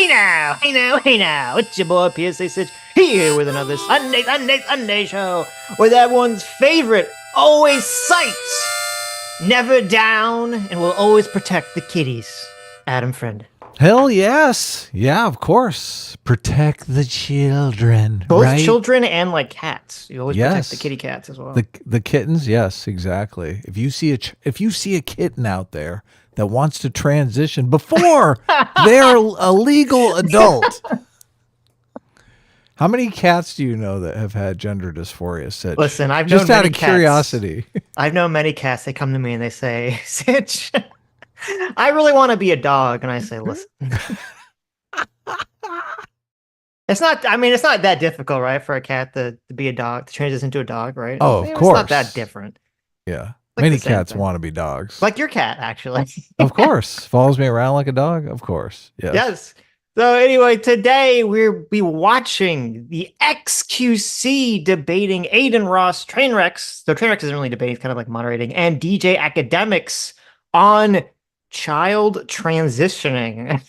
Hey now, it's your boy PSA Sitch here with another Sunday show with everyone's favorite, always cites, never down, and will always protect the kitties. Adam Friend. Hell yes. Yeah, of course. Protect the children. Both right? children and like cats. You always protect the kitty cats as well. The kittens, yes, exactly. If you see a kitten out there that wants to transition before they're a legal adult. How many cats do you know that have had gender dysphoria, Sitch? Listen, I've known just out of cats. curiosity. I've known many cats. They come to me and they say, Sitch, I really want to be a dog. And I say, listen. It's not that difficult, right? For a cat to be a dog, to transition into a dog, right? Oh, of course. It's not that different. Yeah. Like many cats want to be dogs. Like your cat, actually. Of course. Follows me around like a dog. Of course. Yes. Yes. So anyway, today we'll be watching the XQC debating Adin Ross, Trainwrecks. So Trainwrecks isn't really debating, it's kind of like moderating, and DJ Akademiks on child transitioning,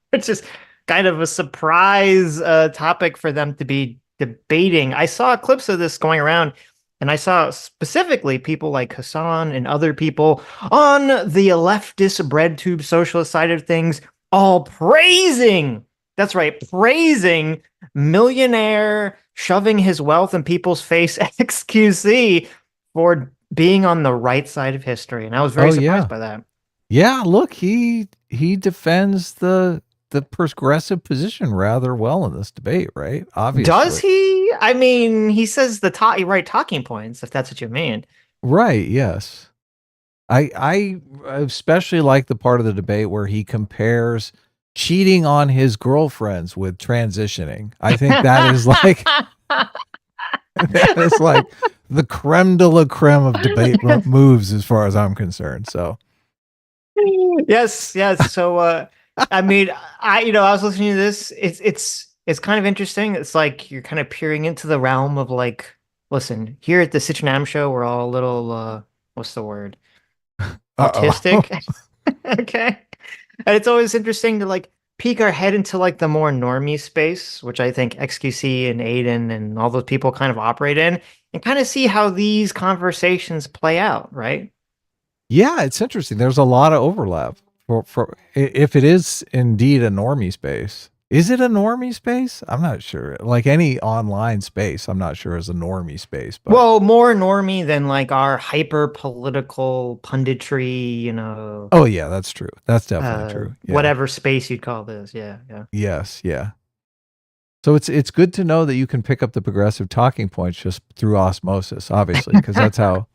which is kind of a surprise topic for them to be debating. I saw clips of this going around, and I saw specifically people like Hassan and other people on the leftist bread tube socialist side of things all praising, that's right, praising millionaire shoving his wealth in people's face XQC for being on the right side of history. And I was very surprised by that. Yeah, look, he defends the progressive position rather well in this debate, right? Obviously. Does he? I mean, he says the right talking points, if that's what you mean. Right, yes. I especially like the part of the debate where he compares cheating on his girlfriends with transitioning. I think that is like that is like the creme de la creme of debate moves as far as I'm concerned. So yes. So I mean, I was listening to this. It's kind of interesting. It's like you're kind of peering into the realm of like, listen, here at the Sitch and Adam show, we're all a little what's the word? Autistic. Okay. And it's always interesting to like peek our head into like the more normie space, which I think XQC and Adin and all those people kind of operate in, and kind of see how these conversations play out, right? Yeah, it's interesting. There's a lot of overlap for if it is indeed a normie space. Is it a normie space? I'm not sure. Like any online space, I'm not sure is a normie space. But well, more normie than like our hyper political punditry, Oh yeah, that's true. That's definitely true. Yeah. Whatever space you'd call this. Yeah. Yes, yeah. So it's good to know that you can pick up the progressive talking points just through osmosis, obviously, because that's how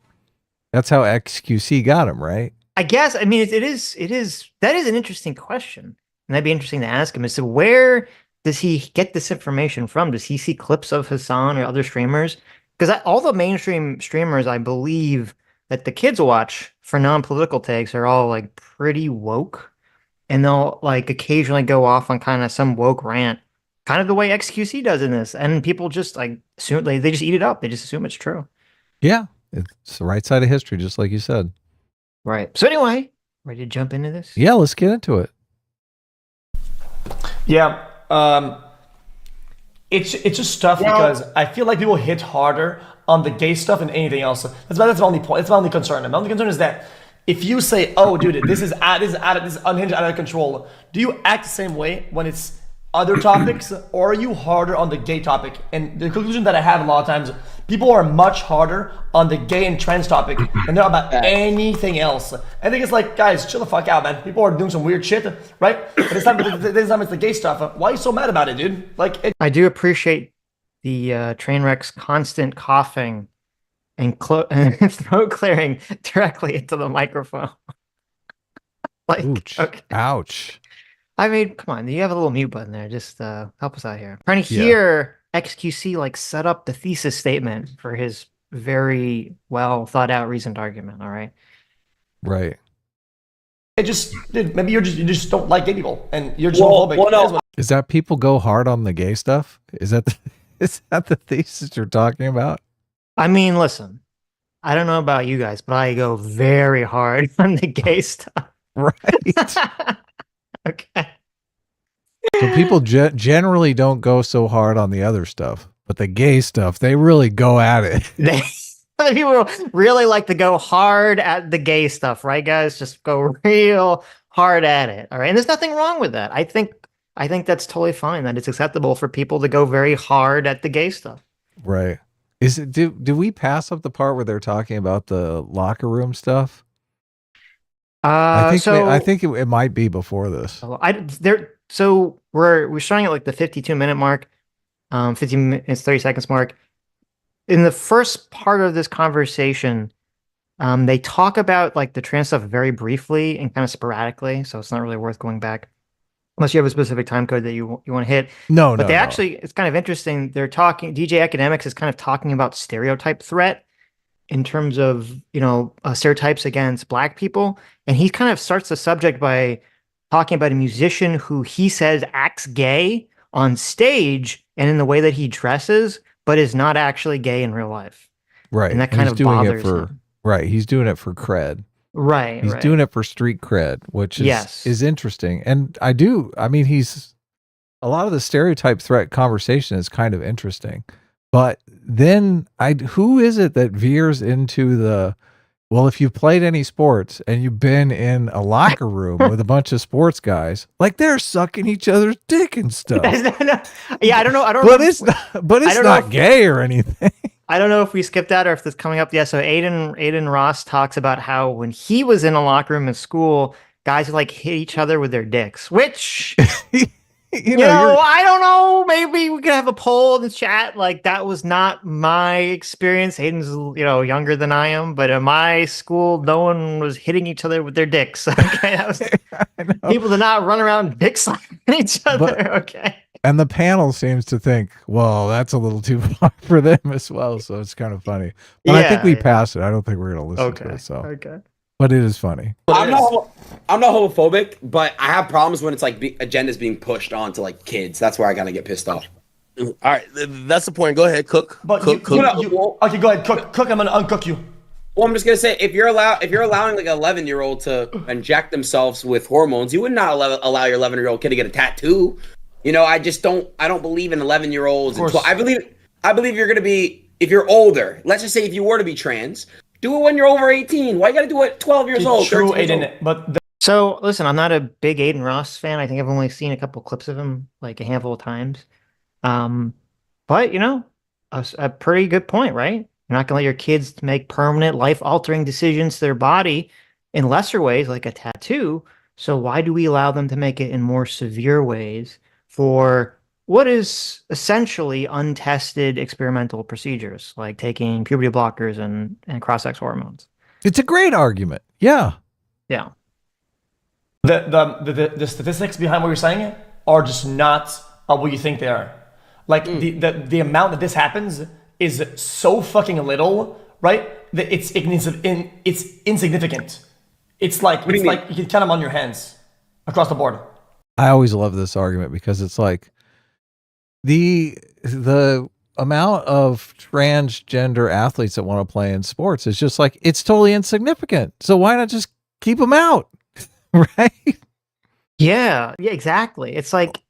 XQC got him, right? I guess. I mean, that is an interesting question. And that'd be interesting to ask him. So where does he get this information from? Does he see clips of Hassan or other streamers? Because all the mainstream streamers, I believe, that the kids watch for non-political takes are all like pretty woke. And they'll like occasionally go off on kind of some woke rant, kind of the way XQC does in this. And people just like assume they just eat it up. They just assume it's true. Yeah. It's the right side of history, just like you said. Right. So anyway, ready to jump into this? Yeah, let's get into it. Yeah, it's just tough because I feel like people hit harder on the gay stuff than anything else. That's the only point. That's my only concern. My only concern is that if you say, "Oh, dude, this is unhinged, out of control," do you act the same way when it's other topics, or are you harder on the gay topic? And the conclusion that I have a lot of times, people are much harder on the gay and trans topic than they're about anything else. I think it's like, guys, chill the fuck out, man. People are doing some weird shit, right? But this time it's the gay stuff. Why are you so mad about it, dude? I do appreciate the Trainwreck's constant coughing and throat clearing directly into the microphone. Ouch. Okay. Ouch. I mean, come on, you have a little mute button there. Just help us out here. Trying to hear XQC like set up the thesis statement for his very well thought out reasoned argument. All right. Right. Maybe you just don't like gay people and you're just homophobic. Is that people go hard on the gay stuff? Is that the thesis you're talking about? I mean, listen, I don't know about you guys, but I go very hard on the gay stuff. Right. Okay. So people generally don't go so hard on the other stuff, but the gay stuff, they really go at it. People really like to go hard at the gay stuff, right, guys? Just go real hard at it. All right. And there's nothing wrong with that. I think that's totally fine, that it's acceptable for people to go very hard at the gay stuff. Right. Is it do we pass up the part where they're talking about the locker room stuff? I think it might be before this. So we're starting at like the 52-minute mark, 15 minutes 30 seconds mark. In the first part of this conversation, they talk about like the trans stuff very briefly and kind of sporadically, so it's not really worth going back unless you have a specific time code that you want to hit. No, but it's kind of interesting. They're talking. DJ Akademiks is kind of talking about stereotype threat in terms of, stereotypes against Black people. And he kind of starts the subject by talking about a musician who he says acts gay on stage and in the way that he dresses, but is not actually gay in real life. Right. And that kind of bothers him. Right. He's doing it for cred. Right. He's doing it for street cred, which is interesting. And a lot of the stereotype threat conversation is kind of interesting. But then who is it that veers into well, if you've played any sports and you've been in a locker room with a bunch of sports guys, like they're sucking each other's dick and stuff. Yeah, I don't know. But it's not gay or anything. I don't know if we skipped that or if this coming up. Yeah, so Adin Ross talks about how when he was in a locker room in school, guys would like hit each other with their dicks, which I don't know. Maybe we could have a poll in the chat. Like, that was not my experience. Aiden's, younger than I am, but in my school, no one was hitting each other with their dicks. Okay, people did not run around dick slapping each other. Okay. And the panel seems to think, well, that's a little too far for them as well. So it's kind of funny. But I think we passed it. I don't think we're going to listen to it. So. Okay. But it is funny. I'm not homophobic, but I have problems when it's like agendas being pushed on to like kids. That's where I gotta get pissed off. All right, that's the point. Go ahead, cook. But cook. Okay, go ahead, cook. I'm gonna uncook you. Well, I'm just gonna say, if you're allowing like an 11-year-old to inject themselves with hormones, you would not allow your 11-year-old kid to get a tattoo. I don't believe in 11-year-olds. I believe you're gonna be, if you're older. Let's just say if you were to be trans. Do it when you're over 18. Why you got to do it 12 years old? True, Adin. So, listen, I'm not a big Adin Ross fan. I think I've only seen a couple clips of him, like a handful of times. But, a pretty good point, right? You're not going to let your kids make permanent, life-altering decisions to their body in lesser ways, like a tattoo. So why do we allow them to make it in more severe ways for what is essentially untested experimental procedures, like taking puberty blockers and cross-sex hormones? It's a great argument. Yeah. Yeah. The statistics behind what you're saying are just not what you think they are. Like the amount that this happens is so fucking little, right? That it's insignificant. It's like you can count them on your hands across the board. I always love this argument because it's like, the amount of transgender athletes that want to play in sports is just like, it's totally insignificant. So why not just keep them out? Right? Yeah, exactly. It's like,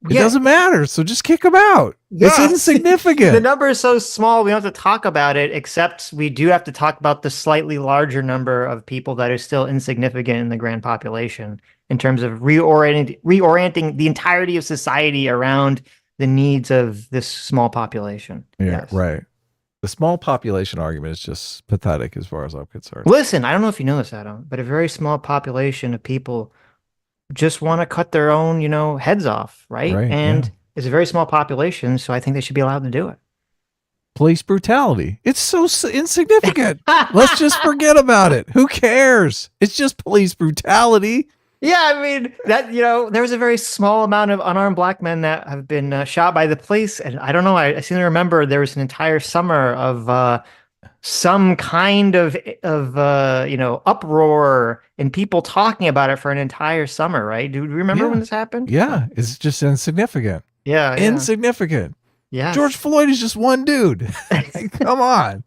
it doesn't matter. So just kick them out. Yeah. It's insignificant. The number is so small, we don't have to talk about it, except we do have to talk about the slightly larger number of people that are still insignificant in the grand population in terms of reorienting the entirety of society around the needs of this small population. Yeah, yes. Right. The small population argument is just pathetic as far as I'm concerned. Listen, I don't know if you know this, Adam, but a very small population of people just want to cut their own, heads off, right? And it's a very small population, so I think they should be allowed to do it. Police brutality. It's so insignificant. Let's just forget about it. Who cares? It's just police brutality. Yeah, I mean, that, there was a very small amount of unarmed Black men that have been shot by the police. And I don't know, I seem to remember there was an entire summer of some kind of uproar and people talking about it for an entire summer, right? Do you remember when this happened? Yeah, it's just insignificant. Yeah. Insignificant. Yeah. George Floyd is just one dude. Come on.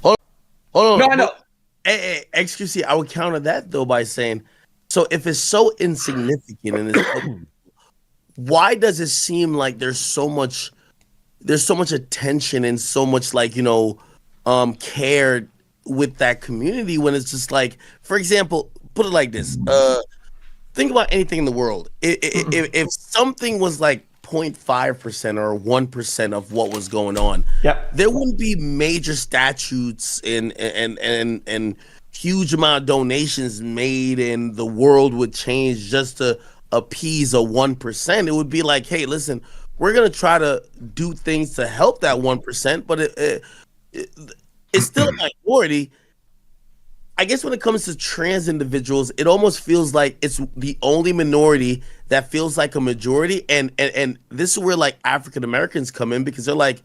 Hold on. No. Hey, XQC, I would counter that though by saying, So if it's so insignificant and it's, why does it seem like there's so much attention and so much care with that community when it's just like, for example, put it like this. Think about anything in the world. If something was like 0.5% or 1% of what was going on, there wouldn't be major statutes and huge amount of donations made, and the world would change just to appease a 1%. It would be like, hey, listen, we're gonna try to do things to help that 1%, but it's still a minority. I guess when it comes to trans individuals, it almost feels like it's the only minority that feels like a majority, and this is where like African Americans come in, because they're like,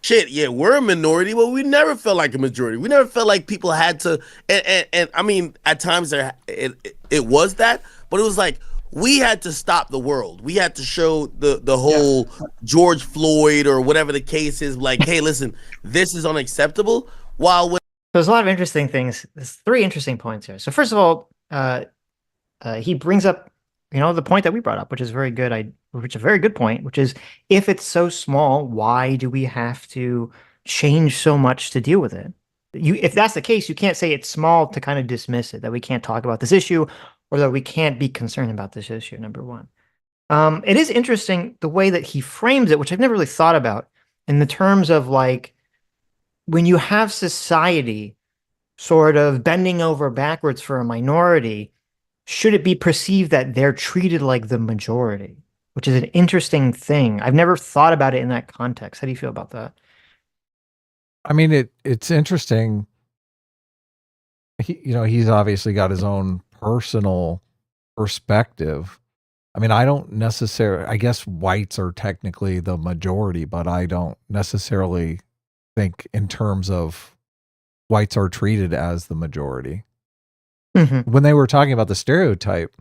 shit, yeah, we're a minority, but we never felt like a majority. We never felt like people had to, and I mean, at times it was that, but it was like, we had to stop the world. We had to show the whole George Floyd or whatever the case is, like, hey, listen, this is unacceptable. While with There's a lot of interesting things. There's 3 interesting points here. So first of all, he brings up, the point that we brought up, which is very good. Which is a very good point, which is, if it's so small, why do we have to change so much to deal with it? If that's the case, you can't say it's small to kind of dismiss it, that we can't talk about this issue, or that we can't be concerned about this issue, number one. It is interesting the way that he frames it, which I've never really thought about, in the terms of like, when you have society sort of bending over backwards for a minority, should it be perceived that they're treated like the majority? Which is an interesting thing. I've never thought about it in that context. How do you feel about that? I mean, it's interesting. He's obviously got his own personal perspective. I mean, I don't necessarily, I guess whites are technically the majority, but I don't necessarily think in terms of whites are treated as the majority. When they were talking about the stereotype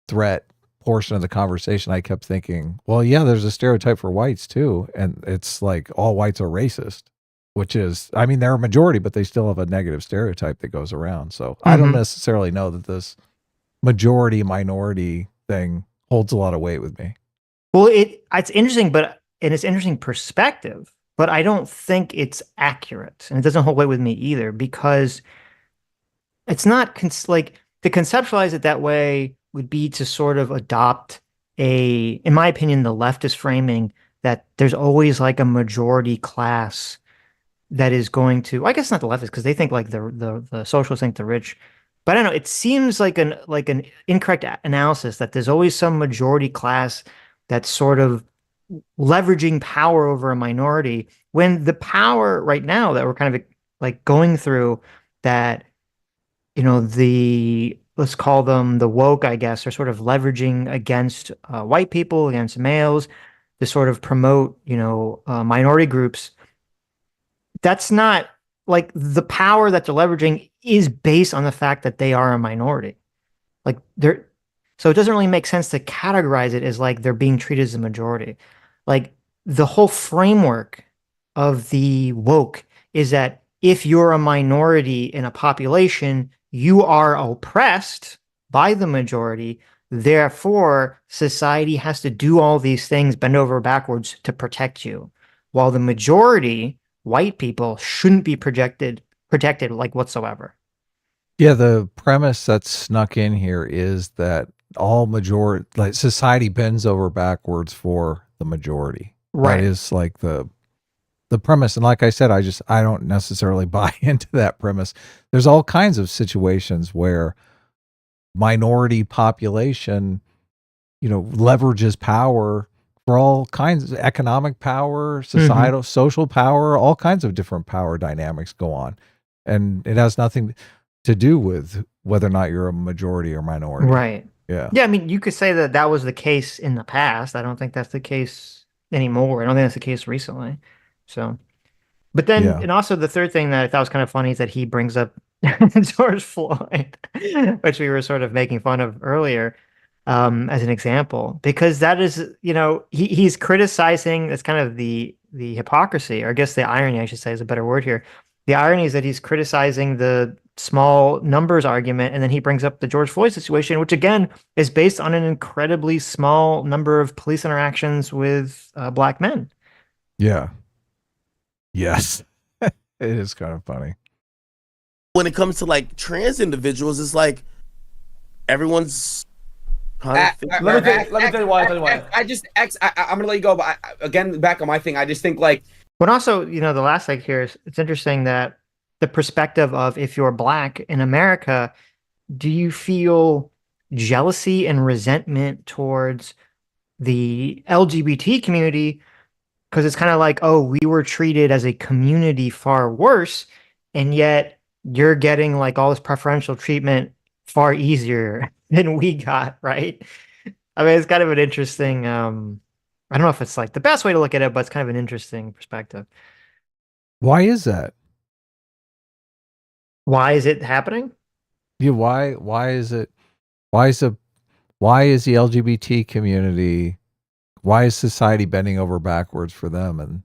threat portion of the conversation, I kept thinking, well, yeah, there's a stereotype for whites too. And it's like all whites are racist, which is, I mean, they're a majority, but they still have a negative stereotype that goes around. So I don't necessarily know that this majority minority thing holds a lot of weight with me. Well, it's interesting, and it's interesting perspective, but I don't think it's accurate, and it doesn't hold weight with me either, because it's not to conceptualize it that way would be to sort of adopt in my opinion, the leftist framing that there's always like a majority class that is going to, I guess not the leftists, because they think like the socialists think the rich, but I don't know, it seems like an incorrect analysis that there's always some majority class that's sort of leveraging power over a minority, when the power right now that we're kind of like going through, that let's call them the woke, I guess, are sort of leveraging against white people, against males, to sort of promote minority groups. That's not like, the power that they're leveraging is based on the fact that they are a minority. So it doesn't really make sense to categorize it as like they're being treated as a majority. Like, the whole framework of the woke is that if you're a minority in a population, you are oppressed by the majority. Therefore, society has to do all these things, bend over backwards to protect you. While the majority, white people, shouldn't be protected like whatsoever. Yeah, the premise that's snuck in here is that society bends over backwards for the majority. Right. That is like the premise. And like I said, I don't necessarily buy into that premise. There's all kinds of situations where minority population, leverages power for all kinds of economic power, societal, social power, all kinds of different power dynamics go on. And it has nothing to do with whether or not you're a majority or minority. Right. Yeah. Yeah. I mean, you could say that was the case in the past. I don't think that's the case anymore. I don't think that's the case recently. So, but then, and also the third thing that I thought was kind of funny is that he brings up George Floyd, which we were sort of making fun of earlier, as an example, because that is, he's criticizing, that's kind of the hypocrisy, or I guess the irony, I should say, is a better word here. The irony is that he's criticizing the small numbers argument, and then he brings up the George Floyd situation, which again is based on an incredibly small number of police interactions with black men. Yeah. Yes. It is kind of funny. When it comes to like trans individuals, it's like everyone's Let me tell you why. I'm gonna let you go, but again, back on my thing, I just think like. But also, the last thing here is it's interesting that the perspective of if you're black in America, do you feel jealousy and resentment towards the LGBT community? Because it's kind of like, oh, we were treated as a community far worse, and yet you're getting like all this preferential treatment far easier than we got, right? I mean, it's kind of an interesting, I don't know if it's like the best way to look at it, but it's kind of an interesting perspective. Why is that? Why is it happening? Yeah, why is it? Why is the LGBT community? Why is society bending over backwards for them,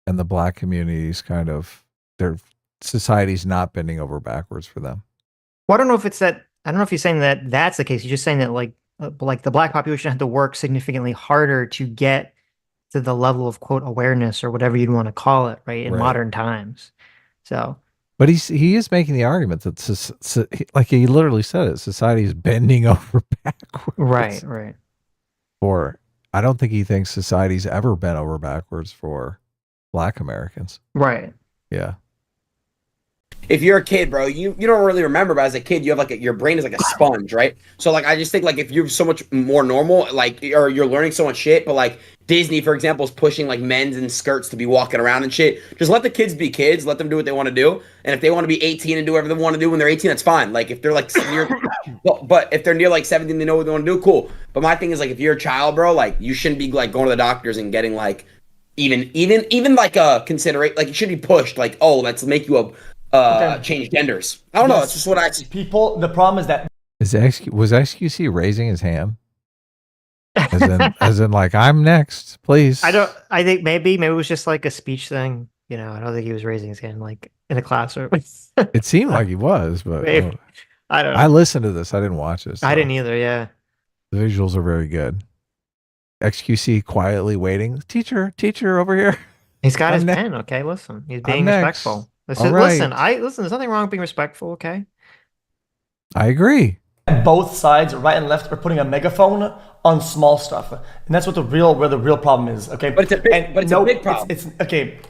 and the black communities kind of their society's not bending over backwards for them? Well, I don't know if it's that. I don't know if he's saying that that's the case. He's just saying that like the black population had to work significantly harder to get to the level of quote awareness or whatever you'd want to call it, right, in modern times. So, but he is making the argument that like he literally said it, society is bending over backwards. Right. For I don't think he thinks society's ever bent over backwards for black Americans. Right. Yeah. If you're a kid, bro, you don't really remember, but as a kid, you have like your brain is like a sponge, right? So like I just think like if you're so much more normal, like or you're learning so much shit, but like Disney, for example, is pushing like men's in skirts to be walking around and shit. Just let the kids be kids, let them do what they want to do, and if they want to be 18 and do whatever they want to do when they're 18, that's fine. Like if they're like near, but if they're near like 17, they know what they want to do, cool. But my thing is like if you're a child, bro, like you shouldn't be like going to the doctors and getting like even like a considerate, like you shouldn't be pushed like, oh, let's make you a change genders. I don't know. It's just what I see. People. The problem is that was XQC raising his hand, as in like I'm next, please. I think maybe it was just like a speech thing. I don't think he was raising his hand like in a classroom. It seemed like he was, but I don't know. I listened to this. I didn't watch this. So. I didn't either. Yeah. The visuals are very good. XQC quietly waiting. Teacher over here. He's got his pen. Okay, listen. He's being respectful. Listen, there's nothing wrong with being respectful, okay? I agree. Both sides, right and left, are putting a megaphone on small stuff, and that's where the real problem is. Okay, but it's a big problem.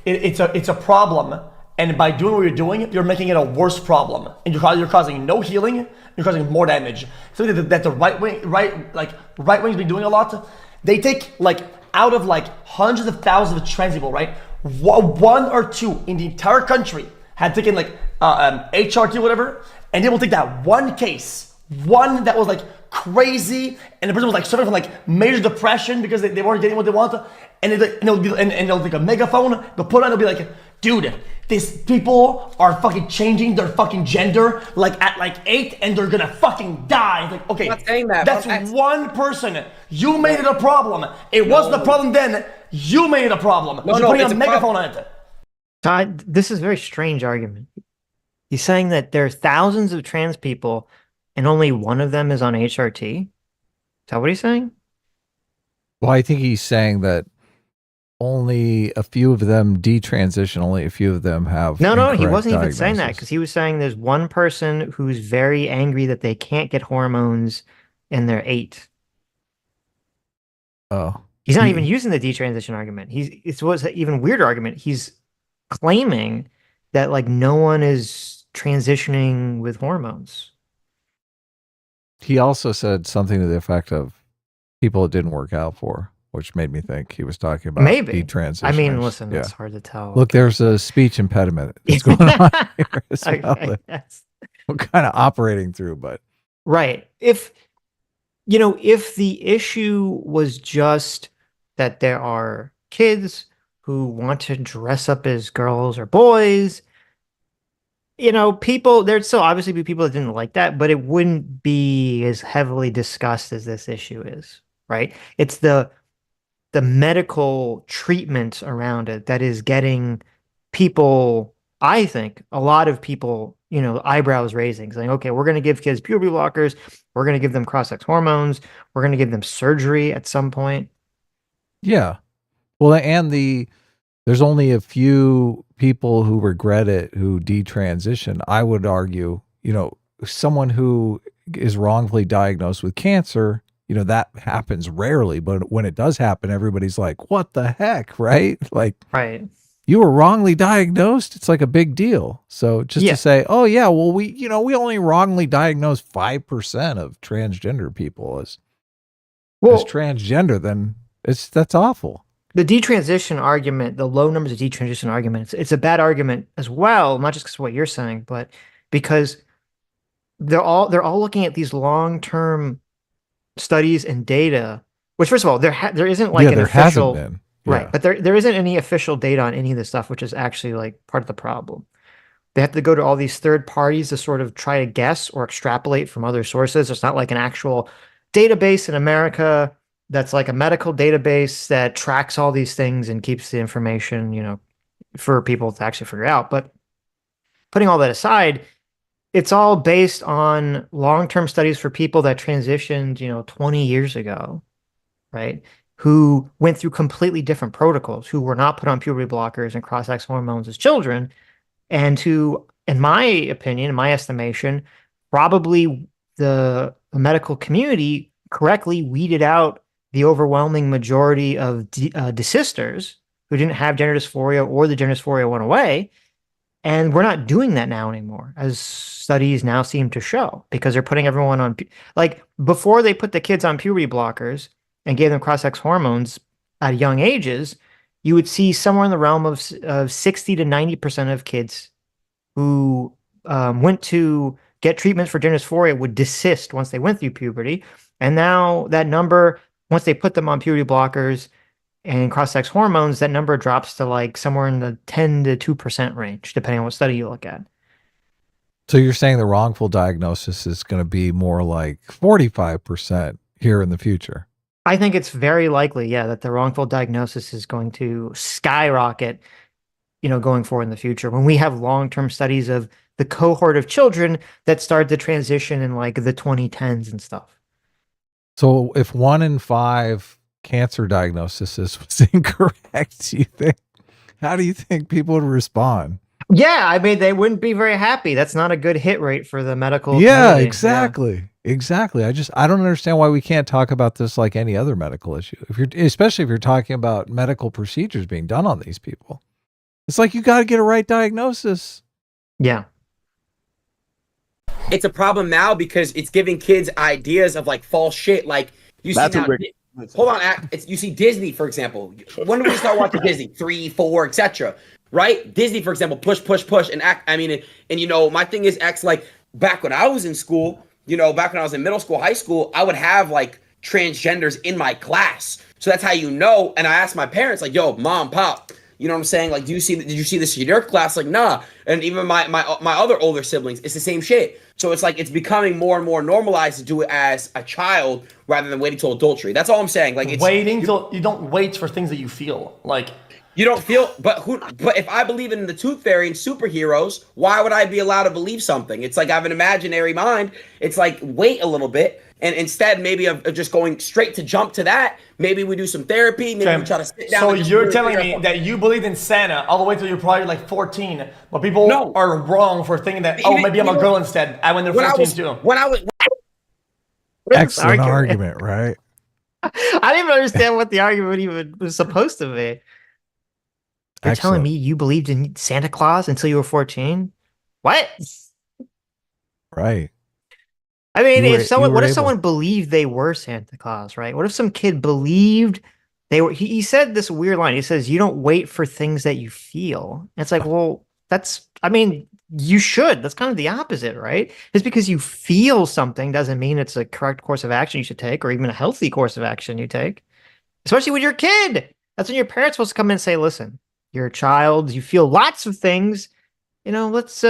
It's a problem, and by doing what you're doing, you're making it a worse problem, and you're causing no healing. You're causing more damage. So that the right wing's been doing a lot. They take like out of like hundreds of thousands of trans people, right? One or two in the entire country had taken like HRT or whatever, and they will take that one case, one that was like crazy, and the person was like suffering from like major depression because they weren't getting what they wanted, and they'll take a megaphone, they'll put on, they'll be like, dude, these people are fucking changing their fucking gender like at like 8 and they're gonna fucking die. Like, okay, I'm not saying that, that's one person. You made it a problem. It wasn't a problem then. You made it a problem. You're putting a megaphone on it. Todd, this is a very strange argument. He's saying that there are thousands of trans people and only one of them is on HRT. Is that what he's saying? Well, I think he's saying that only a few of them detransition, only a few of them have. No, he wasn't even saying that, because he was saying there's one person who's very angry that they can't get hormones and they're 8. Oh. He's not even using the detransition argument. It was an even weirder argument. He's claiming that like no one is transitioning with hormones. He also said something to the effect of people it didn't work out for, which made me think he was talking about detransition. I mean, listen, it's hard to tell. Look, there's a speech impediment that's going on here as well. Okay, yes. We're kind of operating through, but right. If the issue was just that there are kids who want to dress up as girls or boys, there'd still obviously be people that didn't like that, but it wouldn't be as heavily discussed as this issue is, right? It's the medical treatment around it that is getting people I think a lot of people, eyebrows raising, saying, okay, we're going to give kids puberty blockers. We're going to give them cross-sex hormones. We're going to give them surgery at some point. Yeah. Well, and there's only a few people who regret it who detransition. I would argue, someone who is wrongfully diagnosed with cancer, that happens rarely, but when it does happen, everybody's like, what the heck, right? Like, right. You were wrongly diagnosed. It's like a big deal. So just to say, oh yeah, well, we only wrongly diagnosed 5% of transgender people as transgender, then that's awful. The detransition argument, the low numbers of detransition argument, it's a bad argument as well, not just because of what you're saying, but because they're all looking at these long-term studies and data, which first of all, there isn't like an official, hasn't been. Right, but there isn't any official data on any of this stuff, which is actually like part of the problem. They have to go to all these third parties to sort of try to guess or extrapolate from other sources. It's not like an actual database in America that's like a medical database that tracks all these things and keeps the information, for people to actually figure out. But putting all that aside, it's all based on long-term studies for people that transitioned, 20 years ago, right? Who went through completely different protocols, who were not put on puberty blockers and cross-sex hormones as children, and who, in my opinion, in my estimation, probably the medical community correctly weeded out the overwhelming majority of desisters who didn't have gender dysphoria or the gender dysphoria went away. And we're not doing that now anymore, as studies now seem to show, because they're putting everyone on, like before they put the kids on puberty blockers and gave them cross-sex hormones at young ages, you would see somewhere in the realm of 60 to 90% of kids who went to get treatments for gender dysphoria would desist once they went through puberty. And now that number, once they put them on puberty blockers and cross-sex hormones, that number drops to like somewhere in the 10 to 2% range, depending on what study you look at. So you're saying the wrongful diagnosis is going to be more like 45% here in the future? I think it's very likely, that the wrongful diagnosis is going to skyrocket, going forward in the future when we have long-term studies of the cohort of children that started to transition in like the 2010s and stuff. So if 1 in 5 cancer diagnosis was incorrect, how do you think people would respond? Yeah, I mean, they wouldn't be very happy. That's not a good hit rate for the medical community. Exactly. Exactly. I don't understand why we can't talk about this like any other medical issue. Especially if you're talking about medical procedures being done on these people. It's like you got to get a right diagnosis. Yeah. It's a problem now because it's giving kids ideas of like false shit. Like you see now, hold on, you see Disney, for example. When do we start watching Disney? 3, 4, etc. Right? Disney, for example, push, and act. I mean, and my thing is acts like back when I was in school, back when I was in middle school, high school, I would have like transgenders in my class. So that's how And I asked my parents, like, yo, mom, pop, you know what I'm saying? Like, did you see this in your class? Like, nah. And even my other older siblings, it's the same shit. So it's like, it's becoming more and more normalized to do it as a child rather than waiting till adultery. That's all I'm saying. Like, it's waiting till you don't wait for things that you feel like. You don't feel, but if I believe in the tooth fairy and superheroes, why would I be allowed to believe something? It's like I have an imaginary mind. It's like, wait a little bit. And instead, maybe of just going straight to jump to that, maybe we do some therapy. Maybe we try to sit down. So you're telling me that you believed in Santa all the way till you're probably like 14, but people are wrong for thinking that, maybe I'm a girl instead. When they're 14 too. Excellent argument, right? I didn't even understand what the argument even was supposed to be. You're telling me you believed in Santa Claus until you were 14? What? Right. I mean, what if someone believed they were Santa Claus, right? What if some kid believed they were? He said this weird line. He says, "You don't wait for things that you feel." And it's like, well, you should. That's kind of the opposite, right? Just because you feel something doesn't mean it's a correct course of action you should take, or even a healthy course of action you take. Especially with your kid. That's when your parents supposed to come in and say, "Listen, you're a child. You feel lots of things. Let's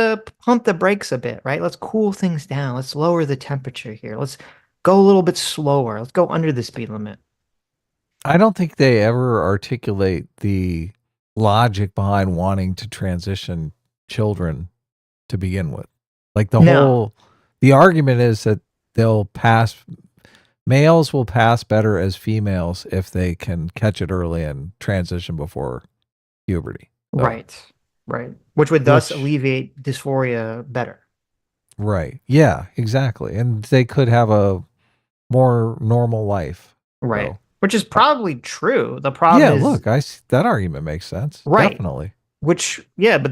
pump the brakes a bit, right? Let's cool things down. Let's lower the temperature here. Let's go a little bit slower. Let's go under the speed limit." I don't think they ever articulate the logic behind wanting to transition children to begin with. Like No. the argument is that males will pass better as females if they can catch it early and transition before puberty. So, Right. Which would thus alleviate dysphoria better. Right. Yeah, exactly. And they could have a more normal life. Right. So, Which is probably true. The problem is... look, that argument makes sense. Right. Definitely. But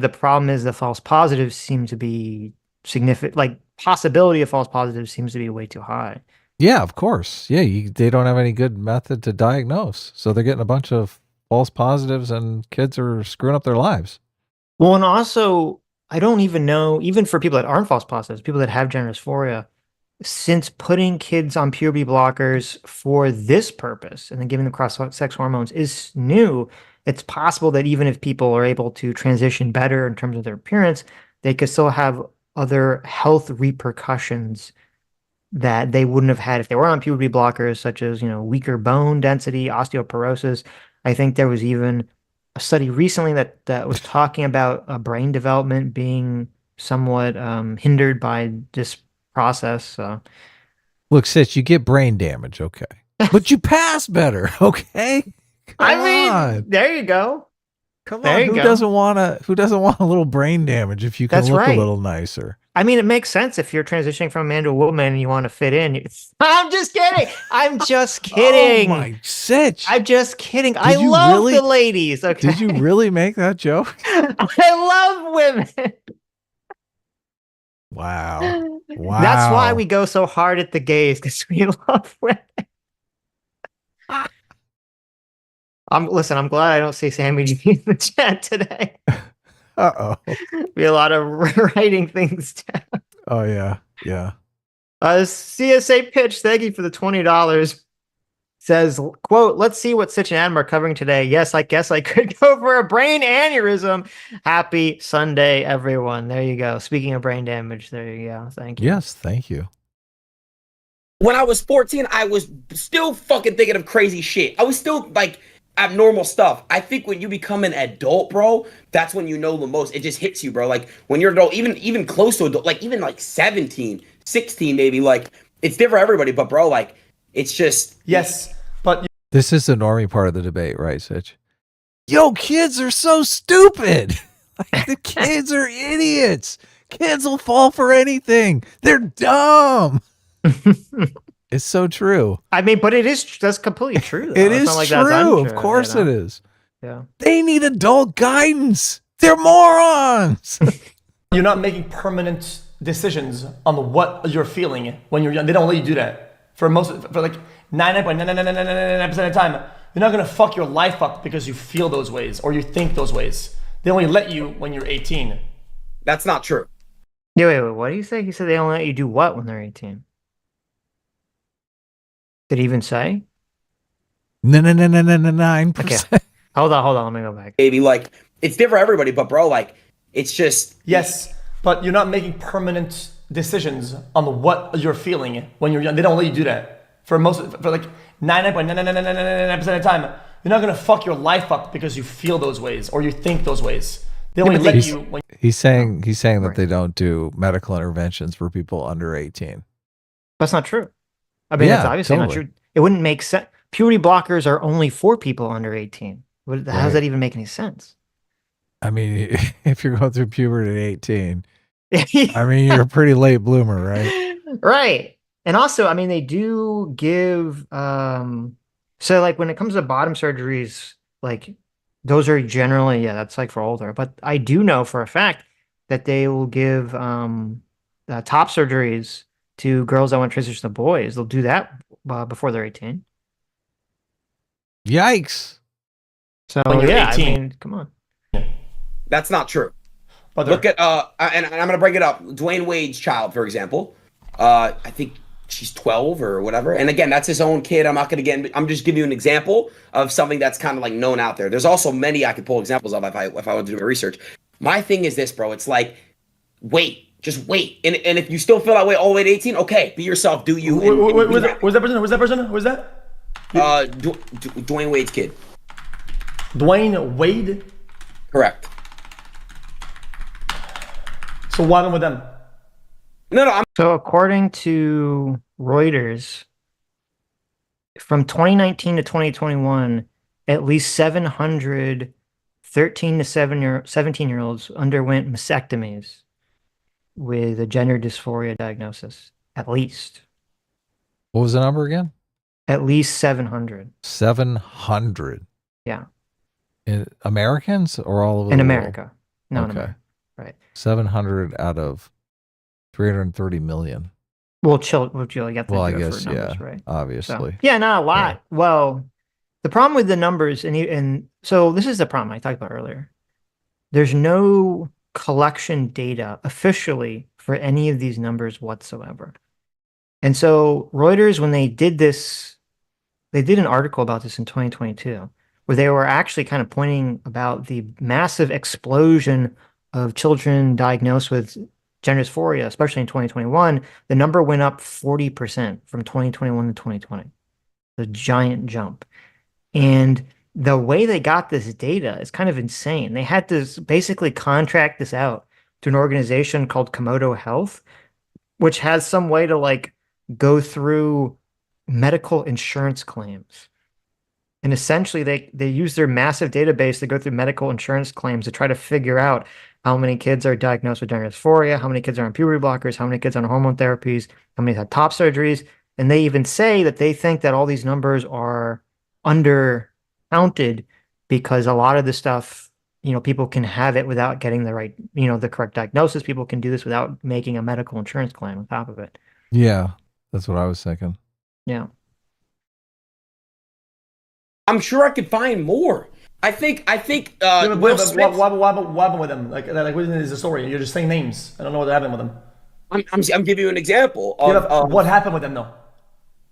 the problem is the false positives seem to be significant. Like, possibility of false positives seems to be way too high. Yeah, of course. Yeah, they don't have any good method to diagnose. So they're getting a bunch of false positives and kids are screwing up their lives. Well, and also, I don't even know, even for people that aren't false positives, people that have gender dysphoria, since putting kids on puberty blockers for this purpose and then giving them cross-sex hormones is new, it's possible that even if people are able to transition better in terms of their appearance, they could still have other health repercussions that they wouldn't have had if they were on puberty blockers, such as, weaker bone density, osteoporosis. I think there was even a study recently that was talking about brain development being somewhat hindered by this process. So, look, Sitch, you get brain damage, okay, but you pass better, okay. There you go. Come on, who doesn't want a little brain damage if you can look a little nicer? I mean, it makes sense if you're transitioning from a man to a woman and you want to fit in. I'm just kidding. I'm just kidding. Oh my Sitch. I'm just kidding. I love the ladies. Okay. Did you really make that joke? I love women. Wow. That's why we go so hard at the gays, because we love women. I'm glad I don't see Sammy G in the chat today. Be a lot of writing things down. Oh yeah. CSA Pitch, thank you for the $20. Says, quote, let's see what Sitch and Adam are covering today. Yes, I guess I could go for a brain aneurysm. Happy Sunday, everyone. There you go. Speaking of brain damage, there you go. Thank you. Yes, thank you. When I was 14, I was still fucking thinking of crazy shit. I was still like abnormal stuff. I think when you become an adult, bro, that's when you know the most. It just hits you, bro. Like when you're adult, even close to adult, like even like 17, 16 maybe, like it's different for everybody, but bro, like it's just yes. But this is the normie part of the debate, right, Sitch? Yo, kids are so stupid. Like, the kids are idiots. Kids will fall for anything. They're dumb. It's so true. I mean, but that's completely true. It is like true. Of course it is. Yeah. They need adult guidance. They're morons. You're not making permanent decisions on what you're feeling when you're young. They don't let you do that. For like 99.99999% of the time, you're not gonna fuck your life up because you feel those ways or you think those ways. They only let you when you're 18. That's not true. Yeah, wait, what do you say? He said they only let you do what when they're 18? Did he even say? 9%. Okay. Hold on. Let me go back. Baby, like it's different for everybody, but bro, like it's just yes, but you're not making permanent decisions on what you're feeling when you're young. They don't let you do that. For like 99.99999% of the time, you're not gonna fuck your life up because you feel those ways or you think those ways. They only let you. He's saying that they don't do medical interventions for people under 18. That's not true. I mean, that's obviously not true. It wouldn't make sense. Puberty blockers are only for people under 18. How does that even make any sense? I mean, if you're going through puberty at 18, I mean, you're a pretty late bloomer, right? Right. And also, I mean, they do give, so like when it comes to bottom surgeries, like those are generally, that's like for older, but I do know for a fact that they will give top surgeries to girls that want to transition to boys. They'll do that before they're 18. Yikes. So yeah, 18. I mean, come on. That's not true. But look at and I'm gonna bring it up. Dwayne Wade's child, for example. I think she's 12 or whatever. And again, that's his own kid. I'm not gonna I'm just giving you an example of something that's kind of like known out there. There's also many I could pull examples of if I wanted to do my research. My thing is this, bro. It's like, just wait. And if you still feel that way all the way to 18, okay, be yourself, do you. Who's that person? Who's that? Dwayne Wade's kid. Dwayne Wade? Correct. So what happened with them? No, So according to Reuters, from 2019 to 2021, at least 700 13 to 17-year-olds underwent mastectomies with a gender dysphoria diagnosis. At least. What was the number again? At least 700. 700. Yeah. Americans or all over in the America. world? No, in Okay. America. Right. 700 out of 330 million. Well, you got Well, I the guess, numbers, yeah, right? So, obviously. yeah, not a lot. Well, the problem with the numbers, and so this is the problem I talked about earlier. There's no collection data officially for any of these numbers whatsoever. And so Reuters, when they did this, they did an article about this in 2022, where they were actually kind of pointing about the massive explosion of children diagnosed with gender dysphoria, especially in 2021. The number went up 40% from 2021 to 2020. The giant jump. And the way they got this data is kind of insane. They had to basically contract this out to an organization called Komodo Health, which has some way to like go through medical insurance claims. And essentially they use their massive database to go through medical insurance claims to try to figure out how many kids are diagnosed with gender dysphoria, how many kids are on puberty blockers, how many kids are on hormone therapies, how many had top surgeries. And they even say that they think that all these numbers are undercounted because a lot of the stuff, people can have it without getting the right, the correct diagnosis. People can do this without making a medical insurance claim on top of it. Yeah, that's what I was thinking. Yeah. I'm sure I could find more. I think Will Smith. What happened with them? Like what is the story? You're just saying names. I don't know what happened with them. I'm giving you an example of what happened with them though.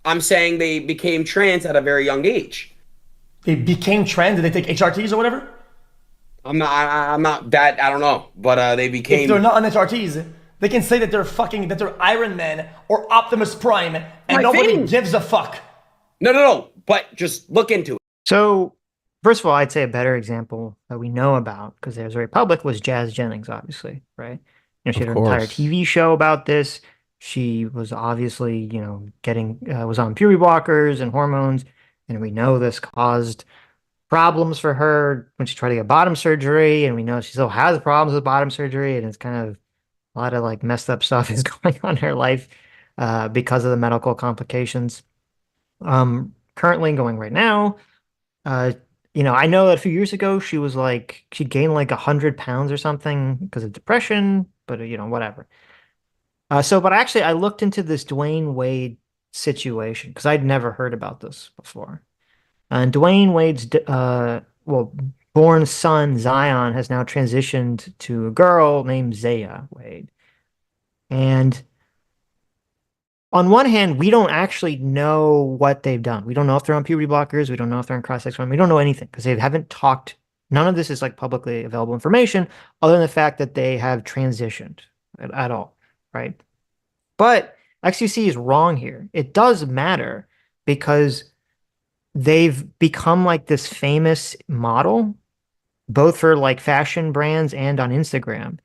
I'm saying they became trans at a very young age. They became trans? Did they take HRTs or whatever? I'm not that, I don't know. But they became. If they're not on HRTs, they can say that they're Iron Man or Optimus Prime, and nobody gives a fuck. No. But just look into it. So, first of all, I'd say a better example that we know about, because it was very public, was Jazz Jennings, obviously, right? She had an entire TV show about this. She was obviously, was on puberty blockers and hormones, and we know this caused problems for her when she tried to get bottom surgery, and we know she still has problems with bottom surgery, and it's kind of a lot of like messed up stuff is going on in her life because of the medical complications. Currently going right now, I know that a few years ago she gained like 100 pounds or something because of depression, but whatever. But actually I looked into this Dwayne Wade situation because I'd never heard about this before. And Dwayne Wade's born son Zion has now transitioned to a girl named Zaya Wade. And on one hand, we don't actually know what they've done. We don't know if they're on puberty blockers. We don't know if they're on cross-sex women. We don't know anything because they haven't talked. None of this is like publicly available information other than the fact that they have transitioned at all, right? But XQC is wrong here. It does matter because they've become like this famous model, both for like fashion brands and on Instagram.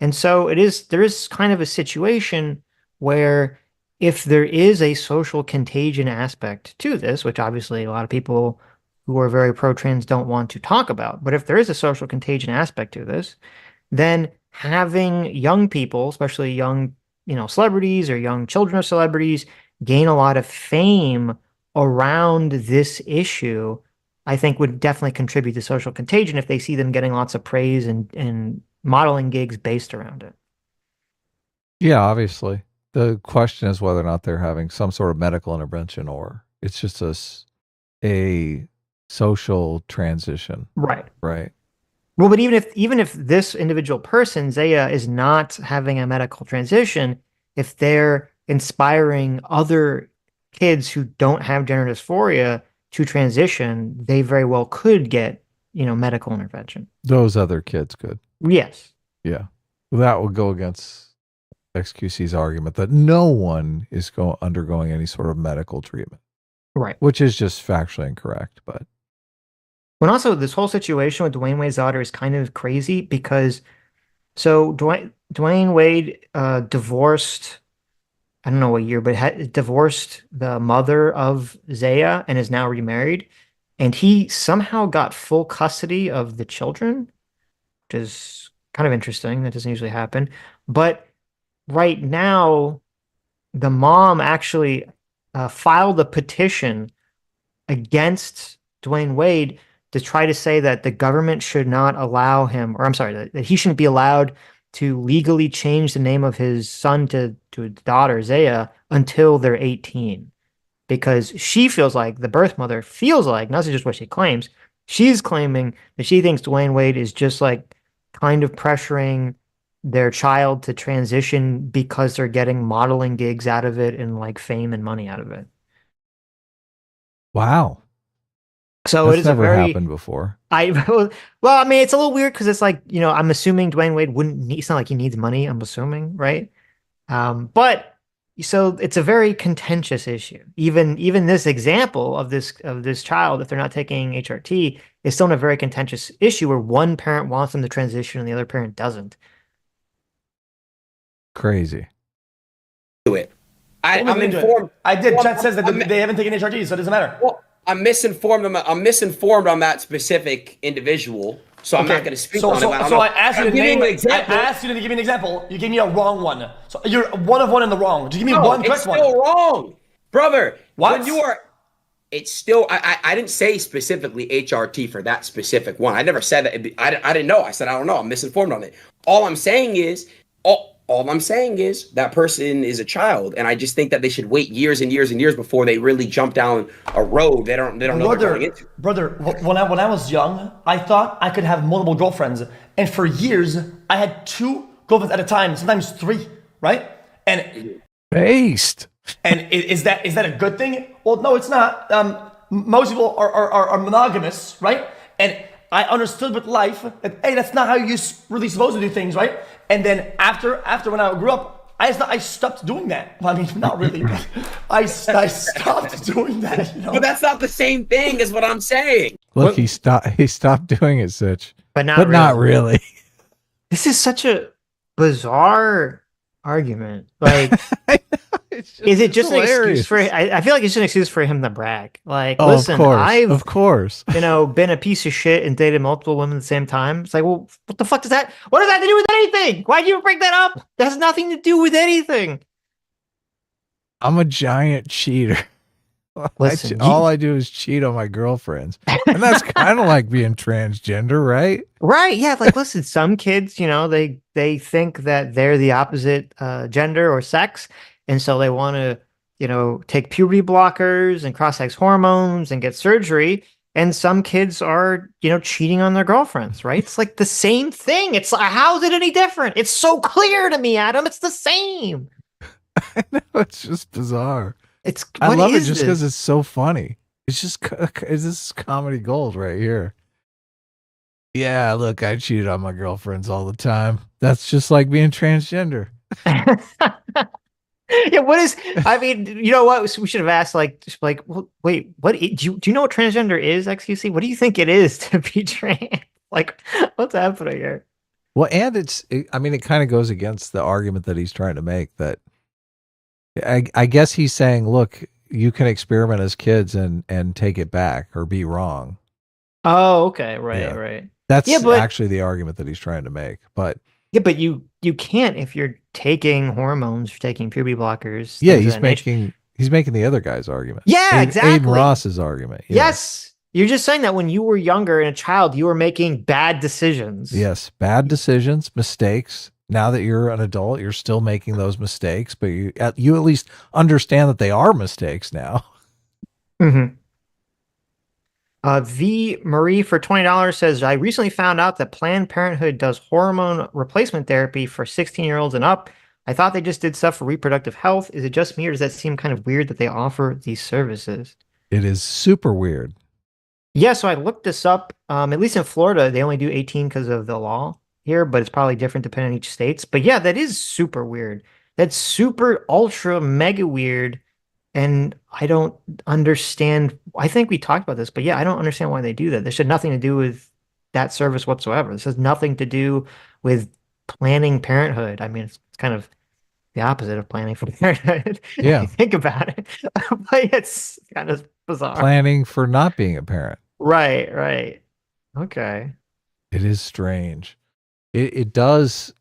And so there is kind of a situation where if there is a social contagion aspect to this, which obviously a lot of people who are very pro-trans don't want to talk about, but if there is a social contagion aspect to this, then having young people, especially young, celebrities or young children of celebrities, gain a lot of fame around this issue, I think would definitely contribute to social contagion if they see them getting lots of praise and modeling gigs based around it. Yeah, obviously. The question is whether or not they're having some sort of medical intervention or it's just a social transition. Right. Right. Well, but even if this individual person, Zaya, is not having a medical transition, if they're inspiring other kids who don't have gender dysphoria to transition, they very well could get, medical intervention. Those other kids could. Yes. Yeah. That would go against XQC's argument that no one is undergoing any sort of medical treatment. Right. Which is just factually incorrect. But when also this whole situation with Dwayne Wade's daughter is kind of crazy because So Dwayne Wade divorced, I don't know what year, but had divorced the mother of Zaya and is now remarried. And he somehow got full custody of the children, which is kind of interesting. That doesn't usually happen. But right now, the mom actually filed a petition against Dwayne Wade to try to say that the government should not allow him, or I'm sorry, that he shouldn't be allowed to legally change the name of his son to his daughter, Zaya, until they're 18. Because she feels like, the birth mother feels like, not just what she claims, she's claiming that she thinks Dwayne Wade is just like kind of pressuring their child to transition because they're getting modeling gigs out of it and like fame and money out of it. Wow. So That's it is a never very happened before. well, I mean, it's a little weird because it's like, I'm assuming Dwayne Wade wouldn't need, it's not like he needs money, I'm assuming, right? But so it's a very contentious issue. Even this example of this child, if they're not taking HRT, is still in a very contentious issue where one parent wants them to transition and the other parent doesn't. Crazy. Do it. I'm informed. I did. Chat says that they haven't taken HRT, so it doesn't matter. Well, I'm misinformed. I'm misinformed on that specific individual, so I'm not going to speak on it. I asked you to name. I asked you to give me an example. You gave me a wrong one. So you're one of one in the wrong. Just give me one correct one. It's still wrong, brother. What? When you are, it's still. I didn't say specifically HRT for that specific one. I never said that. I didn't know. I said I don't know. I'm misinformed on it. All I'm saying is that person is a child, and I just think that they should wait years and years and years before they really jump down a road they don't know what they're going into. Brother, when I was young, I thought I could have multiple girlfriends, and for years I had 2 girlfriends at a time, sometimes 3, right? And based. And is that a good thing? Well, no, it's not. Most people are monogamous, right? And I understood with life that, hey, that's not how you're really supposed to do things, right? And then after when I grew up, I stopped doing that. I mean, not really, but I stopped doing that. But that's not the same thing as what I'm saying. Look, he stopped doing it, Sitch. But not really. This is such a bizarre argument. Like, is it just hilarious. An excuse for? I feel like it's an excuse for him to brag. Like, listen, of course, been a piece of shit and dated multiple women at the same time. It's like, well, what the fuck does that? What does that have to do with anything? Why'd you bring that up? That has nothing to do with anything. I'm a giant cheater. Listen, all I do is cheat on my girlfriends, and that's kind of like being transgender, right? Right? Yeah. Like, listen, some kids, they think that they're the opposite gender or sex. And so they want to, take puberty blockers and cross-sex hormones and get surgery. And some kids are, cheating on their girlfriends, right? It's like the same thing. It's like, how's it any different? It's so clear to me, Adam. It's the same. I know, it's just bizarre. I love it just because it's so funny. It's just this is comedy gold right here. Yeah, look, I cheated on my girlfriends all the time. That's just like being transgender. Yeah, I mean, you know what? We should have asked, well, wait, do you know what transgender is, XQC? What do you think it is to be trans? Like, what's happening here? Well, and it kind of goes against the argument that he's trying to make that I guess he's saying, look, you can experiment as kids and take it back or be wrong. Oh, okay. Right. That's actually the argument that he's trying to make. But yeah, but you can't if you're taking hormones, you're taking puberty blockers. Yeah, he's making the other guy's argument. Yeah, exactly. Adin Ross's argument. Yeah. Yes. You're just saying that when you were younger and a child, you were making bad decisions. Yes, bad decisions, mistakes. Now that you're an adult, you're still making those mistakes, but you at least understand that they are mistakes now. Mm-hmm. V Marie for $20 says, I recently found out that Planned Parenthood does hormone replacement therapy for 16-year-olds and up. I thought they just did stuff for reproductive health. Is it just me, or does that seem kind of weird that they offer these services? It is super weird. Yeah, so I looked this up. At least in Florida, they only do 18 because of the law here, but it's probably different depending on each state. But yeah, that is super weird. That's super ultra mega weird. And I don't understand. I think we talked about this, but yeah, I don't understand why they do that. This had nothing to do with that service whatsoever. This has nothing to do with planning parenthood. I mean, it's kind of the opposite of planning for parenthood. Yeah. If you think about it. But it's kind of bizarre. Planning for not being a parent. Right, right. Okay. It is strange. It does.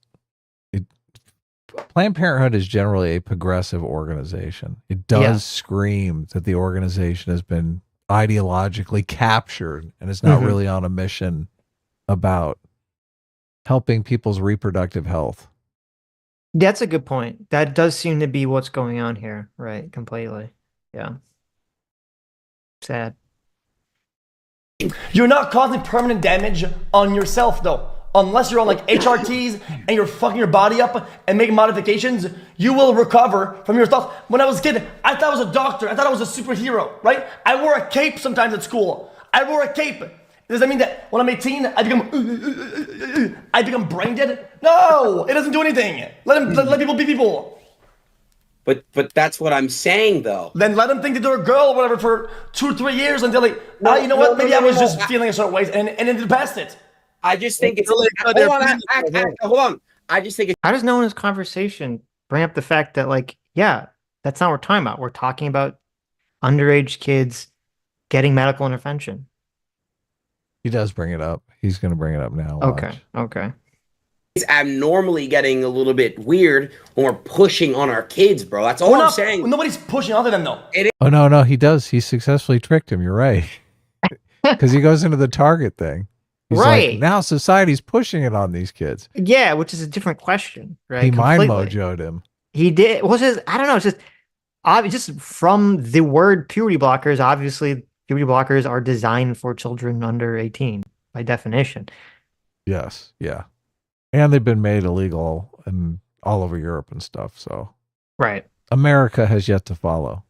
Planned Parenthood is generally a progressive organization. It does scream that the organization has been ideologically captured and is not really on a mission about helping people's reproductive health. That's a good point. That does seem to be what's going on here. Right, completely. Yeah. Sad. You're not causing permanent damage on yourself, though. Unless you're on like HRTs and you're fucking your body up and making modifications, you will recover from your thoughts. When I was a kid, I thought I was a doctor. I thought I was a superhero, right? I wore a cape sometimes at school. I wore a cape. Does that mean that when I'm 18, I become brain dead? No, it doesn't do anything. Let people be people. But that's what I'm saying, though. Then let them think that they're a girl or whatever for 2 or 3 years until they, you know what? Maybe I was just feeling a certain way and then past it. I just think it's hold on. I just think How does no one in this conversation bring up the fact that, like, yeah, that's not what we're talking about. We're talking about underage kids getting medical intervention. He does bring it up. He's going to bring it up now. Okay. Okay. it's abnormally getting a little bit weird when we're pushing on our kids, bro. That's all I'm saying. Nobody's pushing other than though. Oh, no, he does. He successfully tricked him. You're right. Because he goes into the Target thing. He's right. Like, now society's pushing it on these kids. Yeah, which is a different question, right? He mind mojoed him. He did. Well, I don't know. It's just from the word puberty blockers. Obviously, puberty blockers are designed for children under 18 by definition. Yes. Yeah. And they've been made illegal and all over Europe and stuff. So right. America has yet to follow.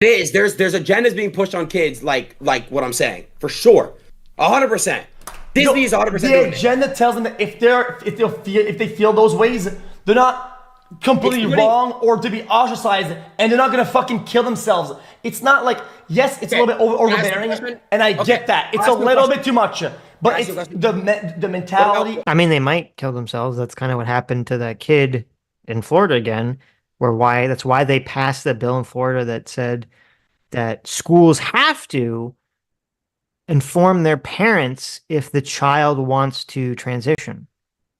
It is. There's agendas being pushed on kids, like what I'm saying, for sure, 100%. Disney is 100%. The agenda tells them that if they feel those ways, they're not completely wrong or to be ostracized, and they're not gonna fucking kill themselves. It's not like, yes, it's a little bit overbearing, and I get that. It's a little bit too much, but it's the mentality. I mean, they might kill themselves. That's kind of what happened to that kid in Florida again. That's why they passed the bill in Florida that said that schools have to inform their parents if the child wants to transition.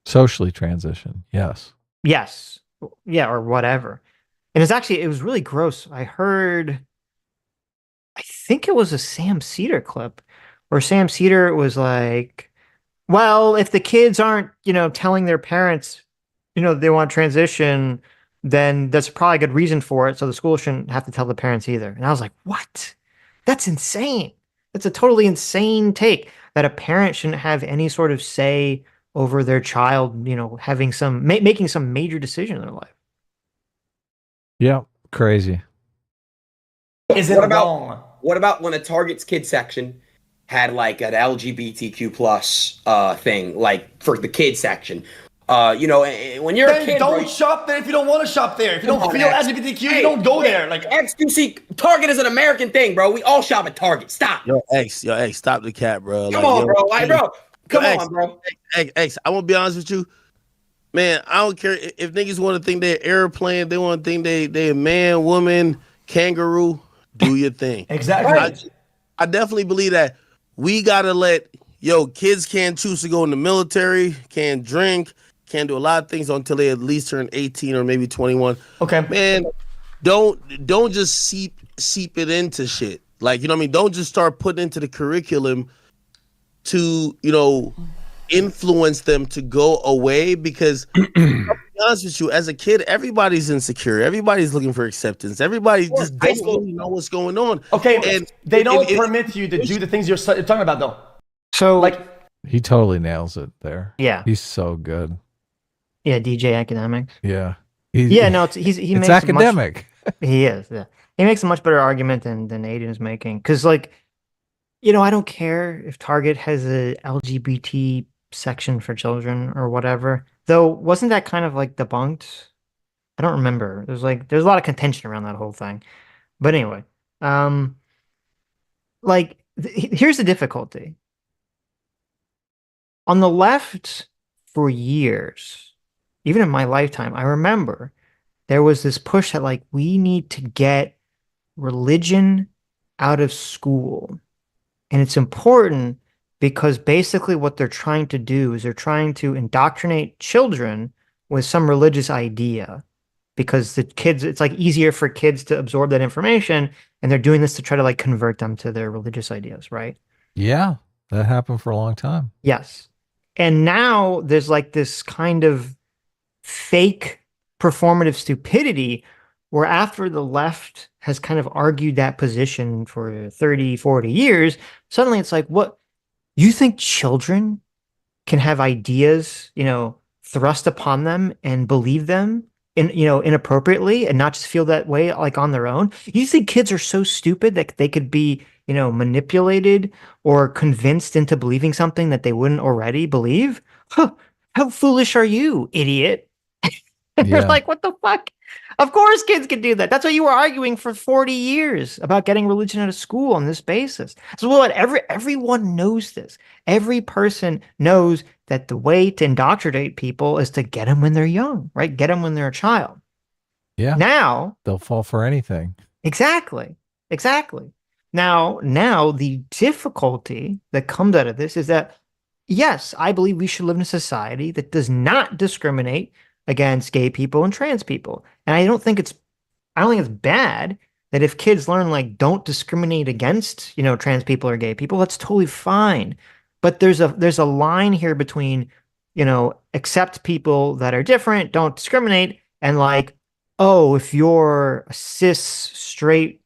Socially transition, yes. Yes. Yeah, or whatever. And it was really gross. I think it was a Sam Cedar clip where Sam Cedar was like, well, if the kids aren't, telling their parents, they want to transition, then that's probably a good reason for it. So the school shouldn't have to tell the parents either. And I was like, what? That's insane. That's a totally insane take that a parent shouldn't have any sort of say over their child, having making some major decision in their life. Yeah, crazy. What about when a Target's kids section had like an LGBTQ plus thing, like for the kids section? When you're a kid, don't shop there if you don't want to shop there. If you don't feel LGBTQ, you don't go there. Like XQC, Target is an American thing, bro. We all shop at Target. Stop. Yo, X, stop the cat, bro. Come on, bro. Come on, bro. X, I won't be honest with you. Man, I don't care if niggas want to think they're airplane, they want to think they a man, woman, kangaroo. Do your thing. Exactly. I definitely believe that we gotta let kids can't choose to go in the military, can't drink, can't do a lot of things until they at least turn 18 or maybe 21. Okay. Man, don't just seep it into shit. Like, you know what I mean? Don't just start putting into the curriculum to, influence them to go away, because I'll be honest with you, as a kid, everybody's insecure. Everybody's looking for acceptance. Everybody just doesn't really know what's going on. Okay, and they don't permit you to do the things you're talking about, though. So, he totally nails it there. Yeah, he's so good. Yeah, DJ Akademiks. Yeah, he makes academic. He is. Yeah, he makes a much better argument than Adin is making. Because, I don't care if Target has a LGBT section for children or whatever. Though, wasn't that kind of like debunked? I don't remember. There's a lot of contention around that whole thing. But anyway, here's the difficulty. On the left, for years, even in my lifetime, I remember there was this push that like we need to get religion out of school. And it's important because basically what they're trying to do is they're trying to indoctrinate children with some religious idea because the kids, it's like easier for kids to absorb that information. And they're doing this to try to like convert them to their religious ideas, right? Yeah, that happened for a long time. Yes. And now there's like this kind of fake performative stupidity where after the left has kind of argued that position for 30, 40 years, suddenly it's like, what? You think children can have ideas, thrust upon them and believe them inappropriately and not just feel that way like on their own? You think kids are so stupid that they could be, manipulated or convinced into believing something that they wouldn't already believe? Huh, how foolish are you, idiot? And you're like, what the fuck? Of course kids can do that. That's why you were arguing for 40 years about getting religion out of school on this basis. So what everyone knows this. Every person knows that the way to indoctrinate people is to get them when they're young, right? Get them when they're a child. Yeah. Now they'll fall for anything. Exactly. Now the difficulty that comes out of this is that, yes, I believe we should live in a society that does not discriminate against gay people and trans people. And I don't think it's bad that if kids learn like don't discriminate against, trans people or gay people, that's totally fine. But there's a line here between, accept people that are different, don't discriminate, and like, oh, if you're a cis straight,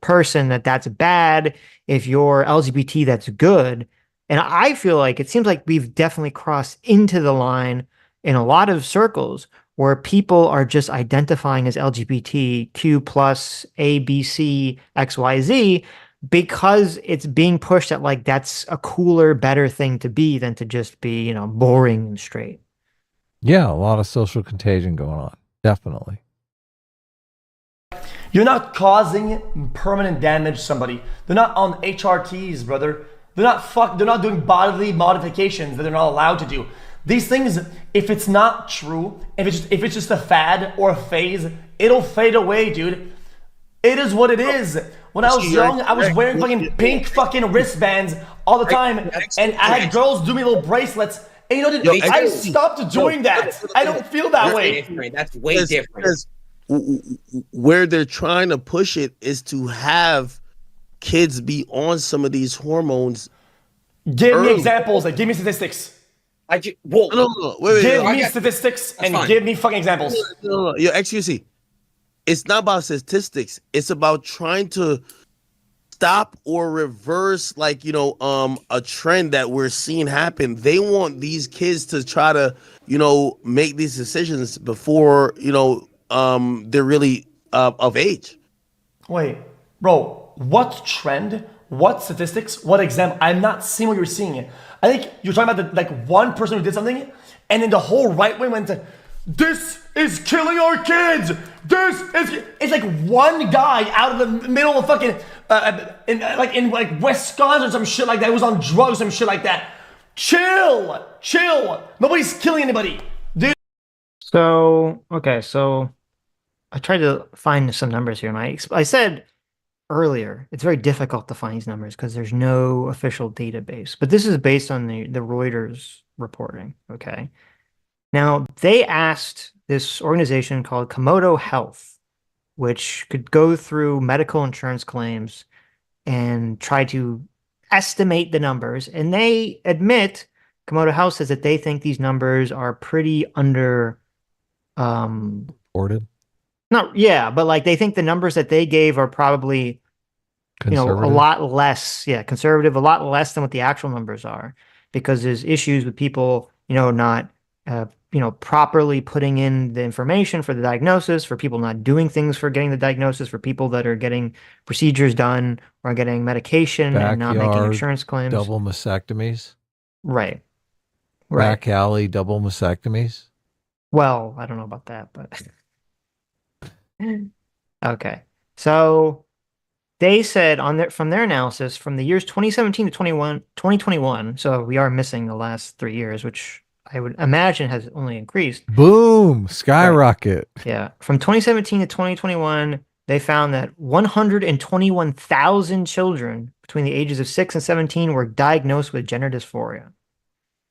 person, that's bad. If you're LGBT, that's good. And I feel like it seems like we've definitely crossed into the line in a lot of circles where people are just identifying as LGBTQ plus A, B, C, X, Y, Z, because it's being pushed that like that's a cooler, better thing to be than to just be, boring and straight. Yeah, a lot of social contagion going on. Definitely. You're not causing permanent damage to somebody. They're not on HRTs, brother. They're not doing bodily modifications that they're not allowed to do. These things, if it's not true, if it's just a fad or a phase, it'll fade away, dude. It is what it is. When I was young, I was wearing fucking pink fucking wristbands all the time, and I had girls do me little bracelets. And dude, I stopped doing that. I don't feel that way. That's way different. Where they're trying to push it is to have kids be on some of these hormones. Give me examples. Like, give me statistics. Wait, give me statistics and give me fucking examples. No. Yo, XQC. It's not about statistics. It's about trying to stop or reverse, like, a trend that we're seeing happen. They want these kids to try to, make these decisions before, they're really of age. Wait, bro, what trend? What statistics? What example? I'm not seeing what you're seeing. I think you're talking about one person who did something, and then the whole right wing went to, this is killing our kids. It's like one guy out of the middle of fucking in Wisconsin or some shit like that. Who was on drugs, some shit like that. Chill. Nobody's killing anybody, dude. So I tried to find some numbers here, and I said earlier, it's very difficult to find these numbers because there's no official database. But this is based on the Reuters reporting, okay? Now, they asked this organization called Komodo Health, which could go through medical insurance claims and try to estimate the numbers. And they admit, Komodo Health says that they think these numbers are pretty Reported? But like they think the numbers that they gave are probably a lot less, conservative, a lot less than what the actual numbers are, because there's issues with people, not, properly putting in the information for the diagnosis, for people not doing things for getting the diagnosis, for people that are getting procedures done or getting medication and not making insurance claims. Double mastectomies. Right. Back alley double mastectomies. Well, I don't know about that, but okay. So they said from their analysis from the years 2017 to 2021, so we are missing the last 3 years, which I would imagine has only increased. Boom, skyrocket. Yeah. From 2017 to 2021, they found that 121,000 children between the ages of 6 and 17 were diagnosed with gender dysphoria.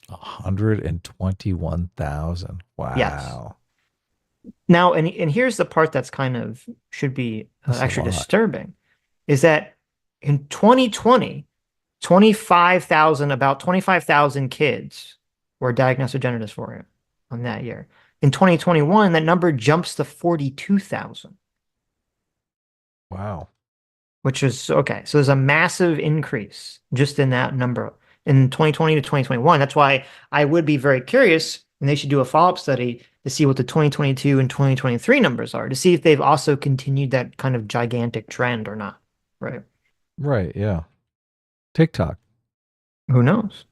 121,000. Wow. Yes. Now, and here's the part that's kind of should be extra disturbing, is that in 2020, about 25,000 kids were diagnosed with gender dysphoria on that year. In 2021, that number jumps to 42,000. Wow. Which is okay. So there's a massive increase just in that number in 2020 to 2021. That's why I would be very curious, and they should do a follow-up study to see what the 2022 and 2023 numbers are, to see if they've also continued that kind of gigantic trend or not. Right. Right. Yeah. TikTok. Who knows?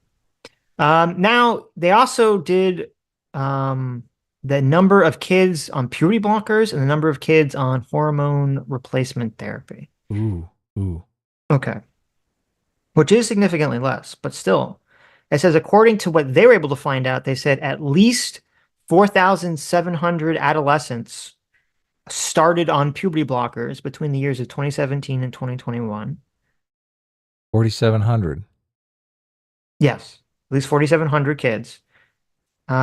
Now, they also did the number of kids on puberty blockers and the number of kids on hormone replacement therapy. Ooh. Okay. Which is significantly less, but still. It says, according to what they were able to find out, they said at least 4,700 adolescents started on puberty blockers between the years of 2017 and 2021. 4,700. Yes, at least 4,700 kids.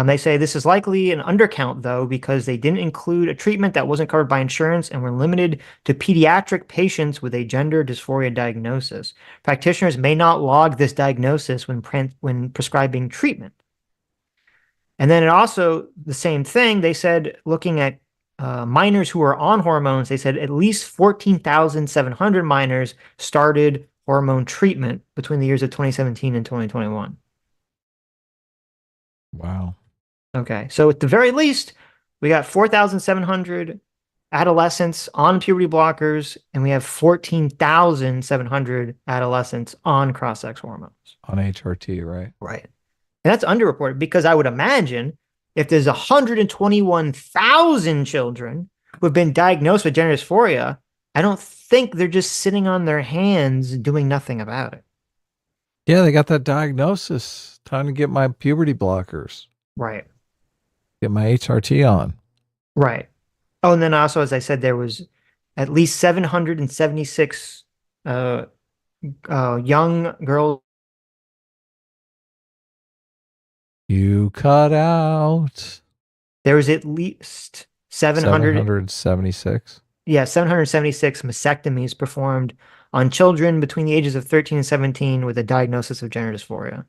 They say this is likely an undercount, though, because they didn't include a treatment that wasn't covered by insurance and were limited to pediatric patients with a gender dysphoria diagnosis. Practitioners may not log this diagnosis when prescribing treatment. And then it also, the same thing, they said, looking at minors who are on hormones, they said at least 14,700 minors started hormone treatment between the years of 2017 and 2021. Wow. Okay, so at the very least, we got 4,700 adolescents on puberty blockers, and we have 14,700 adolescents on cross-sex hormones. On HRT, right? Right. And that's underreported because I would imagine if there's 121,000 children who have been diagnosed with gender dysphoria, I don't think they're just sitting on their hands doing nothing about it. Yeah, they got that diagnosis. Time to get my puberty blockers. Right. Get my HRT on. Right. Oh, and then also, as I said, there was at least 776 young girls. You cut out. There was at least 776. Yeah, 776 mastectomies performed on children between the ages of 13 and 17 with a diagnosis of gender dysphoria.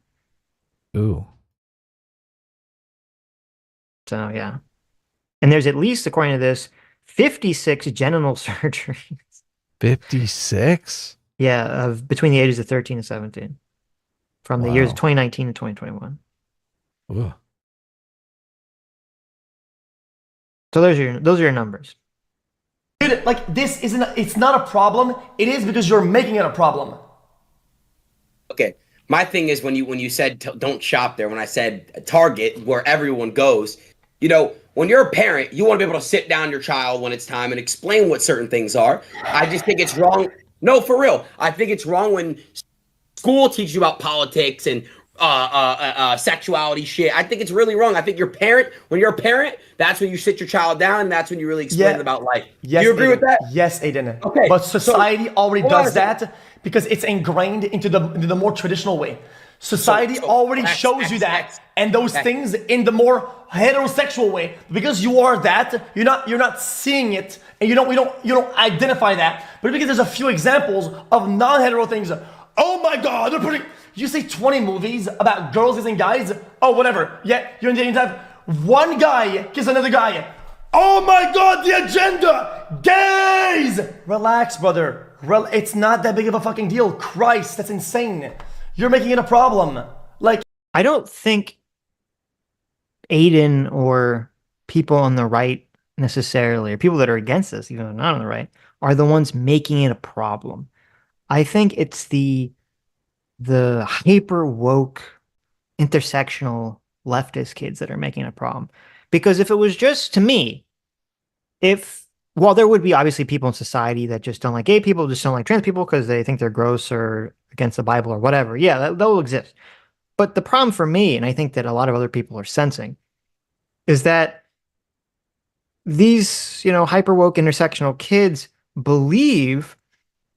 Ooh. So, yeah. And there's at least, according to this, 56 genital surgeries. 56? Yeah, of between the ages of 13 and 17. From the years of 2019 to 2021. Ooh. So those are your numbers. Dude, like this isn't. It's not a problem. It is because you're making it a problem. Okay, my thing is when you said don't shop there. When I said Target, where everyone goes, you know, when you're a parent, you want to be able to sit down your child when it's time and explain what certain things are. I just think it's wrong. No, for real. I think it's wrong when school teaches you about politics and sexuality shit. I think it's really wrong. I think when you're a parent, that's when you sit your child down and that's when you really explain about life. Yes, do you agree Adin. with that? Yes, Adin. Okay. But society already does that. that because it's ingrained into the more traditional way. Society already shows you that and those things in the more heterosexual way. Because you are that, you're not seeing it and you don't identify that. But because there's a few examples of non-hetero things. Oh my God, they're putting. You say 20 movies about girls kissing guys. Oh, whatever. Yeah, you're in dating time. One guy kiss another guy. Oh my God, the agenda. Gays. Relax, brother. It's not that big of a fucking deal. Christ, that's insane. You're making it a problem. Like, I don't think Adin or people on the right necessarily, or people that are against this, even though not on the right, are the ones making it a problem. I think it's the hyper woke intersectional leftist kids that are making a problem. Because if it was just to me, while there would be obviously people in society that just don't like gay people, just don't like trans people because they think they're gross or against the Bible or whatever. Yeah, that will exist. But the problem for me, and I think that a lot of other people are sensing, is that these, hyper woke intersectional kids believe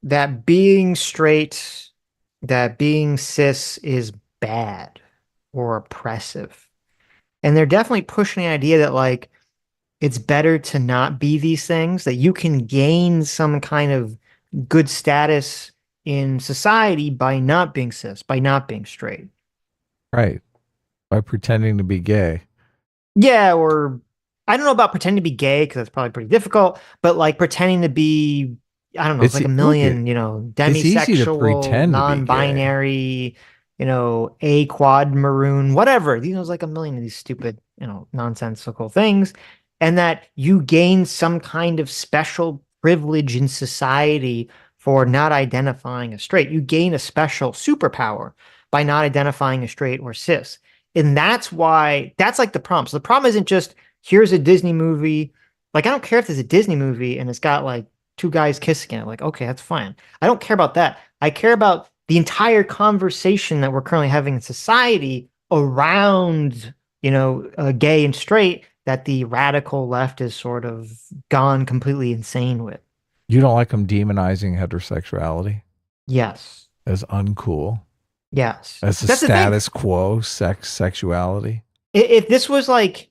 that being straight, that being cis is bad or oppressive. And they're definitely pushing the idea that like it's better to not be these things, that you can gain some kind of good status in society by not being cis, by not being straight. Right. By pretending to be gay. Yeah, or I don't know about pretending to be gay because that's probably pretty difficult, but like pretending to be, I don't know, it's like a million, it's easy to demisexual, pretend to be gay. non-binary, a quad maroon, whatever. There's like a million of these stupid, nonsensical things. And that you gain some kind of special privilege in society for not identifying as straight. You gain a special superpower by not identifying as straight or cis. And that's why, that's like the problem. So the problem isn't just, here's a Disney movie. Like, I don't care if there's a Disney movie and it's got like two guys kissing it. Like, okay, that's fine. I don't care about that. I care about the entire conversation that we're currently having in society around, gay and straight, that the radical left is sort of gone completely insane with. You don't like them demonizing heterosexuality? Yes. As uncool? Yes. As the status quo, sexuality? If this was like,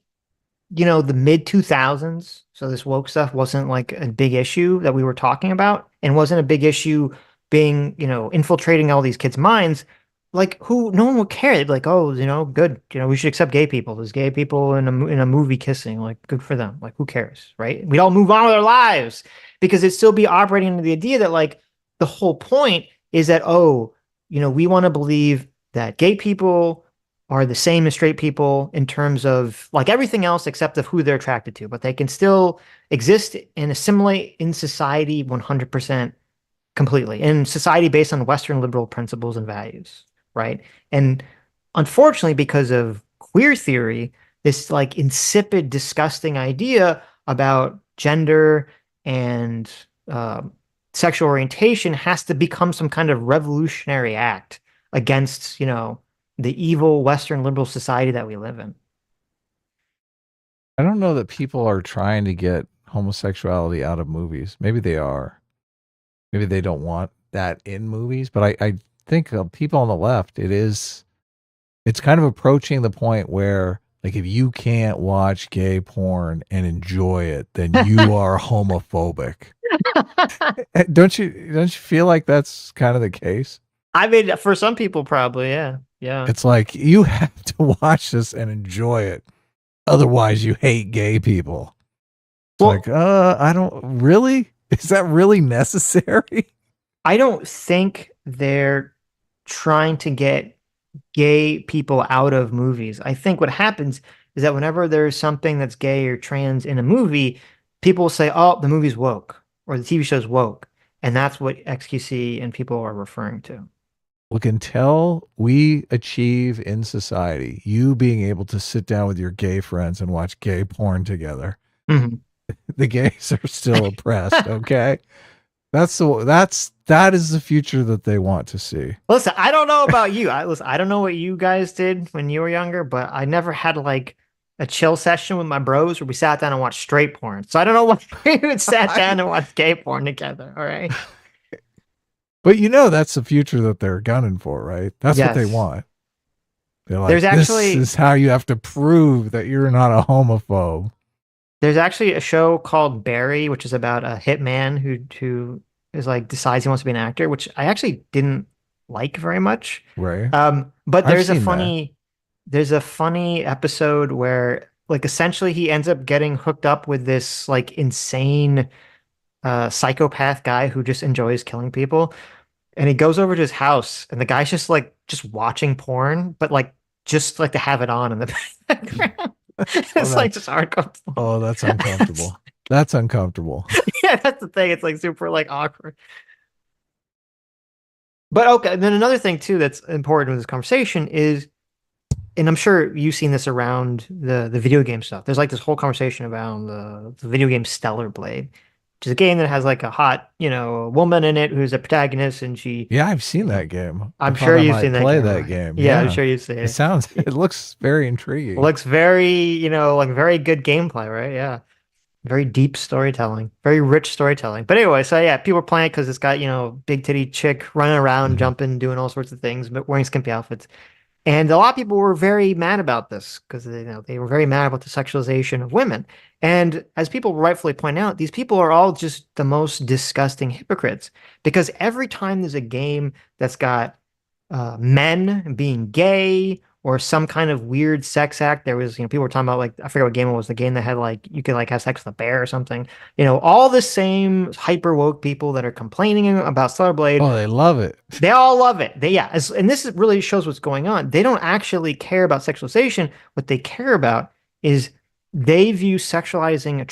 the mid 2000s, so this woke stuff wasn't like a big issue that we were talking about and wasn't a big issue being, infiltrating all these kids' minds, like no one would care. They'd be like, oh, good. We should accept gay people. There's gay people in a movie kissing, like good for them. Like who cares, right? We'd all move on with our lives because it'd still be operating under the idea that like the whole point is that, we want to believe that gay people are the same as straight people in terms of like everything else except of who they're attracted to, but they can still exist and assimilate in society 100% completely, in society based on Western liberal principles and values, right? And unfortunately, because of queer theory, this like insipid, disgusting idea about gender and sexual orientation has to become some kind of revolutionary act against, the evil Western liberal society that we live in. I don't know that people are trying to get homosexuality out of movies. Maybe they are. Maybe they don't want that in movies. But I think people on the left, it's kind of approaching the point where, like, if you can't watch gay porn and enjoy it, then you are homophobic. Don't you feel like that's kind of the case? I mean, for some people, probably, yeah. Yeah. It's like you have to watch this and enjoy it. Otherwise, you hate gay people. It's like, I don't really. Is that really necessary? I don't think they're trying to get gay people out of movies. I think what happens is that whenever there's something that's gay or trans in a movie, people will say, oh, the movie's woke or the TV show's woke. And that's what XQC and people are referring to. Look, until we achieve in society, you being able to sit down with your gay friends and watch gay porn together, the gays are still oppressed. Okay. That is the future that they want to see. Listen, I don't know about you. I don't know what you guys did when you were younger, but I never had like a chill session with my bros where we sat down and watched straight porn. So I don't know what we would sat down and watch gay porn together. All right. But that's the future that they're gunning for, right? That's what they want. They're like, this is how you have to prove that you're not a homophobe. There's actually a show called Barry, which is about a hitman who is like decides he wants to be an actor, which I actually didn't like very much. Right. But there's a funny episode where like essentially he ends up getting hooked up with this like insane psychopath guy who just enjoys killing people. And he goes over to his house and the guy's just watching porn, but like just like to have it on in the background. It's like just uncomfortable. Oh, that's uncomfortable. That's uncomfortable. Yeah, that's the thing. It's like super like awkward. But okay, and then another thing too that's important with this conversation is, and I'm sure you've seen this around the video game stuff. There's like this whole conversation about the video game Stellar Blade. which is a game that has like a hot, woman in it who's a protagonist, and she. Yeah, I've seen that game. I'm I sure thought I you've might seen that play game, that right? game. Yeah, I'm sure you've seen It it. it looks very intriguing. Looks very, like very good gameplay, right? Yeah. Very deep storytelling, very rich storytelling. But anyway, so yeah, people are playing it because it's got, big titty chick running around, Mhm. jumping, doing all sorts of things, but wearing skimpy outfits. And a lot of people were very mad about this because they were very mad about the sexualization of women. And as people rightfully point out, these people are all just the most disgusting hypocrites because every time there's a game that's got men being gay or some kind of weird sex act. There was, people were talking about like, I forget what game it was, the game that had like, you could like have sex with a bear or something. All the same hyper woke people that are complaining about Stellar Blade. Oh, they love it. They all love it. And this really shows what's going on. They don't actually care about sexualization. What they care about is they view sexualizing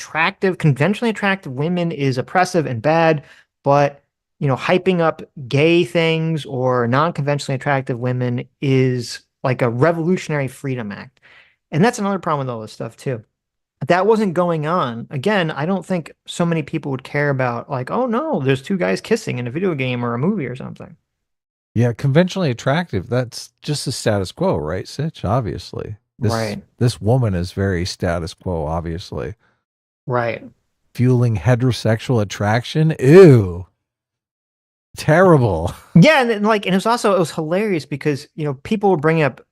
conventionally attractive women is oppressive and bad, but hyping up gay things or non-conventionally attractive women is like a revolutionary freedom act. And that's another problem with all this stuff too. If that wasn't going on, again, I don't think so many people would care about like, oh no, there's two guys kissing in a video game or a movie or something. Yeah, conventionally attractive. That's just the status quo, right, Sitch? Obviously. Right. This woman is very status quo, obviously. Right. Fueling heterosexual attraction? Ew. Terrible. Yeah, and it was hilarious because people were bringing up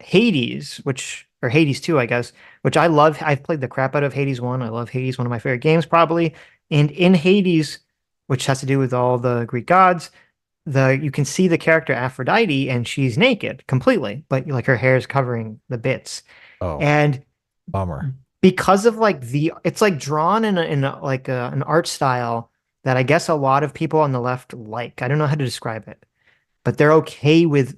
Hades, or Hades 2, I guess, which I love. I've played the crap out of Hades 1. I love Hades, one of my favorite games probably. And in Hades, which has to do with all the Greek gods, you can see the character Aphrodite and she's naked completely, but like her hair is covering the bits. Oh. And bummer. Because of like it's like drawn in an art style that I guess a lot of people on the left like. I don't know how to describe it, but they're okay with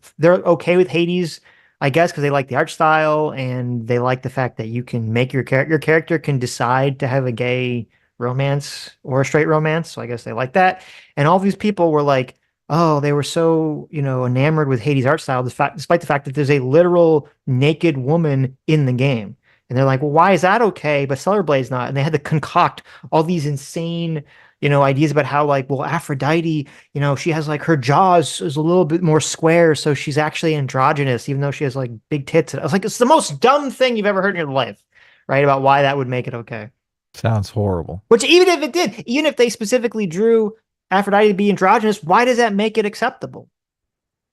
Hades, I guess, because they like the art style and they like the fact that you can make your character can decide to have a gay romance or a straight romance. So I guess they like that. And all these people were like, oh, they were so, enamored with Hades' art style, despite the fact that there's a literal naked woman in the game. And they're like, well, why is that okay, but Stellar Blade's not? And they had to concoct all these insane, ideas about how like, well, Aphrodite, she has like her jaws is a little bit more square, so she's actually androgynous, even though she has like big tits. I was like, it's the most dumb thing you've ever heard in your life, right? About why that would make it okay. Sounds horrible. Which even if they specifically drew Aphrodite to be androgynous, why does that make it acceptable?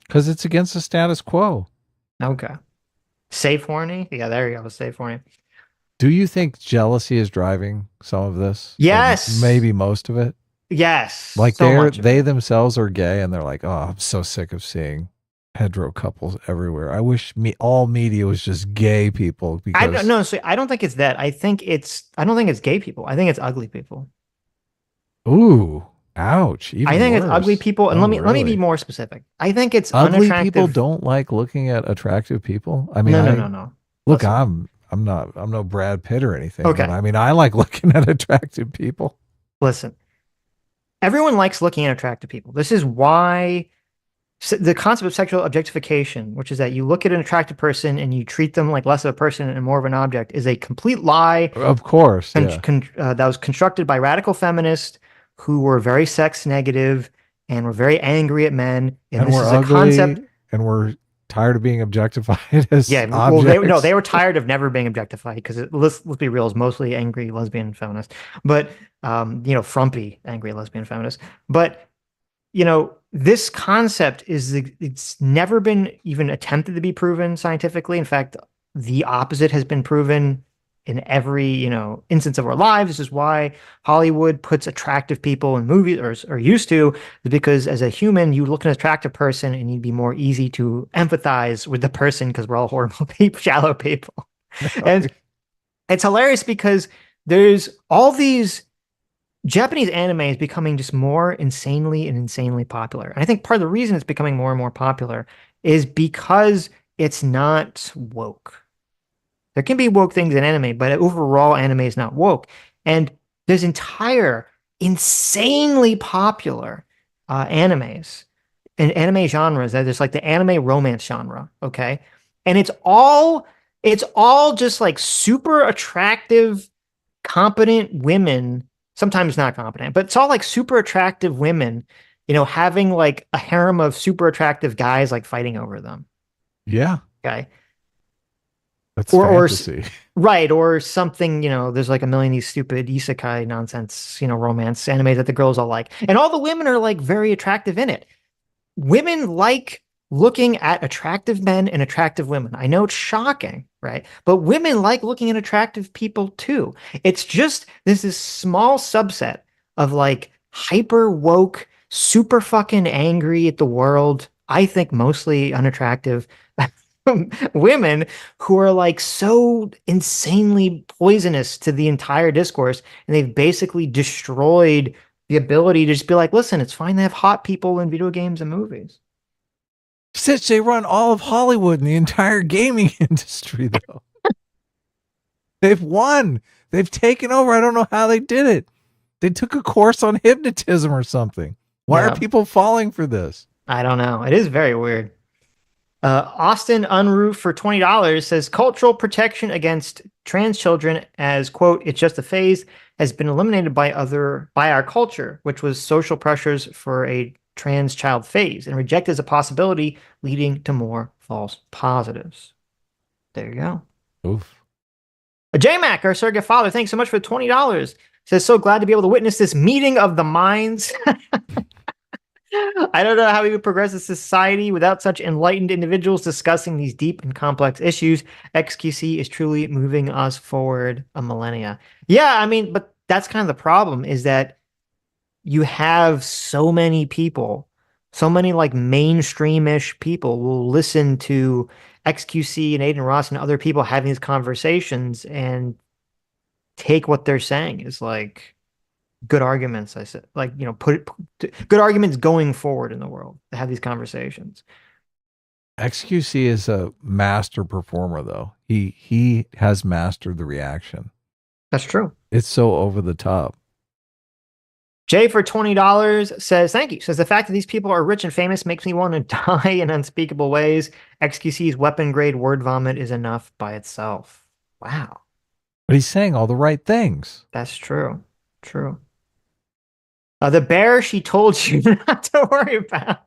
Because it's against the status quo. Okay. Safe horny? Yeah, there you go. Safe horny. Do you think jealousy is driving some of this? Yes. Or maybe most of it? Yes. Like so they themselves are gay and they're like, oh, I'm so sick of seeing hetero couples everywhere. I wish all media was just gay people. Because I don't think it's that. I don't think it's gay people. I think it's ugly people. Ooh. Ouch. I think it's ugly people. And let me be more specific. I think it's ugly unattractive. people don't like looking at attractive people. I mean, no. Look, I'm no Brad Pitt or anything. Okay. But I mean, I like looking at attractive people. Listen, everyone likes looking at attractive people. This is why the concept of sexual objectification, which is that you look at an attractive person and you treat them like less of a person and more of an object, is a complete lie. Of course. That was constructed by radical feminists who were very sex negative and were very angry at men. And this we're is ugly, a concept. And we're tired of being objectified as objects. Well, they were tired of never being objectified because let's be real, it's mostly angry lesbian feminists, but frumpy angry lesbian feminists. But this concept it's never been even attempted to be proven scientifically. In fact, the opposite has been proven in every instance of our lives. This is why Hollywood puts attractive people in movies, or used to, because as a human, you look at an attractive person and you'd be more easy to empathize with the person because we're all horrible people, shallow people. And it's hilarious because there's all these Japanese anime is becoming just more insanely popular. And I think part of the reason it's becoming more and more popular is because it's not woke. There can be woke things in anime, but overall anime is not woke. And there's entire insanely popular animes and anime genres that there's like the anime romance genre, okay? And it's all just like super attractive, competent women sometimes not competent, but it's all like super attractive women, you know, having like a harem of super attractive guys like fighting over them. Yeah. Okay. That's Or fantasy. right, or something, you know, there's like a million of these stupid isekai nonsense, you know, romance anime that the girls all like. And all the women are like very attractive in it. Women like looking at attractive men and attractive women. I know it's shocking, right? But women like looking at attractive people too. It's just this is small subset of like hyper woke, super fucking angry at the world, I think mostly unattractive women who are like so insanely poisonous to the entire discourse, and they've basically destroyed the ability to just be like, listen, it's fine to have hot people in video games and movies. Sitch, they run all of Hollywood and the entire gaming industry, though. They've won. They've taken over. I don't know how they did it. They took a course on hypnotism or something. Why are people falling for this? I don't know. It is very weird. Austin Unroof for $20 says cultural protection against trans children as, quote, it's just a phase, has been eliminated by our culture, which was social pressures for a trans child phase and rejected as a possibility, leading to more false positives. There you go. Oof. J-Mac, our surrogate father, thanks so much for $20. Says, so glad to be able to witness this meeting of the minds. I don't know how we would progress as society without such enlightened individuals discussing these deep and complex issues. XQC is truly moving us forward a millennia. Yeah, I mean, but that's kind of the problem, is that you have so many people, so many like mainstream-ish people will listen to XQC and Adin Ross and other people having these conversations and take what they're saying as like good arguments. I said, like, you know, good arguments going forward in the world to have these conversations. XQC is a master performer, though. He has mastered the reaction. That's true. It's so over the top. Jay for $20 says, thank you. Says, the fact that these people are rich and famous makes me want to die in unspeakable ways. XQC's weapon grade word vomit is enough by itself. Wow. But he's saying all the right things. That's true. True. The bear she told you not to worry about.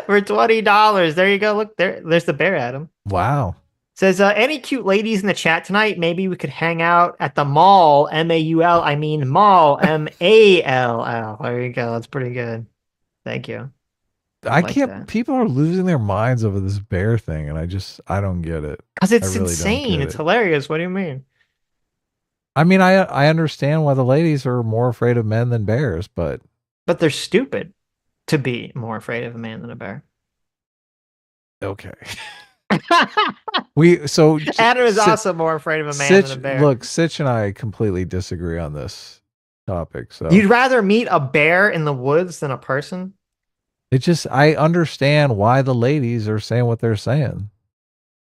For $20. There you go. Look, there's the bear, Adam. Wow. Says, any cute ladies in the chat tonight? Maybe we could hang out at the mall, M-A-U-L. I mean mall, M-A-L-L. There you go. That's pretty good. Thank you. I can't. People are losing their minds over this bear thing, and I don't get it. Because it's insane. It's hilarious. What do you mean? I mean, I understand why the ladies are more afraid of men than bears, but they're stupid to be more afraid of a man than a bear. Okay. Adam is also more afraid of a man than a bear. Look, Sitch and I completely disagree on this topic. So you'd rather meet a bear in the woods than a person? I understand why the ladies are saying what they're saying.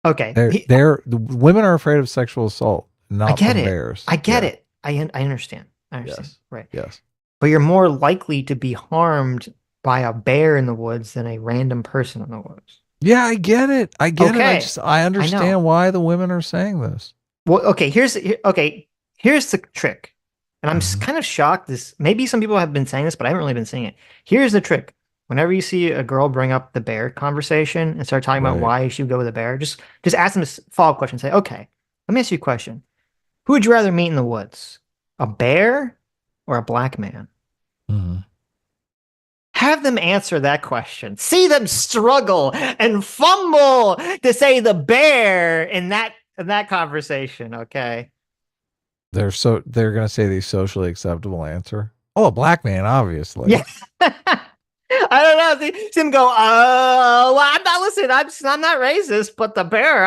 Okay. The women are afraid of sexual assault, not from bears. I get it. I understand. I understand. Yes. Right. Yes. But you're more likely to be harmed by a bear in the woods than a random person in the woods. Yeah, I get it. I get it. I understand why the women are saying this. Well, okay, here's the trick. And I'm kind of shocked maybe some people have been saying this, but I haven't really been seeing it. Here's the trick. Whenever you see a girl bring up the bear conversation and start talking about why she would go with a bear, just ask them a follow-up question. Say, okay, let me ask you a question. Who would you rather meet in the woods? A bear or a black man? Mm-hmm. Have them answer that question. See them struggle and fumble to say the bear in that conversation. Okay. They're gonna say the socially acceptable answer. Oh, a black man, obviously. Yeah. I don't know. See him go, well, I'm not listening. I'm not racist, but the bear,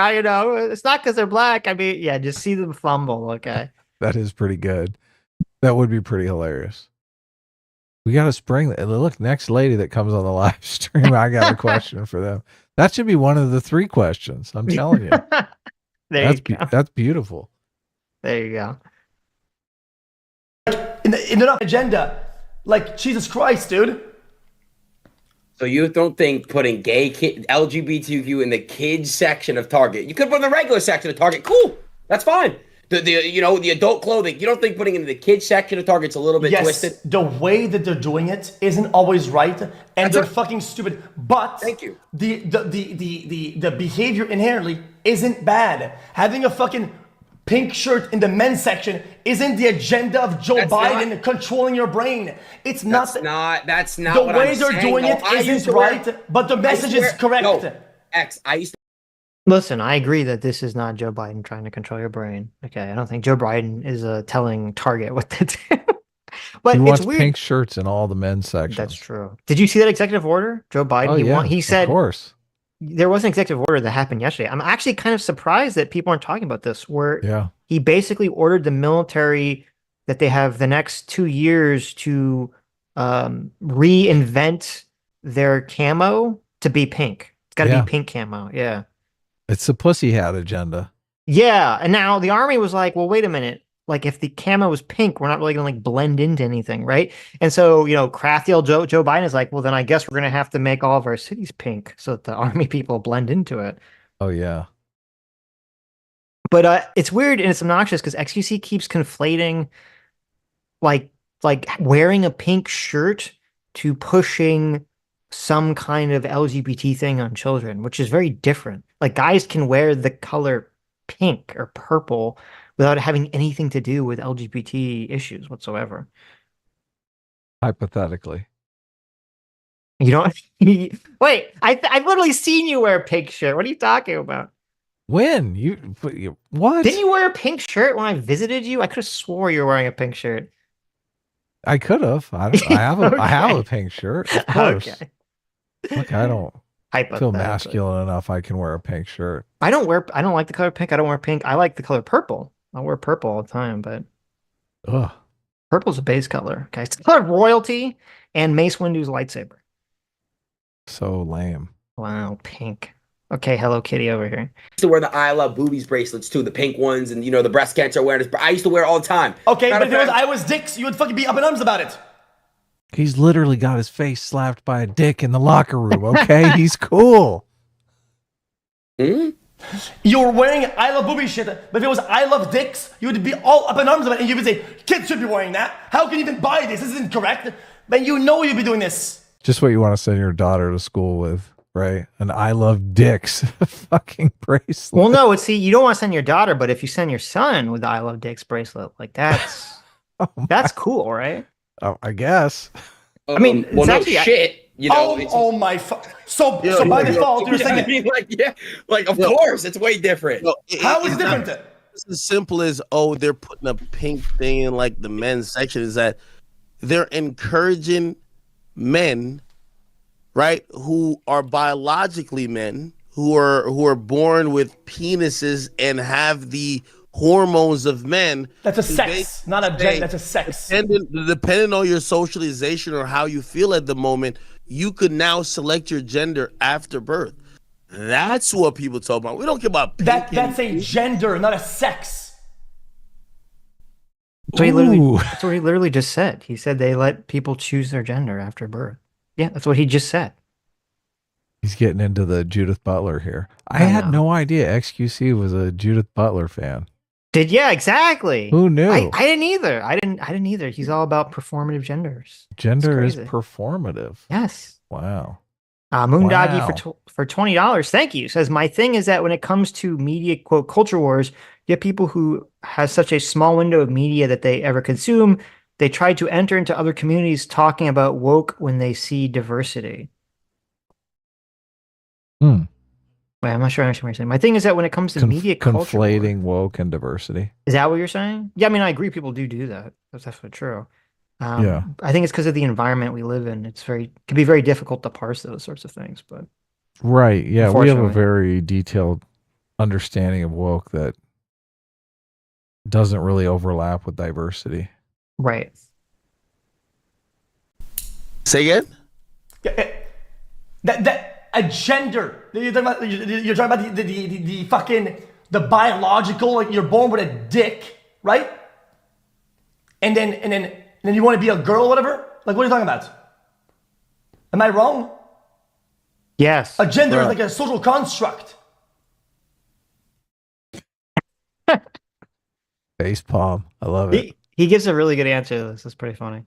it's not because they're black. I mean, yeah, just see them fumble. Okay. That is pretty good. That would be pretty hilarious. We got to spring that. Look, next lady that comes on the live stream, I got a question for them. That should be one of the 3 questions. I'm telling you. That's beautiful. There you go. In the agenda, like Jesus Christ, dude. So you don't think putting gay LGBTQ in the kids section of Target? You could put in the regular section of Target. Cool, that's fine. The adult clothing. You don't think putting it in the kids section of Target's a little bit twisted? The way that they're doing it isn't always right, and they're fucking stupid. But thank you. The behavior inherently isn't bad. Having a fucking pink shirt in the men's section isn't the agenda of Joe Biden controlling your brain. It's not. That's not the what way I'm they're saying. doing it isn't right, but the message is correct. I used to Listen, I agree that this is not Joe Biden trying to control your brain. Okay, I don't think Joe Biden is telling Target what to do. But he it's wants weird. pink shirts in all the men's sections. That's true. Did you see that executive order? Joe Biden, he said of course. There was an executive order that happened yesterday. I'm actually kind of surprised that people aren't talking about this, where he basically ordered the military that they have the next 2 years to reinvent their camo to be pink. It's got to be pink camo. Yeah. It's the pussy hat agenda. Yeah. And now the army was like, well, wait a minute. Like, if the camo was pink, we're not really going to like blend into anything, right? And so, crafty old Joe Biden is like, well, then I guess we're going to have to make all of our cities pink so that the army people blend into it. Oh, yeah. But it's weird and it's obnoxious because XQC keeps conflating like wearing a pink shirt to pushing some kind of LGBT thing on children, which is very different. Like, guys can wear the color pink or purple without having anything to do with LGBT issues whatsoever. Hypothetically. You don't wait, I've literally seen you wear a pink shirt. What are you talking about? When? What? Didn't you wear a pink shirt when I visited you? I could have swore you were wearing a pink shirt. I could have. I have a I have a pink shirt. Of course. Okay. Look, I don't feel masculine enough I can wear a pink shirt. I don't like the color pink. I don't wear pink. I like the color purple. I wear purple all the time, but purple's a base color. Okay. It's the color of royalty and Mace Windu's lightsaber. So lame. Wow, pink. Okay, Hello Kitty over here. I used to wear the I Love Boobies bracelets too, the pink ones, and the breast cancer awareness. I used to wear it all the time. Okay, but if it was I was dicks, you would fucking be up in arms about it. He's literally got his face slapped by a dick in the locker room, okay? He's cool. You're wearing I Love Boobies shit, but if it was I Love Dicks, you would be all up in arms about it, and you would say, kids should be wearing that. How can you even buy this? This isn't correct. But you'd be doing this. Just what you want to send your daughter to school with. Right, an I Love Dicks fucking bracelet. Well, no, you don't want to send your daughter, but if you send your son with the I Love Dicks bracelet, like that's that's cool, right? Oh, I guess. I mean, well, it's no actually, shit. Oh my so by default, you're saying, I mean, of course, it's way different. How is it different? It's as simple as they're putting a pink thing in like the men's section. Is that they're encouraging men, right, who are biologically men, who are born with penises and have the hormones of men. That's a sex, not a gender. That's a sex. Depending on your socialization or how you feel at the moment, you could now select your gender after birth. That's what people talk about. We don't care about pink. That's a gender, not a sex. that's what he literally just said. He said they let people choose their gender after birth. Yeah, that's what he just said. He's getting into the Judith Butler here. I had no idea XQC was a Judith Butler fan. Yeah, exactly. Who knew? I didn't either. I didn't either. He's all about performative genders. Gender is performative. Yes. Wow. Moondoggy for $20. Thank you. Says, my thing is that when it comes to media, quote, culture wars, you have people who has such a small window of media that they ever consume. They try to enter into other communities talking about woke when they see diversity. Wait, I'm not sure I understand what you're saying. My thing is that when it comes to media culture, conflating woke and diversity. Is that what you're saying? Yeah, I mean, I agree. People do that. That's definitely true. Yeah, I think it's because of the environment we live in. Can be very difficult to parse those sorts of things. But right, yeah, we have a very detailed understanding of woke that doesn't really overlap with diversity. Right. Say again? That a gender. You're talking about the fucking the biological, like you're born with a dick, right? And then you want to be a girl or whatever? Like, what are you talking about? Am I wrong? Yes. A gender is like a social construct. Face palm. I love it. He gives a really good answer to this. It's pretty funny.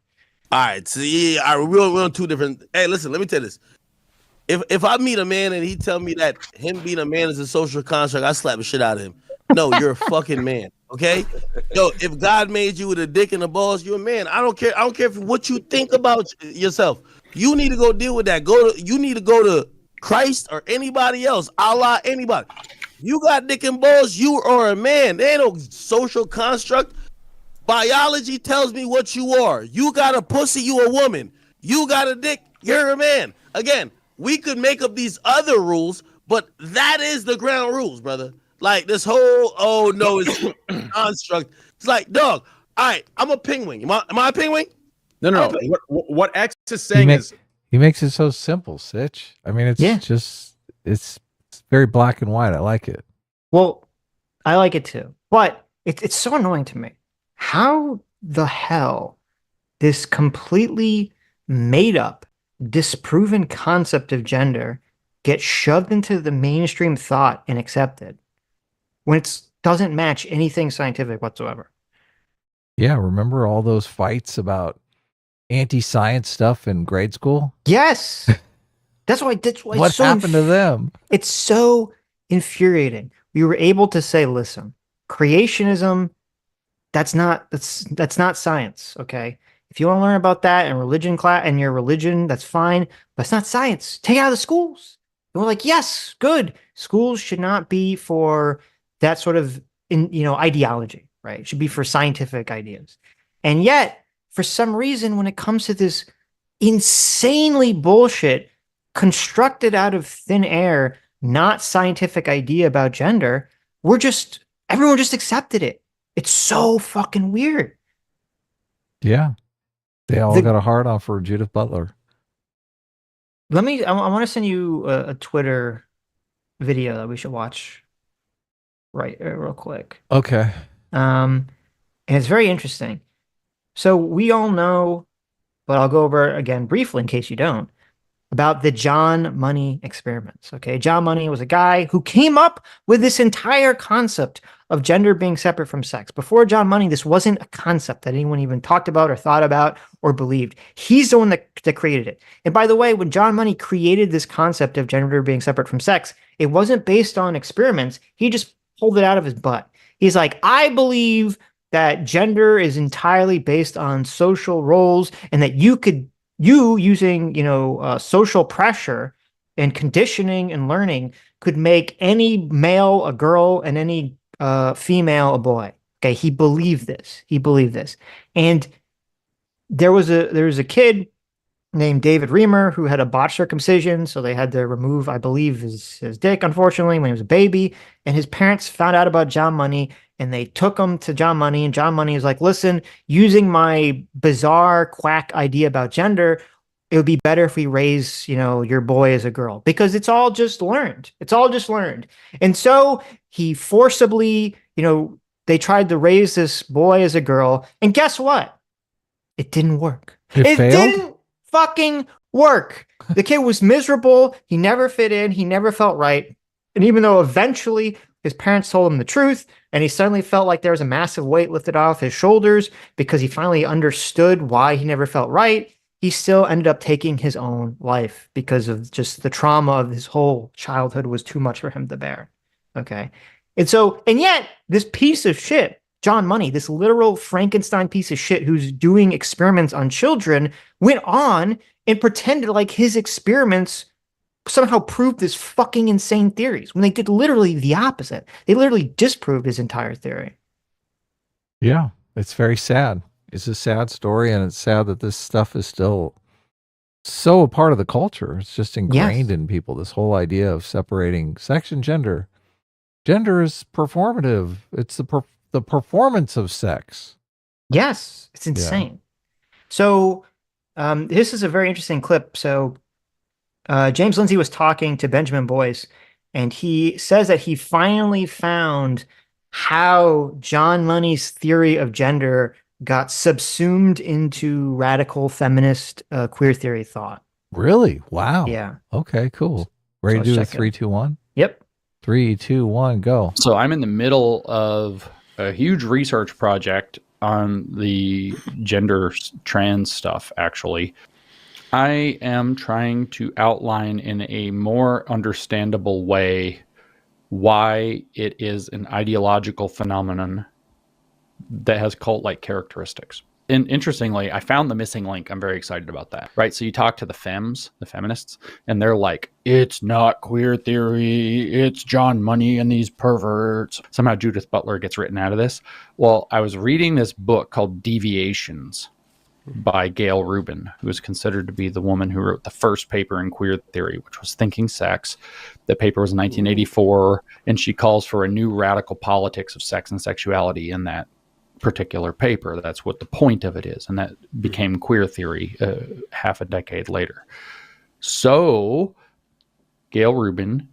All right, so yeah, all right, we're on two different. Hey, listen, let me tell you this. If I meet a man and he tell me that him being a man is a social construct, I slap the shit out of him. No, you're a fucking man. Okay? Yo, if God made you with a dick and a balls, you're a man. I don't care. I don't care what you think about yourself. You need to go deal with that. You need to go to Christ or anybody else. Allah, anybody. You got dick and balls, you are a man. There ain't no social construct. Biology tells me what you are. You got a pussy, you a woman. You got a dick, you're a man. Again, we could make up these other rules, but that is the ground rules, brother. Like this whole, oh no, it's construct. It's like, dog, all right, I'm a penguin. Am I a penguin? No. What X is saying is he makes it so simple, Sitch. I mean, it's very black and white. I like it. Well, I like it too, but it's so annoying to me. How the hell this completely made up, disproven concept of gender gets shoved into the mainstream thought and accepted when it doesn't match anything scientific whatsoever? Yeah, remember all those fights about anti-science stuff in grade school? Yes. That's why what happened to them? It's so infuriating. We were able to say, listen, creationism, that's not science, okay? If you want to learn about that in religion class and your religion, that's fine, but it's not science. Take it out of the schools. And we're like, yes, good. Schools should not be for that sort of ideology, right? It should be for scientific ideas. And yet, for some reason, when it comes to this insanely bullshit, constructed out of thin air, not scientific idea about gender, everyone just accepted it. It's so fucking weird. Yeah. They all got a hard on for Judith Butler. I want to send you a Twitter video that we should watch real quick. Okay. And it's very interesting. So we all know, but I'll go over it again briefly in case you don't, about the John Money experiments. Okay. John Money was a guy who came up with this entire concept of gender being separate from sex. Before John Money, this wasn't a concept that anyone even talked about or thought about or believed. He's the one that created it. And by the way, when John Money created this concept of gender being separate from sex, it wasn't based on experiments. He just pulled it out of his butt. He's like, I believe that gender is entirely based on social roles, and that you using, social pressure and conditioning and learning could make any male a girl and any female a boy. Okay, he believed this. And there was a kid named David Reamer who had a botched circumcision, so they had to remove, I believe, his dick, unfortunately, when he was a baby. And his parents found out about John Money, and they took him to John Money, and John Money was like, listen, using my bizarre quack idea about gender, it would be better if we raise, your boy as a girl, because it's all just learned. And so he forcibly, they tried to raise this boy as a girl, and guess what? It didn't work. It failed? Didn't fucking work. The kid was miserable. He never fit in. He never felt right. And even though eventually his parents told him the truth, and he suddenly felt like there was a massive weight lifted off his shoulders because he finally understood why he never felt right, he still ended up taking his own life because of just the trauma of his whole childhood was too much for him to bear. Okay. And yet this piece of shit, John Money, this literal Frankenstein piece of shit who's doing experiments on children, went on and pretended like his experiments somehow proved this fucking insane theories when they did literally the opposite. They literally disproved his entire theory. Yeah, it's very sad. It's a sad story, and it's sad that this stuff is still so a part of the culture. It's just ingrained in people, this whole idea of separating sex and gender. Gender is performative. It's the performance of sex. Yes, it's insane. Yeah. So this is a very interesting clip. So James Lindsay was talking to Benjamin Boyce, and he says that he finally found how John Money's theory of gender got subsumed into radical feminist queer theory thought. Really? Wow. Yeah. Okay, cool. Ready to do a 3, 2, 1? Yep. 3, 2, 1, go. So I'm in the middle of a huge research project on the gender trans stuff, actually. I am trying to outline in a more understandable way why it is an ideological phenomenon that has cult-like characteristics. And interestingly, I found the missing link. I'm very excited about that. Right. So you talk to the feminists, and they're like, it's not queer theory. It's John Money and these perverts. Somehow Judith Butler gets written out of this. Well, I was reading this book called Deviations by Gail Rubin, who is considered to be the woman who wrote the first paper in queer theory, which was Thinking Sex. The paper was in 1984, and she calls for a new radical politics of sex and sexuality in that particular paper. That's what the point of it is, and that became queer theory half a decade later. So Gail Rubin,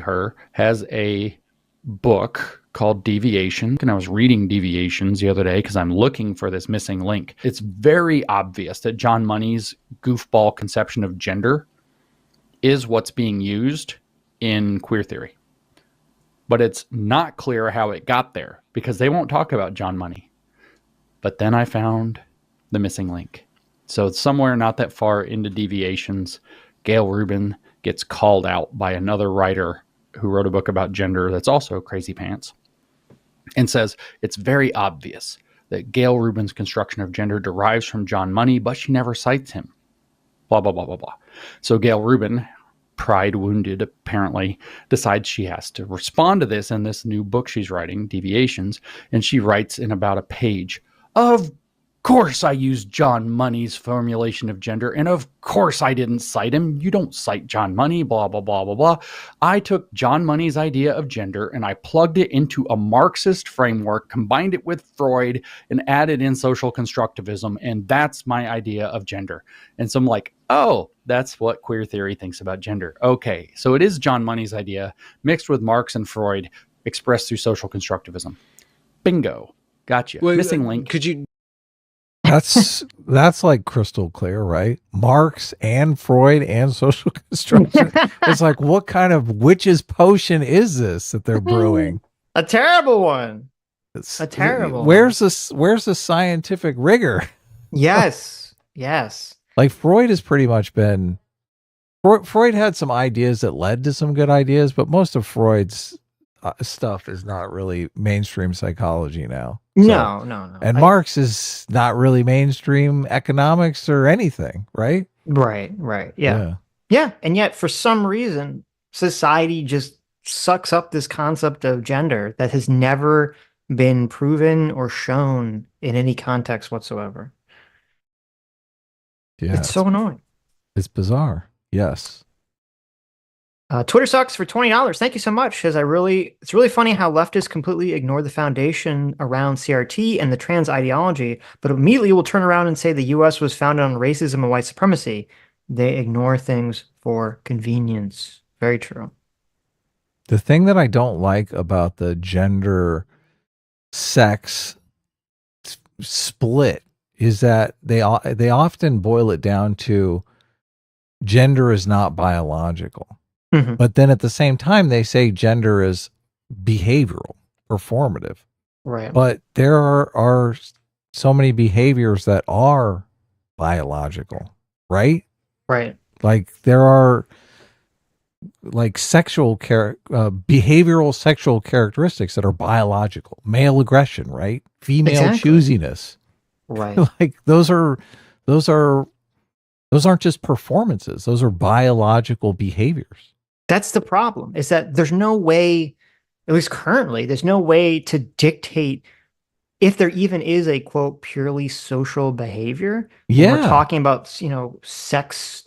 her, has a book called Deviation, and I was reading Deviations the other day because I'm looking for this missing link. It's very obvious that John Money's goofball conception of gender is what's being used in queer theory, but it's not clear how it got there because they won't talk about John Money. But then I found the missing link. So it's somewhere not that far into Deviations, Gail Rubin gets called out by another writer who wrote a book about gender that's also crazy pants, and says it's very obvious that Gail Rubin's construction of gender derives from John Money, but she never cites him. Blah, blah, blah, blah, blah. So Gail Rubin, pride wounded, apparently, decides she has to respond to this in this new book she's writing, Deviations, and she writes in about a page, of course I used John Money's formulation of gender, and of course I didn't cite him. You don't cite John Money, blah, blah, blah, blah, blah. I took John Money's idea of gender and I plugged it into a Marxist framework, combined it with Freud, and added in social constructivism, and that's my idea of gender. And so I'm like, oh, that's what queer theory thinks about gender. Okay, so it is John Money's idea mixed with Marx and Freud expressed through social constructivism. Bingo. Gotcha. Wait, missing link. Could you? That's like crystal clear, right? Marx and Freud and social construction. It's like, what kind of witch's potion is this that they're brewing? A terrible one. It's A terrible Where's the scientific rigor? Yes. Yes. Like Freud has pretty much been. Freud had some ideas that led to some good ideas, but most of Freud's stuff is not really mainstream psychology now. So, No. And Marx is not really mainstream economics or anything, right? Right. Yeah. And yet, for some reason, society just sucks up this concept of gender that has never been proven or shown in any context whatsoever. Yeah. It's so annoying. It's bizarre. Yes. Twitter sucks for $20. Thank you so much. Because it's really funny how leftists completely ignore the foundation around CRT and the trans ideology, but immediately will turn around and say the U.S. was founded on racism and white supremacy. They ignore things for convenience. Very true. The thing that I don't like about the gender sex split is that they often boil it down to gender is not biological. Mm-hmm. But then at the same time, they say gender is behavioral, performative. Right. But there are so many behaviors that are biological, right? Right. Like there are like behavioral sexual characteristics that are biological. Male aggression, right? Female choosiness. Right. Like those aren't just performances. Those are biological behaviors. That's the problem, is that there's no way, at least currently, there's no way to dictate if there even is a, quote, purely social behavior. Yeah. When we're talking about, sex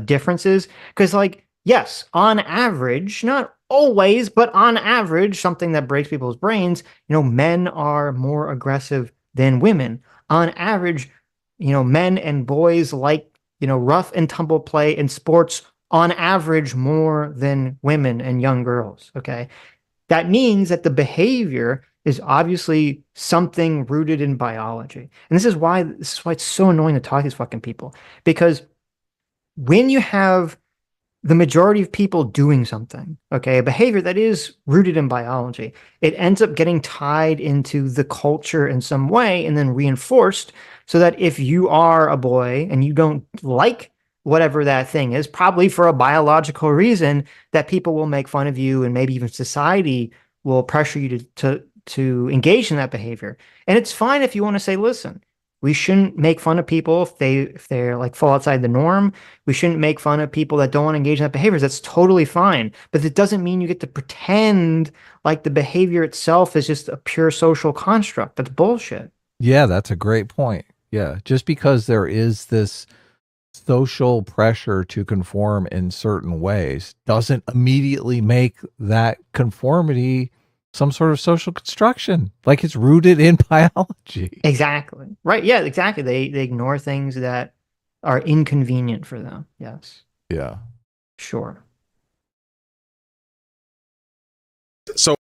differences. Because, yes, on average, not always, but on average, something that breaks people's brains, men are more aggressive than women. On average, men and boys like, rough and tumble play in sports on average more than women and young girls. Okay. That means that the behavior is obviously something rooted in biology. And this is why it's so annoying to talk to these fucking people, because when you have the majority of people doing something, okay, a behavior that is rooted in biology, it ends up getting tied into the culture in some way and then reinforced, so that if you are a boy and you don't like whatever that thing is, probably for a biological reason, that people will make fun of you, and maybe even society will pressure you to engage in that behavior. And it's fine if you want to say, listen, we shouldn't make fun of people if they're like fall outside the norm. We shouldn't make fun of people that don't want to engage in that behavior. That's totally fine. But it doesn't mean you get to pretend like the behavior itself is just a pure social construct. That's bullshit. Yeah, that's a great point. Yeah, just because there is this social pressure to conform in certain ways doesn't immediately make that conformity some sort of social construction. Like, it's rooted in biology. Exactly. Right. Yeah, exactly. They ignore things that are inconvenient for them. Yes. Yeah. Sure. So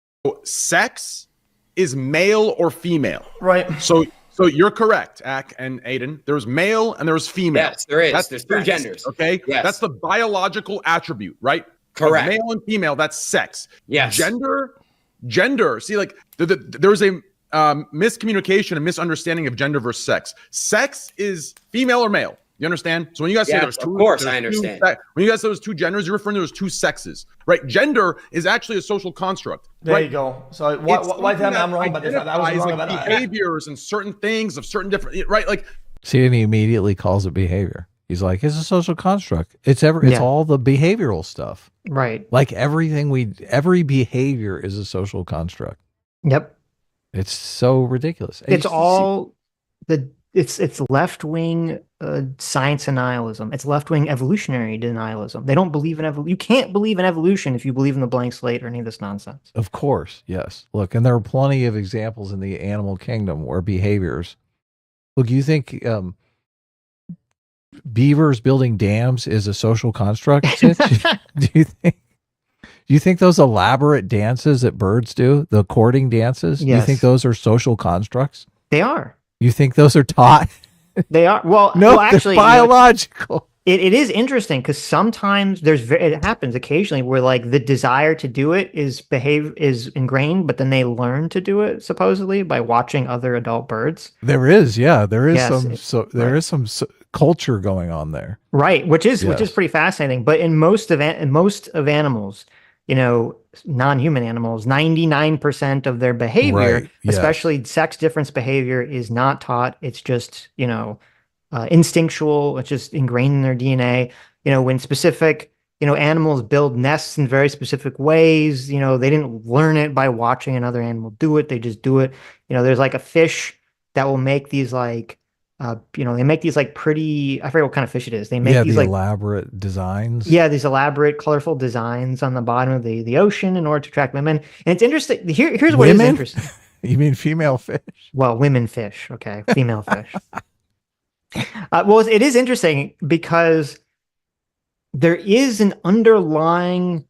sex is male or female. Right. So you're correct, Ak and Adin. There's male and there's female. Yes, there is. That's There's two sex, genders. Okay. Yes. That's the biological attribute, right? Correct. Of male and female, that's sex. Yes. Gender. See, like there's a miscommunication and misunderstanding of gender versus sex. Sex is female or male. You understand? So when you guys say there's two, of course I understand. When you guys say there's two genders, you're referring to those two sexes, right? Gender is actually a social construct. There right? you go. So why tell me I'm wrong about this? I was wrong about that. Behaviors and certain things of certain different, right? Like, see, and he immediately calls it behavior. He's like, it's a social construct. It's all the behavioral stuff. Right. Like every behavior is a social construct. Yep. It's so ridiculous. It's all it's left-wing science denialism. It's left-wing evolutionary denialism. They don't believe in evolution. You can't believe in evolution if you believe in the blank slate or any of this nonsense. Of course, yes. Look, and there are plenty of examples in the animal kingdom where behaviors. Look, you think beavers building dams is a social construct? Do you think those elaborate dances that birds do, the courting dances, yes, you think those are social constructs? They are. You think those are taught? They are. Well, no, actually, they're biological. It is interesting because sometimes it happens occasionally where like the desire to do it is ingrained, but then they learn to do it supposedly by watching other adult birds. There is, yeah, there is yes, some culture going on there, right? Which is pretty fascinating. But in most of animals, you know, non-human animals, 99% of their behavior, right, yes, especially sex difference behavior, is not taught. It's just, you know, instinctual. It's just ingrained in their DNA. You know, when specific, you know, animals build nests in very specific ways, you know, they didn't learn it by watching another animal do it. They just do it. You know, there's like a fish that will make these like, you know, they make these like pretty, I forget what kind of fish it is. They make these like elaborate designs. Yeah, these elaborate, colorful designs on the bottom of the ocean in order to attract women. And it's interesting. Here's what is interesting. You mean female fish? Well, women fish. Okay, female fish. Well, it is interesting because there is an underlying,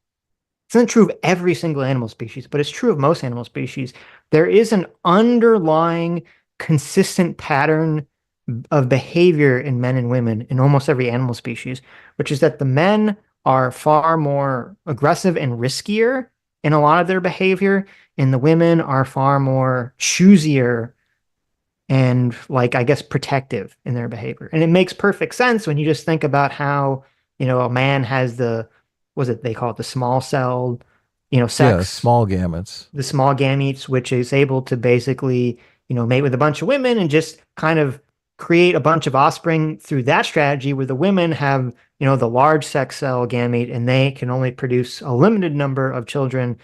it's not true of every single animal species, but it's true of most animal species. There is an underlying consistent pattern of behavior in men and women in almost every animal species, which is that the men are far more aggressive and riskier in a lot of their behavior, and the women are far more choosier and, like, I guess, protective in their behavior. And it makes perfect sense when you just think about how, you know, a man has they call it the small cell, you know, sex. Yeah, small gametes. The small gametes, which is able to basically, you know, mate with a bunch of women and just kind of create a bunch of offspring through that strategy, where the women have, you know, the large sex cell gamete, and they can only produce a limited number of children,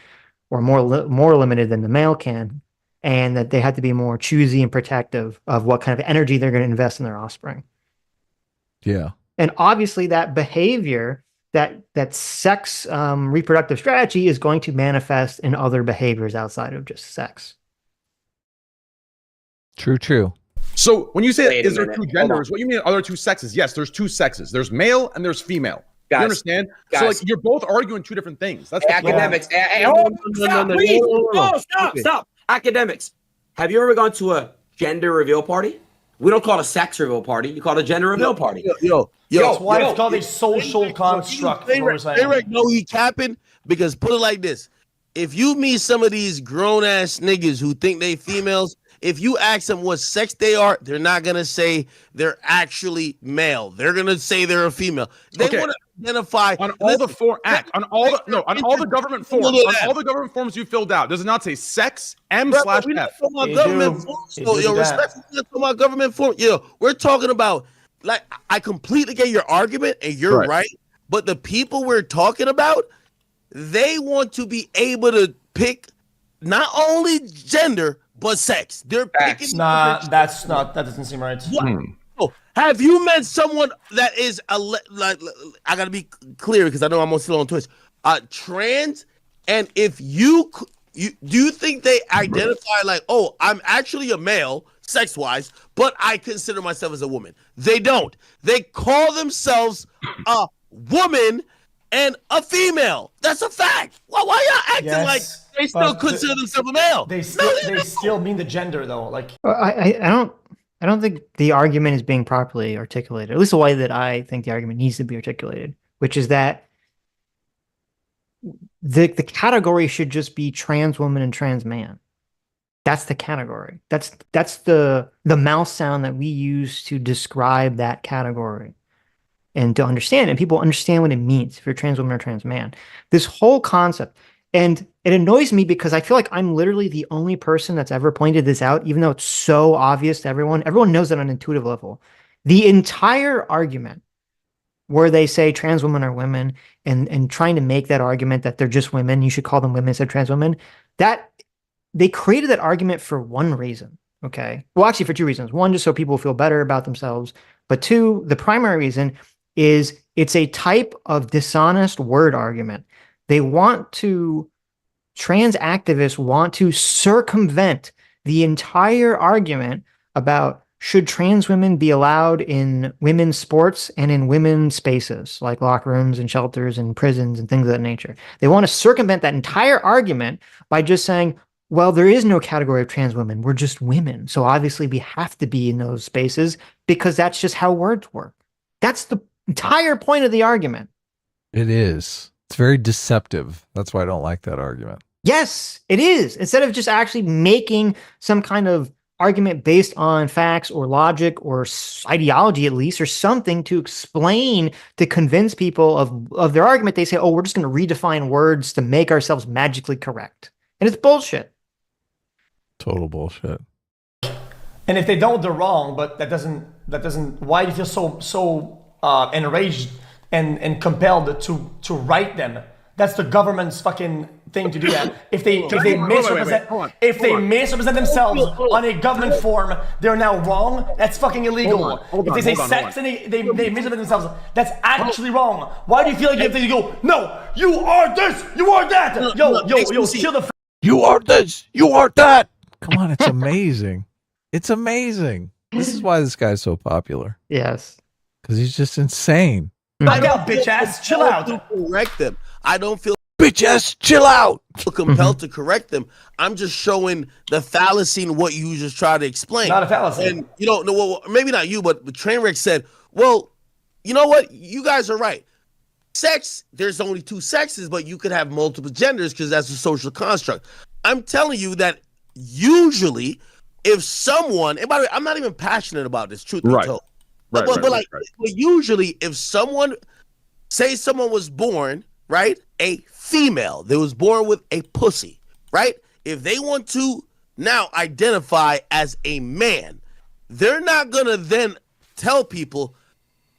or more limited than the male can, and that they have to be more choosy and protective of what kind of energy they're going to invest in their offspring. Yeah. And obviously that behavior, that sex reproductive strategy is going to manifest in other behaviors outside of just sex. True. So when you say is there two genders, what you mean other two sexes? Yes, there's two sexes. There's male and there's female. You understand? So like you're both arguing two different things. That's Akademiks. Stop. Akademiks. Have you ever gone to a gender reveal party? We don't call it a sex reveal party. You call it a gender reveal party. That's why it's called a social construct. Trainwreck know he capping because put it like this: if you meet some of these grown ass niggas who think they females, if you ask them what sex they are, they're not gonna say they're actually male. They're gonna say they're a female. They want to identify on all the government forms. On all the government forms you filled out, does it not say sex M/F? Government forms. Respectfully, about government form. We're talking about, like, I completely get your argument and you're right, but the people we're talking about, they want to be able to pick not only gender but sex. They're picking. That doesn't seem right. Have you met someone that is like I gotta be clear because I know I'm still on Twitch. Trans, and if you do you think they identify like, oh, I'm actually a male sex wise, but I consider myself as a woman? They don't. They call themselves a woman and a female. That's a fact. Why y'all acting like they still consider themselves a male? They still mean the gender though. Like I don't think the argument is being properly articulated, at least the way that I think the argument needs to be articulated, which is that the category should just be trans woman and trans man. That's the category. That's the mouse sound that we use to describe that category and to understand, and people understand what it means if you're a trans woman or trans man. This whole concept. And it annoys me because I feel like I'm literally the only person that's ever pointed this out, even though it's so obvious to everyone. Everyone knows it on an intuitive level. The entire argument where they say trans women are women and trying to make that argument that they're just women, you should call them women instead of trans women, that they created that argument for one reason, okay? Well, actually for two reasons. One, just so people feel better about themselves. But two, the primary reason is it's a type of dishonest word argument. Trans activists want to circumvent the entire argument about should trans women be allowed in women's sports and in women's spaces, like locker rooms and shelters and prisons and things of that nature. They want to circumvent that entire argument by just saying, well, there is no category of trans women. We're just women. So obviously we have to be in those spaces because that's just how words work. That's the entire point of the argument. It is. It's very deceptive. That's why I don't like that argument. Yes, it is. Instead of just actually making some kind of argument based on facts or logic or ideology, at least, or something to explain, to convince people of their argument, they say, oh, we're just going to redefine words to make ourselves magically correct. And it's bullshit. Total bullshit. And if they don't, they're wrong. But that doesn't. Why do you feel so enraged and compelled to write them? That's the government's fucking thing to do that. If they misrepresent themselves on a government form, they're now wrong. That's fucking illegal. If they say sex and they misrepresent themselves, that's actually wrong. Why do you feel like you have to go, no, you are this, you are that. Yo, chill the. You are this, you are that. Come on, it's amazing. It's amazing. This is why this guy's so popular. Yes. Because he's just insane. Back out, bitch ass. Chill out. Correct them. I don't feel bitch ass, chill out. Compelled to correct them. I'm just showing the fallacy in what you just try to explain. Not a fallacy. And you don't know, well, maybe not you, but Trainwrecks said, well, you know what? You guys are right. Sex, there's only two sexes, but you could have multiple genders because that's a social construct. I'm telling you that usually if someone, and by the way, I'm not even passionate about this, truth be told. But usually if someone, say someone was born, right, a female, they was born with a pussy, right? If they want to now identify as a man, they're not going to then tell people,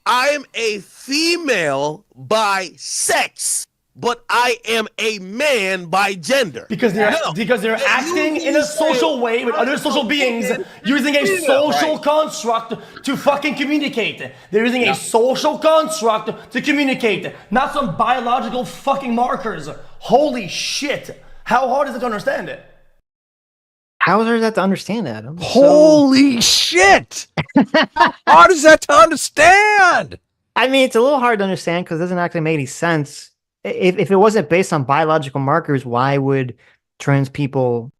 I am a female by sex, but I am a man by gender. Because they're acting in a social way with other social beings, using a social construct to fucking communicate. They're using a social construct to communicate, not some biological fucking markers. Holy shit. How hard is it to understand it? How hard is that to understand, Adam? Holy shit! How hard is that to understand? I mean, it's a little hard to understand because it doesn't actually make any sense. If it wasn't based on biological markers, why would trans people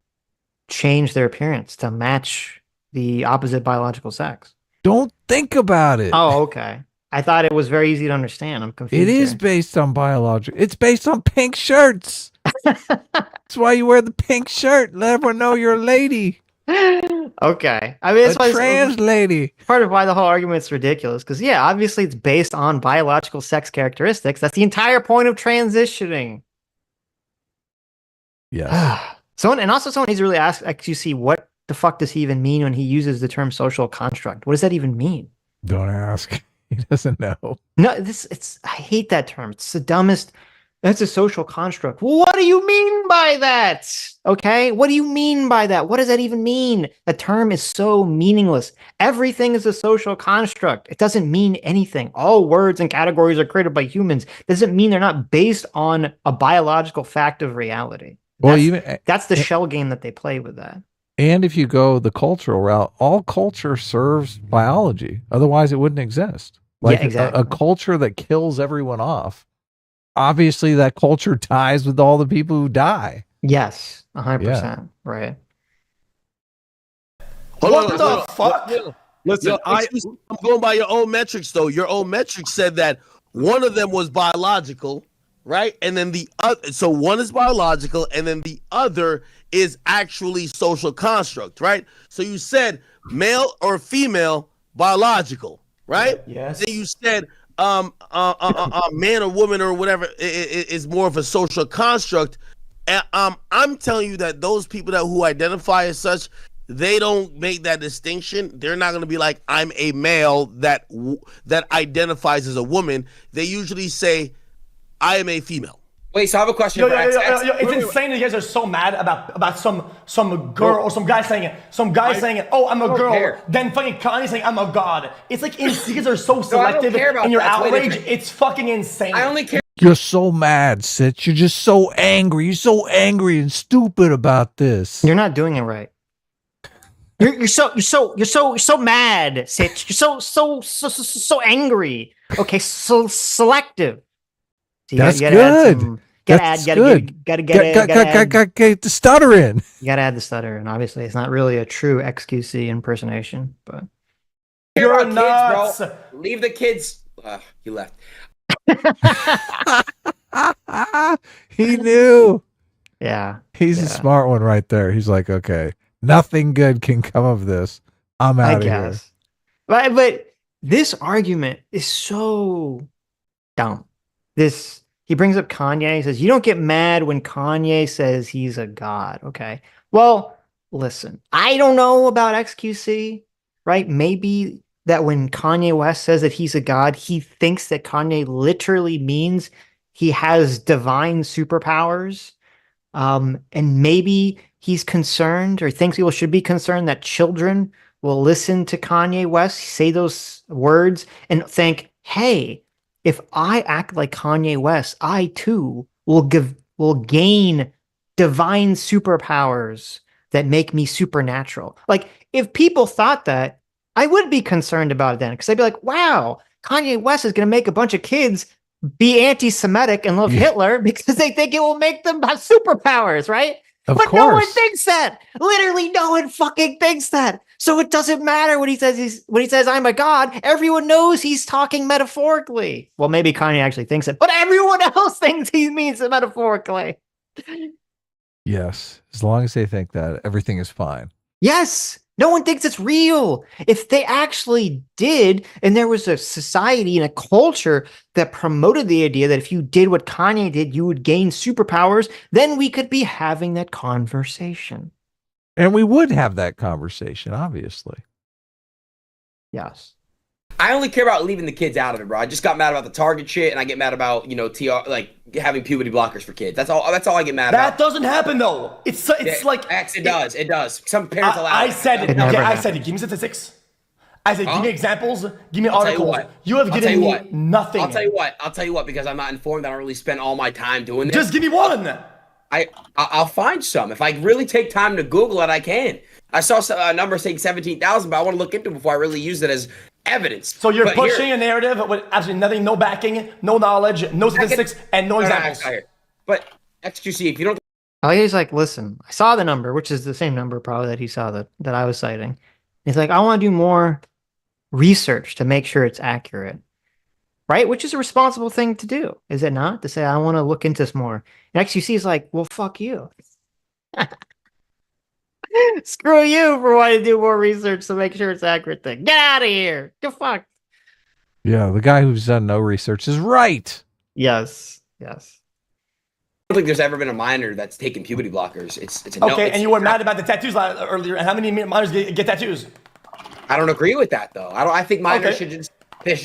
change their appearance to match the opposite biological sex. Don't think about it. Oh, okay. I thought it was very easy to understand. I'm confused. It is here. based on biology. It's based on pink shirts. That's why you wear the pink shirt. Let everyone know you're a lady. Okay. I mean, it's A trans lady. part of why the whole argument's ridiculous. Because, yeah, obviously it's based on biological sex characteristics. That's the entire point of transitioning. Yes. Someone needs to really ask XQC, what the fuck does he even mean when he uses the term social construct? What does that even mean? Don't ask. He doesn't know. No, I hate that term. It's the dumbest. That's a social construct. What do you mean by that? Okay. What do you mean by that? What does that even mean? The term is so meaningless. Everything is a social construct. It doesn't mean anything. All words and categories are created by humans. Doesn't mean they're not based on a biological fact of reality. That's the shell game that they play with that. And if you go the cultural route, all culture serves biology. Otherwise, it wouldn't exist. Like exactly. a culture that kills everyone off. Obviously, that culture ties with all the people who die. Yes, 100%. Right. What the fuck? Listen, I'm going by your own metrics, though. Your own metrics said that one of them was biological, right? And then the other, so one is biological, and then the other is actually social construct, right? So you said male or female biological, right? Yes. Then you said man or woman or whatever is more of a social construct. And I'm telling you that those people who identify as such, they don't make that distinction. They're not going to be like, I'm a male that identifies as a woman. They usually say, I am a female. Wait, so I have a question for X. It's insane that you guys are so mad about some girl or some guy saying it. Some guy saying it. Oh, I'm a girl. Care. Then fucking Kanye saying I'm a god. It's like you guys are so selective in your that. outrage. It's fucking insane. I only care. You're so mad, Sitch. You're just so angry. You're so angry and stupid about this. You're not doing it right. You're so mad, Sitch. You're so angry. Okay, so selective. So That's gotta good. Gotta get the stutter in. You gotta add the stutter, and obviously it's not really a true XQC impersonation, but You're Kids, nuts. bro. Leave the kids. He left. He knew. yeah. He's a smart one right there. He's like, okay, nothing good can come of this. I'm out of here. But this argument is so dumb. He brings up Kanye. He says, you don't get mad when Kanye says he's a god. Okay. Well, listen, I don't know about XQC, right? Maybe that when Kanye West says that he's a god, he thinks that Kanye literally means he has divine superpowers. And maybe he's concerned or thinks people should be concerned that children will listen to Kanye West say those words and think, hey, if I act like Kanye West, I too will gain divine superpowers that make me supernatural. Like, if people thought that, I would be concerned about it then, because I'd be like, wow, Kanye West is going to make a bunch of kids be anti-Semitic and love Hitler because they think it will make them have superpowers, right? Of but course. No one thinks that. Literally, no one fucking thinks that. So it doesn't matter when he says I'm a god. Everyone knows he's talking metaphorically. Well, maybe Kanye actually thinks it, but everyone else thinks he means it metaphorically. Yes, as long as they think that, everything is fine. Yes. No one thinks it's real. If they actually did, and there was a society and a culture that promoted the idea that if you did what Kanye did, you would gain superpowers, then we could be having that conversation. And we would have that conversation, obviously. Yes. I only care about leaving the kids out of it, bro. I just got mad about the Target shit, and I get mad about, TR, like having puberty blockers for kids. That's all I get mad about. That doesn't happen though. It's like it does. Some parents allow I it. said it. Okay, I said it. Give me statistics. I said, give me examples. Give me articles. You have given me nothing. I'll tell you what. Because I'm not informed. I don't really spend all my time doing this. Just give me one. I'll find some. If I really take time to Google it, I can. I saw a number saying 17,000, but I want to look into it before I really use it as evidence. So you're pushing a narrative with absolutely nothing, no backing, no knowledge, no statistics, and no examples. But XQC, if you don't... He's like, listen, I saw the number, which is the same number probably that he saw that I was citing. He's like, I want to do more research to make sure it's accurate. Right? Which is a responsible thing to do, is it not? To say, I want to look into this more. And XQC is like, well, fuck you. Screw you for wanting to do more research to make sure it's accurate thing. Get out of here. Get fucked. Yeah, the guy who's done no research is right. Yes. I don't think there's ever been a minor that's taken puberty blockers. It's a Okay, no, and you were mad about the tattoos earlier. And how many minors get tattoos? I don't agree with that though. I think minors should just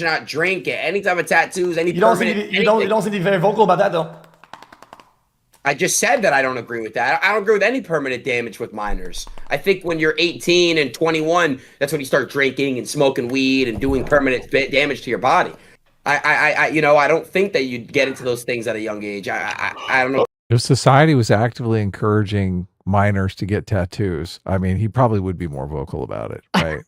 not drink it. Any type of tattoos, any You don't seem permanent. to be, you don't seem to be very vocal about that though. I just said that I don't agree with that. I don't agree with any permanent damage with minors. I think when you're 18 and 21, that's when you start drinking and smoking weed and doing permanent damage to your body. I don't think that you'd get into those things at a young age. I don't know. If society was actively encouraging minors to get tattoos, I mean, he probably would be more vocal about it, right?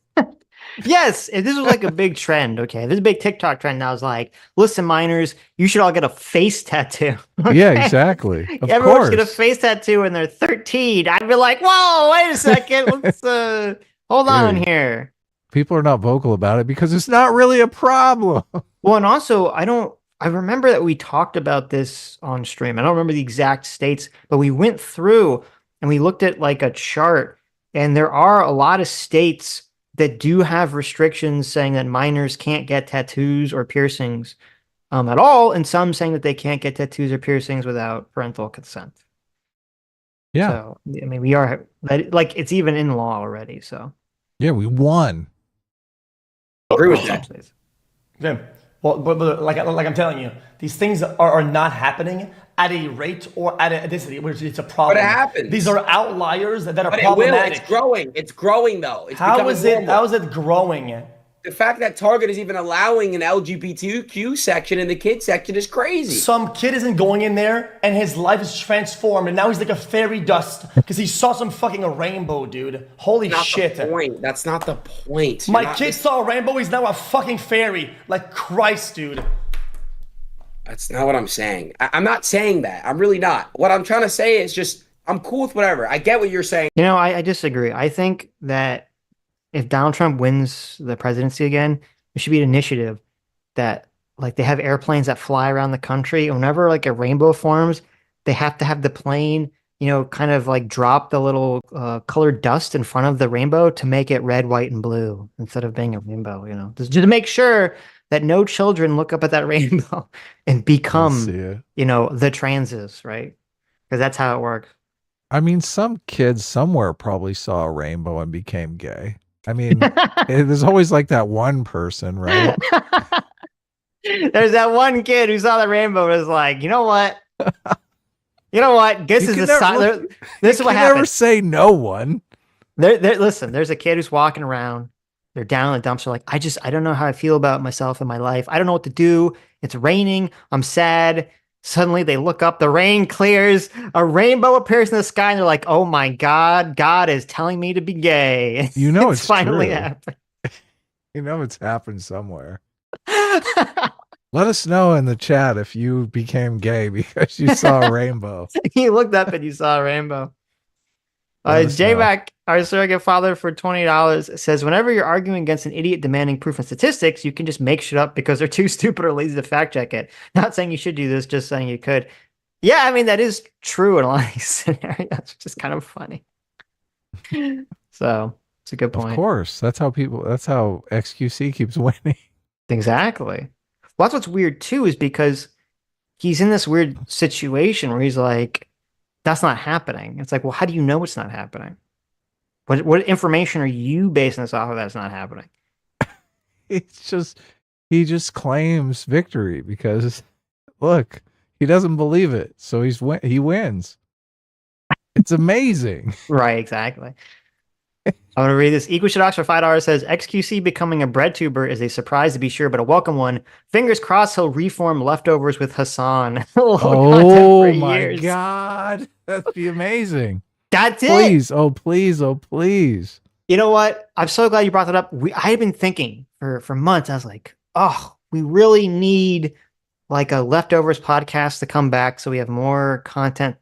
Yes, if this was like a big trend, okay. This is a big TikTok trend. I was like, listen, minors, you should all get a face tattoo. Okay? Yeah, exactly. Of Everyone should course. get a face tattoo when they're 13. I'd be like, whoa, wait a second. Let's hold on here. People are not vocal about it because it's not really a problem. Well, and also, I remember that we talked about this on stream. I don't remember the exact states, but we went through and we looked at like a chart, and there are a lot of states that do have restrictions saying that minors can't get tattoos or piercings at all, and some saying that they can't get tattoos or piercings without parental consent. Yeah. So, I mean, we are, like, it's even in law already, so. Yeah, we won. I agree with that. Okay. Well, but like I'm telling you, these things are not happening at a rate or at a density, which it's a problem. But it happens. These are outliers that are But problematic. It's growing. It's growing though. It's How is it? normal. How is it growing? The fact that Target is even allowing an LGBTQ section in the kids section is crazy. Some kid isn't going in there, and his life is transformed, and now he's like a fairy dust because he saw some fucking rainbow, dude. Holy shit! That's not the point. My kid saw a rainbow. He's now a fucking fairy. Like Christ, dude. That's not what I'm saying. I'm not saying that. I'm really not. What I'm trying to say is just I'm cool with whatever. I get what you're saying. You know, I disagree. I think that if Donald Trump wins the presidency again, there should be an initiative that, like, they have airplanes that fly around the country. Whenever like a rainbow forms, they have to have the plane, you know, kind of like drop the little colored dust in front of the rainbow to make it red, white, and blue instead of being a rainbow. You know, just to make sure that no children look up at that rainbow and become, you know, the transes, right? Because that's how it works. I mean, some kids somewhere probably saw a rainbow and became gay. I mean, there's always like that one person, right? There's that one kid who saw the rainbow and was like, you know what? You know what? This is the sign. This is what happens. Never say no one. Listen, there's a kid who's walking around. They're down in the dumps. They're like, I don't know how I feel about myself and my life. I don't know what to do. It's raining. I'm sad. Suddenly they look up, the rain clears, a rainbow appears in the sky, and they're like, oh my God, God is telling me to be gay. You know, it's finally true. happened. You know, it's happened somewhere. Let us know in the chat if you became gay because you saw a rainbow. You looked up and you saw a rainbow. J-Mac, our surrogate father for $20 says, whenever you're arguing against an idiot demanding proof and statistics, you can just make shit up because they're too stupid or lazy to fact check it. Not saying you should do this, just saying you could. Yeah, I mean, that is true in a lot of these scenarios, which is kind of funny. So it's a good point. Of course. That's how XQC keeps winning. Exactly. Well, that's what's weird too, is because he's in this weird situation where he's like, that's not happening. It's like, well, how do you know it's not happening? What information are you basing this off of that's not happening? He just claims victory because, look, he doesn't believe it, so he wins. It's amazing. Right, exactly. I'm going to read this. Equishaddox for $5 says, XQC becoming a bread tuber is a surprise to be sure, but a welcome one. Fingers crossed he'll reform Leftovers with Hassan. Oh my God. That'd be amazing. That's it. Please. Oh, please. Oh, please. You know what? I'm so glad you brought that up. I had been thinking for months. I was like, oh, we really need like a Leftovers podcast to come back so we have more content,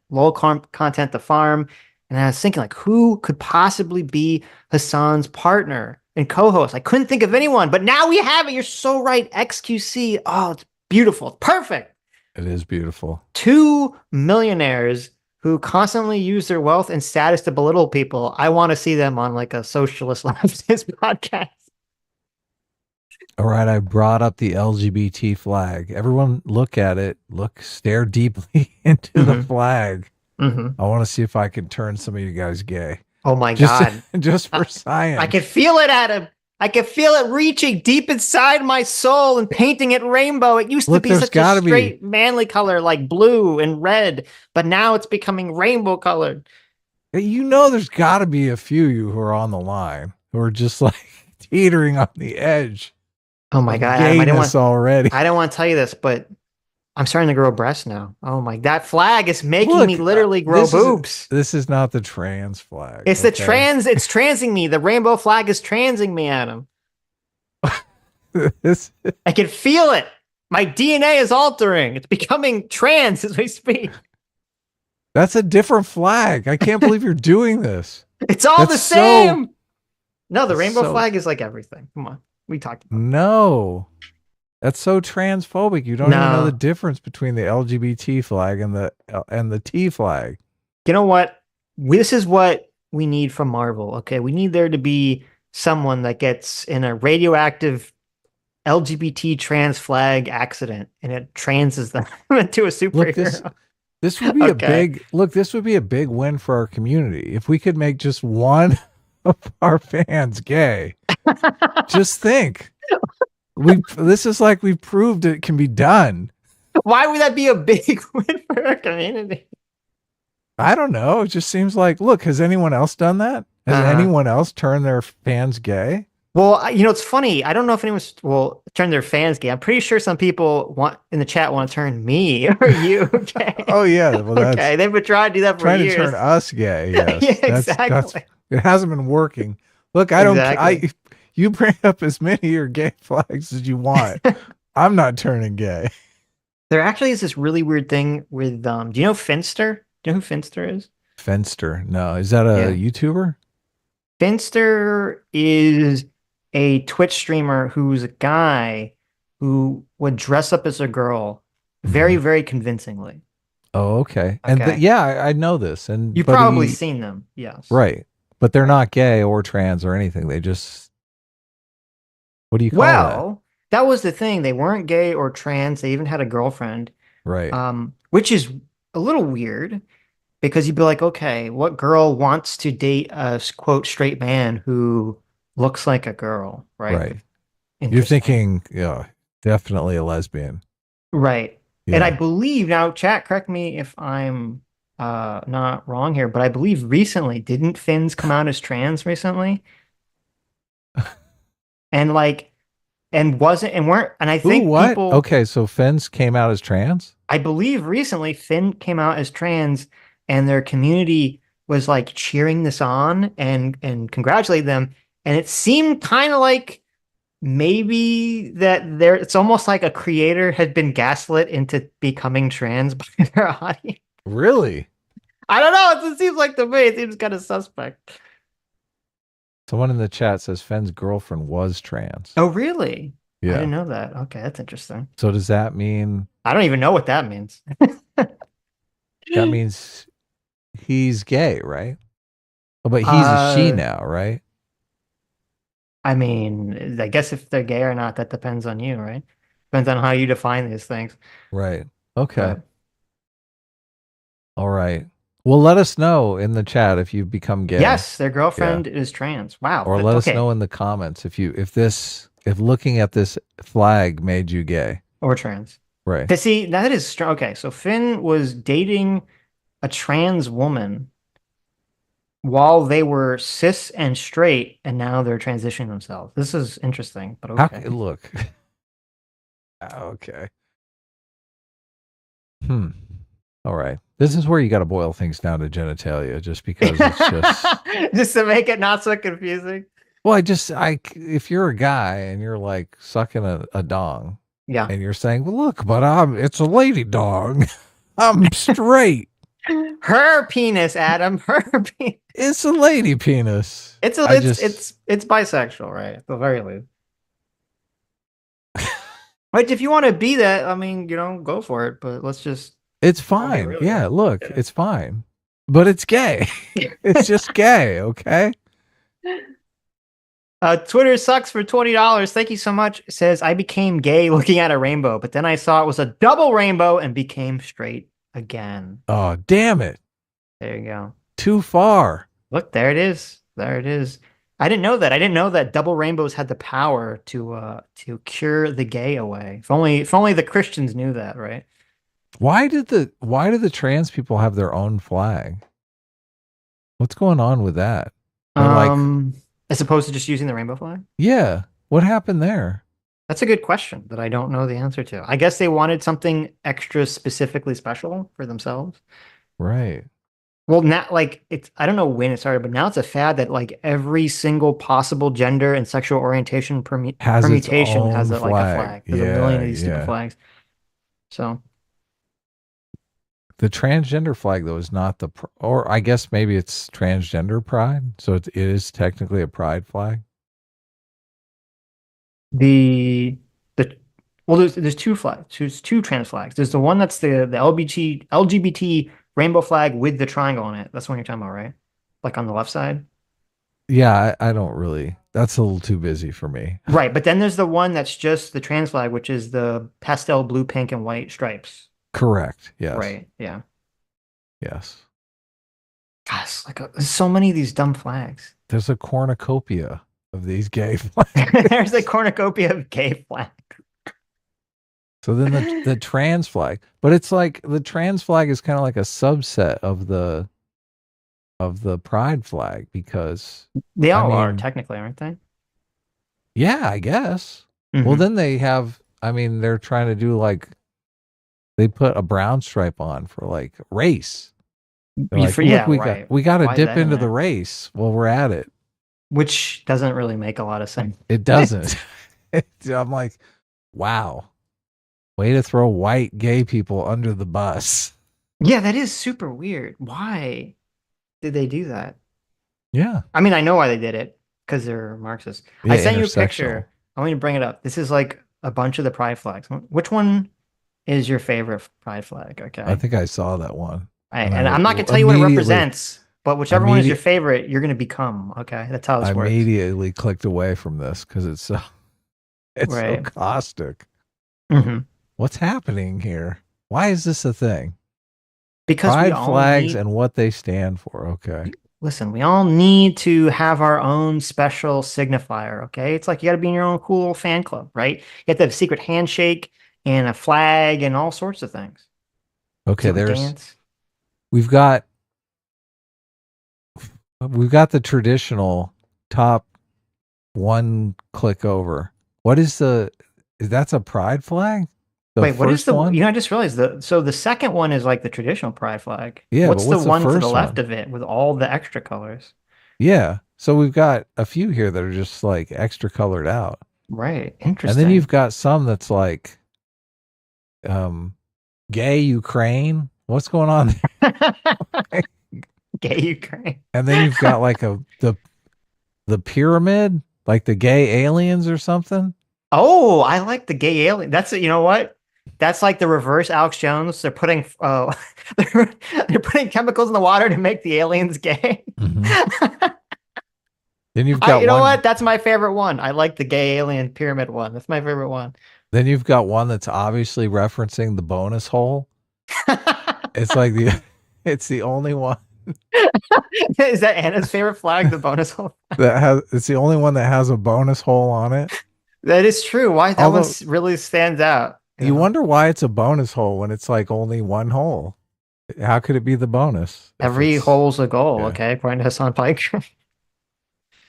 content to farm. And I was thinking, like, who could possibly be Hassan's partner and co-host? I couldn't think of anyone, but now we have it. You're so right. XQC. Oh, it's beautiful. It's perfect. It is beautiful. 2 millionaires who constantly use their wealth and status to belittle people. I want to see them on like a socialist leftist podcast. All right, I brought up the LGBT flag. Everyone look at it. Stare deeply into the flag. I want to see if I can turn some of you guys gay. Oh my God. Just for science. I can feel it, Adam. I can feel it reaching deep inside my soul and painting it rainbow. It used to be such a straight, manly color like blue and red, but now it's becoming rainbow colored. You know, there's got to be a few of you who are on the line who are just like teetering on the edge. Oh my God. I didn't want to tell you this, but I'm starting to grow breasts now. Oh my, that flag is making me literally grow boobs. This is not the trans flag. It's the trans, it's transing me. The rainbow flag is transing me, Adam. I can feel it. My DNA is altering. It's becoming trans as we speak. That's a different flag. I can't believe you're doing this. It's all the same. No, the rainbow flag is like everything. Come on. We talked about it. No. That's so transphobic. You don't even know the difference between the LGBT flag and the T flag. You know what? This is what we need from Marvel. Okay, we need there to be someone that gets in a radioactive LGBT trans flag accident and it transes them into a superhero. Look, this would be this would be a big win for our community if we could make just one of our fans gay. Just think. This is like we've proved it can be done. Why would that be a big win for our community? I don't know. It just seems like, look, has anyone else done that? Has anyone else turned their fans gay? Well, you know, it's funny. I don't know if anyone's turn their fans gay. I'm pretty sure some people in the chat want to turn me or you gay. Oh yeah, well that's okay. They've been trying to do that for years. Trying to turn us gay. Yes, yeah, exactly. It hasn't been working. Look, you bring up as many of your gay flags as you want. I'm not turning gay. There actually is this really weird thing with do you know Finster? Do you know who Finster is? Finster? No. Is that a YouTuber? Finster is a Twitch streamer who's a guy who would dress up as a girl very, very convincingly. Oh, okay. And I know this. And you've probably seen them. Yes. Right. But they're not gay or trans or anything. They just, what do you call that? That was the thing. They weren't gay or trans. They even had a girlfriend. Right. Which is a little weird because you'd be like, okay, what girl wants to date a quote straight man who looks like a girl, right? Right. You're thinking, definitely a lesbian. Right. Yeah. And I believe, now chat, correct me if I'm not wrong here, but I believe recently, didn't Finns come out as trans recently? And I think people... Okay, so Finns came out as trans? I believe recently Finn came out as trans and their community was like cheering this on and congratulating them. And it seemed kind of like maybe that it's almost like a creator had been gaslit into becoming trans by their audience. Really? I don't know. It seems like to me, it seems kind of suspect. Someone in the chat says Fenn's girlfriend was trans. Oh, really? Yeah. I didn't know that. Okay, that's interesting. So does that mean... I don't even know what that means. That means he's gay, right? Oh, but he's a she now, right? I mean, I guess if they're gay or not, that depends on you, right? Depends on how you define these things. Right. Okay. All right. Well, let us know in the chat if you've become gay. Yes, their girlfriend is trans. Wow. Or let us know in the comments if looking at this flag made you gay or trans. Right. To see, that is strong. Okay, so Finn was dating a trans woman while they were cis and straight, and now they're transitioning themselves. This is interesting, but okay. Look. Okay. All right. This is where you got to boil things down to genitalia, just because it's just... just to make it not so confusing. Well, if you're a guy and you're like sucking a dong, yeah, and you're saying, well, look, but it's a lady dong. I'm straight. Her penis, Adam. Her penis. It's a lady penis. It's bisexual, right? At the very least. But if you want to be that, I mean, go for it. But let's just. It's fine. really Yeah, good. look, it's fine. But it's gay. It's just gay, okay? Twitter sucks for $20. Thank you so much. It says, I became gay looking at a rainbow, but then I saw it was a double rainbow and became straight again. Oh, damn it. There you go. Too far. Look, there it is. There it is. I didn't know that. I didn't know that double rainbows had the power to cure the gay away. If only the Christians knew that, right? Why did the trans people have their own flag? What's going on with that? As opposed to just using the rainbow flag? Yeah. What happened there? That's a good question that I don't know the answer to. I guess they wanted something extra specifically special for themselves. Right. Well, now, I don't know when it started, but now it's a fad that every single possible gender and sexual orientation permutation has a flag. There's a million of these stupid flags. So the transgender flag, though, is not or I guess maybe it's transgender pride. So it is technically a pride flag. There's two flags. There's two trans flags. There's the one that's the LGBT rainbow flag with the triangle on it. That's the one you're talking about, right? Like on the left side? Yeah, I don't really. That's a little too busy for me. Right, but then there's the one that's just the trans flag, which is the pastel blue, pink, and white stripes. Correct. Yes. Right. Yeah. Yes. Gosh, there's so many of these dumb flags. There's a cornucopia of these gay flags. There's a cornucopia of gay flags. So then the trans flag, but it's like the trans flag is kind of like a subset of the pride flag because they all are technically, aren't they? Yeah, I guess. Mm-hmm. Well, then they have. I mean, they're trying to do they put a brown stripe on for race. We got to dip into the race while we're at it, which doesn't really make a lot of sense. It doesn't. I'm like, wow. Way to throw white gay people under the bus. Yeah, that is super weird. Why did they do that? Yeah. I mean, I know why they did it, because they're Marxists. Yeah, I sent you a picture. I want you to bring it up. This is a bunch of the pride flags. Which one is your favorite pride flag? Okay. I think I saw that one. And I'm not going to tell you what it represents, but whichever one is your favorite, you're going to become. Okay. That's how this works. I immediately clicked away from this because it's so caustic. Mm-hmm. What's happening here? Why is this a thing? Because pride flags and what they stand for. Okay. Listen, we all need to have our own special signifier. Okay. It's like you got to be in your own cool fan club, right? You have to have a secret handshake and a flag and all sorts of things. Okay. We've got the traditional top one click over. What is that's a pride flag? Wait, what is the one? I just realized the second one is the traditional pride flag. Yeah. What's the one to the left of it with all the extra colors? Yeah. So we've got a few here that are just extra colored out. Right. Interesting. And then you've got some that's gay Ukraine. What's going on there? Gay Ukraine. And then you've got the pyramid, the gay aliens or something. Oh, I like the gay alien. That's you know what? That's the reverse Alex Jones. They're putting they're putting chemicals in the water to make the aliens gay. Mm-hmm. Then you've got what? That's my favorite one. I like the gay alien pyramid one. That's my favorite one. Then you've got one that's obviously referencing the bonus hole. It's it's the only one. Is that Anna's favorite flag, the bonus hole? It's the only one that has a bonus hole on it. That is true. Why that one really stands out. You wonder why it's a bonus hole when it's only one hole. How could it be the bonus? Every hole's a goal, okay? According to Hassan Pike.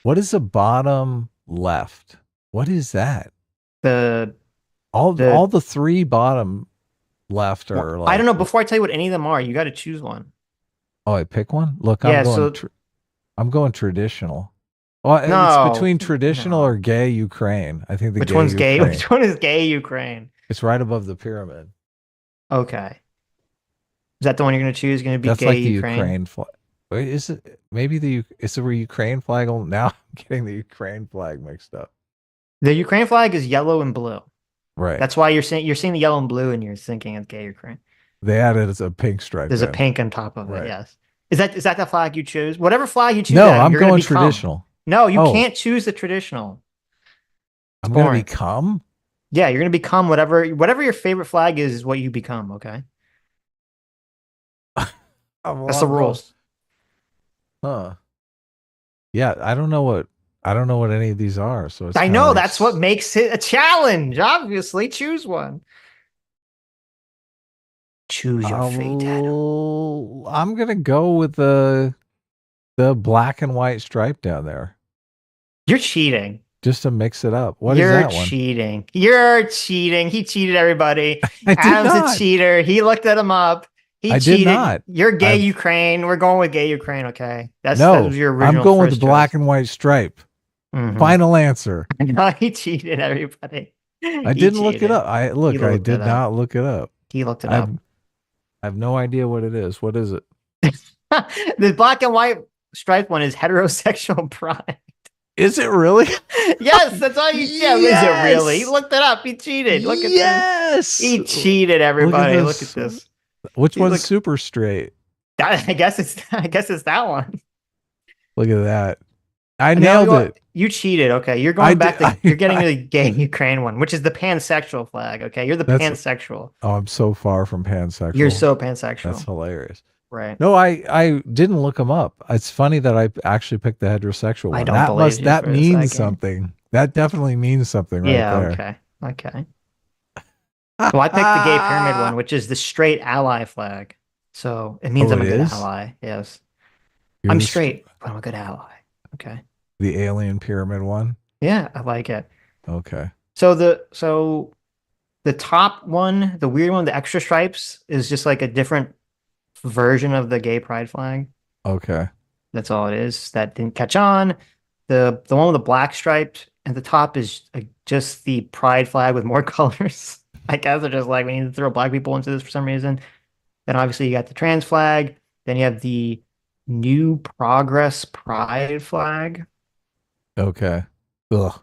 What is the bottom left? What is that? All the three bottom left are I don't know. Before I tell you what any of them are, you got to choose one. Oh, I pick one? Look, I'm going traditional. Well, no, it's between traditional or gay Ukraine. I think which one's gay? Which one is gay Ukraine? It's right above the pyramid. Okay. Is that the one you're going to choose? Going to be That's gay like the Ukraine? flag. Wait, is it maybe is it a Ukraine flag? Now I'm getting the Ukraine flag mixed up. The Ukraine flag is yellow and blue. Right. That's why you're seeing the yellow and blue, and you're thinking it's gay Ukraine. They added as a pink stripe. There's a in. pink on top of it. Right. Yes. Is that the flag you choose? Whatever flag you choose. No, Adam, I'm you're gonna going become. traditional. No, you Oh. can't choose the traditional. I'm going to boring. become. Yeah, you're gonna become whatever your favorite flag is what you become. Okay, that's the rules. Huh. Yeah, I don't know what any of these are. So it's I kinda know like that's what makes it a challenge. Obviously, choose one. Choose your fate, Adam. I'm gonna go with the black and white stripe down there, You're cheating. just to mix it up. What is You're that one? cheating. You're cheating. He cheated everybody. I did Adam's not. a cheater. He looked at him up. He I did cheated. not. You're gay I've- Ukraine. We're going with gay Ukraine. Okay, that No, was your original. I'm going with the first black choice. and white stripe. Mhm. Final answer. No, he cheated everybody. I didn't look it up. I looked did it up. not look it up. He looked it I up. have no idea what it is. What is it? The black and white striped one is heterosexual pride. Is it really? Yes, that's all you. Yeah, is it really? He looked it up. He cheated. Look at this. yes. He cheated everybody. Look this. at this. Which He one's looked- super straight? I guess it's that one. Look at that. I Now nailed it. You cheated. Okay, you're going back to you're getting to the gay Ukraine one, which is the pansexual flag. Okay, you're the That's- pansexual. Oh, I'm so far from pansexual. You're so pansexual. That's hilarious. Right. No, I didn't look them up. It's funny that I actually picked the heterosexual one. I don't believe you that for a means second. something. That definitely means something right Yeah. there. Okay. Well, I picked the gay pyramid one, which is the straight ally flag. So it means Oh, I'm a it good is? ally. Yes. You're I'm the- straight, but I'm a good ally. Okay. The alien pyramid one. Yeah, I like it. Okay. So the top one, the weird one, the extra stripes, is just like a different version of the gay pride flag. Okay. That's all it is. That didn't catch on. The one with the black striped at the top is just the pride flag with more colors. I guess they're just like, we need to throw black people into this for some reason. Then obviously you got the trans flag. Then you have the New Progress Pride flag. Okay. Ugh.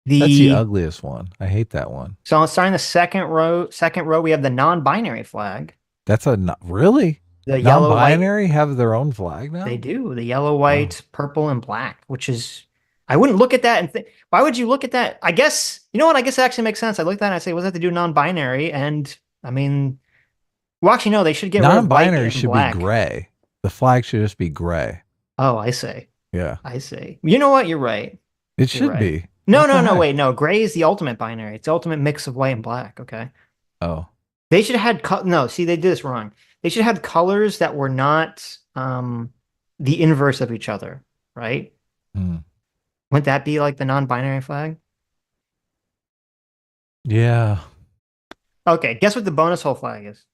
The That's the ugliest one. I hate that one. So starting the second row, we have the non-binary flag. That's really The yellow, white. non-binary have their own flag now. They do. The yellow, white, purple, and black, which is, I wouldn't look at that and think, why would you look at that? I guess, you know what? I guess it actually makes sense. I look at that and I say, what does that have to do non-binary? And I mean, well, actually, no, they should get rid of white Non-binary and should black. be gray. The flag should just be gray. Oh, I see. Yeah, I see. You know what? You're right. it should right. be. No, What the heck? wait, no. Gray is the ultimate binary. It's the ultimate mix of white and black. Okay. Oh, They should have had no. See, they did this wrong. They should have had colors that were not the inverse of each other, right? Hmm. Wouldn't that be like the non-binary flag? Yeah. Okay, guess what the bonus hole flag is?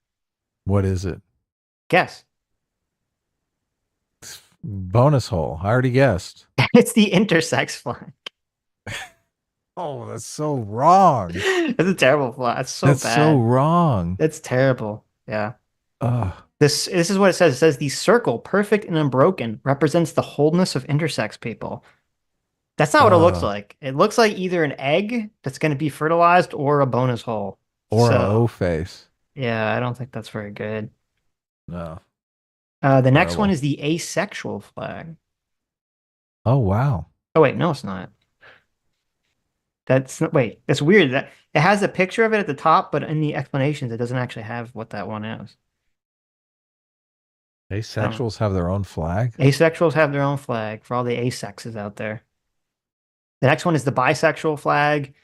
What is it? Guess. Bonus hole. I already guessed. It's the intersex flag. Oh, that's so wrong. It's a terrible flag. It's so That's bad. so wrong. It's terrible. Yeah. Ugh. This is what it says. It says the circle, perfect and unbroken, represents the wholeness of intersex people. That's not what it looks like. It looks like either an egg that's going to be fertilized or a bonus hole. Or So- an O face. Yeah, I don't think that's very good. No. The next one Terrible. is the asexual flag. Oh wow. Oh wait, no, it's not. Wait, that's weird. That it has a picture of it at the top, but in the explanations, it doesn't actually have what that one is. Asexuals have their own flag. Asexuals have their own flag for all the asexes out there. The next one is the bisexual flag,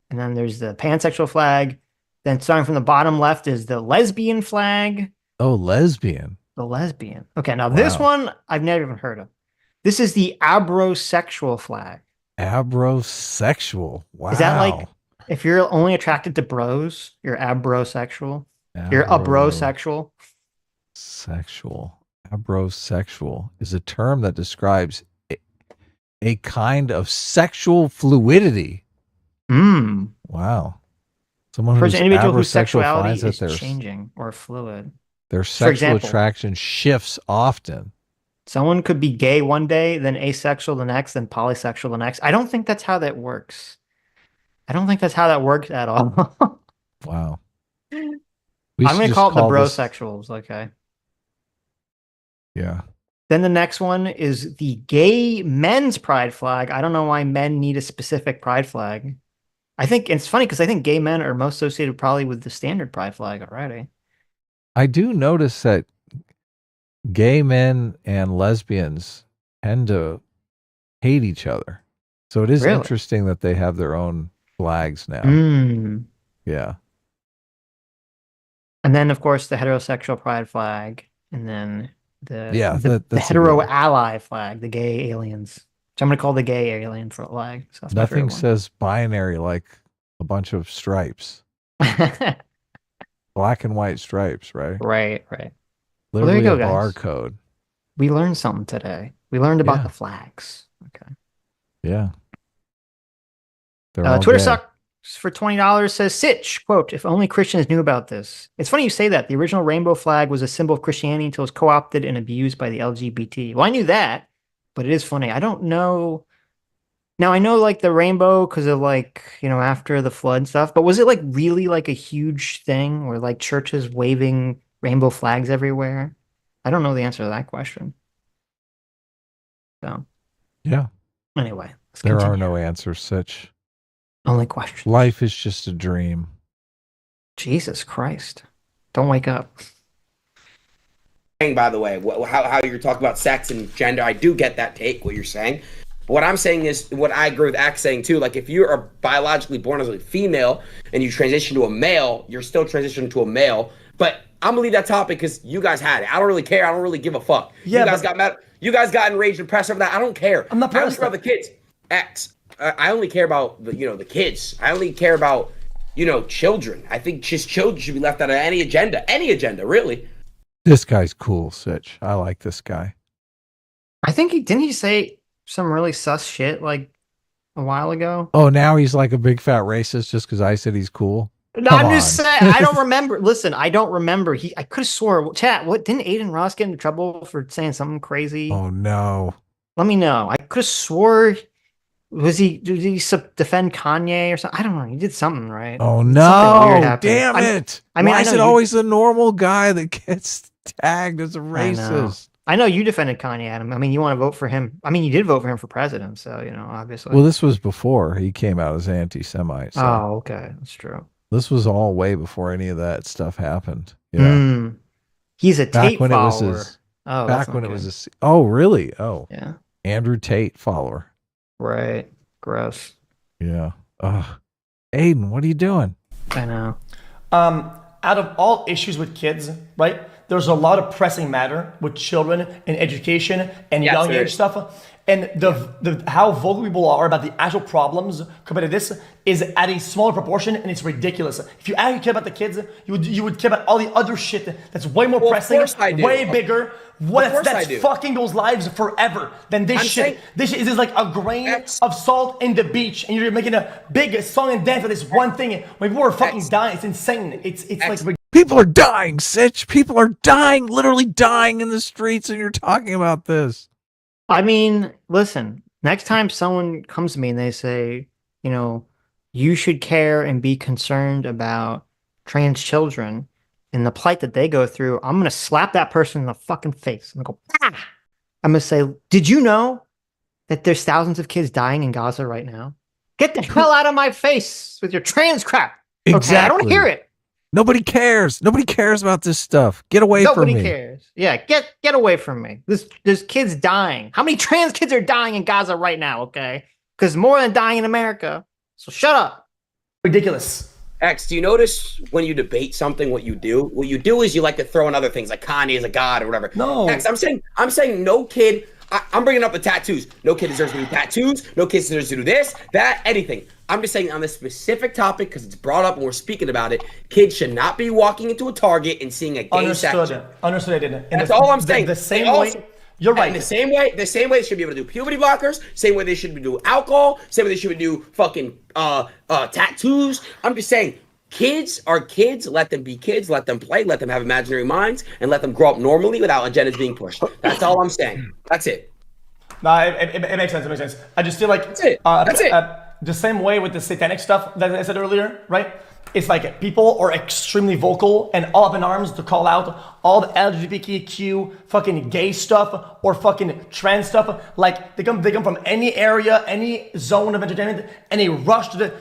and then there's the pansexual flag. Then starting from the bottom left is the lesbian flag. Oh, lesbian. The lesbian. Okay, now this Wow. one I've never even heard of. This is the abrosexual flag. Abrosexual. Wow. Is that like if you're only attracted to bros, you're abrosexual? You're a brosexual? Sexual. Abrosexual is a term that describes a kind of sexual fluidity. Hmm. Wow. Someone For who's an individual whose abrosexual sexuality finds that is there's changing or fluid. Their sexual example, attraction shifts often. someone could be gay one day, then asexual the next, then polysexual the next. I don't think that's how that works. I don't think that's how that works at all. Wow. I'm going to call it the brosexuals, okay? Yeah. Then the next one is the gay men's pride flag. I don't know why men need a specific pride flag. I think it's funny because I think gay men are most associated probably with the standard pride flag already. I do notice that gay men and lesbians tend to hate each other. So it is Really? interesting that they have their own flags now. Mm. Yeah. And then, of course, the heterosexual pride flag. And then the that's a hetero good one. ally flag, the gay aliens. Which I'm going to call the gay alien flag. So that's my Nothing favorite says binary like a bunch of stripes. one. Black and white stripes, right? Right, right. Well, Literally there you go, a guys. barcode. We learned something today. We learned about Yeah. the flags. Okay. Yeah. They're all Twitter gay. Sucks for $20 says, Sitch, quote, if only Christians knew about this. It's funny you say that. The original rainbow flag was a symbol of Christianity until it was co-opted and abused by the LGBT. Well, I knew that, but it is funny. I don't know. Now, I know like the rainbow because of like, after the flood and stuff, but was it like really like a huge thing where like churches waving rainbow flags everywhere? I don't know the answer to that question. So, Yeah. anyway, let's There are continue. no answers, Sitch. Only questions. Life is just a dream. Jesus Christ. Don't wake up. By the way, how you're talking about sex and gender, I do get that take, what you're saying. But what I'm saying is, what I agree with Axe saying too, like if you are biologically born as a female and you transition to a male, you're still transitioning to a male. But I'm gonna leave that topic because you guys had it. I don't really care. I don't really give a fuck. Yeah, you guys got mad. You guys got enraged and pressed over that. I don't care. I'm not I only pressed. care about the kids. X. I only care about the kids. I only care about children. I think just children should be left out of any agenda, really. This guy's cool, Sitch. I like this guy. I think didn't he say some really sus shit like a while ago? Oh, now he's like a big fat racist just because I said he's cool. No, Come I'm just on. saying. I don't remember. Listen, I don't remember. I could have swore. Chat. What didn't Adin Ross get into trouble for saying something crazy? Oh no. Let me know. I could have swore. Did he defend Kanye or something? I don't know. He did something, right? Oh Something no. weird happened. Damn it. I mean, Why I is know it you- always the normal guy that gets tagged as a racist? I know you defended Kanye, Adam. I mean, you want to vote for him. I mean, you did vote for him for president, so obviously. Well, this was before he came out as anti-Semite. So Oh, okay, that's true. this was all way before any of that stuff happened. Yeah. Mm. He's a Back Tate when follower. it was his. Oh, Back that's not when it good. was a. Oh, really? Oh, Yeah. Andrew Tate follower. Right. Gross. Yeah. Ugh. Aiden, what are you doing? I know. Out of all issues with kids, right? There's a lot of pressing matter with children and education and Yes, young there age is. stuff. And the how vocal people are about the actual problems compared to this is at a smaller proportion, and it's ridiculous. If you actually care about the kids, you would care about all the other shit that's way more Well, of pressing, course I do. way bigger. course I That's do. fucking those lives forever than this I'm shit. saying- This shit is like a grain of salt in the beach, and you're making a big song and dance for this one thing. When people are fucking dying, it's insane. It's like People are dying, Sitch. People are dying, literally dying in the streets, and you're talking about this. I mean, listen, next time someone comes to me and they say, you should care and be concerned about trans children and the plight that they go through, I'm going to slap that person in the fucking face. I'm going to go, ah! I'm going to say, did you know that there's thousands of kids dying in Gaza right now? Get the hell out of my face with your trans crap. Okay, I don't Exactly. hear it. Nobody cares. Nobody cares about this stuff. Get away from Nobody me. cares. Yeah, get away from me. There's kids dying. How many trans kids are dying in Gaza right now? Okay, because more than dying in America. So shut up. ridiculous. X, do you notice when you debate something, what you do? What you do is you like to throw in other things like Kanye is a god or whatever. No. X, I'm saying no kid. I'm bringing up the tattoos. No kid deserves to do tattoos. No kid deserves to do this, that, anything. I'm just saying on this specific topic because it's brought up and we're speaking about it. Kids should not be walking into a Target and seeing a gay section. Understood. I didn't. That's all I'm saying. The same They way. also- You're right. And the same way they should be able to do puberty blockers, same way they should be doing alcohol, same way they should do fucking tattoos. I'm just saying, Kids are kids. Let them be kids. Let them play. Let them have imaginary minds, and let them grow up normally without agendas being pushed. That's all I'm saying. That's it. No, it makes sense. It makes sense. I just feel like That's it. That's it. The same way with the satanic stuff that I said earlier, right? It's like people are extremely vocal and all up in arms to call out all the LGBTQ fucking gay stuff or fucking trans stuff. Like they come from any area, any zone of entertainment, and they rush to the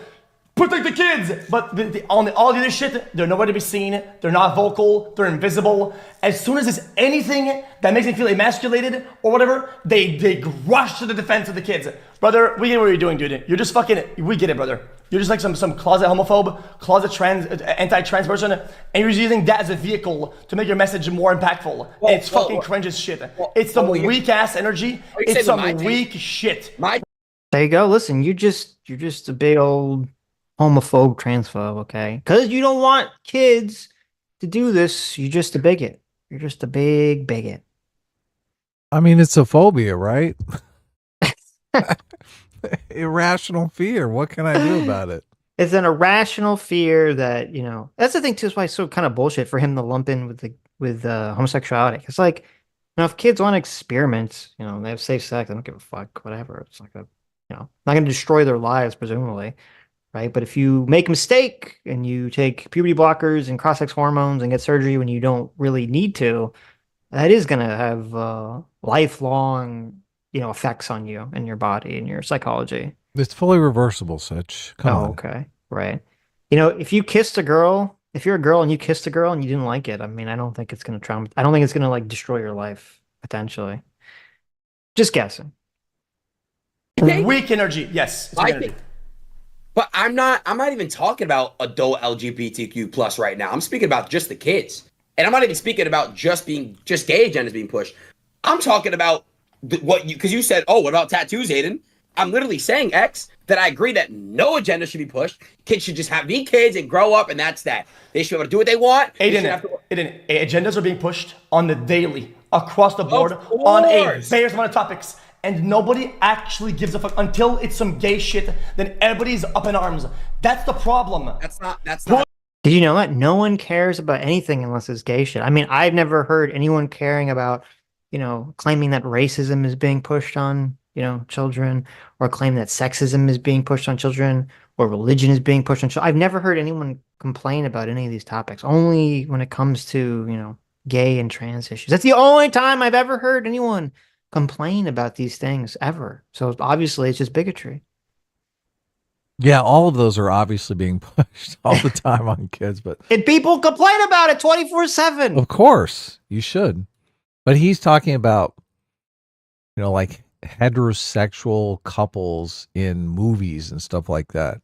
protect the kids. But all the other shit, they're nowhere to be seen. They're not vocal. They're invisible. As soon as there's anything that makes them feel emasculated or whatever, they rush to the defense of the kids. Brother, we get what you're doing, dude. You're just fucking, we get it, brother. You're just like some closet homophobe, closet anti-trans person, and you're using that as a vehicle to make your message more impactful. It's fucking cringe as shit. It's some weak-ass energy. It's some weak shit. There you go. Listen, you're just a big old homophobe, transphobe, okay? Because you don't want kids to do this. You're just a bigot. You're just a big bigot. I mean, it's a phobia, right? Irrational fear. What can I do about it? It's an irrational fear that, you know, that's the thing too. Is why it's so kind of bullshit for him to lump in with homosexuality. It's like, you know, if kids want to experiment, you know, they have safe sex, I don't give a fuck, whatever. It's like not going to destroy their lives, presumably, right? But if you make a mistake and you take puberty blockers and cross-sex hormones and get surgery when you don't really need to, that is going to have lifelong, you know, effects on you and your body and your psychology. It's fully reversible, Sitch. Come on. Okay. Right. You know, if you kissed a girl, if you're a girl and you kissed a girl and you didn't like it, I mean, I don't think it's going to I don't think it's going to like destroy your life, potentially. Just guessing. Weak energy. Yes. I think, but I'm not even talking about adult LGBTQ plus right now. I'm speaking about just the kids. And I'm not even speaking about just gay agendas being pushed. I'm talking about because you said, oh, what about tattoos, Adin? I'm literally saying, X, that I agree that no agenda should be pushed. Kids should just be kids and grow up, and that's that. They should be able to do what they want. Agendas are being pushed on the daily, across the board, on a various amount of topics. And nobody actually gives a fuck until it's some gay shit. Then everybody's up in arms. That's the problem. That's not. Did you know that? No one cares about anything unless it's gay shit. I mean, I've never heard anyone caring about, you know, claiming that racism is being pushed on, you know, children, or claim that sexism is being pushed on children, or religion is being pushed on children. I've never heard anyone complain about any of these topics. Only when it comes to, you know, gay and trans issues. That's the only time I've ever heard anyone complain about these things ever. So obviously it's just bigotry. Yeah, all of those are obviously being pushed all the time on kids, but and people complain about it 24/7. Of course, you should. But he's talking about, you know, like heterosexual couples in movies and stuff like that.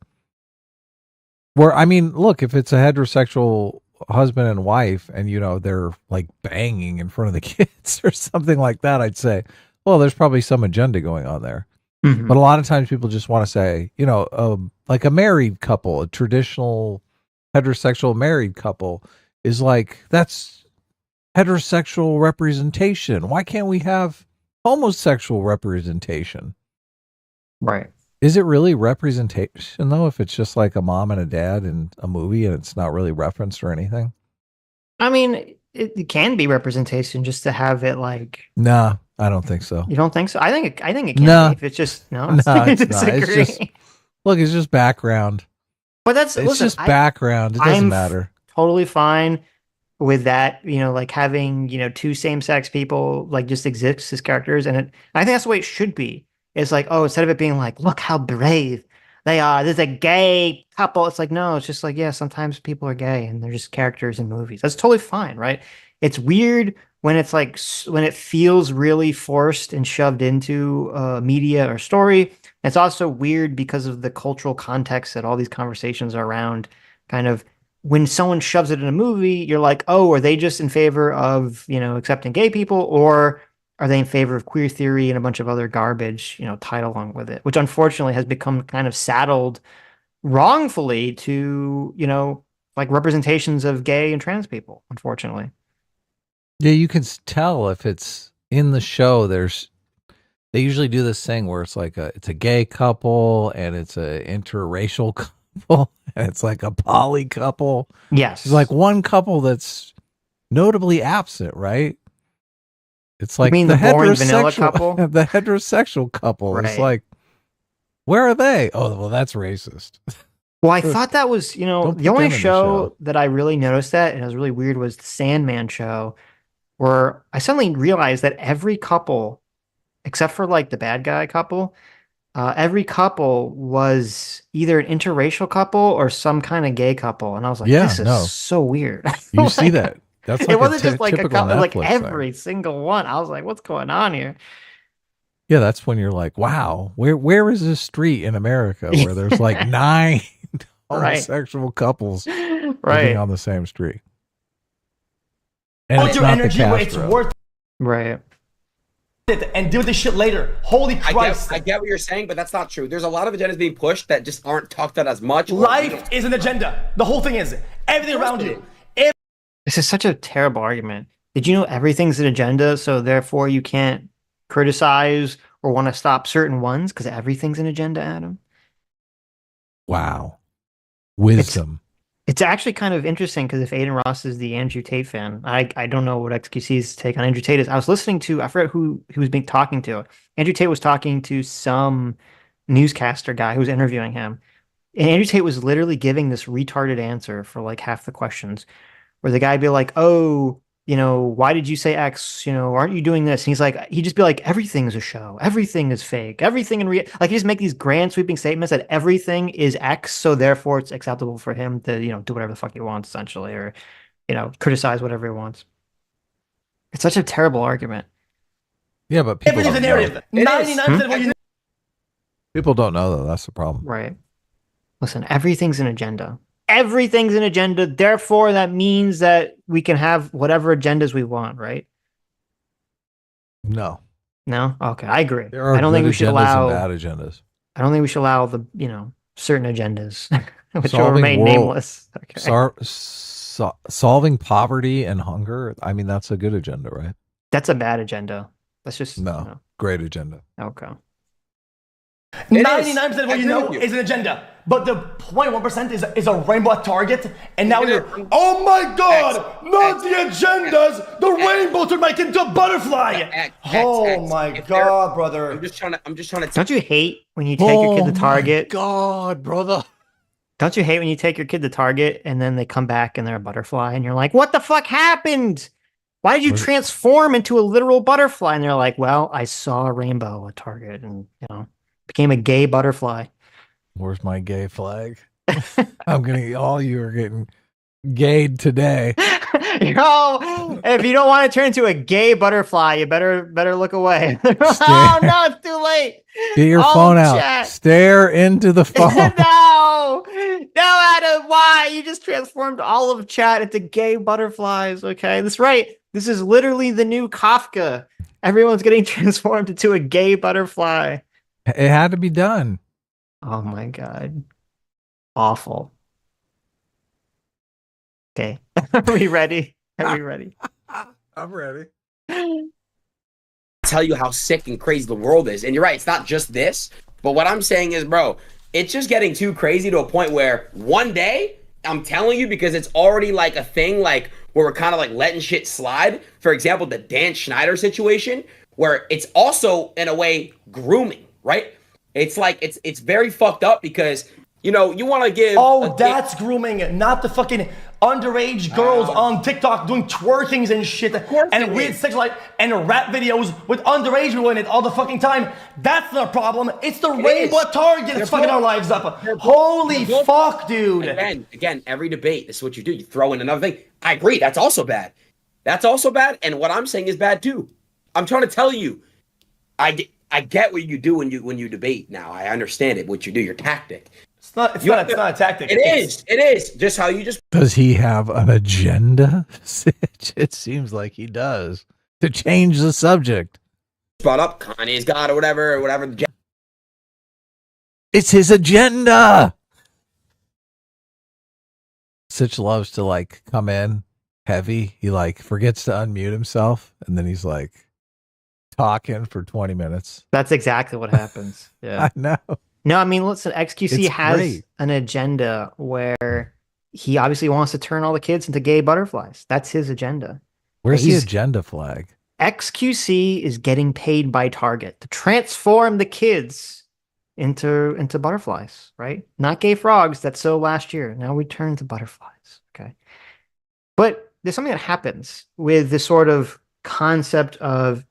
Where, I mean, look, if it's a heterosexual husband and wife and, you know, they're like banging in front of the kids or something like that, I'd say, well, there's probably some agenda going on there. Mm-hmm. But a lot of times people just want to say, you know, like a married couple, a traditional heterosexual married couple is like, that's heterosexual representation. Why can't we have homosexual representation? Right. Is it really representation, though, if it's just like a mom and a dad in a movie and it's not really referenced or anything? I mean, it can be representation just to have it like... Nah, I don't think so. You don't think so? I think it can be if it's just... No, it's not. It's just, look, it's just background. But it's just background. It doesn't matter. Totally fine with that, you know, like having, you know, two same-sex people like just exist as characters. And I think that's the way it should be. It's like, oh, instead of it being like, look how brave they are. There's a gay couple. It's like, no, it's just like, yeah, sometimes people are gay and they're just characters in movies. That's totally fine, right? It's weird when it's like, when it feels really forced and shoved into media or story. It's also weird because of the cultural context that all these conversations are around. Kind of when someone shoves it in a movie, you're like, oh, are they just in favor of, you know, accepting gay people, or are they in favor of queer theory and a bunch of other garbage, you know, tied along with it, which unfortunately has become kind of saddled wrongfully to, you know, like representations of gay and trans people, unfortunately. Yeah, you can tell if it's in the show, they usually do this thing where it's like it's a gay couple and it's a interracial couple. it's like a poly couple. Yes. It's like one couple that's notably absent, right? It's like mean the the boring vanilla heterosexual couple? the heterosexual couple. It's Right. like, where are they? Oh, well, that's racist. Well, I thought that was, Don't the put only them in the show show. that I really noticed that, and it was really weird, was the Sandman show, where I suddenly realized that every couple, except for like the bad guy couple, every couple was either an interracial couple or some kind of gay couple. And I was like, Yeah, this is no. so weird. You see Like, that? That's like it wasn't a just like a typical couple, like Netflix every thing. single one. I was like, what's going on here? Yeah, that's when you're like, wow, where is this street in America where there's like 9 Right. homosexual couples living Right. on the same street? And Put it's your not the energy where it's Castro. worth Right. it and do this shit later. Holy Christ. I get what you're saying, but that's not true. There's a lot of agendas being pushed that just aren't talked about as much. Life is an agenda. The whole thing is everything around you. This is such a terrible argument. Did you know everything's an agenda, so therefore you can't criticize or want to stop certain ones because everything's an agenda, Adam? Wow. Wisdom. It's actually kind of interesting because if Adin Ross is the Andrew Tate fan, I don't know what XQC's take on Andrew Tate is. I was listening to, I forget who he was being talking to. Andrew Tate was talking to some newscaster guy who was interviewing him. And Andrew Tate was literally giving this retarded answer for like half the questions, where the guy would be like, oh, why did you say X? Aren't you doing this? And he'd just be like, everything's a show. Everything is fake. Everything like he just make these grand sweeping statements that everything is X. So therefore it's acceptable for him to, do whatever the fuck he wants essentially, or, criticize whatever he wants. It's such a terrible argument. Yeah, but people Everything's a don't know. narrative. 99% of what you People don't know, though. That's the problem. Right. Listen, everything's an agenda. Everything's an agenda. Therefore, that means that we can have whatever agendas we want, right? No. No? Okay, I agree. There are I don't think good we should agendas allow and bad agendas. I don't think we should allow the, certain agendas which will Solving remain world- nameless. Okay. Solving poverty and hunger. I mean, that's a good agenda, right? That's a bad agenda. That's just No. Great agenda. Okay. 99% of what I you agree know with you. is an agenda. But the 0.1% is a rainbow at target. And now you're, oh my God, not the agendas. The rainbow turned my kid into a butterfly. Oh my God, brother. I'm just trying to. Don't you hate when you take your kid to Target? God, brother. Don't you hate when you take your kid to Target and then they come back and they're a butterfly and you're like, what the fuck happened? Why did you transform into a literal butterfly? And they're like, well, I saw a rainbow at Target and, became a gay butterfly. Where's my gay flag? I'm getting all you are getting gayed today. If you don't want to turn into a gay butterfly, you better look away. Oh no, it's too late. Get your Oh, phone out. chat. Stare into the phone. No, Adam, why? You just transformed all of chat into gay butterflies. Okay, that's right. This is literally the new Kafka. Everyone's getting transformed into a gay butterfly. It had to be done. Oh my God. Awful. Okay. Are we ready? Are we ready? I'm ready. Tell you how sick and crazy the world is. And you're right, it's not just this. But what I'm saying is, bro, it's just getting too crazy to a point where one day, I'm telling you, because it's already like a thing, like where we're kind of like letting shit slide. For example, the Dan Schneider situation, where it's also in a way grooming, right? It's like it's very fucked up because you want to give. Oh, that's grooming, not the fucking underage girls on TikTok doing twerkings and shit and weird sexual life and rap videos with underage people in it all the fucking time. That's not a problem. It's the rainbow target that's fucking our lives up. Holy fuck, dude. Again, every debate, this is what you do. You throw in another thing. I agree. That's also bad. That's also bad. And what I'm saying is bad too. I'm trying to tell you, I get what you do when you debate now. I understand it, what you do, your tactic. It's not a tactic. It is. Just how you just Does he have an agenda, Sitch? It seems like he does. To change the subject. brought up Kanye's God or whatever. It's his agenda. Sitch loves to like come in heavy. He like forgets to unmute himself and then he's like talking for 20 minutes. That's exactly what happens. Yeah. I know. No, I mean, listen, XQC It's has great. an agenda where he obviously wants to turn all the kids into gay butterflies. That's his agenda. Where's the He's agenda flag? XQC is getting paid by Target to transform the kids into butterflies, right? Not gay frogs that so last year. Now we turn to butterflies. Okay. But there's something that happens with this sort of concept of,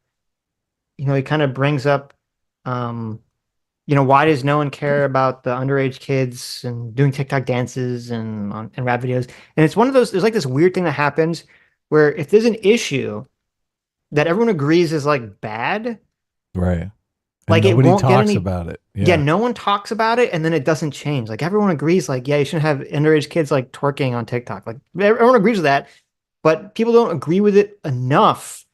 he kind of brings up, why does no one care about the underage kids and doing TikTok dances and rap videos? And it's one of those, there's like this weird thing that happens where if there's an issue that everyone agrees is like bad, Right. And like it nobody won't get talks any, about it. yeah, no one talks about it, and then it doesn't change. Like everyone agrees, like, yeah, you shouldn't have underage kids like twerking on TikTok. Like everyone agrees with that, but people don't agree with it enough,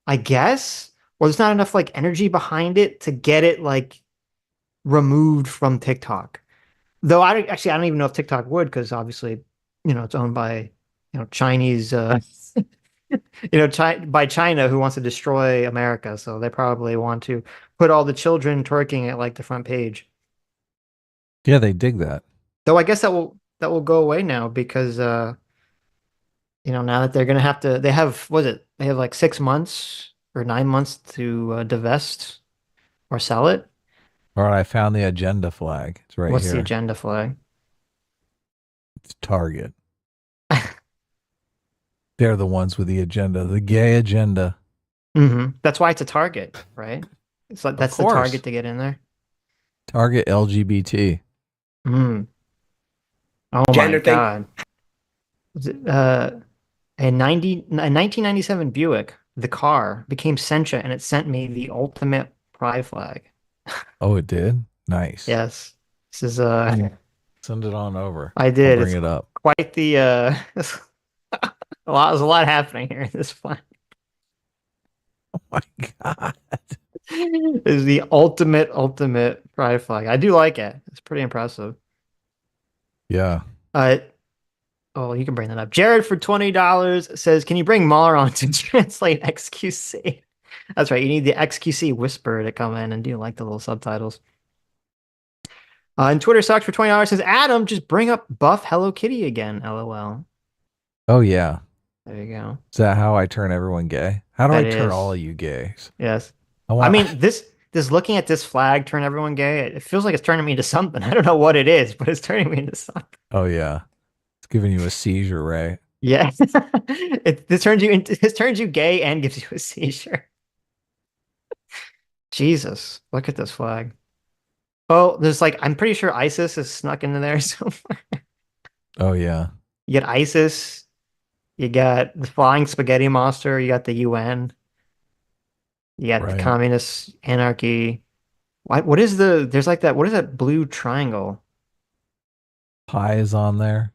I guess, or there's not enough like energy behind it to get it like removed from TikTok. Though I don't even know if TikTok would, because obviously, it's owned by, Chinese, by China, who wants to destroy America. So they probably want to put all the children twerking at like the front page. Yeah, they dig that. Though I guess that will go away now because now that they're gonna have to, they have like 6 months or 9 months to divest or sell it. All right, I found the agenda flag. It's right What's here. the agenda flag? It's Target. They're the ones with the agenda, the gay agenda. That's why it's a Target, right? It's like that's the target to get in there. Target LGBT. Oh Gender my God. Was it, a 1997 Buick, the car, became sentient and it sent me the ultimate pride flag. Oh, it did? Nice. Yes. This is Send it on over. I did. I'll bring It's it up. quite the there's a lot happening here in this flag. Oh my God. Is the ultimate pride flag. I do like it. It's pretty impressive. Yeah. Oh, you can bring that up. Jared for $20 says, "Can you bring Mahler on to translate XQC?" That's right. You need the XQC whisper to come in and do like the little subtitles. And Twitter Sucks for $20 says, "Adam, just bring up buff Hello Kitty again." LOL. Oh, yeah. There you go. Is that how I turn everyone gay? How do That I turn is. all of you gays? Yes. I mean, this looking at this flag turn everyone gay. It feels like it's turning me into something. I don't know what it is, but it's turning me into something. Oh, yeah. It's giving you a seizure, right? Yeah. This turns you gay and gives you a seizure. Jesus, look at this flag. Oh, there's like, I'm pretty sure ISIS is snuck into there somewhere. Oh, yeah. You got ISIS, you got the flying spaghetti monster, you got the UN, you got the communist anarchy. What is there's like that, what is that blue triangle? Pi is on there.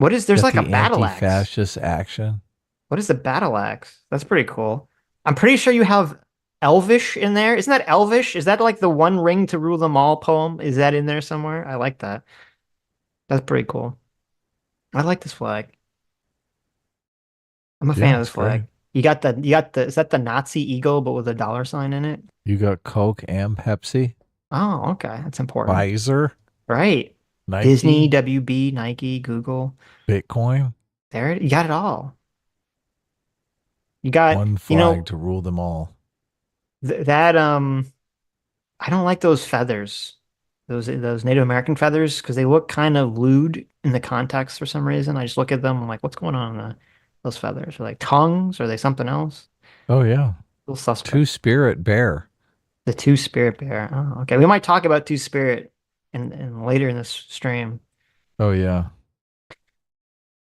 There's like a battle axe. Anti-fascist action. What is the battle axe? That's pretty cool. I'm pretty sure you have Elvish in there. Isn't that Elvish? Is that like the One Ring to Rule Them All poem? Is that in there somewhere? I like that. That's pretty cool. I like this flag. I'm a fan of this flag. Great. You got the is that the Nazi eagle but with a dollar sign in it? You got Coke and Pepsi. Oh, okay. That's important. Pfizer. Right. Nike, Disney, WB, Nike, Google. Bitcoin. There, you got it all. You got one flag to rule them all. That I don't like those feathers. Those Native American feathers, because they look kind of lewd in the context for some reason. I just look at them, I'm like, what's going on in those feathers? Are they tongues? Are they something else? Oh yeah. A little suspect. Two-spirit bear. The two-spirit bear. Oh, okay. We might talk about two-spirit and later in this stream. Oh yeah.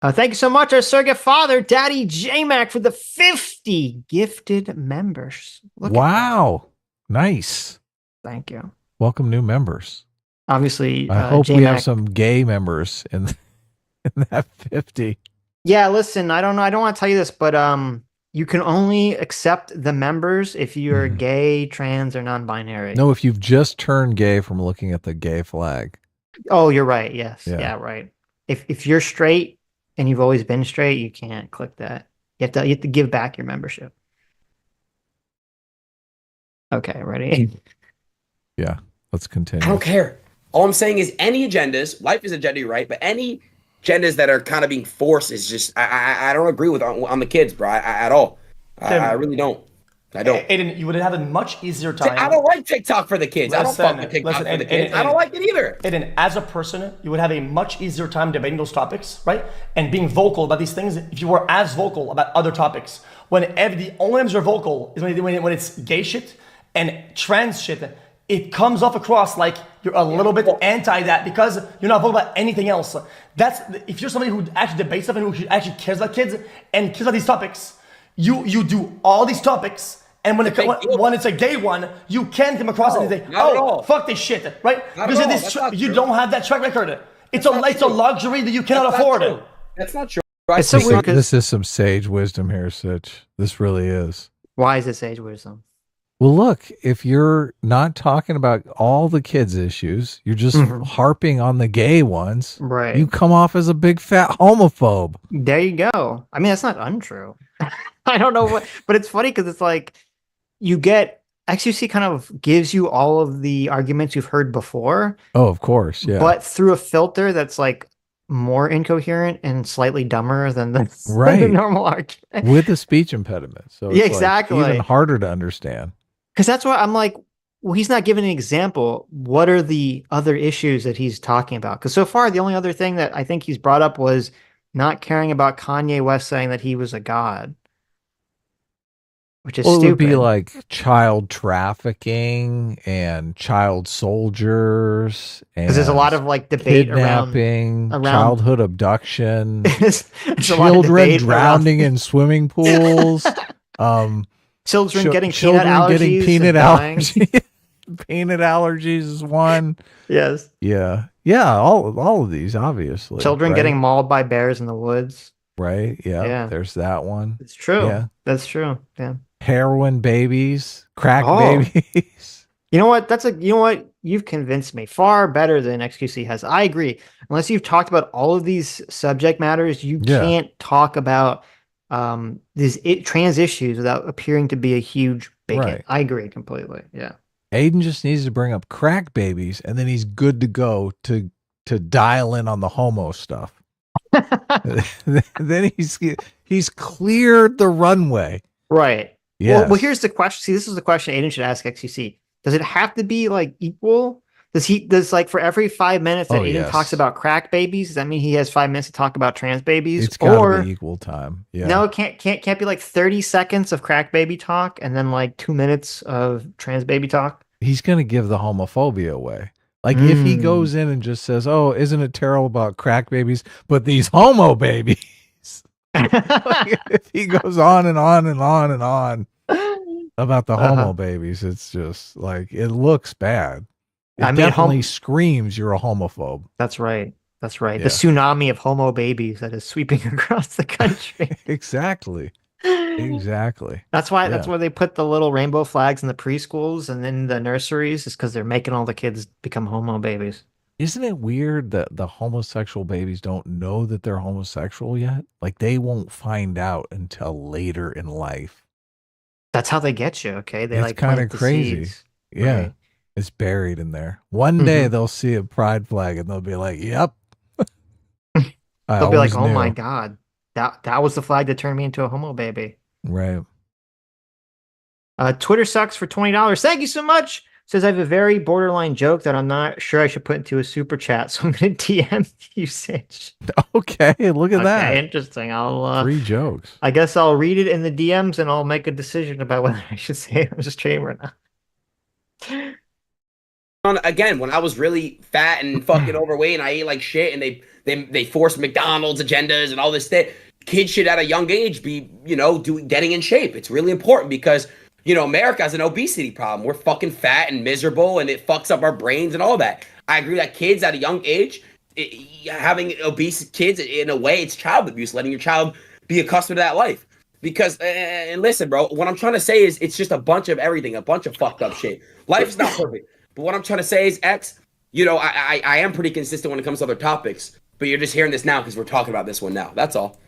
Thank you so much, our surrogate father, Daddy J-Mac, for the 50 gifted members. Wow. Nice. Thank you. Welcome new members. Obviously, I hope J-Mac, we have some gay members in that 50. Yeah, listen, I don't know. I don't want to tell you this, but you can only accept the members if you're gay, trans, or non-binary. No, if you've just turned gay from looking at the gay flag. Oh, you're right. Yes. Yeah. Yeah, right. If you're straight and you've always been straight, you can't click that. You have to give back your membership. Okay, ready? Yeah. Let's continue. I don't care. All I'm saying is any agendas, life is agenda, you're right, but any agendas that are kind of being forced is just, I don't agree with on the kids, bro, at all. I really don't. I don't. Aiden, you would have a much easier time. I don't like TikTok for the kids. I don't fuck with TikTok for the kids. I don't like it either. Aiden, as a person, you would have a much easier time debating those topics, right? And being vocal about these things if you were as vocal about other topics. When the only times you're vocal is when it's gay shit and trans shit. It comes off across like you're a little bit anti that because you're not vocal about anything else. That's if you're somebody who actually debates stuff and who actually cares about kids and cares about these topics. You do all these topics, and when it's a gay one, you can come across anything. Oh, fuck this shit, right? Because you don't have that track record. It's a luxury that you cannot afford. That's not true. It's so weird. This is some sage wisdom here, Sitch. This really is. Why is it sage wisdom? Well, look, if you're not talking about all the kids' issues, you're just harping on the gay ones. Right. You come off as a big fat homophobe. There you go. I mean, that's not untrue. I don't know what, but it's funny because it's like you get XQC kind of gives you all of the arguments you've heard before. Oh, of course, yeah. But through a filter that's like more incoherent and slightly dumber than the normal argument with a speech impediment. So it's exactly even harder to understand. Because that's why I'm like, well, he's not giving an example. What are the other issues that he's talking about? Because so far, the only other thing that I think he's brought up was not caring about Kanye West saying that he was a god. Which is stupid. It would be like child trafficking and child soldiers. Because there's a lot of like debate around childhood abduction, children drowning in swimming pools, children getting peanut allergies. Peanut allergies is one. Yes. Yeah. Yeah. All of these, obviously. Children getting mauled by bears in the woods. Right. Yeah. There's that one. It's true. Yeah. That's true. Yeah. Heroin babies, crack babies. You know what? You've convinced me far better than XQC has. I agree. Unless you've talked about all of these subject matters, you can't talk about these trans issues without appearing to be a huge bigot. Right. I agree completely. Yeah. Aiden just needs to bring up crack babies, and then he's good to go to dial in on the homo stuff. Then he's cleared the runway. Right. Yeah. Well, here's the question. See, this is the question Aiden should ask XQC. Does it have to be like equal? Does like for every 5 minutes that Aiden talks about crack babies, does that mean he has 5 minutes to talk about trans babies? It's gotta be equal time. Yeah. No, it can't be like 30 seconds of crack baby talk and then like 2 minutes of trans baby talk. He's gonna give the homophobia away. Like if he goes in and just says, "Oh, isn't it terrible about crack babies, but these homo babies?" Like, if he goes on and on and on and on about the homo babies, it's just like it looks bad. It definitely screams you're a homophobe. That's right. That's right. Yeah. The tsunami of homo babies that is sweeping across the country. Exactly. That's why they put the little rainbow flags in the preschools and in the nurseries, is because they're making all the kids become homo babies. Isn't it weird that the homosexual babies don't know that they're homosexual yet? Like they won't find out until later in life. That's how they get you, okay? It's kind of crazy. Yeah. Right. It's buried in there. One day they'll see a pride flag and they'll be like, "Yep." They'll be like, "Oh my God. That was the flag that turned me into a homo baby." Right. Twitter sucks for $20. Thank you so much. Says I have a very borderline joke that I'm not sure I should put into a super chat, so I'm going to DM you, Sitch. Okay, look at that. Interesting. I'll 3 jokes. I guess I'll read it in the DMs and I'll make a decision about whether I should say it on the stream or not. Again, when I was really fat and fucking overweight and I ate like shit and they forced McDonald's agendas and all this shit, kids should at a young age be, getting in shape. It's really important because America has an obesity problem. We're fucking fat and miserable, and it fucks up our brains and all that. I agree that kids at a young age, having obese kids, in a way, it's child abuse, letting your child be accustomed to that life. Because, and listen, bro, what I'm trying to say is it's just a bunch of everything, a bunch of fucked up shit. Life's not perfect. But what I'm trying to say is, I am pretty consistent when it comes to other topics, but you're just hearing this now because we're talking about this one now. That's all.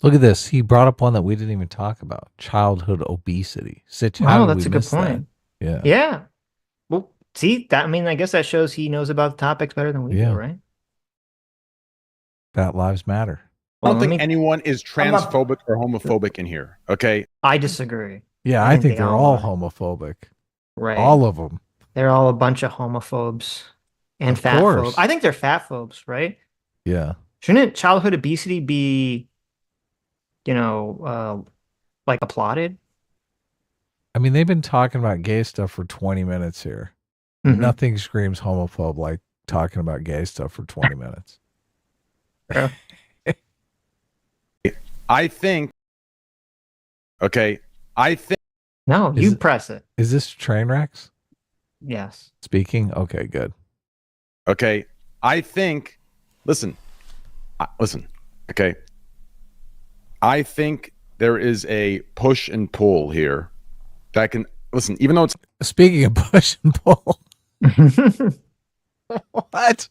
Look at this. He brought up one that we didn't even talk about. Childhood obesity. Wow, that's a good point. Yeah. Yeah. Well, See that? I mean, I guess that shows he knows about the topics better than we do, right? That lives matter. I don't think anyone is transphobic or homophobic in here. Okay. I disagree. Yeah, I think they're all homophobic. Right. All of them. They're all a bunch of homophobes and Of fat course. phobes. I think they're fat phobes, right? Yeah. Shouldn't childhood obesity be, like applauded? I mean, they've been talking about gay stuff for 20 minutes here. Mhm. Nothing screams homophobe like talking about gay stuff for 20 minutes. I think. Okay. I think. No, Is you it- press it. Is this Trainwrecks Yes. speaking? Okay, good. Okay. I think. Listen. Listen. Okay. I think there is a push and pull here that can listen. Even though it's Speaking of push and pull, what?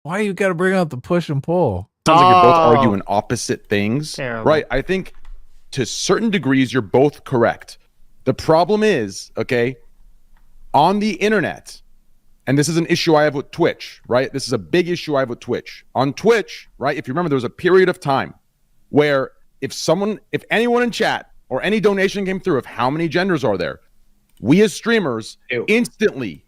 Why you got to bring out the push and pull? sounds like you're both Oh. arguing opposite things, Terrible. right? I think to certain degrees you're both correct. The problem is, okay, on the internet, and this is an issue I have with Twitch, right? This is a big issue I have with Twitch. On Twitch, right? If you remember, there was a period of time where if anyone in chat or any donation came through of how many genders are there, we as streamers instantly,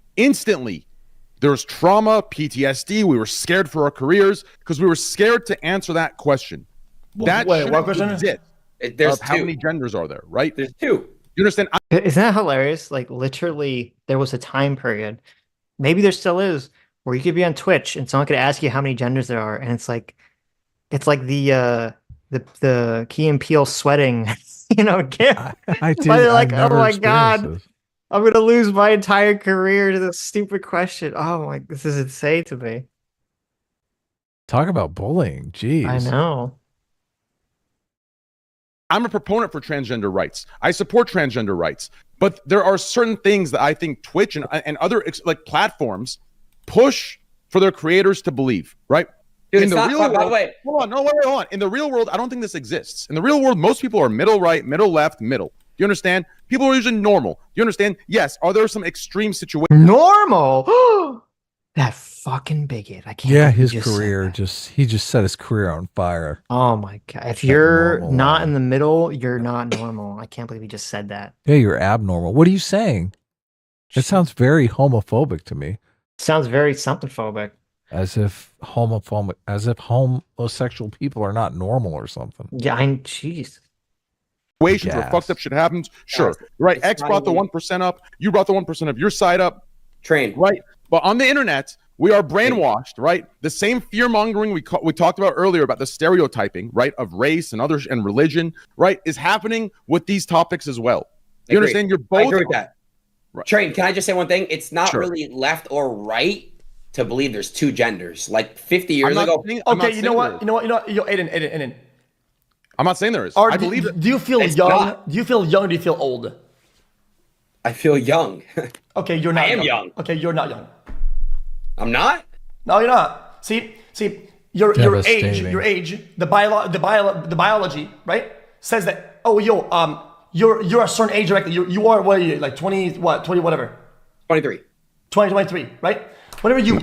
there's trauma, PTSD. We were scared for our careers because we were scared to answer that question. That Wait, shouldn't what question? exist. There's Of how two. many genders are there, right? There's two. You understand? Isn't that hilarious? Like literally, there was a time period, maybe there still is, where you could be on Twitch and someone could ask you how many genders there are, and it's like the Key and Peele sweating, gif. I did. They're like, I've never oh my experienced God. this. I'm gonna lose my entire career to this stupid question. Oh my, this is insane to me. Talk about bullying. Jeez. I know. I'm a proponent for transgender rights. I support transgender rights, but there are certain things that I think Twitch and other like platforms push for their creators to believe, right? Dude, In it's the not- real by the world, way- hold on. In the real world, I don't think this exists. In the real world, most people are middle right, middle left, middle. Do you understand? People are usually normal. Do you understand? Yes. Are there some extreme situations? Normal. That fucking bigot. I can't. Yeah, believe his you just said career that. he just set his career on fire. Oh my God. If you're normal not line. in the middle, you're not normal. I can't believe he just said that. Yeah, you're abnormal. What are you saying? It sounds very homophobic to me. Sounds very something phobic. As if homosexual people are not normal or something. Yeah, jeez. Where Gas. fucked up shit happens? Sure. Right. It's X not brought the even- 1% up. You brought the 1% of your side up. Train. Right. But on the internet, we are brainwashed, right? The same fear mongering we talked about earlier about the stereotyping, right, of race and others and religion, right, is happening with these topics as well. You Agreed. understand? You're I both. agree with that. Right. Train, can I just say one thing? It's not Sure. really left or right to believe there's two genders. Like 50 years I'm not ago. saying- I'm not Okay, you know saying what? there is. Yo, Aiden. I'm not saying there is. Or I do, believe it. do you feel It's young? not. Do you feel young or do you feel old? I feel young. Okay, you're not I am young. Okay, you're not young. I'm not? No, you're not. See, your Devastating. age, the biology, right, says that. Oh, you're a certain age, right? You are what are you like 20 whatever, 23. 23, right? Whenever you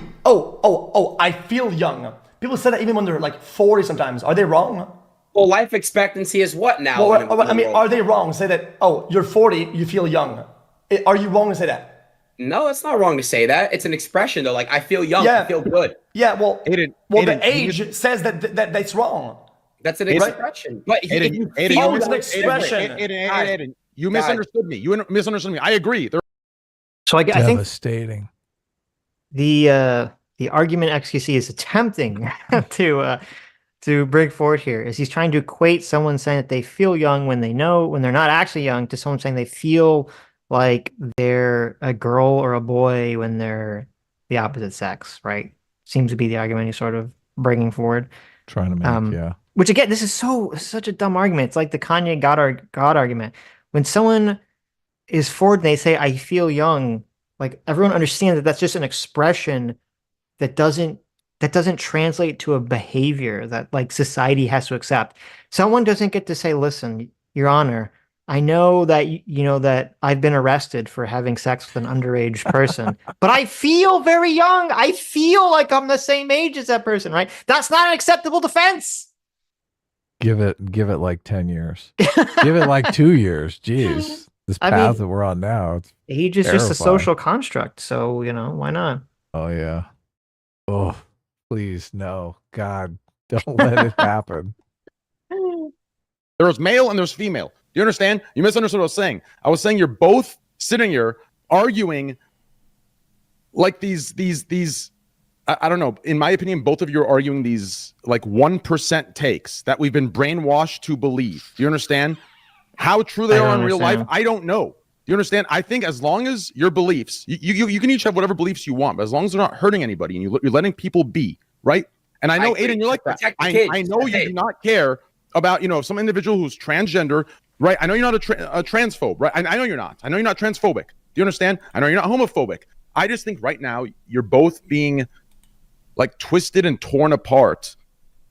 I feel young. People say that even when they're like 40 sometimes. Are they wrong? Well, life expectancy is what now? Well, in the I mean, world? are they wrong? Say that. Oh, you're 40, you feel young. Are you wrong to say that? No, it's not wrong to say that. It's an expression, though. Like, I feel young. Yeah. I feel good. Yeah, well, Aiden, the Aiden, age says that's wrong. That's an expression. But if Aiden, you Aiden, feel it's an like- expression. Aiden, you God. misunderstood me. You misunderstood me. I agree. So I think Devastating. the argument XQC is attempting to bring forward here is he's trying to equate someone saying that they feel young when they're not actually young to someone saying they feel like they're a girl or a boy when they're the opposite sex, right? Seems to be the argument he's sort of bringing forward. Trying to make, yeah. Which again, this is such a dumb argument. It's like the Kanye God argument. When someone is forward and they say, I feel young, like everyone understands that that's just an expression that doesn't translate to a behavior that like society has to accept. Someone doesn't get to say, listen, Your Honor, I know that you know that I've been arrested for having sex with an underage person, but I feel very young. I feel like I'm the same age as that person, right? That's not an acceptable defense. Give it like 10 years. Give it like 2 years. Jeez. This path that we're on now. It's age is terrifying. just a social construct. So, why not? Oh, yeah. Oh, please, no. God, don't let it happen. There was male and there's female. Do you understand? You misunderstood what I was saying. I was saying you're both sitting here arguing like these I don't know. In my opinion, both of you are arguing these like 1% takes that we've been brainwashed to believe. Do you understand? How true they are in real life, I don't know. Do you understand? I think as long as your beliefs, you can each have whatever beliefs you want, but as long as they're not hurting anybody and you're letting people be, right? And I know, Adin, you're like that. I know you do not care about, some individual who's transgender, right? I know you're not a transphobe, right? I know you're not. I know you're not transphobic. Do you understand? I know you're not homophobic. I just think right now you're both being like twisted and torn apart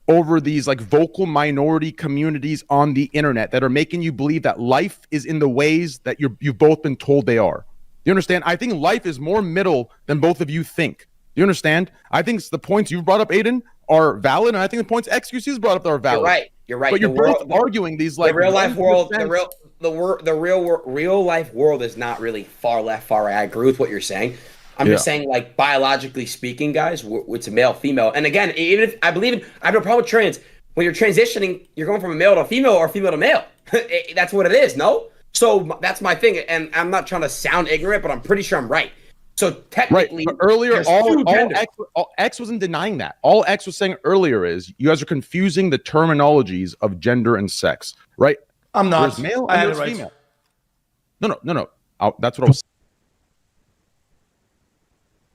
over these like vocal minority communities on the internet that are making you believe that life is in the ways that you've both been told they are. Do you understand? I think life is more middle than both of you think. Do you understand? I think the points you've brought up, Adin, are valid, and I think the points XQC's brought up are valid. You're right. But you're both arguing these like the real life 1%. world, the real life world is not really far left, far right. I agree with what you're saying. I'm just saying, like, biologically speaking, guys, it's a male, female. And again, even if I have no problem with trans. When you're transitioning, you're going from a male to a female or female to male. That's what it is, no? So that's my thing. And I'm not trying to sound ignorant, but I'm pretty sure I'm right. So technically, right. Earlier, all X wasn't denying that. All X was saying earlier is you guys are confusing the terminologies of gender and sex, right? I'm not. There's male and there's female. No. That's what I was saying.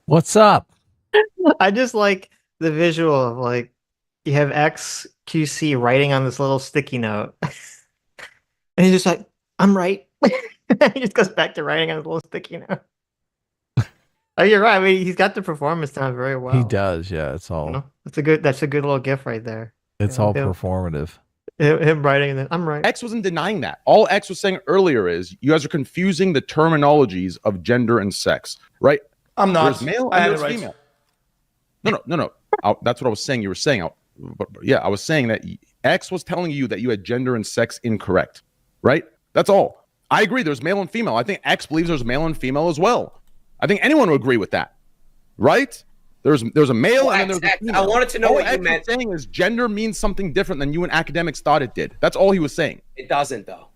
What's up? I just like the visual of like you have XQC writing on this little sticky note, and he's just like, "I'm right." He just goes back to writing on his little sticky note. Oh, you're right. I mean, he's got the performance down very well. He does, yeah. It's all. That's a good little gif right there. It's all performative. Him writing, and then I'm right. X wasn't denying that. All X was saying earlier is you guys are confusing the terminologies of gender and sex, right? I'm not. There's male and there's female. No. That's what I was saying. You were saying, I was saying that X was telling you that you had gender and sex incorrect, right? That's all. I agree. There's male and female. I think X believes there's male and female as well. I think anyone would agree with that, right? There's a male and then there's a female. I wanted to know all what X you meant. saying is gender means something different than you and Akademiks thought it did. That's all he was saying. It doesn't, though.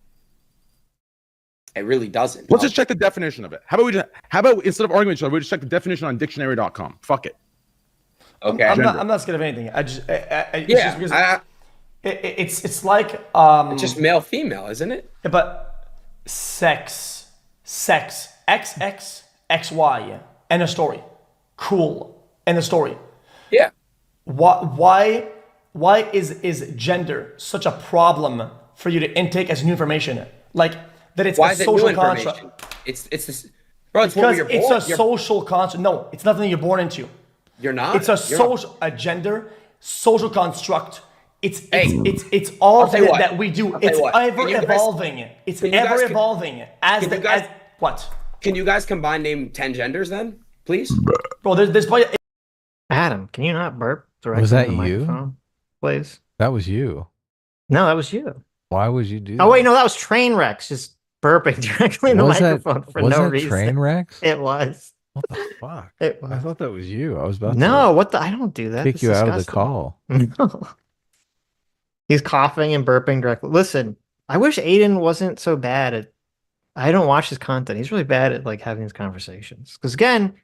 It really doesn't. Let's just check the definition of it. How about instead of arguing each other, we just check the definition on dictionary.com. Fuck it. Okay. I'm not scared of anything. It's like it's just male female, isn't it? But sex, XX, XY, end of story. Cool. End of story. Yeah. Why is gender such a problem for you to intake as new information? Like that it's a social construct. It's this, bro. It's because it's a social construct. No, it's nothing you're born into. You're not. It's a gender, social construct. It's all that we do. It's ever evolving. It's ever evolving. As what? Can you guys combine name 10 genders then, please? Bro, there's probably. Adam, can you not burp directly? Was that in the you? microphone, please? That was you. No, that was you. Why would you do that? Oh wait, no, that was Trainwrecks just burping directly in the microphone for no reason. Was that Trainwrecks? It was. What the fuck? It was. I thought that was you. I was about No, to what the? I don't do that. kick you out of the call. No. He's coughing and burping directly. Listen, I wish Adin wasn't so bad at. I don't watch his content. He's really bad at like having these conversations. Because again,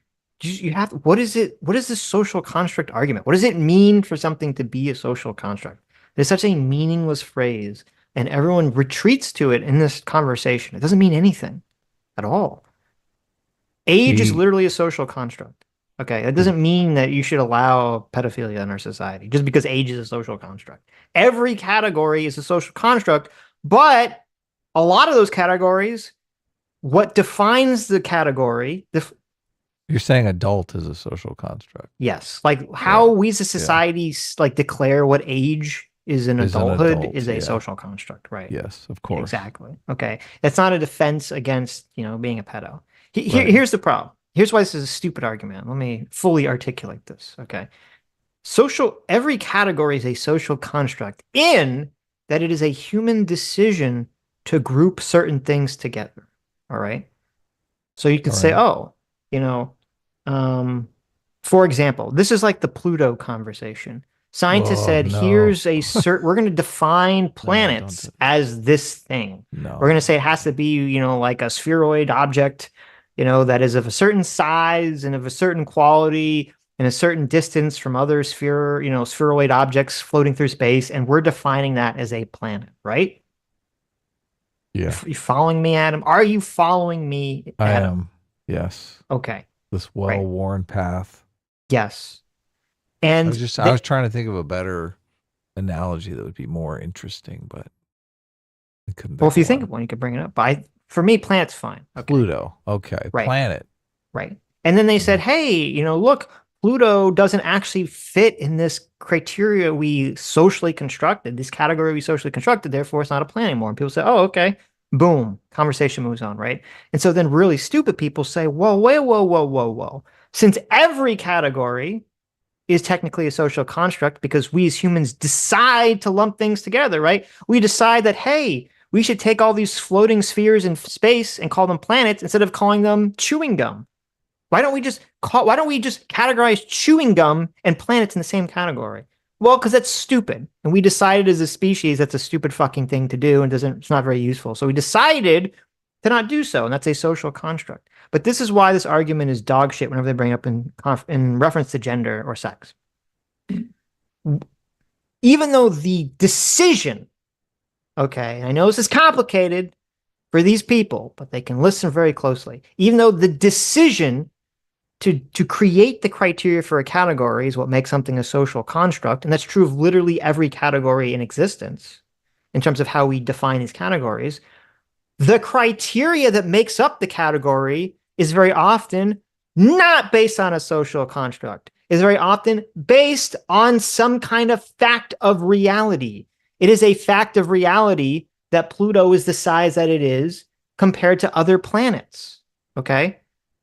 you have. What is it? What is this social construct argument? What does it mean for something to be a social construct? It's such a meaningless phrase, and everyone retreats to it in this conversation. It doesn't mean anything at all. Age is literally a social construct. Okay, that doesn't mean that you should allow pedophilia in our society just because age is a social construct. Every category is a social construct, but a lot of those categories, what defines the category, You're saying adult is a social construct. yes, like how we as a society like declare what age is an Is an adulthood adult, is a yeah. social construct, right? Yes, of course. Exactly. Okay. That's not a defense against, being a pedo. Right. Here's the problem. Here's why this is a stupid argument. Let me fully articulate this. Okay. Every category is a social construct in that it is a human decision to group certain things together. All right. So you can All say, right. for example, this is like the Pluto conversation. Scientists Whoa, said, no. here's we're going to define planets do that. as this thing. No. We're going to say it has to be, like a spheroid object, that is of a certain size and of a certain quality and a certain distance from other spheroid objects floating through space. And we're defining that as a planet, right? Yeah. You following me, Adam? Are you following me, I Adam? am. Yes. Okay. This well-worn path. Yes. And I was trying to think of a better analogy that would be more interesting, but I couldn't. Well, if you think of one, you could bring it up. But for me, planet's fine. Okay. Pluto. Okay. Right. Planet. Right. And then they said, hey, look, Pluto doesn't actually fit in this criteria we socially constructed, this category we socially constructed, therefore it's not a planet anymore. And people say, oh, okay. Boom. Conversation moves on, right? And so then really stupid people say, whoa, whoa. Since every category is technically a social construct because we as humans decide to lump things together, right? We decide that, hey, we should take all these floating spheres in space and call them planets instead of calling them chewing gum. Why don't we just categorize chewing gum and planets in the same category? Well, because that's stupid. And we decided as a species that's a stupid fucking thing to do and it's not very useful. So we decided to not do so, and that's a social construct. But this is why this argument is dog shit whenever they bring up in reference to gender or sex. Even though the decision, okay, and I know this is complicated for these people, but they can listen very closely. Even though the decision to create the criteria for a category is what makes something a social construct, and that's true of literally every category in existence in terms of how we define these categories, the criteria that makes up the category is very often not based on a social construct. Is very often based on some kind of fact of reality. It is a fact of reality that Pluto is the size that it is compared to other planets. Okay?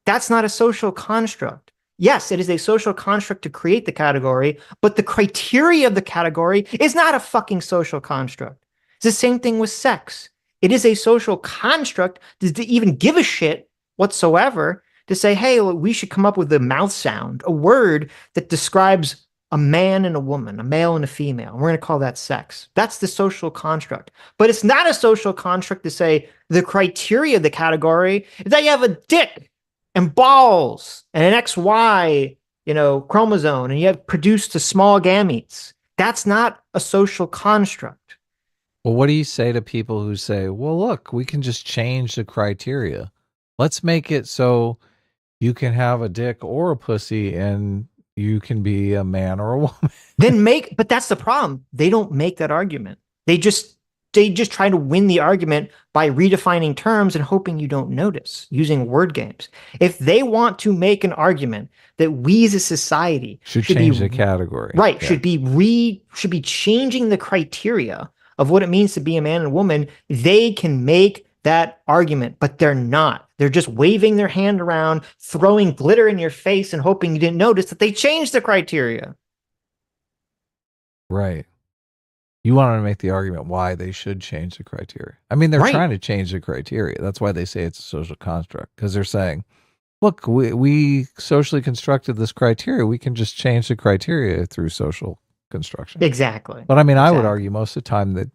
That's not a social construct. Yes, it is a social construct to create the category, but the criteria of the category is not a fucking social construct. It's the same thing with sex. It is a social construct to even give a shit whatsoever to say, hey, we should come up with a mouth sound, a word that describes a man and a woman, a male and a female. We're going to call that sex. That's the social construct. But it's not a social construct to say the criteria of the category is that you have a dick and balls and an XY, chromosome, and you have produced a small gametes. That's not a social construct. Well, what do you say to people who say, well, look, we can just change the criteria. Let's make it so you can have a dick or a pussy and you can be a man or a woman. But that's the problem. They don't make that argument. They just try to win the argument by redefining terms and hoping you don't notice, using word games. If they want to make an argument that we as a society should change the category. Right, yeah. should be changing the criteria of what it means to be a man and woman, they can make that argument, but they're not. They're just waving their hand around, throwing glitter in your face and hoping you didn't notice that they changed the criteria. Right. You want to make the argument why they should change the criteria. I mean, they're trying to change the criteria. That's why they say it's a social construct, because they're saying, look, we socially constructed this criteria. We can just change the criteria through social construction. Exactly. But I mean, I would argue most of the time that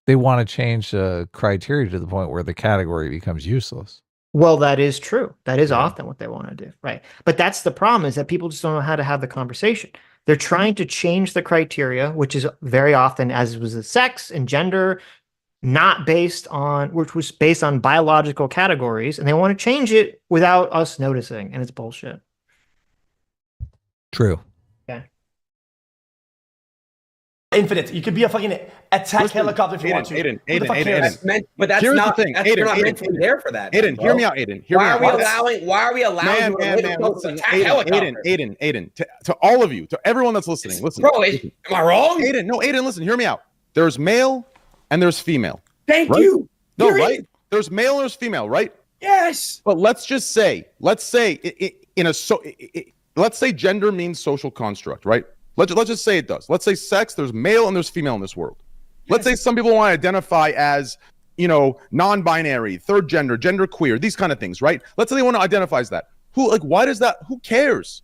they want to change the criteria to the point where the category becomes useless. Well, that is true. That is often what they want to do. Right. But that's the problem, is that people just don't know how to have the conversation. They're trying to change the criteria, which is very often, as was the sex and gender, which was based on biological categories, and they want to change it without us noticing, and it's bullshit. True. Yeah. Infinite. You could be a fucking attack helicopter if you want to. Aiden. But that's Here's not. The thing. They're not meant to be there for that. Aiden, hear me out. Aiden, hear me out. Why are we allowing? Man, listen, Aiden. To all of you, to everyone that's listening, listen. Bro, am I wrong? Aiden, listen. Hear me out. there's male and there's female. Thank Right? you. No, Period. right? There's male and there's female, right? Yes. But let's say gender means social construct, right? Let's just say it does. Let's say sex, there's male and there's female in this world. Let's say some people want to identify as, non-binary, third gender, genderqueer, these kind of things, right? Let's say they want to identify as that. Why does that? Who cares?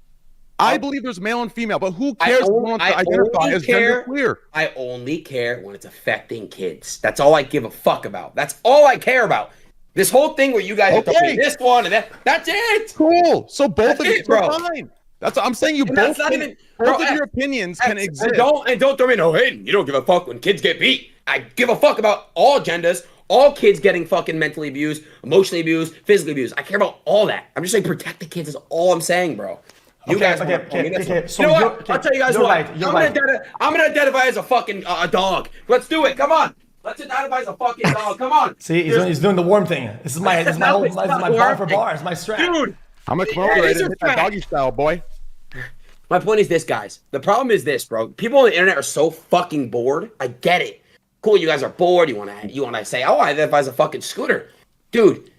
I believe there's male and female, but who cares who wants to identify as genderqueer? I only care when it's affecting kids. That's all I give a fuck about. That's all I care about. This whole thing where you guys are talking this one and that's it. Cool. So both of you bro. are fine. That's what I'm saying. You And both, that's not can, even- both bro, of your opinions can exist. And don't throw me no Hayden. You don't give a fuck when kids get beat. I give a fuck about all genders, all kids getting fucking mentally abused, emotionally abused, physically abused. I care about all that. I'm just saying protect the kids is all I'm saying, bro. You guys okay. So you know what? I'll tell you guys what. I'm gonna identify as a fucking a dog. Let's do it. Come on. Let's identify as a fucking dog. Come on. See, he's doing the warm thing. This is my bar for bar. It's my strap. Dude. I'm gonna come over and hit that doggy style, boy. My point is this, guys. The problem is this, bro. People on the internet are so fucking bored. I get it. Cool, you guys are bored. You wanna say, oh, I identify as a fucking scooter. Dude,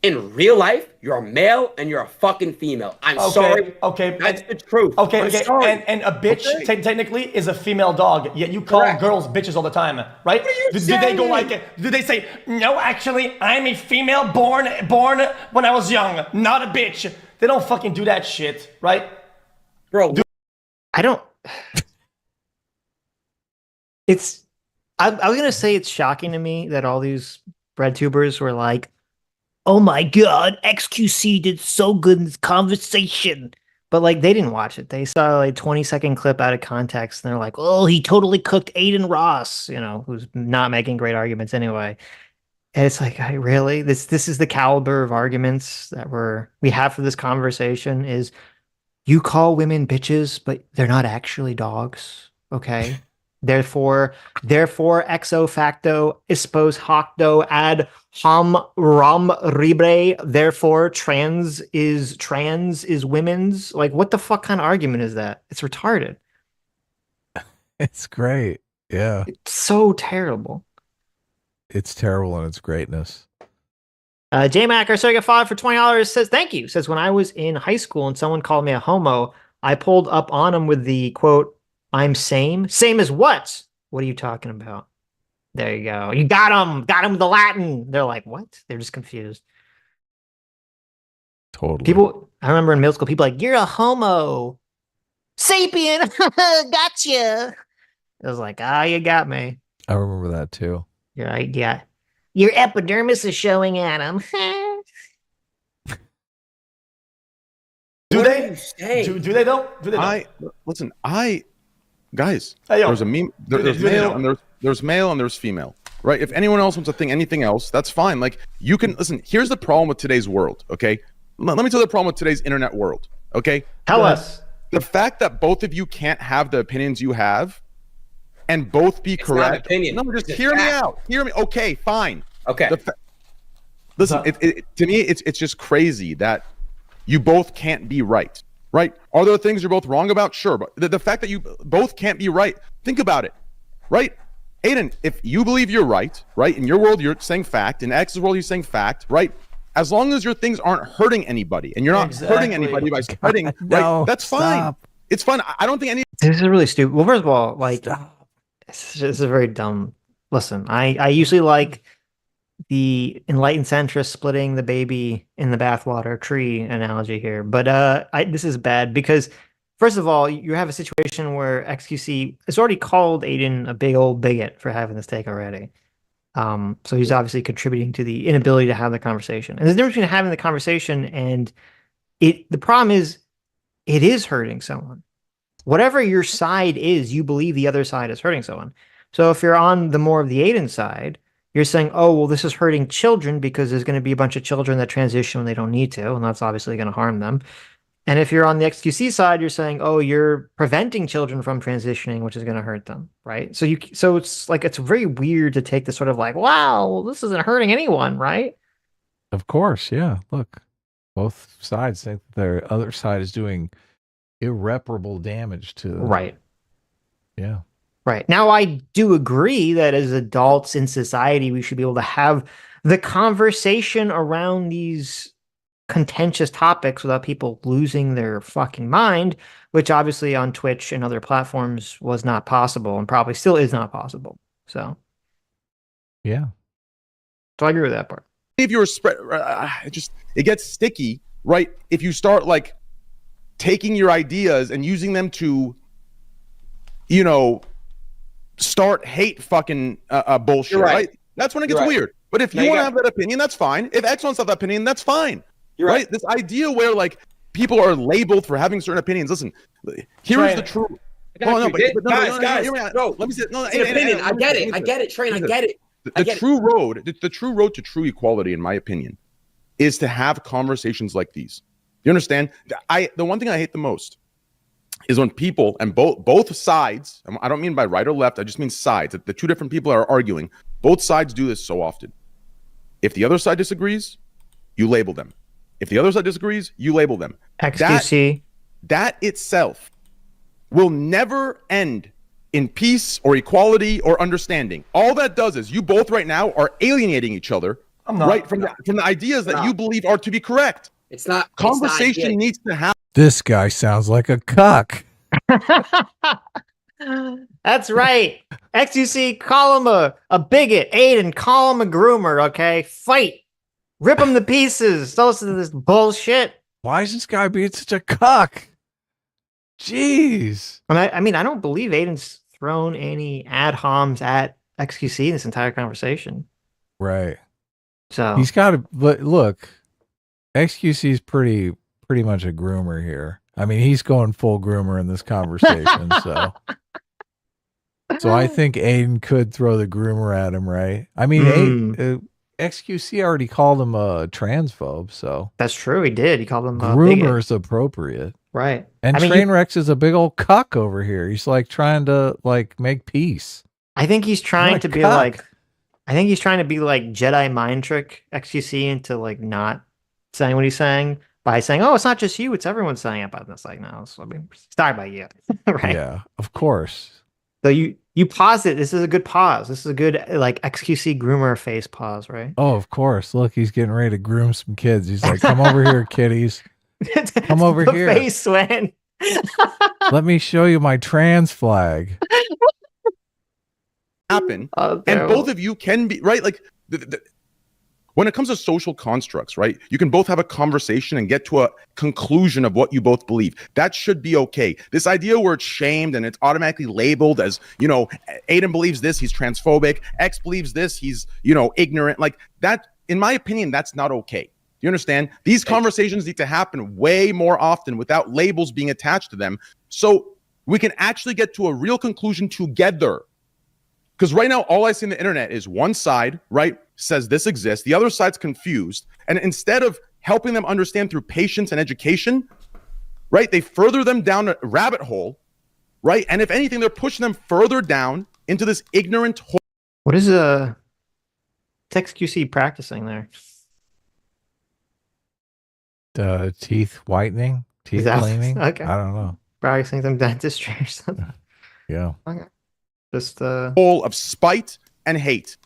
in real life, you're a male and you're a fucking female. I'm sorry. Okay. That's the truth. Okay. I'm And a bitch technically is a female dog. Yet you call girls bitches all the time, right? What are you do they go saying? like? Do they say no? Actually, I'm a female born when I was young, not a bitch. They don't fucking do that shit, right? Bro, I don't. I was gonna say it's shocking to me that all these bread tubers were like, "Oh my god, XQC did so good in this conversation," but like they didn't watch it. They saw like 20-second clip out of context, and they're like, "Oh, he totally cooked Adin Ross," who's not making great arguments anyway. And it's like, really? This is the caliber of arguments that we have for this conversation. Is you call women bitches, but they're not actually dogs, okay? Therefore, exo facto ispos hocto ad hom rom ribre. Therefore, trans is women's. Like, what the fuck kind of argument is that? It's retarded. It's great. Yeah. It's so terrible. It's terrible in its greatness. JMac, our Sega 5 for $20 says, thank you. Says, when I was in high school and someone called me a homo, I pulled up on him with the quote, "I'm same." Same as what? What are you talking about? There you go. You got him. Got him with the Latin. They're like, what? They're just confused. Totally. People, I remember in middle school, people like, you're a homo. Sapien. Gotcha. I was like, you got me. I remember that too. Yeah. Your epidermis is showing, Adam. Do they? Do they though? Do they? Listen. Guys, Hey, yo. there's a meme. There's male and there's male and there's female, right? If anyone else wants to think anything else, that's fine. Like you can listen. Here's the problem with today's world. Okay, let me tell you the problem with today's internet world. Okay, Tell us. The fact that both of you can't have the opinions you have, and both be It's not correct. opinion. No, just It's hear me fact. out. Hear me. Okay, fine. Okay. Listen, to me, it's just crazy that you both can't be right. Right? Are there things you're both wrong about? Sure, but the fact that you both can't be right, think about it. Right? Adin, if you believe you're right, in your world you're saying fact, in X's world you're saying fact, right? As long as your things aren't hurting anybody and you're not hurting anybody by spreading, No, right? That's fine. stop. It's fine. I don't think any. This is really stupid. Well, first of all, like, this is a very dumb. Listen, I usually like the enlightened centrist splitting the baby in the bathwater tree analogy here, but this is bad because, first of all, you have a situation where XQC has already called Adin a big old bigot for having this take already. So he's obviously contributing to the inability to have the conversation. And the difference between having the conversation and the problem is it is hurting someone. Whatever your side is, you believe the other side is hurting someone. So if you're on the more of the Adin side, you're saying, oh, well, this is hurting children because there's going to be a bunch of children that transition when they don't need to, and that's obviously going to harm them. And if you're on the XQC side, you're saying, oh, you're preventing children from transitioning, which is going to hurt them, right? So it's like it's very weird to take this sort of like, wow, well, this isn't hurting anyone, right? Of course, yeah. Look, both sides think their other side is doing irreparable damage to. Right. Yeah. Right. Now, I do agree that as adults in society, we should be able to have the conversation around these contentious topics without people losing their fucking mind, which obviously on Twitch and other platforms was not possible and probably still is not possible. So, Yeah. so I agree with that part. If you're spread, it gets sticky, right? If you start like taking your ideas and using them to, start hate fucking bullshit, right. That's when it gets weird. But if you want to have that opinion, that's fine. If X wants to have that opinion, that's fine. You're right. This idea where like people are labeled for having certain opinions. Listen, here's the truth. Guys, no, let me say no. It's an opinion. I get it, Train. I get it. The true road to true equality, in my opinion, is to have conversations like these. You understand? The one thing I hate the most is when people, and both sides, I don't mean by right or left, I just mean sides. The two different people are arguing. Both sides do this so often. If the other side disagrees, you label them. If the other side disagrees, you label them. XQC. That itself will never end in peace or equality or understanding. All that does is you both right now are alienating each other from the ideas that you believe are to be correct. It's not. Conversation needs to happen. This guy sounds like a cuck. That's right. XQC, call him a bigot. Adin, call him a groomer, okay? Fight. Rip him to pieces. Don't listen to this bullshit. Why is this guy being such a cuck? Jeez. And I mean, I don't believe Aiden's thrown any ad homs at XQC in this entire conversation. Right. So he's got to look. XQC is pretty much a groomer here. I mean, he's going full groomer in this conversation. So I think Adin could throw the groomer at him, right? I mean, XQC already called him a transphobe, so that's true. He did. He called him groomer is appropriate, right? And Trainwrecks is a big old cuck over here. He's like trying to like make peace. I think he's trying to be like, I think he's trying to be like Jedi mind trick XQC into like not saying what he's saying by saying, "Oh, it's not just you; it's everyone saying it." But it's like, no, I mean, start by you, right? Yeah, of course. So you pause it. This is a good pause. This is a good like XQC groomer face pause, right? Oh, of course. Look, he's getting ready to groom some kids. He's like, "Come over here, kiddies. Come over here." Face swing. Let me show you my trans flag. Happen, and both of you can be right. Like when it comes to social constructs, right? You can both have a conversation and get to a conclusion of what you both believe. That should be okay. This idea where it's shamed and it's automatically labeled as, Adin believes this, he's transphobic. X believes this, he's, ignorant. Like that, in my opinion, that's not okay. You understand? These conversations need to happen way more often without labels being attached to them, so we can actually get to a real conclusion together. Because right now, all I see on the internet is one side, right, says this exists. The other side's confused. And instead of helping them understand through patience and education, right, they further them down a rabbit hole, right? And if anything, they're pushing them further down into this ignorant hole. What is XQC practicing there? Teeth whitening? Teeth cleaning? Okay. I don't know. Practicing some dentistry or something. Yeah. Okay. Just hole of spite and hate.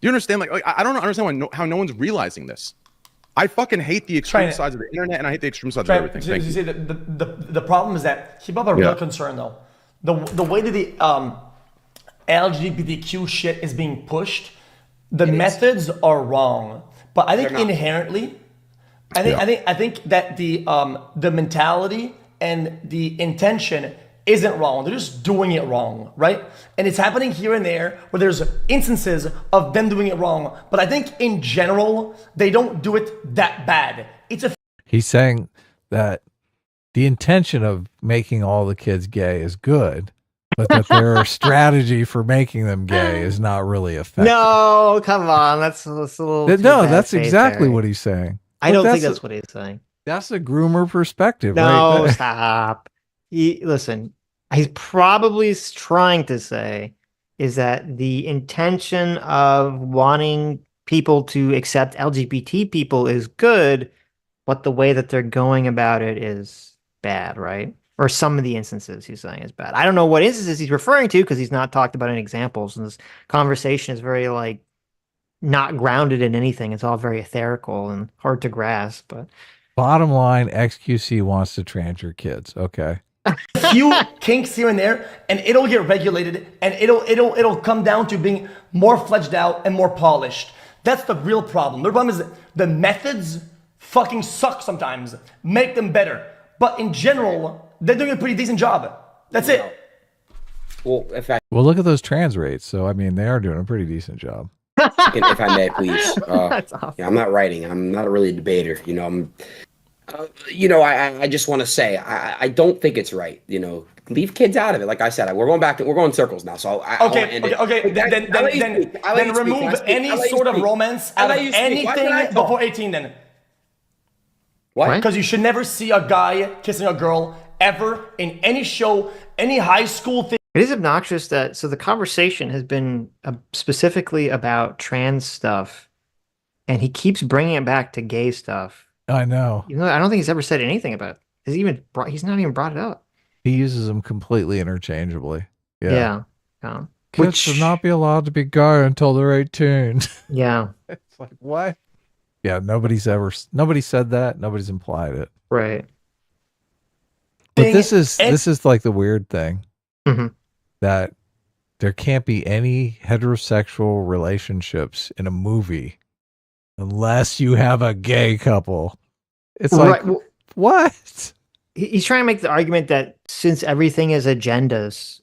Do you understand? Like I don't understand how no one's realizing this. I fucking hate the extreme sides of the internet, and I hate the extreme sides of everything. So you see, the problem is that he brought up a real concern though. The way that the LGBTQ shit is being pushed, the methods are wrong. But I think inherently, I think that the mentality and the intention isn't wrong. They're just doing it wrong, right? And it's happening here and there where there's instances of them doing it wrong. But I think in general, they don't do it that bad. He's saying that the intention of making all the kids gay is good, but that their strategy for making them gay is not really effective. No, come on. That's a little No, that's exactly what he's saying. I don't think that's what he's saying. That's a groomer perspective, no, right? Stop. Listen, he's probably trying to say is that the intention of wanting people to accept LGBT people is good, but the way that they're going about it is bad, right? or some of the instances he's saying is bad. I don't know what instances he's referring to because he's not talked about any examples, and this conversation is very like not grounded in anything. It's all very etherical and hard to grasp. But bottom line, XQC wants to trans your kids. Okay. Few kinks here and there, and it'll get regulated, and it'll come down to being more fledged out and more polished. That's the real problem. The problem is that the methods fucking suck sometimes. Make them better. But in general, they're doing a pretty decent job. That's it. Well, Well, look at those trans rates. So, I mean, they are doing a pretty decent job. if I may, please. that's awful. Yeah, I'm not writing. I'm not really a debater. You know, I just want to say I don't think it's right. You know, leave kids out of it. Like I said, we're going in circles now. So okay. Then remove any sort of romance out of anything before 18. Then what? Because you should never see a guy kissing a girl ever in any show, any high school thing. It is obnoxious that so the conversation has been specifically about trans stuff, and he keeps bringing it back to gay stuff. I know. Even though I don't think he's ever said anything about it. He's not even brought it up. He uses them completely interchangeably. Yeah. Kids should not be allowed to be gay until they're 18. Yeah. It's like, what? Yeah, nobody said that. Nobody's implied it. Right. But this is like the weird thing. Mm-hmm. That there can't be any heterosexual relationships in a movie unless you have a gay couple. It's like, what? He's trying to make the argument that since everything is agendas,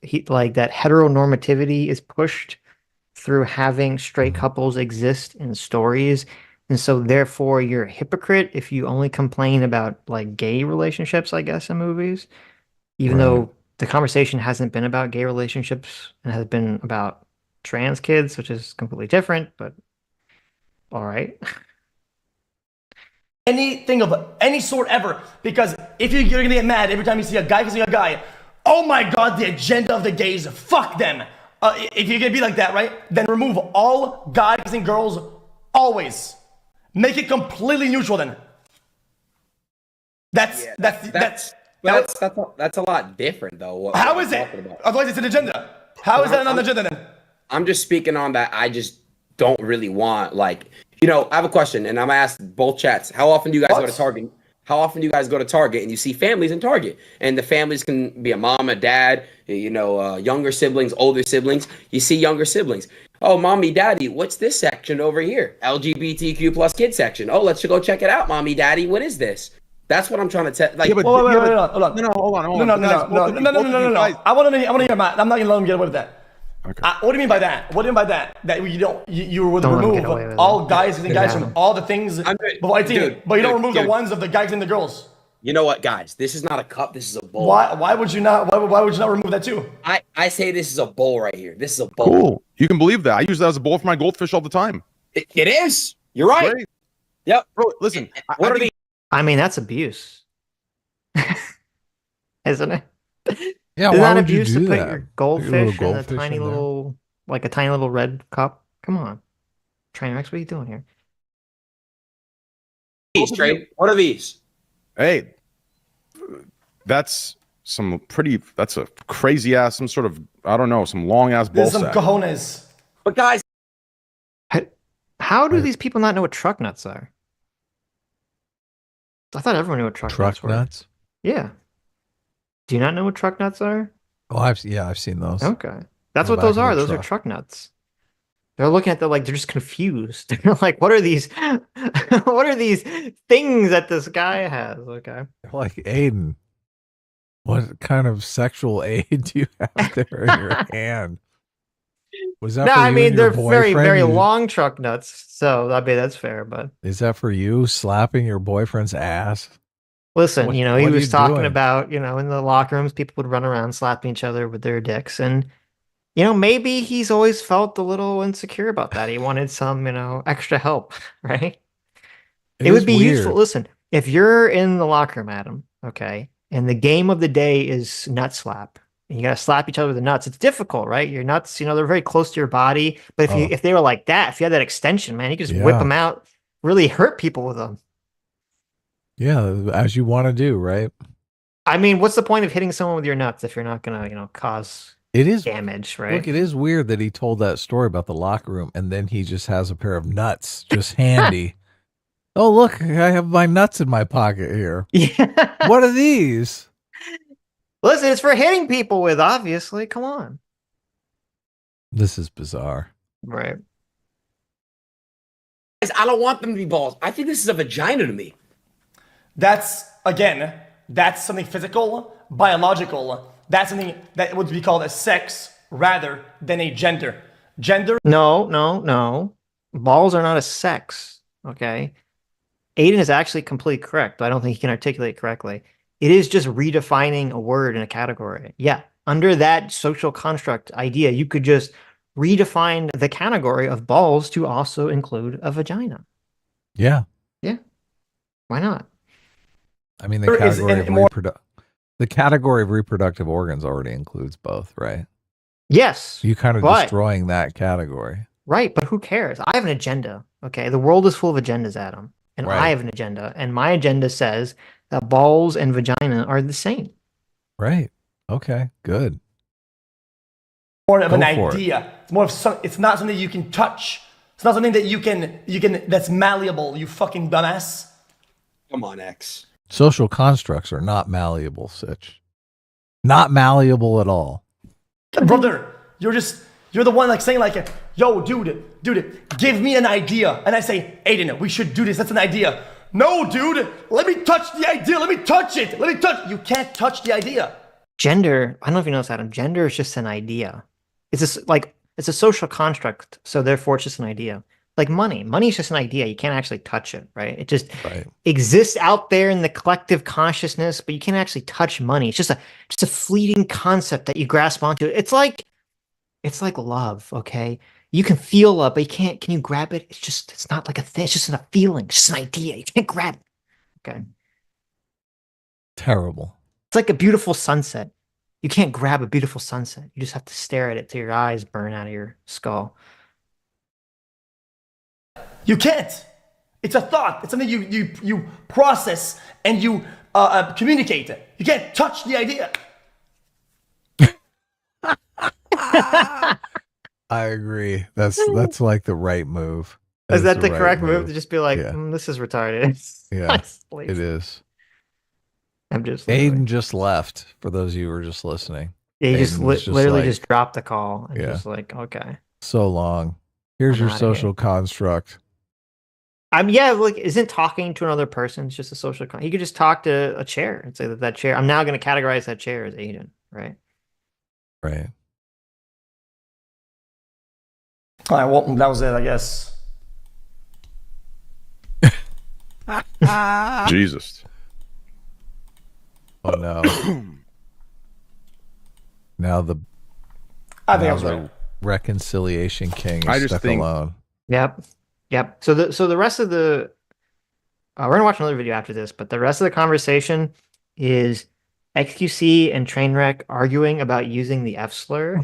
that heteronormativity is pushed through having straight couples exist in stories. And so therefore you're a hypocrite if you only complain about like gay relationships, I guess, in movies, even though the conversation hasn't been about gay relationships and has been about trans kids, which is completely different, but all right. Anything of any sort ever. Because if you're going to get mad every time you see a guy kissing a guy, oh my God, the agenda of the gays, fuck them. If you're going to be like that, right? Then remove all guys and girls always. Make it completely neutral then. That's a lot different though. How is it? Otherwise it's an agenda. How is that an agenda then? I'm just speaking on that. I just don't really want I have a question, and I'm gonna ask both chats. How often do you guys go to Target? How often do you guys go to Target and you see families in Target? And the families can be a mom, a dad, younger siblings, older siblings. You see younger siblings. Oh, mommy, daddy, what's this section over here? LGBTQ plus kid section. Oh, let's go check it out, mommy, daddy. What is this? That's what I'm trying to tell. Like, hold on. No. I want to hear Matt. I'm not gonna let him get away with that. Okay. What do you mean by that? What do you mean by that? That you would remove all guys and guys from all the things before 18, but you don't remove the ones of the guys and the girls. You know what, guys? This is not a cup. This is a bowl. Why would you not? Why would you not remove that too? I say this is a bowl right here. This is a bowl. Cool. You can believe that. I use that as a bowl for my goldfish all the time. It is. You're right. Great. Yep. Bro, listen. What are the? I mean, that's abuse, isn't it? Yeah, Isn't why that would you abuse do to put that? your goldfish in a goldfish tiny in there? little, like a tiny little red cup? Come on, Trainwrecks, what are you doing here? What are these? Hey, that's a crazy ass, some sort of, I don't know, some long ass ball There's some sack. cojones. But guys, How do these people not know what truck nuts are? I thought everyone knew what truck nuts were. nuts? Yeah. Do you not know what truck nuts are? Oh, I've seen those. Okay. That's On what the back those of are. the Those are truck. truck nuts. They're looking at they're just confused. They're like, what are these what are these things that this guy has? Okay. Like, Aiden, what kind of sexual aid do you have there in your hand? Was that No, for I you mean and your they're very, boyfriend? very long truck nuts. So I mean that's fair, but Is that for you slapping your boyfriend's ass? listen, What- he what are was you talking doing? about, in the locker rooms, people would run around slapping each other with their dicks. And, maybe he's always felt a little insecure about that. He wanted some, extra help, right? It would be useful. Listen, if you're in the locker room, Adam, okay, and the game of the day is nut slap, and you got to slap each other with the nuts, it's difficult, right? Your nuts, they're very close to your body. But if they were like that, if you had that extension, man, you could just whip Yeah. them out, really hurt people with them. Yeah, as you want to do, right? I mean, what's the point of hitting someone with your nuts if you're not gonna, cause It is damage, right? Look, it is weird that he told that story about the locker room and then he just has a pair of nuts just handy. Oh, look, I have my nuts in my pocket here. Yeah. What are these? Listen, it's for hitting people with, obviously. Come on. This is bizarre. Right. I don't want them to be balls. I think this is a vagina to me. That's something physical, biological. That's something that would be called a sex rather than a gender. Gender. No. Balls are not a sex. Okay. Adin is actually completely correct, but I don't think he can articulate correctly. It is just redefining a word in a category. Yeah. Under that social construct idea, you could just redefine the category of balls to also include a vagina. Yeah. Yeah. Why not? I mean, There is the category of reproductive organs already includes both, right? Yes. You kind of but- destroying that category. Right, but who cares? I have an agenda. Okay. The world is full of agendas, Adam. And Right. I have an agenda. And my agenda says that balls and vagina are the same. Right. Okay. Good. More of an Go for it. idea. It's more of some. It's not something you can touch. It's not something that you can. That's malleable. You fucking dumbass. Come on, X. Social constructs are not malleable, Sitch. Not malleable at all. Brother, you're the one like saying like, yo, dude, give me an idea. And I say, Adin, we should do this. That's an idea. No, dude, let me touch the idea. Let me touch it. You can't touch the idea. Gender, I don't know if you noticed, Adam, gender is just an idea. It's a social construct, so therefore it's just an idea. Like money is just an idea. You can't actually touch it, right? It just exists out there in the collective consciousness, but you can't actually touch money. It's just a fleeting concept that you grasp onto. It's like love, okay? You can feel love, but can you grab it? It's not like a thing. It's just a feeling. It's just an idea. You can't grab it. Okay. Terrible. It's like a beautiful sunset. You can't grab a beautiful sunset. You just have to stare at it till your eyes burn out of your skull. You can't. It's a thought. It's something you process and you communicate it. You can't touch the idea. I agree. That's like the right move. Is that the right correct move to just be like, Yeah. This is retarded? Yeah, Please. it is. I'm just Aiden just left, for those of you who are just listening. Yeah, he just Aiden was just literally like- just dropped the call and Yeah. just like, okay. So long. Here's I'm your outta here. social construct. Yeah, like isn't talking to another person just a social he could just talk to a chair and say that chair, I'm now going to categorize that chair as Adin, right? Right. All right, well, that was it, I guess. Jesus. Oh no. Now the I think I was right. reconciliation king I is just stuck think- alone. Yep. So the rest of the we're gonna watch another video after this, but the rest of the conversation is XQC and Trainwreck arguing about using the F slur,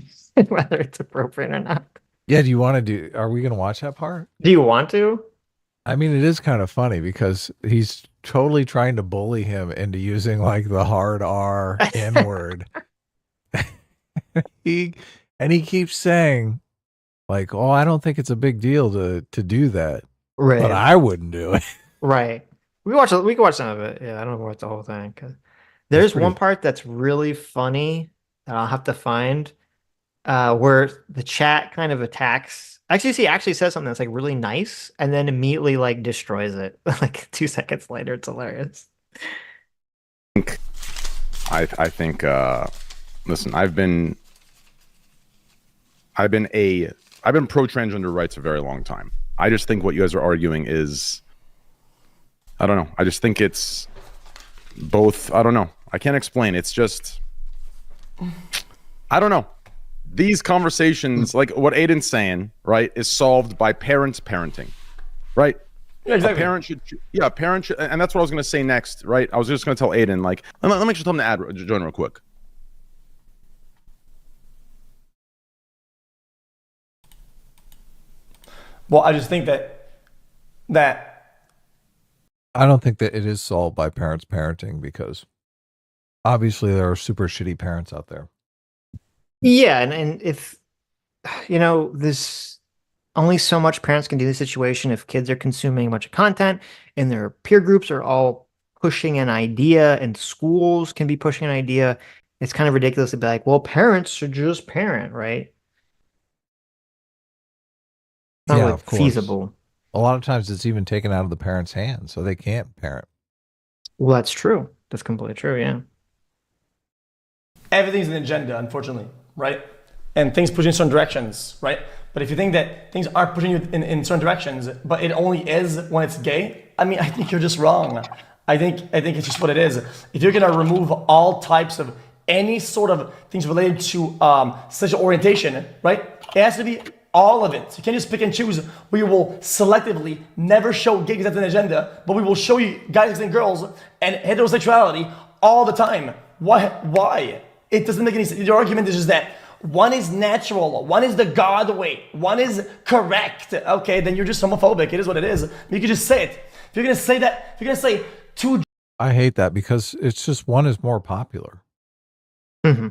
whether it's appropriate or not. Yeah, do you want to do? Are we going to watch that part? Do you want to? I mean, it is kind of funny because he's totally trying to bully him into using like the hard R N word. he keeps saying like, "Oh, I don't think it's a big deal to do that." Right. But I wouldn't do it. Right. We can watch some of it. Yeah, I don't know watch the whole thing because there's one part that's really funny that I'll have to find, where the chat kind of attacks. XQC actually says something that's like really nice and then immediately like destroys it. Like 2 seconds later, it's hilarious. I think listen, I've been pro transgender rights a very long time. I just think what you guys are arguing is, I don't know. I just think it's both. I don't know. I can't explain. It's just, I don't know. These conversations, like what Aiden's saying, right, is solved by parents parenting, right? Yeah, exactly. A parent should, and that's what I was going to say next, right? I was just going to tell Aiden, like, let me just tell him to join real quick. Well, I just think that I don't think that it is solved by parents parenting because Obviously, there are super shitty parents out there. Yeah, and if there's only so much parents can do in this situation if kids are consuming a bunch of content and their peer groups are all pushing an idea and schools can be pushing an idea. It's kind of ridiculous to be like, well, parents should just parent, right? Not Yeah, really of course. feasible. A lot of times it's even taken out of the parents' hands, so they can't parent. Well, that's true. That's completely true, yeah. Everything's an agenda, unfortunately, right? And things push in certain directions, right? But if you think that things aren't pushing you in certain directions, but it only is when it's gay, I mean, I think you're just wrong. I think it's just what it is. If you're gonna remove all types of any sort of things related to sexual orientation, right? It has to be all of it. You can't just pick and choose. We will selectively never show gays as an agenda, but we will show you guys and girls and heterosexuality all the time. Why? It doesn't make any sense. Your argument is just that one is natural, one is the God way, one is correct. Okay, then you're just homophobic. It is what it is. You can just say it. If you're gonna say that, if you're gonna say two. I hate that because it's just one is more popular. Mm-hmm.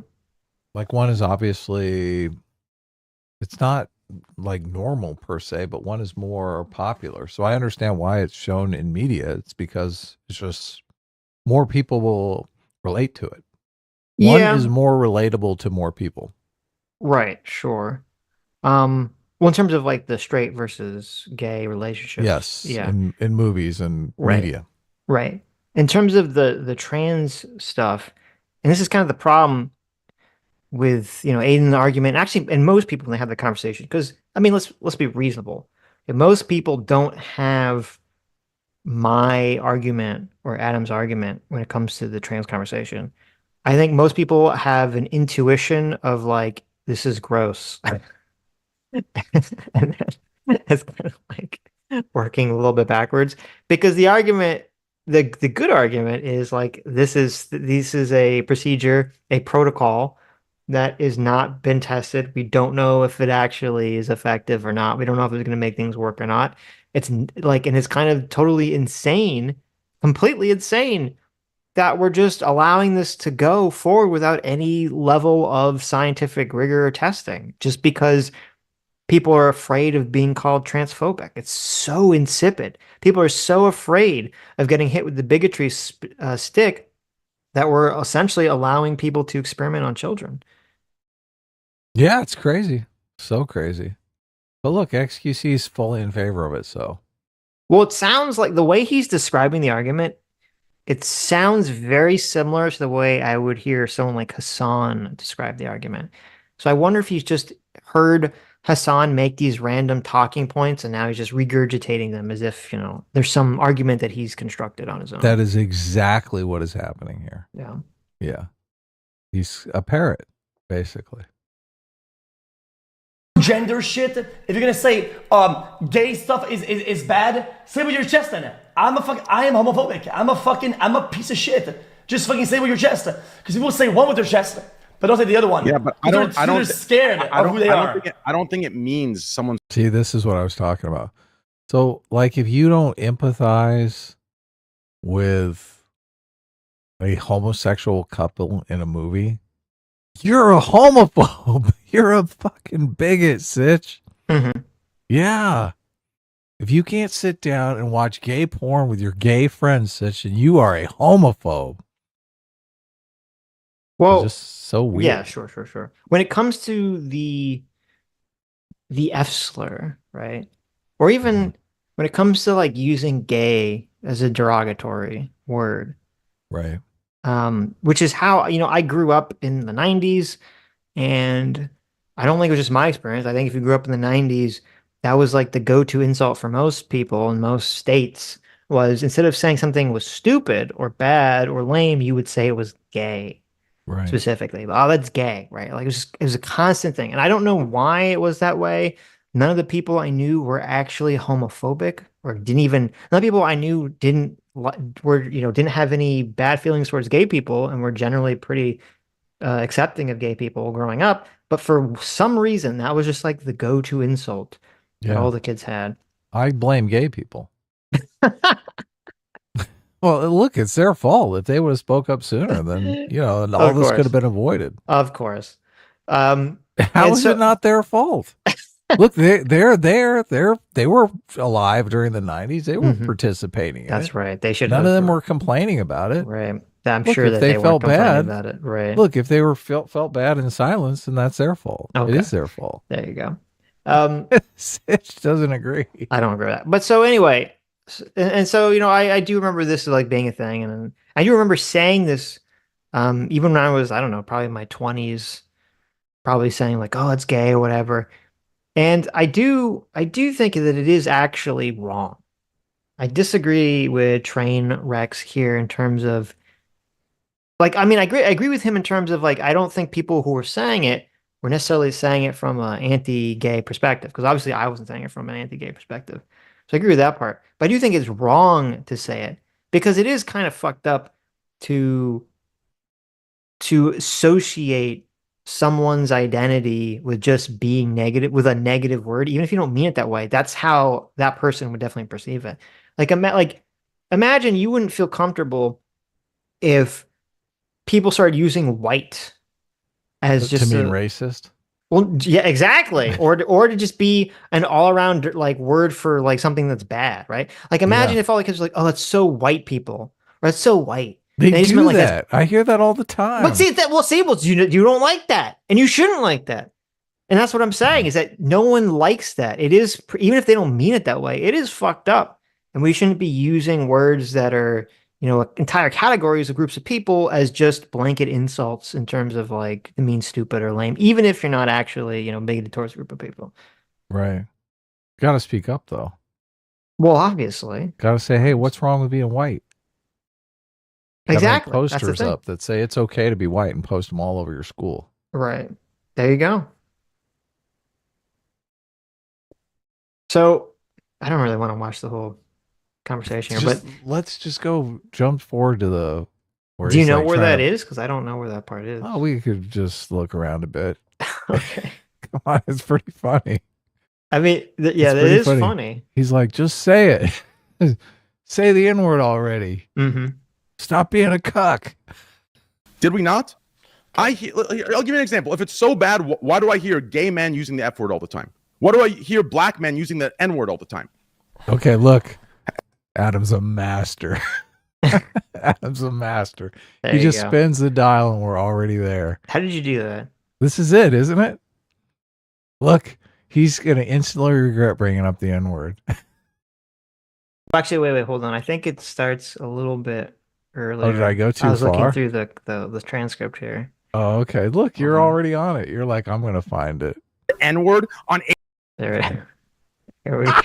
Like one is obviously, it's not like normal per se, but one is more popular. So I understand why it's shown in media. It's because it's just more people will relate to it. One is more relatable to more people. Right, sure. Well, in terms of like the straight versus gay relationships. Yes. Yeah. In movies and media. Right. In terms of the trans stuff, and this is kind of the problem with, Aiden's argument, actually, and most people when they have the conversation, because I mean, let's be reasonable. If most people don't have my argument or Adam's argument when it comes to the trans conversation, I think most people have an intuition of like, this is gross. And then it's kind of like working a little bit backwards because the argument, the good argument is like, this is a procedure, a protocol that is not been tested. We don't know if it actually is effective or not. We don't know if it's going to make things work or not. It's like, and it's kind of totally insane, completely insane that we're just allowing this to go forward without any level of scientific rigor or testing, just because people are afraid of being called transphobic. It's so insipid. People are so afraid of getting hit with the bigotry stick that we're essentially allowing people to experiment on children. Yeah, it's crazy. So crazy. But look, XQC is fully in favor of it, so. Well, it sounds like the way he's describing the argument, it sounds very similar to the way I would hear someone like Hassan describe the argument. So I wonder if he's just heard Hassan make these random talking points and now he's just regurgitating them as if, there's some argument that he's constructed on his own. That is exactly what is happening here. Yeah. Yeah. He's a parrot, basically. Gender shit. If you're gonna say gay stuff is bad, say with your chest then. I am homophobic. I'm a piece of shit. Just fucking say with your chest. Because people say one with their chest, but don't say the other one. Yeah, but they're scared of who they are. I don't think it means someone's. See, this is what I was talking about. So, like, if you don't empathize with a homosexual couple in a movie, you're a homophobe. You're a fucking bigot, Sitch. Mm-hmm. Yeah. If you can't sit down and watch gay porn with your gay friends, Sitch, and you are a homophobe. Well, it's just so weird. Yeah, sure. When it comes to the F slur, right? Or even when it comes to like using gay as a derogatory word. Right. Which is how, I grew up in the 90s, and I don't think it was just my experience. I think if you grew up in the 90s, that was like the go-to insult for most people in most states, was instead of saying something was stupid or bad or lame, you would say it was gay. Right. Specifically. Oh, that's gay, right? Like it was a constant thing. And I don't know why it was that way. None of the people I knew were actually homophobic or none of the people I knew didn't have any bad feelings towards gay people and were generally pretty accepting of gay people growing up. But for some reason, that was just like the go-to insult that all the kids had. I blame gay people. Well, look, it's their fault. If they would have spoke up sooner, then all this course. could have been avoided. Of course. How is it not their fault? Look, they're there. They were alive during the 90s. They were participating. That's right. They should. None of them were complaining about it. Right. I'm Look, sure if that they they felt weren't complaining bad about it. Right. Look, if they were felt bad in silence, then that's their fault. Okay. It is their fault. There you go. Sitch doesn't agree. I don't agree with that. But so anyway, and so I do remember this like being a thing, and I do remember saying this, even when I was, I don't know, probably in my 20s, probably saying like, "Oh, it's gay" or whatever. And I do think that it is actually wrong. I disagree with Trainwrecks here in terms of, like, I mean, I agree with him in terms of like, I don't think people who were saying it were necessarily saying it from an anti-gay perspective, because obviously I wasn't saying it from an anti-gay perspective. So I agree with that part. But I do think it's wrong to say it, because it is kind of fucked up to associate someone's identity with just being negative, with a negative word, even if you don't mean it that way. That's how that person would definitely perceive it. Like imagine you wouldn't feel comfortable if people started using white as just to mean racist. Well, yeah, exactly. or to just be an all around like word for like something that's bad, right? Like imagine if all the kids were like, "Oh, that's so white, people," or "That's so white." They just do meant, like, that. I hear that all the time. But see you don't like that, and you shouldn't like that. And that's what I'm saying, is that no one likes that. It is, even if they don't mean it that way, it is fucked up. And we shouldn't be using words that are, entire categories of groups of people as just blanket insults in terms of like mean, stupid, or lame, even if you're not actually, bigoted towards a group of people. Right. Got to speak up though. Well, obviously. Got to say, hey, what's wrong with being white? Exactly. Posters up that say it's okay to be white and post them all over your school. Right. There you go. So I don't really want to watch the whole conversation here, but let's just go jump forward to the. Do you know where that is? Because I don't know where that part is. Oh, we could just look around a bit. Okay. Come on, it's pretty funny. I mean, it is funny. He's like, just say it. Say the N-word already. Mm-hmm. Stop being a cuck. Did we not? I'll give you an example. If it's so bad, why do I hear gay men using the F word all the time? Why do I hear black men using the N word all the time? Okay, look. Adam's a master. Adam's a master. He just spins the dial and we're already there. How did you do that? This is it, isn't it? Look, he's going to instantly regret bringing up the N-word. Actually, wait, hold on. I think it starts a little bit earlier. Oh, did I go too far? I was looking through the transcript here. Oh, okay. Look, you're already on it. You're like, I'm going to find it. N-word on There we go.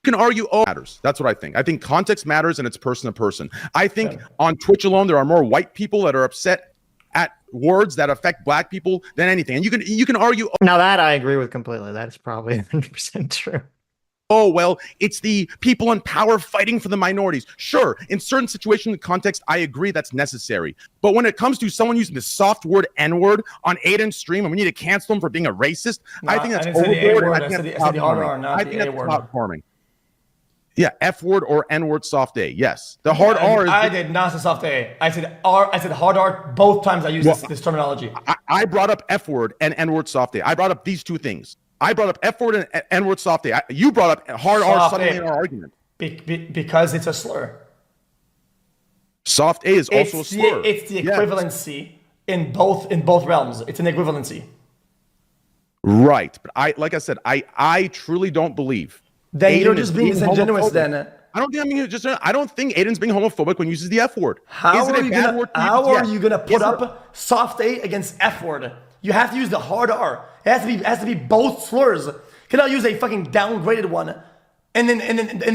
Can argue matters. That's what I think. I think context matters and it's person to person. I think on Twitch alone, there are more white people that are upset at words that affect black people than anything. And you can argue. Now that I agree with completely. That is probably 100% true. Oh, well, it's the people in power fighting for the minorities. Sure, in certain situations and context, I agree that's necessary. But when it comes to someone using the soft word N-word on Adin's stream and we need to cancel him for being a racist, I think that's overboard. I think that's platforming. Yeah, F word or N word soft A. Yes, the hard R is. I did not say soft A. I said R. I said hard R both times. I used this terminology. I brought up F word and N word soft A. I brought up these two things. I brought up F word and N word soft A. You brought up hard R suddenly in our argument. Because it's a slur. Soft A is also a slur. It's the equivalency in both realms. It's an equivalency. Right, but I truly don't believe. Then you're just being disingenuous. Then I don't think I'm being I don't think Adin's being homophobic when he uses the F word. How are you gonna put up soft A against F word? You have to use the hard R. It has to be both slurs. You cannot use a fucking downgraded one and then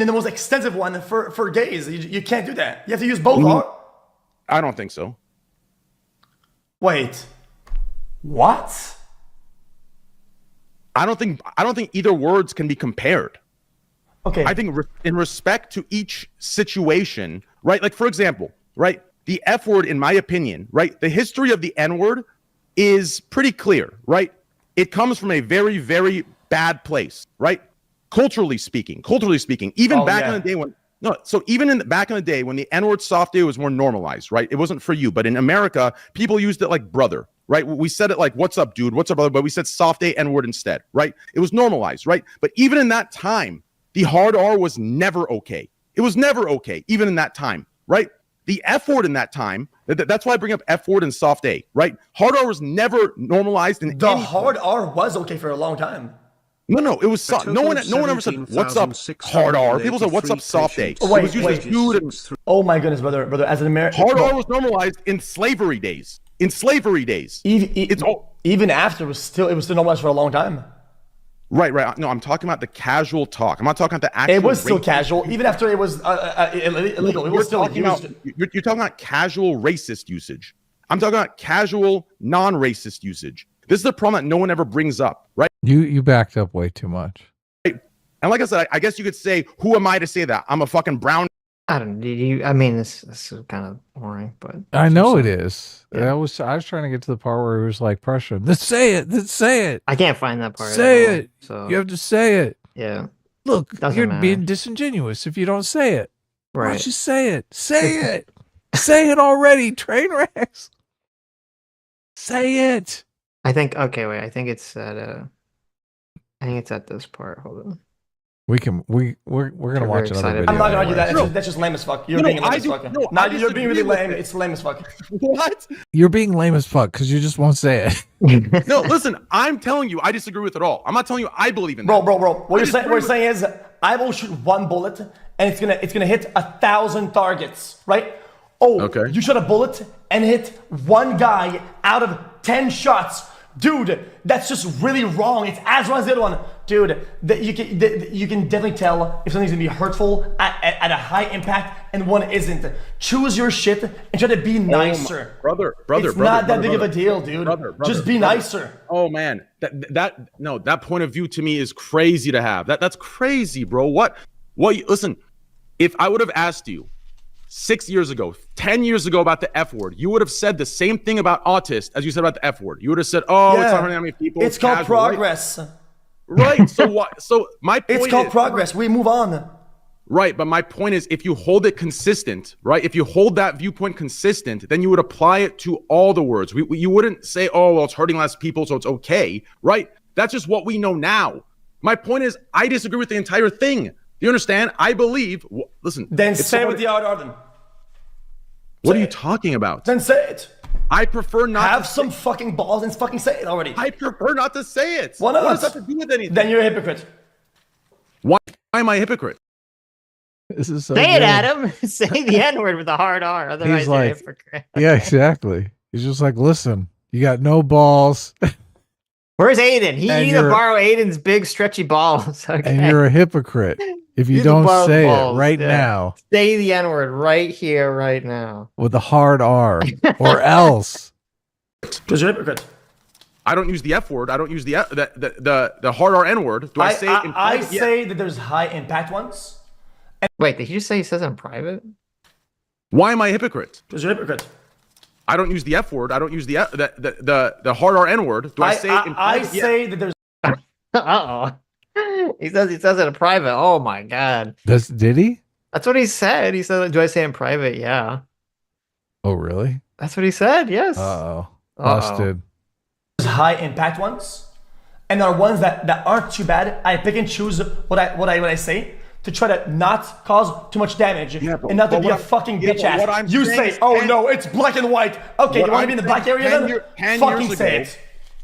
the most extensive one for gays. You can't do that. You have to use both R. I don't think so. Wait. What? I don't think either words can be compared. Okay. I think in respect to each situation, right? Like, for example, right? The F word, in my opinion, right? The history of the N word is pretty clear, right? It comes from a very, very bad place, right? Culturally speaking, even back in the day when No, so even back in the day when the N-word soft A was more normalized, right? It wasn't for you, but in America, people used it like brother, right? We said it like, what's up, dude? What's up, brother? But we said soft A N-word instead, right? It was normalized, right? But even in that time, the hard R was never okay. It was never okay, even in that time, right? The F word in that time, that's why I bring up F word and soft A, right? Hard R was never normalized in the hard R was okay for a long time. No, it was soft. No one ever said, what's up, hard R? People said, what's up, soft A? Oh, wait, it was usually dude and oh my goodness, brother. As an American, hard R was normalized in slavery days. Even after it was still normalized for a long time. Right. No, I'm talking about the casual talk. I'm not talking about the actual. It was still casual, even after it was illegal. It was still used. You're talking about casual racist usage. I'm talking about casual non-racist usage. This is the problem that no one ever brings up, right? You backed up way too much. Right? And like I said, I guess you could say, who am I to say that? I'm a fucking brown. I don't know. I mean, this is kind of boring, but I know it is. Yeah. I was trying to get to the part where it was like pressure. Let's say it. I can't find that part. Say at all, it. So You have to say it. yeah, Look, Doesn't you're matter. being disingenuous if you don't say it. Why right. don't you say it? Say it. Say it already, Trainwrecks. Say it. I think. Okay, wait. I think it's at this part. Hold on. We're gonna Very watch another excited. video. I'm not gonna argue that. anyways. That's just lame as fuck. You're being lame as fuck. You're being really lame. It's lame as fuck. What? You're being lame as fuck because you just won't say it. No, listen, I'm telling you, I disagree with it all. I'm not telling you I believe in that. Bro. What you're saying is, I will shoot one bullet and it's gonna hit 1,000 targets, right? Oh, Okay. You shot a bullet and hit one guy out of 10 shots. Dude, that's just really wrong. It's as wrong as the other one. Dude, you can definitely tell if something's gonna be hurtful at a high impact and one isn't. Choose your shit and try to be nicer. Brother. It's not that big of a deal, dude. Just be nicer. Oh man, that point of view to me is crazy to have. That's crazy, bro. What? Listen, if I would have asked you 6 years ago, 10 years ago about the F word, you would have said the same thing about autist as you said about the F word. You would have said, "Oh, it's not hurting that many people. It's called casual," progress. Right. So what? So my point It's called is, progress. We move on. Right, but my point is, if you hold it consistent, right? If you hold that viewpoint consistent, then you would apply it to all the words. You wouldn't say, "Oh, well, it's hurting less people, so it's okay," right? That's just what we know now. My point is, I disagree with the entire thing. Do you understand? I believe. Listen. Then it's say so with the hard Arden. What are you talking about? Then say it. I prefer not Have to some fucking balls and fucking say it already. I prefer not to say it. Why not? What does that have to do with anything? Then you're a hypocrite. Why am I a hypocrite? This is so Say it, good. Adam. Say the N word with a hard R. Otherwise, He's you're a like, hypocrite. yeah, exactly. He's just like, listen, you got no balls, Where's Adin? He And need to you're- borrow Aiden's big stretchy balls. Okay. and you're a hypocrite if you Use the don't borrowed say balls, it right yeah. now Say the N word right here, right now. with a hard R, or else. Because you're a hypocrite. I don't use the F word. I don't use the hard R N word. Do I say it in I private? Yeah. say that there's high impact ones. Wait, did he just say he says it in private? Why am I a hypocrite? Because you're a hypocrite. I don't use the F word. I don't use the hard R N word. Do I say it in I private? Yeah. say that there's He says it in private. Oh my god. Did he? That's what he said. He said, "Do I say it in private?" Yeah. Oh, really? That's what he said. Yes. Uh-oh. Uh-oh. Busted. high impact ones, and there are ones that aren't too bad. I pick and choose what I say to try to not cause too much damage and not to be a fucking bitch ass. You say, "Oh no, it's black and white." Okay, you want to be in the black area then? Fucking say it.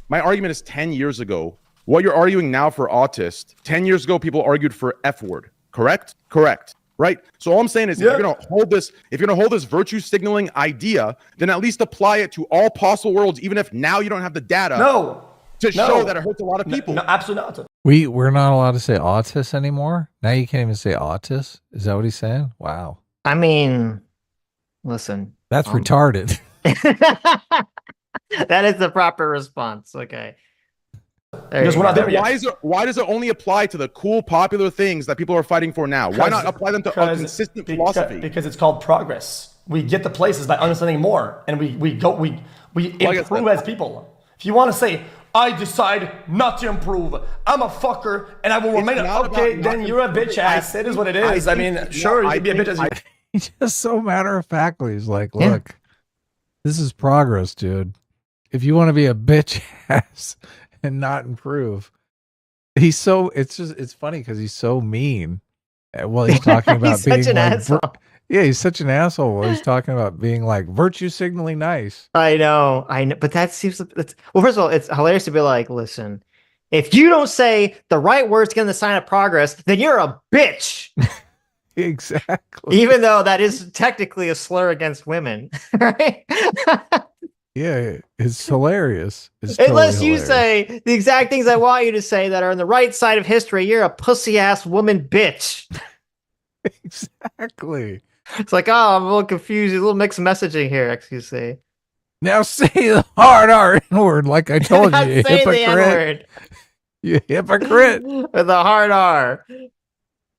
My argument is 10 years ago. What you're arguing now for autist, 10 years ago, people argued for F word. Correct? Correct. Right? So all I'm saying is if you're gonna hold this virtue signaling idea, then at least apply it to all possible worlds, even if now you don't have the data to show that it hurts a lot of people. No, absolutely not. We're not allowed to say autist anymore. Now you can't even say autist. Is that what he's saying? Wow. I mean, listen. That's retarded. That is the proper response. Okay. Because we're not there yet. Why does it only apply to the cool, popular things that people are fighting for now? Why not apply them to a consistent philosophy? Because it's called progress. We get the places by understanding more, and we improve as people. If you want to say, I decide not to improve. I'm a fucker, and I will remain. Okay, then you're a bitch ass. It is what it is. I mean, sure, you can be a bitch ass. He's just so matter of factly. He's like, look, this is progress, dude. If you want to be a bitch ass and not improve, it's funny because he's so mean. Well, he's talking about being such an asshole. Yeah, he's such an asshole. Well, he's talking about being like virtue signaling nice. I know, but that seems well. First of all, it's hilarious to be like, listen, if you don't say the right words to get in the sign of progress, then you're a bitch. Exactly. Even though that is technically a slur against women, right? Yeah, it's hilarious. It's Unless totally you hilarious. say the exact things I want you to say that are on the right side of history, you're a pussy ass woman bitch. Exactly. It's like, oh, I'm a little confused. A little mixed messaging here, XQC. Now say the hard R word like I told you, you Say the hypocrite. N-word You hypocrite. with a hard R.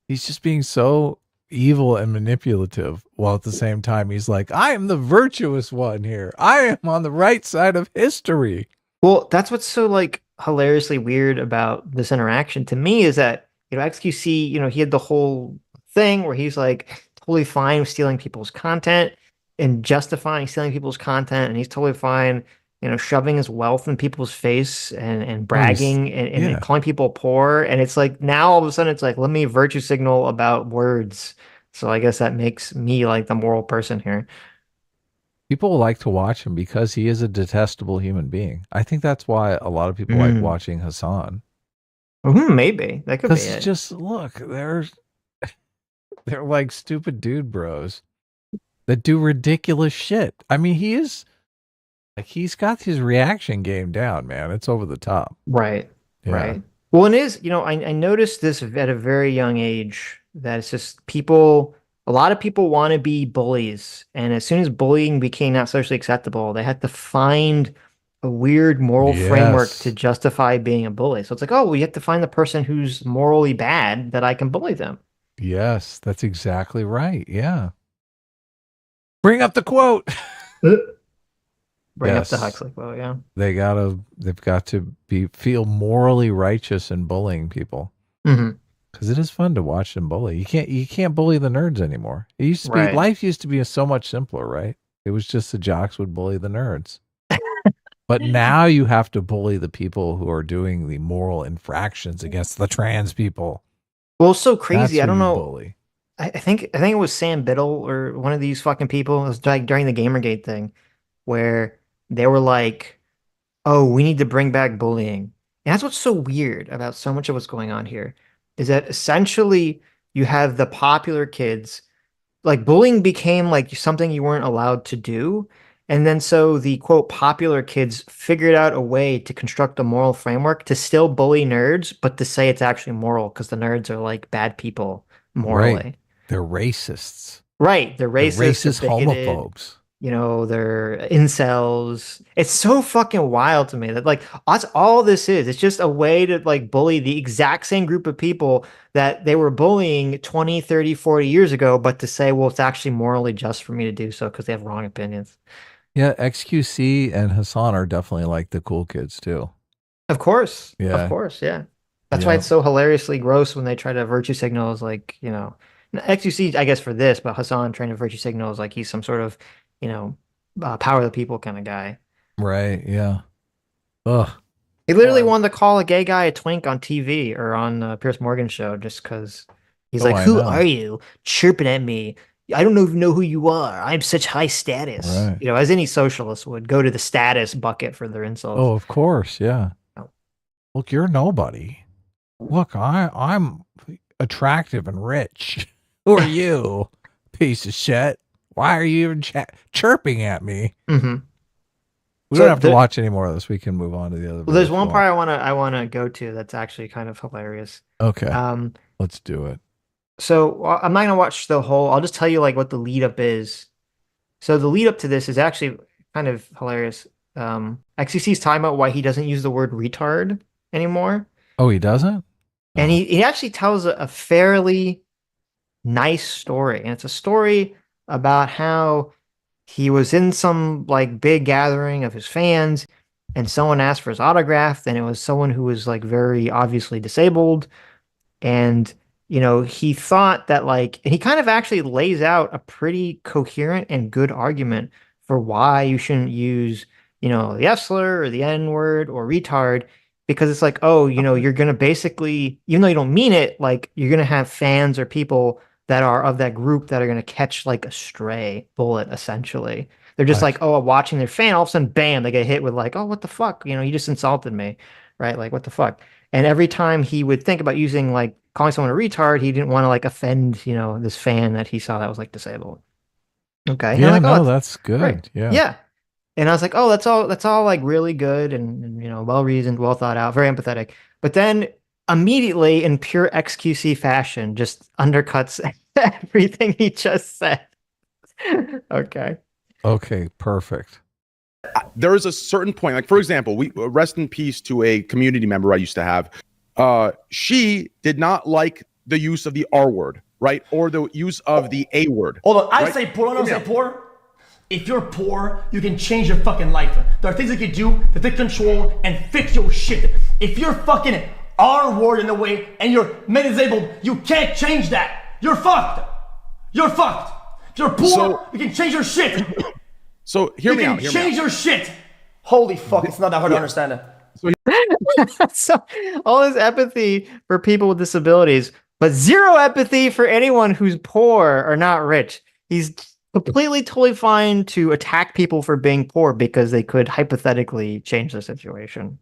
He's just being so evil and manipulative, while at the same time he's like, I am the virtuous one here. I am on the right side of history. Well, that's what's so like hilariously weird about this interaction to me is that, XQC, he had the whole thing where he's like totally fine with stealing people's content and justifying stealing people's content, and he's totally fine, shoving his wealth in people's face and bragging and calling people poor. And it's like now all of a sudden it's like, let me virtue signal about words. So I guess that makes me like the moral person here. People like to watch him because he is a detestable human being. I think that's why a lot of people like watching Hassan. Maybe that could be Because it. just look, they're like stupid dude bros that do ridiculous shit. I mean, he's got his reaction game down, man. It's over the top. Right. Yeah. Right. Well, it is, I noticed this at a very young age that it's just a lot of people want to be bullies. And as soon as bullying became not socially acceptable, they had to find a weird moral framework to justify being a bully. So it's like, oh, well, you have to find the person who's morally bad that I can bully them. Yes, that's exactly right. Yeah. Bring up the quote. Bring up the Huxley quote, yeah. They've got to feel morally righteous in bullying people. Mm-hmm. Because it is fun to watch them bully. You can't bully the nerds anymore. It used to be life used to be so much simpler, right? It was just the jocks would bully the nerds. But now you have to bully the people who are doing the moral infractions against the trans people. Well, it's so crazy. That's I don't who you know. Bully. I think it was Sam Biddle or one of these fucking people. It was like during the Gamergate thing where they were like, oh, we need to bring back bullying. And that's what's so weird about so much of what's going on here is that essentially you have the popular kids, like bullying became like something you weren't allowed to do. And then so the quote popular kids figured out a way to construct a moral framework to still bully nerds, but to say it's actually moral because the nerds are like bad people morally. Right. They're racists. Right. They're racist, they're bigoted, homophobes. They're incels. It's so fucking wild to me that like that's all this is. It's just a way to like bully the exact same group of people that they were bullying 20, 30, 40 years ago, but to say, well, it's actually morally just for me to do so because they have wrong opinions. Yeah, XQC and Hassan are definitely like the cool kids too. Of course. Yeah. Of course, yeah. That's why it's so hilariously gross when they try to virtue signal as like, XQC, I guess, for this, but Hassan trying to virtue signal is like he's some sort of, power of the people kind of guy. Right, yeah. Ugh. He literally wanted to call a gay guy a twink on TV or on Piers Morgan's show just because he's like, who are you chirping at me? I don't even know who you are. I'm such high status. Right. As any socialist would go to the status bucket for their insults. Oh, of course, yeah. Oh. Look, you're nobody. Look, I'm attractive and rich. Who are you, piece of shit? Why are you even chirping at me? Mm-hmm. We don't have to watch any more of this. We can move on to the other. Well, there's one part I wanna go to that's actually kind of hilarious. Okay. Let's do it. So I'm not gonna watch the whole. I'll just tell you like what the lead up is. So the lead up to this is actually kind of hilarious. XCC's talking about why he doesn't use the word retard anymore. Oh, he doesn't? And he actually tells a fairly nice story. And it's a story about how he was in some like big gathering of his fans and someone asked for his autograph, and it was someone who was like very obviously disabled. And, he thought that and he kind of actually lays out a pretty coherent and good argument for why you shouldn't use, the F slur or the N word or retard, because it's like, oh, you're going to basically, even though you don't mean it, like you're going to have fans or people that are of that group that are going to catch like a stray bullet, essentially. They're just like, oh, watching their fan, all of a sudden, bam, they get hit with like, oh, what the fuck? You just insulted me, right? Like, what the fuck? And every time he would think about using like calling someone a retard, he didn't want to like offend, this fan that he saw that was like disabled. Okay. Yeah, like, no, that's good. Right. Yeah. Yeah. And I was like, oh, that's all like really good and well reasoned, well thought out, very empathetic. But then immediately in pure XQC fashion, just undercuts everything he just said. Okay. Okay, perfect. There is a certain point, like for example, we rest in peace to a community member I used to have. She did not like the use of the R word, right, or the use of the A word. Hold on, I right? say poor. I say poor. If you're poor, you can change your fucking life. There are things you can do to take control and fix your shit. If you're fucking R word in the way and you're disabled, you can't change that. You're fucked. You're fucked. If you're poor, you can change your shit. So hear me out. You can change your shit. Holy fuck, it's not that hard to understand it. So all this empathy for people with disabilities, but zero empathy for anyone who's poor or not rich. He's completely totally fine to attack people for being poor because they could hypothetically change the situation.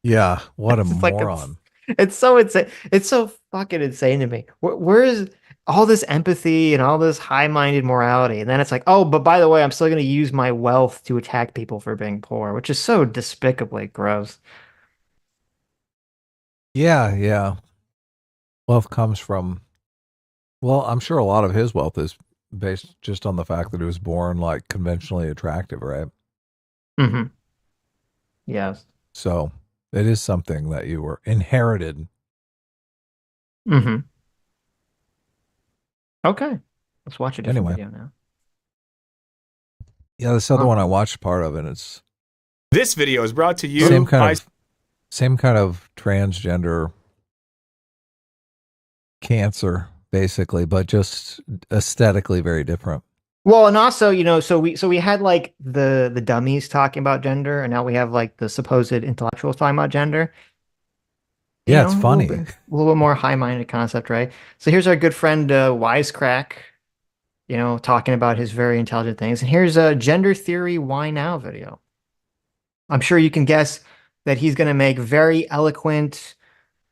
Yeah, what a It's moron. It's so insane. It's so fucking insane to me. Where is all this empathy and all this high-minded morality? And then it's like, oh, but by the way, I'm still going to use my wealth to attack people for being poor, which is so despicably gross. Yeah. Wealth comes from, well, I'm sure a lot of his wealth is based just on the fact that he was born like conventionally attractive, right? Mm-hmm. Yes. So it is something that you were inherited. Mm-hmm. Okay. Let's watch a different Anyway. video now. Yeah, this other one I watched part of, and it's This video is brought to you same by kind of transgender cancer, basically, but just aesthetically very different. Well, and also, so we had like the dummies talking about gender, and now we have like the supposed intellectuals talking about gender. Yeah, it's funny. A little bit more high-minded concept, right? So here's our good friend Wisecrack, talking about his very intelligent things. And here's a gender theory why now video. I'm sure you can guess that he's going to make very eloquent,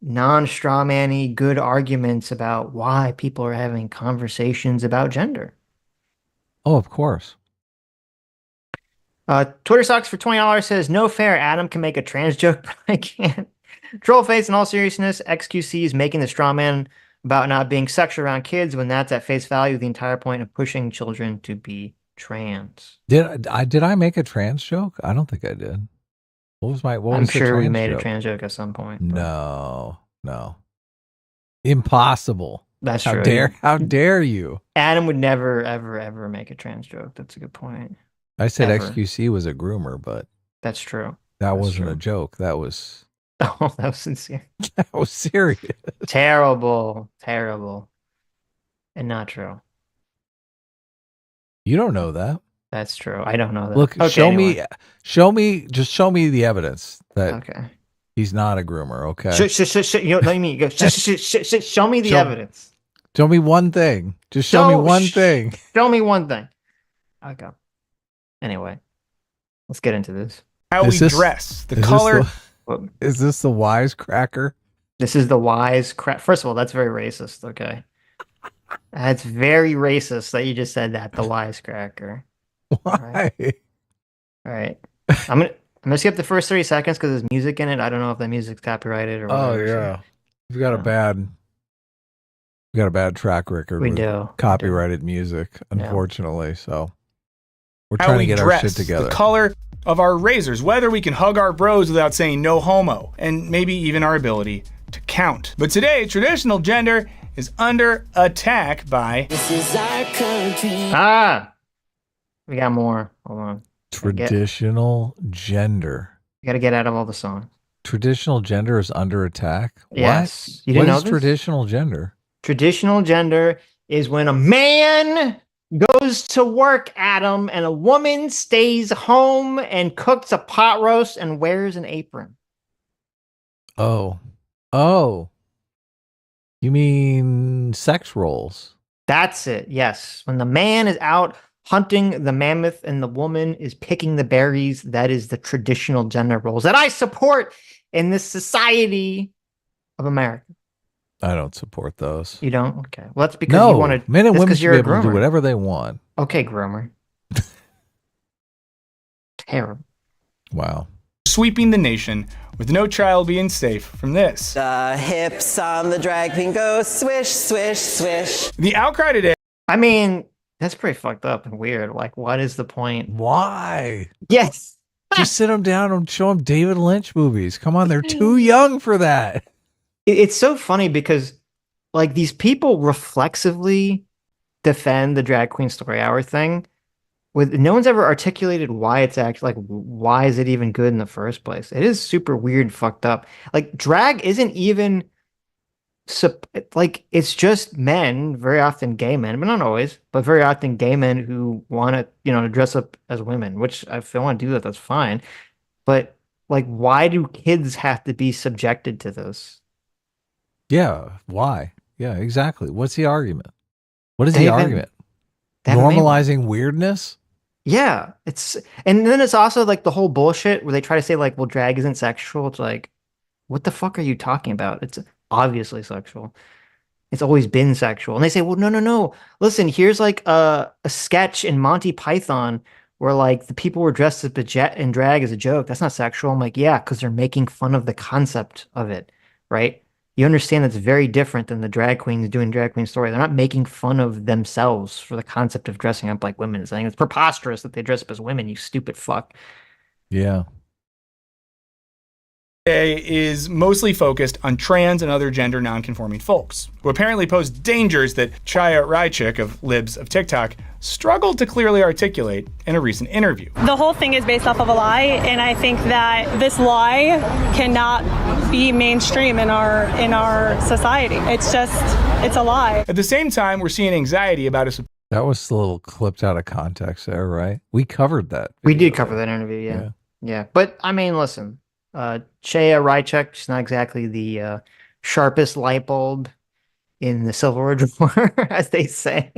non-strawman-y, good arguments about why people are having conversations about gender. Oh, of course. Twitter Socks for $20 says, no fair, Adam can make a trans joke, but I can't. Trollface, in all seriousness, XQC is making the straw man about not being sexual around kids when that's at face value the entire point of pushing children to be trans. Did I make a trans joke? I don't think I did. I'm sure we made a trans joke at some point. No. Impossible. That's how true. How dare you? Adam would never, ever, ever make a trans joke. That's a good point. I said Ever. XQC was a groomer, but That's true. that wasn't a joke. That was Oh, that was sincere. that was serious. Terrible. And not true. You don't know that. That's true. I don't know that. Look, Okay, show anyway. just show me the evidence that Okay. he's not a groomer, okay? Let me go. Show me the evidence. Show me one thing. Just show me one thing. Show me one thing. Okay. Anyway, let's get into this. how we dress, the color. Is this the wisecracker? This is the wise crap. First of all, that's very racist. Okay. That's very racist that you just said that. The wisecracker. Why? All right. I'm gonna skip the first 30 seconds because there's music in it. I don't know if that music's copyrighted or Oh whatever. yeah. We've got a bad track record We with do. copyrighted music, unfortunately. So we're How trying to we get our dress, shit together. the color of our razors, whether we can hug our bros without saying no homo, and maybe even our ability to count. But today, traditional gender is under attack by Ah! We got more. Hold on. Traditional gender. You got to get out of all the songs. Traditional gender is under attack. Yes. What? You didn't What know is this? traditional gender? Traditional gender is when a man goes to work, Adam, and a woman stays home and cooks a pot roast and wears an apron. Oh. You mean sex roles? That's it. Yes. When the man is out hunting the mammoth and the woman is picking the berries, that is the traditional gender roles that I support in this society of America. I don't support those. You don't? Okay. Well, that's because you want to. Men and women should you're be a able to do groomer. whatever they want. Okay, groomer. Terrible. Wow. Sweeping the nation with no child being safe from this. The hips on the drag queen go swish, swish, swish. The outcry today. I mean, that's pretty fucked up and weird. Like, what is the point? Why? Yes. Just sit them down and show them David Lynch movies. Come on, they're too young for that. It's so funny because, like, these people reflexively defend the drag queen story hour thing. With no one's ever articulated why it's actually like, why is it even good in the first place? It is super weird, fucked up. Like, drag isn't even like, it's just men, very often gay men, but not always, but very often gay men who want to, to dress up as women, which if they want to do that, that's fine. But like, why do kids have to be subjected to this? Yeah, why? Yeah, exactly. What's the argument? What is They the haven't- argument? they haven't made one. Normalizing weirdness? Yeah, and then it's also like the whole bullshit where they try to say like, well, drag isn't sexual. It's like, what the fuck are you talking about? It's obviously sexual. It's always been sexual. And they say, well, no. Listen, here's like a sketch in Monty Python where like the people were dressed in drag as a joke. That's not sexual. I'm like, yeah, because they're making fun of the concept of it, right? You understand that's very different than the drag queens doing drag queen story. They're not making fun of themselves for the concept of dressing up like women and saying it's preposterous that they dress up as women, you stupid fuck. Yeah. Today is mostly focused on trans and other gender nonconforming folks, who apparently pose dangers that Chaya Rychik of Libs of TikTok struggled to clearly articulate in a recent interview. The whole thing is based off of a lie, and I think that this lie cannot be mainstream in our society. It's a lie. At the same time, we're seeing anxiety about a That was a little clipped out of context there, right? We covered that. We did cover that interview, yeah. But I mean, listen, Chaya Rychek, she's not exactly the sharpest light bulb in the silverware drawer, as they say.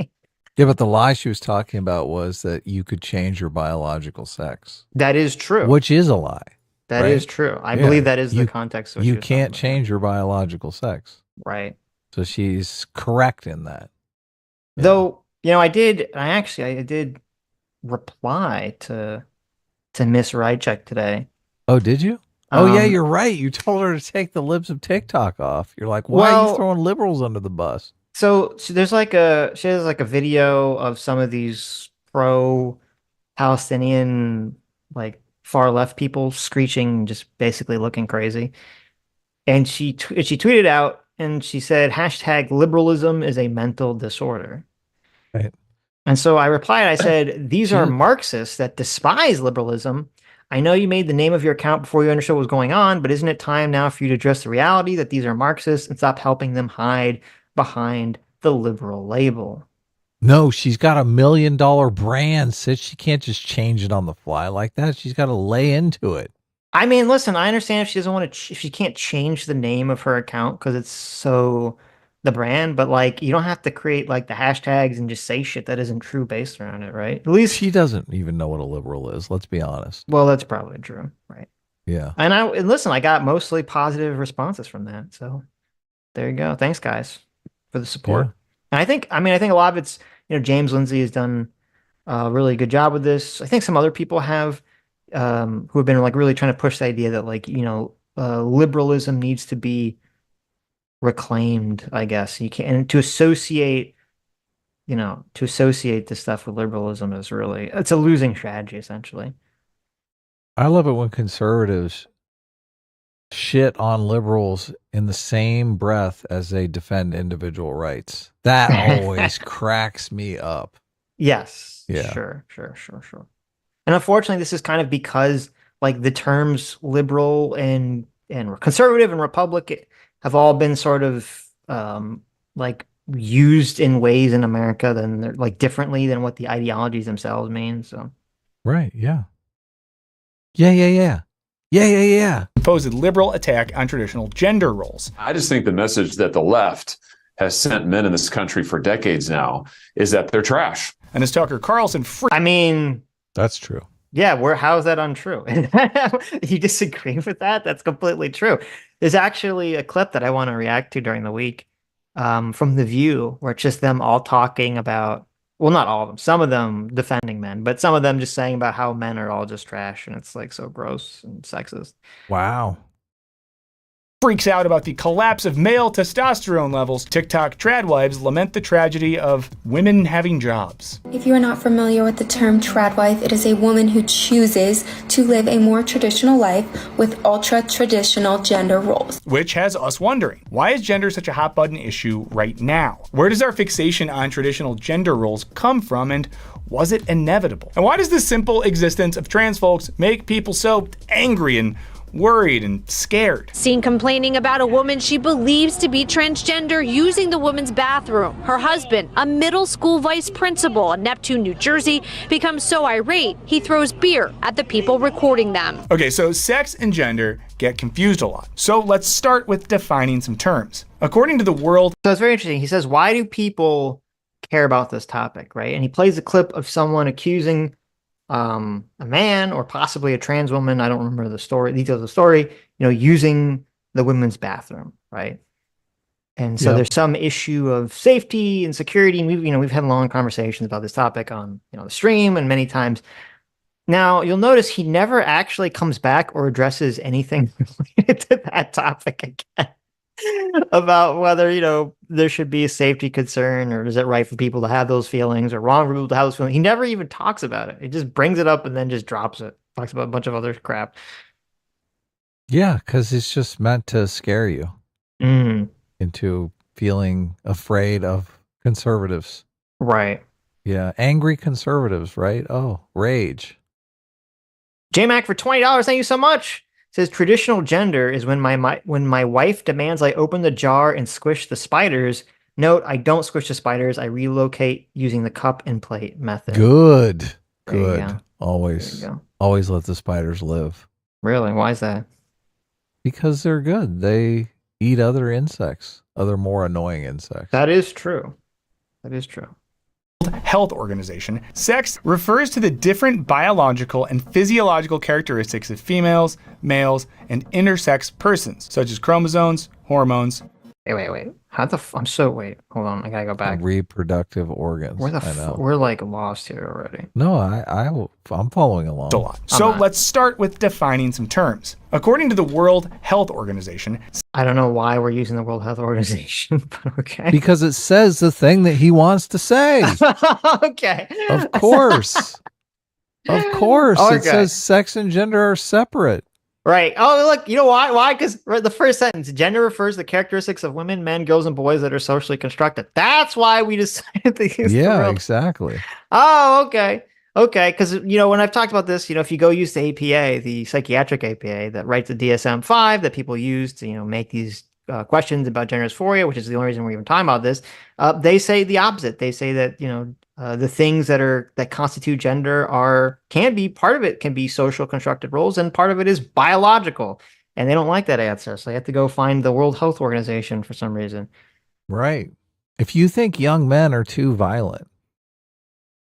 Yeah, but the lie she was talking about was that you could change your biological sex. That is true. Which is a lie. That right? is true. I believe that is the context of what she You was can't talking change your biological sex. about. Right. So she's correct in that. Yeah. Though, I did reply to Miss Rychek today. Oh, did you? Oh, yeah, you're right. You told her to take the Libs of TikTok off. You're like, why are you throwing liberals under the bus? So there's she has like a video of some of these pro-Palestinian, like far left people screeching, just basically looking crazy. And she tweeted out and she said, #liberalism is a mental disorder. Right. And so I replied, I said, these are Marxists that despise liberalism. I know you made the name of your account before you understood what was going on, but isn't it time now for you to address the reality that these are Marxists and stop helping them hide behind the liberal label? No, she's got $1 million brand, Sitch. She can't just change it on the fly like that. She's got to lay into it. I mean, listen, I understand if she doesn't want to, if she can't change the name of her account because it's so the brand, but like you don't have to create like the hashtags and just say shit that isn't true based around it, right? At least she doesn't even know what a liberal is. Let's be honest. Well, that's probably true, right? Yeah. And listen, I got mostly positive responses from that, so there you go. Thanks, guys, for the support. Yeah. And I think a lot of it's James Lindsay has done a really good job with this. I think some other people have who have been like really trying to push the idea that like liberalism needs to be reclaimed, I guess. You can't, and to associate this stuff with liberalism is really, it's a losing strategy essentially. I love it when conservatives shit on liberals in the same breath as they defend individual rights. That always cracks me up. Yes. Yeah. Sure. And unfortunately, this is kind of because like the terms liberal and conservative and republic have all been sort of like used in ways in America than they're like differently than what the ideologies themselves mean. So Right. Yeah. Yeah. Supposed liberal attack on traditional gender roles. I just think the message that the left has sent men in this country for decades now is that they're trash. And as Tucker Carlson I mean, that's true. Yeah, how is that untrue? You disagree with that? That's completely true. There's actually a clip that I want to react to during the week from The View, where it's just them all talking about, well, not all of them, some of them defending men, but some of them just saying about how men are all just trash, and it's like so gross and sexist. Wow. Freaks out about the collapse of male testosterone levels. TikTok tradwives lament the tragedy of women having jobs. If you are not familiar with the term tradwife, it is a woman who chooses to live a more traditional life with ultra-traditional gender roles. Which has us wondering, why is gender such a hot-button issue right now? Where does our fixation on traditional gender roles come from, and was it inevitable? And why does the simple existence of trans folks make people so angry and worried and scared? Seen complaining about a woman she believes to be transgender using the woman's bathroom. Her husband, a middle school vice principal in Neptune, New Jersey, becomes so irate he throws beer at the people recording them. Okay, so sex and gender get confused a lot. So let's start with defining some terms. According to the World... So it's very interesting. He says, why do people care about this topic, right? And he plays a clip of someone accusing a man or possibly a trans woman, I don't remember the story, details of the story, using the women's bathroom, right? And so there's some issue of safety and security, and we've had long conversations about this topic on the stream and many times. Now you'll notice he never actually comes back or addresses anything related to that topic again. About whether there should be a safety concern, or is it right for people to have those feelings, or wrong for people to have those feelings. He never even talks about it. He just brings it up and then just drops it. Talks about a bunch of other crap. Yeah, because it's just meant to scare you into feeling afraid of conservatives. Right. Yeah, angry conservatives, right? Oh, rage. J-Mac for $20. Thank you so much. Says traditional gender is when my wife demands I open the jar and squish the spiders. Note, I don't squish the spiders. I relocate using the cup and plate method. Good. Go. Always let the spiders live. Really? Why is that? Because they're good. They eat other insects, other more annoying insects. That is true. Health Organization, sex refers to the different biological and physiological characteristics of females, males, and intersex persons, such as chromosomes, hormones. Wait. Wait, hold on. I gotta go back. Reproductive organs. We're like lost here already. No, I'm following along. A lot. So let's start with defining some terms. According to the World Health Organization, I don't know why we're using the World Health Organization, but okay. Because it says the thing that he wants to say. Okay. Of course. Okay. It says sex and gender are separate. Right. Oh, look, you know why? Why? Because the first sentence, gender refers to the characteristics of women, men, girls, and boys that are socially constructed. That's why we decided to use the world. Exactly. Oh, okay. Okay. Because, when I've talked about this, if you go use the APA, the psychiatric APA that writes the DSM-5 that people use to, make these questions about gender dysphoria, which is the only reason we're even talking about this, they say the opposite. They say that, the things that constitute gender can be social constructed roles, and part of it is biological. And they don't like that answer, so they have to go find the World Health Organization for some reason. Right. If you think young men are too violent,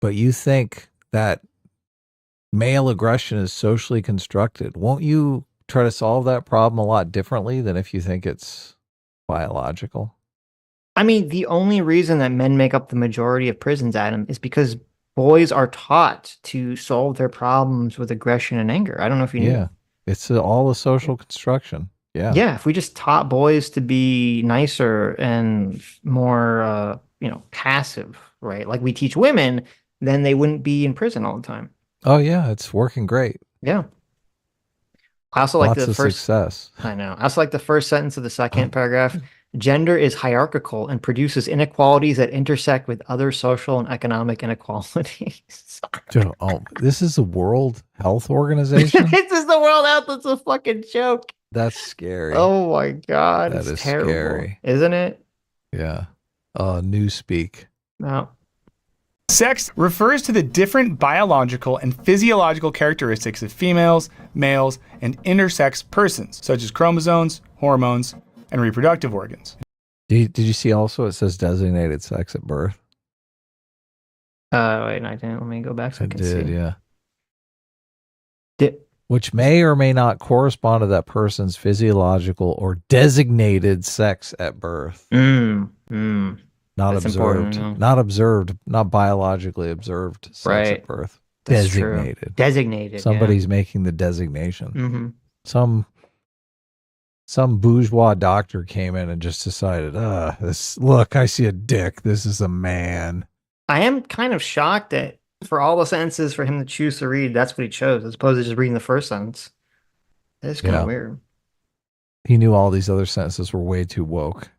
but you think that male aggression is socially constructed, won't you try to solve that problem a lot differently than if you think it's biological? I mean, the only reason that men make up the majority of prisons, Adam, is because boys are taught to solve their problems with aggression and anger. I don't know if you knew. Yeah, it's all a social construction. Yeah. Yeah, if we just taught boys to be nicer and more, passive, right? Like we teach women, then they wouldn't be in prison all the time. Oh, yeah, it's working great. Yeah. I also like the first success. I know. I also like the first sentence of the second paragraph. Gender is hierarchical and produces inequalities that intersect with other social and economic inequalities. Oh, this is the World Health Organization? This is the World Health. It's a fucking joke. That's scary. Oh my God. That It's is terrible. scary. Isn't it? Yeah. Newspeak. No. Sex refers to the different biological and physiological characteristics of females, males, and intersex persons, such as chromosomes, hormones, and reproductive organs. Did you see also it says designated sex at birth? Wait, no, I didn't. Let me go back so I can see. Yeah. Did, Which may or may not correspond to that person's physiological or designated sex at birth. Not That's observed. important, Not observed. Not biologically observed sex Right. at birth. That's Designated. true. Designated. Somebody's making the designation. Mm-hmm. Some bourgeois doctor came in and just decided, look, I see a dick. This is a man. I am kind of shocked that for all the sentences for him to choose to read, that's what he chose, as opposed to just reading the first sentence. That's kind of weird. He knew all these other sentences were way too woke.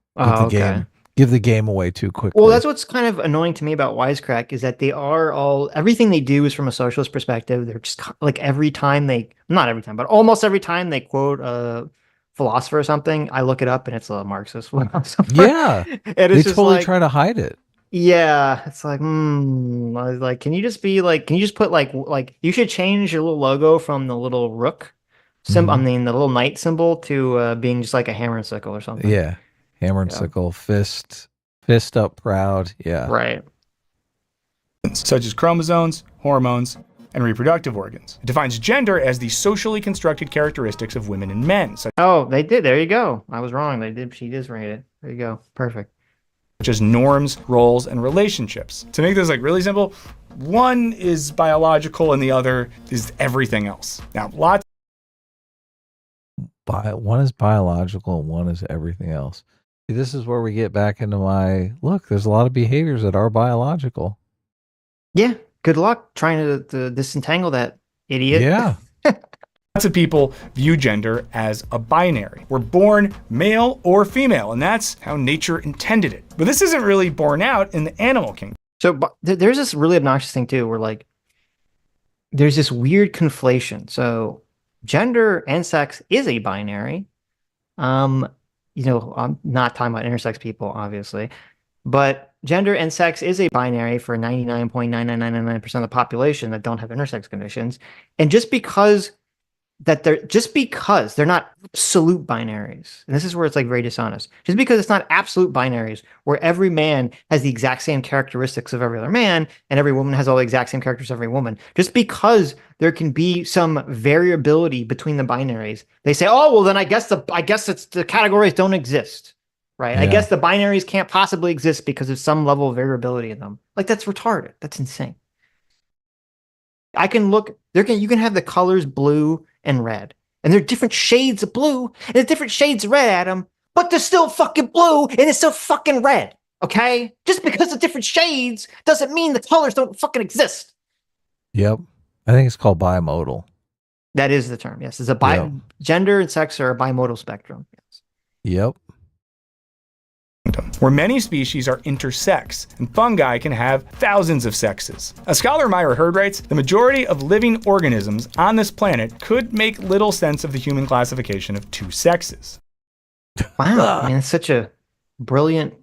Give the game away too quickly. Well, that's what's kind of annoying to me about Wisecrack is that they are everything they do is from a socialist perspective. They're just like not every time, but almost every time they quote a philosopher or something, I look it up and it's a Marxist one. Yeah. And They it's just totally try to hide it. Yeah, it's like, can you just put like you should change your little logo from the little rook symbol, the little knight symbol to being just like a hammer and sickle or something. Yeah. Hammer and sickle, fist up proud. Yeah. Right. Such as chromosomes, hormones, and reproductive organs. It defines gender as the socially constructed characteristics of women and men. Oh, they did. There you go. I was wrong. They did. She does rate it. There you go. Perfect. Such as norms, roles, and relationships. To make this like really simple, one is biological and the other is everything else. Now, one is biological and one is everything else. See, this is where we get back into there's a lot of behaviors that are biological. Yeah. Good luck trying to disentangle that idiot. Yeah. Lots of people view gender as a binary. We're born male or female, and that's how nature intended it. But this isn't really borne out in the animal kingdom. So there's this really obnoxious thing too, where there's this weird conflation. So gender and sex is a binary. I'm not talking about intersex people, obviously, but gender and sex is a binary for 99.99999% of the population that don't have intersex conditions. And just because they're not absolute binaries, and this is where it's like very dishonest, just because it's not absolute binaries where every man has the exact same characteristics of every other man and every woman has all the exact same characteristics of every woman, just because there can be some variability between the binaries, they say, oh, well, then I guess it's the categories don't exist, right? Yeah. I guess the binaries can't possibly exist because there's some level of variability in them. Like, that's retarded. That's insane. You can have the colors blue and red, and there are different shades of blue and there's different shades of red, Adam, but they're still fucking blue and it's still fucking red. Okay? Just because of different shades doesn't mean the colors don't fucking exist. Yep. I think it's called bimodal. That is the term. Yes. It's gender and sex are a bimodal spectrum. Yes. Yep. Where many species are intersex, and fungi can have thousands of sexes. As scholar Myra Hurd writes, the majority of living organisms on this planet could make little sense of the human classification of two sexes. Wow. I mean, it's such a brilliant,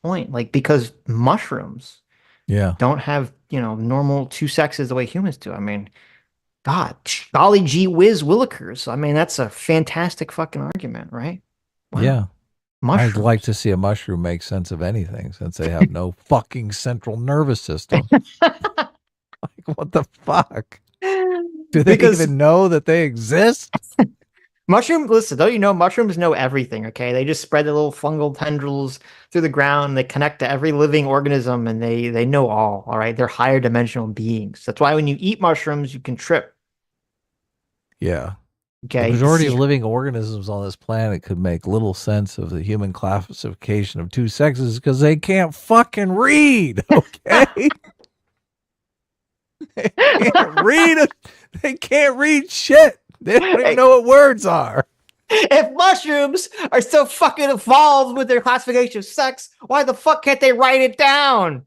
point. Like, because mushrooms don't have, normal two sexes the way humans do. I mean, God, golly gee whiz willikers. I mean, that's a fantastic fucking argument, right? Wow. Yeah. Mushrooms. I'd like to see a mushroom make sense of anything since they have no fucking central nervous system. Like, what the fuck? Do they even know that they exist? Listen, don't you know mushrooms know everything, okay? They just spread their little fungal tendrils through the ground. They connect to every living organism and they know all right? They're higher dimensional beings. That's why when you eat mushrooms, you can trip. Yeah. Okay. The majority of living organisms on this planet could make little sense of the human classification of two sexes because they can't fucking read. Okay. They can't read shit. They don't even know what words are. If mushrooms are so fucking evolved with their classification of sex, why the fuck can't they write it down?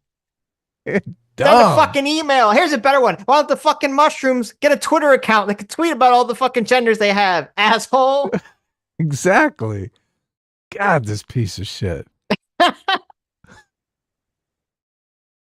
Send a fucking email. Here's a better one. Why don't the fucking mushrooms get a Twitter account that can tweet about all the fucking genders they have, asshole? Exactly. God, this piece of shit.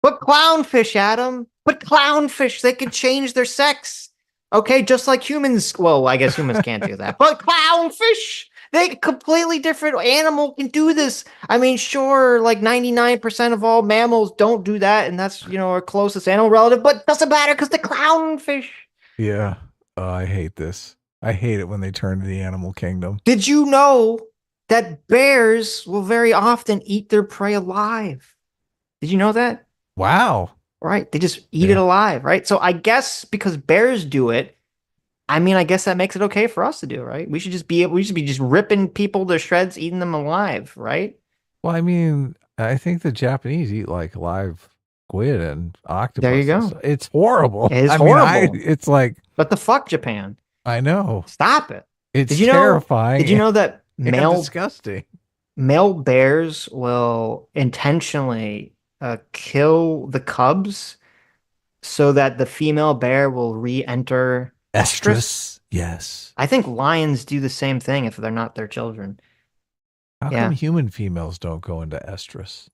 But clownfish, Adam. But clownfish, they can change their sex. Okay, just like humans. Well, I guess humans can't do that. But clownfish, they completely different animal can do this. I mean, sure, like 99% of all mammals don't do that, and that's, you know, our closest animal relative, but it doesn't matter because the clownfish. Yeah. Oh, I hate this. I hate it when they turn to the animal kingdom. Did you know that bears will very often eat their prey alive? Did you know that? Wow. Right. They just eat it alive, right? So I guess because bears do it, I mean, I guess that makes it okay for us to do, right? We should be just ripping people to shreds, eating them alive, right? Well, I mean, I think the Japanese eat like live squid and octopus. There you go. It's horrible. It is horrible. horrible. It's like, but the fuck, Japan. I know. Stop it. It's terrifying. Did you know that disgusting. Male bears will intentionally kill the cubs so that the female bear will re-enter estrus? Yes. I think lions do the same thing if they're not their children. How come human females don't go into estrus?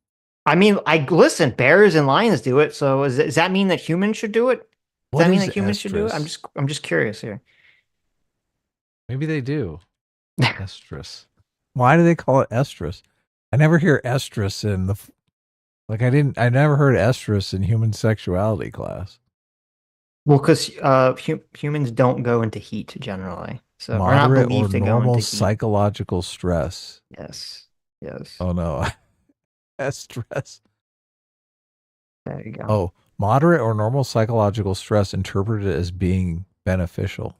I mean, listen, bears and lions do it. So does that mean that humans should do it? Does that mean that humans should do it? I'm just curious here. Maybe they do. Estrus. Why do they call it estrus? I never hear estrus in the I never heard estrus in human sexuality class. Well, because humans don't go into heat generally, so we're not Moderate believed or to go normal into heat. psychological stress. Yes. Oh no, stress. There you go. Oh, moderate or normal psychological stress interpreted as being beneficial.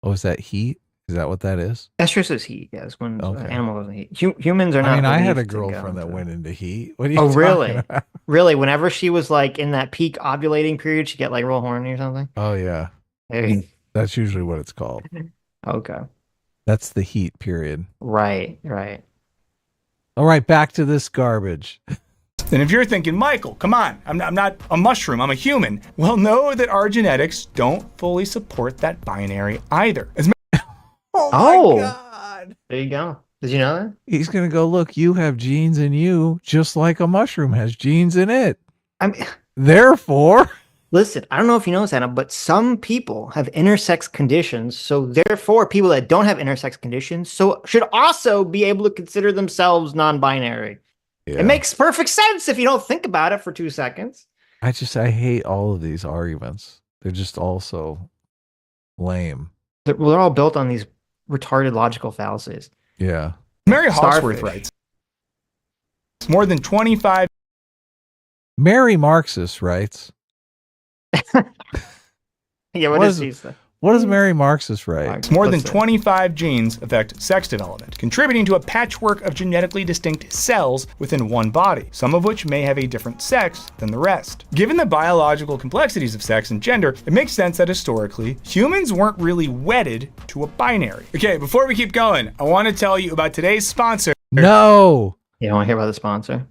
Oh, is that heat? Is that what that is? Estrus is heat. Yes, when animal goes in heat. Humans are not. I mean, I had a believed to go girlfriend that into- went into heat. What are you Oh, talking really? about? Really? Whenever she was like in that peak ovulating period, she'd get like real horny or something. Oh yeah, Hey. that's usually what it's called. Okay. That's the heat period. Right. All right, back to this garbage. And if you're thinking, Michael, come on, I'm not a mushroom, I'm a human. Well, know that our genetics don't fully support that binary either. Oh my God. There you go. Did you know that? He's gonna go, look, you have genes in you, just like a mushroom has genes in it. I mean, therefore, listen, I don't know if you know this, Anna, but some people have intersex conditions. So therefore, people that don't have intersex conditions should also be able to consider themselves non-binary. yeah. It makes perfect sense if you don't think about it for 2 seconds. I hate all of these arguments. They're just all so lame. They're all built on these retarded logical fallacies. Yeah. Mary Hawksworth Starfish. writes, more than 25. Mary Marxist writes. Yeah, what does she say? What does Mary Marxist write? More than 25 genes affect sex development, contributing to a patchwork of genetically distinct cells within one body, some of which may have a different sex than the rest. Given the biological complexities of sex and gender, it makes sense that historically, humans weren't really wedded to a binary. Okay, before we keep going, I want to tell you about today's sponsor. No. You don't want to hear about the sponsor?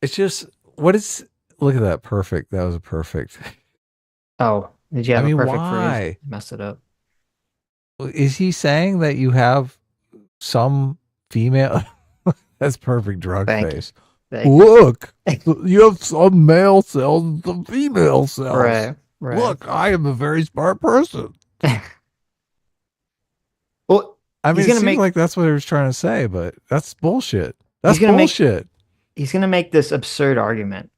It's just, look at that. Perfect. That was a perfect. Oh, did you have I mean, a perfect why? phrase? Mess it up. Is he saying that you have some female? That's perfect drug face. Look, you have some male cells and some female cells. Right. Look, I am a very smart person. Well, I mean, he's it gonna seems make- like that's what he was trying to say, but that's bullshit. That's He's gonna make- bullshit. He's going to make this absurd argument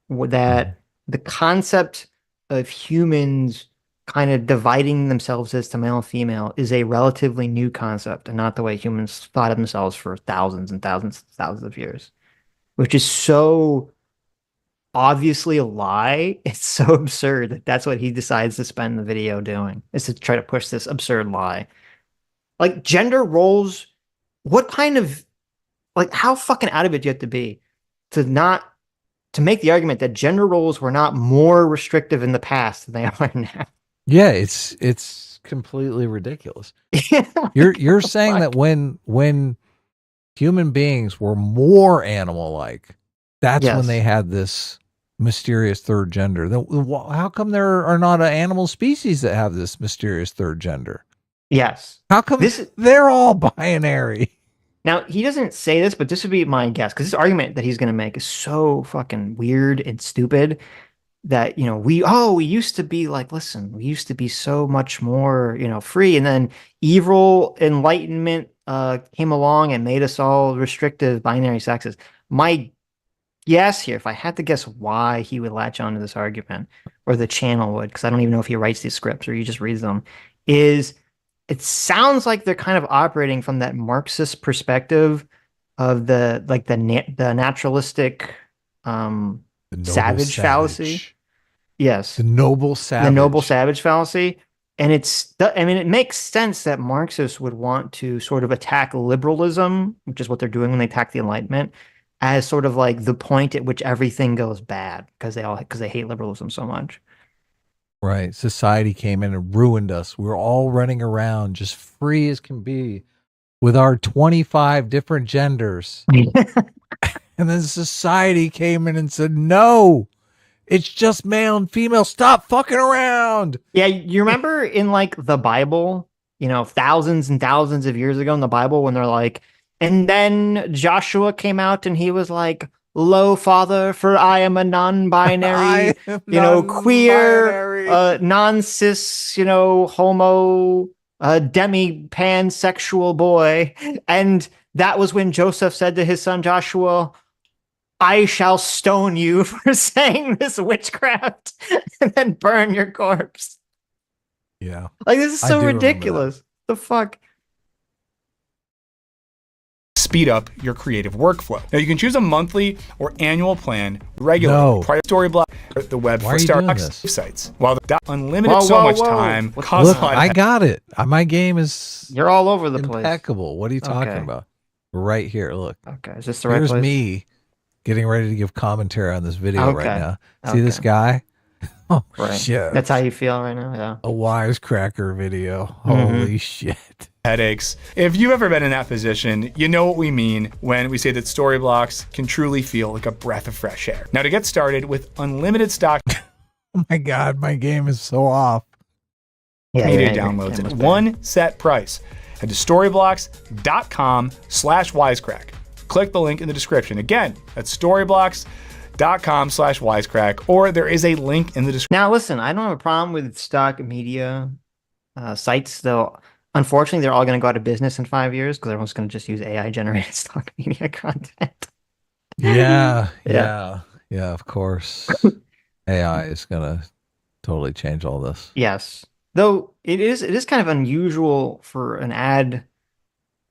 that the concept of humans kind of dividing themselves as to male and female is a relatively new concept and not the way humans thought of themselves for thousands and thousands and thousands of years, which is so obviously a lie. It's so absurd that that's what he decides to spend the video doing, is to try to push this absurd lie. Like gender roles, what kind of, like, how fucking out of it do you have to be to make the argument that gender roles were not more restrictive in the past than they are now? Yeah, it's completely ridiculous. You're saying that when human beings were more animal-like, that's when they had this mysterious third gender. How come there are not animal species that have this mysterious third gender? Yes. How come they're all binary? Now, he doesn't say this, but this would be my guess, because this argument that he's going to make is so fucking weird and stupid that, we used to be like, listen, we used to be so much more, free. And then evil enlightenment came along and made us all restrictive binary sexes. My guess here, if I had to guess why he would latch onto this argument, or the channel would, because I don't even know if he writes these scripts or he just reads them, is it sounds like they're kind of operating from that Marxist perspective of the naturalistic savage fallacy. Yes. The noble savage. The noble savage fallacy. And it makes sense that Marxists would want to sort of attack liberalism, which is what they're doing when they attack the Enlightenment, as sort of like the point at which everything goes bad because they hate liberalism so much. Right. Society came in and ruined us. We're all running around just free as can be with our 25 different genders. And then society came in and said, no, it's just male and female. Stop fucking around. Yeah. You remember in like the Bible, thousands and thousands of years ago in the Bible, when they're like, and then Joshua came out and he was like, lo, Father, for I am a non-binary, queer, non-cis, homo, demi-pansexual boy. And that was when Joseph said to his son Joshua, I shall stone you for saying this witchcraft and then burn your corpse. Yeah. Like, this is so ridiculous. The fuck? Speed up your creative workflow. Now you can choose a monthly or annual plan, regular, prior story block, the web for Starbucks sites. While the unlimited time costs. Look, I got it. My game is you're all over the place. Impeccable. What are you talking about? Right here. Look. Okay, is this the right place? Here's me getting ready to give commentary on this video right now. See this guy? Oh shit. That's how you feel right now? Yeah. A wisecracker video. Holy shit. Headaches. If you've ever been in that position, you know what we mean when we say that story blocks can truly feel like a breath of fresh air. Now to get started with unlimited stock. Oh my God, my game is so off. Media downloads at one set price. Head to storyblocks.com/wisecrack. Click the link in the description. Again, that's storyblocks.com/wisecrack, or there is a link in the description. Now listen, I don't have a problem with stock media sites, though. Unfortunately, they're all going to go out of business in 5 years because everyone's going to just use AI generated stock media content. Yeah, of course. AI is going to totally change all this. Yes. Though it is kind of unusual for an ad,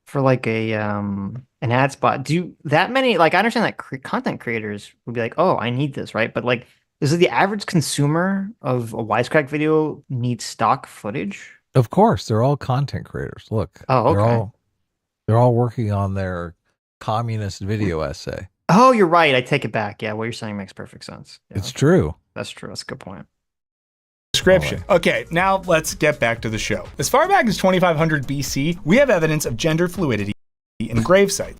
for like an ad spot. Do that many, like, I understand that content creators would be like, oh, I need this, right? But like, does the average consumer of a wisecrack video need stock footage? Of course, they're all content creators. Look, they're all working on their communist video essay. Oh, you're right. I take it back. Yeah, what you're saying makes perfect sense. Yeah. It's true. That's true. That's a good point. Description. Okay, now let's get back to the show. As far back as 2500 BC, we have evidence of gender fluidity in grave sites.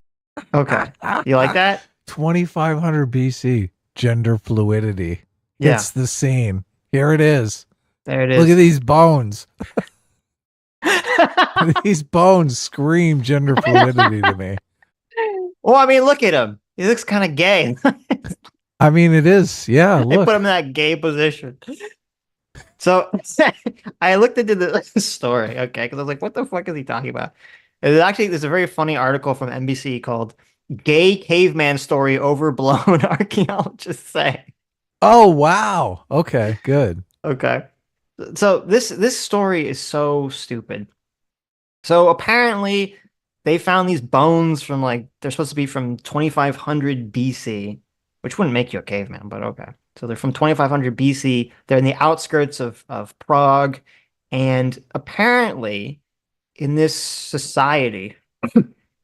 Okay, you like that? 2500 BC, gender fluidity. Yeah. It's the scene. Here it is. There it is. Look at these bones. These bones scream gender fluidity to me. Well, I mean, look at him. He looks kind of gay. I mean, it is. Yeah, They look. put him in that gay position. So I looked into the story, okay, because I was like, what the fuck is he talking about? There's a very funny article from NBC called Gay Caveman Story Overblown, Archaeologists Say. Oh, wow. Okay, good. Okay. So this story is so stupid. So apparently they found these bones from they're supposed to be from 2500 BC, which wouldn't make you a caveman, but okay. So they're from 2500 BC. They're in the outskirts of Prague. And apparently in this society,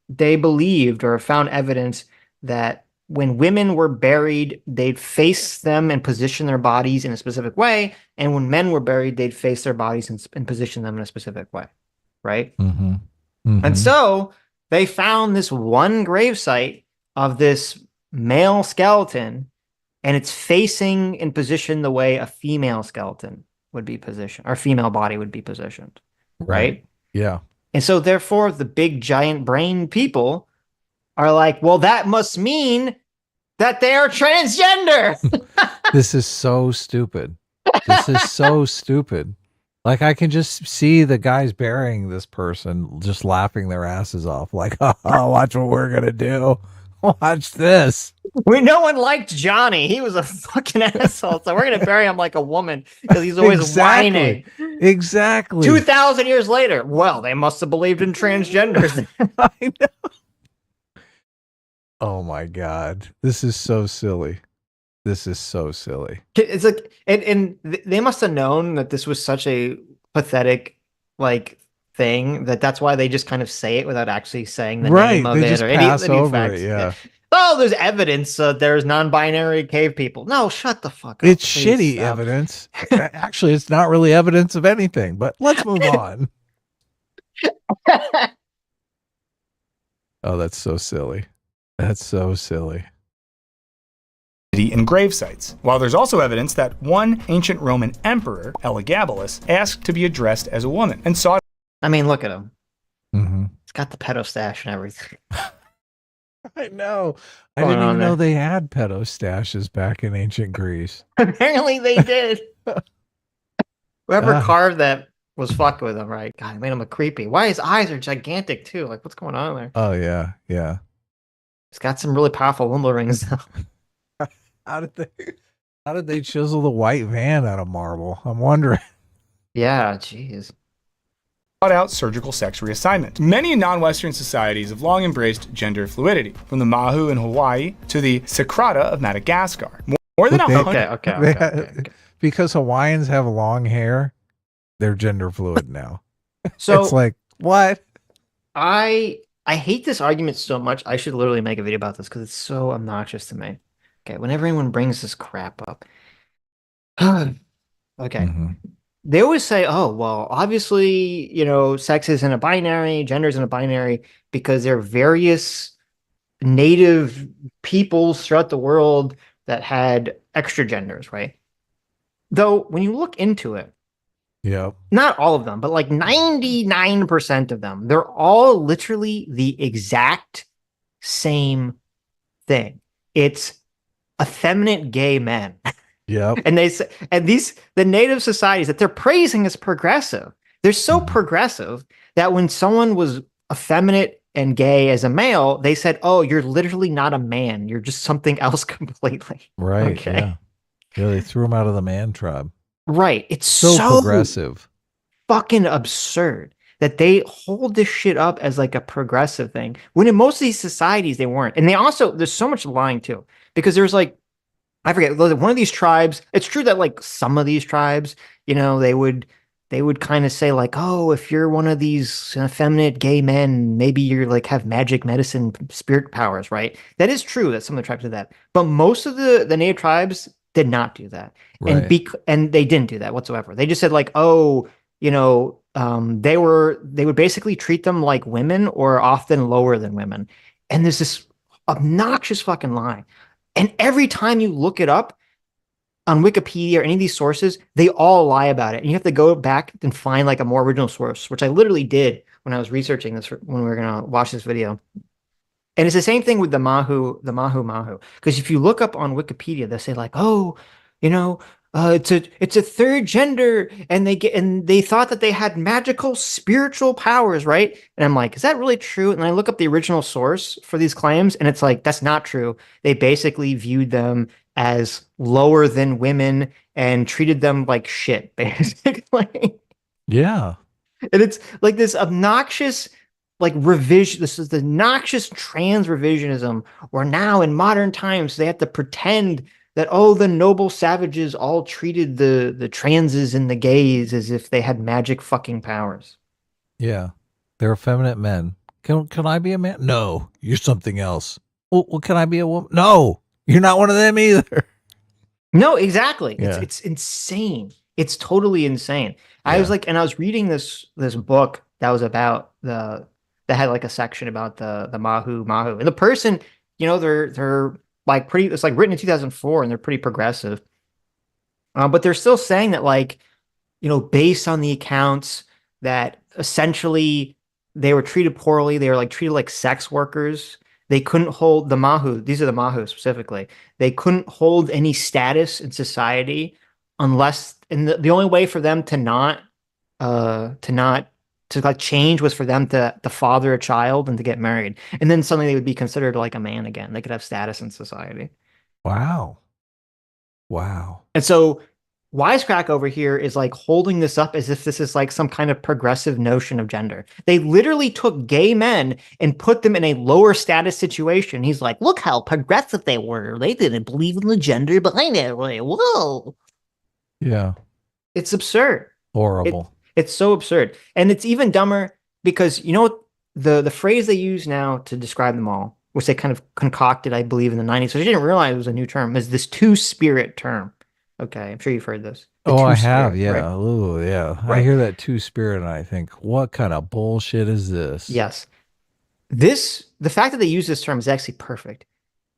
they believed or found evidence that when women were buried, they'd face them and position their bodies in a specific way, and when men were buried, they'd face their bodies and position them in a specific way, right? Mm-hmm. Mm-hmm. And so they found this one gravesite of this male skeleton, and it's facing in position the way a female skeleton would be positioned, or female body would be positioned, right? Yeah. And so therefore the big giant brain people are like, well, that must mean that they are transgender. This is so stupid. This is so stupid. Like, I can just see the guys burying this person just laughing their asses off. Like, oh, watch what we're going to do. Watch this. No one liked Johnny. He was a fucking asshole. So we're going to bury him like a woman because he's always whining. Exactly. 2,000 years later. Well, they must have believed in transgenders. I know. Oh my God. This is so silly. This is so silly. It's like, and they must have known that this was such a pathetic, like, thing that's why they just kind of say it without actually saying the name of it or any facts. Yeah. Oh, there's evidence there's non-binary cave people. No, shut the fuck up. It's shitty evidence. Actually, it's not really evidence of anything, but let's move on. Oh, that's so silly. That's so silly. In grave sites, while there's also evidence that one ancient Roman emperor, Elagabalus, asked to be addressed as a woman and sought. I mean, look at him. Mm-hmm. He's got the pedo stash and everything. I know. I didn't even know they had pedo stashes back in ancient Greece. Apparently they did. Whoever carved that was fucking with him, right? God, it made him look creepy. Why his eyes are gigantic too? Like, what's going on there? Oh yeah, yeah. He's got some really powerful wimble rings though. How did they chisel the white van out of marble? I'm wondering. Yeah, jeez. Out surgical sex reassignment. Many non-Western societies have long embraced gender fluidity, from the Mahu in Hawaii to the Sakrata of Madagascar. More than 100. Okay. Because Hawaiians have long hair, they're gender fluid now. So it's like, what? I hate this argument so much. I should literally make a video about this because it's so obnoxious to me. Okay, whenever anyone brings this crap up. Okay. Mm-hmm. They always say, oh, well, obviously, sex isn't a binary, gender isn't a binary, because there are various native peoples throughout the world that had extra genders, right? Though, when you look into it, not all of them, but like 99% of them, they're all literally the exact same thing. It's effeminate gay men. Yep. And the native societies that they're praising as progressive, they're so progressive that when someone was effeminate and gay as a male, they said, oh, you're literally not a man. You're just something else completely. Right. Okay. Yeah, they threw him out of the man tribe. Right. It's so progressive. Fucking absurd that they hold this shit up as like a progressive thing when in most of these societies they weren't. And there's so much lying too, because there's like, I forget, one of these tribes, it's true that like some of these tribes, they would kind of say like, oh, if you're one of these effeminate gay men, maybe you're like have magic medicine spirit powers, right? That is true that some of the tribes did that. But most of the native tribes did not do that. Right. And they didn't do that whatsoever. They just said like, oh, they would basically treat them like women or often lower than women. And there's this obnoxious fucking lie. And every time you look it up on Wikipedia or any of these sources, they all lie about it. And you have to go back and find like a more original source, which I literally did when I was researching this when we were going to watch this video. And it's the same thing with the Mahu. Because if you look up on Wikipedia, they say like, oh, it's a third gender, and they thought that they had magical spiritual powers, right? And I'm like, is that really true? And I look up the original source for these claims, and it's like, that's not true. They basically viewed them as lower than women and treated them like shit, basically. Yeah. And it's like this obnoxious revision. This is the noxious trans revisionism where now in modern times they have to pretend that, oh, the noble savages all treated the transes and the gays as if they had magic fucking powers. Yeah. They're effeminate men. Can I be a man? No, you're something else. Well, can I be a woman? No, you're not one of them either. No, exactly. Yeah. It's insane. It's totally insane. I Yeah. was like, and I was reading this book that was about that had like a section about the Mahu, and the person, they're like pretty. It's like written in 2004, and they're pretty progressive. But they're still saying that, like, based on the accounts, that essentially they were treated poorly. They were like treated like sex workers. They couldn't hold the Mahu. These are the Mahu specifically. They couldn't hold any status in society unless, and the only way for them to like change was for them to father a child and to get married. And then suddenly they would be considered like a man again. They could have status in society. Wow. And so Wisecrack over here is like holding this up as if this is like some kind of progressive notion of gender. They literally took gay men and put them in a lower status situation. He's like, look how progressive they were. They didn't believe in the gender behind it. Whoa. Yeah. It's absurd. Horrible. It's so absurd. And it's even dumber because, the phrase they use now to describe them all, which they kind of concocted, I believe, in the 90s, which I didn't realize was a new term, is this two-spirit term. Okay, I'm sure you've heard this. I have. Yeah. Right? Ooh, yeah. Right. I hear that two-spirit and I think, what kind of bullshit is this? Yes. The fact that they use this term is actually perfect.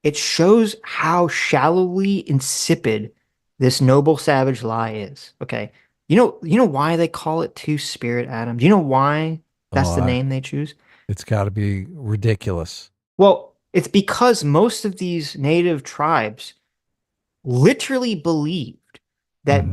It shows how shallowly insipid this noble savage lie is. Okay. You know why they call it two-spirit, Adam? Do you know why that's the name they choose? It's got to be ridiculous. Well, it's because most of these native tribes literally believed that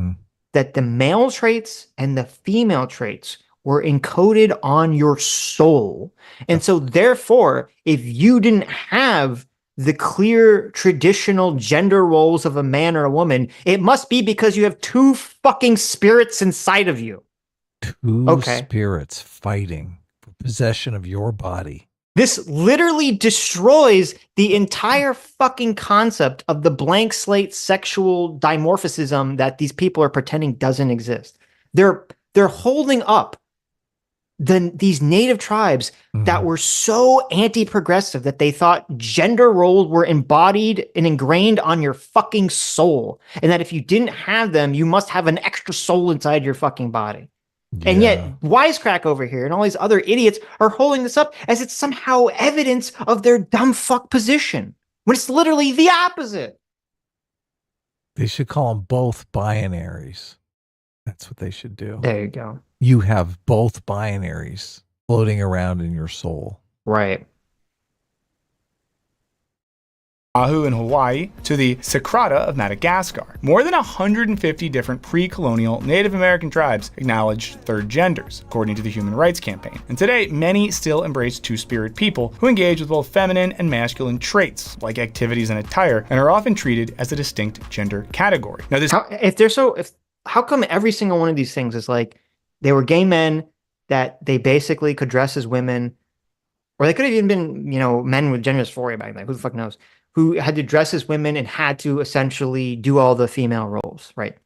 the male traits and the female traits were encoded on your soul. And so therefore, if you didn't have the clear traditional gender roles of a man or a woman, it must be because you have two fucking spirits inside of you. Two spirits fighting for possession of your body. This literally destroys the entire fucking concept of the blank slate sexual dimorphism that these people are pretending doesn't exist. They're holding up these native tribes that were so anti-progressive that they thought gender roles were embodied and ingrained on your fucking soul, and that if you didn't have them, you must have an extra soul inside your fucking body. Yeah. And yet Wisecrack over here and all these other idiots are holding this up as it's somehow evidence of their dumb fuck position, when it's literally the opposite. They should call them both binaries. That's what they should do. There you go. You have both binaries floating around in your soul. Right. Mahu in Hawaii to the Sakrata of Madagascar. More than 150 different pre-colonial Native American tribes acknowledged third genders, according to the Human Rights Campaign. And today, many still embrace two-spirit people who engage with both feminine and masculine traits, like activities and attire, and are often treated as a distinct gender category. Now, how come every single one of these things is like they were gay men that they basically could dress as women, or they could have even been, men with gender dysphoria back then, who the fuck knows, who had to dress as women and had to essentially do all the female roles, right?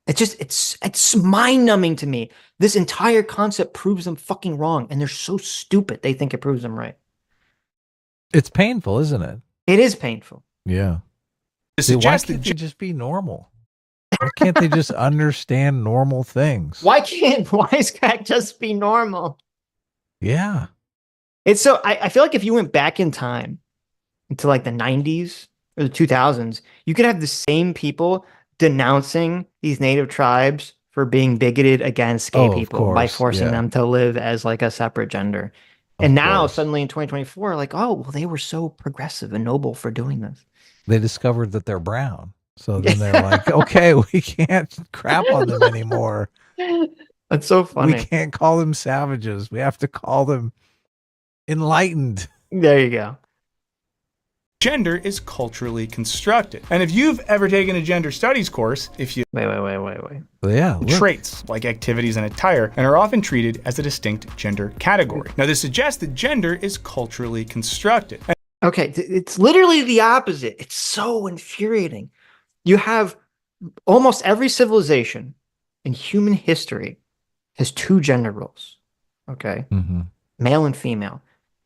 It's mind-numbing to me. This entire concept proves them fucking wrong, and they're so stupid they think it proves them right. It's painful, isn't it? It is painful. Yeah. Why can't they just be normal? Why can't they just understand normal things? Why can't Wisecrack just be normal? Yeah. It's so, I feel like if you went back in time into like the 90s or the 2000s, you could have the same people denouncing these native tribes for being bigoted against gay people by forcing them to live as like a separate gender. And now suddenly in 2024, like, oh, well, they were so progressive and noble for doing this. They discovered that they're brown. So then they're like, okay, we can't crap on them anymore. That's so funny. We can't call them savages. We have to call them enlightened. There you go. Gender is culturally constructed. And if you've ever taken a gender studies course, Wait. Yeah. Traits, like activities and attire, and are often treated as a distinct gender category. Now, this suggests that gender is culturally constructed. Okay, it's literally the opposite. It's so infuriating. You have almost every civilization in human history has two gender roles. Okay. Mm-hmm. Male and female.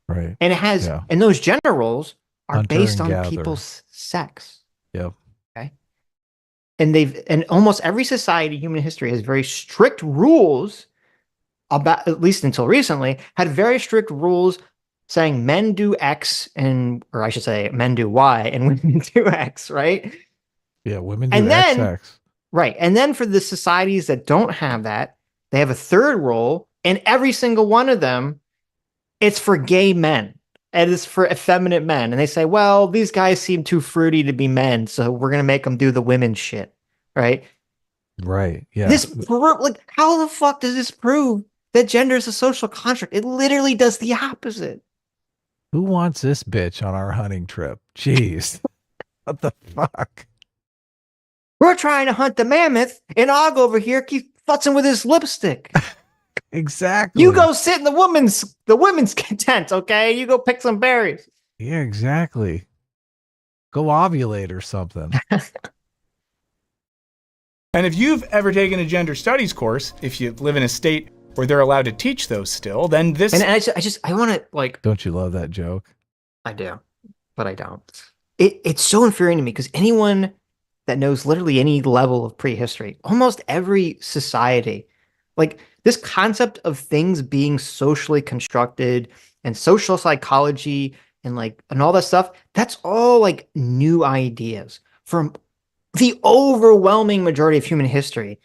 Right. And it has, and those gender roles are Hunter based and on gather. people's sex. Yep. Okay. And almost every society in human history has very strict rules about, at least until recently, had very strict rules saying men do X or I should say men do Y and women do X, right? Yeah, women do And then, XX. right. And then for the societies that don't have that, they have a third rule, and every single one of them, it's for gay men. And it's for effeminate men. And they say, well, these guys seem too fruity to be men, so we're going to make them do the women shit. Right? Right. Yeah. Like, how the fuck does this prove that gender is a social construct? It literally does the opposite. Who wants this bitch on our hunting trip? Jeez. What the fuck? We're trying to hunt the mammoth, and Og over here keeps futzing with his lipstick. Exactly. You go sit in the women's tent, okay? You go pick some berries. Yeah, exactly. Go ovulate or something. And if you've ever taken a gender studies course, if you live in a state where they're allowed to teach those still, then this... And I want to, like... Don't you love that joke? I do, but I don't. It's so infuriating to me because anyone that knows literally any level of prehistory, almost every society, like this concept of things being socially constructed and social psychology and all that stuff, that's all like new ideas from the overwhelming majority of human history.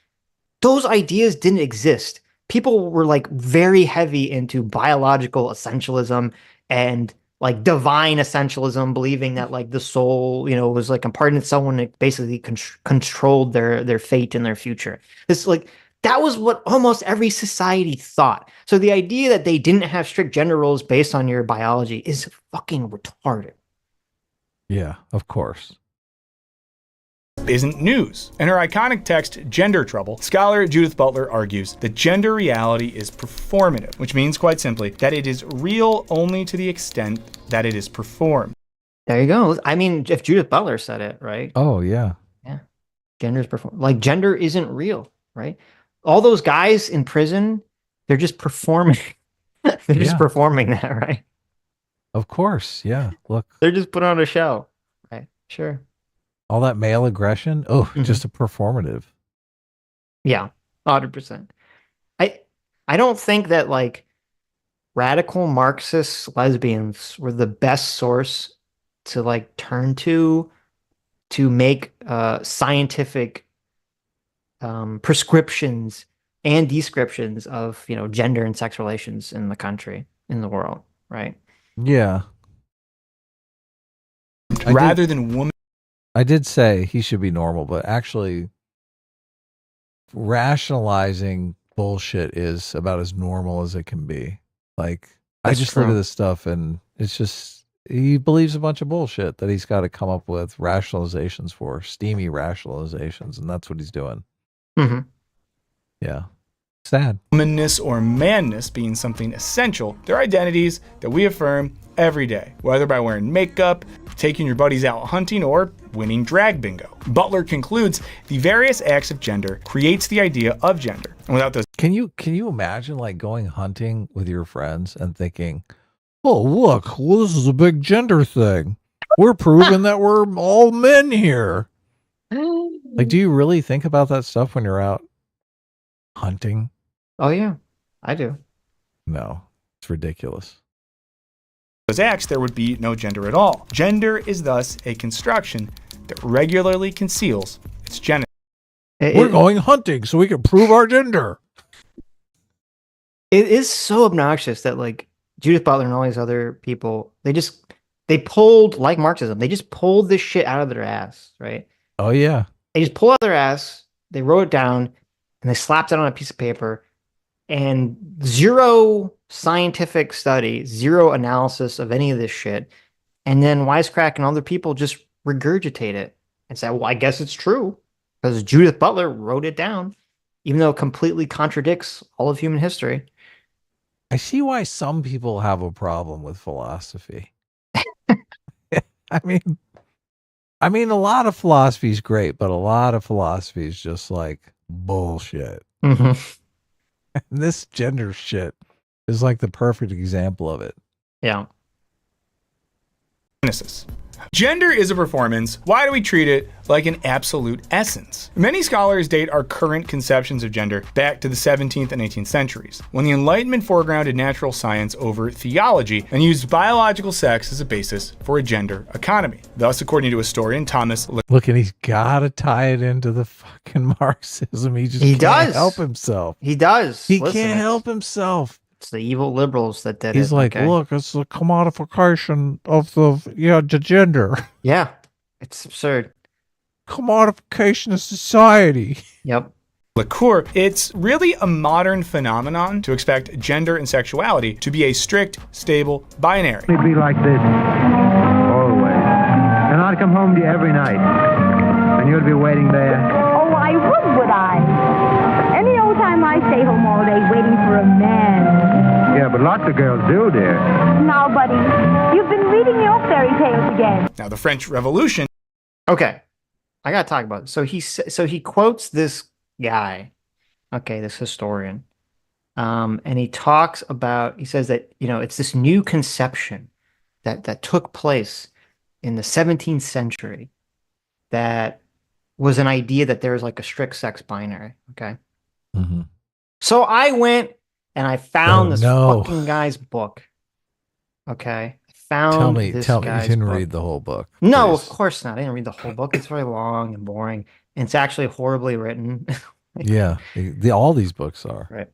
Those ideas didn't exist. People were like very heavy into biological essentialism and like divine essentialism, believing that like the soul, was like imparted to someone that basically controlled their fate and their future. That was what almost every society thought. So the idea that they didn't have strict gender roles based on your biology is fucking retarded. Yeah, of course. Isn't news. In her iconic text, Gender Trouble, scholar Judith Butler argues that gender reality is performative, which means quite simply that it is real only to the extent that it is performed. There you go. I mean, if Judith Butler said it, right? Oh, yeah. Yeah. Gender is gender isn't real, right? All those guys in prison, they're just performing. They're just performing that, right? Of course. Yeah. Look. They're just putting on a show. Right. Sure. All that male aggression. Oh, just a performative. Yeah. 100%. I don't think that like radical Marxist lesbians were the best source to like turn to make scientific prescriptions and descriptions of gender and sex relations in the country, in the world, right? Yeah. Rather than women. I did say he should be normal, but actually rationalizing bullshit is about as normal as it can be. Like, I just look at this stuff and it's just, he believes a bunch of bullshit that he's got to come up with rationalizations for, steamy rationalizations, and that's what he's doing. Mm-hmm. Yeah. Sad. Womanness or manness being something essential, they're identities that we affirm every day, whether by wearing makeup, taking your buddies out hunting, or winning drag bingo. Butler concludes the various acts of gender creates the idea of gender. And without those... Can you imagine like going hunting with your friends and thinking, oh, look, well, this is a big gender thing. We're proving that we're all men here. Like, do you really think about that stuff when you're out hunting? Oh, yeah, I do. No, it's ridiculous. Those acts, there would be no gender at all. Gender is thus a construction that regularly conceals its gender. We're going hunting so we can prove our gender. It is so obnoxious that like Judith Butler and all these other people, they pulled, like Marxism, they just pulled this shit out of their ass, right? Oh, yeah. They just pulled out their ass, they wrote it down, and they slapped it on a piece of paper, and zero scientific study, zero analysis of any of this shit. And then Wisecrack and other people just regurgitate it and say, well, I guess it's true because Judith Butler wrote it down, even though it completely contradicts all of human history. I see why some people have a problem with philosophy. I mean, a lot of philosophy is great, but a lot of philosophy is just like bullshit. Mm-hmm. And this gender shit is like the perfect example of it. Yeah. Genesis. Gender is a performance. Why do we treat it like an absolute essence? Many scholars date our current conceptions of gender back to the 17th and 18th centuries, when the Enlightenment foregrounded natural science over theology and used biological sex as a basis for a gender economy. Thus, according to historian Thomas Look, and he's got to tie it into the fucking Marxism. He can't does help himself. He does. He Listen, can't help himself. It's the evil liberals that did it. He's like, okay? look, it's the commodification of the gender. Yeah, it's absurd. Commodification of society. Yep. LaCour, it's really a modern phenomenon to expect gender and sexuality to be a strict, stable binary. It'd be like this always. And I'd come home to you every night, and you'd be waiting there. Oh, I would I? Any old time I stay home all day waiting for a man. Yeah, but lots of girls do, dear. Now, buddy, you've been reading your fairy tales again. Now, the French Revolution. Okay, I gotta talk about it. So he quotes this guy, okay, this historian, and he talks about. He says that it's this new conception that took place in the 17th century that was an idea that there was like a strict sex binary. Okay. Mm-hmm. So I went and I found this fucking guy's book. Okay. I found Tell me, you didn't read the whole book. No, please. of course not. I didn't read the whole book. It's very long and boring. And it's actually horribly written. Yeah. All these books are. Right.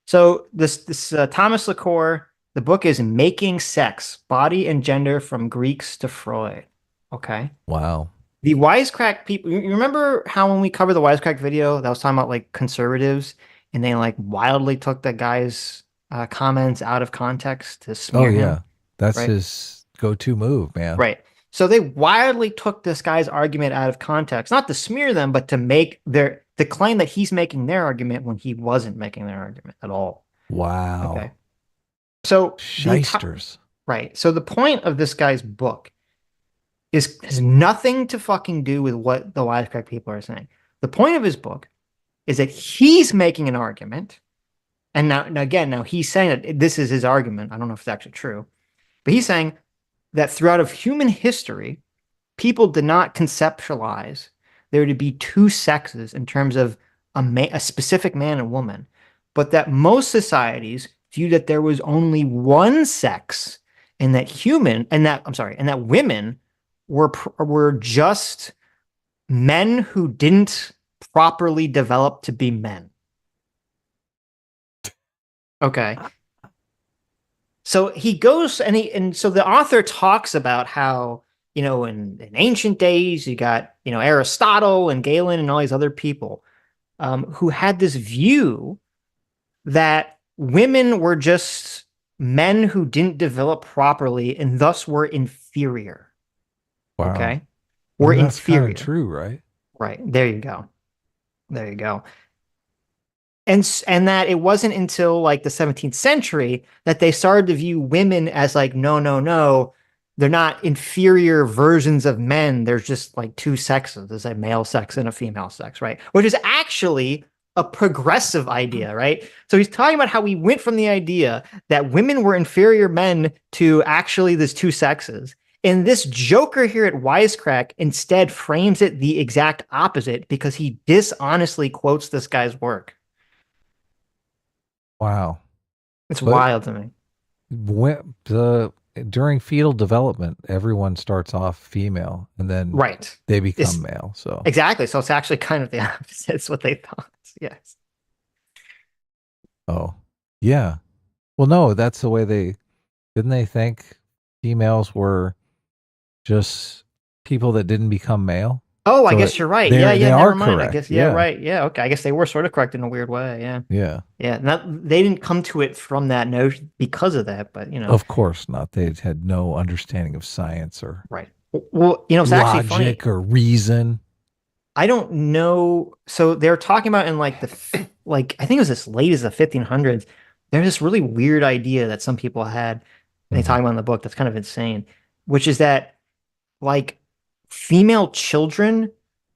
So this Thomas LaCour, the book is Making Sex, Body and Gender from Greeks to Freud. Okay. Wow. The wisecrack people, you remember how when we covered the wisecrack video that was talking about like conservatives and they like wildly took that guy's comments out of context to smear him? Yeah. That's right? his go-to move, man. Right. So they wildly took this guy's argument out of context, not to smear them, but to make to claim that he's making their argument when he wasn't making their argument at all. Wow. Okay. So shysters. Right. So the point of this guy's book has nothing to fucking do with what the wisecrack people are saying. The point of his book is that he's making an argument, and now he's saying that this is his argument. I don't know if it's actually true, but he's saying that throughout of human history, people did not conceptualize there to be two sexes in terms of a specific man and woman, but that most societies viewed that there was only one sex, and that women were just men who didn't properly develop to be men. Okay. So he goes and so the author talks about how, in ancient days, you got, Aristotle and Galen and all these other people who had this view that women were just men who didn't develop properly and thus were inferior. Wow. Okay. We're inferior. That's true, right? Right. There you go. And that it wasn't until like the 17th century that they started to view women as like, no, they're not inferior versions of men. There's just like two sexes. There's a male sex and a female sex, right? Which is actually a progressive idea, right? So he's talking about how we went from the idea that women were inferior men to actually there's two sexes. And this joker here at Wisecrack instead frames it the exact opposite because he dishonestly quotes this guy's work. Wow. It's wild to me. During fetal development, everyone starts off female and then they become male. So exactly. So it's actually kind of the opposite. It's what they thought. Yes. Oh, yeah. Well, no, that's the way didn't they think females were just people that didn't become male? Oh, I guess you're right. Yeah, never mind. Correct. I guess, right. Yeah, okay. I guess they were sort of correct in a weird way. Yeah. Yeah. Yeah. They didn't come to it from that notion because of that, but Of course not. They had no understanding of science or right. Well, it's actually funny. Logic or reason. I don't know. So they're talking about in like I think it was as late as the 1500s. There's this really weird idea that some people had. They talk about in the book that's kind of insane, which is that like female children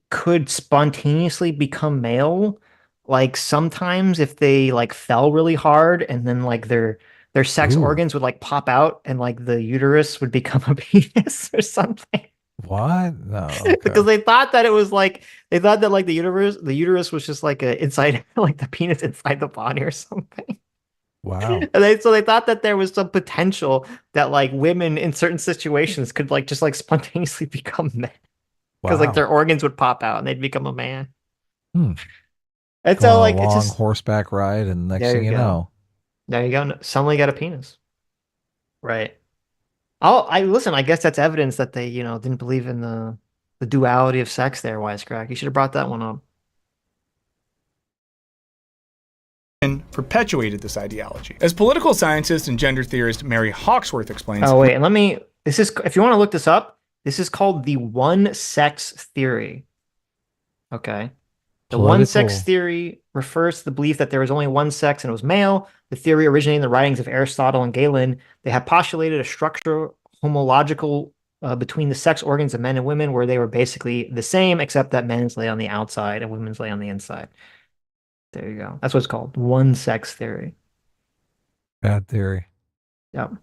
could spontaneously become male, like sometimes if they like fell really hard and then like their their sex Ooh. organs would like pop out and like the uterus would become a penis or something. What? No. Okay. Because they thought that like the uterus was just like a inside like the penis inside the body or something. Wow. And so they thought that there was some potential that like women in certain situations could like just like spontaneously become men. Because like their organs would pop out and they'd become a man. Hmm. And Go so on like a it's long just horseback ride, and next There thing you you go. know, there you go. Suddenly got a penis. Right. I listen, I guess that's evidence that they, didn't believe in the duality of sex there, Wisecrack. You should have brought that one up. Perpetuated this ideology. As political scientist and gender theorist Mary Hawksworth explains. Oh wait, and if you want to look this up, this is called the one sex theory. Okay. The one sex theory refers to the belief that there was only one sex and it was male. The theory originated in the writings of Aristotle and Galen. They have postulated a structure homological between the sex organs of men and women where they were basically the same, except that men's lay on the outside and women's lay on the inside. There you go. That's what it's called. One sex theory. bad theory. Yep.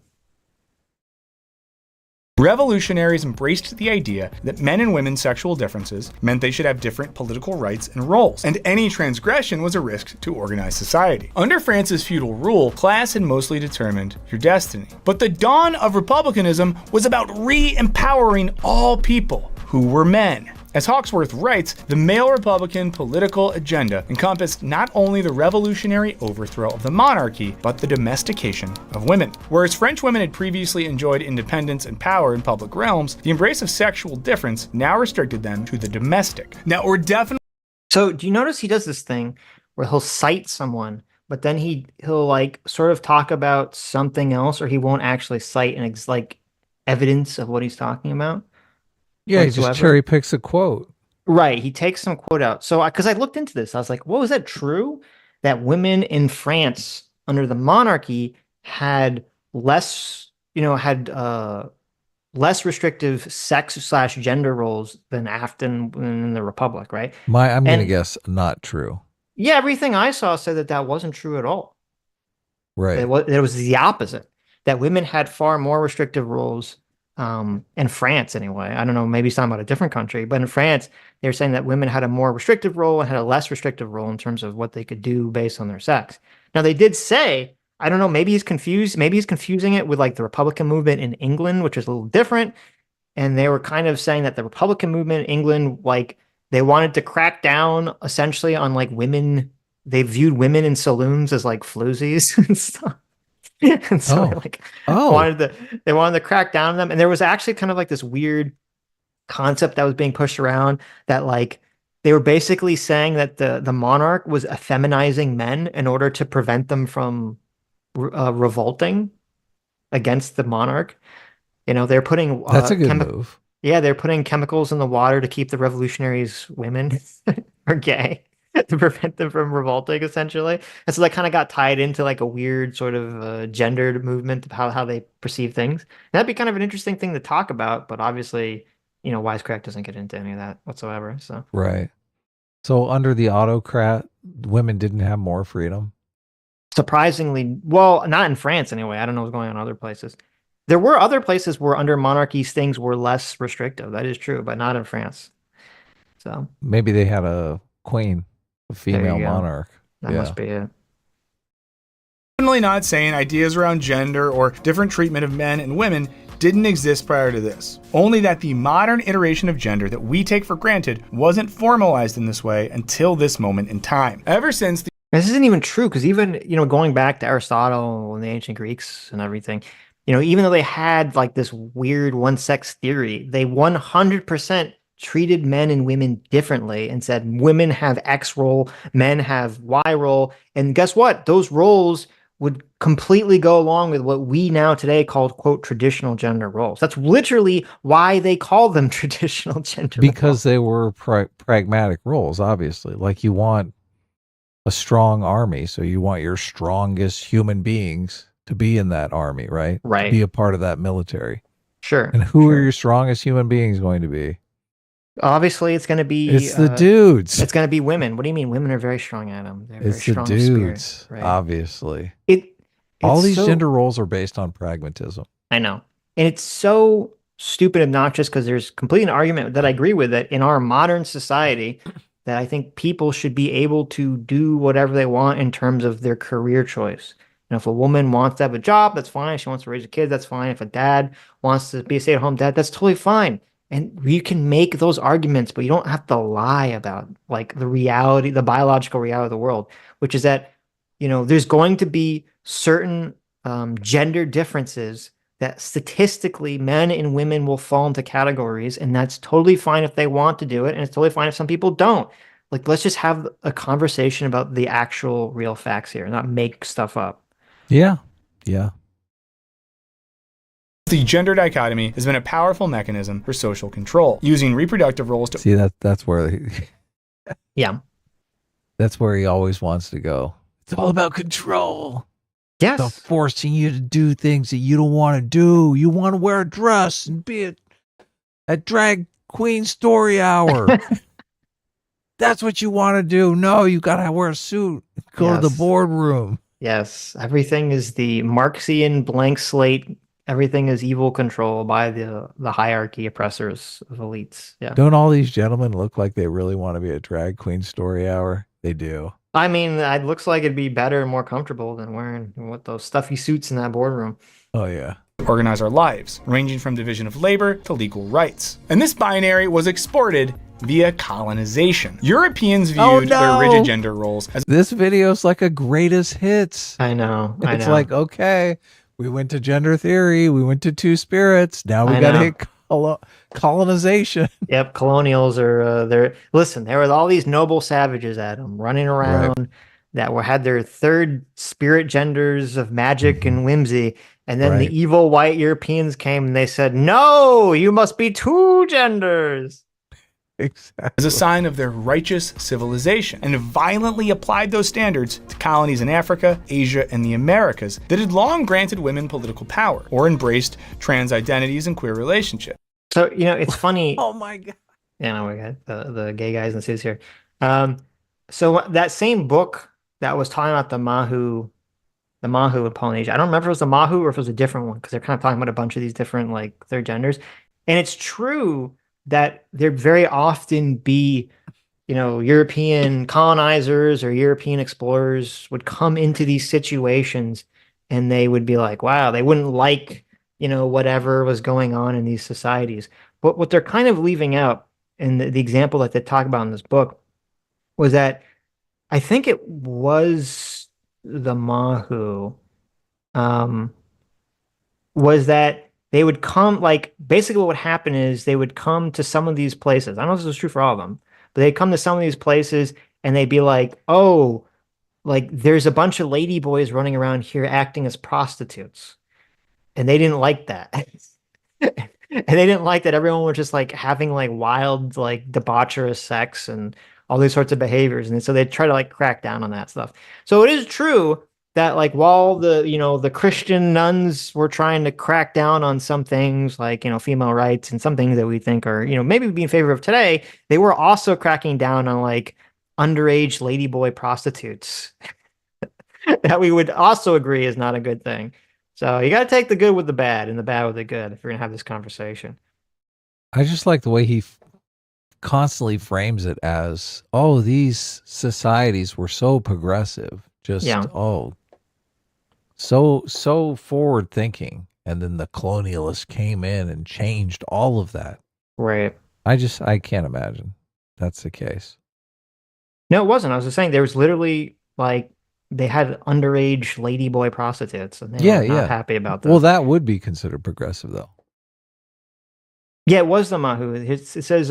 Revolutionaries embraced the idea that men and women's sexual differences meant they should have different political rights and roles, and any transgression was a risk to organized society. Under France's feudal rule, class had mostly determined your destiny. But the dawn of republicanism was about re-empowering all people who were men. As Hawksworth writes, the male Republican political agenda encompassed not only the revolutionary overthrow of the monarchy, but the domestication of women. Whereas French women had previously enjoyed independence and power in public realms, the embrace of sexual difference now restricted them to the domestic. Now, we're definitely... So, do you notice he does this thing where he'll cite someone, but then he'll like sort of talk about something else, or he won't actually cite like evidence of what he's talking about? Yeah, he just cherry picks a quote. Right. He takes some quote out. So, because I looked into this, I was like, "What was that true? That women in France under the monarchy had less, less restrictive sex/gender roles than after in the Republic, right?" I'm going to guess not true. Yeah, everything I saw said that wasn't true at all. Right. It was the opposite. That women had far more restrictive roles. In France, anyway. I don't know, maybe it's talking about a different country, but in France, they were saying that women had a more restrictive role and had a less restrictive role in terms of what they could do based on their sex. Now, they did say, I don't know, maybe he's confused. Maybe he's confusing it with like the Republican movement in England, which is a little different. And they were kind of saying that the Republican movement in England, like they wanted to crack down essentially on like women. They viewed women in saloons as like floozies and stuff. And so they wanted to crack down on them. And there was actually kind of like this weird concept that was being pushed around that like they were basically saying that the monarch was effeminizing men in order to prevent them from revolting against the monarch. They're putting that's a good move. Yeah, they're putting chemicals in the water to keep the revolutionaries women or gay. To prevent them from revolting, essentially. And so that kind of got tied into like a weird sort of gendered movement of how they perceive things. And that'd be kind of an interesting thing to talk about, but obviously, Wisecrack doesn't get into any of that whatsoever. So right. So under the autocrat, women didn't have more freedom. Surprisingly, well, not in France anyway. I don't know what's going on in other places. There were other places where under monarchies things were less restrictive. That is true, but not in France. So maybe they had a queen. A female monarch. That must be it. Definitely not saying ideas around gender or different treatment of men and women didn't exist prior to this. Only that the modern iteration of gender that we take for granted wasn't formalized in this way until this moment in time. Ever since this isn't even true, because even, going back to Aristotle and the ancient Greeks and everything, even though they had like this weird one-sex theory, they 100% treated men and women differently and said women have X role, men have Y role. And guess what? Those roles would completely go along with what we now today call, quote, traditional gender roles. That's literally why they call them traditional gender roles. Because they were pragmatic roles, obviously. Like you want a strong army, so you want your strongest human beings to be in that army, right? Right. To be a part of that military. Sure. And who are your strongest human beings going to be? Obviously, it's going to be... It's the dudes. It's going to be women. What do you mean? Women are very strong, Adam. They're it's very strong the dudes, in spirit, right? Obviously. All It's these so- gender roles are based on pragmatism. I know. And it's so stupid and obnoxious because there's completely an argument that I agree with, that in our modern society, that I think people should be able to do whatever they want in terms of their career choice. And if a woman wants to have a job, that's fine. If she wants to raise a kid, that's fine. If a dad wants to be a stay-at-home dad, that's totally fine. And you can make those arguments, but you don't have to lie about like the reality, the biological reality of the world, which is that, there's going to be certain gender differences that statistically men and women will fall into categories, and that's totally fine if they want to do it, and it's totally fine if some people don't. Like, let's just have a conversation about the actual real facts here, not make stuff up. Yeah. Yeah. The gender dichotomy has been a powerful mechanism for social control, using reproductive roles to See, that's where Yeah. that's where he always wants to go. It's all about control. Yes. They're forcing you to do things that you don't want to do. You want to wear a dress and be a drag queen story hour. That's what you want to do. No, you got to wear a suit. Go to the Yes. boardroom. Yes. Everything is the Marxian blank slate. Everything is evil control by the hierarchy oppressors of elites. Yeah. Don't all these gentlemen look like they really want to be a drag queen story hour? They do. I mean, it looks like it'd be better and more comfortable than wearing what those stuffy suits in that boardroom. Oh, yeah. organize our lives, ranging from division of labor to legal rights. And this binary was exported via colonization. Europeans viewed their rigid gender roles as— This video's like a greatest hits. I know. It's like, okay, we went to gender theory, we went to two spirits, now we got to hit colonization. Yep, colonials are there. Listen, there were all these noble savages, Adam, running around that had their third spirit genders of magic and whimsy. And then the evil white Europeans came and they said, no, you must be two genders. Exactly. As a sign of their righteous civilization, and violently applied those standards to colonies in Africa, Asia, and the Americas that had long granted women political power or embraced trans identities and queer relationships. So, it's funny. Oh my God. Yeah, my God, the gay guys in the suits here. So that same book that was talking about the Mahu in Polynesia, I don't remember if it was the Mahu or if it was a different one, because they're kind of talking about a bunch of these different, their genders. And it's true that there very often be, European colonizers or European explorers would come into these situations and they would be like, wow, they wouldn't like, whatever was going on in these societies. But what they're kind of leaving out, and the example that they talk about in this book, was that I think it was the Mahu, was that they would come, basically what would happen is they would come to some of these places. I don't know if this is true for all of them, but they'd come to some of these places and they'd be like, oh, there's a bunch of lady boys running around here acting as prostitutes. And they didn't like that. And they didn't like that everyone was just having wild, debaucherous sex and all these sorts of behaviors. And so they try to crack down on that stuff. So it is true that while the Christian nuns were trying to crack down on some things female rights and some things that we think are, maybe be in favor of today, they were also cracking down on underage ladyboy prostitutes that we would also agree is not a good thing. So you got to take the good with the bad and the bad with the good if you're going to have this conversation. I just like the way he constantly frames it as, oh, these societies were so progressive. Just, so forward thinking. And then the colonialists came in and changed all of that. Right. I can't imagine that's the case. No, it wasn't. I was just saying there was literally they had underage ladyboy prostitutes and they were not happy about that. Well, that would be considered progressive though. Yeah, it was the Mahu. It says,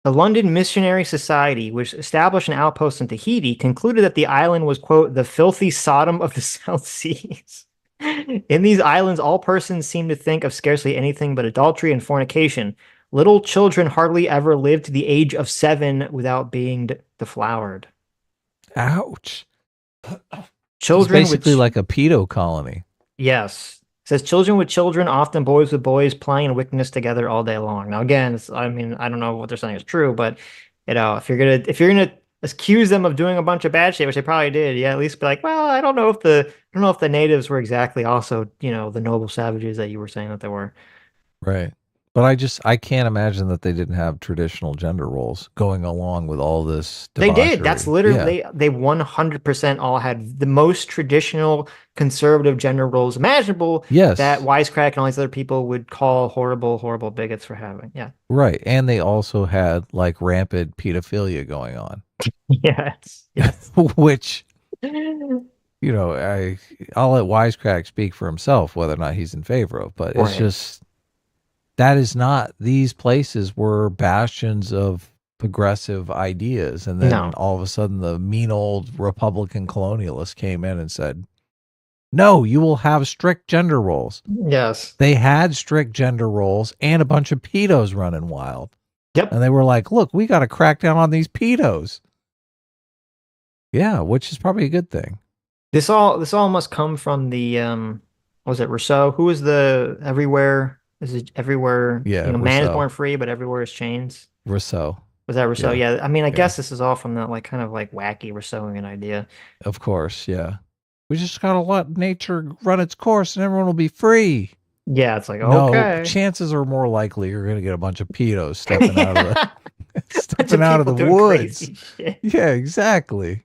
the London Missionary Society, which established an outpost in Tahiti, concluded that the island was, quote, the filthy Sodom of the South Seas. In these islands, all persons seem to think of scarcely anything but adultery and fornication. Little children hardly ever live to the age of 7 without being deflowered. Ouch. Children it's basically like a pedo colony. Yes. It says children with children, often boys with boys, playing in wickedness together all day long. Now, again, I don't know what they're saying is true, but if you're gonna accuse them of doing a bunch of bad shit, which they probably did. Yeah, at least be like, well, I don't know if the natives were exactly also, the noble savages that you were saying that they were. Right. But I can't imagine that they didn't have traditional gender roles going along with all this debauchery. They did. That's literally they 100% all had the most traditional conservative gender roles imaginable. Yes. That Wisecrack and all these other people would call horrible, horrible bigots for having. Yeah. Right. And they also had like rampant pedophilia going on. Yes. Which, I'll let Wisecrack speak for himself whether or not he's in favor of, but it's just, that is not, these places were bastions of progressive ideas. And then all of a sudden the mean old Republican colonialists came in and said, no, you will have strict gender roles. Yes. They had strict gender roles and a bunch of pedos running wild. Yep. And they were like, look, we got to crack down on these pedos. Yeah, which is probably a good thing. This all must come from the was it Rousseau? Who was the everywhere? Is it everywhere? Yeah, man is Rousseau. born free, but everywhere is chains. Rousseau. Was that Rousseau? Yeah. Yeah. I mean, I guess this is all from that kind of wacky Rousseauian idea. Of course, yeah. We just gotta let nature run its course and everyone will be free. Yeah, it's like, no, okay. Chances are more likely you're gonna get a bunch of pedos stepping out of the woods. Yeah, exactly.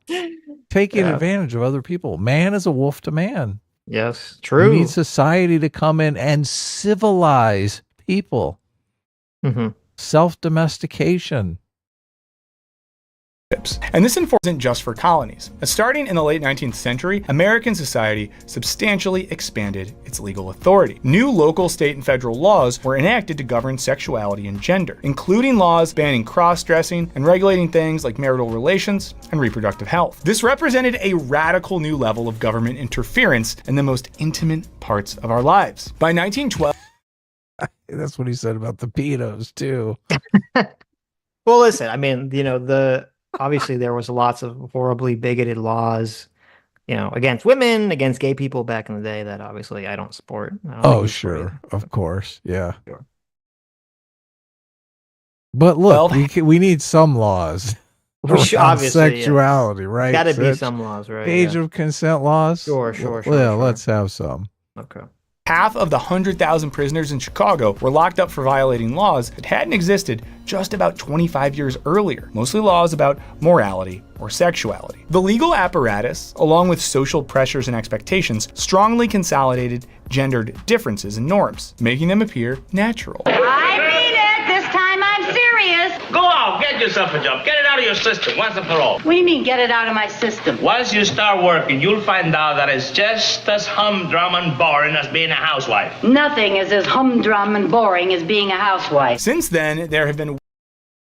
Taking advantage of other people. Man is a wolf to man. Yes, true. We need society to come in and civilize people. Mm-hmm. Self-domestication. And this isn't just for colonies. Starting in the late 19th century, American society substantially expanded its legal authority. New local, state, and federal laws were enacted to govern sexuality and gender, including laws banning cross-dressing and regulating things like marital relations and reproductive health. This represented a radical new level of government interference in the most intimate parts of our lives. By 1912... That's what he said about the pedos, too. Well, listen, I mean, obviously there was lots of horribly bigoted laws, against women, against gay people back in the day that obviously I don't support. Sure. Of course. Yeah. Sure. But look, we need some laws. We should, obviously, sexuality, right? Got to be some laws, right? Age of consent laws? Sure. Well, let's have some. Okay. Half of the 100,000 prisoners in Chicago were locked up for violating laws that hadn't existed just about 25 years earlier, mostly laws about morality or sexuality. The legal apparatus, along with social pressures and expectations, strongly consolidated gendered differences and norms, making them appear natural. I mean it. This time I'm serious. Go out, get yourself a job. Get it out of your system once and for all. What do you mean, get it out of my system? Once you start working, you'll find out that it's just as humdrum and boring as being a housewife. Nothing is as humdrum and boring as being a housewife. Since then, there have been...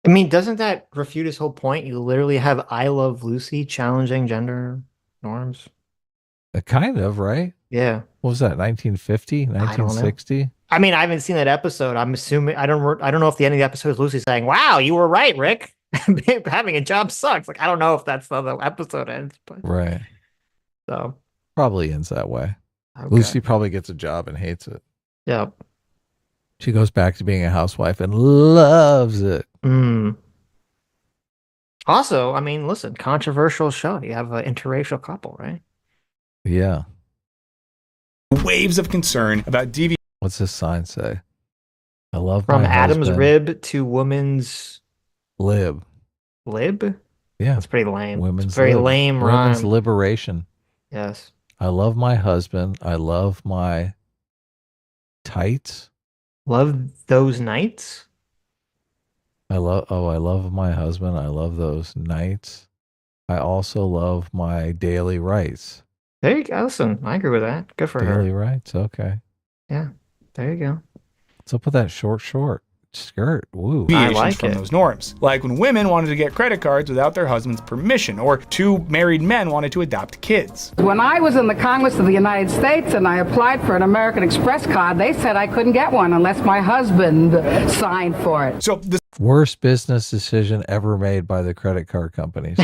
I mean, doesn't that refute his whole point? You literally have I Love Lucy challenging gender norms. Kind of, right? Yeah. What was that, 1950, 1960? I mean, I haven't seen that episode. I'm assuming I don't know if the end of the episode is Lucy saying, "Wow, you were right, Rick. Having a job sucks." I don't know if that's how the episode ends, but right. So probably ends that way. Okay. Lucy probably gets a job and hates it. Yep. She goes back to being a housewife and loves it. Also, I mean, listen, controversial show. You have an interracial couple, right? Yeah. Waves of concern about DV. What's this sign say? I love from my Adam's husband. rib to woman's lib. Lib? Yeah. That's pretty lame. Women's it's very lib. lame Women's rhyme. liberation. Yes. I love my husband. I love my tights. Love those nights? I love my husband. I love those nights. I also love my daily rights. There you go. Listen, I agree with that. Good for her. Daily rights. Okay. Yeah. There you go. What's up with that short skirt? Woo. I like from those norms. Like when women wanted to get credit cards without their husband's permission, or two married men wanted to adopt kids. When I was in the Congress of the United States and I applied for an American Express card, they said I couldn't get one unless my husband signed for it. So the worst business decision ever made by the credit card companies.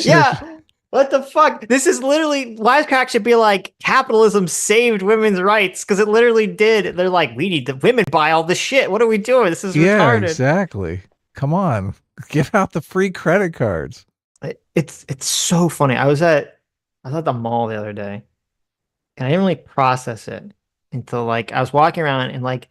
Yeah. What the fuck? This is literally, Wisecrack should be like, capitalism saved women's rights, because it literally did. They're like, we need the women buy all this shit. What are we doing? This is retarded. Exactly. Come on, give out the free credit cards. It's so funny. I was at the mall the other day, and I didn't really process it until like I was walking around, and like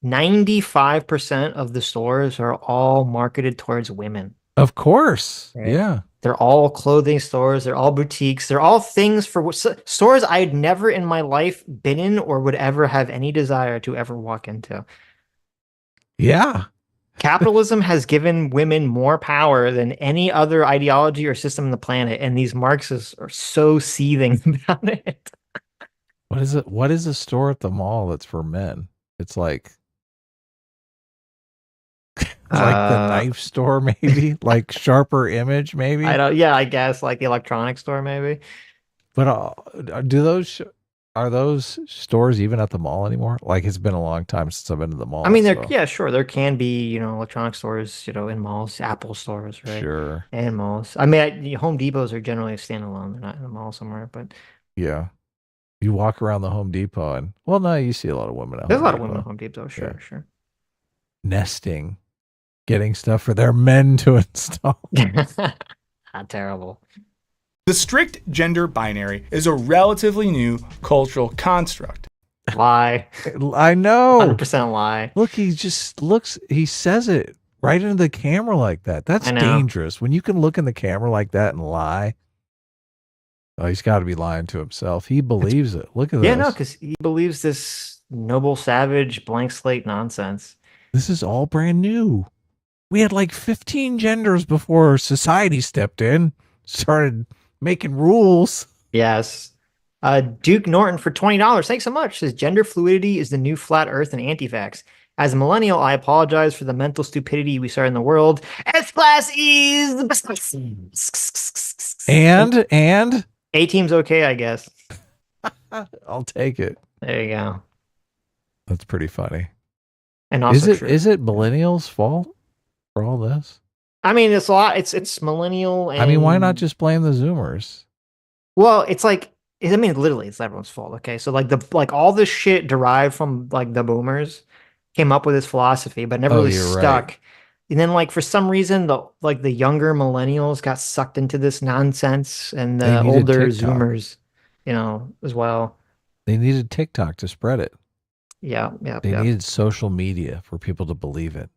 95% of the stores are all marketed towards women. Of course. Right? Yeah. They're all clothing stores. They're all boutiques. They're all things for stores I'd never in my life been in or would ever have any desire to ever walk into. Yeah. Capitalism has given women more power than any other ideology or system on the planet, and these Marxists are so seething about it. What is it? What is a store at the mall that's for men? It's like the knife store, maybe like Sharper Image, maybe. I guess like the electronics store, maybe. But are those stores even at the mall anymore? Like it's been a long time since I've been to the mall. I mean, sure. There can be, electronic stores, in malls, Apple stores, right? Sure. And malls. I mean, Home Depots are generally a standalone. They're not in a mall somewhere, but yeah. You walk around the Home Depot and, well, no, you see a lot of women at There's Home a lot Depot. of women at Home Depot, sure. Nesting, getting stuff for their men to install. Not terrible. The strict gender binary is a relatively new cultural construct. Lie. I know. 100% lie. Look, he just looks, he says it right into the camera like that. That's dangerous. When you can look in the camera like that and lie. Oh, he's got to be lying to himself. He believes it. Look at this. Yeah, no, because he believes this noble savage blank slate nonsense. This is all brand new. We had like 15 genders before society stepped in, started making rules. Yes. Duke Norton for $20. Thanks so much. Says gender fluidity is the new flat earth and anti-vax. As a millennial, I apologize for the mental stupidity we saw in the world. S class is the best. And A team's okay, I guess. I'll take it. There you go. That's pretty funny. And also is it millennials' fault for all this? I mean, it's a lot. It's millennial. And, I mean, why not just blame the Zoomers? Well, it's like, I mean, literally, it's everyone's fault. Okay, so like all this shit derived from like the boomers came up with this philosophy, but never really stuck. Right. And then, like for some reason, the younger millennials got sucked into this nonsense, and the older Zoomers, as well. They needed TikTok to spread it. Yeah. They needed social media for people to believe it.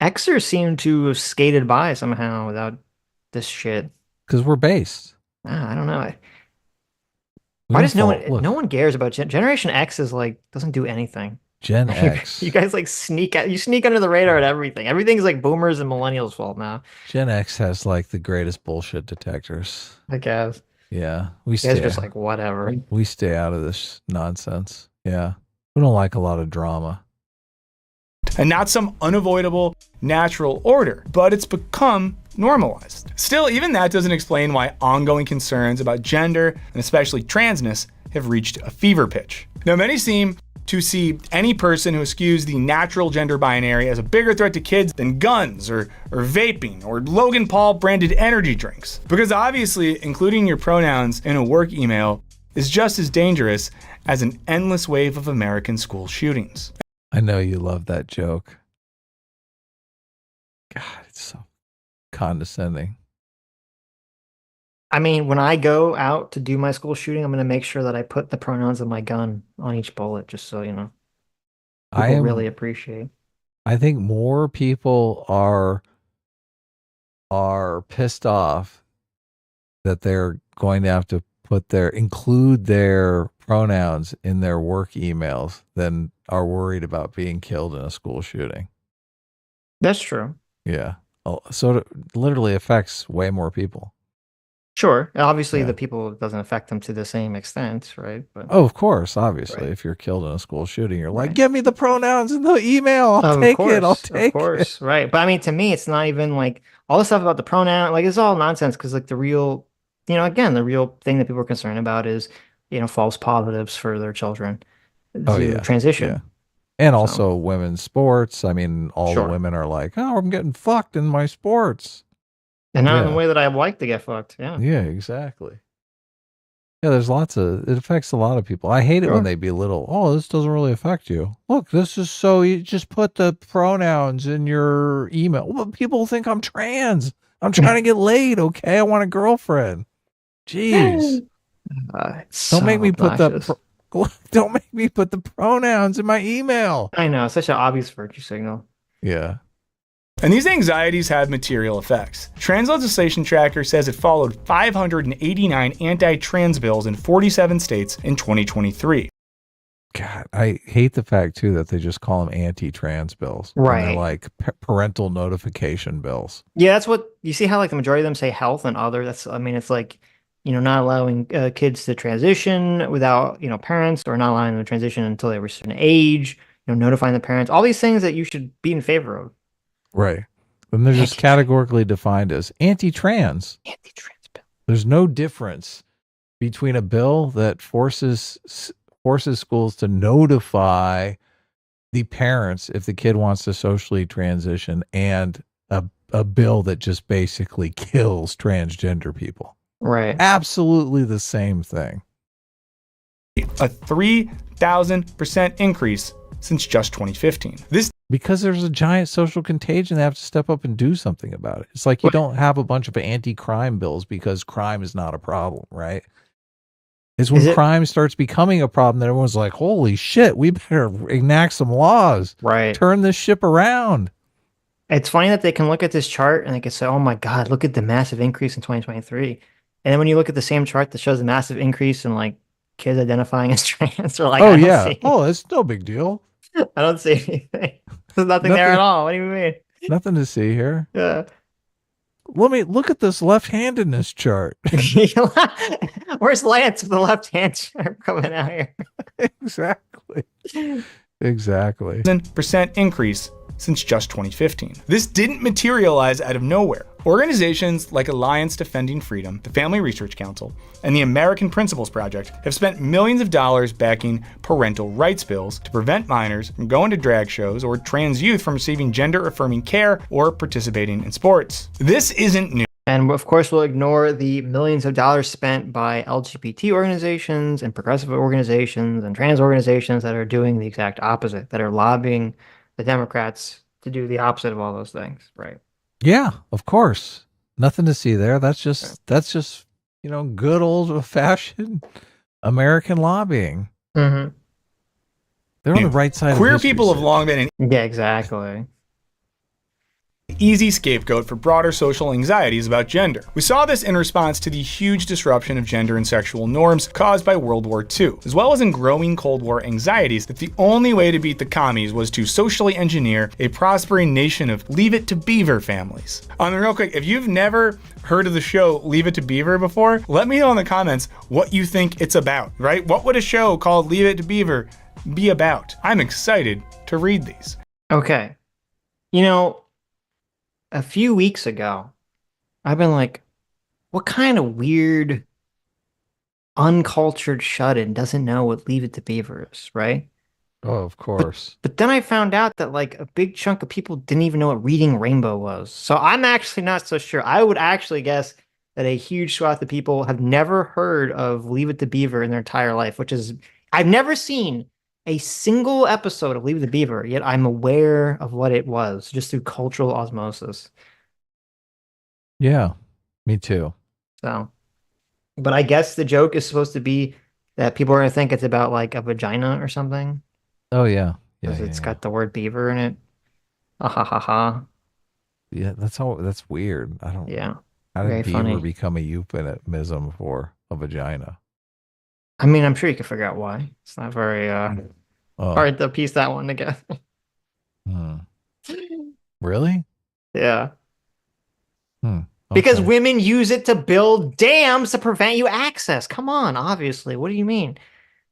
Xers seem to have skated by somehow without this shit. Because we're based. I don't know. Why does no one cares about Generation X? Is like doesn't do anything. Gen X. You guys like sneak under the radar at everything. Everything's like boomers and millennials' fault now. Gen X has like the greatest bullshit detectors. I guess. Yeah, we stay. Just like whatever. We stay out of this nonsense. Yeah, we don't like a lot of drama. And not some unavoidable natural order, but it's become normalized. Still, even that doesn't explain why ongoing concerns about gender, and especially transness, have reached a fever pitch. Now, many seem to see any person who eschews the natural gender binary as a bigger threat to kids than guns or vaping or Logan Paul branded energy drinks. Because obviously, including your pronouns in a work email is just as dangerous as an endless wave of American school shootings. I know you love that joke. God, it's so condescending. I mean, when I go out to do my school shooting, I'm going to make sure that I put the pronouns of my gun on each bullet, just so, people really appreciate. I think more people are pissed off that they're going to have to include their pronouns in their work emails than are worried about being killed in a school shooting. That's true. Yeah. So it literally affects way more people. Sure. Obviously, the people, it doesn't affect them to the same extent, right? But of course, obviously, if you're killed in a school shooting, you're like, give me the pronouns in the email. I'll take it. Of course, right. But I mean, to me, it's not even like all the stuff about the pronoun, like it's all nonsense because like the real, again, the real thing that people are concerned about is, false positives for their children to transition. Yeah. And also women's sports. I mean, all the women are like, oh, I'm getting fucked in my sports. And not in the way that I like to get fucked. Yeah. Yeah, exactly. Yeah, there's lots of, it affects a lot of people. I hate it when they belittle, oh, this doesn't really affect you. Look, this is so, you just put the pronouns in your email. Well, people think I'm trans. I'm trying to get laid, okay? I want a girlfriend. Jeez. Don't make me put don't make me put the pronouns in my email. I know, it's such an obvious virtue signal. Yeah. And these anxieties have material effects. Trans Legislation Tracker says it followed 589 anti-trans bills in 47 states in 2023. God, I hate the fact, too, that they just call them anti-trans bills. Right. And they're like parental notification bills. Yeah, that's what, you see how like the majority of them say health and other. That's, I mean, it's like, not allowing kids to transition without, parents, or not allowing them to transition until they were a certain age, notifying the parents, all these things that you should be in favor of. Right. And they're just categorically defined as anti-trans. Anti-trans bill. There's no difference between a bill that forces schools to notify the parents if the kid wants to socially transition and a bill that just basically kills transgender people. Right. Absolutely the same thing. A 3,000% increase since just 2015. Because there's a giant social contagion, they have to step up and do something about it. It's like you don't have a bunch of anti-crime bills because crime is not a problem, right? It's when crime starts becoming a problem that everyone's like, holy shit, we better enact some laws. Right. Turn this ship around. It's funny that they can look at this chart and they can say, oh my God, look at the massive increase in 2023. And then when you look at the same chart that shows the massive increase in like kids identifying as trans, or like, oh yeah, it's no big deal. I don't see anything. There's nothing there at all. What do you mean? Nothing to see here. Yeah. Let me look at this left-handedness chart. Where's Lance with the left hand chart coming out here? Exactly. Exactly. Percent increase since just 2015. This didn't materialize out of nowhere. Organizations like Alliance Defending Freedom, the Family Research Council, and the American Principles Project have spent millions of dollars backing parental rights bills to prevent minors from going to drag shows or trans youth from receiving gender-affirming care or participating in sports. This isn't new. And of course, we'll ignore the millions of dollars spent by LGBT organizations and progressive organizations and trans organizations that are doing the exact opposite, that are lobbying the Democrats to do the opposite of all those things, right? Yeah, of course. Nothing to see there. That's just good old fashioned American lobbying. Mm-hmm. They're on the right side. Queer of history, people have long been yeah, exactly. Easy scapegoat for broader social anxieties about gender. We saw this in response to the huge disruption of gender and sexual norms caused by World War II, as well as in growing Cold War anxieties that the only way to beat the commies was to socially engineer a prospering nation of Leave It to Beaver families. Real quick, if you've never heard of the show Leave It to Beaver before, let me know in the comments what you think it's about, right? What would a show called Leave It to Beaver be about? I'm excited to read these. Okay. A few weeks ago, I've been like, what kind of weird, uncultured shut-in doesn't know what Leave It to Beaver is, right? Oh, of course. But then I found out that like a big chunk of people didn't even know what Reading Rainbow was. So I'm actually not so sure. I would actually guess that a huge swath of people have never heard of Leave It to Beaver in their entire life, which is, I've never seen a single episode of Leave It to Beaver, yet I'm aware of what it was just through cultural osmosis. Yeah, me too. So, but I guess the joke is supposed to be that people are going to think it's about like a vagina or something. Oh, yeah. Because it's got the word beaver in it. Ha ha ha ha. Yeah, that's weird. I don't. Yeah. How did Very beaver funny. become a euphemism for a vagina? I mean, I'm sure you can figure out why. It's not very hard to piece that one together. Really? Yeah. Okay. Because women use it to build dams to prevent you access. Come on, obviously. What do you mean?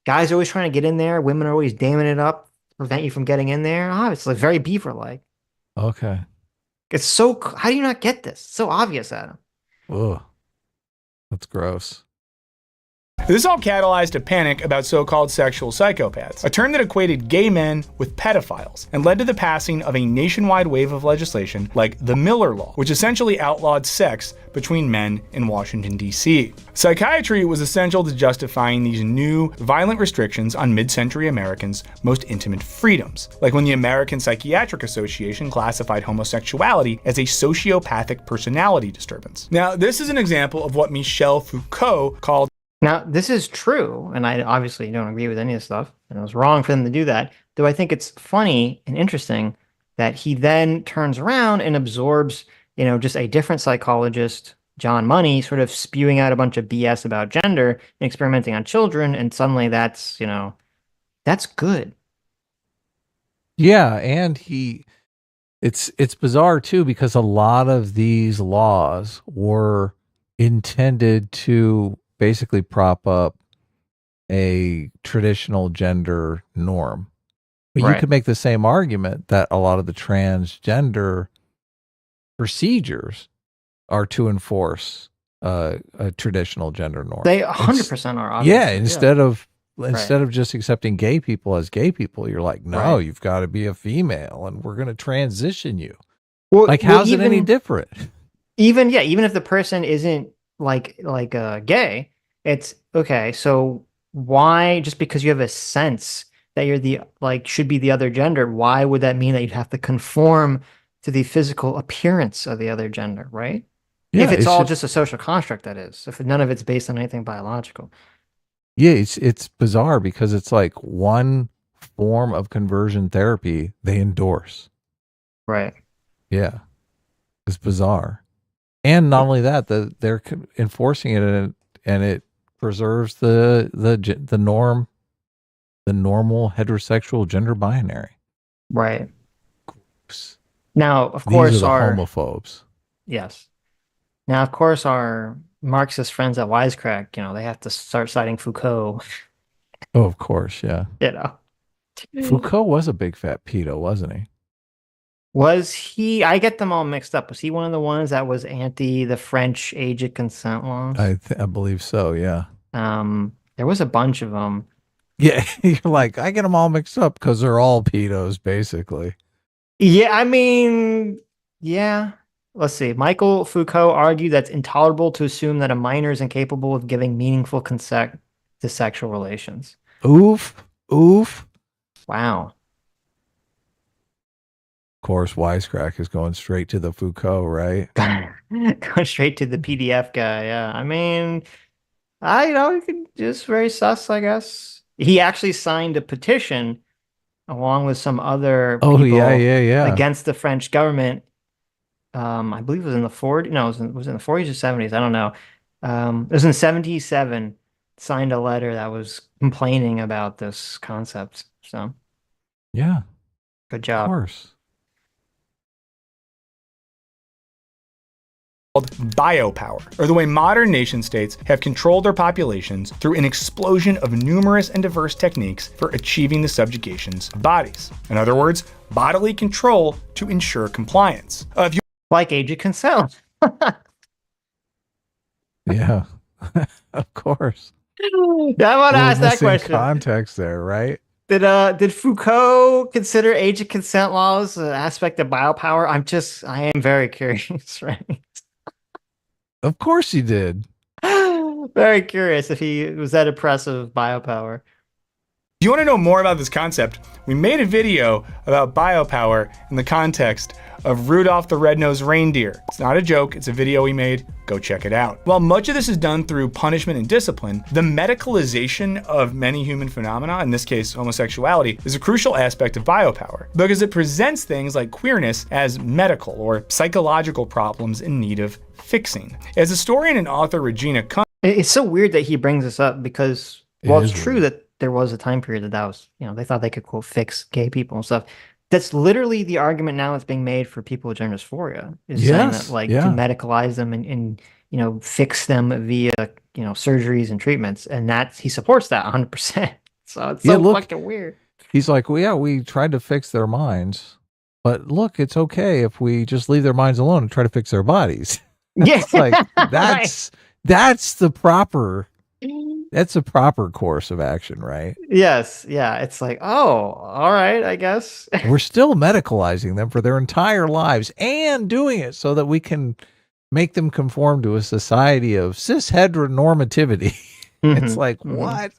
Guys are always trying to get in there. Women are always damming it up to prevent you from getting in there. Obviously, very beaver-like. Okay. It's so... How do you not get this? It's so obvious, Adam. Ugh. That's gross. This all catalyzed a panic about so-called sexual psychopaths, a term that equated gay men with pedophiles, and led to the passing of a nationwide wave of legislation like the Miller Law, which essentially outlawed sex between men in Washington, D.C. Psychiatry was essential to justifying these new, violent restrictions on mid-century Americans' most intimate freedoms, like when the American Psychiatric Association classified homosexuality as a sociopathic personality disturbance. Now, this is an example of what Michel Foucault called. Now, this is true, and I obviously don't agree with any of this stuff, and it was wrong for them to do that, though I think it's funny and interesting that he then turns around and absorbs, just a different psychologist, John Money, sort of spewing out a bunch of BS about gender and experimenting on children, and suddenly that's good. Yeah, and it's bizarre too, because a lot of these laws were intended to basically prop up a traditional gender norm. But you could make the same argument that a lot of the transgender procedures are to enforce a traditional gender norm. They 100% are, obviously. Yeah, instead of just accepting gay people as gay people, you're like, no, you've got to be a female and we're going to transition you. Well, how's it any different? Even if the person isn't like gay, it's okay. So why, just because you have a sense that you're should be the other gender, why would that mean that you'd have to conform to the physical appearance of the other gender, right? Yeah, if it's all just a social construct, that is, if none of it's based on anything biological. Yeah, it's bizarre because it's like one form of conversion therapy they endorse. Right. Yeah. It's bizarre. And not only that, they're enforcing it and it preserves the normal heterosexual gender binary. Right. Now, of course, these are the homophobes. Yes. Now, of course, our Marxist friends at Wisecrack, they have to start citing Foucault. Oh, of course, yeah. Foucault was a big fat pedo, wasn't he? Was he? I get them all mixed up. Was he one of the ones that was anti the French age of consent laws? I believe so, yeah. There was a bunch of them. Yeah, you're like, I get them all mixed up because they're all pedos, basically. Yeah, I mean, yeah. Let's see. Michael Foucault argued that it's intolerable to assume that a minor is incapable of giving meaningful consent to sexual relations. Oof. Wow. Of course, Wisecrack is going straight to the Foucault, right? Going straight to the PDF guy, yeah. I mean, you could just very sus, I guess. He actually signed a petition along with some other people against the French government. I believe it was in the 40s. No, it was in the 40s or 70s. I don't know. It was in 77. Signed a letter that was complaining about this concept. So, yeah, good job. Of course. Called biopower, or the way modern nation states have controlled their populations through an explosion of numerous and diverse techniques for achieving the subjugations of bodies. In other words, bodily control to ensure compliance. Like age of consent. Yeah, of course. I want to ask that question. Context there, right? Did Foucault consider age of consent laws an aspect of biopower? I am very curious, right? Of course he did. Very curious if he was that impressive of biopower. If you want to know more about this concept, we made a video about biopower in the context of Rudolph the Red-Nosed Reindeer. It's not a joke, it's a video we made. Go check it out. While much of this is done through punishment and discipline, the medicalization of many human phenomena, in this case homosexuality, is a crucial aspect of biopower because it presents things like queerness as medical or psychological problems in need of fixing. As historian and author Regina It's so weird that he brings this up because, well, it's true that there was a time period that was, they thought they could, quote, fix gay people and stuff. That's literally the argument now that's being made for people with gender dysphoria, is saying that, to medicalize them and fix them via, surgeries and treatments. And he supports that 100%. So it's so fucking weird. He's like, well, yeah, we tried to fix their minds, but look, it's okay if we just leave their minds alone and try to fix their bodies. Yeah. It's like, that's the proper That's a proper course of action, right? Yes. Yeah. It's like, oh, all right, I guess. We're still medicalizing them for their entire lives and doing it so that we can make them conform to a society of cis heteronormativity. It's like, what?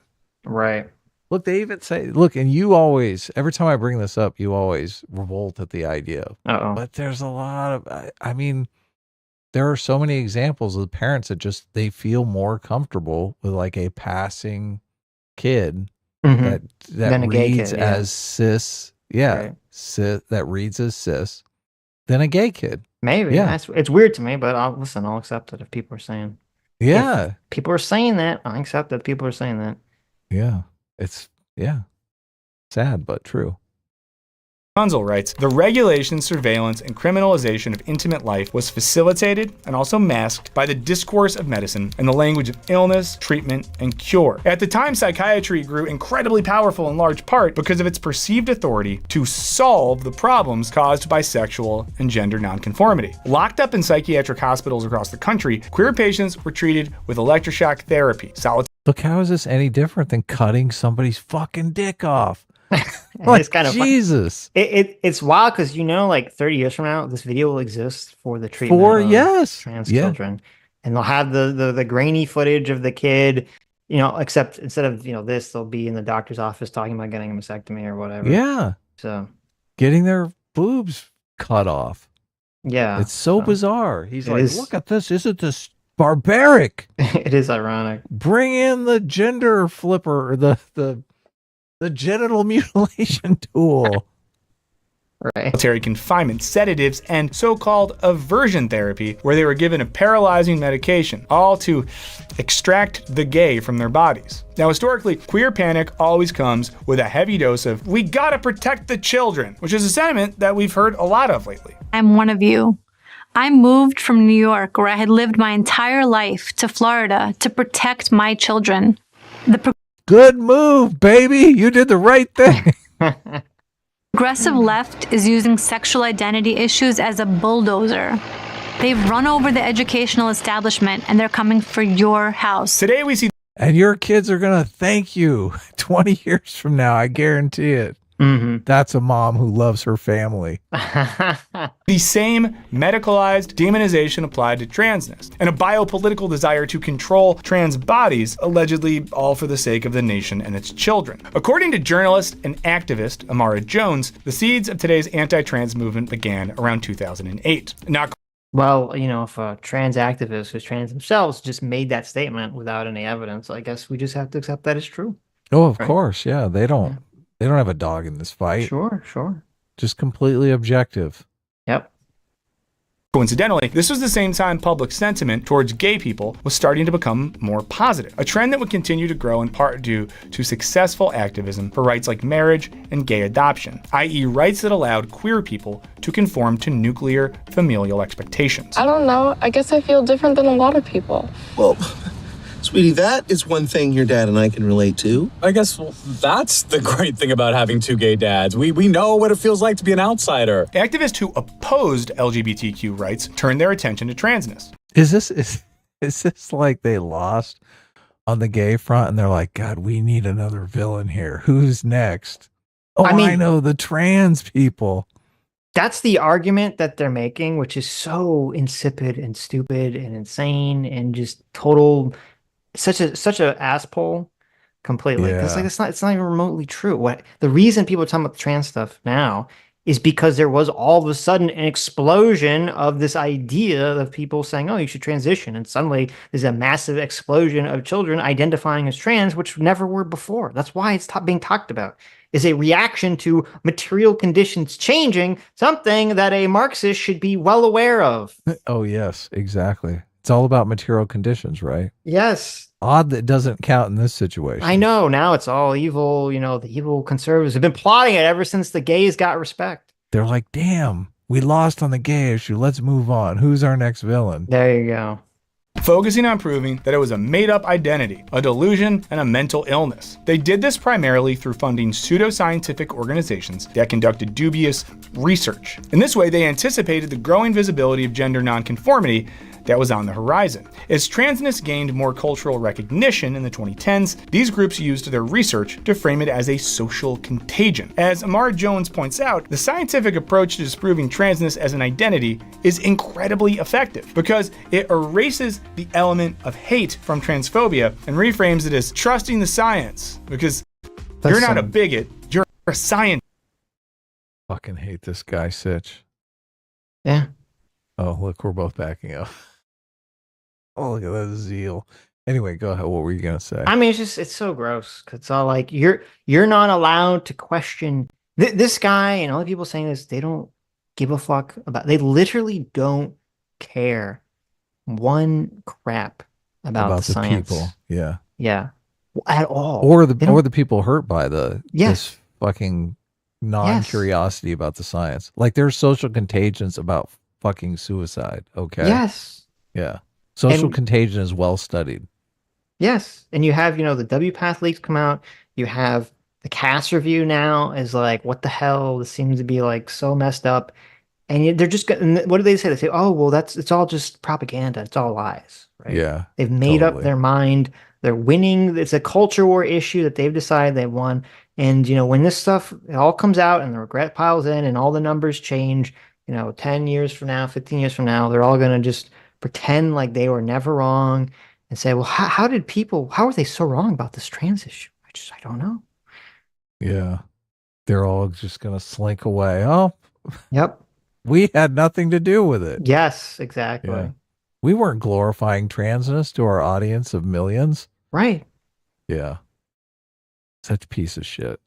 Right. Look, they even say, look, and you always, every time I bring this up, you always revolt at the idea. But there's a lot of, I mean, there are so many examples of parents that just, they feel more comfortable with like a passing kid that Than a gay reads kid, yeah. as cis. Yeah. Right. Cis, that reads as cis than a gay kid. Maybe. Yeah. It's weird to me, but I'll accept it if people are saying. Yeah. If people are saying that, I accept that people are saying that. Yeah. It's, yeah. Sad, but true. Kunzel writes, the regulation, surveillance, and criminalization of intimate life was facilitated and also masked by the discourse of medicine and the language of illness, treatment, and cure. At the time, psychiatry grew incredibly powerful in large part because of its perceived authority to solve the problems caused by sexual and gender nonconformity. Locked up in psychiatric hospitals across the country, queer patients were treated with electroshock therapy, Look, how is this any different than cutting somebody's fucking dick off? It's kind of Jesus. It's wild because like 30 years from now, this video will exist for the treatment of trans children, and they'll have the grainy footage of the kid, except instead of this, they'll be in the doctor's office talking about getting a mastectomy or whatever. Yeah. So getting their boobs cut off. Yeah. It's so bizarre. He's like, is. look at this. Isn't this barbaric? It is ironic. Bring in the gender flipper, the genital mutilation tool. Right. Military confinement, sedatives, and so-called aversion therapy, where they were given a paralyzing medication, all to extract the gay from their bodies. Now, historically, queer panic always comes with a heavy dose of, we gotta protect the children, which is a sentiment that we've heard a lot of lately. I'm one of you. I moved from New York, where I had lived my entire life, to Florida to protect my children. Good move, baby. You did the right thing. Progressive left is using sexual identity issues as a bulldozer. They've run over the educational establishment and they're coming for your house. Today we see, and your kids are going to thank you 20 years from now. I guarantee it. That's a mom who loves her family. the same medicalized demonization applied to transness, and a biopolitical desire to control trans bodies, allegedly all for the sake of the nation and its children. According to journalist and activist Amara Jones, the seeds of today's anti-trans movement began around 2008. Well, if a trans activist who's trans themselves just made that statement without any evidence, I guess we just have to accept that as true. Oh, of course. Yeah. They don't have a dog in this fight. Sure. Just completely objective. Yep. Coincidentally, this was the same time public sentiment towards gay people was starting to become more positive, a trend that would continue to grow in part due to successful activism for rights like marriage and gay adoption, i.e. rights that allowed queer people to conform to nuclear familial expectations. I don't know. I guess I feel different than a lot of people. Well, sweetie, that is one thing your dad and I can relate to. I guess that's the great thing about having two gay dads. We know what it feels like to be an outsider. Activists who opposed LGBTQ rights turned their attention to transness. Is this like they lost on the gay front and they're like, God, we need another villain here. Who's next? Oh, I know, the trans people. That's the argument that they're making, which is so insipid and stupid and insane and just total... such a asshole completely. It's like it's not even remotely true. What the reason people are talking about the trans stuff now is because there was all of a sudden an explosion of this idea of people saying, oh, you should transition, and suddenly there's a massive explosion of children identifying as trans, which never were before. That's why it's being talked about, is a reaction to material conditions changing, something that a Marxist should be well aware of. Oh yes, exactly. It's all about material conditions, right? Yes. Odd that it doesn't count in this situation. I know. Now it's all evil. The evil conservatives have been plotting it ever since the gays got respect. They're like, damn, we lost on the gay issue. Let's move on. Who's our next villain? There you go. Focusing on proving that it was a made-up identity, a delusion, and a mental illness. They did this primarily through funding pseudoscientific organizations that conducted dubious research. In this way, they anticipated the growing visibility of gender nonconformity that was on the horizon. As transness gained more cultural recognition in the 2010s, these groups used their research to frame it as a social contagion. As Amar Jones points out, the scientific approach to disproving transness as an identity is incredibly effective because it erases the element of hate from transphobia and reframes it as trusting the science, because you're not a bigot, you're a scientist. Fucking hate this guy, Sitch. Yeah. Oh, look, we're both backing up. Oh, look at that zeal. Anyway, go ahead. What were you gonna say? I mean, it's so gross. 'Cause it's all like you're not allowed to question this guy and all the people saying this. They don't give a fuck about. They literally don't care one crap about the science. People. Yeah. Yeah. At all. Or the people hurt by this fucking non-curiosity about the science. Like there's social contagions about fucking suicide. Okay. Yes. Yeah. Social contagion is well studied. Yes. And you have, the WPATH leaks come out. You have the CAS review now is like, what the hell? This seems to be like so messed up. And they're just, what do they say? They say, oh, well, it's all just propaganda. It's all lies. Right. Yeah. They've made up their mind. They're winning. It's a culture war issue that they've decided they won. And, when this stuff it all comes out and the regret piles in and all the numbers change, 10 years from now, 15 years from now, they're all going to just pretend like they were never wrong and say, well, how are they so wrong about this trans issue? I don't know. Yeah. They're all just going to slink away. Oh, yep. We had nothing to do with it. Yes, exactly. Yeah. We weren't glorifying transness to our audience of millions. Right. Yeah. Such a piece of shit.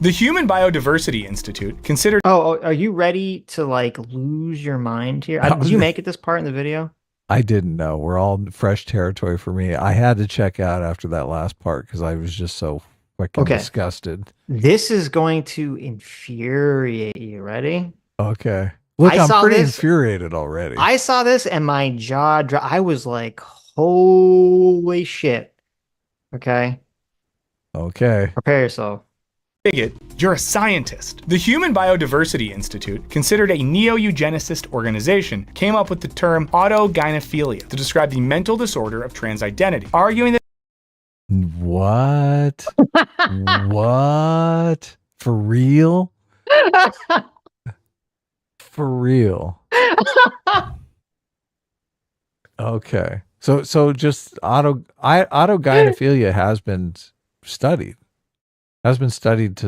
The Human Biodiversity Institute considered. Oh, are you ready to lose your mind here? Did you make it this part in the video? I didn't know. We're all fresh territory for me. I had to check out after that last part because I was just so fucking disgusted. This is going to infuriate you. Ready? Okay. Look, I'm pretty infuriated already. I saw this and my jaw dropped. I was like, holy shit. Okay. Okay. Prepare yourself. Bigot, you're a scientist. The Human Biodiversity Institute, considered a neo-eugenicist organization, came up with the term autogynephilia to describe the mental disorder of trans identity, arguing that. What? What? For real? For real? Okay. So just autogynephilia has been studied. Has been studied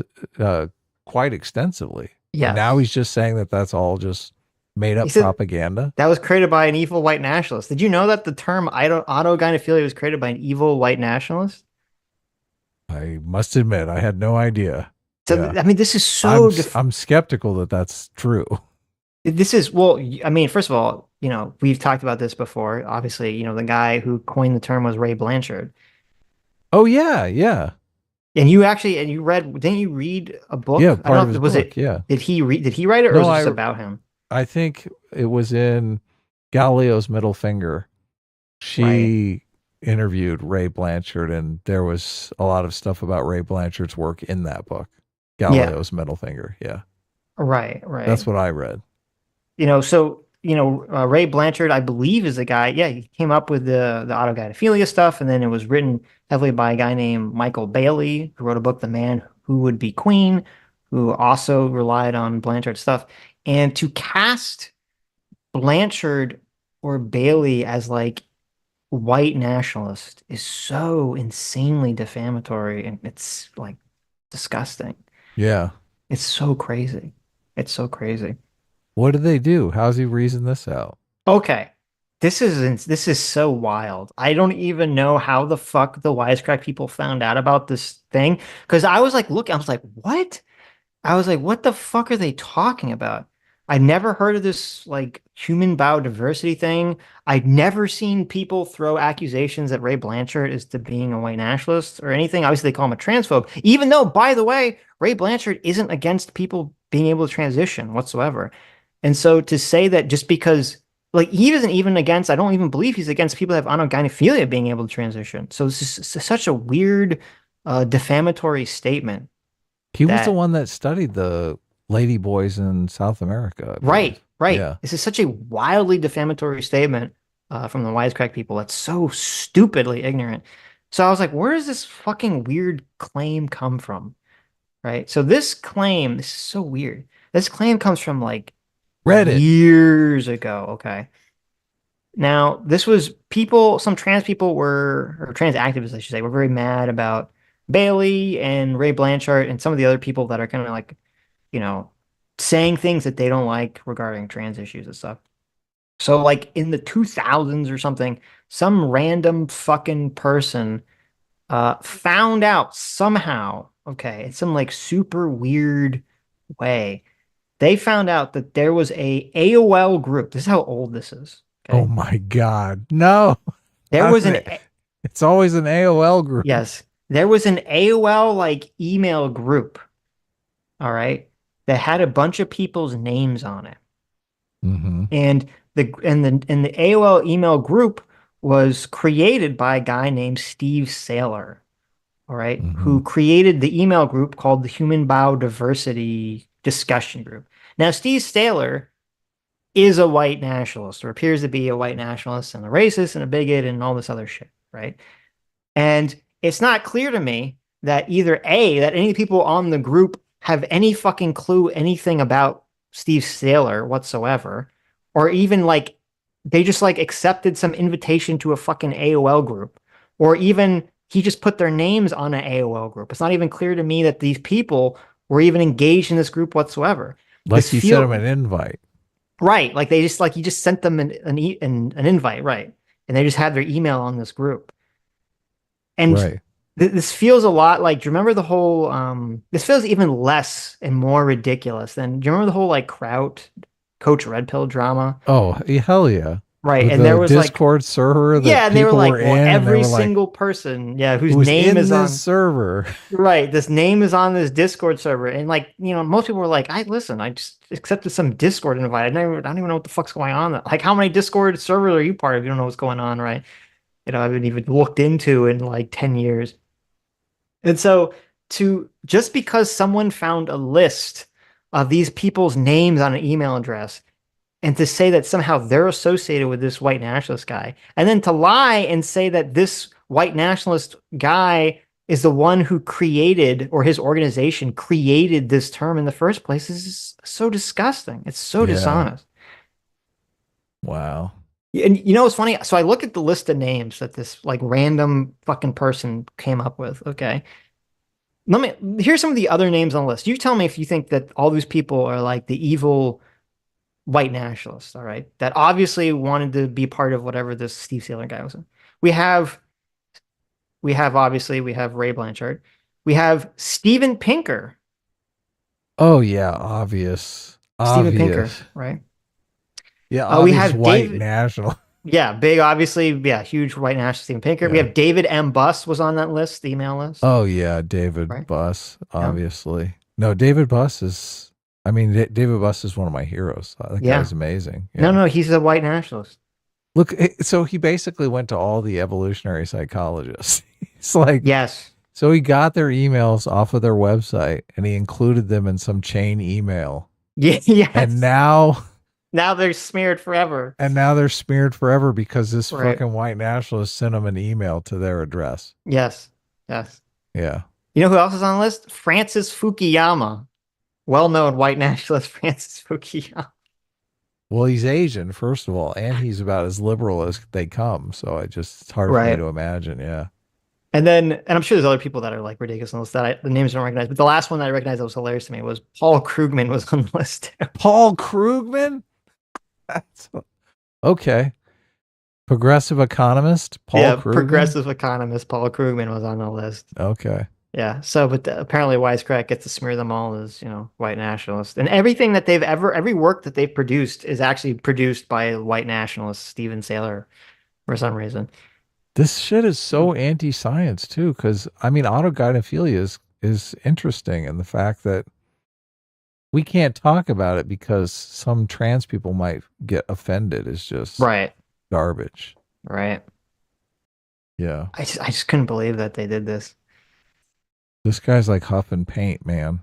quite extensively. Yeah. Now he's just saying that that's all just made up propaganda. That was created by an evil white nationalist. Did you know that the term autogynephilia was created by an evil white nationalist? I must admit, I had no idea. So, I mean, this is so... I'm skeptical that that's true. This is, well, I mean, first of all, we've talked about this before. Obviously, the guy who coined the term was Ray Blanchard. Oh, yeah, yeah. And you read, didn't you read a book? Yeah, part of his book, yeah. Did he write it or was it just about him? I think it was in Galileo's Middle Finger. She interviewed Ray Blanchard, and there was a lot of stuff about Ray Blanchard's work in that book. Galileo's Middle Finger, yeah. Right. That's what I read. Ray Blanchard, I believe, is the guy. Yeah, he came up with the autogynephilia stuff, and then it was written heavily by a guy named Michael Bailey, who wrote a book, The Man Who Would Be Queen, who also relied on Blanchard stuff. And to cast Blanchard or Bailey as white nationalist is so insanely defamatory, and it's disgusting. Yeah. It's so crazy. It's so crazy. What did they do? How's he reason this out? Okay. This is so wild. I don't even know how the fuck the wisecrack people found out about this thing. Because I was like, what? I was like, what the fuck are they talking about? I'd never heard of this human biodiversity thing. I'd never seen people throw accusations that Ray Blanchard is to being a white nationalist or anything. Obviously, they call him a transphobe. Even though, by the way, Ray Blanchard isn't against people being able to transition whatsoever. And so to say that just because, he isn't even against, I don't even believe he's against people that have autogynephilia being able to transition. So this is such a weird, defamatory statement. He was the one that studied the lady boys in South America. Right. Right. Yeah. This is such a wildly defamatory statement from the wisecrack people. That's so stupidly ignorant. So I was like, where does this fucking weird claim come from? Right. So this is so weird. This claim comes from like Reddit. years ago. Okay. Now, this was people, some trans people were, or trans activists, I should say, were very mad about Bailey and Ray Blanchard and some of the other people that are kind of like, you know, saying things that they don't like regarding trans issues and stuff. So, like in the 2000s or something, some random fucking person found out somehow, okay, in some like super weird way, they found out that there was a AOL group. This is how old this is. Okay? Oh my God. No. There was an It's always an AOL group. Yes. There was an AOL like email group. All right. That had a bunch of people's names on it. Mm-hmm. And the AOL email group was created by a guy named Steve Saylor. All right, who created the email group called the Human Biodiversity Discussion Group. Now, Steve Saylor is a white nationalist, or appears to be a white nationalist and a racist and a bigot and all this other shit, right? And it's not clear to me that either A, that any people on the group have any fucking clue anything about Steve Saylor whatsoever, or even like they just like accepted some invitation to a fucking AOL group, or even he just put their names on an AOL group. It's not even clear to me that these people were even engaged in this group whatsoever. Like he sent them an invite. Right. Like they just like he just sent them an invite, right? And they just had their email on this group. And right. This feels a lot like, do you remember the whole this feels even less and more ridiculous than, do you remember the whole like Kraut Coach Red Pill drama? Oh, hell yeah. Right. With and there was Discord like server that yeah, and they were like, well, every like, single person, yeah, whose name is on this server. Right. This name is on this Discord server. And like, you know, most people were like, I just accepted some Discord invite. I don't even know what the fuck's going on. Like, how many Discord servers are you part of? You don't know what's going on, right? You know, I haven't even looked into in like 10 years. And so just because someone found a list of these people's names on an email address and to say that somehow they're associated with this white nationalist guy, and then to lie and say that this white nationalist guy is the one who created, or his organization created, this term in the first place is so disgusting. It's so dishonest. Wow. And you know what's funny? So I look at the list of names that this like random fucking person came up with. Okay. Here's some of the other names on the list. You tell me if you think that all these people are like the evil white nationalists, all right? That obviously wanted to be part of whatever this Steve Saylor guy was in. We have Ray Blanchard. We have Steven Pinker. Oh yeah, obvious. Steven Pinker, right? Yeah, we have white national. Yeah, big, obviously, yeah, huge white nationalist, Steven Pinker. Yeah. We have David M. Buss was on that list, the email list. Oh yeah, David Buss, obviously. Yeah. No, David Buss is. I mean, David Buss is one of my heroes. That guy's amazing. Yeah. No, he's a white nationalist. Look, so he basically went to all the evolutionary psychologists. He's like, yes. So he got their emails off of their website and he included them in some chain email. Yeah. Yes. And now they're smeared forever. And now they're smeared forever because this fucking white nationalist sent them an email to their address. Yes. Yes. Yeah. You know who else is on the list? Francis Fukuyama. Well-known white nationalist Francis Fukuyama. Well, he's Asian, first of all, and he's about as liberal as they come. So it's hard for me to imagine. Yeah. And I'm sure there's other people that are like ridiculous on the list that the names I don't recognize. But the last one that I recognized that was hilarious to me was Paul Krugman was on the list too. Paul Krugman? That's okay. Progressive economist Paul Krugman? Progressive economist Paul Krugman was on the list. Okay. Yeah. So, but apparently Wisecrack gets to smear them all as, white nationalists. And everything that every work that they've produced is actually produced by a white nationalist, Steven Saylor, for some reason. This shit is so anti-science too, because autogynephilia is interesting, and the fact that we can't talk about it because some trans people might get offended is just garbage. Right. Yeah. I just couldn't believe that they did this. This guy's like huffing paint, man.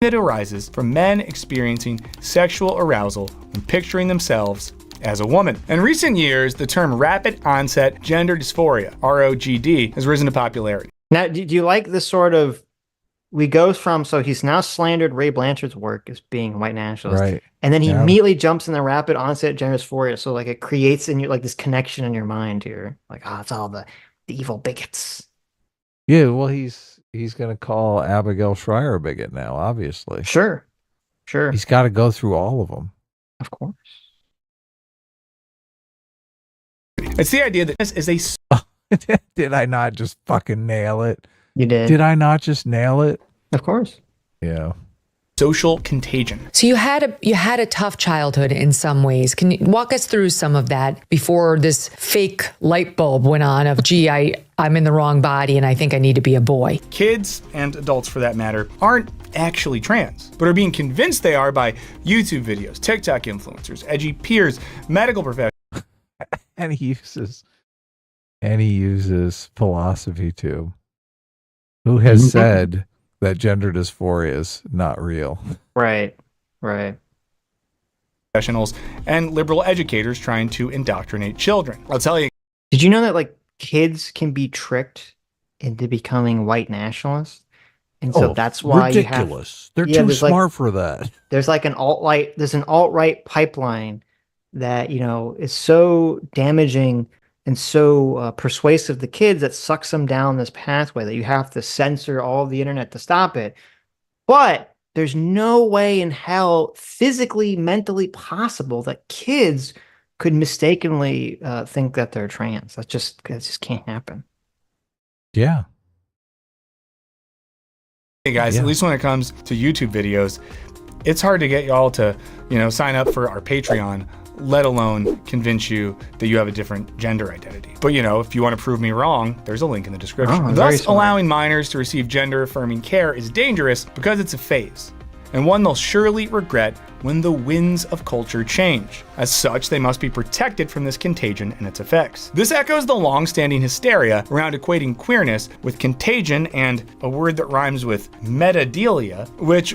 that arises from men experiencing sexual arousal when picturing themselves as a woman. In recent years, the term rapid onset gender dysphoria, ROGD, has risen to popularity. Now, do you like this sort of, we go from, so he's now slandered Ray Blanchard's work as being white nationalist. Right. And then he Yeah. immediately jumps in the rapid onset gender dysphoria. So like it creates in you like this connection in your mind here. Like, oh, it's all the evil bigots. Yeah, well, he's going to call Abigail Schreier a bigot now, obviously. Sure. He's got to go through all of them. Of course. It's the idea that this is a... Did I not just fucking nail it? You did. Did I not just nail it? Of course. Yeah. social contagion. So you had a tough childhood in some ways. Can you walk us through some of that before this fake light bulb went on of, gee, I'm in the wrong body and I think I need to be a boy? Kids, and adults for that matter, aren't actually trans, but are being convinced they are by YouTube videos, TikTok influencers, edgy peers, medical professionals. And he uses philosophy too. Who has said that gender dysphoria is not real? Right. Professionals and liberal educators trying to indoctrinate children. I'll tell you. Did you know that like kids can be tricked into becoming white nationalists? And so that's why ridiculous. They're too smart for that. There's like an alt-right pipeline that, is so damaging and so persuasive to kids that sucks them down this pathway that you have to censor all of the internet to stop it. But there's no way in hell, physically, mentally possible that kids could mistakenly think that they're trans. That just can't happen. Yeah. Hey guys, at least when it comes to YouTube videos, it's hard to get y'all to, sign up for our Patreon, let alone convince you that you have a different gender identity. But if you want to prove me wrong, there's a link in the description. Thus, allowing minors to receive gender-affirming care is dangerous because it's a phase, and one they'll surely regret when the winds of culture change. As such, they must be protected from this contagion and its effects. This echoes the long-standing hysteria around equating queerness with contagion and a word that rhymes with metadelia, which...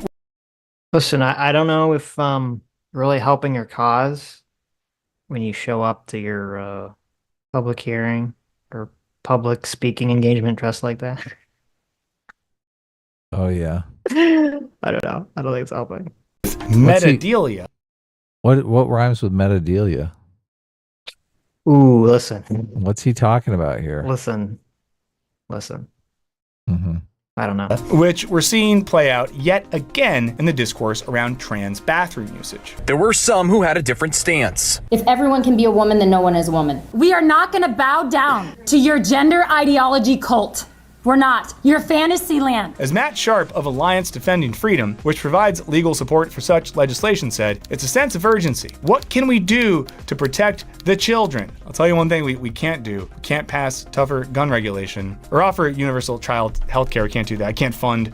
Listen, I don't know if really helping your cause when you show up to your public hearing or public speaking engagement dressed like that. Oh, yeah. I don't know. I don't think it's helping. Metadelia. What rhymes with metadelia? Ooh, listen. What's he talking about here? Listen. Mm-hmm. I don't know. Which we're seeing play out yet again in the discourse around trans bathroom usage. There were some who had a different stance. If everyone can be a woman, then no one is a woman. We are not going to bow down to your gender ideology cult. We're not. You're fantasy land. As Matt Sharp of Alliance Defending Freedom, which provides legal support for such legislation, said, it's a sense of urgency. What can we do to protect the children? I'll tell you one thing we can't do. We can't pass tougher gun regulation or offer universal child health care. We can't do that. I can't fund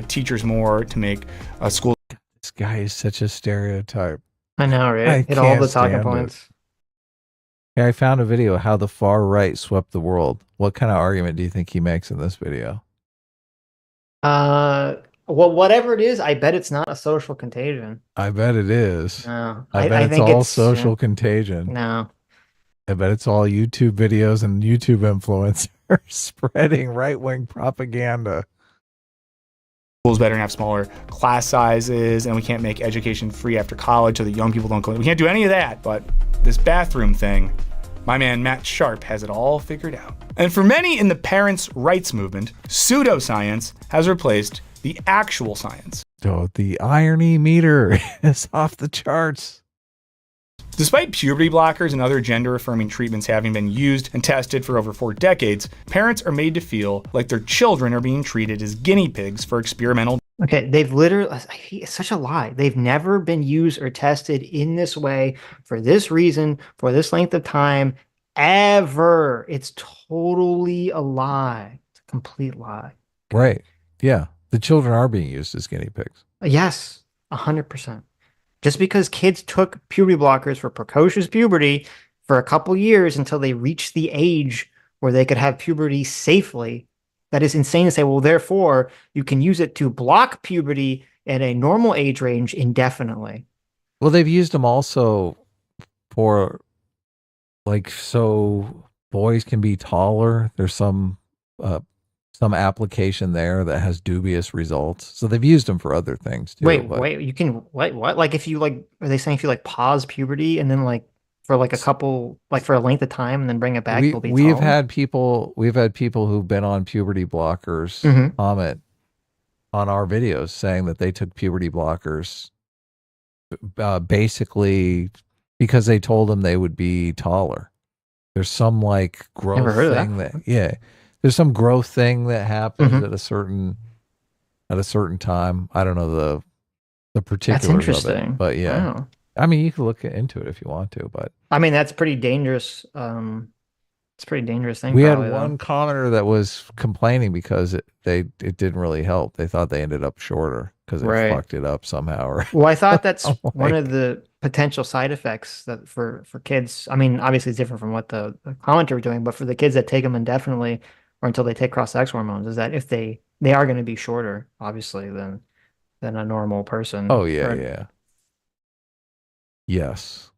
teachers more to make school. This guy is such a stereotype. I know, right? Hit all the talking points. Hey, I found a video of how the far right swept the world. What kind of argument do you think he makes in this video? Well, whatever it is, I bet it's not a social contagion. I bet it is. No. I bet it's all social contagion. No. I bet it's all YouTube videos and YouTube influencers spreading right-wing propaganda. Schools better have smaller class sizes, and we can't make education free after college so that young people don't go. We can't do any of that, but this bathroom thing, my man Matt Sharp has it all figured out. And for many in the parents' rights movement, pseudoscience has replaced the actual science. So the irony meter is off the charts. Despite puberty blockers and other gender-affirming treatments having been used and tested for over 4 decades, parents are made to feel like their children are being treated as guinea pigs for experimental. Okay, they've literally, it's such a lie. They've never been used or tested in this way for this reason, for this length of time, ever. It's totally a lie. It's a complete lie. Right. Yeah. The children are being used as guinea pigs. Yes, 100%. Just because kids took puberty blockers for precocious puberty for a couple years until they reached the age where they could have puberty safely, that is insane to say, well, therefore, you can use it to block puberty at a normal age range indefinitely. Well, they've used them also for like so boys can be taller. There's some application there that has dubious results. So they've used them for other things too. Wait, you can what? Like if you like, are they saying if you like pause puberty and then like for like a couple, like for a length of time and then bring it back, you'll be we've taller? had people who've been on puberty blockers comment on our videos saying that they took puberty blockers basically because they told them they would be taller. There's some like growth thing that there's some growth thing that happens at a certain time. I don't know the particulars That's interesting. of it, but yeah. Wow. I mean, you can look into it if you want to, but I mean, that's pretty dangerous. It's a pretty dangerous thing. we had probably, one commenter that was complaining because it didn't really help. They thought they ended up shorter because they fucked it up somehow. Well, I thought that's one of the potential side effects that for kids. I mean, obviously it's different from what the commenter were doing, but for the kids that take them indefinitely or until they take cross-sex hormones, is that if they are going to be shorter, obviously, than a normal person. Oh yeah, yeah. Yes.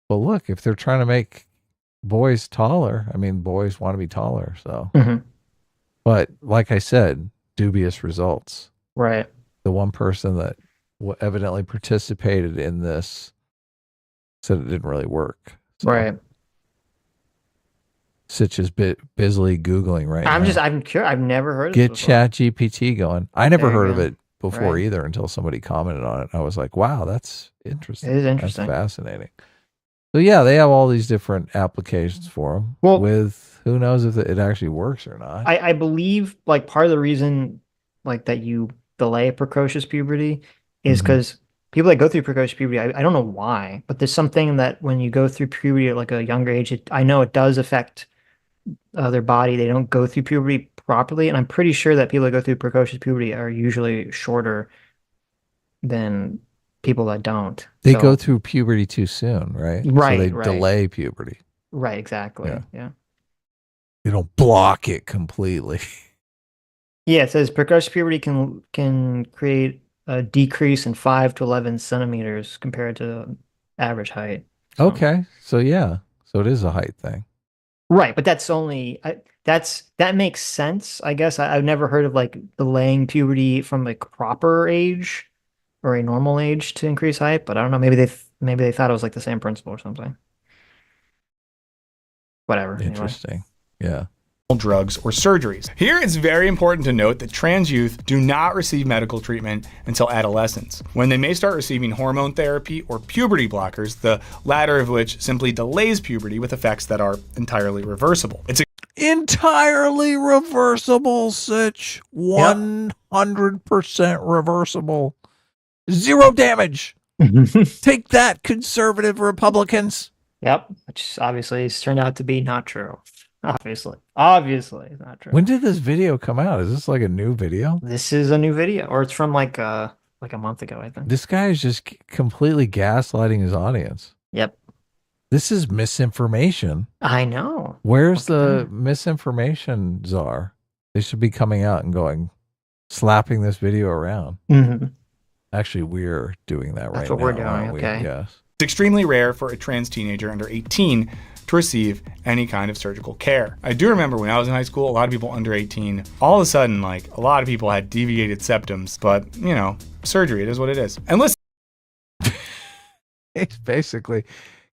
But look, if they're trying to make boys taller, I mean, boys want to be taller, so. But like I said, dubious results. Right. The one person that evidently participated in this said it didn't really work. So. Right. Sitch is busily Googling right now. I'm curious. I've never heard of Get it before. Chat GPT going. I never heard of it before Right. either until somebody commented on it. I was like, wow, that's interesting. It is interesting. That's fascinating. So yeah, they have all these different applications for them. Well, with who knows if it actually works or not. I believe like part of the reason like that you delay precocious puberty is because people that go through precocious puberty, I don't know why, but there's something that when you go through puberty at like a younger age, I know it does affect their body. They don't go through puberty properly, and I'm pretty sure that people that go through precocious puberty are usually shorter than people that don't. They go through puberty too soon, right? Right, So they right. delay puberty. Right, exactly. Yeah. They don't block it completely. Yeah, it says precocious puberty can create a decrease in 5 to 11 centimeters compared to average height. Okay. So yeah. So it is a height thing. Right, but that's only that makes sense, I guess. I've never heard of like delaying puberty from like proper age or a normal age to increase height, but I don't know. Maybe they thought it was like the same principle or something. Whatever. Interesting. Yeah. Drugs or surgeries. Here it's very important to note that trans youth do not receive medical treatment until adolescence, when they may start receiving hormone therapy or puberty blockers, the latter of which simply delays puberty with effects that are entirely reversible. It's entirely reversible, Sitch. 100% reversible. Zero damage. Take that, conservative Republicans. Yep, which obviously has turned out to be not true. Obviously it's not true. When did this video come out? Is this like a new video? This is a new video, or it's from like a month ago, I think. This guy is just completely gaslighting his audience. Yep. This is misinformation. I know. Where's the misinformation czar? They should be coming out and slapping this video around. Actually, we're doing that That's right now. what we're doing, aren't we? okay. Yes. It's extremely rare for a trans teenager under 18 to receive any kind of surgical care. I do remember when I was in high school, a lot of people under 18, all of a sudden, like, a lot of people had deviated septums, but, you know, surgery, it is what it is. And listen. It's basically,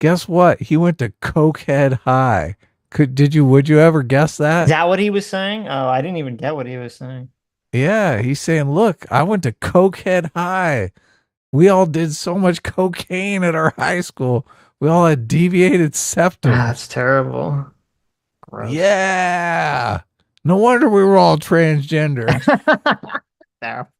guess what? He went to Cokehead High. Would you ever guess that? Is that what he was saying? Oh, I didn't even get what he was saying. Yeah, he's saying, look, I went to Cokehead High. We all did so much cocaine at our high school. We all had deviated septum. That's terrible. Gross. Yeah. No wonder we were all transgender. Terrible.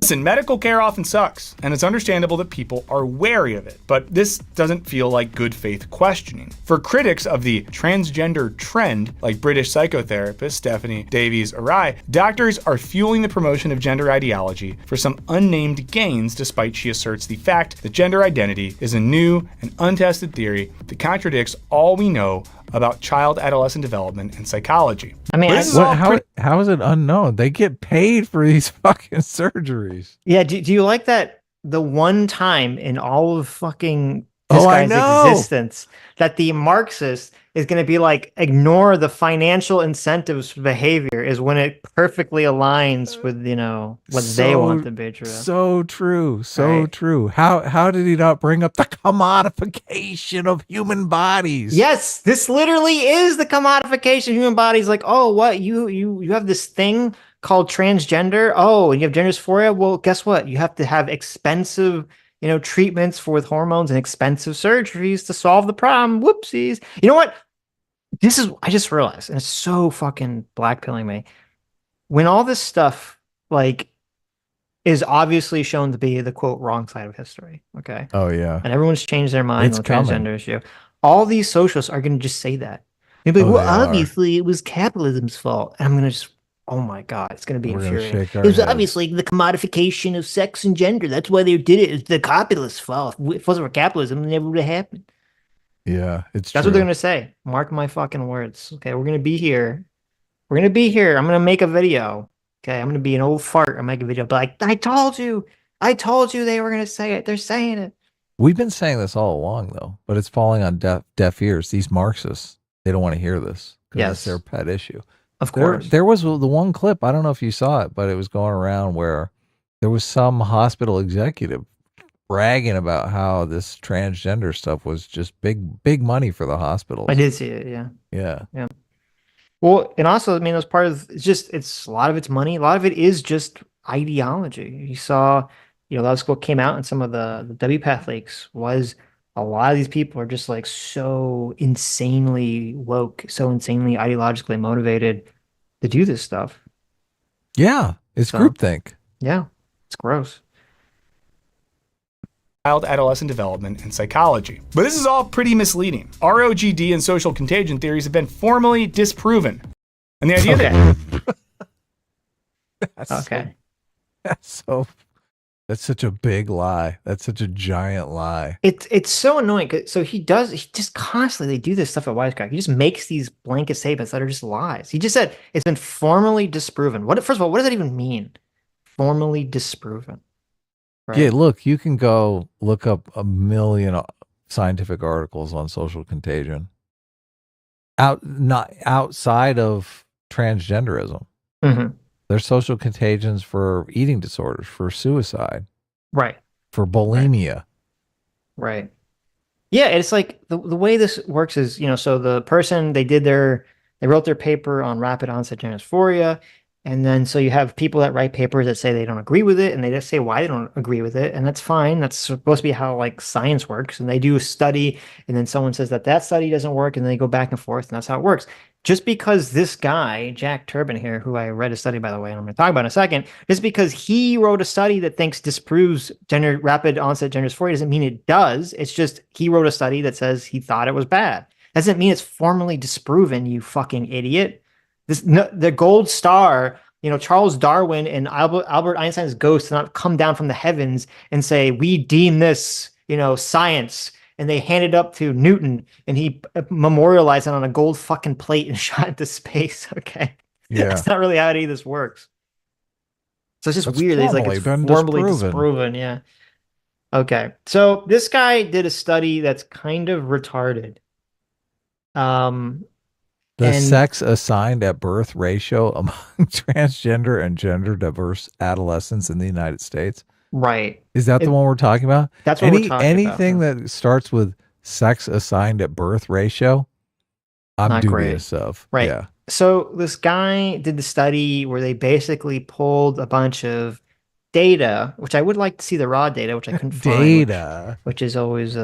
Listen, medical care often sucks, and it's understandable that people are wary of it, but this doesn't feel like good faith questioning. For critics of the transgender trend, like British psychotherapist Stephanie Davies-Arai, doctors are fueling the promotion of gender ideology for some unnamed gains, despite she asserts the fact that gender identity is a new and untested theory that contradicts all we know about child adolescent development and psychology. I mean, But this is all how is it unknown? They get paid for these fucking surgeries. Yeah, do you like that the one time in all of fucking this Oh, I guy's know. existence that the Marxist is going to be like, ignore the financial incentives for behavior is when it perfectly aligns with, you know, what they want to be true. So true. So true. How did he not bring up the commodification of human bodies? Yes, this literally is the commodification of human bodies. Like, oh, what you have this thing called transgender. Oh, and you have gender dysphoria. Well, guess what? You have to have expensive, you know, treatments for with hormones and expensive surgeries to solve the problem. Whoopsies. You know what? I just realized, and it's so fucking blackpilling me. When all this stuff like is obviously shown to be the quote wrong side of history. Okay. Oh yeah. And everyone's changed their mind It's on the coming. transgender issue. All these socialists are going to just say that. They'll be like, Oh, well, they are. obviously it was capitalism's fault. And I'm going to just, oh my God, it's going to be We're gonna infuriating. shake our It was heads. obviously the commodification of sex and gender. That's why they did it. It's the capitalist's fault. If it wasn't for capitalism, it never would have happened. Yeah, it's That's true. what they're going to say. Mark my fucking words. Okay, we're going to be here. We're going to be here. I'm going to make a video. Okay, I'm going to be an old fart. I'll make a video. But like, I told you they were going to say it. They're saying it. We've been saying this all along, though, but it's falling on deaf ears. These Marxists, they don't want to hear this because it's Yes. their pet issue. Of course. There was the one clip, I don't know if you saw it, but it was going around where there was some hospital executive bragging about how this transgender stuff was just big money for the hospitals. I did see it, yeah. Yeah. Yeah. Well, and also, I mean, that's part of it's a lot of it's money. A lot of it is just ideology. You saw, you know, that's what came out in some of the WPATH leaks was a lot of these people are just like so insanely woke, so insanely ideologically motivated to do this stuff. Yeah. It's So- groupthink. Yeah. It's gross. Child adolescent development and psychology. But this is all pretty misleading. ROGD and social contagion theories have been formally disproven. And the idea that Okay. That's such a big lie. That's such a giant lie. It's so annoying. So he just constantly do this stuff at Wisecrack. He just makes these blanket statements that are just lies. He just said it's been formally disproven. First of all, what does that even mean? Formally disproven. Right? Yeah, look, you can go look up a million scientific articles on social contagion. Not outside of transgenderism. Mhm. There's social contagions for eating disorders, for suicide, Right. for bulimia. Right. Yeah, it's like the way this works is, you know, so the person they wrote their paper on rapid onset gender dysphoria, and then so you have people that write papers that say they don't agree with it, and they just say why they don't agree with it, and that's fine. That's supposed to be how like science works, and they do a study, and then someone says that study doesn't work, and they go back and forth, and that's how it works. Just because this guy, Jack Turbin here, who I read a study, by the way, and I'm going to talk about in a second, just because he wrote a study that thinks disproves rapid onset gender dysphoria doesn't mean it does. It's just he wrote a study that says he thought it was bad. Doesn't mean it's formally disproven, you fucking idiot. The gold star, you know, Charles Darwin and Albert Einstein's ghost did not come down from the heavens and say, we deem this, you know, science. And they handed it up to Newton, and he memorialized it on a gold fucking plate and shot into space. Okay, Yeah. That's not really how any of this works. So it's just That's weird. It's like formally it's been formally disproven. disproven. Yeah. Okay, so this guy did a study that's kind of retarded. The And- sex assigned at birth ratio among transgender and gender diverse adolescents in the United States. Right. Is that the one we're talking about? That's what we're talking anything about. that starts with sex assigned at birth ratio, I'm Not great. dubious of. Right. Yeah. So this guy did the study where they basically pulled a bunch of data, which I would like to see the raw data, which I couldn't find. Data. Which is always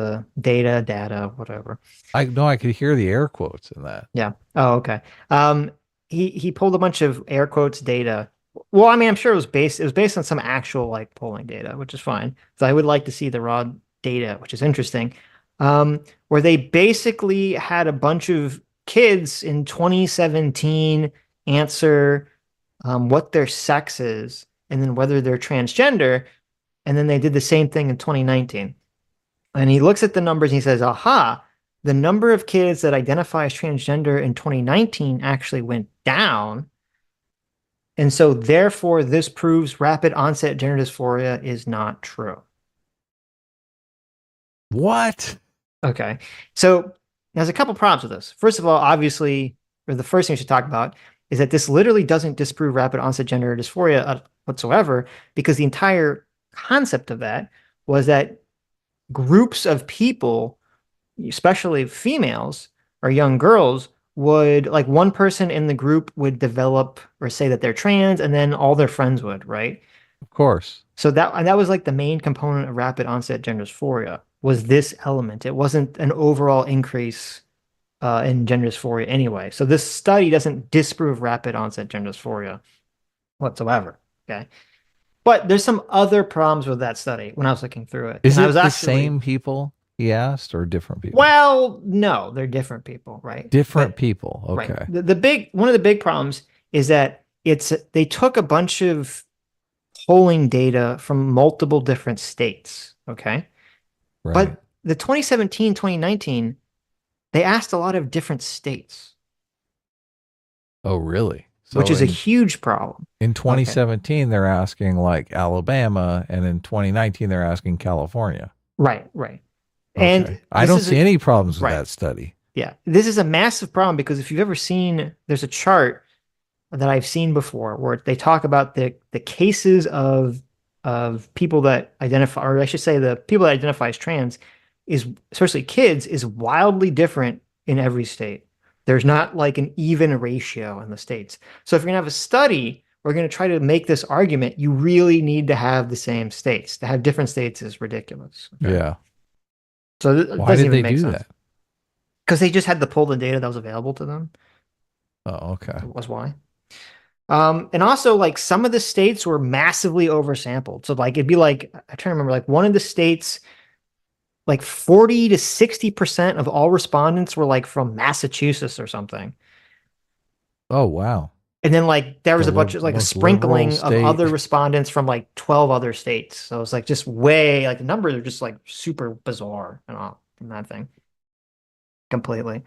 data, whatever. I could hear the air quotes in that. Yeah. Oh, okay. He pulled a bunch of air quotes data. Well, I mean, I'm sure it was based on some actual like polling data, which is fine. So I would like to see the raw data, which is interesting. Where they basically had a bunch of kids in 2017 answer what their sex is and then whether they're transgender, and then they did the same thing in 2019. And he looks at the numbers and he says, aha, the number of kids that identify as transgender in 2019 actually went down. And so therefore, this proves rapid onset gender dysphoria is not true. What? Okay. So there's a couple problems with this. First of all, obviously, or the first thing we should talk about is that this literally doesn't disprove rapid onset gender dysphoria whatsoever, because the entire concept of that was that groups of people, especially females or young girls, would, like, one person in the group would develop or say that they're trans, and then all their friends would, right? Of course. So that was like the main component of rapid onset gender dysphoria, was this element. It wasn't an overall increase in gender dysphoria anyway. So this study doesn't disprove rapid onset gender dysphoria whatsoever. Okay. But there's some other problems with that study when I was looking through it. Is And it I was the actually, same people he asked or different people? well, no, they're different people, right? Different people. Right. Okay. One of the big problems is that they took a bunch of polling data from multiple different states. Okay. Right. But the 2017, 2019, they asked a lot of different states, Oh, really? which is a huge problem. In 2017, they're asking like Alabama, and in 2019, they're asking California. Right, right. Okay. And I this don't is see any problems with right. that study. Yeah, this is a massive problem, because if you've ever seen, there's a chart that I've seen before where they talk about the cases of people that identify, or I should say the people that identify as trans, is, especially kids, is wildly different in every state. There's not like an even ratio in the states. So if you're gonna have a study, we're gonna try to make this argument, you really need to have the same states. To have different states is ridiculous. Yeah. So Why did they do that? Because they just had to pull the data that was available to them. Oh, okay. That was why. And also, like, some of the states were massively oversampled. So like it'd be like, I'm trying to remember, like one of the states, like 40 to 60% of all respondents were like from Massachusetts or something. Oh, wow. And then like there was The a bunch of like a most sprinkling liberal of state. other respondents from like 12 other states. So it's like just way, like the numbers are just like super bizarre and all from that thing. Completely.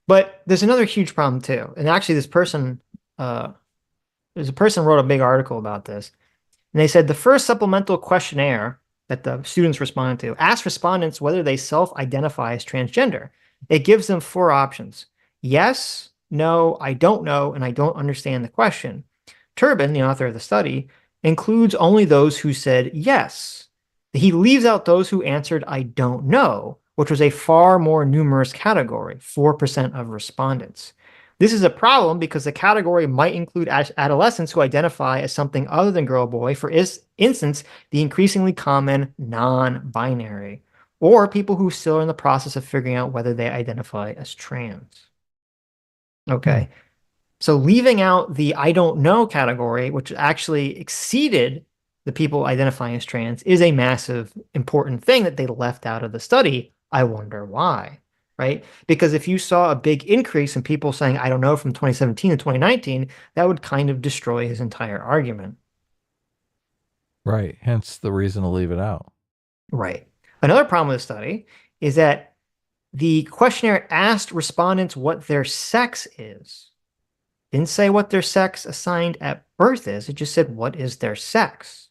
But there's another huge problem too. And actually there's a person wrote a big article about this. And they said the first supplemental questionnaire that the students responded to asked respondents whether they self-identify as transgender. It gives them 4 options. Yes, no, I don't know, and I don't understand the question. Turbin, the author of the study, includes only those who said yes. He leaves out those who answered I don't know, which was a far more numerous category, 4% of respondents. This is a problem because the category might include adolescents who identify as something other than girl or boy, for instance, the increasingly common non-binary, or people who still are in the process of figuring out whether they identify as trans. Okay. So leaving out the I don't know category, which actually exceeded the people identifying as trans, is a massive, important thing that they left out of the study. I wonder why. Right? Because if you saw a big increase in people saying, I don't know, from 2017 to 2019, that would kind of destroy his entire argument. Right. Hence the reason to leave it out. Right. Another problem with the study is that the questionnaire asked respondents what their sex is. Didn't say what their sex assigned at birth is. It just said, what is their sex?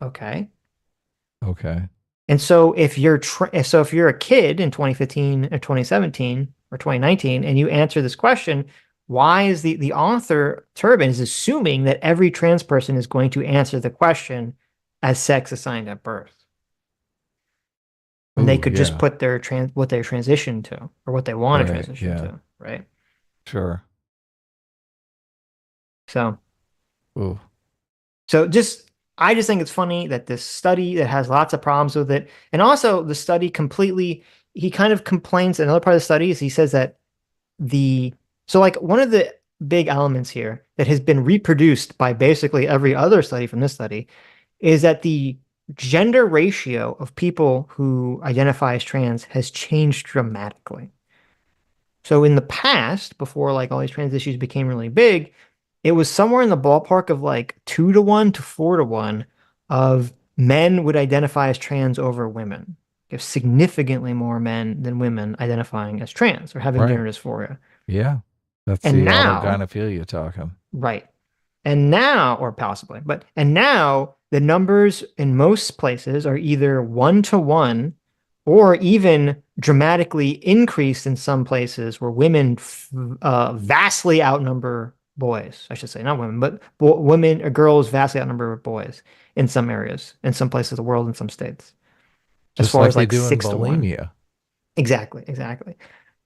Okay. Okay. And so if you're a kid in 2015 or 2017 or 2019 and you answer this question, why is the author, Turbin, is assuming that every trans person is going to answer the question as sex assigned at birth? And they could just put what they transition to, or what they want to transition to, right? Sure. So, Ooh. I just think it's funny that this study that has lots of problems with it, and also the study he kind of complains, another part of the study is he says that one of the big elements here that has been reproduced by basically every other study from this study is that the gender ratio of people who identify as trans has changed dramatically. So in the past, before like all these trans issues became really big, it was somewhere in the ballpark of like 2-to-1 to 4-to-1 of men would identify as trans over women. You have significantly more men than women identifying as trans or having Right. gender dysphoria. Yeah. That's And the now- autogynephilia talking. Right. And now, or possibly, and now the numbers in most places are either 1-to-1 or even dramatically increased in some places where women vastly outnumber boys. I should say, not women, but women or girls vastly outnumber boys in some areas, in some places of the world, in some states. Just like they do in bulimia. Exactly.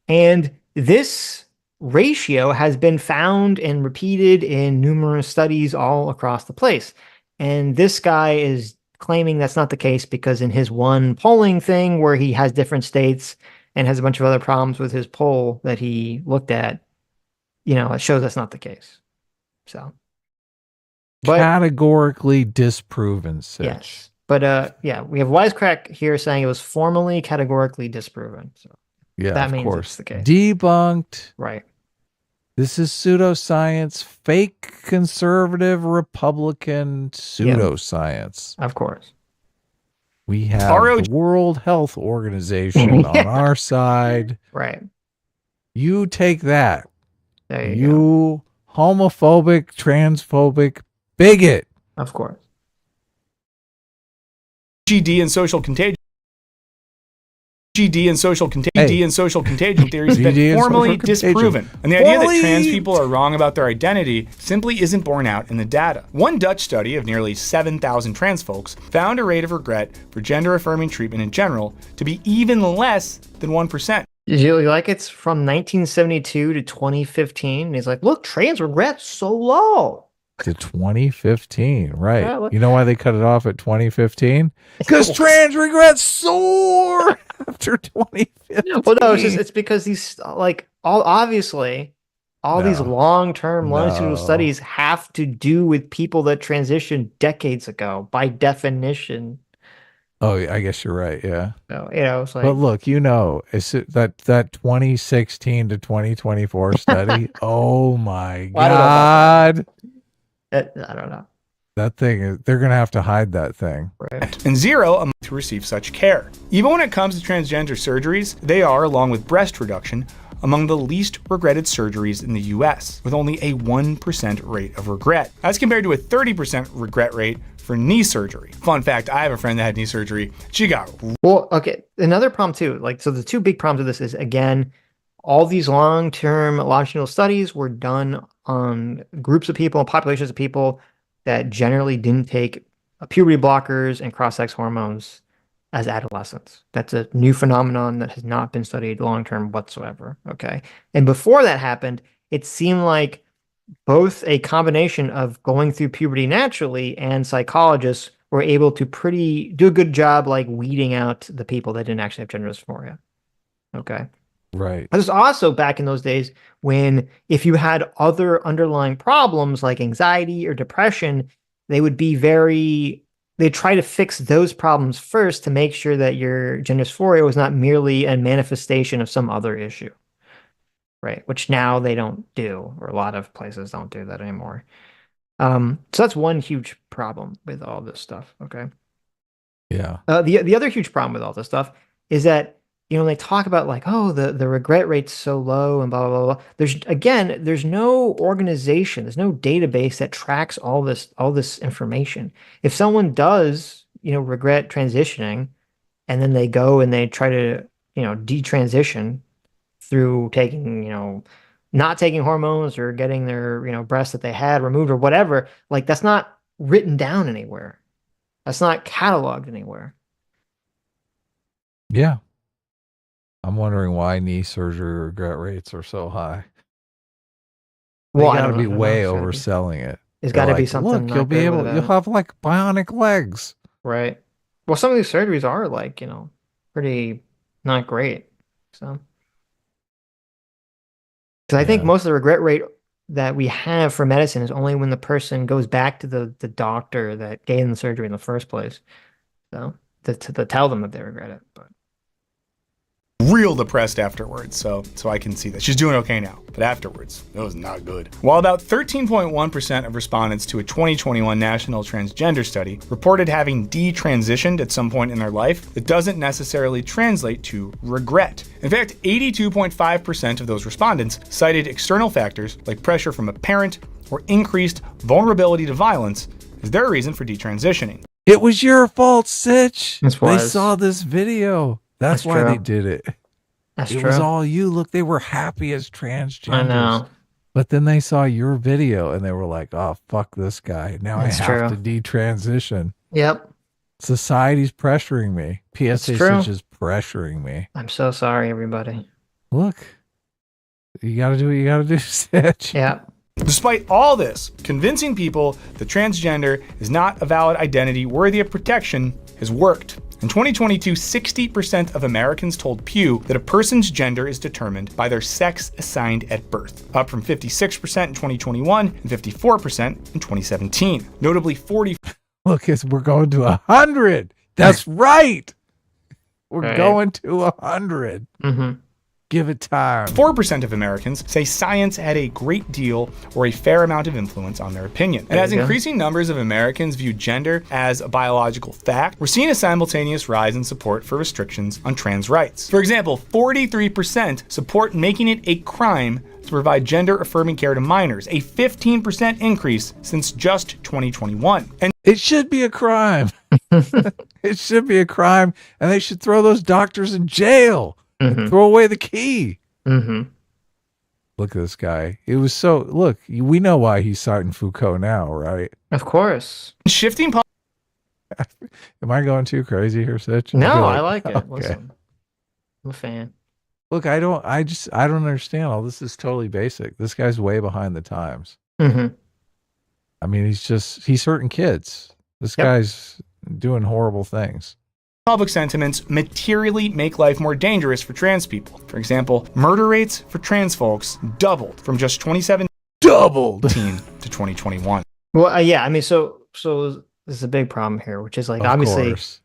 And this ratio has been found and repeated in numerous studies all across the place. And this guy is claiming that's not the case because in his one polling thing where he has different states and has a bunch of other problems with his poll that he looked at, it shows that's not the case. So, Categorically disproven, Sitch. Yes. But we have Wisecrack here saying it was formally categorically disproven. So Yeah, that of means course. it's the case. Debunked. Right. This is pseudoscience, fake conservative Republican pseudoscience. Of course. We have the World Health Organization on our side. Right. You take that. There you homophobic, transphobic bigot. Of course. GD and social contagion. GD and social contagion theories have been formally disproven. And the idea that trans people are wrong about their identity simply isn't borne out in the data. One Dutch study of nearly 7,000 trans folks found a rate of regret for gender-affirming treatment in general to be even less than 1%. Did you like it's from 1972 to 2015? And he's like, look, trans regret so low. To 2015, right. Yeah, look. You know why they cut it off at 2015? Because trans regrets soar after 2015. Well, no, it's because these, obviously, these long-term longitudinal studies have to do with people that transitioned decades ago, by definition. Oh, I guess you're right, yeah. So, it's like... But look, that 2016 to 2024 study, oh my God. I don't know. That thing is, they're going to have to hide that thing. Right. And 0 among to receive such care. Even when it comes to transgender surgeries, they are, along with breast reduction, among the least regretted surgeries in the US, with only a 1% rate of regret, as compared to a 30% regret rate for knee surgery. Fun fact, I have a friend that had knee surgery. She got... Well, okay, another problem too, so the two big problems with this is, again, all these long-term longitudinal studies were done on groups of people, populations of people that generally didn't take puberty blockers and cross-sex hormones as adolescents. That's a new phenomenon that has not been studied long-term whatsoever, okay? And before that happened, it seemed like both a combination of going through puberty naturally and psychologists were able to do a good job weeding out the people that didn't actually have gender dysphoria, okay? Right. This was also back in those days when if you had other underlying problems like anxiety or depression, they'd try to fix those problems first to make sure that your gender dysphoria was not merely a manifestation of some other issue. Right. Which now they don't do, or a lot of places don't do that anymore. So that's one huge problem with all this stuff. Okay. Yeah. The other huge problem with all this stuff is that, they talk about the regret rate's so low and blah, blah, blah. There's no organization, there's no database that tracks all this information. If someone does, regret transitioning and then they go and they try to, detransition through taking, not taking hormones or getting their, breasts that they had removed or whatever, that's not written down anywhere. That's not cataloged anywhere. Yeah. I'm wondering why knee surgery regret rates are so high. Well, they gotta be way overselling it. It's got to be something. Look, you'll have bionic legs. Right. Well, some of these surgeries are pretty not great. So, because I think most of the regret rate that we have for medicine is only when the person goes back to the doctor that gave them the surgery in the first place. So to tell them that they regret it, but. real depressed afterwards, so I can see that. She's doing okay now, but afterwards, it was not good. While about 13.1% of respondents to a 2021 national transgender study reported having detransitioned at some point in their life, it doesn't necessarily translate to regret. In fact, 82.5% of those respondents cited external factors like pressure from a parent or increased vulnerability to violence as their reason for detransitioning. It was your fault, Sitch. This They was. saw this video. That's why true. they did it. That's it true. was all you. Look, they were happy as transgenders. I know. But then they saw your video and they were like, oh, fuck this guy. Now That's I have true. to detransition. Yep. Society's pressuring me. PSA true. Sitch is pressuring me. I'm so sorry, everybody. Look, you got to do what you got to do, Sitch. Yeah. Despite all this, convincing people that transgender is not a valid identity worthy of protection has worked. In 2022, 60% of Americans told Pew that a person's gender is determined by their sex assigned at birth, up from 56% in 2021 and 54% in 2017. Notably, 40. Look, we're going to 100. That's right. We're Right. going to 100. Mm-hmm. Give it time. 4% of Americans say science had a great deal or a fair amount of influence on their opinion. And as you go. increasing numbers of Americans view gender as a biological fact, we're seeing a simultaneous rise in support for restrictions on trans rights. For example, 43% support making it a crime to provide gender-affirming care to minors, a 15% increase since just 2021. And it should be a crime. It should be a crime, and they should throw those doctors in jail. Mm-hmm. Throw away the key. Mm-hmm. Look at this guy. It was so. Look, we know why he's citing Foucault now, right? Of course. shifting Am I going too crazy here, Sitch? No, feel I like it. Okay. Listen, I'm a fan. Look, I don't understand. All this is totally basic. This guy's way behind the times. Mm-hmm. I mean, he's hurting kids. This guy's doing horrible things. Public sentiments materially make life more dangerous for trans people. For example, murder rates for trans folks doubled from just 2017 to 2021. Well, yeah. I mean, so there's a big problem here, which is like Of obviously. course.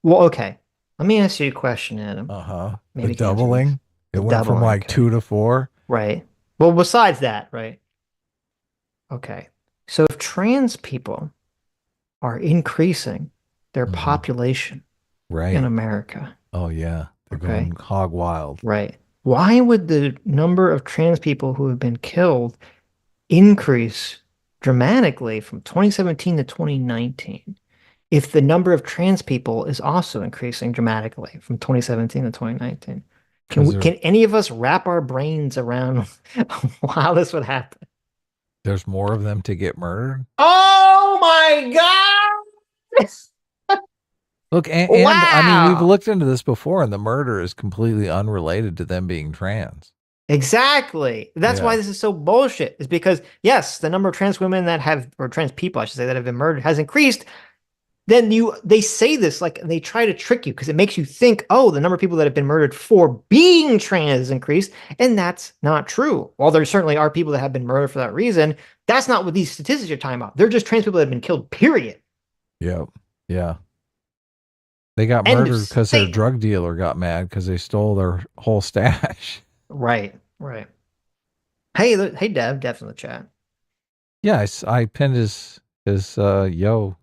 Well, okay. Let me ask you a question, Adam. The Maybe you can answer doubling. It went from doubling, like 2 to 4. Right. Well, besides that, right? Okay. So if trans people are increasing their population Right. in America, Oh yeah, they're Okay. going hog wild. right? Why would the number of trans people who have been killed increase dramatically from 2017 to 2019 if the number of trans people is also increasing dramatically from 2017 to 2019? Can any of us wrap our brains around how this would happen? There's more of them to get murdered. Oh my God! Look, and I mean, Wow. we've looked into this before, and the murder is completely unrelated to them being trans. Exactly. That's Yeah. why this is so bullshit. Is because yes, the number of trans women that have, or trans people, I should say, that have been murdered has increased. Then they say this like they try to trick you because it makes you think, oh, the number of people that have been murdered for being trans has increased, and that's not true. While there certainly are people that have been murdered for that reason, that's not what these statistics are talking about. They're just trans people that have been killed. Period. Yep. Yeah. They got End of murdered because their statement. drug dealer got mad because they stole their whole stash. Right. Right. Hey, Dev's in the chat. Yeah, I pinned his yo.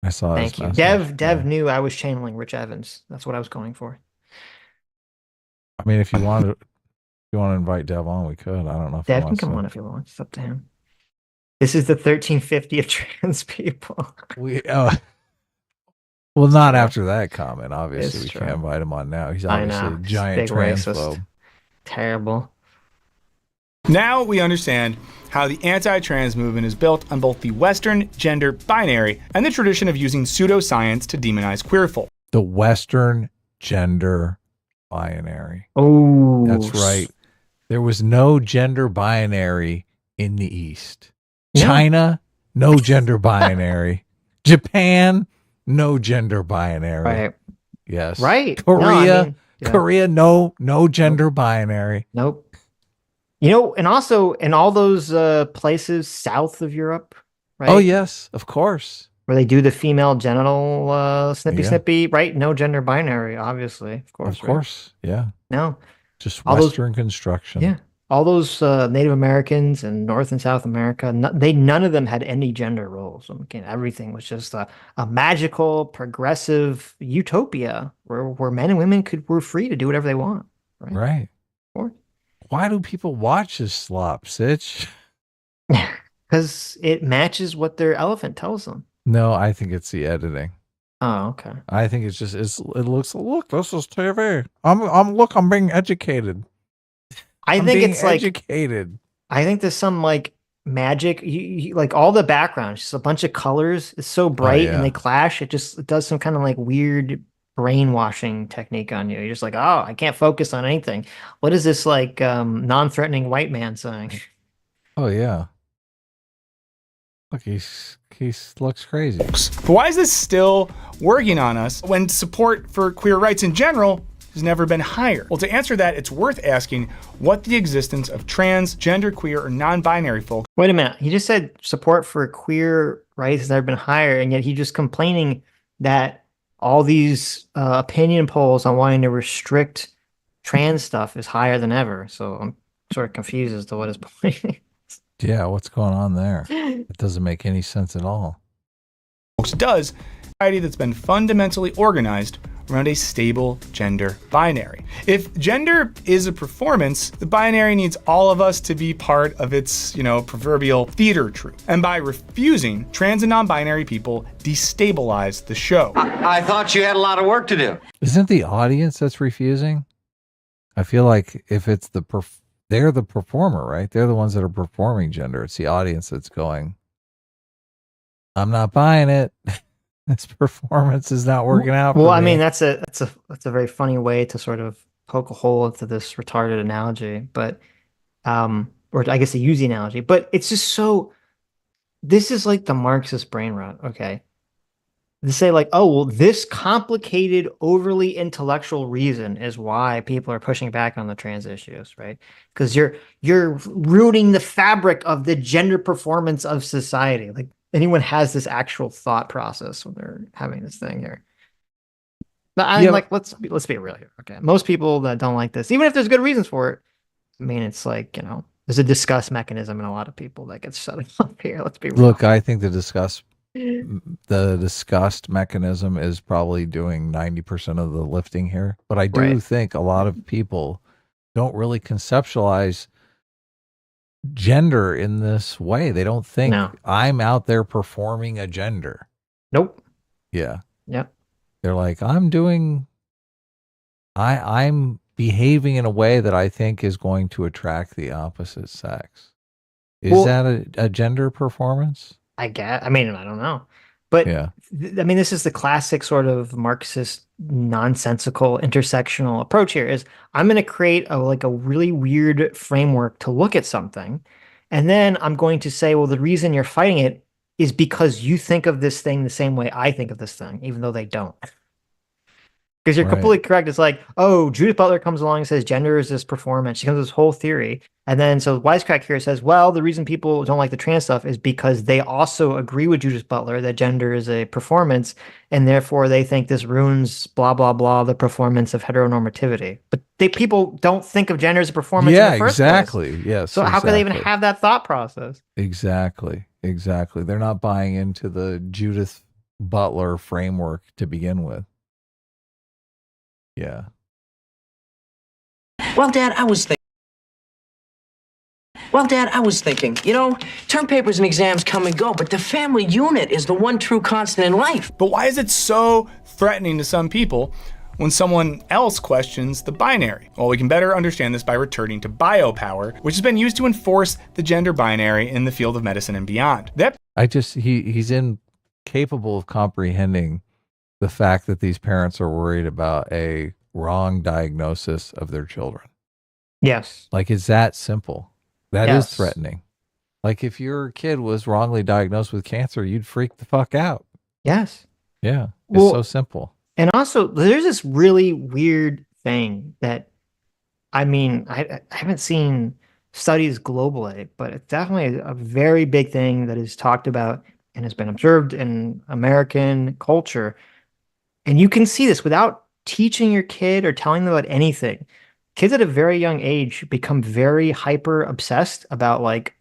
I saw. Thank his you. message. Dev knew I was channeling Rich Evans. That's what I was going for. I mean, if you want to invite Dev on, we could. I don't know if he Dev can wants come to. on if he wants. It's up to him. This is the 1350 of trans people. Well, not after that comment. Obviously, It's we true. can't invite him on now. He's I obviously know. a He's giant big racist. transphobe. Terrible. Now we understand how the anti-trans movement is built on both the Western gender binary and the tradition of using pseudoscience to demonize queer folk. The Western gender binary. Oh, That's right. There was no gender binary in the East. No. China, no gender binary. Japan, no gender binary. Right. Yes. Right. Korea, No, I mean, yeah. Korea, no gender binary. Nope. You know, and also in all those places south of Europe, right? Oh yes, of course. where they do the female genital snippy Yeah. snippy, right? No gender binary, obviously, of course. Of course, yeah. No, Just all those- Western construction. yeah, all those Native Americans and North and South America, none of them had any gender roles. Again, everything was just a magical, progressive utopia where men and women were free to do whatever they want. Right. Or- Why do people watch this slop, Sitch? Because it matches what their elephant tells them. No, I think it's the editing. Oh, okay. I think it's just it looks look, this is TV. I'm being educated. I I'm think being it's like educated. I think there's some like magic, like all the background, just a bunch of colors. It's so bright yeah. and they clash. It does some kind of like weird brainwashing technique on you. You're just like, oh, I can't focus on anything. What is this like non-threatening white man saying? Oh yeah. Look, he looks crazy. But why is this still working on us when support for queer rights in general has never been higher? Well, to answer that, it's worth asking what the existence of trans, genderqueer, or non-binary folks. Wait a minute. He just said support for queer rights has never been higher, and yet he's just complaining that all these opinion polls on wanting to restrict trans stuff is higher than ever. So I'm sort of confused as to what his point is. Yeah, what's going on there? It doesn't make any sense at all. Does a society that's been fundamentally organized around a stable gender binary. If gender is a performance, the binary needs all of us to be part of its, proverbial theater troupe. And by refusing, trans and non-binary people destabilize the show. I thought you had a lot of work to do. Isn't the audience that's refusing? I feel like if it's they're the performer, right? They're the ones that are performing gender. It's the audience that's going, I'm not buying it. This performance is not working out. Well, for I me. mean, that's a very funny way to sort of poke a hole into this retarded analogy, but or I guess to use the analogy, but it's just so. This is like the Marxist brain rot. Okay, to say like, oh well, this complicated, overly intellectual reason is why people are pushing back on the trans issues, right? Because you're rooting the fabric of the gender performance of society, like. Anyone has this actual thought process when they're having this thing here. But I mean, like, let's be real here. Okay. Most people that don't like this, even if there's good reasons for it, I mean, it's like, there's a disgust mechanism in a lot of people that gets shut up here. Let's be real. Look, I think the disgust mechanism is probably doing 90% of the lifting here. But I do think a lot of people don't really conceptualize gender in this way. They don't think I'm out there performing a gender. Nope. Yeah. Yep. They're like, I'm behaving in a way that I think is going to attract the opposite sex. Is that a gender performance? I guess. I mean, I don't know. But I mean, this is the classic sort of Marxist nonsensical intersectional approach here is I'm going to create a really weird framework to look at something. And then I'm going to say, well, the reason you're fighting it is because you think of this thing the same way I think of this thing, even though they don't. Because you're completely correct. It's like, oh, Judith Butler comes along and says gender is this performance. She comes with this whole theory. And then so Wisecrack here says, well, the reason people don't like the trans stuff is because they also agree with Judith Butler that gender is a performance. And therefore they think this ruins blah, blah, blah, the performance of heteronormativity. But people don't think of gender as a performance in the first place. Yes. So how could they even have that thought process? Exactly. They're not buying into the Judith Butler framework to begin with. Yeah. Well, Dad, I was thinking, term papers and exams come and go, but the family unit is the one true constant in life. But why is it so threatening to some people when someone else questions the binary? Well, we can better understand this by returning to biopower, which has been used to enforce the gender binary in the field of medicine and beyond. He's incapable of comprehending the fact that these parents are worried about a wrong diagnosis of their children. Yes. Like, it's that simple. That is threatening. Like, if your kid was wrongly diagnosed with cancer, you'd freak the fuck out. Yes. Yeah. It's so simple. And also, there's this really weird thing that, I mean, I haven't seen studies globally, but it's definitely a very big thing that is talked about and has been observed in American culture. And you can see this without teaching your kid or telling them about anything. Kids at a very young age become very hyper obsessed about like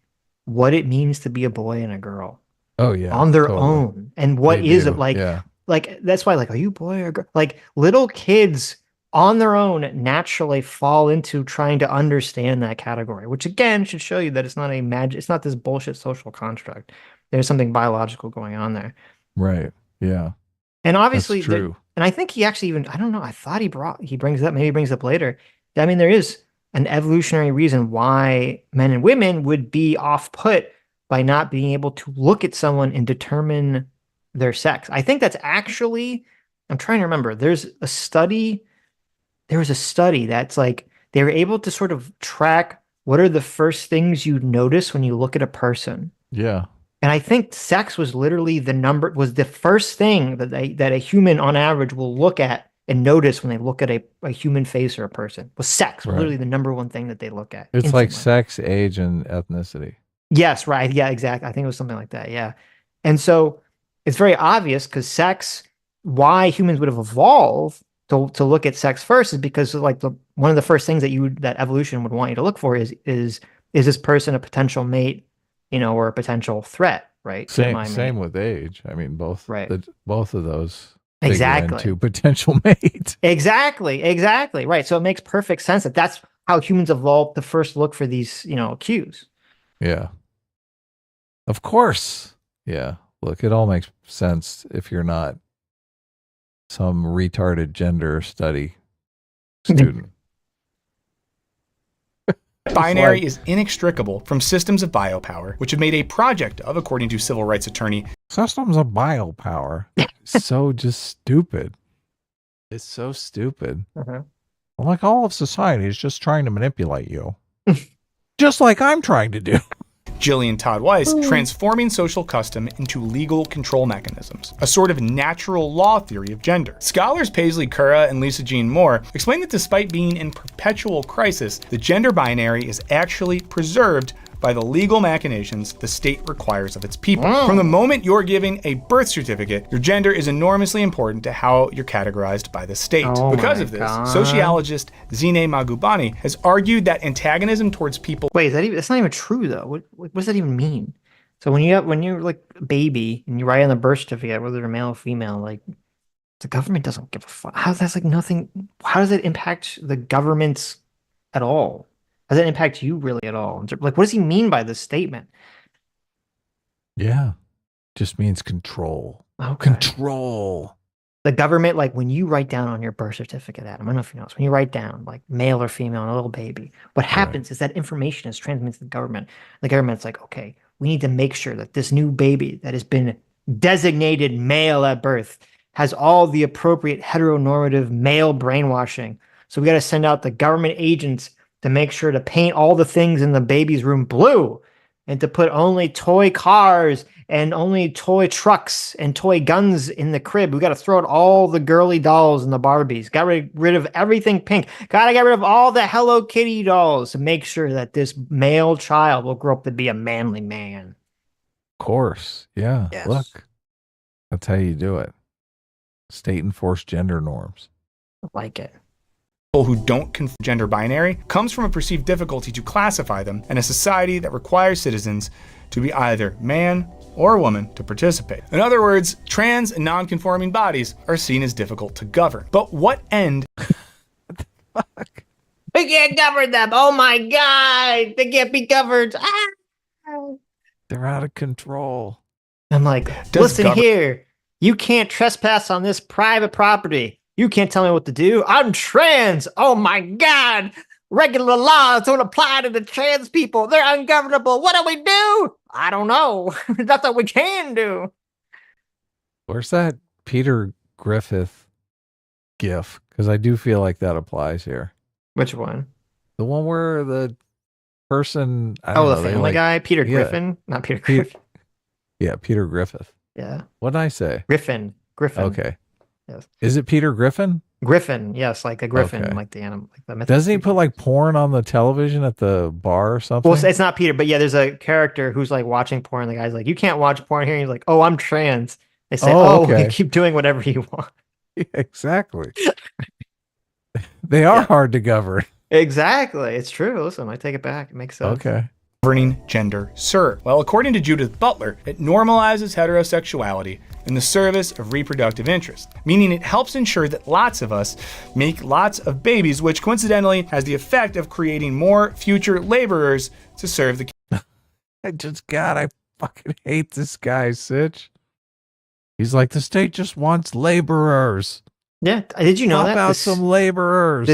what it means to be a boy and a girl. Oh yeah. On their totally. own. And what They is do, it like? yeah. Like that's why like, are you a boy or girl? Like little kids on their own naturally fall into trying to understand that category, which again should show you that it's not a magic, it's not this bullshit social construct. There's something biological going on there. Right. Yeah. And obviously, That's true. and I think he actually even, I don't know, I thought he brings it up, maybe he brings it up later. I mean, there is an evolutionary reason why men and women would be off put by not being able to look at someone and determine their sex. I think that's actually, I'm trying to remember, there was a study that's like, they were able to sort of track what are the first things you notice when you look at a person. Yeah. And I think sex was literally was the first thing that a human on average will look at and notice when they look at a human face or a person. Was sex, Right. literally the number one thing that they look at. It's instantly. like sex, age, and ethnicity. Yes, right. Yeah, exactly. I think it was something like that. Yeah. And so it's very obvious because sex, why humans would have evolved to look at sex first is because like one of the first things that evolution would want you to look for is this person a potential mate, or a potential threat, right? Same with age. I mean, both both of those exactly to potential mate. Exactly. Right. So it makes perfect sense that's how humans evolved to first look for these, cues. Yeah. Of course. Yeah. Look, it all makes sense if you're not some retarded gender study student. Binary is inextricable from systems of biopower, which have made a project of, according to civil rights attorney. Systems of biopower. So just stupid. It's so stupid. Like all of society is just trying to manipulate you. Just like I'm trying to do. Jillian Todd Weiss, transforming social custom into legal control mechanisms, a sort of natural law theory of gender. Scholars Paisley Curra and Lisa Jean Moore explain that despite being in perpetual crisis, the gender binary is actually preserved by the legal machinations the state requires of its people. From the moment you're giving a birth certificate, your gender is enormously important to how you're categorized by the state. Because of this, sociologist Zine Magubani has argued that antagonism towards people. Wait, that's not even true though. What does that even mean? So when you're like a baby and you write on the birth certificate whether you're male or female, like the government doesn't give a fuck. How does it impact the government at all? How does it impact you really at all? Like, what does he mean by this statement? Yeah. Just means control. Okay. Control. The government, like when you write down on your birth certificate, Adam, I don't know if you know this, when you write down like male or female and a little baby, what happens is that information is transmitted to the government. The government's like, okay, we need to make sure that this new baby that has been designated male at birth has all the appropriate heteronormative male brainwashing. So we got to send out the government agents to make sure to paint all the things in the baby's room blue and to put only toy cars and only toy trucks and toy guns in the crib. We got to throw out all the girly dolls and the Barbies. Got rid of everything pink. Got to get rid of all the Hello Kitty dolls to make sure that this male child will grow up to be a manly man. Of course. Yeah. Yes. Look, that's how you do it. State enforced gender norms. I like it. Who don't conform gender binary comes from a perceived difficulty to classify them in a society that requires citizens to be either man or woman to participate. In other words, trans and non-conforming bodies are seen as difficult to govern. But what end? We can't govern them. Oh my God. They can't be governed. They're out of control. I'm like, listen here. You can't trespass on this private property. You can't tell me what to do. I'm trans. Oh my God. Regular laws don't apply to the trans people. They're ungovernable. What do we do? I don't know. That's what we can do. Where's that Peter Griffith gif? Because I do feel like that applies here. Which one? The one where the person... the Family Guy? Peter Griffin? Not Peter Griffin. Yeah, Peter Griffith. Yeah. What did I say? Griffin. Okay. Yes. Is it Peter Griffin? Griffin, yes, like a griffin, Okay. like the animal. Like the Doesn't he put like porn on the television at the bar or something? Well, it's not Peter, but yeah, there's a character who's like watching porn. The guy's like, "You can't watch porn here." And he's like, "Oh, I'm trans." They say, Oh, "Oh, okay. keep doing whatever you want." Yeah, exactly. They are hard to govern. Exactly, it's true. Listen, I take it back. It makes sense. Okay. Governing gender serve? Well, according to Judith Butler, it normalizes heterosexuality in the service of reproductive interest, meaning it helps ensure that lots of us make lots of babies, which coincidentally has the effect of creating more future laborers to serve the. I fucking hate this guy, Sitch. He's like, the state just wants laborers. Yeah, did you know Swap that? out some laborers.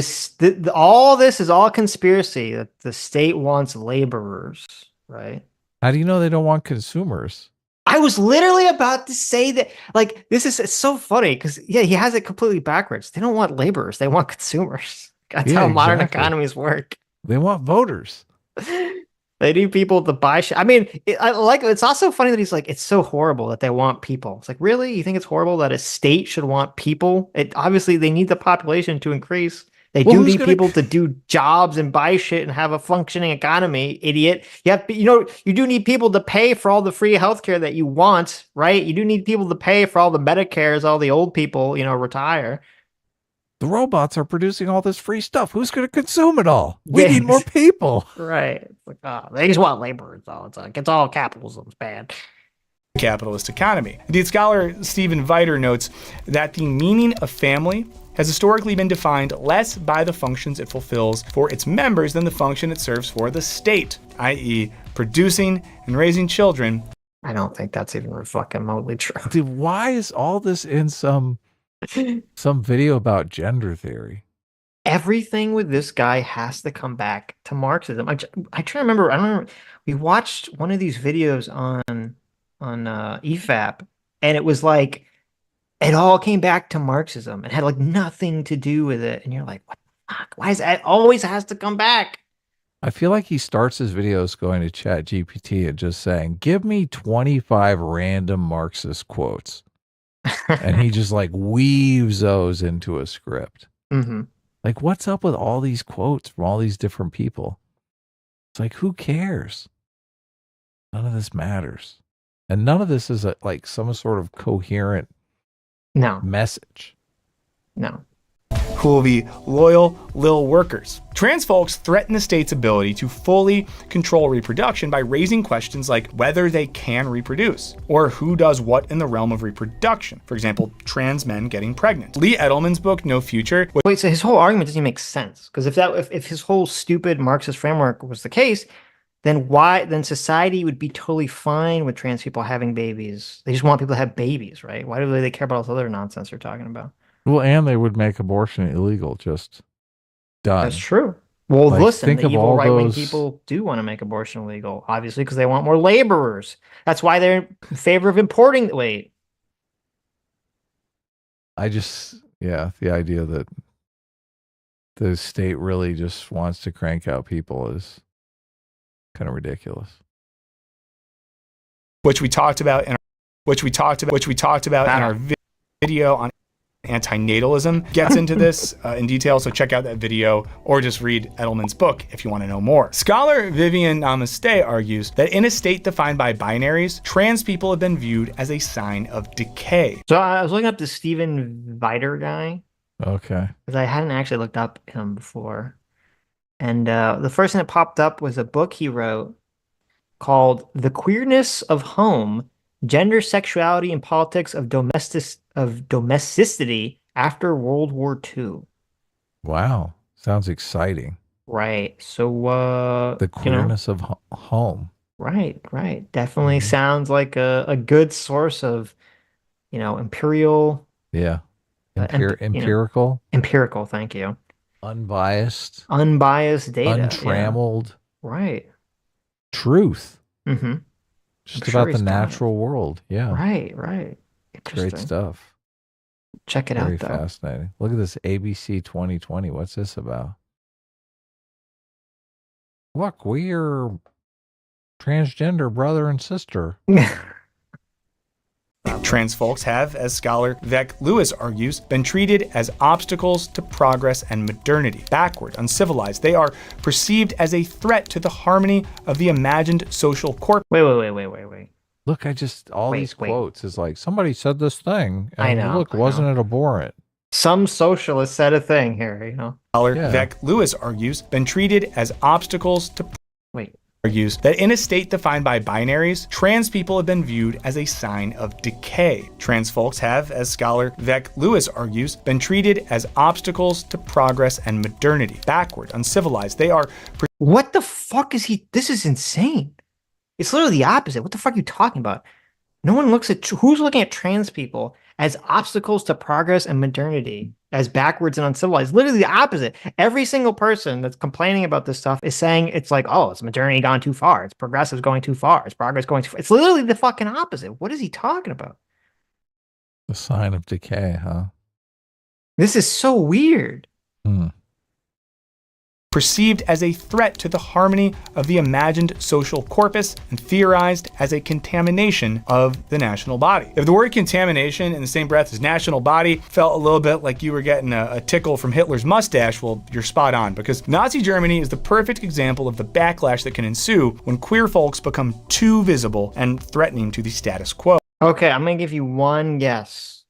All this is all conspiracy. That the state wants laborers, right? How do you know they don't want consumers? I was literally about to say that. Like, it's so funny because yeah, he has it completely backwards. They don't want laborers; they want consumers. That's how modern economies work. They want voters. They need people to buy shit. I mean, it's also funny that he's like, it's so horrible that they want people. It's like, really? You think it's horrible that a state should want people? Obviously they need the population to increase. They do need people to do jobs and buy shit and have a functioning economy, idiot. You do need people to pay for all the free healthcare that you want, right? You do need people to pay for all the Medicares, all the old people, retire. The robots are producing all this free stuff. Who's going to consume it all? We need more people. Right. It's like, they just want laborers, though. It's like, it's all capitalism. It's bad. Capitalist economy. Indeed, scholar Stephen Viter notes that the meaning of family has historically been defined less by the functions it fulfills for its members than the function it serves for the state, i.e. producing and raising children. I don't think that's even fucking remotely true. Dude, why is all this in some video about gender theory? Everything with this guy has to come back to Marxism. I try to remember. I don't remember. We watched one of these videos on EFAP, and it was like it all came back to Marxism. It had like nothing to do with it, and you're like, what the fuck? Why is that? It always has to come back. I feel like he starts his videos going to ChatGPT and just saying, "Give me 25 random Marxist quotes." And he just like weaves those into a script. Mm-hmm. Like, what's up with all these quotes from all these different people? It's like, who cares? None of this matters. And none of this is like some sort of coherent message. No. Who will be loyal lil workers. Trans folks threaten the state's ability to fully control reproduction by raising questions like whether they can reproduce, or who does what in the realm of reproduction. For example, trans men getting pregnant. Lee Edelman's book, No Future. Wait, so his whole argument doesn't even make sense. Because if his whole stupid Marxist framework was the case, then society would be totally fine with trans people having babies. They just want people to have babies, right? Why do they care about all this other nonsense they're talking about? Well, and they would make abortion illegal, just done. That's true. Well, Like, listen, think the of evil all right-wing those- people do want to make abortion illegal, obviously, because they want more laborers. That's why they're in favor of importing. Wait. The idea that the state really just wants to crank out people is kind of ridiculous. Which we talked about in our video on antinatalism, gets into this in detail, so check out that video or just read Edelman's book if you want to know more. Scholar Vivian Namaste argues that in a state defined by binaries, trans people have been viewed as a sign of decay. So I was looking up the Stephen Viter guy, Okay. because I hadn't actually looked up him before. And the first thing that popped up was a book he wrote called The Queerness of Home, Gender, Sexuality, and Politics of Domesticity After World War II. Wow. Sounds exciting. Right. So The queerness of home. Right. Definitely sounds like a good source of, imperial. Yeah. Empirical. Empirical, thank you. Unbiased data. Untrammeled. Yeah. Right. Truth. Mm-hmm. Just about the natural world. Yeah. Right. Great stuff. Check it Very out, though. fascinating. Look at this ABC 2020. What's this about? Look, we are transgender brother and sister. Trans folks have, as scholar Vec Lewis argues, been treated as obstacles to progress and modernity. Backward, uncivilized, they are perceived as a threat to the harmony of the imagined social corp. Wait. Look, all these quotes is like, somebody said this thing, and look, wasn't it abhorrent? Some socialist said a thing here, you know. Scholar Vec Lewis argues, been treated as obstacles to argues that in a state defined by binaries, trans people have been viewed as a sign of decay. Trans folks have, as scholar Vec Lewis argues, been treated as obstacles to progress and modernity. Backward, uncivilized, they are... What the fuck is he? This is insane. It's literally the opposite. What the fuck are you talking about? No one looks at... Who's looking at trans people as obstacles to progress and modernity, as backwards and uncivilized? Literally the opposite. Every single person that's complaining about this stuff is saying it's like, oh, it's modernity gone too far. It's progressive going too far. It's progress going too far. It's literally the fucking opposite. What is he talking about? The sign of decay, huh? This is so weird. Perceived as a threat to the harmony of the imagined social corpus and theorized as a contamination of the national body. If the word contamination in the same breath as national body felt a little bit like you were getting a tickle from Hitler's mustache, well, you're spot on, because Nazi Germany is the perfect example of the backlash that can ensue when queer folks become too visible and threatening to the status quo. Okay, I'm going to give you one guess.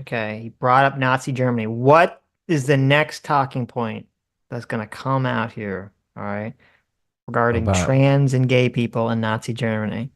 Okay, he brought up Nazi Germany. What is the next talking point that's going to come out here, all right, regarding trans and gay people in Nazi Germany?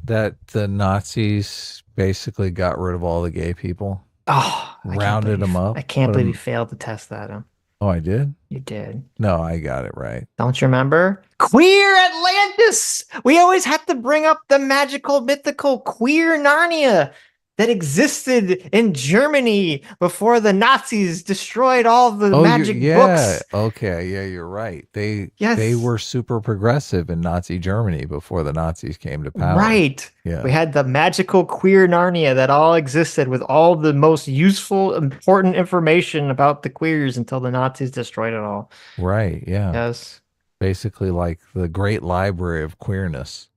That the Nazis basically got rid of all the gay people. Oh, rounded them up. I can't believe you failed to test that. Oh, I did? You did. No, I got it right. Don't you remember? Queer Atlantis! We always have to bring up the magical, mythical queer Narnia that existed in Germany before the Nazis destroyed all the magic books. Okay, yeah, you're right. They were super progressive in Nazi Germany before the Nazis came to power. Right. Yeah. We had the magical queer Narnia that all existed with all the most useful, important information about the queers until the Nazis destroyed it all. Right, yeah. Yes. Basically like the great library of queerness.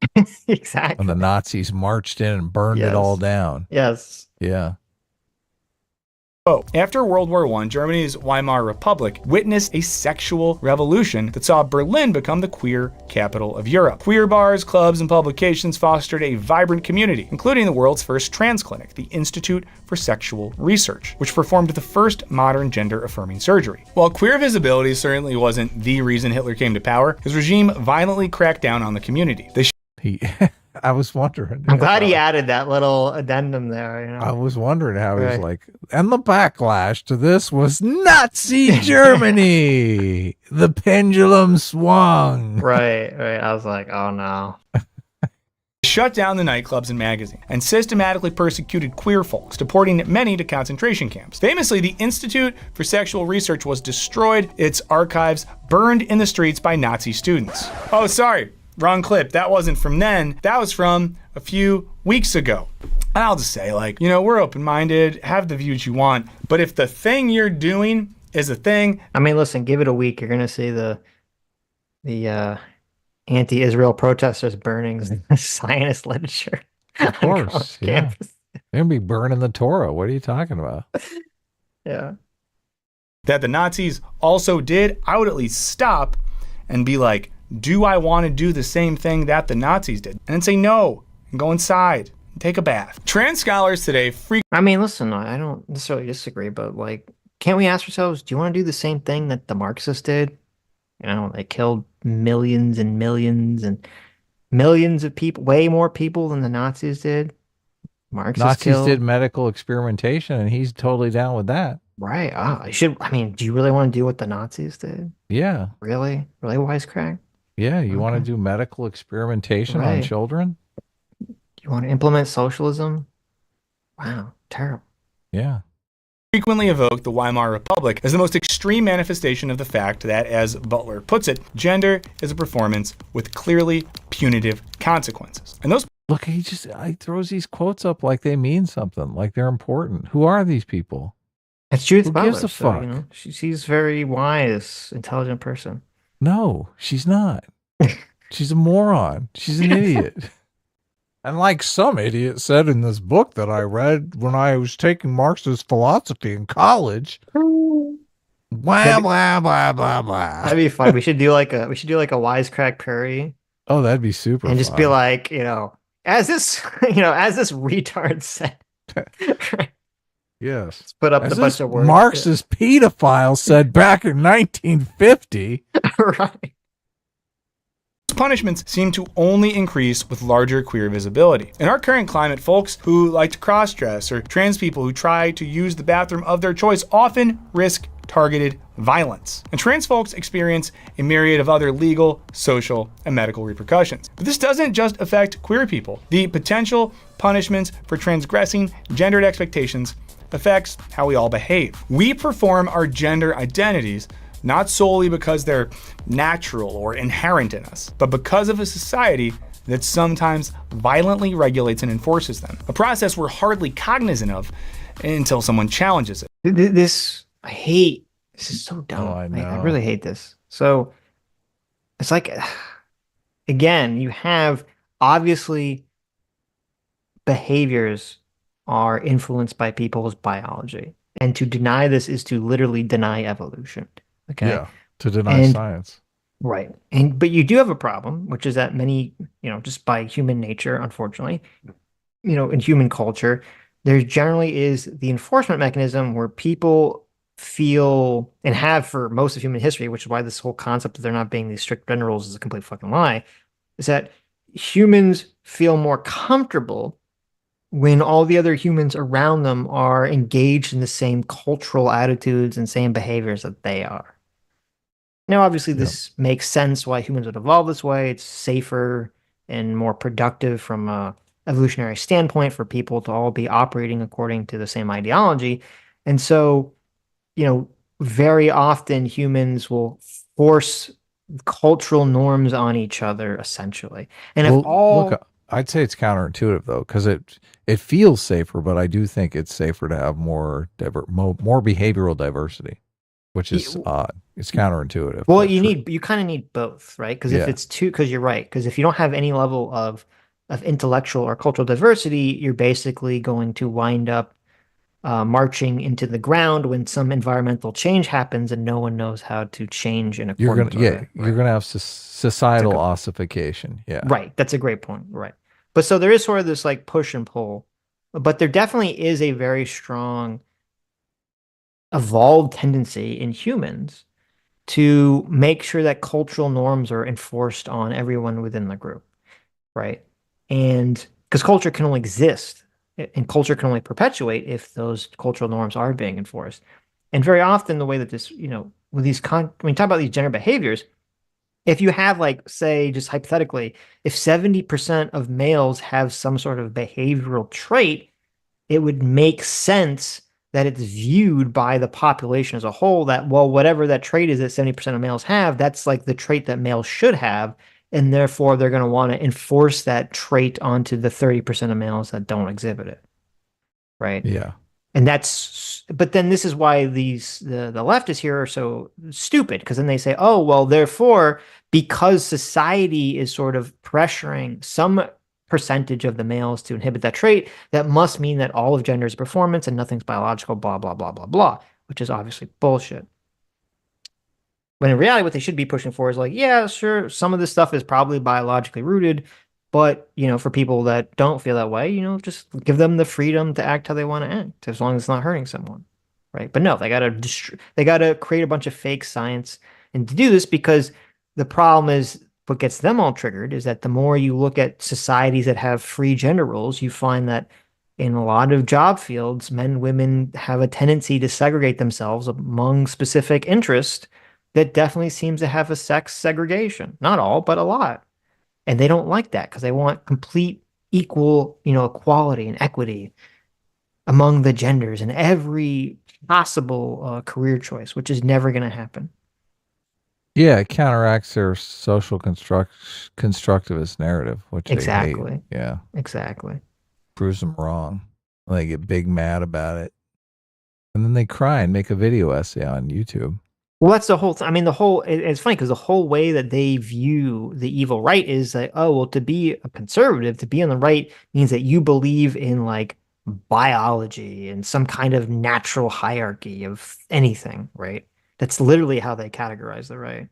Exactly. And the Nazis marched in and burned it all down. Yes. Yeah. After World War I, Germany's Weimar Republic witnessed a sexual revolution that saw Berlin become the queer capital of Europe. Queer bars, clubs, and publications fostered a vibrant community, including the world's first trans clinic, the Institute for Sexual Research, which performed the first modern gender-affirming surgery. While queer visibility certainly wasn't the reason Hitler came to power, his regime violently cracked down on the community. I was wondering. I'm glad he added that little addendum there. You know? I was wondering how he was like, and the backlash to this was Nazi Germany. The pendulum swung. Right. I was like, oh no. Shut down the nightclubs and magazines, and systematically persecuted queer folks, deporting many to concentration camps. Famously, the Institute for Sexual Research was destroyed, its archives burned in the streets by Nazi students. Oh, sorry. Wrong clip. That wasn't from then. That was from a few weeks ago. And I'll just say, like, you know, we're open-minded, have the views you want, but if the thing you're doing is a thing... I mean, listen, give it a week. You're going to see the anti-Israel protesters burning Zionist literature. Of course, yeah. They're going to be burning the Torah. What are you talking about? Yeah. That the Nazis also did, I would at least stop and be like, do I want to do the same thing that the Nazis did? And then say no, and go inside, and take a bath. Trans scholars today I mean, listen, I don't necessarily disagree, but like, can't we ask ourselves, do you want to do the same thing that the Marxists did? You know, they killed millions and millions and millions of people, way more people than the Nazis did. Nazis did medical experimentation, and he's totally down with that. Right. I mean, do you really want to do what the Nazis did? Yeah. Really? Really wisecrack? Yeah, you want to do medical experimentation on children? You want to implement socialism? Wow, terrible. Yeah. Frequently evoke the Weimar Republic as the most extreme manifestation of the fact that, as Butler puts it, gender is a performance with clearly punitive consequences. And those... Look, he throws these quotes up like they mean something, like they're important. Who are these people? It's Judith Who Butler. gives a fuck? You know, she's a very wise, intelligent person. No, she's not. She's a moron. She's an idiot. And like some idiot said in this book that I read when I was taking Marxist philosophy in college, blah blah blah blah blah. That'd be fun. We should do like a wisecrack parody. Oh, that'd be super. And just be like, as this retard said. Yes. Let's put up As the bunch of words. Marxist pedophile said back in 1950. Right. Punishments seem to only increase with larger queer visibility. In our current climate, folks who like to cross-dress or trans people who try to use the bathroom of their choice often risk targeted violence. And trans folks experience a myriad of other legal, social, and medical repercussions. But this doesn't just affect queer people. The potential punishments for transgressing gendered expectations affects how we all behave. We perform our gender identities not solely because they're natural or inherent in us, but because of a society that sometimes violently regulates and enforces them. A process we're hardly cognizant of until someone challenges it. This is so dumb. Oh, I know. I really hate this. So it's like, again, you have obviously behaviors are influenced by people's biology. And to deny this is to literally deny evolution. Okay. Yeah, to deny science. Right. But you do have a problem, which is that many, just by human nature, unfortunately, in human culture, there generally is the enforcement mechanism where people feel, and have for most of human history, which is why this whole concept of there not being these strict gender rules is a complete fucking lie, is that humans feel more comfortable when all the other humans around them are engaged in the same cultural attitudes and same behaviors that they are. Now, obviously, this makes sense why humans would evolve this way. It's safer and more productive from a evolutionary standpoint for people to all be operating according to the same ideology. And so, very often humans will force cultural norms on each other, essentially. And look, I'd say it's counterintuitive though, because it feels safer, but I do think it's safer to have more behavioral diversity, which is odd. It's counterintuitive. Well, you kind of need both, right? Because if it's because you're right, because if you don't have any level of intellectual or cultural diversity, you're basically going to wind up marching into the ground when some environmental change happens and no one knows how to change in accordance with it. You're gonna have societal ossification. Yeah, right. That's a great point. Right. But so there is sort of this like push and pull, but there definitely is a very strong evolved tendency in humans to make sure that cultural norms are enforced on everyone within the group, right? And because culture can only exist and culture can only perpetuate if those cultural norms are being enforced. And very often the way that this, with these, when you talk about these gender behaviors, if you have like, say, just hypothetically, if 70% of males have some sort of behavioral trait, it would make sense that it's viewed by the population as a whole that, well, whatever that trait is that 70% of males have, that's like the trait that males should have. And therefore, they're going to want to enforce that trait onto the 30% of males that don't exhibit it. Right? Yeah. And but then this is why the leftists here are so stupid, because then they say, oh, well, therefore, because society is sort of pressuring some percentage of the males to inhibit that trait, that must mean that all of gender is performance and nothing's biological, blah, blah, blah, blah, blah, which is obviously bullshit. When in reality, what they should be pushing for is like, yeah, sure, some of this stuff is probably biologically rooted, but, for people that don't feel that way, just give them the freedom to act how they want to act, as long as it's not hurting someone, right? But no, they gotta create a bunch of fake science, and to do this, because the problem is, what gets them all triggered is that the more you look at societies that have free gender roles, you find that in a lot of job fields, men and women have a tendency to segregate themselves among specific interests that definitely seems to have a sex segregation. Not all, but a lot. And they don't like that because they want complete equal, equality and equity among the genders in every possible career choice, which is never going to happen. Yeah, it counteracts their social constructivist narrative, which exactly. They hate. Yeah, exactly. Proves them wrong. They get big mad about it, and then they cry and make a video essay on YouTube. Well, that's the whole. I mean, it's funny because the whole way that they view the evil right is that, oh, well, to be a conservative, to be on the right means that you believe in like biology and some kind of natural hierarchy of anything, right? That's literally how they categorize the right.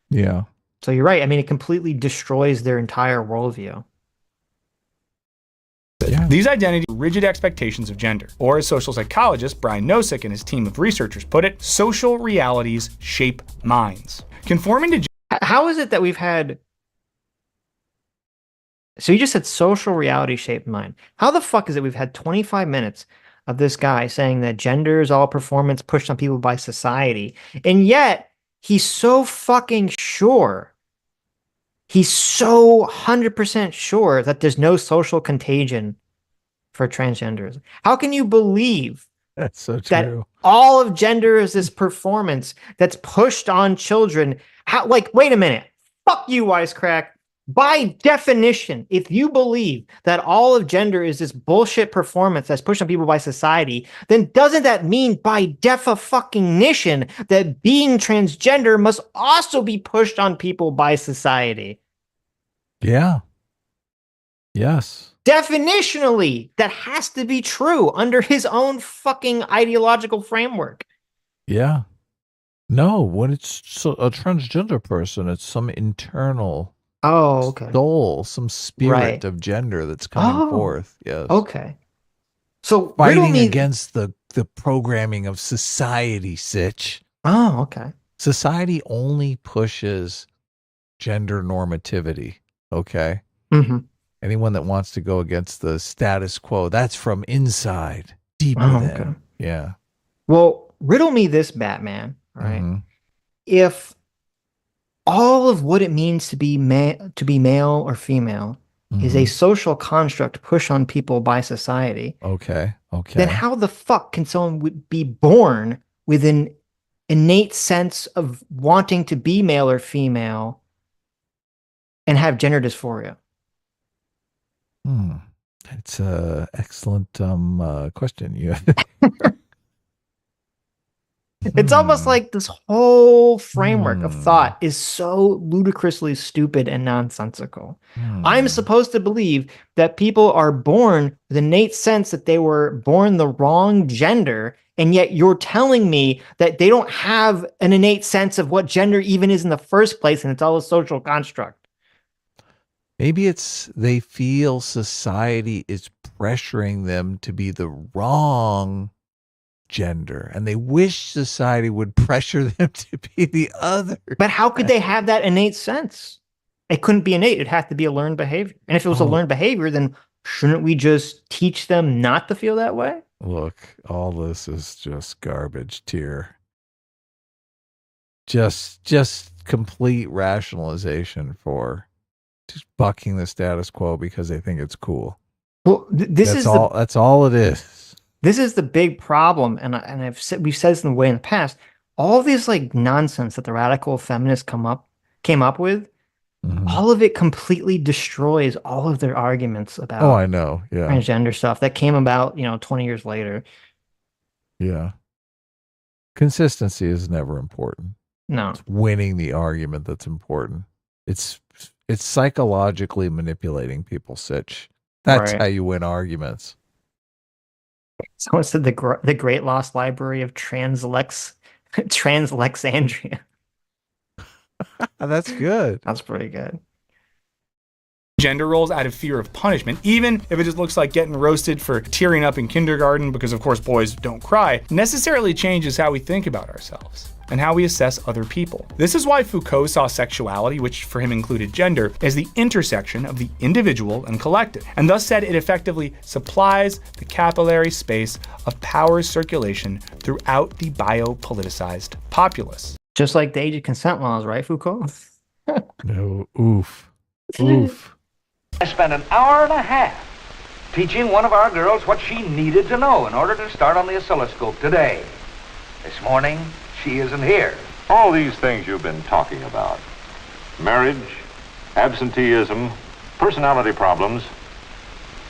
Yeah. So you're right. I mean, it completely destroys their entire worldview. Yeah. These identities are rigid expectations of gender, or as social psychologist Brian Nosek and his team of researchers put it, social realities shape minds. Conforming to How is it that we've had... So you just said social reality shaped mind. How the fuck is it we've had 25 minutes of this guy saying that gender is all performance pushed on people by society, and yet he's so fucking sure, he's so 100% sure that there's no social contagion for transgenders? How can you believe that's so that true? All of gender is this performance that's pushed on children? How, like, wait a minute. Fuck you, wisecrack. By definition, if you believe that all of gender is this bullshit performance that's pushed on people by society, then doesn't that mean by definition that being transgender must also be pushed on people by society? Yeah. Yes. Definitionally, that has to be true under his own fucking ideological framework. Yeah. No, when it's a transgender person, it's some internal soul, some spirit of gender that's coming forth. Yes. Okay. So fighting against the programming of society, Sitch. Oh, okay. Society only pushes gender normativity. Okay. Mm-hmm. Anyone that wants to go against the status quo, that's from inside, deeper than. Okay. Yeah. Well, riddle me this, Batman. Right? Mm-hmm. If all of what it means to be male or female is a social construct pushed on people by society, okay, then how the fuck can someone be born with an innate sense of wanting to be male or female and have gender dysphoria? It's an excellent question. You. It's almost like this whole framework of thought is so ludicrously stupid and nonsensical. I'm supposed to believe that people are born with an innate sense that they were born the wrong gender, and yet you're telling me that they don't have an innate sense of what gender even is in the first place, and it's all a social construct. Maybe it's they feel society is pressuring them to be the wrong gender, and they wish society would pressure them to be the other. But how could they have that innate sense? It couldn't be innate. It'd have to be a learned behavior. And if it was a learned behavior, then shouldn't we just teach them not to feel that way? Look, all this is just garbage tier. Just complete rationalization for just bucking the status quo because they think it's cool. Well, that's all it is. This is the big problem, and we've said this in the way in the past. All of this like nonsense that the radical feminists came up with, all of it completely destroys all of their arguments about I know, yeah, transgender stuff that came about 20 years later. Yeah, consistency is never important. No, it's winning the argument that's important. It's psychologically manipulating people, Sitch. That's how you win arguments. Someone said the Great Lost Library of Translexandria. That's good. That's pretty good. Gender roles out of fear of punishment, even if it just looks like getting roasted for tearing up in kindergarten because, of course, boys don't cry, necessarily changes how we think about ourselves and how we assess other people. This is why Foucault saw sexuality, which for him included gender, as the intersection of the individual and collective, and thus said it effectively supplies the capillary space of power circulation throughout the biopoliticized populace. Just like the age of consent laws, right, Foucault? No, oof. Oof. I spent an hour and a half teaching one of our girls what she needed to know in order to start on the oscilloscope today. This morning, she isn't here. All these things you've been talking about, marriage, absenteeism, personality problems,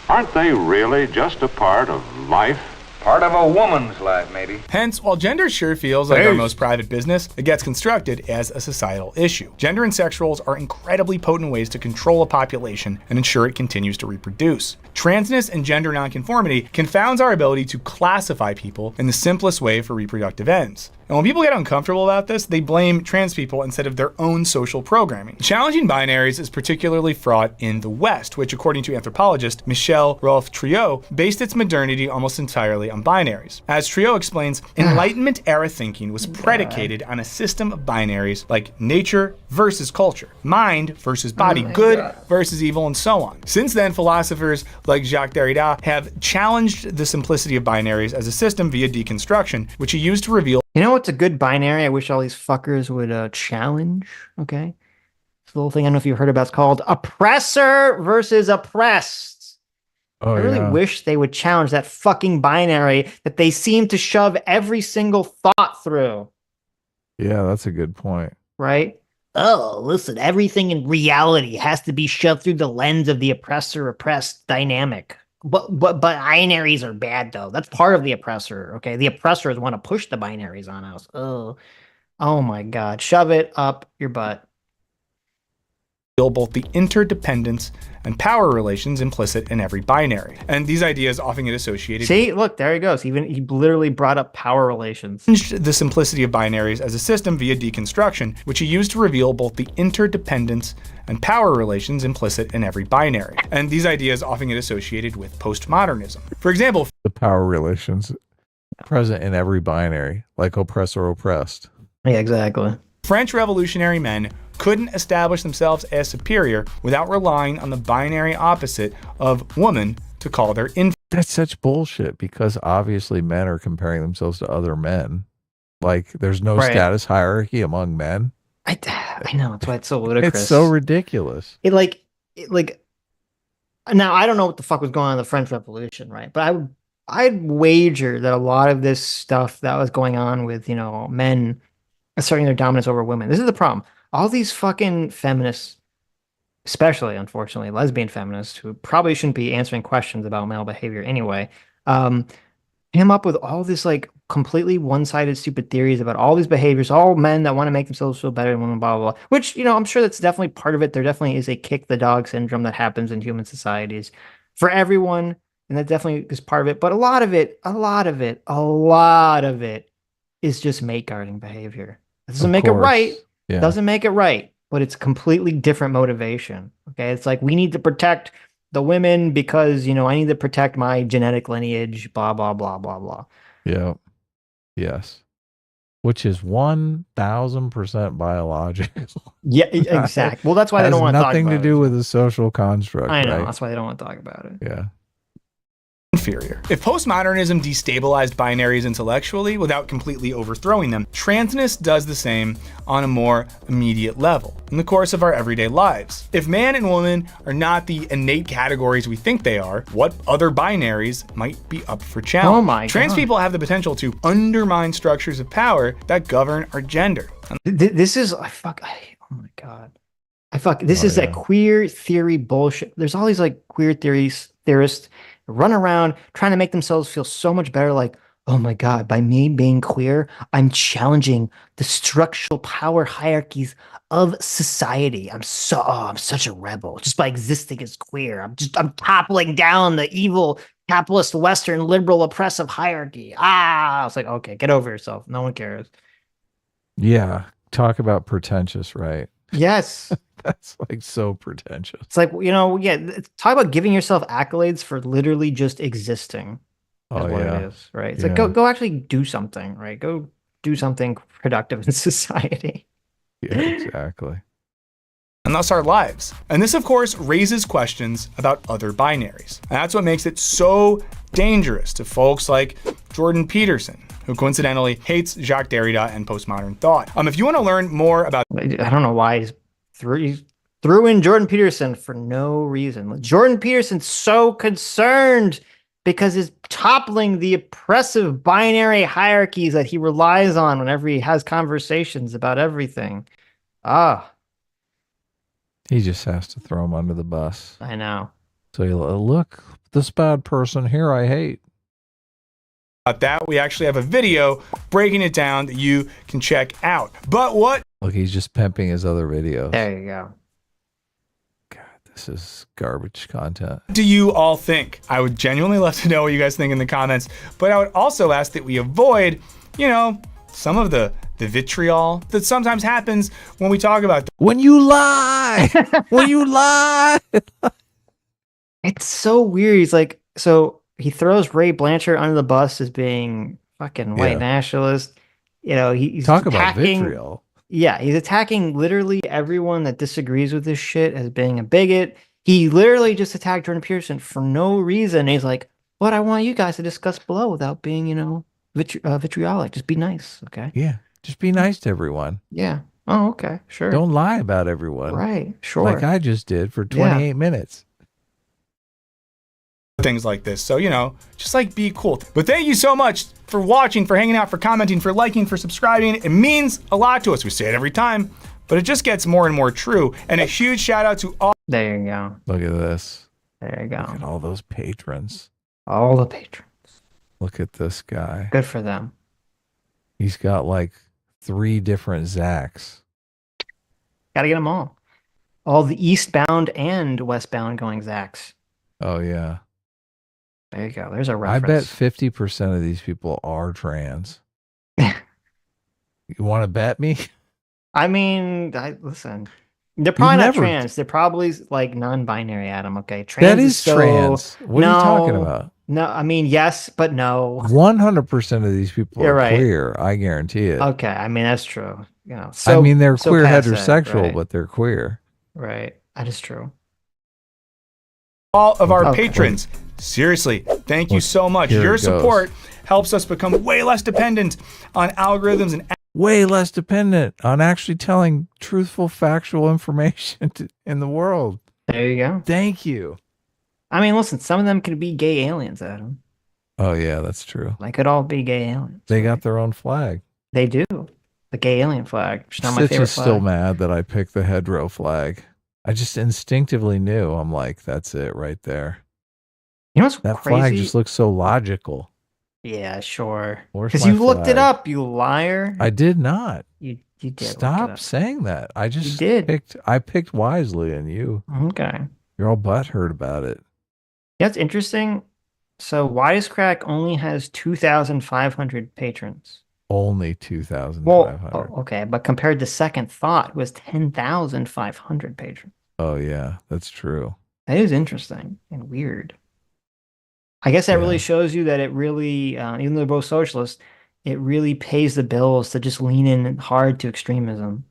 aren't they really just a part of life? Part of a woman's life, maybe. Hence, while gender sure feels like our most private business, it gets constructed as a societal issue. Gender and sex roles are incredibly potent ways to control a population and ensure it continues to reproduce. Transness and gender nonconformity confounds our ability to classify people in the simplest way for reproductive ends. And when people get uncomfortable about this, they blame trans people instead of their own social programming. Challenging binaries is particularly fraught in the West, which, according to anthropologist Michelle Rolfe-Triot, based its modernity almost entirely on binaries. As Triot explains, Enlightenment-era thinking was predicated on a system of binaries like nature versus culture, mind versus body, good versus evil, and so on. Since then, philosophers like Jacques Derrida have challenged the simplicity of binaries as a system via deconstruction, which he used to reveal. You know what's a good binary? I wish all these fuckers would challenge. Okay, this little thing I don't know if you heard about. It's called oppressor versus oppressed. Oh, I really wish they would challenge that fucking binary that they seem to shove every single thought through. Yeah, that's a good point. Right? Oh, listen, everything in reality has to be shoved through the lens of the oppressor-oppressed dynamic. But binaries are bad, though. That's part of the oppressor, okay? The oppressors want to push the binaries on us. Oh my God. Shove it up your butt. Both the interdependence and power relations implicit in every binary. And these ideas often get associated. See, look, there he goes. He literally brought up power relations. The simplicity of binaries as a system via deconstruction, which he used to reveal both the interdependence and power relations implicit in every binary. And these ideas often get associated with postmodernism. For example, the power relations present in every binary, like oppressor oppressed. Yeah, exactly. French revolutionary men couldn't establish themselves as superior without relying on the binary opposite of woman to call their inferior. That's such bullshit, because obviously men are comparing themselves to other men. Like, there's no status hierarchy among men. I know, that's why it's so ludicrous. It's so ridiculous. It like now I don't know what the fuck was going on in the French Revolution, right? But I'd wager that a lot of this stuff that was going on with, you know, men asserting their dominance over women. This is the problem. All these fucking feminists, especially, unfortunately, lesbian feminists, who probably shouldn't be answering questions about male behavior anyway, came up with all this like completely one-sided stupid theories about all these behaviors, all men that want to make themselves feel better than women, blah, blah, blah. Which, you know, I'm sure that's definitely part of it. There definitely is a kick the dog syndrome that happens in human societies for everyone, and that definitely is part of it. But a lot of it is just mate guarding behavior. It doesn't make it right. Yeah. Doesn't make it right, but it's completely different motivation. Okay. It's like, we need to protect the women because, you know, I need to protect my genetic lineage, blah, blah, blah, blah, blah. Yeah. Yes. Which is 1000% biological. Yeah, exactly. Well, that's why they don't want to talk about it. Nothing to do with a social construct. I know. Right? That's why they don't want to talk about it. Yeah. Inferior. If postmodernism destabilized binaries intellectually without completely overthrowing them, transness does the same on a more immediate level in the course of our everyday lives. If man and woman are not the innate categories we think they are, what other binaries might be up for challenge? Oh my Trans God. people have the potential to undermine structures of power that govern our gender. This is, oh my God. This is a queer theory bullshit. There's all these like queer theorists run around trying to make themselves feel so much better, like, oh my God, by me being queer, I'm challenging the structural power hierarchies of society. I'm such a rebel just by existing as queer. I'm toppling down the evil capitalist Western liberal oppressive hierarchy. I was like, okay, get over yourself. No one cares. Yeah. Talk about pretentious, right? Yes. That's like so pretentious. It's like, you know, talk about giving yourself accolades for literally just existing. That's what it is, right? It's like, go actually do something, right? Go do something productive in society. Yeah, exactly. And thus our lives. And this, of course, raises questions about other binaries. And that's what makes it so dangerous to folks like Jordan Peterson, who coincidentally hates Jacques Derrida and postmodern thought. If you want to learn more about... I don't know why he threw in Jordan Peterson for no reason. Jordan Peterson's so concerned because he's toppling the oppressive binary hierarchies that he relies on whenever he has conversations about everything. He just has to throw him under the bus. I know. So look, this bad person here I hate. about that, we actually have a video breaking it down that you can check out. But what? Look, he's just pimping his other videos. There you go. This is garbage content. Do you all think? I would genuinely love to know what you guys think in the comments, but I would also ask that we avoid, you know, some of the vitriol that sometimes happens when we talk about when you lie. When you lie. It's so weird. He's like, so he throws Ray Blanchard under the bus as being fucking white nationalist. You know, he's talk about attacking, vitriol. Yeah, he's attacking literally everyone that disagrees with this shit as being a bigot. He literally just attacked Jordan Peterson for no reason. He's like, "But I want you guys to discuss below without being, you know, vitriolic. Just be nice, okay?" Yeah, just be nice to everyone. Yeah. Oh, okay, sure. Don't lie about everyone. Right, sure. Like I just did for 28 minutes. things like this. So, you know, just like be cool. But thank you so much for watching, for hanging out, for commenting, for liking, for subscribing. It means a lot to us. We say it every time, but it just gets more and more true. And a huge shout out to all. There you go. Look at this. There you go. Look at all those patrons. All the patrons. Look at this guy. Good for them. He's got like 3 different Zacks. Gotta get them all. All the eastbound and westbound going Zacks. Oh, yeah. There you go. There's a I bet reference. 50% of these people are trans. You want to bet me? I mean, listen. They're probably not trans. They're probably like non-binary, Adam. Okay, trans that is trans. What are you talking about? No, I mean yes, but no. 100% of these people You're are right. queer. I guarantee it. Okay, I mean that's true. You know, I mean they're so queer passe, heterosexual, right? but they're queer. Right, that is true. All of our patrons, seriously, thank you so much. Here Your it goes. support helps us become way less dependent on algorithms and Way less dependent on actually telling truthful, factual information in the world. There you go. Thank you. I mean, listen, some of them could be gay aliens, Adam. Oh yeah, that's true. They could all be gay aliens. They got their own flag. They do. The gay alien flag. Which is not my Sitch favorite is still flag. mad that I picked the hedgerow flag. I just instinctively knew. I'm like, that's it right there. You know what's that crazy? flag just looks so logical. Yeah, sure. Where's Because my you looked it flag? up, you liar. I did not. You did. look it Stop up. saying that. I just did. I picked wisely, and you. Okay. You're all butthurt about it. Yeah, it's interesting. So Wisecrack only has 2,500 patrons. Only 2,500. Well, okay, but compared to Second Thought, who has 10,500 patrons. Oh yeah, that's true. That is interesting and weird. I guess that really shows you that it really, even though they're both socialists, it really pays the bills to just lean in hard to extremism.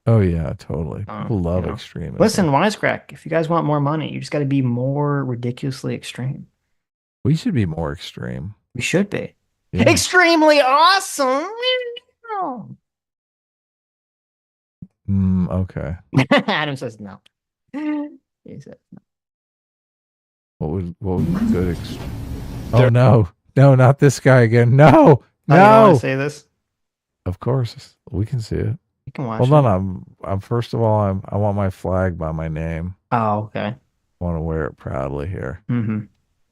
Oh yeah, totally. People love extremism. Listen, Wisecrack, if you guys want more money, you just got to be more ridiculously extreme. We should be more extreme. We should be. Yeah. Extremely awesome. Okay. Adam says no. He says no. What would be good? Oh no, not this guy again. No, Oh, you don't no. want to say this? Of course, we can see it. You can watch Hold it. on, I'm first of all, I want my flag by my name. Oh, okay. I want to wear it proudly here. Mm-hmm.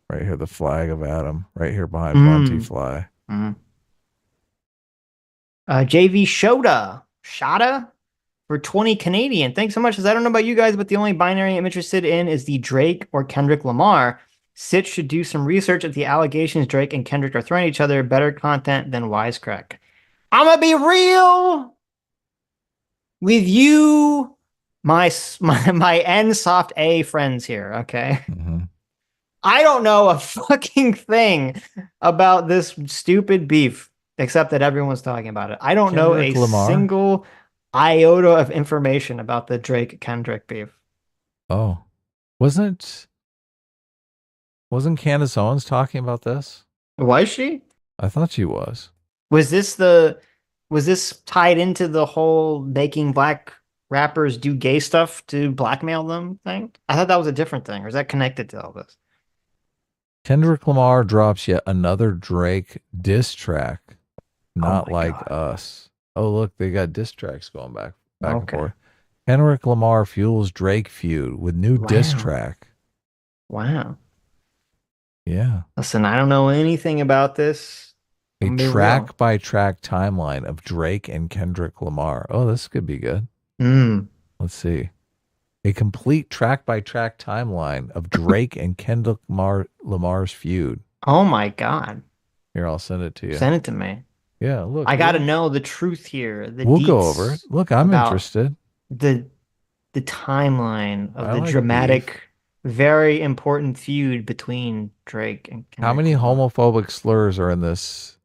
Right here, the flag of Adam. Right here behind Mm. Monty Fly. JV Shota for 20 Canadian. Thanks so much. Because I don't know about you guys, but the only binary I'm interested in is the Drake or Kendrick Lamar. Sitch should do some research if the allegations Drake and Kendrick are throwing each other better content than Wisecrack. I'm gonna be real with you, my N-soft A friends here. Okay. I don't know a fucking thing about this stupid beef, except that everyone's talking about it. I don't know Kendrick a Lamar? single iota of information about the Drake-Kendrick beef. Oh, wasn't Candace Owens talking about this? Was she? I thought she was. Was this tied into the whole making black rappers do gay stuff to blackmail them thing? I thought that was a different thing, or is that connected to all this? Kendrick Lamar drops yet another Drake diss track. Not like us. Oh, look, they got diss tracks going back and forth. Kendrick Lamar fuels Drake feud with new diss track. Wow. Yeah. Listen, I don't know anything about this. A I'm gonna be real. track-by-track timeline of Drake and Kendrick Lamar. Oh, this could be good. Let's see. A complete track-by-track timeline of Drake and Kendrick Lamar's feud. Oh my God. Here, I'll send it to you. Send it to me. Yeah, look. I got to know the truth here. We'll go over it. Look, I'm interested. The timeline of I the like dramatic, very important feud between Drake and Kendrick. How many homophobic slurs are in this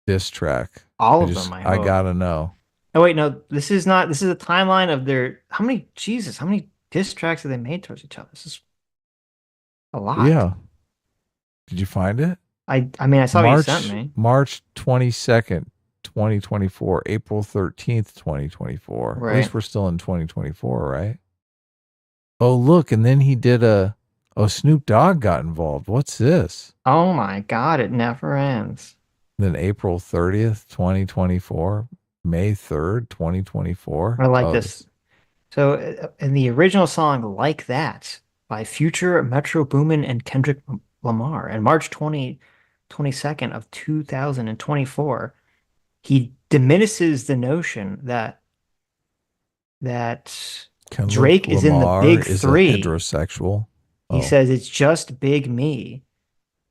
diss track? All of them, I gotta know. Oh wait, no, this is not. This is a timeline of their. How many diss tracks have they made towards each other? This is a lot. Yeah. Did you find it? I mean, I saw what you sent me. March 22nd, 2024. April 13th, 2024. Right. At least we're still in 2024, right? Oh, look, and then he did Snoop Dogg got involved. What's this? Oh my God, it never ends. Then April 30th, 2024. May 3rd, 2024. I like this. So in the original song Like That by Future, Metro Boomin, and Kendrick Lamar, and March 22nd of 2024, he diminishes the notion that Drake is in the big three. Heterosexual. He says it's just big me,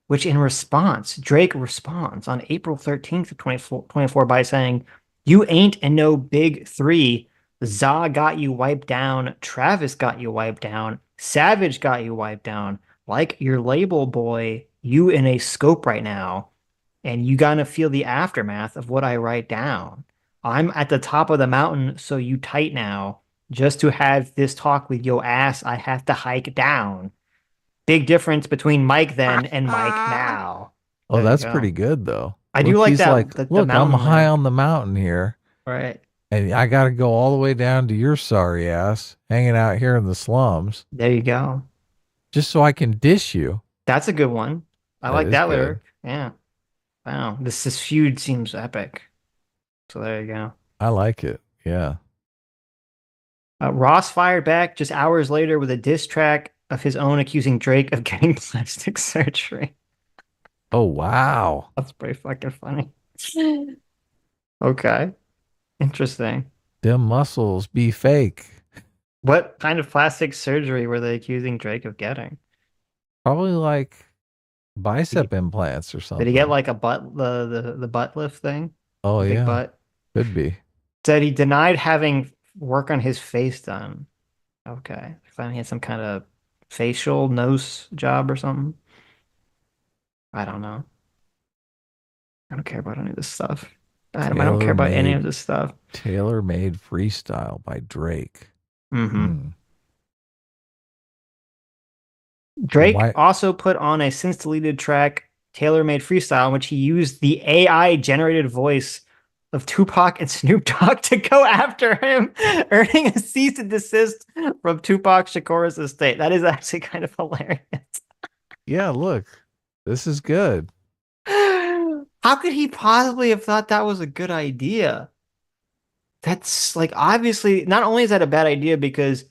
which in response, Drake responds on April 13th of 2024 by saying, "You ain't in no big three. Za got you wiped down. Travis got you wiped down. Savage got you wiped down. Like your label boy, you in a scope right now. And you gotta feel the aftermath of what I write down. I'm at the top of the mountain, so you tight now. Just to have this talk with your ass, I have to hike down. Big difference between Mike then and Mike now." Oh, that's pretty good, though. I do like he's that. Like, look, I'm high on the mountain here. Right. And I got to go all the way down to your sorry ass hanging out here in the slums. There you go. Just so I can dish you. That's a good one. I like that good. lyric. Yeah. Wow. This feud seems epic. So there you go. I like it. Yeah. Ross fired back just hours later with a diss track of his own accusing Drake of getting plastic surgery. Oh, wow. That's pretty fucking funny. Okay. Interesting. Them muscles be fake. What kind of plastic surgery were they accusing Drake of getting? Probably like bicep implants or something. Did he get like a butt, the butt lift thing? Oh, Big yeah. butt? Could be. Said he denied having work on his face done. Okay. Thought he had some kind of facial nose job or something. I don't know. I don't care about any of this stuff. I don't care about any of this stuff. Tailor-made freestyle by Drake. Mm-hmm. Drake also put on a since-deleted track, Tailor-Made Freestyle, in which he used the AI-generated voice of Tupac and Snoop Dogg to go after him, earning a cease and desist from Tupac Shakur's estate. That is actually kind of hilarious. Yeah, look. This is good. How could he possibly have thought that was a good idea? That's like, obviously, not only is that a bad idea because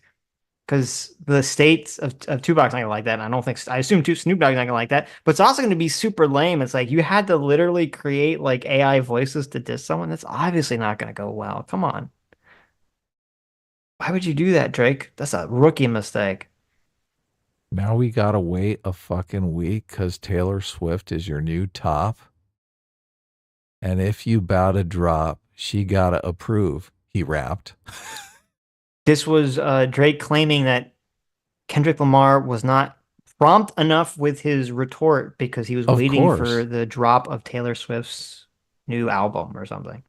the states of Tupac's not gonna like that, and I assume Snoop Dogg's not gonna like that, but it's also gonna be super lame. It's like you had to literally create like AI voices to diss someone. That's obviously not gonna go well. Come on. Why would you do that, Drake? That's a rookie mistake. Now we gotta wait a fucking week because Taylor Swift is your new top. And if you bow to drop, she gotta approve. He rapped. This was Drake claiming that Kendrick Lamar was not prompt enough with his retort because he was waiting for the drop of Taylor Swift's new album or something.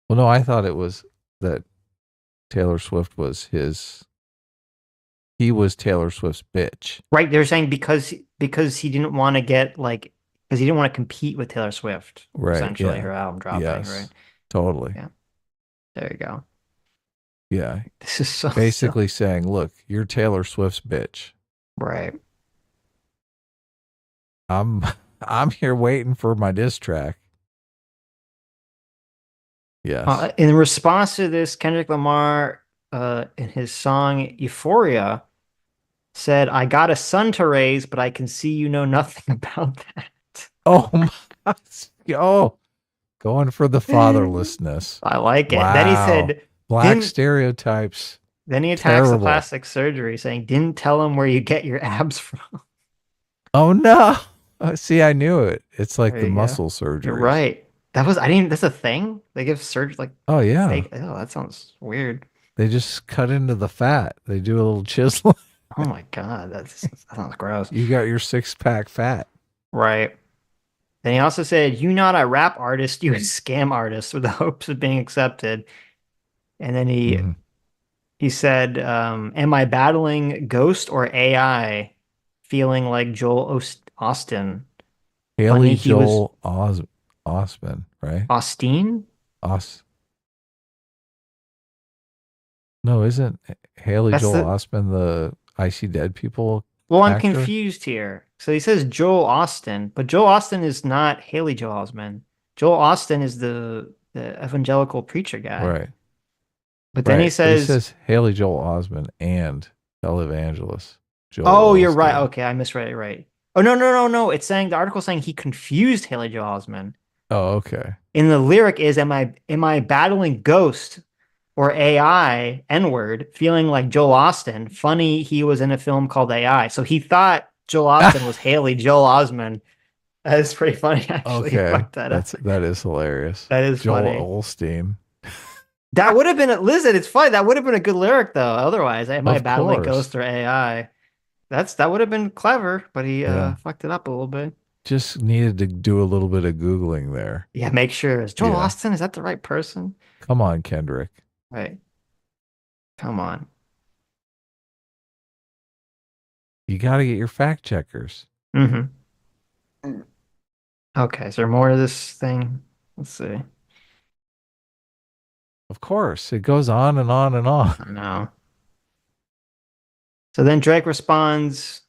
Well, no, I thought it was that Taylor Swift was he was Taylor Swift's bitch. Right. They're saying because he didn't want to get because he didn't want to compete with Taylor Swift. Right. Essentially, Yeah. her album dropping. Yes, right. Totally. Yeah. There you go. Yeah. This is so basically saying, look, you're Taylor Swift's bitch. Right. I'm here waiting for my diss track. Yes. In response to this, Kendrick Lamar, in his song Euphoria, said, "I got a son to raise, but I can see you know nothing about that." Oh my! Oh, going for the fatherlessness. I like it. Wow. Then he said, black "Didn't-" stereotypes. Then he attacks the Terrible. plastic surgery, saying, "Didn't tell him where you get your abs from." Oh no! See, I knew it. It's like There the you go. muscle surgery. You're right. I didn't. That's a thing. They give surgery like. Oh yeah. Fake. Oh, that sounds weird. They just cut into the fat. They do a little chisel. Oh my god, that sounds gross. You got your 6-pack fat. Right. Then he also said, "You not a rap artist, you a scam artist with the hopes of being accepted." And then he said, "Am I battling ghost or AI? Feeling like Joel Austin." Haley Funny, he was- Joel Osment, right? Austin? No, isn't Haley That's Joel the- Osment the I See Dead People? Well, I'm actor? confused here. So he says Joel Austin, but Joel Austin is not Haley Joel Osment. Joel Austin is the evangelical preacher guy. Right. But then he says, Haley Joel Osment and televangelist. Joel "Oh, you're Osteen. right. Okay, I misread it. Right. Oh no. It's saying the article saying he confused Haley Joel Osment. Oh, okay. In the lyric is, am I battling ghost or AI N-word, feeling like Joel Austin? Funny, he was in a film called AI." So he thought Joel Austin was Haley Joel Osment. That is pretty funny, actually. Okay. Fuck that up. That is hilarious. That is Joel funny. Osteen. That would have been, listen, it's funny. That would have been a good lyric, though. Otherwise, am I Of battling course. ghost or AI? That would have been clever, but he Yeah. fucked it up a little bit. Just needed to do a little bit of Googling there. Yeah, make sure. Is Joel Yeah. Austin, is that the right person? Come on, Kendrick. Right. Come on. You got to get your fact checkers. Mm-hmm. Okay, is there more to this thing? Let's see. Of course. It goes on and on and on. I know. So then Drake responds,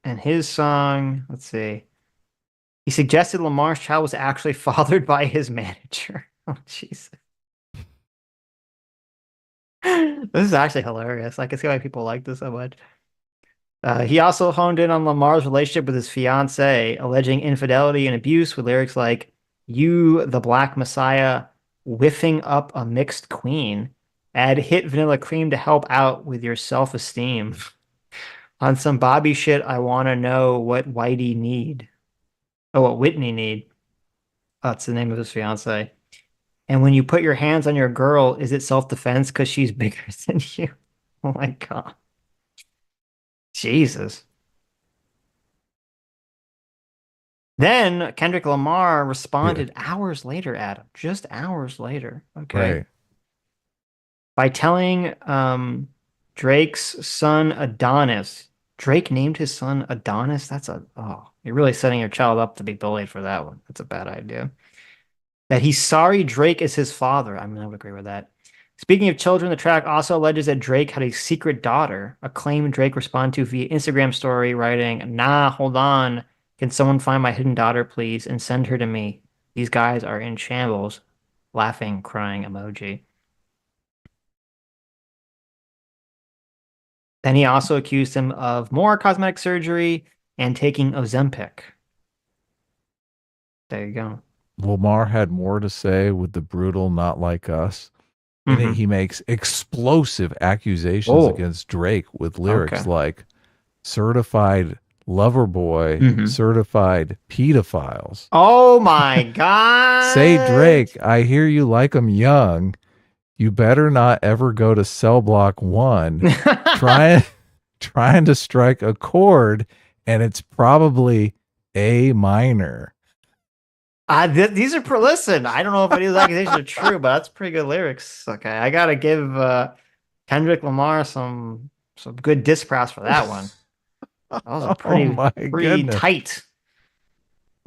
and his song, let's see. He suggested Lamar's child was actually fathered by his manager. Oh, Jesus. This is actually hilarious. I can see why people like this so much. He also honed in on Lamar's relationship with his fiance, alleging infidelity and abuse with lyrics like, "You, the Black Messiah, whiffing up a mixed queen. Add hit vanilla cream to help out with your self-esteem. On some Bobby shit, I want to know what Whitey need." Oh, what Whitney need. Oh, that's the name of his fiance. "And when you put your hands on your girl, is it self-defense because she's bigger than you?" Oh my God. Jesus. Then Kendrick Lamar responded hours later, Adam. Just hours later. Okay. Right. By telling Drake's son Adonis. Drake named his son Adonis? You're really setting your child up to be bullied for that one. That's a bad idea. That he's sorry Drake is his father. I mean, I would agree with that. Speaking of children, the track also alleges that Drake had a secret daughter, a claim Drake responded to via Instagram story, writing, "Nah, hold on. Can someone find my hidden daughter, please, and send her to me? These guys are in shambles." Laughing, crying emoji. Then he also accused him of more cosmetic surgery and taking Ozempic. There you go. Lamar had more to say with the brutal Not Like Us. In it, he makes explosive accusations against Drake with lyrics like certified lover boy, certified pedophiles. Oh my God. Say, Drake, I hear you like 'em young. You better not ever go to cell block 1 trying to strike a chord, and it's probably A minor. These are listen. I don't know if any of these accusations are true, but that's pretty good lyrics. Okay, I gotta give Kendrick Lamar some good diss props for that one. That was a pretty tight.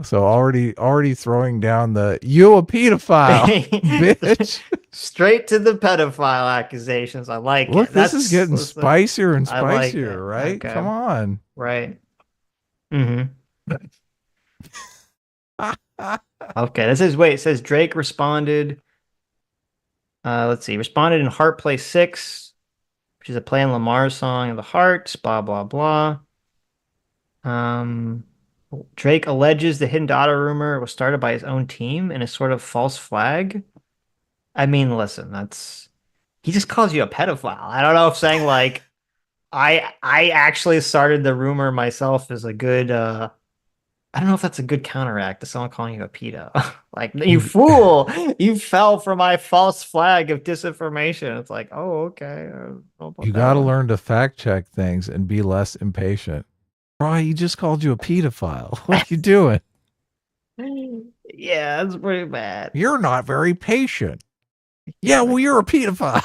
So already throwing down the "you a pedophile, bitch." Straight to the pedophile accusations. I like Look, it. this is getting spicier and I like spicier, it. right? Okay. Come on. Right. Okay, it says Drake responded. Let's see, responded in Heart Play 6, which is a play on Lamar's song of the Hearts, blah, blah, blah. Drake alleges the hidden daughter rumor was started by his own team and a sort of false flag. I mean, listen, he just calls you a pedophile. I don't know if saying like I actually started the rumor myself is a good I don't know if that's a good counteract to someone calling you a pedo. Like, you fool, you fell for my false flag of disinformation. It's like, oh, okay. You got to learn to fact check things and be less impatient. Bro, he just called you a pedophile. What are you doing? Yeah, that's pretty bad. You're not very patient. Yeah, well, you're a pedophile.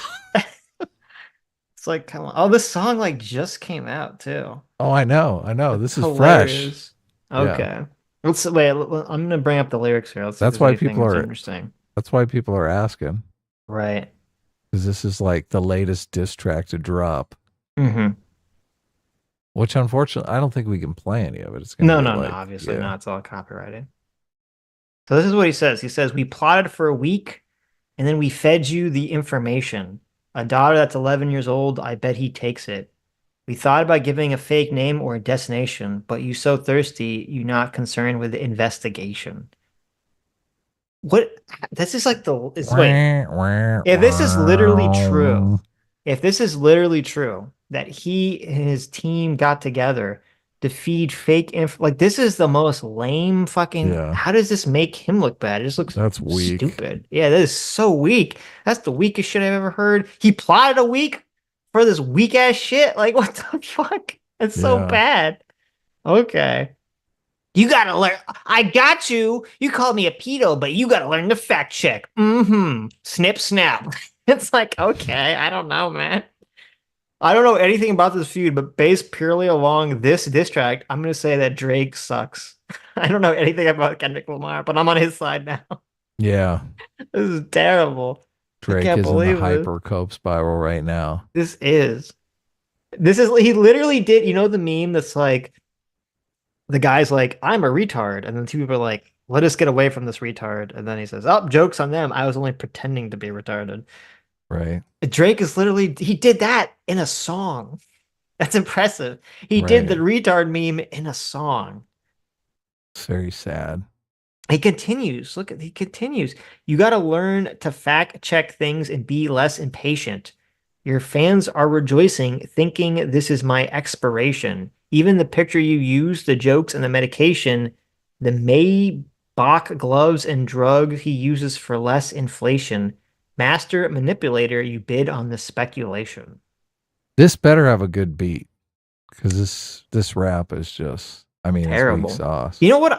It's like, come on. Oh, this song like just came out too. Oh, I know. This is Hilarious. fresh. Okay. Yeah. Let's wait. I'm gonna bring up the lyrics here. Let's see That's if why there's anything people that's are interesting. That's why people are asking. Right. Because this is like the latest diss track to drop. Mm-hmm. Which unfortunately, I don't think we can play any of it. It's No, obviously not. It's all copyrighted. So this is what he says. He says, we plotted for a week and then we fed you the information. A daughter that's 11 years old, I bet he takes it. We thought about giving a fake name or a destination, but you so thirsty, you not concerned with the investigation. What? This is like wait. If this is literally true, that he and his team got together to feed fake like this is the most lame fucking. Yeah. How does this make him look bad? It just looks weak. Stupid. Yeah, that is so weak. That's the weakest shit I've ever heard. He plotted a week for this weak ass shit. Like, what the fuck? It's so bad. Okay. You gotta learn. I got you. You called me a pedo, but you gotta learn to fact check. Mm-hmm. Snip, snap. It's like, okay, I don't know, man. I don't know anything about this feud, but based purely along this diss track, I'm gonna say that Drake sucks. I don't know anything about Kendrick Lamar, but I'm on his side now. Yeah. This is terrible. Drake is in the hyper cope spiral right now. This is he literally did, you know, the meme that's like the guy's like, I'm a retard, and then two people are like, let us get away from this retard, and then he says, oh, joke's on them, I was only pretending to be retarded. Right. Drake is literally, he did that in a song. That's impressive. He did the retard meme in a song. It's very sad. He continues. He continues. You got to learn to fact check things and be less impatient. Your fans are rejoicing, thinking this is my expiration. Even the picture you use, the jokes and the medication, the Maybach gloves and drug he uses for less inflation. Master manipulator, you bid on the speculation. This better have a good beat, because this rap is just, I mean, terrible. It's weak sauce. You know what? Yeah.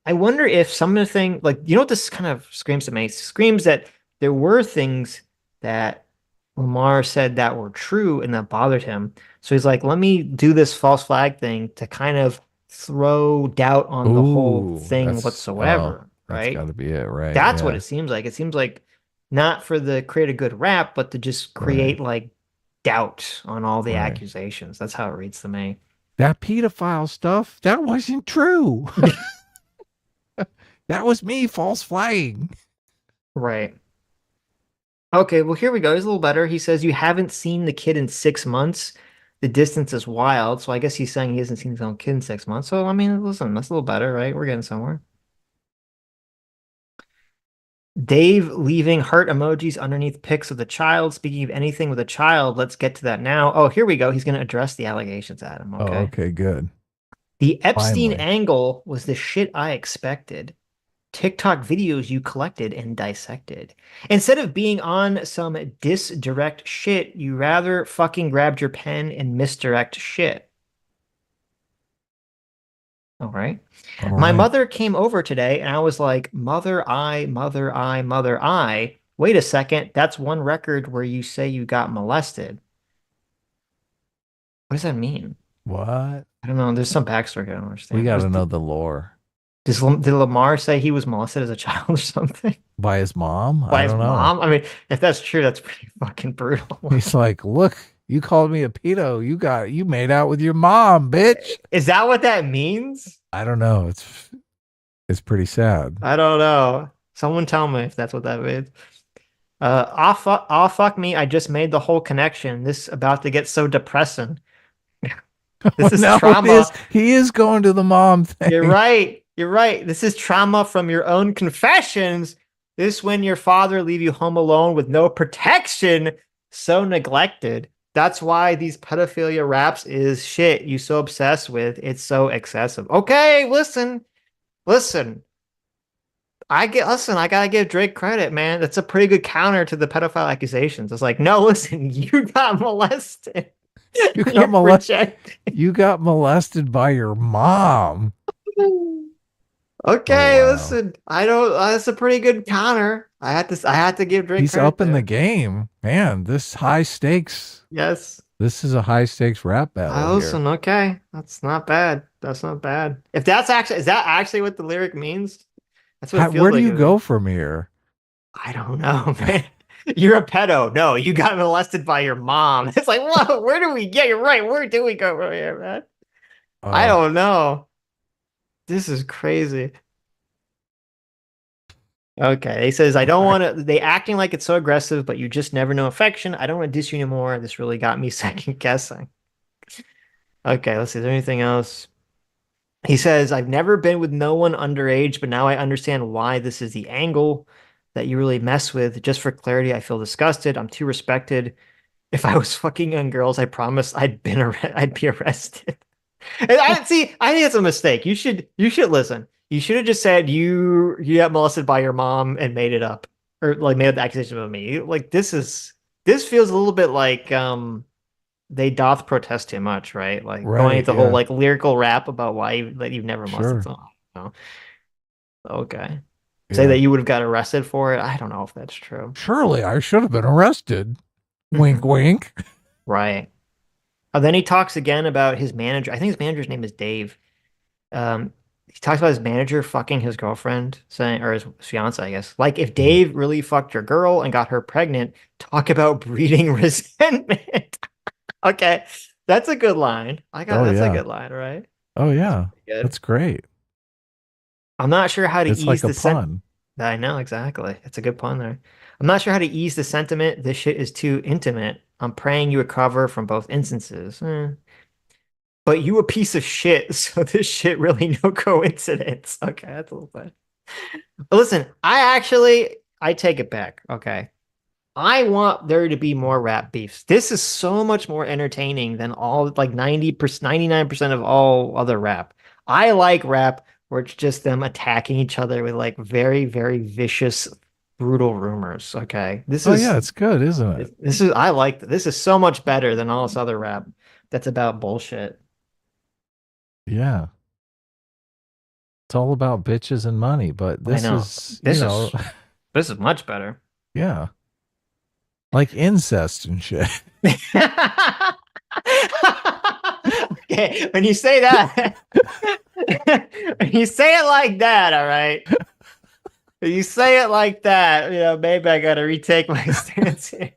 I wonder if some of the thing, like, you know what this kind of screams to me? It screams that there were things that Lamar said that were true and that bothered him. So he's like, let me do this false flag thing to kind of throw doubt on the whole thing whatsoever. Right? That's got to be it, right? That's what it seems like. It seems like not for the create a good rap, but to just create like doubt on all the accusations. That's how it reads to me. That pedophile stuff, that wasn't true. That was me false flagging. Right. Okay, well, here we go. He's a little better. He says, you haven't seen the kid in 6 months. The distance is wild. So I guess he's saying he hasn't seen his own kid in 6 months. So, I mean, listen, that's a little better, right? We're getting somewhere. Dave leaving heart emojis underneath pics of the child. Speaking of anything with a child, let's get to that now. Oh, here we go. He's going to address the allegations, Adam. Okay. Oh, okay, good. The Epstein angle was the shit I expected. TikTok videos you collected and dissected. Instead of being on some disdirect shit, you rather fucking grabbed your pen and misdirect shit. All right. My mother came over today and I was like, mother, I. Wait a second. That's one record where you say you got molested. What does that mean? What? I don't know. There's some backstory I don't understand. We got to know the lore. Did Lamar say he was molested as a child or something? By his mom? By his mom? I mean, if that's true, that's pretty fucking brutal. He's like, look, you called me a pedo. You made out with your mom, bitch. Is that what that means? I don't know. It's pretty sad. I don't know. Someone tell me if that's what that means. Fuck me. I just made the whole connection. This about to get so depressing. This is No, trauma. He is going to the mom thing. You're right. You're right. This is trauma from your own confessions. This when your father leave you home alone with no protection, so neglected. That's why these pedophilia raps is shit you so obsessed with. It's so excessive. Okay, listen. I gotta give Drake credit, man. That's a pretty good counter to the pedophile accusations. It's like, no, listen, you got molested. You got molested. You got molested by your mom. Okay, Oh, wow. listen. I don't. That's a pretty good counter. I had to give Drake. He's credit up in there. the game, man. This high stakes. Yes. This is a high stakes rap battle. Listen. Okay, that's not bad. That's not bad. If that's actually is that actually what the lyric means? That's what. It feels Where do like you go from here? I don't know, man. You're a pedo. No, you got molested by your mom. It's like, whoa, where do we get? You're right. Where do we go from here, man? I don't know. This is crazy. Okay, he says, I don't want to. They acting like it's so aggressive, but you just never know affection. I don't want to diss you anymore. This really got me second guessing. Okay, let's see. Is there anything else? He says, I've never been with no one underage, but now I understand why this is the angle that you really mess with. Just for clarity, I feel disgusted. I'm too respected. If I was fucking young girls, I promise I'd be arrested. And I think it's a mistake. You should listen. You should have just said you got molested by your mom and made it up, or like made up the accusation about me. Like this feels a little bit like they doth protest too much, right? Like going into the whole like lyrical rap about why you've never molested someone. No. Okay. Say that you would have got arrested for it. I don't know if that's true. Surely I should have been arrested. Wink, wink. Right. Then he talks again about his manager. I think his manager's name is Dave. He talks about his manager fucking his girlfriend, or his fiance, I guess. Like, if Dave really fucked your girl and got her pregnant, talk about breeding resentment. Okay, that's a good line. That's a good line, right? Oh yeah, that's great. I'm not sure how to it's ease like the pun. I know, exactly. It's a good pun there. I'm not sure how to ease the sentiment. This shit is too intimate. I'm praying you recover from both instances. But you a piece of shit, so this shit really no coincidence. Okay, that's a little bad. But listen, I take it back. Okay. I want there to be more rap beefs. This is so much more entertaining than all like 90%, 99% of all other rap. I like rap where it's just them attacking each other with like very, very vicious, brutal rumors. Okay. It's good, isn't it? This is so much better than all this other rap that's about bullshit. Yeah. It's all about bitches and money, but this is this is much better. Yeah. Like incest and shit. Okay, when you say that, when you say it like that, all right. When you say it like that, maybe I gotta retake my stance here.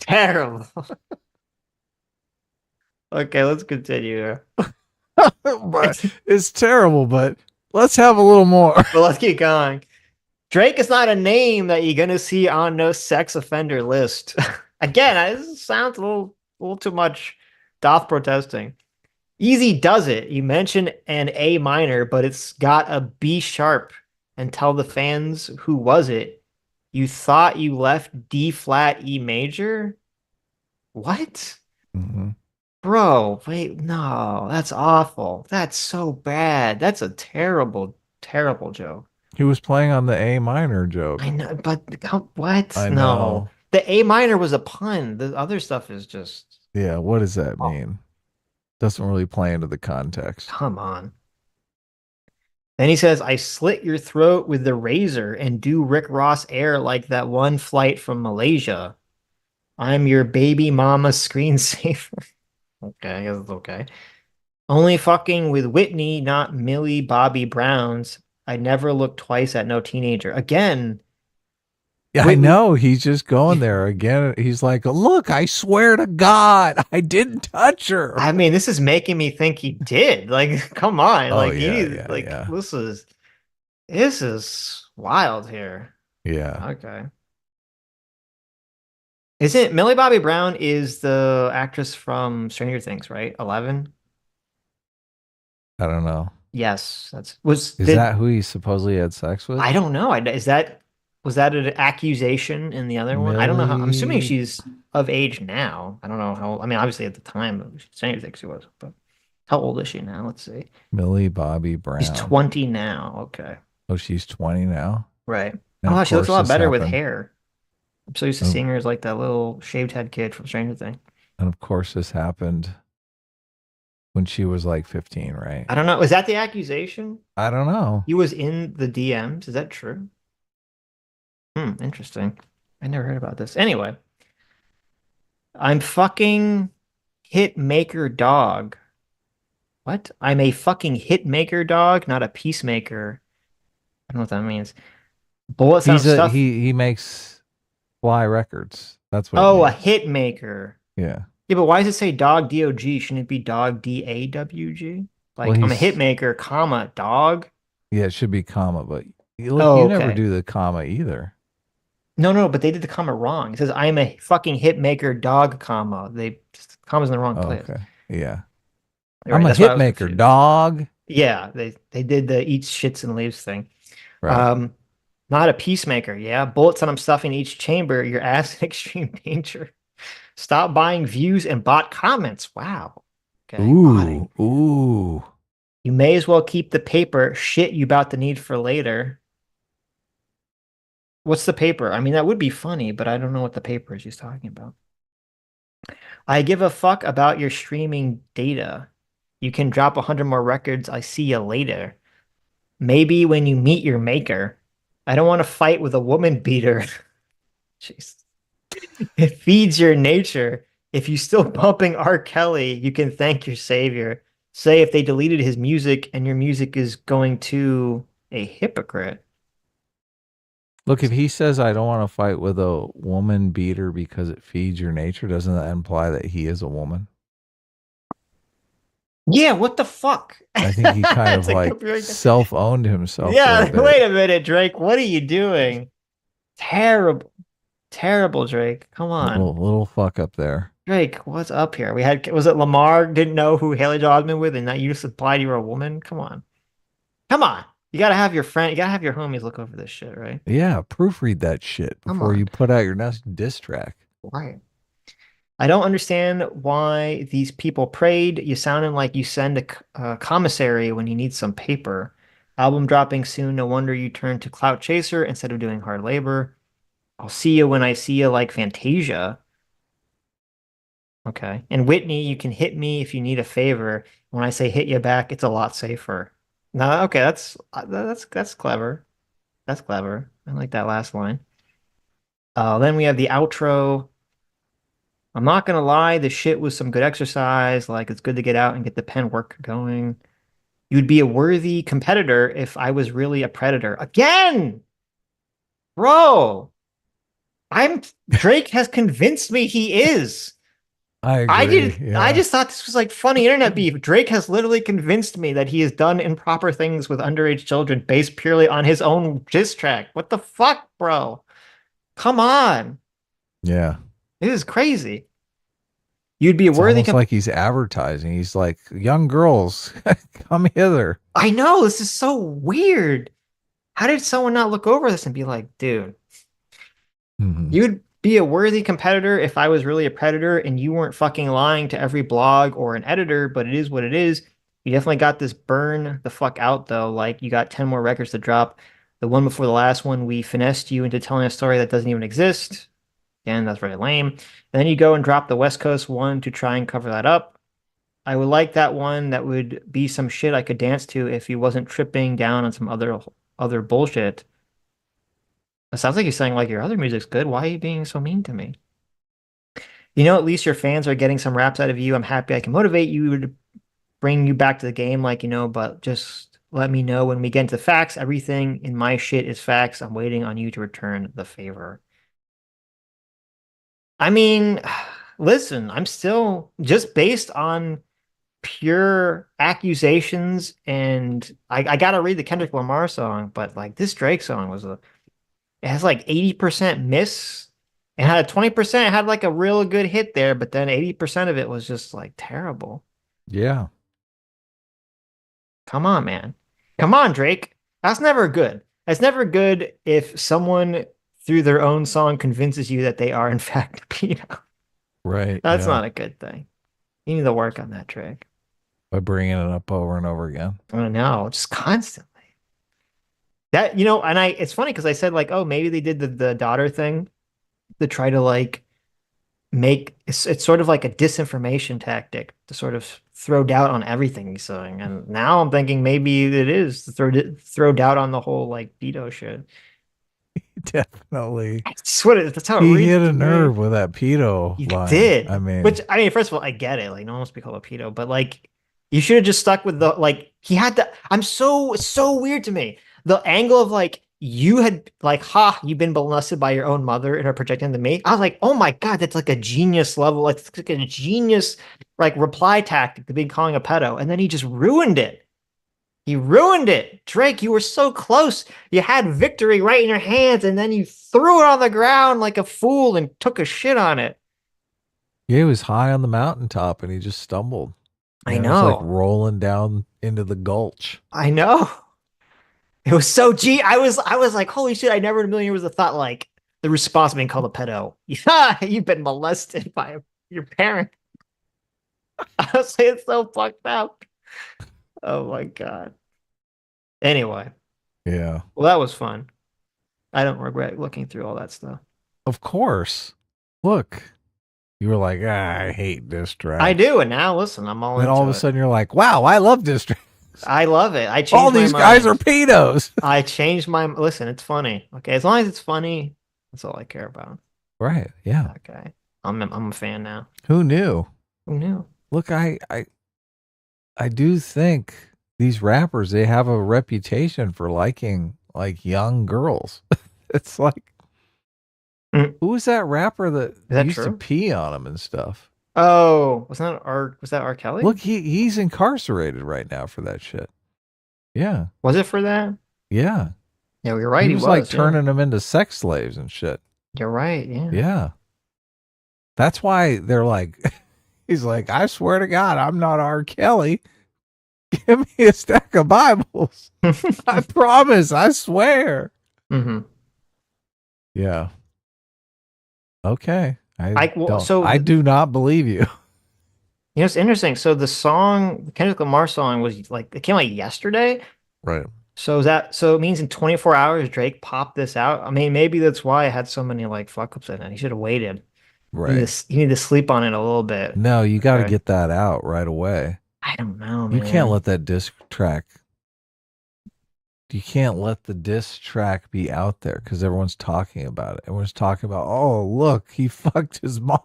Terrible. Okay, let's continue here. But it's terrible, but let's have a little more. Well, let's keep going. Drake is not a name that you're gonna see on no sex offender list. Again, this sounds a little too much doth protesting. Easy does it. You mentioned an A minor, but it's got a B sharp. And tell the fans who was it. You thought you left D flat E major? What? Mm-hmm. Bro, wait, no, that's awful. That's so bad. That's a terrible, terrible joke. He was playing on the A minor joke. I know, but what? I No. know. The A minor was a pun. The other stuff is just... Yeah, what does that mean? Doesn't really play into the context. Come on. Then he says, I slit your throat with the razor and do Rick Ross air like that one flight from Malaysia. I'm your baby mama screensaver. Okay, I guess it's okay. Only fucking with Whitney, not Millie Bobby Browns. I never look twice at no teenager. Again. Yeah, Whitney, I know. He's just going there again. He's like, look, I swear to God, I didn't touch her. I mean, this is making me think he did. Like, come on. Oh, Like, yeah, this is This is wild here. Yeah. Okay. Isn't Millie Bobby Brown is the actress from Stranger Things, right? 11? I don't know. Yes, Is that who he supposedly had sex with? I don't know. Was that an accusation in the other one? I don't know how. I'm assuming Millie- she's of age now. I don't know how. I mean, obviously at the time of Stranger Things she was, but how old is she now? Let's see. Millie Bobby Brown. She's 20 now. Okay. Oh, she's 20 now. Right. And Oh, of she looks a lot course this better with happened. hair. I'm so used to Oh. seeing her as like that little shaved head kid from Stranger Things. And of course, this happened when she was like 15, right? I don't know. Is that the accusation? I don't know. He was in the DMs. Is that true? Interesting. I never heard about this. Anyway, I'm fucking hit maker dog. What? I'm a fucking hit maker dog, not a peacemaker. I don't know what that means. Bullets He's on a, stuff. he makes fly records. That's what. Oh, it a hit maker. means. Yeah, but why does it say dog D-O-G? Shouldn't it be dog D-A-W-G? Like, Well, I'm a he's- hit maker, comma, dog. Yeah, it should be comma, but you, Oh, you never okay. do the comma either. No, but they did the comma wrong. It says, I'm a fucking hit maker, dog, comma. Comma's in the wrong Oh, place. okay. Yeah. You're I'm right, a that's why I hit was maker, confused. dog. Yeah, they did the eat shits and leaves thing. Right. Not a peacemaker. Yeah, bullets that I'm stuffing in each chamber. Your ass in extreme danger. Stop buying views and bot comments. Wow. Okay. Ooh. You may as well keep the paper. Shit you about to need for later. What's the paper? I mean, that would be funny, but I don't know what the paper is he's talking about. I give a fuck about your streaming data. You can drop 100 more records. I see you later. Maybe when you meet your maker. I don't want to fight with a woman beater. Jeez. It feeds your nature. If you still bumping R. Kelly, you can thank your savior. Say if they deleted his music and your music is going to a hypocrite. Look, if he says I don't want to fight with a woman beater because it feeds your nature, doesn't that imply that he is a woman? Yeah, what the fuck? I think he kind of It's a like very- self-owned himself. Yeah, for a bit. wait a minute, Drake. What are you doing? Terrible. Terrible, Drake. Come on. Little fuck up there. Drake, what's up here? Was it Lamar didn't know who Haley Joel Osment with and now you just implied you were a woman? Come on. Come on. You gotta have your homies look over this shit, right? Yeah, proofread that shit Come before on. you put out your next diss track. Right. I don't understand why these people prayed. You sounded like you send a commissary when you need some paper. Album dropping soon. No wonder you turned to clout chaser instead of doing hard labor. I'll see you when I see you, like Fantasia. Okay. And Whitney, you can hit me if you need a favor. When I say hit you back, it's a lot safer. No, okay, that's clever. That's clever. I like that last line. Then we have the outro. I'm not gonna lie, the shit was some good exercise. Like, it's good to get out and get the pen work going. You'd be a worthy competitor if I was really a predator. Again! Bro! Drake has convinced me he is. I agree. I just thought this was like funny internet beef. Drake has literally convinced me that he has done improper things with underage children based purely on his own diss track. What the fuck, bro? Come on. Yeah. This is crazy. You'd be a It's worthy almost like he's advertising. He's like, young girls, come hither. I know, this is so weird. How did someone not look over this and be like, dude, you'd be a worthy competitor if I was really a predator and you weren't fucking lying to every blog or an editor, but it is what it is. You definitely got this burn the fuck out, though. Like, you got 10 more records to drop. The one before the last one, we finessed you into telling a story that doesn't even exist. Again, that's very lame. And then you go and drop the West Coast one to try and cover that up. I would like that one. That would be some shit I could dance to if he wasn't tripping down on some other bullshit. It sounds like you're saying, like, your other music's good. Why are you being so mean to me? You know, at least your fans are getting some raps out of you. I'm happy I can motivate you to bring you back to the game, like, but just let me know when we get into the facts. Everything in my shit is facts. I'm waiting on you to return the favor. I mean, listen, I'm still just based on pure accusations, and I gotta read the Kendrick Lamar song, but like this Drake song it has like 80% miss. It had 20%, it had like a real good hit there, but then 80% of it was just like terrible. Yeah. Come on, man. Come on, Drake. That's never good. That's never good if someone through their own song convinces you that they are in fact a pedo. Right. That's yeah. not a good thing. You need to work on that, Drake. By bringing it up over and over again. I know, just constantly. That, and it's funny because I said like, oh, maybe they did the daughter thing to try to like make it's sort of like a disinformation tactic to sort of throw doubt on everything he's saying. And now I'm thinking maybe it is to throw doubt on the whole like pedo shit. Definitely. That's how it He reads hit to a me. nerve with that pedo You line. did. I mean, First of all, I get it. Like, no one wants to be called a pedo, but like, you should have just stuck with the like. He had to. It's so weird to me. The angle of like you had like, you've been molested by your own mother and are projecting to me. I was like, oh my god, that's like a genius level. Like, it's like a genius like reply tactic to be calling a pedo, and then he just ruined it. He ruined it. Drake, you were so close. You had victory right in your hands, and then you threw it on the ground like a fool and took a shit on it. yeah, he was high on the mountaintop and he just stumbled. I It know. was like rolling down into the gulch. I know. It was so I was like, holy shit, I never in a million years have thought like the response being called a pedo. Yeah, you've been molested by your parent. I was saying it's so fucked up. Oh my god. Anyway. Yeah. Well, that was fun. I don't regret looking through all that stuff. Of course. Look, you were like, I hate diss tracks. I do, and now listen, I'm all Then into all of a it. sudden you're like, wow, I love diss tracks. I love it. I changed all these my guys mind. are pedos. I changed my listen. It's funny. Okay, as long as it's funny, that's all I care about. Right. Yeah. Okay, I'm a fan now. Who knew? Who knew? Look, I do think these rappers, they have a reputation for liking like young girls. It's like, who was that rapper that used to pee on him and stuff? Oh, was that R. Kelly? Look, he's incarcerated right now for that shit. Yeah. Was it for that? Yeah. Yeah, you're right. He was like turning them into sex slaves and shit. You're right. Yeah. Yeah. That's why they're like, he's like, I swear to God, I'm not R. Kelly. Give me a stack of Bibles. I promise. I swear. Mm-hmm. Yeah. Okay. I do not believe you. You know, it's interesting. So the Kendrick Lamar song was like, it came out yesterday. Right. So it means in 24 hours, Drake popped this out. I mean, maybe that's why it had so many like fuck ups in it. He should have waited. Right. You need to sleep on it a little bit. No, you got to get that out right away. I don't know, You man. can't let that disc track. You can't let the diss track be out there because everyone's talking about it. Everyone's talking about, oh, look, he fucked his mom.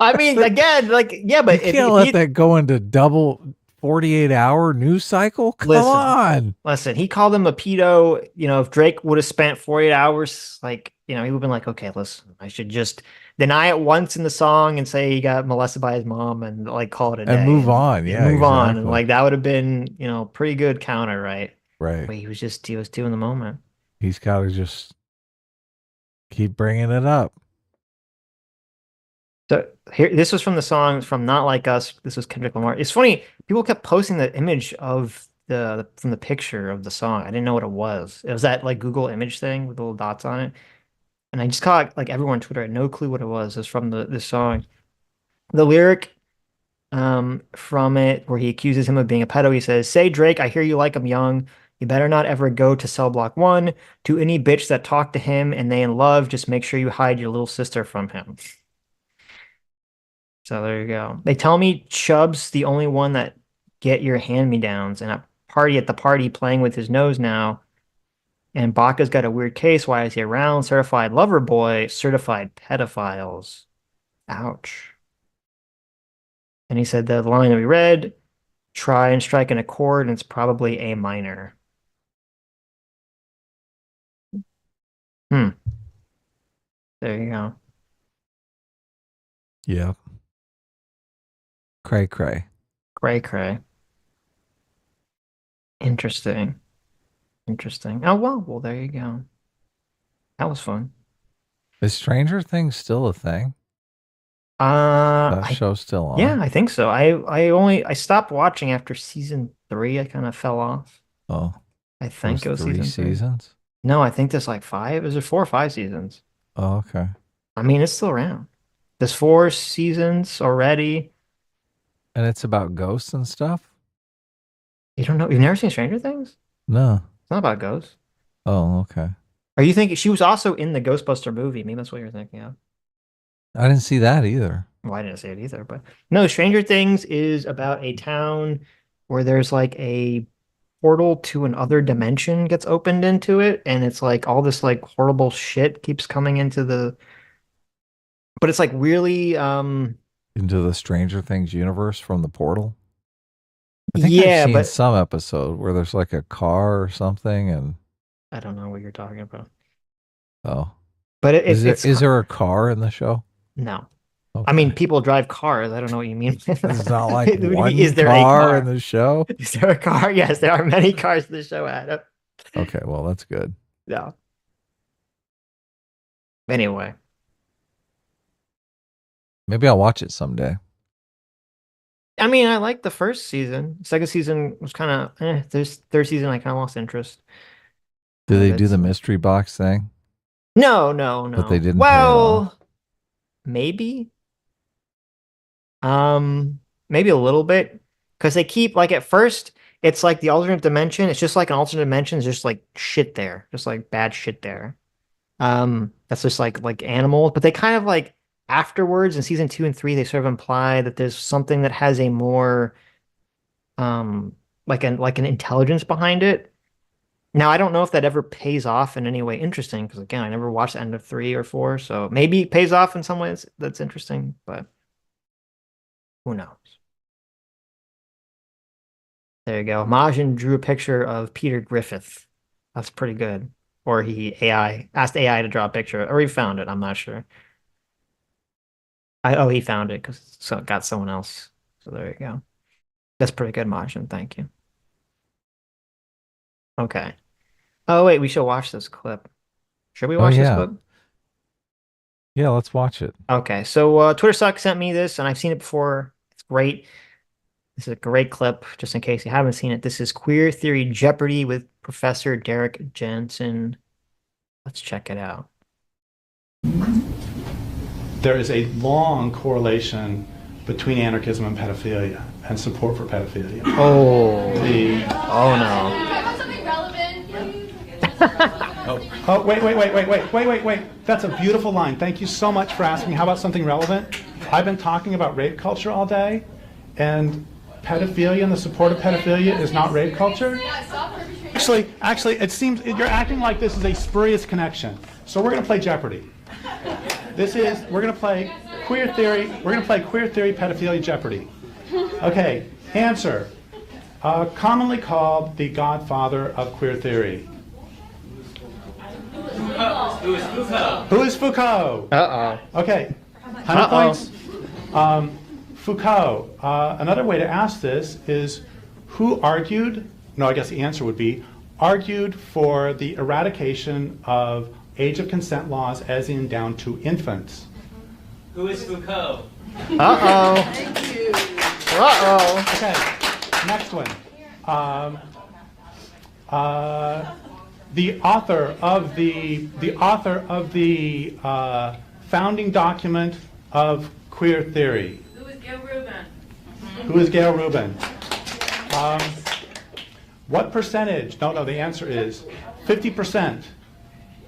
I mean, again, like, yeah, but you can't let that go into double 48-hour news cycle. Come on. Listen, he called him a pedo. You know, if Drake would have spent 48 hours, like, you know, he would have been like, okay, listen, I should just deny it once in the song and say he got molested by his mom and like call it a day. And move on. Yeah. Move on. And like that would have been, you know, pretty good counter, right? Right. But he was too in the moment. He's got to just keep bringing it up. So here, this was from the song from Not Like Us. This was Kendrick Lamar. It's funny. People kept posting the image of from the picture of the song. I didn't know what it was. It was that like Google image thing with the little dots on it. And I just caught like everyone on Twitter had no clue what it was. It was from this song. The lyric from it where he accuses him of being a pedo, he says, "Say Drake, I hear you like him young. You better not ever go to cell block 1. To any bitch that talk to him and they in love, just make sure you hide your little sister from him." So there you go. They tell me Chubb's the only one that get your hand-me-downs, and at the party playing with his nose now. And Baca's got a weird case. Why is he around? Certified lover boy, certified pedophiles. Ouch. And he said the line that we read, try and strike an accord, and it's probably A minor. There you go. Yeah. Cray cray. Cray cray. Interesting. Oh, well, there you go. That was fun. Is Stranger Things still a thing? That show's still on. Yeah, I think so. I stopped watching after season 3. I kind of fell off. Oh. I think it was 3 season 3. seasons? No, I think there's like 5. Is there 4 or 5 seasons? Oh, okay. I mean, it's still around. There's 4 seasons already. And it's about ghosts and stuff? You don't know? You've never seen Stranger Things? No. It's not about ghosts. Oh, okay. Are you thinking she was also in the Ghostbuster movie? Maybe that's what you're thinking of. I didn't see that either. Well, I didn't see it either, but no, Stranger Things is about a town where there's like a portal to another dimension gets opened into it, and it's like all this like horrible shit keeps coming into the, but it's like really into the Stranger Things universe from the portal. I think yeah, I've seen but some episode where there's like a car or something, and I don't know what you're talking about. oh, But is there a car in the show? No. Okay. I mean, people drive cars. I don't know what you mean. It's not like What do you one mean, is there car a in the show. Is there a car? Yes, there are many cars in the show, Adam. Okay, well, that's good. Yeah. Anyway, maybe I'll watch it someday. I mean, I liked the first season. Second season was kind of There's third season, I kind of lost interest. Do they do the mystery box thing? No. But they didn't. Well, maybe. Maybe a little bit, because they keep like at first it's like the alternate dimension. It's just like an alternate dimension. It's just like shit there, just like bad shit there. That's just like animals, but they kind of like afterwards in season 2 and 3 they sort of imply that there's something that has a more like an intelligence behind it. Now I don't know if that ever pays off in any way interesting, because again I never watched the end of 3 or 4, so maybe it pays off in some ways that's interesting, but who knows. There you go. Majin drew a picture of Peter Griffith. That's pretty good. Or he asked AI to draw a picture, or he found it. I'm not sure. He found it because it got someone else. So there you go. That's pretty good, Majin. Thank you. Okay. Oh wait, we should watch this clip. Should we watch this clip? Yeah, let's watch it. Okay, so Twitter Suck sent me this, and I've seen it before. It's great. This is a great clip, just in case you haven't seen it. This is Queer Theory Jeopardy with Professor Derek Jensen. Let's check it out. There is a long correlation between anarchism and pedophilia and support for pedophilia. Oh. Oh no. Wait. That's a beautiful line. Thank you so much for asking. How about something relevant? I've been talking about rape culture all day, and pedophilia and the support of pedophilia is not rape culture? Actually, it seems you're acting like this is a spurious connection. So we're going to play Jeopardy. We're going to play queer theory. We're going to play queer theory pedophilia Jeopardy. Okay, answer. Commonly called the godfather of queer theory. Who is Foucault? Who is Foucault? Okay, 100 points. Foucault. Another way to ask this is, who argued? No, I guess the answer would be argued for the eradication of age of consent laws, as in down to infants. Who is Foucault? Thank you. Okay, next one. The author of the founding document of queer theory. Who is Gail Rubin? What percentage? No, the answer is 50%.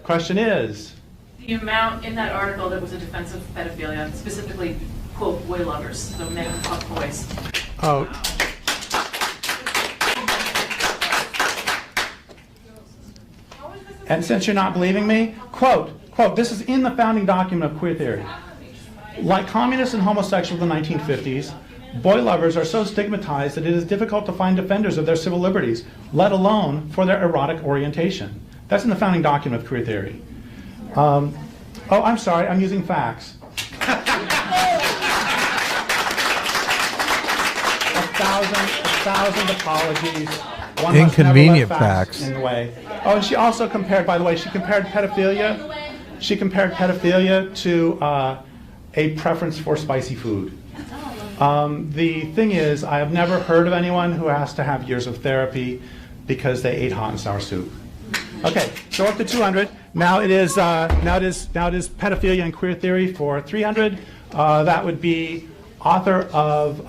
Question is? The amount in that article that was a defense of pedophilia, specifically, quote, boy lovers, so men who fuck boys. Oh. And since you're not believing me, quote, this is in the founding document of queer theory. Like communists and homosexuals in the 1950s, boy lovers are so stigmatized that it is difficult to find defenders of their civil liberties, let alone for their erotic orientation. That's in the founding document of queer theory. I'm sorry, I'm using facts. thousand apologies. One Inconvenient must never let facts. in the way. Oh, and she also compared, by the way, she compared pedophilia. She compared pedophilia to a preference for spicy food. The thing is, I have never heard of anyone who has to have years of therapy because they ate hot and sour soup. Okay, so up to 200. Now it is pedophilia and queer theory for 300. That would be author of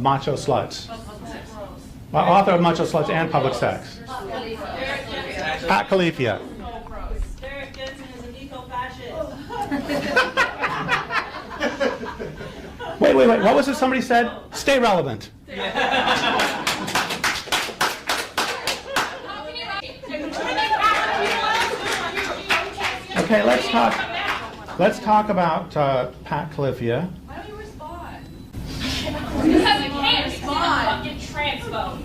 Macho Sluts. Author of Macho Sluts and Public Sex. Pat Califia. Wait. What was it somebody said? Stay relevant. Okay, let's talk about Pat Califia. Why don't you respond? Because I can't respond. Fucking transphobe.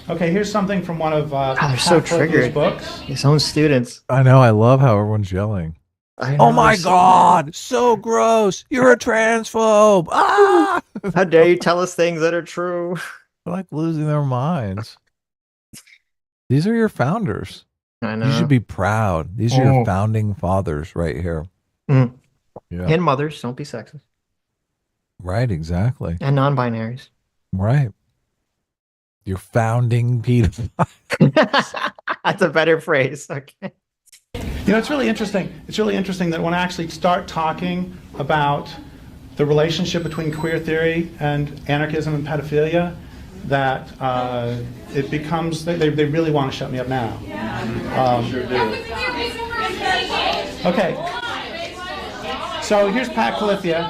Okay, here's something from one of they're Pat so Califia's triggered. books. His own students. I know. I love how everyone's yelling. Oh my God! So gross! You're a transphobe! Ah! How dare you tell us things that are true? They're like losing their minds. These are your founders. I know. You should be proud. These are your founding fathers right here. Mm. Yeah. And mothers, don't be sexist. Right, exactly. And non-binaries. Right. Your founding pedophiles. That's a better phrase. Okay. You know, it's really interesting. It's really interesting that when I actually start talking about the relationship between queer theory and anarchism and pedophilia, that it becomes, they really want to shut me up now. Okay. So here's Pat Califia.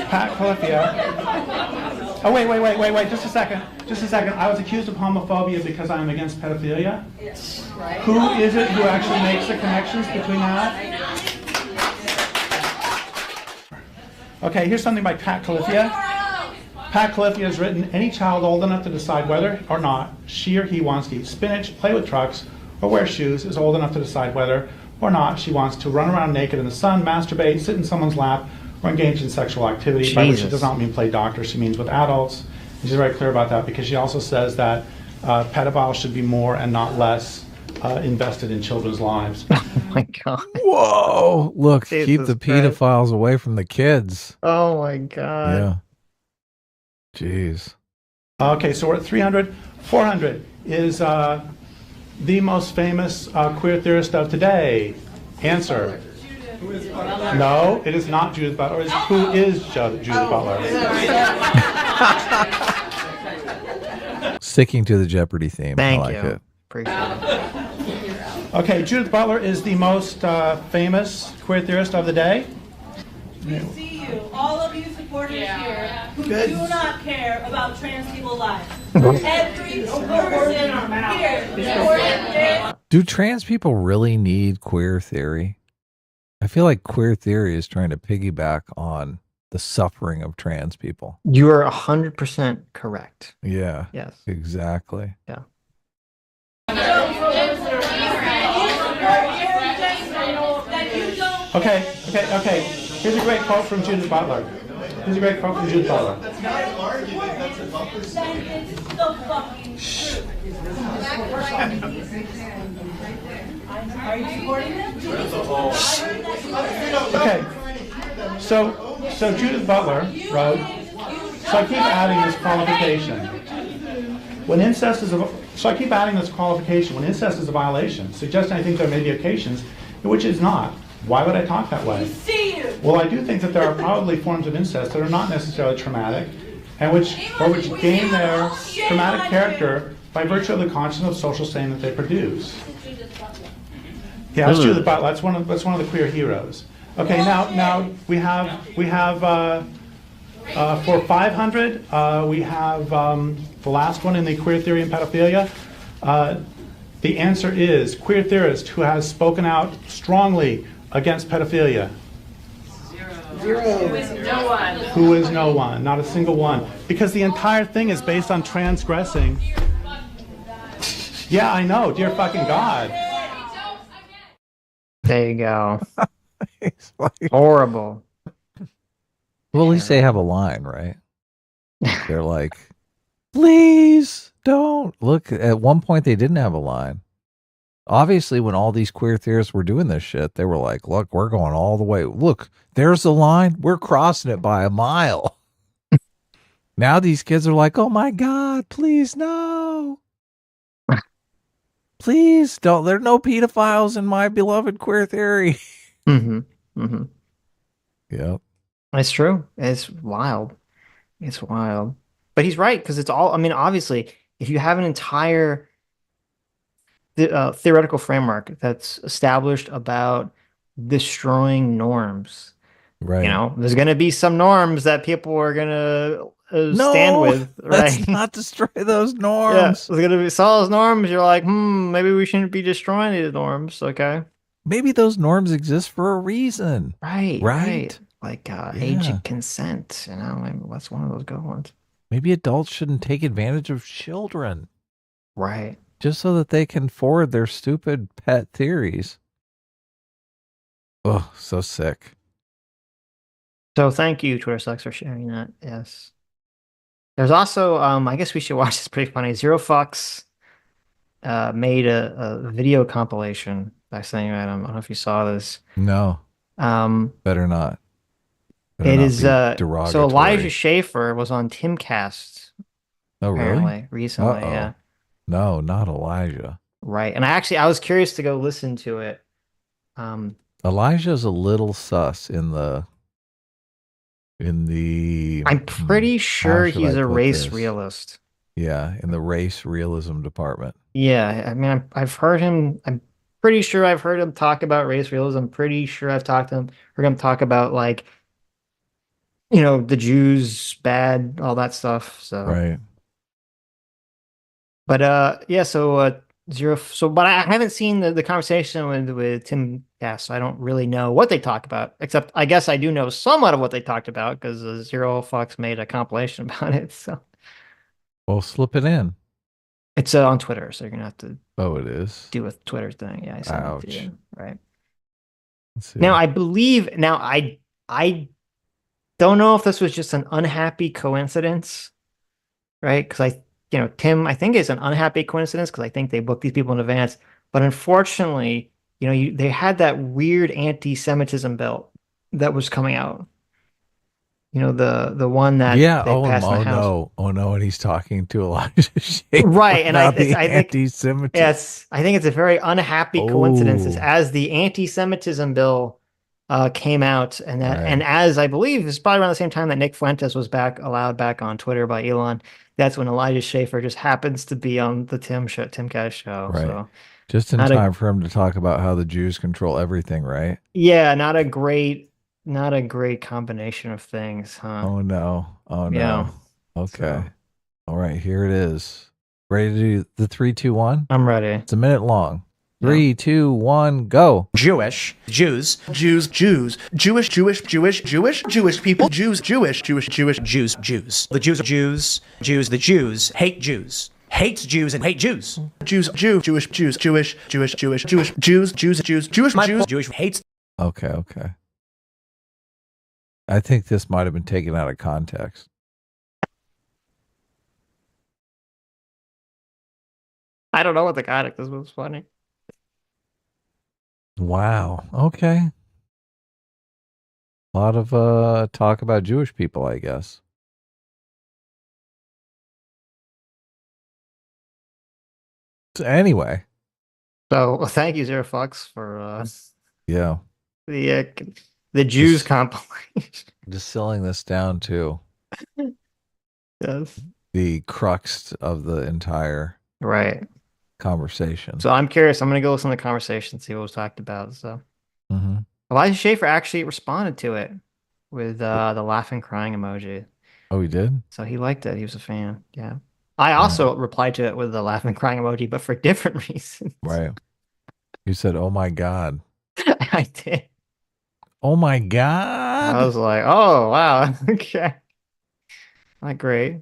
Pat Califia. Oh, wait, just a second. I was accused of homophobia because I'm against pedophilia. Yes. Who is it who actually makes the connections between that? Okay, here's something by Pat Califia. Pat Califia has written, any child old enough to decide whether or not she or he wants to eat spinach, play with trucks, or wear shoes is old enough to decide whether or not she wants to run around naked in the sun, masturbate, sit in someone's lap, or engage in sexual activity, by which she does not mean play doctor, she means with adults. And she's very clear about that because she also says that pedophiles should be more and not less invested in children's lives. Oh my God. Whoa. Look, keep Jesus the Christ. pedophiles away from the kids. Oh my God. Yeah. Jeez. Okay, so we're at 300. 400 is the most famous queer theorist of today. Answer. No, it is not Judith Butler. It's who is Judith Butler? Sticking to the Jeopardy theme. Thank I like you. it. Appreciate it. Okay, Judith Butler is the most famous queer theorist of the day. We see you, all of you supporters here, who Good. do not care about trans people's lives. Every person here. Do trans people really need queer theory? I feel like queer theory is trying to piggyback on the suffering of trans people. You are 100% correct. Yeah. Yes. Exactly. Yeah. Okay. Here's a great quote from Judith Butler. Are you supporting them? Okay. So Judith Butler wrote, so I keep adding this qualification. When incest is a violation, suggesting I think there may be occasions in which it's not. Why would I talk that way? Well, I do think that there are probably forms of incest that are not necessarily traumatic, and which gain their traumatic character by virtue of the consciousness of social stain that they produce. Yeah, that's Judith Butler. That's one of the queer heroes. Okay, now we have for 500 we have the last one in the queer theory and pedophilia. The answer is queer theorist who has spoken out strongly against pedophilia. Zero. Who is no one? Who is no one? Not a single one. Because the entire thing is based on transgressing. Yeah, I know. Dear fucking God. There you go. Horrible. Well, at least they have a line, right? They're like, please don't. Look, at one point they didn't have a line. Obviously, when all these queer theorists were doing this shit, they were like, look, we're going all the way. Look, there's the line. We're crossing it by a mile. Now these kids are like, oh my God, please no. Please don't. There are no pedophiles in my beloved queer theory. Mm-hmm. Mm-hmm. Yep. It's true. It's wild. It's wild. But he's right, because it's all, I mean, obviously, if you have an entire theoretical framework that's established about destroying norms, right? You know, there's going to be some norms that people are going to stand with, right? Let's not destroy those norms. Yeah, there's going to be some of those norms. You're like, maybe we shouldn't be destroying these norms. Okay. Maybe those norms exist for a reason. Right. Like age and consent, you know, maybe that's one of those good ones. Maybe adults shouldn't take advantage of children. Right. Just so that they can forward their stupid pet theories. Oh, so sick. So thank you, Twitter Sucks, for sharing that. Yes. There's also, I guess we should watch this. Pretty funny. Zero Fucks made a video compilation by saying that. I don't know if you saw this. No. Better not. It is so Elijah Schaefer was on Timcast. Oh, really? Recently, yeah. No, not Elijah. Right. And I was curious to go listen to it. Elijah's a little sus in the I'm pretty sure he's a race realist. Yeah, in the race realism department. Yeah, I mean, I've heard him. I'm pretty sure I've heard him talk about race realism. I'm pretty sure I've heard him talk about, like, you know, the Jews bad, all that stuff. So right. But yeah, so but I haven't seen the conversation with Tim Cass, so I don't really know what they talk about, except I guess I do know somewhat of what they talked about because Zero Fox made a compilation about it. So well, slip it in. It's on Twitter, so you're gonna have to it is do a Twitter thing. Yeah, I sent ouch. It to you, right. Let's see. Now I don't know if this was just an unhappy coincidence, right? Because Tim, I think, is an unhappy coincidence because I think they booked these people in advance. But unfortunately, they had that weird anti-Semitism bill that was coming out. The one that they passed in the House. Oh no, and he's talking to Elijah Schaefer. Right, and I think anti-Semitism. Yes, I think it's a very unhappy coincidence. As the anti-Semitism bill came out, and as I believe it's probably around the same time that Nick Fuentes was allowed back on Twitter by Elon. That's when Elijah Schaefer just happens to be on the Timcast show. Right. So just in time for him to talk about how the Jews control everything, right? Yeah, not a great combination of things, huh? Oh no. Yeah. Okay. So. All right, here it is. Ready to do the 3, 2, 1? I'm ready. It's a minute long. 3, 2, 1, go. Jewish, Jews, Jews, Jews, Jewish, Jewish, Jewish, Jewish, Jewish people, Jews, Jewish, Jewish, Jewish, Jews, Jews. The Jews are Jews, Jews, the Jews hate Jews. Hates Jews and hate Jews. Jews, Jew, Jewish, Jews, Jewish, Jewish, Jewish, Jewish, Jews, Jews, Jews, Jewish, Jews, Jewish hates. Okay. I think this might have been taken out of context. I don't know what the context is. It was funny. Wow. Okay. A lot of talk about Jewish people, I guess. So anyway. So thank you, Zero Fox, for the Jews compilation. Distilling this down to the crux of the entire conversation. So I'm curious. I'm going to go listen to the conversation, see what was talked about. So Elijah Schaefer actually responded to it with the laughing, crying emoji. Oh, he did? So he liked it. He was a fan. Yeah. I also replied to it with the laughing, crying emoji, but for different reasons. Right. You said, "Oh my God." I did. Oh my God. I was like, oh, wow. Okay. Not great.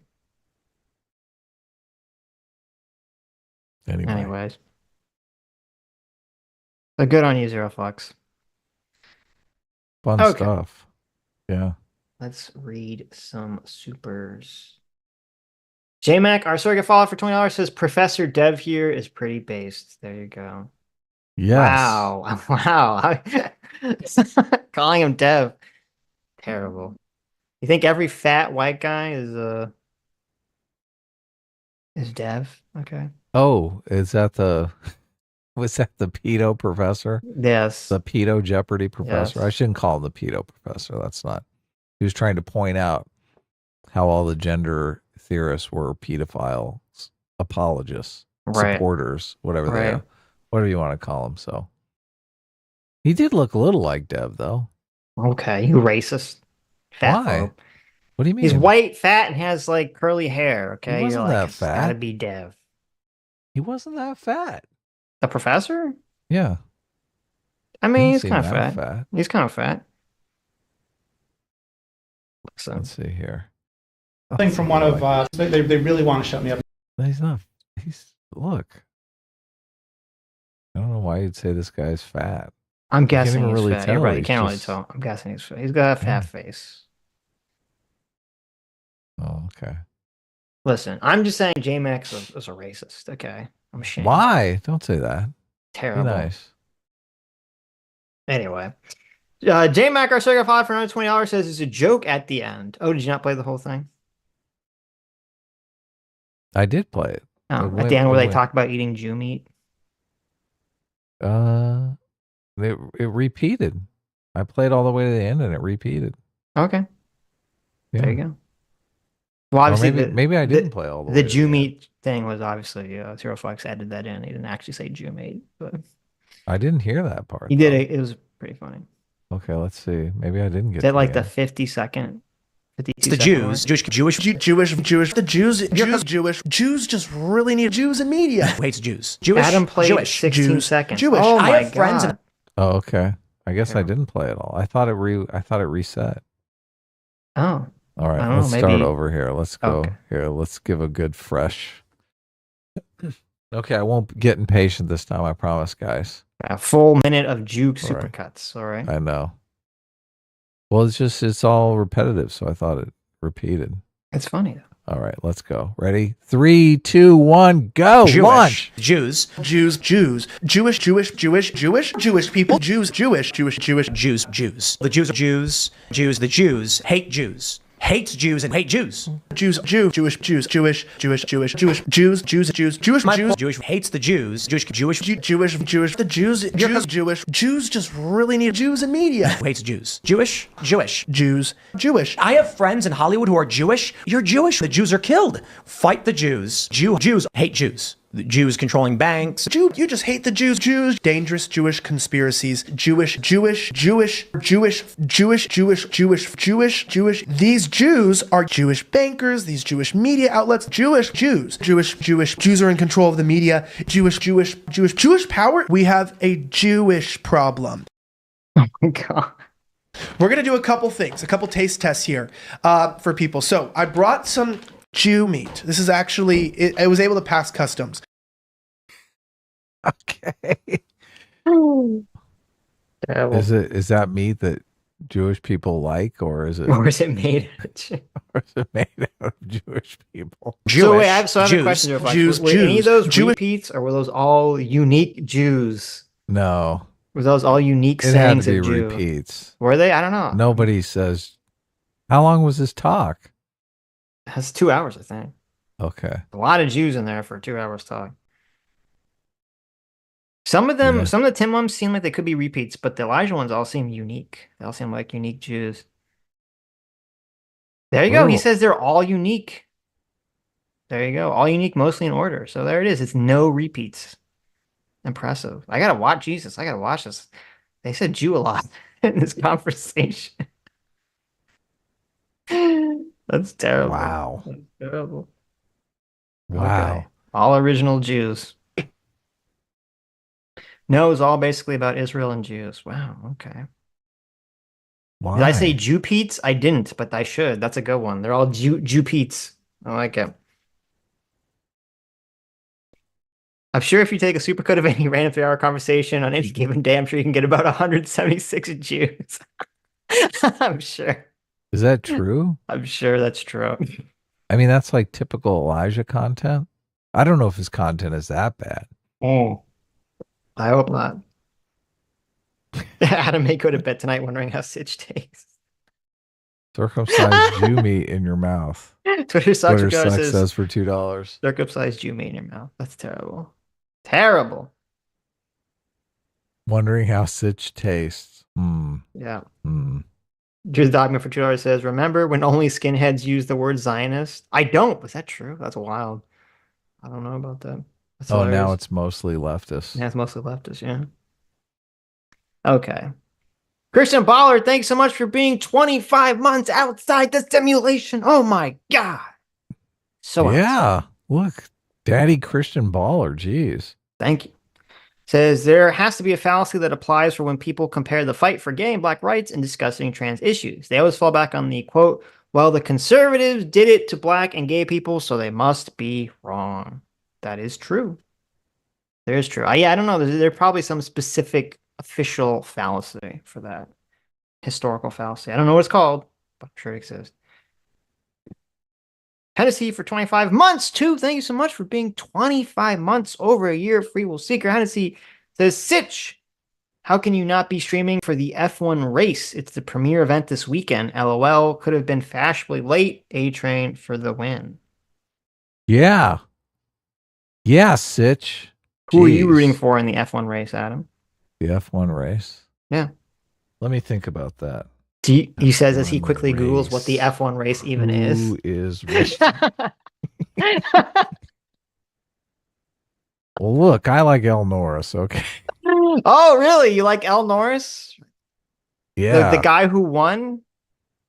Anyways. So good on you, Zero Fox. Fun stuff. Yeah. Let's read some supers. JMac, our surrogate follow for $20 says Professor Dev here is pretty based. There you go. Yes. Wow. Wow. Calling him Dev. Terrible. You think every fat white guy is Dev? Okay. Oh, is that the was that the pedo professor? Yes. The pedo Jeopardy professor. Yes. I shouldn't call him the pedo professor. That's not. He was trying to point out how all the gender theorists were pedophile apologists, Right. supporters, whatever they Right. are, whatever you want to call them. So he did look a little like Dev, though. Okay, you racist. Fat Why? phobe. What do you mean? He's white, fat, and has like curly hair. Okay, He wasn't You're like, that it's fat. gotta be Dev. He wasn't that fat. The professor? Yeah. I mean, Didn't he's seem kind of that fat. He's kind of fat. So Let's see here. Thing from one of they really want to shut me up. He's not. Look. I don't know why you'd say this guy's fat. I'm You can't guessing even he's really fat. tell. You're right. You He's can't really just- tell. I'm guessing he's fat. He's got a fat face. Oh, okay. Listen, I'm just saying J-Max is a racist. Okay, I'm ashamed. Why? Don't say that. Terrible. Be nice. Anyway, J-Mac, our Sega 5 for another $20 says it's a joke at the end. Oh, did you not play the whole thing? I did play it. Oh, It at went- the end where it they went- talk about eating Jew meat. It repeated. I played all the way to the end and it repeated. Okay, Yeah. there you go. Well, Or obviously, maybe I didn't play all the way. The to Jew end. meat thing was obviously Zero Flex added that in. He didn't actually say Jew meat, but I didn't hear that part. he did it. It was pretty funny. Okay, let's see. Maybe I didn't get. Is that to like the end. 50-second? It's the Jews, Jewish, the Jews just really need Jews in media. Who hates Jews? Jewish, Adam played Jewish, 16 Jews, seconds. Jewish. Oh I my have friends in God. Oh, okay. I guess I didn't play it all. I thought it reset. Oh. All right, I don't let's know, start maybe- over here. Let's go Okay. here. Let's give a good fresh. Okay, I won't get impatient this time. I promise, guys. A full minute of juke All right. supercuts. All right. I know. Well, it's all repetitive, so I thought it repeated. It's funny though. All right, let's go. Ready? 3, 2, 1, go. Jewish, Launch. Jews, Jewish, Jewish people, Jews, Jewish, Jews. The Jews are Jews, the Jews hate Jews. Hates Jews and hate Jews. Jewish, Jewish, Jewish hates the Jews. The Jews just really need Jews in media. Who hates Jews? Jewish. I have friends in Hollywood who are Jewish. You're Jewish. The Jews are killed. Fight the Jews. Jews hate Jews. The Jews controlling banks. You just hate the Jews. Dangerous Jewish conspiracies. Jewish. These Jews are Jewish bankers. These Jewish media outlets. Jews are in control of the media. Jewish power. We have a Jewish problem. Oh my God. We're going to do a couple things, a couple taste tests here for people. So I brought some Jew meat. This is actually, I was able to pass customs. Okay. Terrible. Is that meat that Jewish people like, or is it? Or is it made? Or is it made out of Jewish people? So wait, I have a question. Real quick. Jews, were any of those Jewish- repeats, or were those all unique Jews? No, Were those all unique it had sayings to be of Jew? repeats. Were they? I don't know. Nobody says. How long was this talk? That's 2 hours, I think. Okay. A lot of Jews in there for 2 hours talk. Some of them, Yeah. some of the Tim ones seem like they could be repeats, but the Elijah ones all seem unique. They all seem like unique Jews. There you go. He Ooh. says they're all unique. There you go. All unique, mostly in order. So there it is. It's no repeats. Impressive. I gotta watch Jesus. I gotta watch this. They said Jew a lot in this conversation. That's terrible. Wow. That's terrible. Wow. Okay. All original Jews. No, it's all basically about Israel and Jews. Wow. Okay. Why? Did I say Jew Pete's? I didn't, but I should. That's a good one. They're all Jew Pete's. I like it. I'm sure if you take a supercut of any random 3-hour conversation on any given day, I'm sure you can get about 176 Jews. I'm sure. Is that true? I'm sure that's true. I mean, that's like typical Elijah content. I don't know if his content is that bad. Oh, I hope not. Adam may go to bed tonight wondering how Sitch tastes. Circumcised Jew meat in your mouth. Twitter sucks says for $2. Circumcised Jew meat in your mouth. That's terrible. Terrible. Wondering how Sitch tastes. Yeah. Mm. Drew's Dogma for $2 says, remember when only skinheads use the word Zionist? I don't. Was that true? That's wild. I don't know about that. That's hilarious. Now it's mostly leftist. Yeah, it's mostly leftist, yeah. Okay. Christian Baller, thanks so much for being 25 months outside the simulation. Oh my God. So yeah. Look, Daddy Christian Baller. Jeez. Thank you. Says there has to be a fallacy that applies for when people compare the fight for gay and black rights and discussing trans issues. They always fall back on the quote, well, the conservatives did it to black and gay people, so they must be wrong. That is true. There is true. Yeah, I don't know. There's probably some specific official fallacy for that. Historical fallacy. I don't know what it's called, but I'm sure it exists. Hennessy for 25 months, too. Thank you so much for being 25 months, over a year. Free will seeker. Hennessy says, Sitch, how can you not be streaming for the F1 race? It's the premier event this weekend. LOL. Could have been fashionably late. A-Train for the win. Yeah. Yeah, Sitch. Who are you rooting for in the F1 race, Adam? The F1 race? Yeah. Let me think about that. He says as he quickly Googles what the F1 race even is. Who is racing? Well, look, I like El Norris, okay? Oh, really? You like El Norris? Yeah. The guy who won?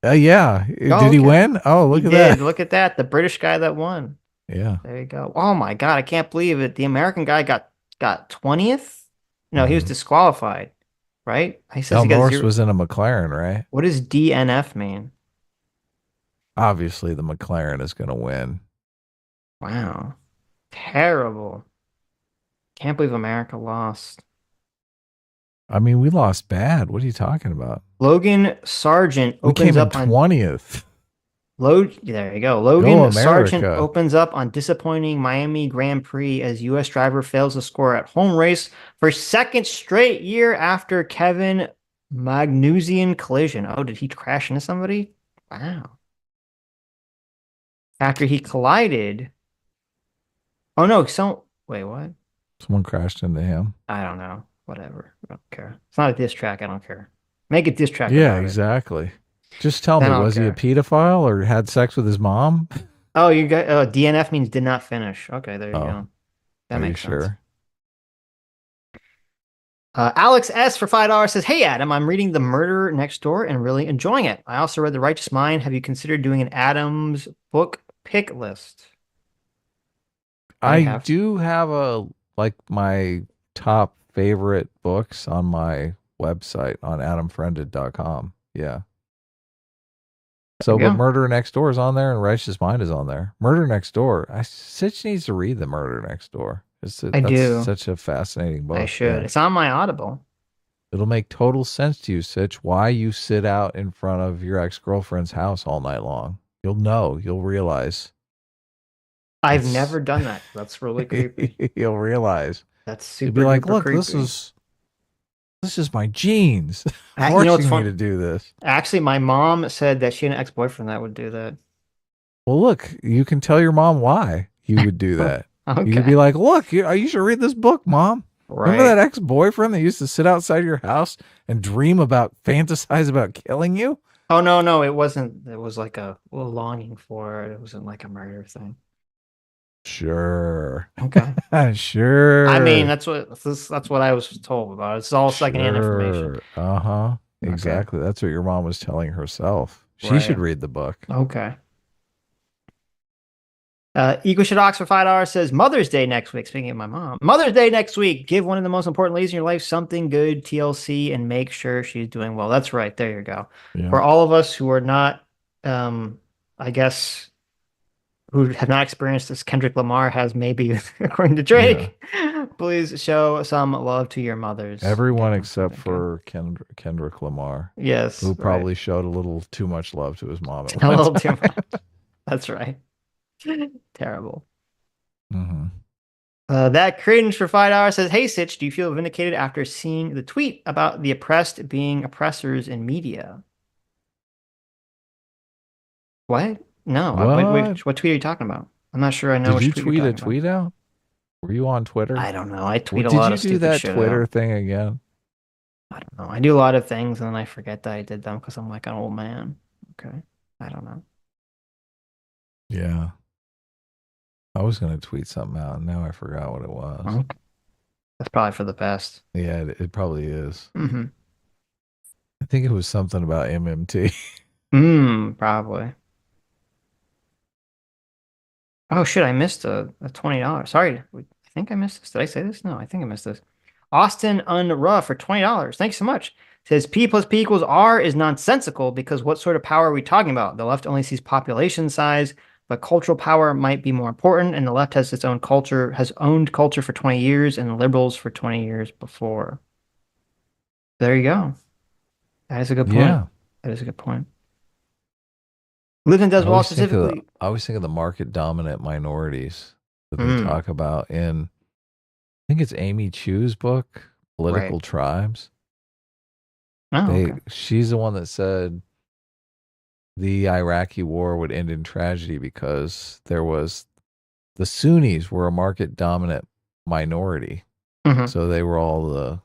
Yeah. Did he win? Oh, look at that. Look at that. The British guy that won. Yeah. There you go. Oh, my God. I can't believe it. The American guy got 20th? No, he was disqualified. Right? He says El Norris was in a McLaren, right? What does DNF mean? Obviously, the McLaren is going to win. Wow. Terrible. Can't believe America lost. I mean, we lost bad. What are you talking about? Logan Sargent opens up on 20th. There you go. Logan Sargent opens up on disappointing Miami Grand Prix as U.S. driver fails to score at home race for second straight year after Kevin Magnussen collision. Oh, did he crash into somebody? Wow. After he collided. Oh, no. Wait, what? Someone crashed into him. I don't know. Whatever. I don't care. It's not a diss track. I don't care. Make a diss track. Yeah, exactly. Just tell me, was he a pedophile or had sex with his mom? Oh, you got DNF means did not finish. Okay, there you go. That makes sense. Sure. Alex S for $5 says, hey, Adam, I'm reading The Murderer Next Door and really enjoying it. I also read The Righteous Mind. Have you considered doing an Adam's book pick list? I do have my top favorite books on my website on adamfriended.com. Yeah. So, but Murder Next Door is on there and Righteous Mind is on there. Murder Next Door. Sitch needs to read The Murder Next Door. I do. Such a fascinating book. I should. Yeah. It's on my Audible. It'll make total sense to you, Sitch, why you sit out in front of your ex-girlfriend's house all night long. You'll know. You'll realize. I've never done that. That's really creepy. You'll realize. That's super. You'll be like, look, creepy. this is my genes. Forcing me to do this. Actually, my mom said that she had an ex-boyfriend that would do that. Well, look, you can tell your mom why you would do that. Okay. You could be like, look, you should read this book, Mom. Right. Remember that ex-boyfriend that used to sit outside your house and fantasize about killing you? Oh, no, it wasn't. It was like a longing for it. It wasn't like a murder thing. Sure. Okay. Sure. I mean, that's what I was told about. It's all secondhand information. Uh-huh. Exactly. Okay. That's what your mom was telling herself. She should read the book. Okay. Equishadox for $5 says Mother's Day next week. Speaking of my mom, Mother's Day next week. Give one of the most important ladies in your life something good, TLC, and make sure she's doing well. That's right. There you go. Yeah. For all of us who are not, I guess, who have not experienced this, Kendrick Lamar has maybe, according to Drake. Please show some love to your mothers. Everyone except for Kendrick Lamar. Yes, Who right. probably showed a little too much love to his mom. At A one little time. too much. That's right. Terrible. Mm-hmm. That cringe for $5 says, "Hey Sitch, do you feel vindicated after seeing the tweet about the oppressed being oppressors in media?" What? No. What tweet are you talking about? I'm not sure I know. Did you which tweet you're a talking about. tweet out? Were you on Twitter? I don't know. I tweet a Did lot you of do stupid that shit Twitter out. thing again? I don't know. I do a lot of things and then I forget that I did them because I'm like an old man. Okay. I don't know. Yeah. I was going to tweet something out and now I forgot what it was. Okay. That's probably for the best. Yeah, it probably is. Mm-hmm. I think it was something about MMT. Probably. Oh shit, I missed a $20. Sorry. I think I missed this. Did I say this? No, I think I missed this. Austin Unruh for $20. Thanks so much. Says P plus P equals R is nonsensical because what sort of power are we talking about? The left only sees population size, but cultural power might be more important, and the left has its own culture, has owned culture for 20 years, and the liberals for 20 years before. There you go. That is a good point. Yeah. That is a good point. Living does well specifically. I always think of the market dominant minorities that they talk about in, I think it's Amy Chu's book, Political Tribes. Oh, okay. She's the one that said the Iraqi war would end in tragedy because the Sunnis were a market dominant minority. So they were all the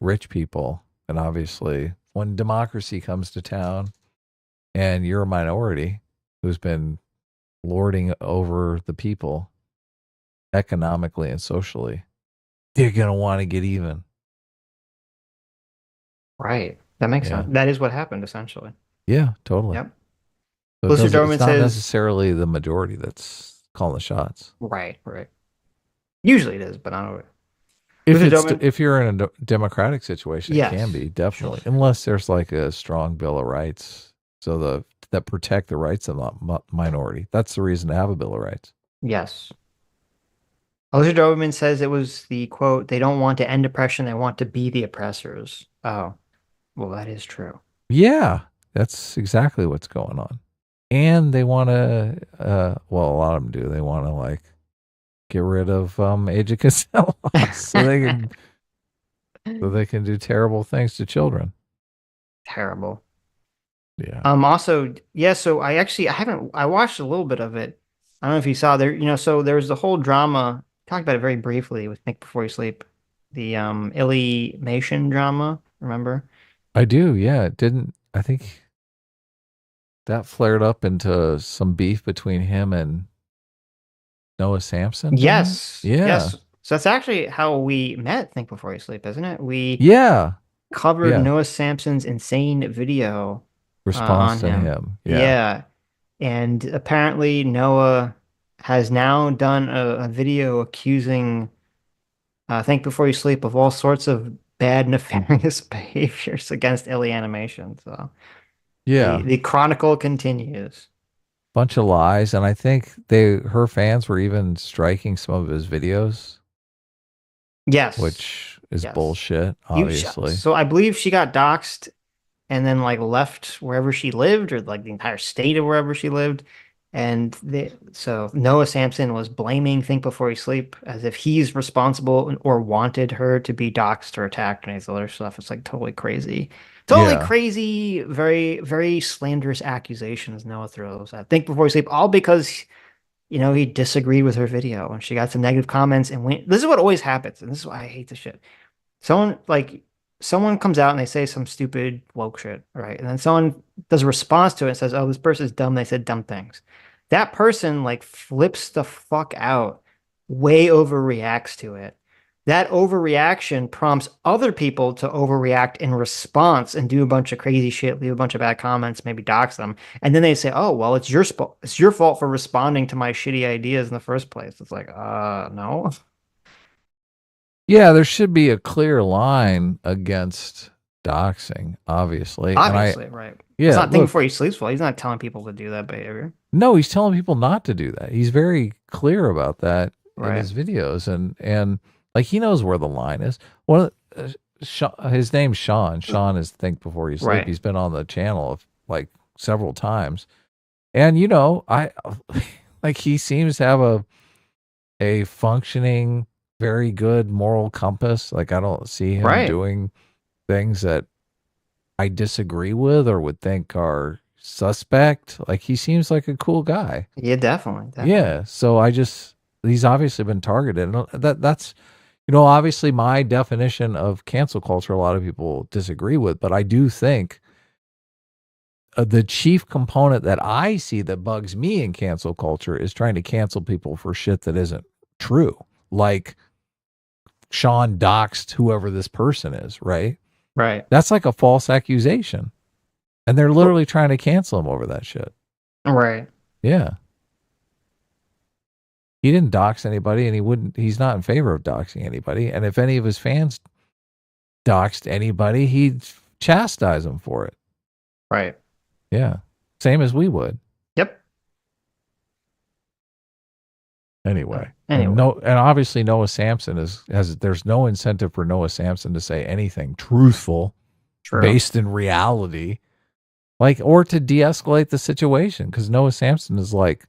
rich people. And obviously when democracy comes to town and you're a minority who's been lording over the people economically and socially, they're going to want to get even. Right. That makes sense. That is what happened, essentially. Yeah, totally. Yep. So it's not necessarily the majority that's calling the shots. Right, right. Usually it is, but I don't know. If you're in a democratic situation, Yes. it can be, definitely. Unless there's like a strong Bill of Rights that protect the rights of the minority. That's the reason to have a Bill of Rights. Yes. Alicia Doberman says it was the quote, "They don't want to end oppression, they want to be the oppressors." Oh, well, that is true. Yeah, that's exactly what's going on. And they want to, well, a lot of them do. They want to like get rid of age of consent laws so they can do terrible things to children. Terrible. Yeah. Also, yeah, so I watched a little bit of it. I don't know if you saw there, so there was the whole drama, talked about it very briefly with Nick Before You Sleep, the Illy Mation drama, remember? I do, yeah. I think that flared up into some beef between him and Noah Sampson. Yes. Yeah. Yes. So that's actually how we met Think Before You Sleep, isn't it? We covered Noah Sampson's insane video response on to him. Yeah. And apparently Noah has now done a video accusing Think Before You Sleep of all sorts of bad, nefarious behaviors against Illy Animation. So the chronicle continues. Bunch of lies, and I think her fans were even striking some of his videos. Yes. Which is bullshit, obviously. So I believe she got doxxed and then like left wherever she lived, or like the entire state of wherever she lived. And so Noah Sampson was blaming Think Before You Sleep as if he's responsible or wanted her to be doxxed or attacked and other stuff. It's like totally crazy. Totally crazy, very, very slanderous accusations Noah throws at Think Before You Sleep, all because, he disagreed with her video and she got some negative comments and this is what always happens. And this is why I hate this shit. Someone comes out and they say some stupid woke shit, right? And then someone does a response to it and says, "Oh, this person's dumb. They said dumb things." That person flips the fuck out, way overreacts to it. That overreaction prompts other people to overreact in response and do a bunch of crazy shit, leave a bunch of bad comments, maybe dox them. And then they say, "Oh, well, it's your fault for responding to my shitty ideas in the first place." It's like, no. Yeah, there should be a clear line against doxing, obviously. Obviously, right. Yeah, it's not Think Before You Sleep's fault. He's not telling people to do that behavior. No, he's telling people not to do that. He's very clear about that in his videos. And Like he knows where the line is. One of his name's Sean. Sean is Think Before You Sleep. Right. He's been on the channel like several times. And you know, I like he seems to have a functioning, very good moral compass. Like I don't see him doing things that I disagree with or would think are suspect. Like he seems like a cool guy. Yeah, definitely. Yeah. So he's obviously been targeted. And that's, you know, obviously my definition of cancel culture, a lot of people disagree with, but I do think the chief component that I see that bugs me in cancel culture is trying to cancel people for shit that isn't true. Like Sean doxed whoever this person is, right? Right. That's like a false accusation. And they're literally trying to cancel him over that shit. Right. Yeah. He didn't dox anybody and he's not in favor of doxing anybody. And if any of his fans doxed anybody, he'd chastise them for it. Right. Yeah. Same as we would. Yep. Anyway. And obviously Noah Sampson there's no incentive for Noah Sampson to say anything truthful based in reality. Like, or to de-escalate the situation. Because Noah Sampson is like,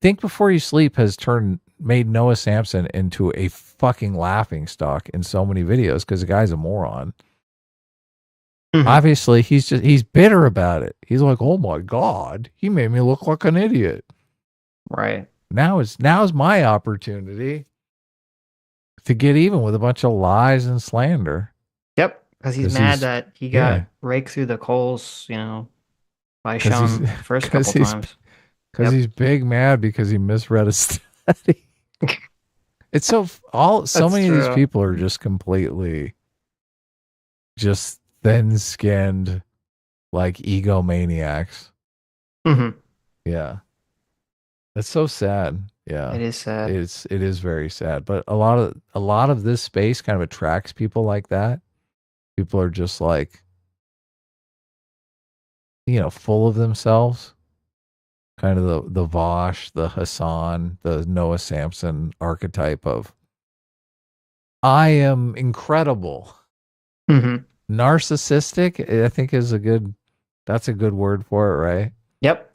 Think Before You Sleep has made Noah Sampson into a fucking laughing stock in so many videos because the guy's a moron. Obviously, he's bitter about it. He's like, oh my God, he made me look like an idiot. Right. Now's my opportunity to get even with a bunch of lies and slander. Yep. Because he's mad that he got raked through the coals, you know, by Sean the first couple times. Because he's big mad because he misread a study. It's so many of these people are just completely just thin-skinned, like egomaniacs. Yeah. It's so sad. Yeah. It is sad. It is very sad. But a lot of this space kind of attracts people like that. People are just like, you know, full of themselves. Kind of the Vosh, the Hassan, the Noah Sampson archetype of I am incredible. Narcissistic, I think that's a good word for it, right? Yep.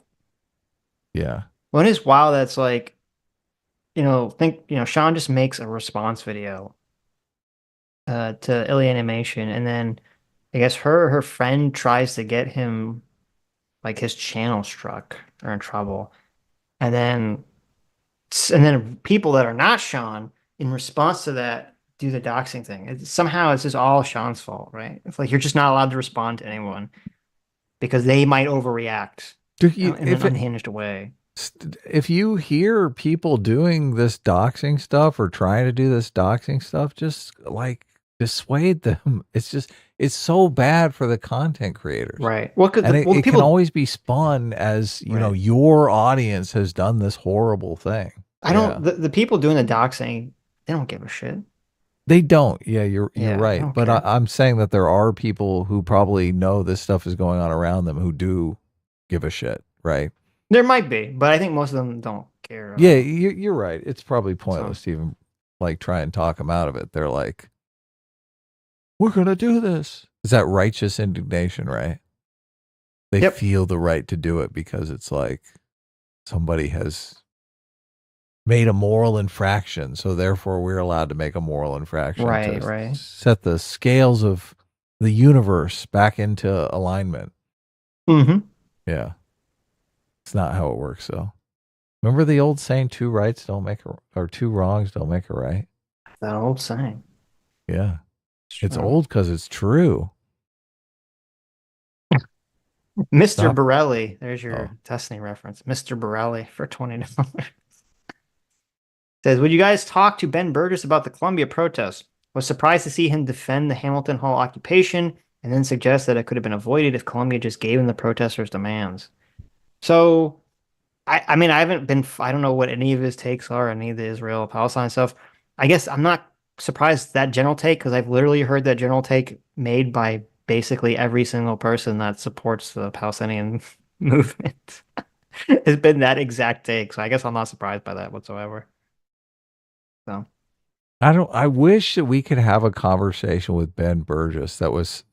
Yeah. Well, it is wild that's like, you know, Sean just makes a response video to Ilya Animation, and then I guess her friend tries to get him like his channel struck or in trouble. And then people that are not Sean in response to that do the doxing thing. Somehow it's just all Sean's fault, right? It's like you're just not allowed to respond to anyone because they might overreact in an unhinged way. If you hear people doing this doxing stuff or trying to do this doxing stuff, just like dissuade them. It's so bad for the content creators. Right. Well, it can always be spun as, you know, your audience has done this horrible thing. The people doing the doxing, they don't give a shit. They don't. Yeah, you're right. But I'm saying that there are people who probably know this stuff is going on around them who do give a shit, right? There might be, but I think most of them don't care. Yeah, you're right. It's probably pointless to even like try and talk them out of it. They're like, we're going to do this. Is that righteous indignation, right? They feel the right to do it because it's like somebody has made a moral infraction, so therefore we're allowed to make a moral infraction. Right. Set the scales of the universe back into alignment. Yeah. It's not how it works, though. Remember the old saying, two wrongs don't make a right? That old saying. Yeah. It's old because it's true. Mr. Borelli, there's your Destiny reference. Mr. Borelli for $20. Says, would you guys talk to Ben Burgess about the Columbia protests? Was surprised to see him defend the Hamilton Hall occupation and then suggest that it could have been avoided if Columbia just gave in the protesters' demands. So, I mean, I don't know what any of his takes are, any of the Israel-Palestine stuff. I guess I'm not surprised that general take, because I've literally heard that general take made by basically every single person that supports the Palestinian movement. Has been that exact take. So I guess I'm not surprised by that whatsoever. So, I wish that we could have a conversation with Ben Burgess that was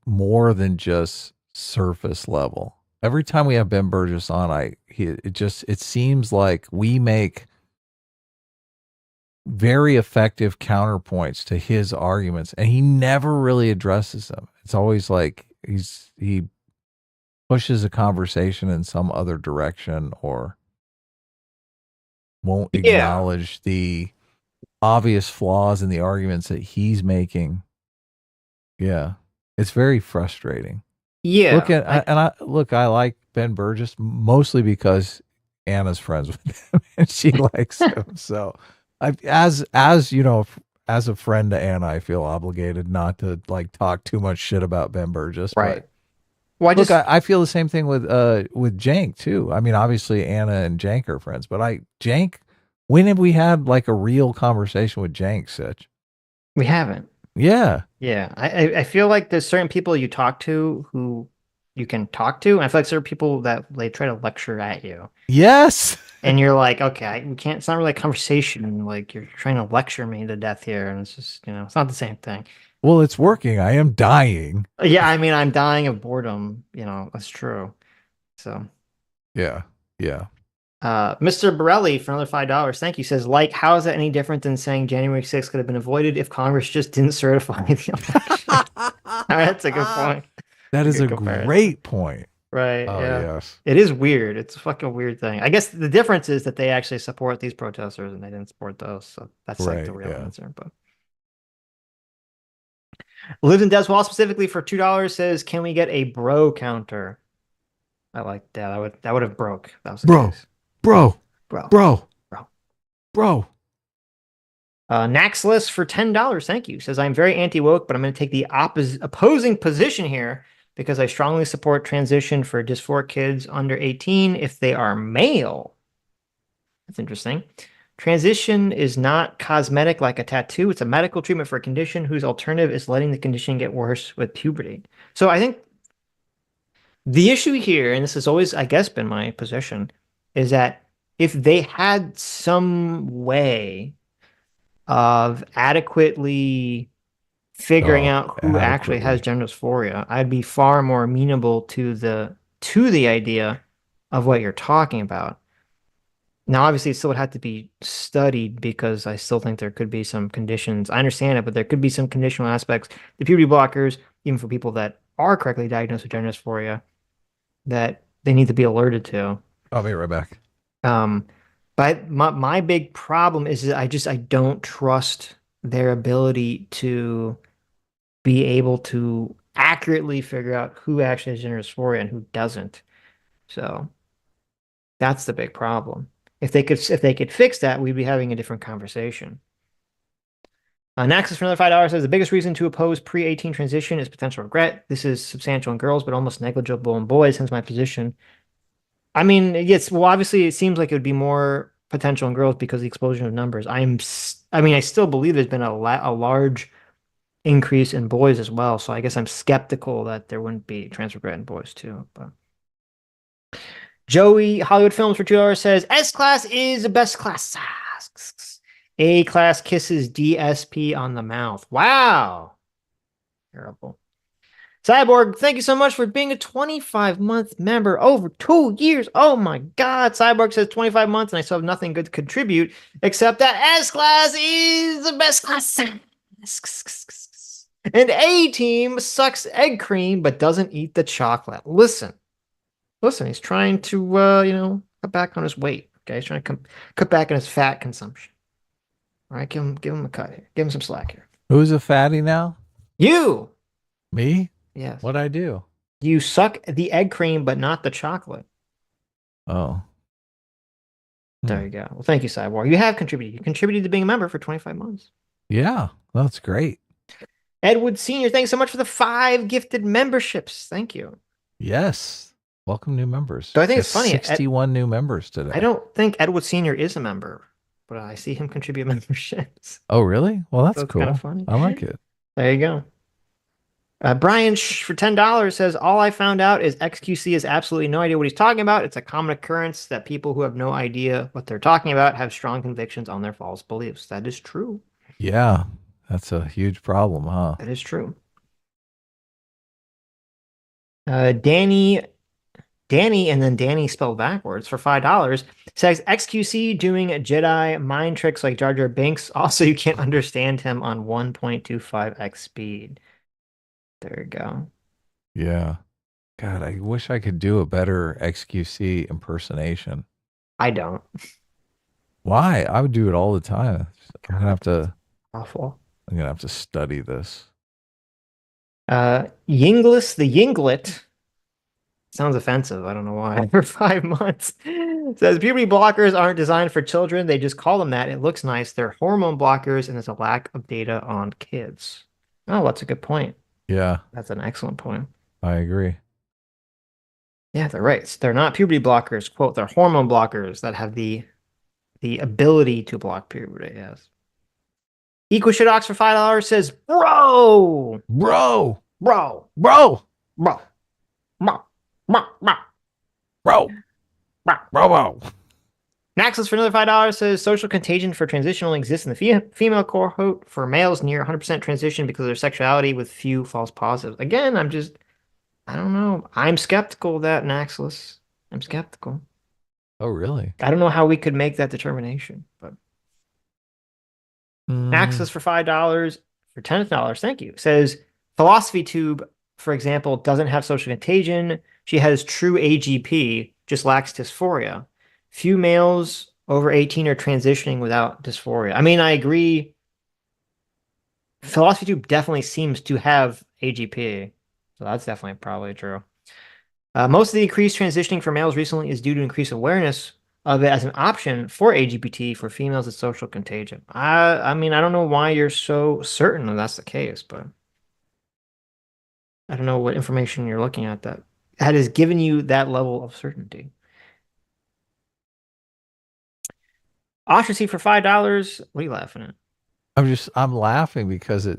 more than just surface level. Every time we have Ben Burgess on, it seems like we make very effective counterpoints to his arguments, and he never really addresses them. It's always like he pushes a conversation in some other direction or won't acknowledge the obvious flaws in the arguments that he's making. Yeah. It's very frustrating. Yeah. I like Ben Burgess mostly because Anna's friends with him and she likes him. So as you know, as a friend to Anna, I feel obligated not to like talk too much shit about Ben Burgess. Right. But, I feel the same thing with Jank too. I mean, obviously Anna and Jank are friends, but Jank, when have we had like a real conversation with Jank, Sitch? We haven't. Yeah. Yeah. I feel like there's certain people you talk to who you can talk to. And I feel like there are people that they try to lecture at you. Yes. And you're like, okay, we can't, it's not really a conversation. Like you're trying to lecture me to death here. And it's just, it's not the same thing. Well, it's working. I am dying. Yeah. I mean, I'm dying of boredom. That's true. So. Yeah. Yeah. Mr. Borelli for another $5. Thank you. Says, how is that any different than saying January 6th could have been avoided if Congress just didn't certify the election? That's a good point. That is a great point. Right. Oh, yeah. yes. It is weird. It's a fucking weird thing. I guess the difference is that they actually support these protesters and they didn't support those. So that's like the real answer. But Lives in Deswall specifically for $2 says, can we get a bro counter? I like that. That would have broke. That was the case. Bro. Naxless for $10. Thank you. Says, I'm very anti-woke, but I'm going to take the opposing position here because I strongly support transition for dysphoric kids under 18 if they are male. That's interesting. Transition is not cosmetic like a tattoo. It's a medical treatment for a condition whose alternative is letting the condition get worse with puberty. So I think the issue here, and this has always, I guess, been my position, is that if they had some way of adequately figuring out who actually has gender dysphoria, I'd be far more amenable to the idea of what you're talking about. Now, obviously, it still would have to be studied because I still think there could be some conditions. I understand it, but there could be some conditional aspects. The puberty blockers, even for people that are correctly diagnosed with gender dysphoria, that they need to be alerted to. I'll be right back. But my big problem is that I don't trust their ability to be able to accurately figure out who actually has gender dysphoria and who doesn't. So that's the big problem. If they could fix that, we'd be having a different conversation. Naxus for another $5 says the biggest reason to oppose pre-18 transition is potential regret. This is substantial in girls, but almost negligible in boys. Hence my position. I mean, yes. Well, obviously, it seems like it would be more potential in girls because of the explosion of numbers. I still believe there's been a large increase in boys as well. So I guess I'm skeptical that there wouldn't be trans regret in boys too. But Joey Hollywood Films for $2 says S class is the best class. A class kisses DSP on the mouth. Wow. Terrible. Cyborg, thank you so much for being a 25-month member over 2 years. Oh my God. Cyborg says 25 months and I still have nothing good to contribute except that S class is the best class. And A team sucks egg cream but doesn't eat the chocolate. Listen, he's trying to, cut back on his weight. Okay, he's trying to cut back on his fat consumption. All right, give him a cut here. Give him some slack here. Who's a fatty now? You. Me? Yes. What'd I do? You suck the egg cream, but not the chocolate. Oh. There you go. Well, thank you, Cyborg. You have contributed. You contributed to being a member for 25 months. Yeah, that's great. Edward Sr., thanks so much for the 5 gifted memberships. Thank you. Yes. Welcome new members. So I think it's funny. 61 new members today. I don't think Edward Sr. is a member, but I see him contribute memberships. Oh, really? Well, that's cool. Kind of funny. I like it. There you go. Brian for $10 says, all I found out is XQC has absolutely no idea what he's talking about. It's a common occurrence that people who have no idea what they're talking about have strong convictions on their false beliefs. That is true. Yeah, that's a huge problem, huh? That is true. Danny, and then Danny spelled backwards for $5 says XQC doing Jedi mind tricks like Jar Jar Binks. Also, you can't understand him on 1.25x speed. There you go. Yeah. God, I wish I could do a better XQC impersonation. I don't. Why? I would do it all the time. I'm gonna have to. Awful. I'm gonna have to study this. Yinglis the Yinglet. Sounds offensive. I don't know why. For 5 months. Says puberty blockers aren't designed for children. They just call them that. It looks nice. They're hormone blockers, and there's a lack of data on kids. Oh, that's a good point. Yeah. That's an excellent point. I agree. Yeah, they're right. They're not puberty blockers. Quote, they're hormone blockers that have the ability to block puberty, yes. EquaShitox for $5 says, bro! Bro! Bro! Bro! Bro! Bro! Bro! Bro! Bro! Naxos for another $5 says, social contagion for transition only exists in the female cohort. For males, near 100% transition because of their sexuality with few false positives. Again, I don't know. I'm skeptical of that, Naxos. I'm skeptical. Oh, really? I don't know how we could make that determination, but Naxos for $5 for $10, thank you. Says Philosophy Tube, for example, doesn't have social contagion. She has true AGP, just lacks dysphoria. Few males over 18 are transitioning without dysphoria. I mean, I agree. Philosophy Tube definitely seems to have AGP. So that's definitely probably true. Most of the increased transitioning for males recently is due to increased awareness of it as an option for AGPT for females as social contagion. I mean, I don't know why you're so certain that that's the case, but I don't know what information you're looking at that has given you that level of certainty. Ostracy for $5. What are you laughing at? I'm laughing because the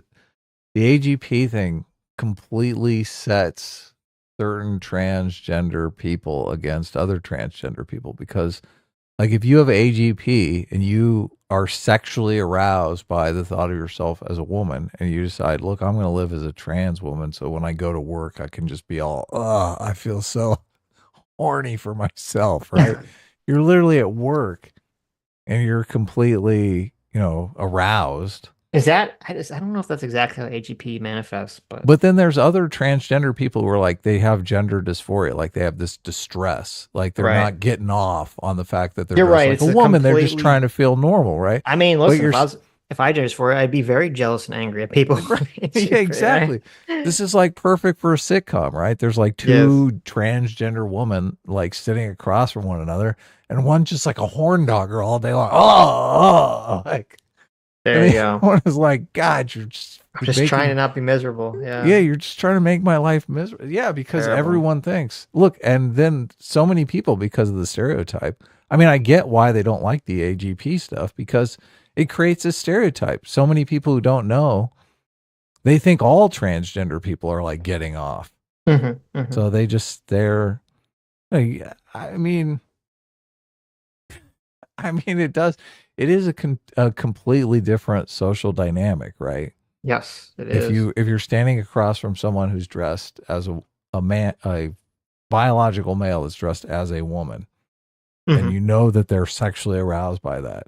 AGP thing completely sets certain transgender people against other transgender people, because like if you have AGP and you are sexually aroused by the thought of yourself as a woman and you decide, look, I'm going to live as a trans woman, so when I go to work I can just be all, I feel so horny for myself, right? You're literally at work and you're completely, aroused. Is that, I don't know if that's exactly how AGP manifests, But then there's other transgender people who are like, they have gender dysphoria, like they have this distress, like they're not getting off on the fact that they're You're right, like it's a a woman. They're just completely- trying to feel normal, right? I mean, But listen, if I did for it, I'd be very jealous and angry at people. yeah, exactly. This is like perfect for a sitcom, right? There's like two transgender women like sitting across from one another, and one just like a horn dogger all day long. Like There you go. One is like, God, you're just trying to not be miserable. Yeah. Yeah, you're just trying to make my life miserable. Yeah, because Terrible. everyone thinks, look, and then so many people, because of the stereotype. I mean, I get why they don't like the AGP stuff, because it creates a stereotype. So many people who don't know, they think all transgender people are like getting off. So they're, I mean, it is a completely different social dynamic, right? Yes, it is. If you're standing across from someone who's dressed as a man, a biological male is dressed as a woman, and you know that they're sexually aroused by that,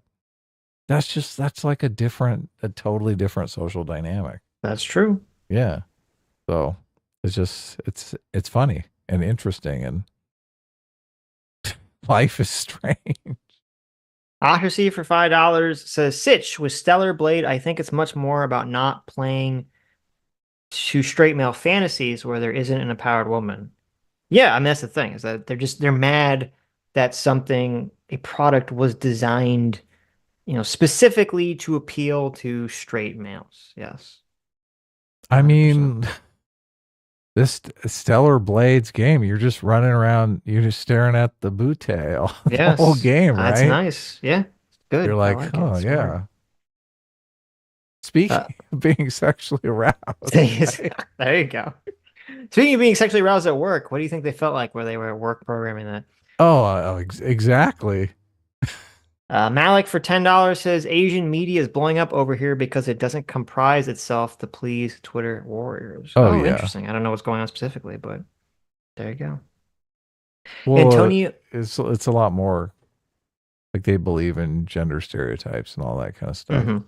that's like a totally different social dynamic. That's true. Yeah. So it's funny and interesting, and life is strange. Odyssey for $5 says, Sitch with Stellar Blade, I think it's much more about not playing to straight male fantasies where there isn't an empowered woman. Yeah, I mean, that's the thing, is that they're mad that a product was designed, specifically to appeal to straight males. Yes. 100%. I mean, this Stellar Blades game, you're just running around, you're just staring at the butte all the whole game, right? That's nice. Yeah. Good. You're like, I like oh, it. yeah. Speaking of being sexually aroused. There you go. Speaking of being sexually aroused at work, what do you think they felt like where they were at work programming that? Exactly. Malik for $10 says Asian media is blowing up over here because it doesn't comprise itself to please Twitter warriors. Oh, yeah. Interesting. I don't know what's going on specifically, but there you go. Well, Antonio, it's a lot more like they believe in gender stereotypes and all that kind of stuff.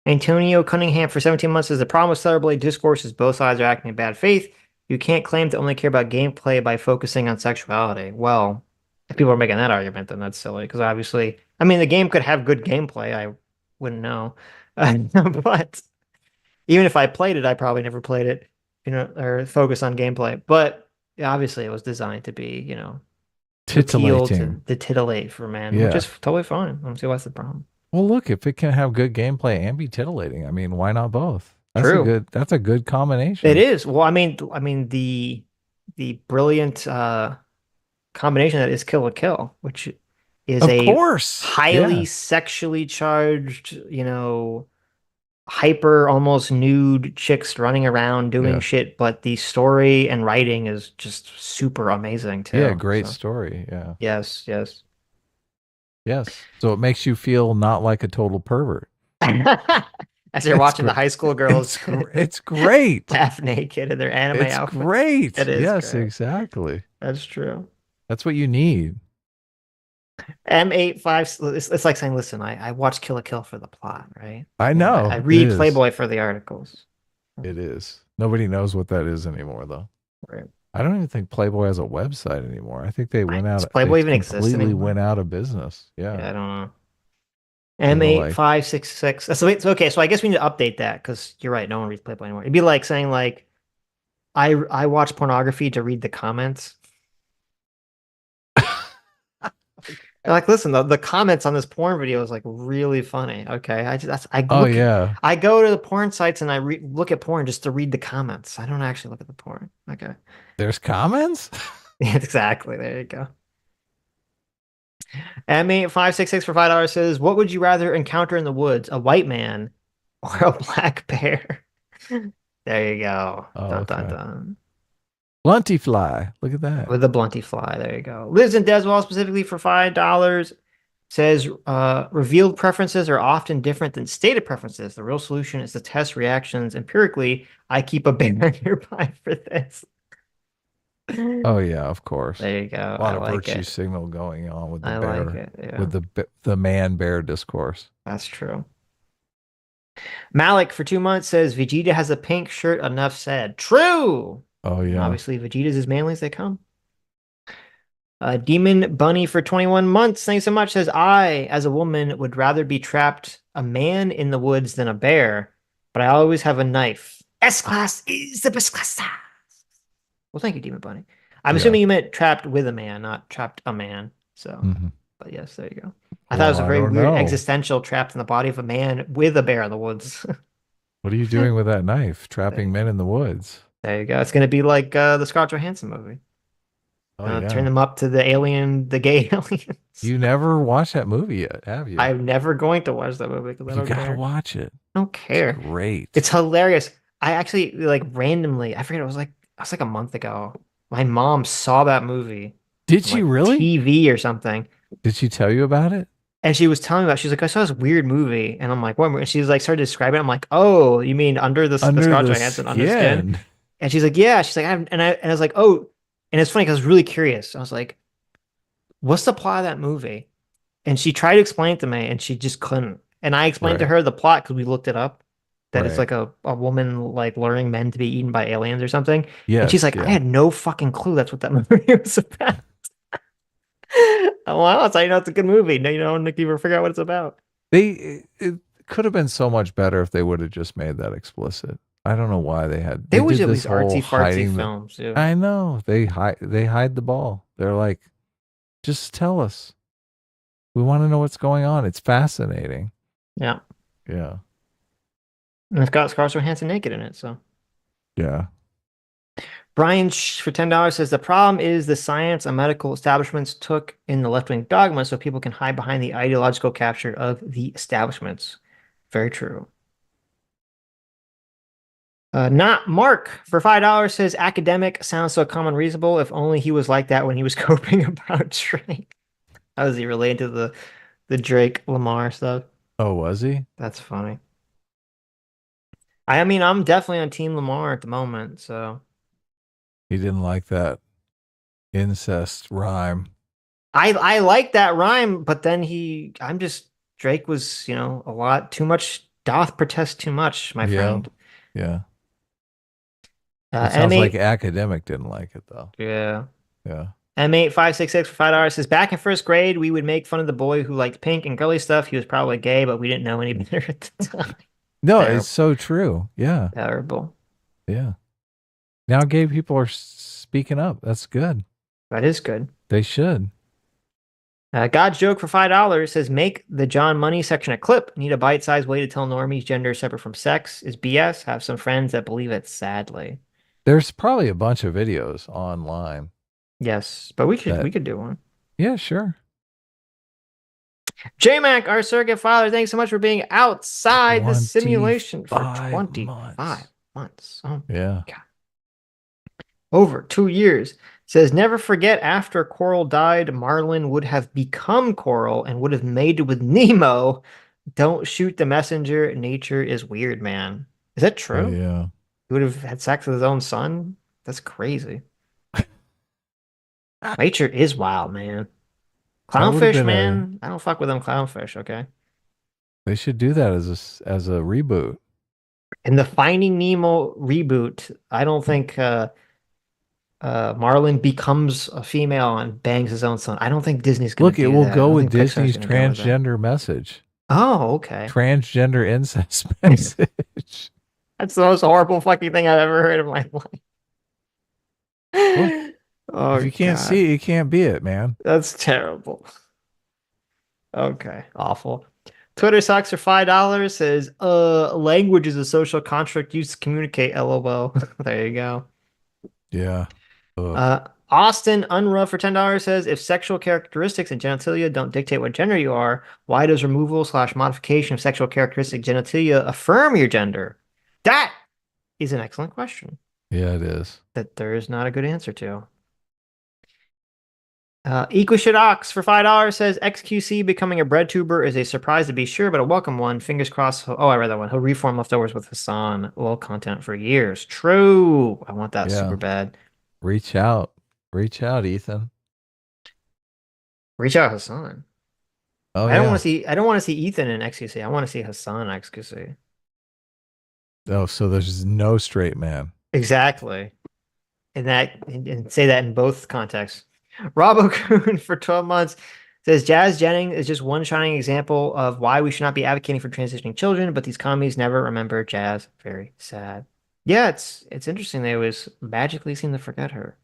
Antonio Cunningham for 17 months says the problem with Cellerblade discourse is both sides are acting in bad faith. You can't claim to only care about gameplay by focusing on sexuality. Well, if people are making that argument, then that's silly because obviously, I mean, the game could have good gameplay. I wouldn't know, but even if I played it, I probably never played it, or focus on gameplay. But obviously, it was designed to be, Titillating. to titillate for men, Yeah. which is totally fine. I don't see what's the problem. Well, look, if it can have good gameplay and be titillating, I mean, why not both? That's a good combination. It is. Well, I mean, the brilliant combination that is Kill la Kill, which is Of a course. highly Yeah. sexually charged, hyper almost nude chicks running around doing Yeah. shit, but the story and writing is just super amazing too. Yeah, great So, story. Yeah. yes. Yes. So it makes you feel not like a total pervert. As you're watching the high school girls, It's great. half naked in their anime It's outfits. great. It is. Yes, great. exactly. That's true. That's what you need. M85, it's like saying, listen, I watch Kill la Kill for the plot, right? I know. I read it is. Playboy for the articles. It is. Nobody knows what that is anymore, though. Right. I don't even think Playboy has a website anymore. I think they went out. Does Playboy they even exist completely anymore? went out of business. Yeah. I don't know. They're like- M8566. So it's okay. So I guess we need to update that because you're right. No one reads Playboy anymore. It'd be like saying I watch pornography to read the comments. Like, listen, the comments on this porn video is like really funny. Okay, I go to the porn sites and I look at porn just to read the comments. I don't actually look at the porn. Okay, There's comments? exactly. There you go. M8566 for $5 says, "What would you rather encounter in the woods, a white man or a black bear?" There you go. Oh, Dun, dun, okay. dun. Blunty fly. Look at that. With a blunty fly. There you go. Lives in Deswell specifically for $5. Says revealed preferences are often different than stated preferences. The real solution is to test reactions empirically. I keep a bear nearby for this. Oh yeah, of course. There you go. A lot I of like virtue it. signal going on with the I bear, like it, yeah. with the man bear discourse. That's true. Malik for 2 months says Vegeta has a pink shirt. Enough said. True. Oh yeah. Obviously, Vegeta's as manly as they come. Demon Bunny for 21 months. Thanks so much. Says, I, as a woman, would rather be trapped a man in the woods than a bear, but I always have a knife. S-Class is the best class. Well, thank you, Demon Bunny. I'm assuming you meant trapped with a man, not trapped a man. So, but yes, there you go. I thought it was a very weird existential trapped in the body of a man with a bear in the woods. What are you doing with that knife? Trapping men in the woods. There you go. It's going to be like the Scarlett Johansson movie. Oh, yeah. Turn them up to the gay aliens. You never watched that movie yet, have you? I'm never going to watch that movie because I don't gotta care. watch it. I don't care. It's great. It's hilarious. I actually randomly, I forget, it was like a month ago. My mom saw that movie. Did she really? TV or something. Did she tell you about it? And she was telling me about it. She's like, I saw this weird movie. And I'm like, what? And she's like, started describing it. I'm like, oh, you mean under the Scarlett Johansson under skin? And she's like, yeah. She's like, I was like, oh. And it's funny because I was really curious. I was like, what's the plot of that movie? And she tried to explain it to me and she just couldn't. And I explained to her the plot because we looked it up. That it's like a woman like luring men to be eaten by aliens or something. Yeah. And she's like, I had no fucking clue that's what that movie was about. Well, that's how you know it's a good movie. No, you don't even figure out what it's about. It could have been so much better if they would have just made that explicit. I don't know why they had. They always did do this these artsy whole fartsy hiding films. Yeah. I know they hide the ball. They're like, just tell us. We want to know what's going on. It's fascinating. Yeah. Yeah. And it's got Scarlett Johansson naked in it, so. Yeah. Brian for $10 says the problem is the science and medical establishments took in the left-wing dogma so people can hide behind the ideological capture of the establishments. Very true. Not Mark for $5 says academic sounds so calm and reasonable. If only he was like that when he was coping about Drake. How is he related to the Drake Lamar stuff? Oh, was he? That's funny. I mean, I'm definitely on Team Lamar at the moment, so He didn't like that incest rhyme. I like that rhyme, but then Drake was, a lot too much doth protest too much, my friend. Yeah. It sounds like academic didn't like it though. Yeah. Yeah. M8566 for $5 says back in first grade, we would make fun of the boy who liked pink and girly stuff. He was probably gay, but we didn't know any better at the time. No, Terrible. it's so true. Yeah. Terrible. Yeah. Now gay people are speaking up. That's good. That is good. They should. God's joke for $5 says make the John Money section a clip. Need a bite-sized way to tell normies gender is separate from sex is BS. Have some friends that believe it, sadly. There's probably a bunch of videos online. Yes, but we could do one. Yeah, sure. J-Mac, our surrogate father, thanks so much for being outside the simulation for 25 months. Oh, yeah. God. Over 2 years. Says, never forget after Coral died, Marlin would have become Coral and would have mated with Nemo. Don't shoot the messenger. Nature is weird, man. Is that true? Oh, yeah. He would have had sex with his own son? That's crazy. Nature is wild, man. Clownfish, man. I don't fuck with them clownfish, okay? They should do that as a reboot. In the Finding Nemo reboot, I don't think Marlin becomes a female and bangs his own son. I don't think Disney's going to do that. Look, it will go with Disney's transgender message. Oh, okay. Transgender incest message. That's the most horrible fucking thing I've ever heard in my life. Oh, if you can't see it, you can't be it, man. That's terrible. Okay, awful. Twitter sucks for $5 says, language is a social construct used to communicate, LOL. There you go. Yeah. Austin Unruh for $10 says, if sexual characteristics and genitalia don't dictate what gender you are, why does removal/modification of sexual characteristic genitalia affirm your gender? That is an excellent question. Yeah, it is. That there is not a good answer to. Equishitox for $5 says XQC becoming a bread tuber is a surprise to be sure, but a welcome one. Fingers crossed. Oh, I read that one. He'll reform leftovers with Hassan. Lol content for years. True. I want that super bad. Reach out, Ethan. Reach out, Hassan. Oh, I don't want to see Ethan in XQC. I want to see Hassan in XQC. Oh, so there's no straight man. Exactly. And say that in both contexts. Rob O'Coon for 12 months says Jazz Jennings is just one shining example of why we should not be advocating for transitioning children, but these commies never remember Jazz. Very sad. Yeah, it's interesting. They always magically seem to forget her.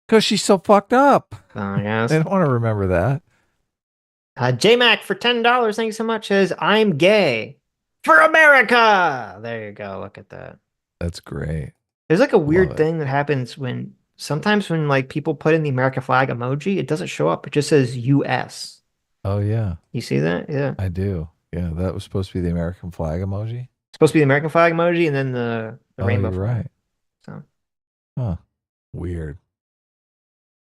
Because she's so fucked up. Oh, yes. They don't want to remember that. J-Mac for $10, thank you so much, says I'm gay for America. There you go. Look at that. That's great. There's like a weird thing that happens sometimes when like people put in the American flag emoji, it doesn't show up. It just says US. Oh, yeah. You see that? Yeah. I do. Yeah, that was supposed to be the American flag emoji. Supposed to be the American flag emoji and then the rainbow flag. Right. So. Huh. Weird.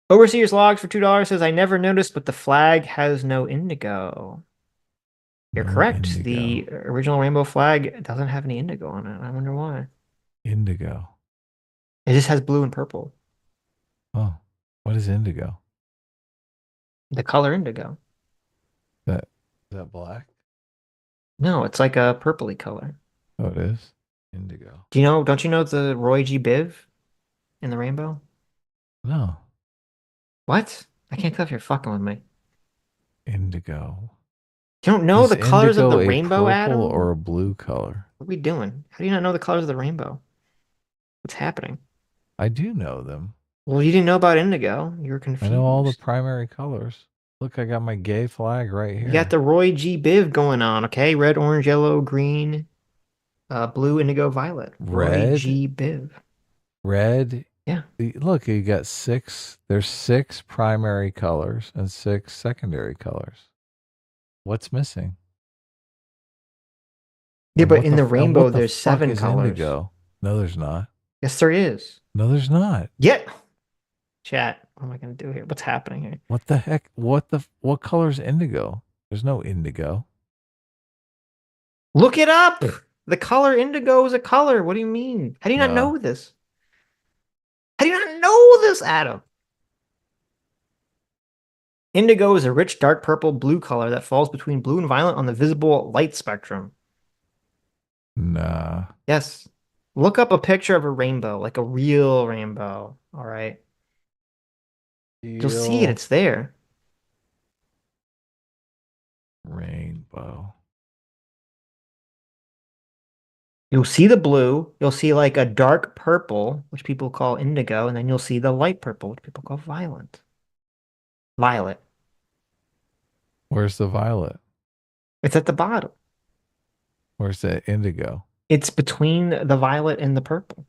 Overseer's Logs for $2 says, I never noticed, but the flag has no indigo. You're correct. Indigo. The original rainbow flag doesn't have any indigo on it. I wonder why. Indigo. It just has blue and purple. Oh, what is indigo? The color indigo. Is that black? No, it's like a purpley color. Oh, it is? Indigo. Don't you know the Roy G. Biv in the rainbow? No. What? I can't tell if you're fucking with me. Indigo. You don't know Is the colors of the indigo a rainbow, Adam? purple or a blue color? What are we doing? How do you not know the colors of the rainbow? What's happening? I do know them. Well, you didn't know about indigo. You were confused. I know all the primary colors. Look, I got my gay flag right here. You got the Roy G. Biv going on, okay? Red, orange, yellow, green, blue, indigo, violet. Red? Roy G. Biv. Red. Yeah. Look, you got there's 6 primary colors and 6 secondary colors. What's missing? Yeah, And but what in the and rainbow, what the there's fuck 7 is colors. Indigo? No, there's not. Yes, there is. No, there's not. Yeah. Chat. What am I gonna do here? What's happening here? What the heck? What color is indigo? There's no indigo. Look it up. The color indigo is a color. What do you mean? How do you not No. know this? How do you not know this, Adam? Indigo is a rich dark purple blue color that falls between blue and violet on the visible light spectrum. Nah. Yes. Look up a picture of a rainbow, like a real rainbow. All right. You'll see it. It's there. Rainbow. You'll see the blue. You'll see like a dark purple, which people call indigo, and then you'll see the light purple, which people call violet. Violet. Where's the violet? It's at the bottom. Where's the indigo? It's between the violet and the purple.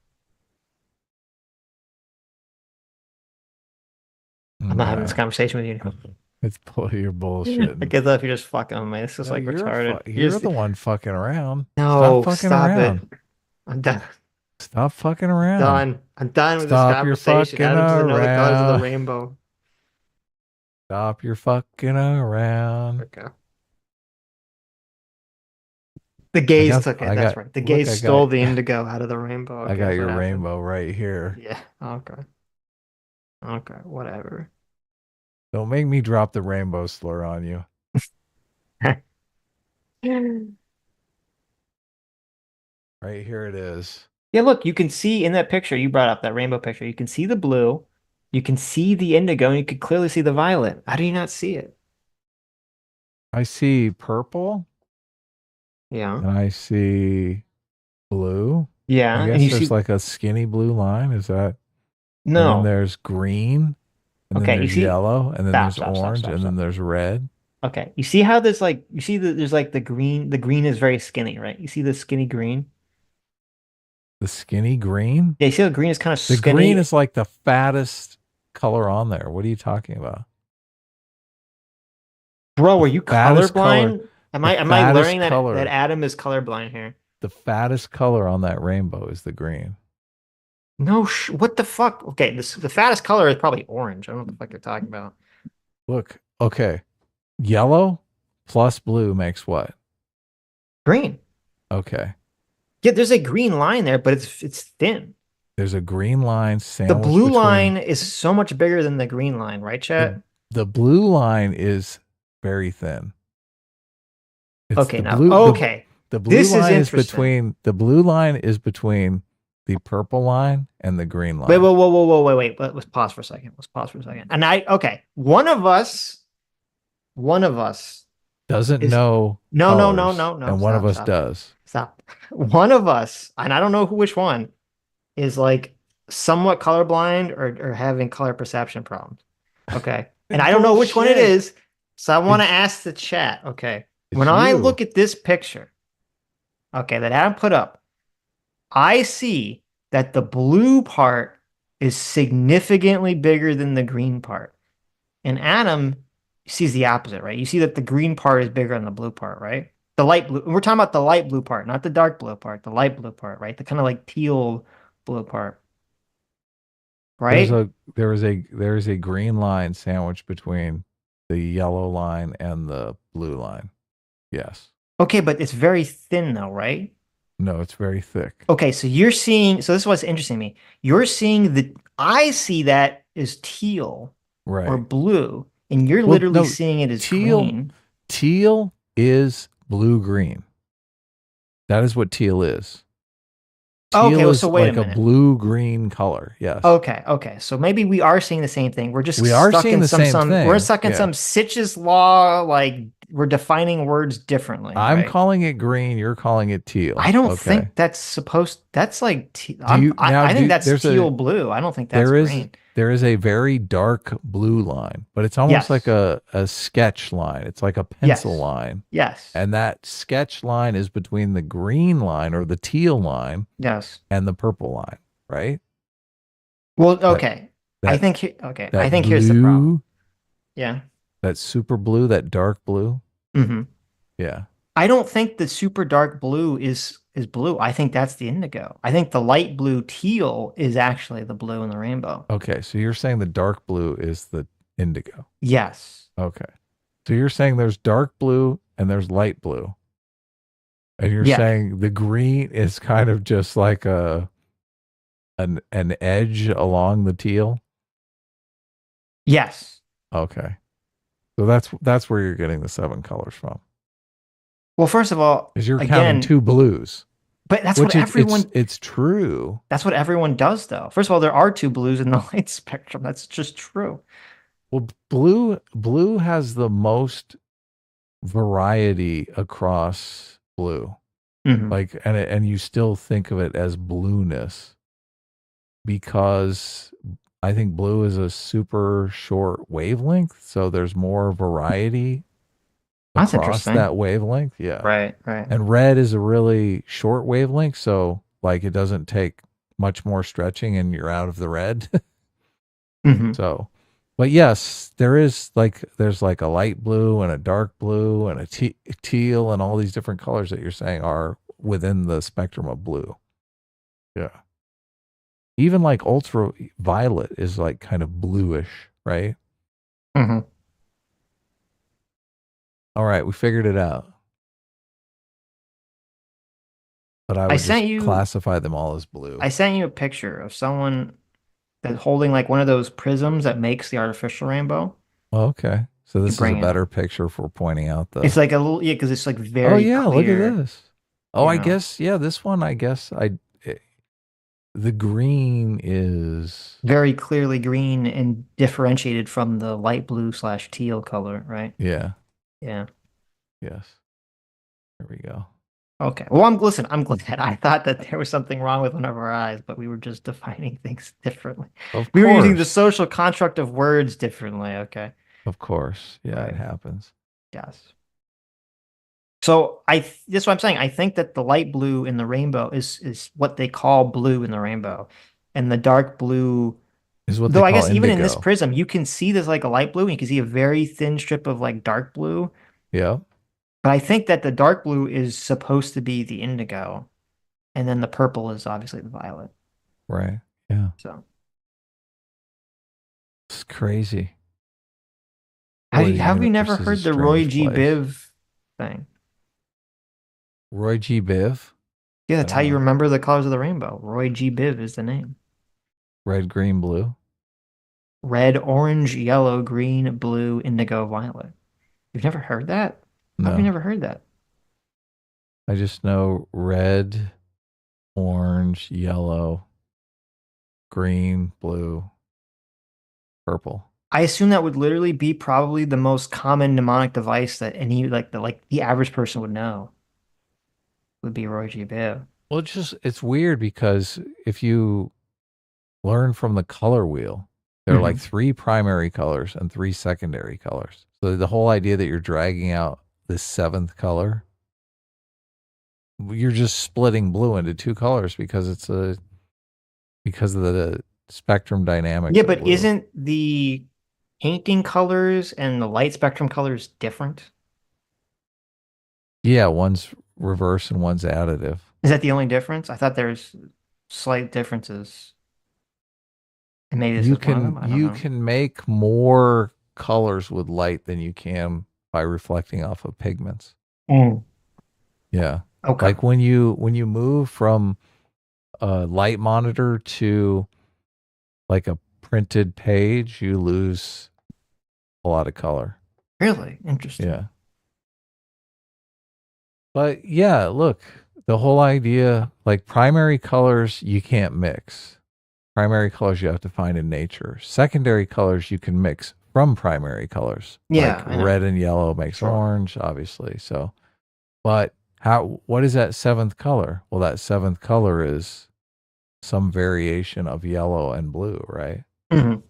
I'm not having this conversation with you anymore. It's your bullshit. I guess if you're just fucking with me. It's just like retarded. You're the one fucking around. No, stop fucking stop around. it. I'm done. Stop fucking around. Done. I'm done with Stop your this conversation. fucking Adam doesn't know the colors of around. the rainbow. Stop your fucking around. Okay. The gays took it. That's right. The gays stole the indigo out of the rainbow. I got your rainbow right here. Yeah. Okay. Okay. Whatever. Don't make me drop the rainbow slur on you. Right here it is. Yeah, look, you can see in that picture, you brought up that rainbow picture. You can see the blue, you can see the indigo, and you can clearly see the violet. How do you not see it? I see purple. Yeah. And I see blue. Yeah. I and guess you there's see... like a skinny blue line. Is that? No. And then there's green. And Okay, then there's yellow. And then there's orange. And then there's red. Okay. You see how there's like, you see that there's like the green is very skinny, right? You see the skinny green? The skinny green? Yeah, you see the green is kind of The skinny. green is like the fattest color on there. What are you talking about? Bro, are you Fattest colorblind? color- Am the I fattest learning that color. Adam is colorblind here? The fattest color on that rainbow is the green. No, what the fuck? Okay, the fattest color is probably orange. I don't know what the fuck you're talking about. Look, okay. Yellow plus blue makes what? Green. Okay. Yeah, there's a green line there, but it's thin. There's a green line The sandwiched blue between- line is so much bigger than the green line, right, chat? The blue line is very thin. It's Okay, the now, blue- okay. The blue This is line is interesting. between the blue line is between the purple line and the green line. Wait, wait. Let's pause for a second. And one of us Doesn't is- know. No, colors, no. And one of us Stop. does. Stop. One of us, and I don't know which one, is like somewhat colorblind or having color perception problems. Okay. And I don't know which one it Bullshit. is. So I want to ask the chat. Okay. It's When I you. look at this picture, okay, that Adam put up, I see that the blue part is significantly bigger than the green part. And Adam sees the opposite, right? You see that the green part is bigger than the blue part, right? The light blue. We're talking about the light blue part, not the dark blue part, the light blue part, right? The kind of like teal blue part. Right? There is a green line sandwiched between the yellow line and the blue line. Yes. Okay, but it's very thin though, right? No, it's very thick. Okay, so you're seeing, so this is what's interesting to me. You're seeing I see that as teal Right. or blue, and you're Well, literally no, seeing it as teal. green. Teal is blue green. That is what teal is. Teal Okay, well, is so wait a like minute. blue green color. Yes. Okay. So maybe we are seeing the same thing. We're just We are stuck seeing in the some same thing, we're stuck in yeah. some Sitch's law, like we're defining words differently. I'm right? calling it green. You're calling it teal. I don't Okay. think that's like now, I think that's there's teal blue. I don't think that's green. There is a very dark blue line, but it's almost Yes. like a sketch line. It's like a pencil Yes. line. Yes. And that sketch line is between the green line or the teal line Yes. and the purple line, right? Well, okay. that- I think that I think here's the blue- problem. Yeah. That super blue, that dark blue. Mm-hmm. Yeah. I don't think the super dark blue is blue. I think that's the indigo. I think the light blue teal is actually the blue in the rainbow. Okay, so you're saying the dark blue is the indigo. Yes. Okay. So you're saying there's dark blue and there's light blue. And you're Yeah. saying the green is kind of just like an edge along the teal? Yes. Okay. So that's where you're getting the 7 colors from. Well, first of all, Because you're again, counting 2 blues. But that's which what everyone. It's true. That's what everyone does, though. First of all, there are 2 blues in the light spectrum. That's just true. Well, blue has the most variety across blue. Mhm. Like, and you still think of it as blueness because I think blue is a super short wavelength, so there's more variety That's across interesting. that wavelength. Yeah. Right. And red is a really short wavelength, so like it doesn't take much more stretching and you're out of the red. Mhm. So, but yes, there's like a light blue and a dark blue and a teal and all these different colors that you're saying are within the spectrum of blue. Yeah. Even like ultraviolet is like kind of bluish, right? Mhm. All right, we figured it out. But I would sent just you- classify them all as blue. I sent you a picture of someone that's holding like one of those prisms that makes the artificial rainbow. Oh, okay. So this is a bring it better picture for pointing out the. It's like a little, yeah, because it's like very. Oh yeah, look clear, at this. Oh, you I know. guess this one. The green is very clearly green and differentiated from the light blue / teal color, right? yeah. Yeah. Yes. There we go. Okay. Well, I'm glad. I thought that there was something wrong with one of our eyes, but we were just defining things differently. Of We were using the course. social construct of words differently. Okay. Of course. Yeah, Right. it happens. Yes. So this is what I'm saying. I think that the light blue in the rainbow is what they call blue in the rainbow, and the dark blue Is what though they I call guess even in this indigo. prism, you can see there's like a light blue, and you can see a very thin strip of like dark blue. Yeah. But I think that the dark blue is supposed to be the indigo, and then the purple is obviously the violet. Right. Yeah. So It's crazy. have we never heard the Roy G. Biv thing? Roy G. Biv? Yeah, that's how you remember the colors of the rainbow. Roy G. Biv is the name. Red, green, blue. Red, orange, yellow, green, blue, indigo, violet. You've never heard that? How have you No. never heard that? I just know red, orange, yellow, green, blue, purple. I assume that would literally be probably the most common mnemonic device that any the average person would know. Would be Roy G. Biv. Well, it's weird because if you learn from the color wheel, there are like 3 primary colors and 3 secondary colors. So the whole idea that you're dragging out this 7th color, you're just splitting blue into 2 colors because of the spectrum dynamics. Yeah, of but blue. isn't the painting colors and the light spectrum colors different? Yeah, one's reverse and one's additive. Is that the only difference? I thought there's slight differences. And maybe this You is one of them. I can don't you know. can make more colors with light than you can by reflecting off of pigments. Mm. Yeah. Okay. Like when you move from a light monitor to like a printed page, you lose a lot of color. Really interesting. Yeah. But yeah, look, the whole idea, like primary colors, you can't mix. Primary colors you have to find in nature. Secondary colors you can mix from primary colors. Yeah, I Like know. red and yellow makes orange, obviously. So, but what is that 7th color? Well, that 7th color is some variation of yellow and blue, right? Mhm.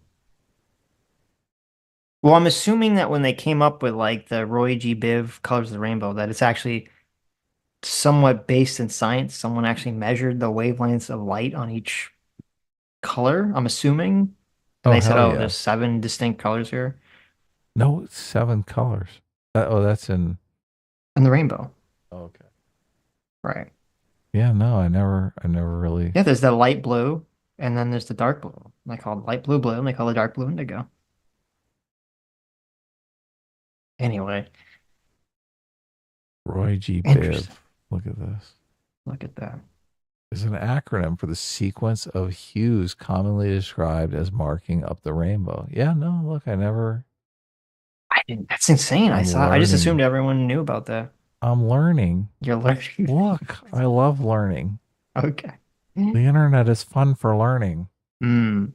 Well, I'm assuming that when they came up with like the Roy G. Biv colors of the rainbow, that it's actually somewhat based in science. Someone actually measured the wavelengths of light on each color, I'm assuming. And they said, hell oh, yeah. there's 7 distinct colors here No, it's 7 colors. That's in in the rainbow. Okay. Right. Yeah, no, I never really. Yeah, there's the light blue, and then there's the dark blue. They call it light blue blue, and they call the dark blue indigo. Anyway. Roy G. Interesting. Biv. Look at this. Look at that. Is an acronym for the sequence of hues commonly described as marking up the rainbow. Yeah, no, look, I didn't. That's insane. I just assumed everyone knew about that. I'm learning. You're learning. Look, I love learning. Okay. The internet is fun for learning. You're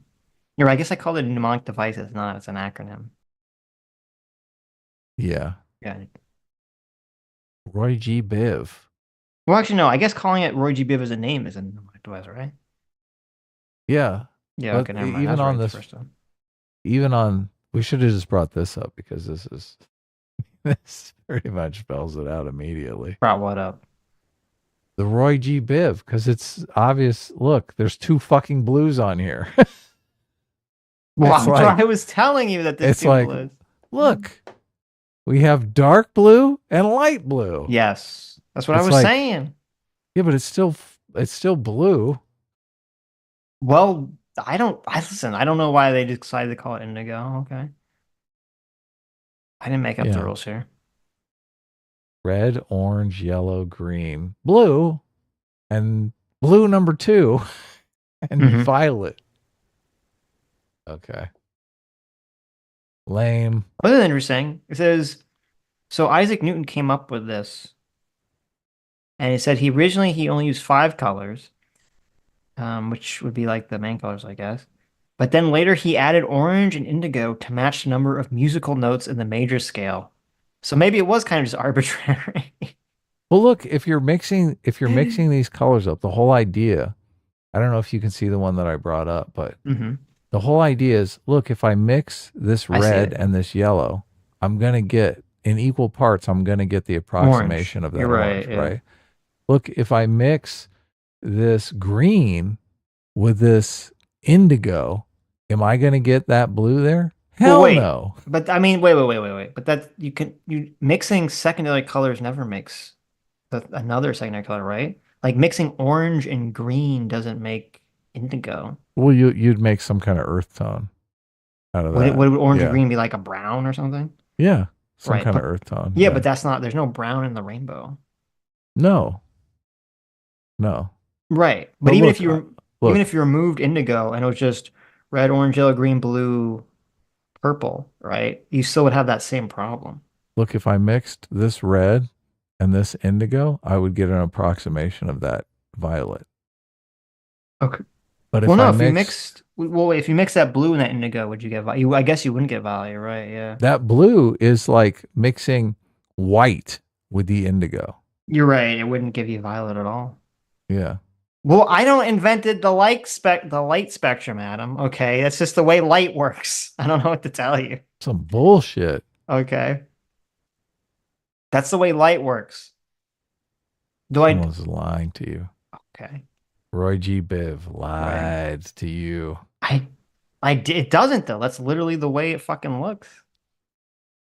right. I guess I called it a mnemonic device. It's not. It's an acronym. Yeah. Yeah. Roy G. Biv. Well, actually, no. I guess calling it Roy G. Biv as a name is a mnemonic device, right? Yeah. Yeah. Okay. Never mind. Even on this, we should have just brought this up because this pretty much spells it out immediately. Brought what up? The Roy G. Biv, because it's obvious. Look, there's 2 fucking blues on here. Well, I was telling you that there's 2 blues. Look, we have dark blue and light blue. Yes. That's what I was saying. Yeah, but it's still blue. Well, I don't know why they decided to call it indigo. Okay. I didn't make up the rules here. Red, orange, yellow, green, blue, and blue number 2, and violet. Okay. Lame. Other than interesting, it says, so Isaac Newton came up with this. And he said he only used 5 colors, which would be like the main colors, I guess. But then later he added orange and indigo to match the number of musical notes in the major scale. So maybe it was kind of just arbitrary. Well, look, if you're mixing these colors up, the whole idea, I don't know if you can see the one that I brought up, but the whole idea is, look, if I mix this red and this yellow, I'm going to get, in equal parts, I'm going to get the approximation of that orange, right? Look, if I mix this green with this indigo, am I going to get that blue there? Hell no. But I mean, wait. But that you mixing secondary colors never makes another secondary color, right? Like mixing orange and green doesn't make indigo. Well, you'd make some kind of earth tone out of that. Would orange and green be like a brown or something? Yeah, some kind of earth tone. Yeah, but that's not. There's no brown in the rainbow. No. Right, but even if you removed indigo and it was just red, orange, yellow, green, blue, purple, right? You still would have that same problem. Look, if I mixed this red and this indigo, I would get an approximation of that violet. Okay. But if you mix that blue and that indigo, would you get violet? I guess you wouldn't get violet, right? Yeah. That blue is like mixing white with the indigo. You're right. It wouldn't give you violet at all. Yeah. Well, I don't invented the light spectrum, Adam. Okay, that's just the way light works. I don't know what to tell you. Some bullshit. Okay. That's the way light works. Someone's lying to you. Okay. Roy G. Biv lied to you. It doesn't though. That's literally the way it fucking looks.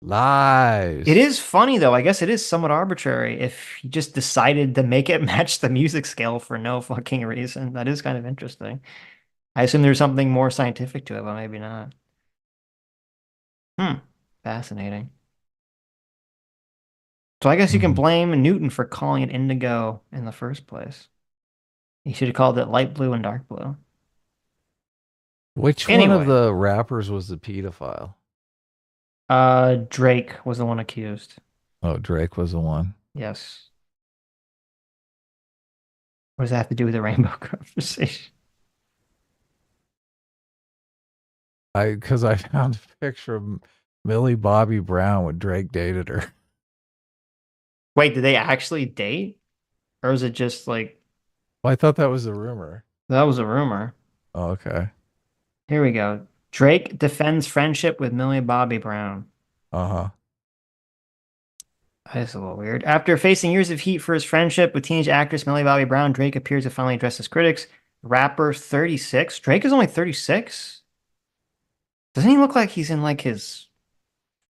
Lies. It is funny though. I guess it is somewhat arbitrary if he just decided to make it match the music scale for no fucking reason. That is kind of interesting. I assume there's something more scientific to it, but maybe not. Fascinating. So I guess you can blame Newton for calling it indigo in the first place. He should have called it light blue and dark blue. Which one of the rappers was the pedophile? Drake was the one accused. Oh, Drake was the one. Yes. What does that have to do with the rainbow conversation? Because I found a picture of Millie Bobby Brown when Drake dated her. Wait, did they actually date? Or is it just like... Well, I thought that was a rumor. That was a rumor. Oh, okay. Here we go. Drake defends friendship with Millie Bobby Brown. Uh-huh. That's a little weird. After facing years of heat for his friendship with teenage actress Millie Bobby Brown, Drake appears to finally address his critics. Rapper 36. Drake is only 36? Doesn't he look like he's in like his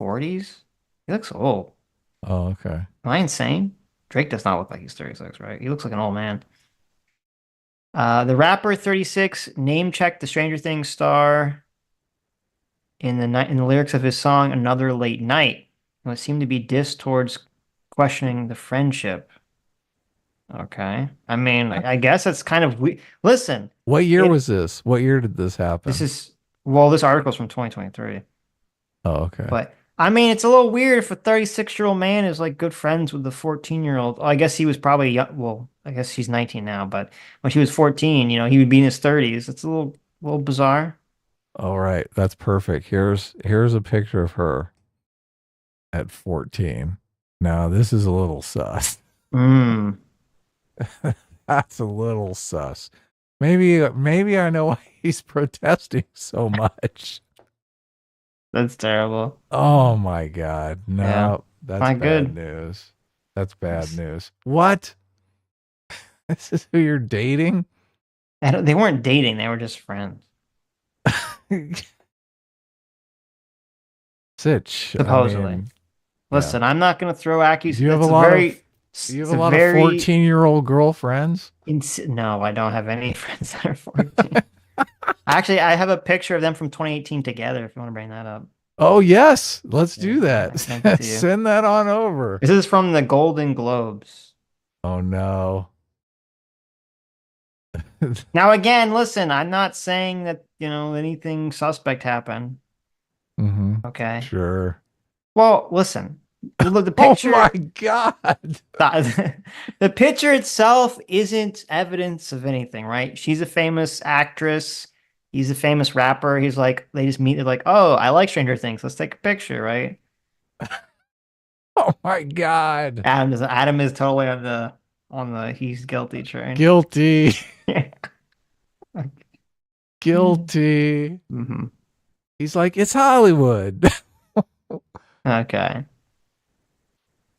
40s? He looks old. Oh, okay. Am I insane? Drake does not look like he's 36, right? He looks like an old man. The rapper 36 name checked the Stranger Things star in the lyrics of his song "Another Late Night." It seemed to be diss towards questioning the friendship. Okay, I mean, I guess it's kind of weird. Listen, what year was this? What year did this happen? This article's from 2023. Oh, okay. But I mean, it's a little weird if a 36-year-old man is like good friends with the 14-year-old. Well, I guess he was probably young. Well, I guess he's 19 now, but when she was 14, he would be in his 30s. It's a little bizarre. All right, that's perfect. Here's a picture of her at 14. Now, this is a little sus. That's a little sus. Maybe I know why he's protesting so much. That's terrible. Oh my God. No, Yeah, that's not bad good. news. That's bad news. What? This is who you're dating? They weren't dating. They were just friends. Sitch. Supposedly. Listen, I'm not going to throw accusations. Do you have a lot of 14-year-old girlfriends? No, I don't have any friends that are 14. Actually, I have a picture of them from 2018 together, if you want to bring that up. Oh, yes. Let's do that. Send it to you. Send that on over. This is from the Golden Globes. Oh, no. Now, again, listen, I'm not saying that, anything suspect happened. Mm-hmm. Okay. Sure. Well, listen. Look, the picture. Oh, my God. The picture itself isn't evidence of anything, right? She's a famous actress. He's a famous rapper. He's like, they just meet. They're like, oh, I like Stranger Things. Let's take a picture, right? Oh, my God. Adam is totally on the he's guilty train. Guilty. Guilty. Mm-hmm. He's like, it's Hollywood. Okay.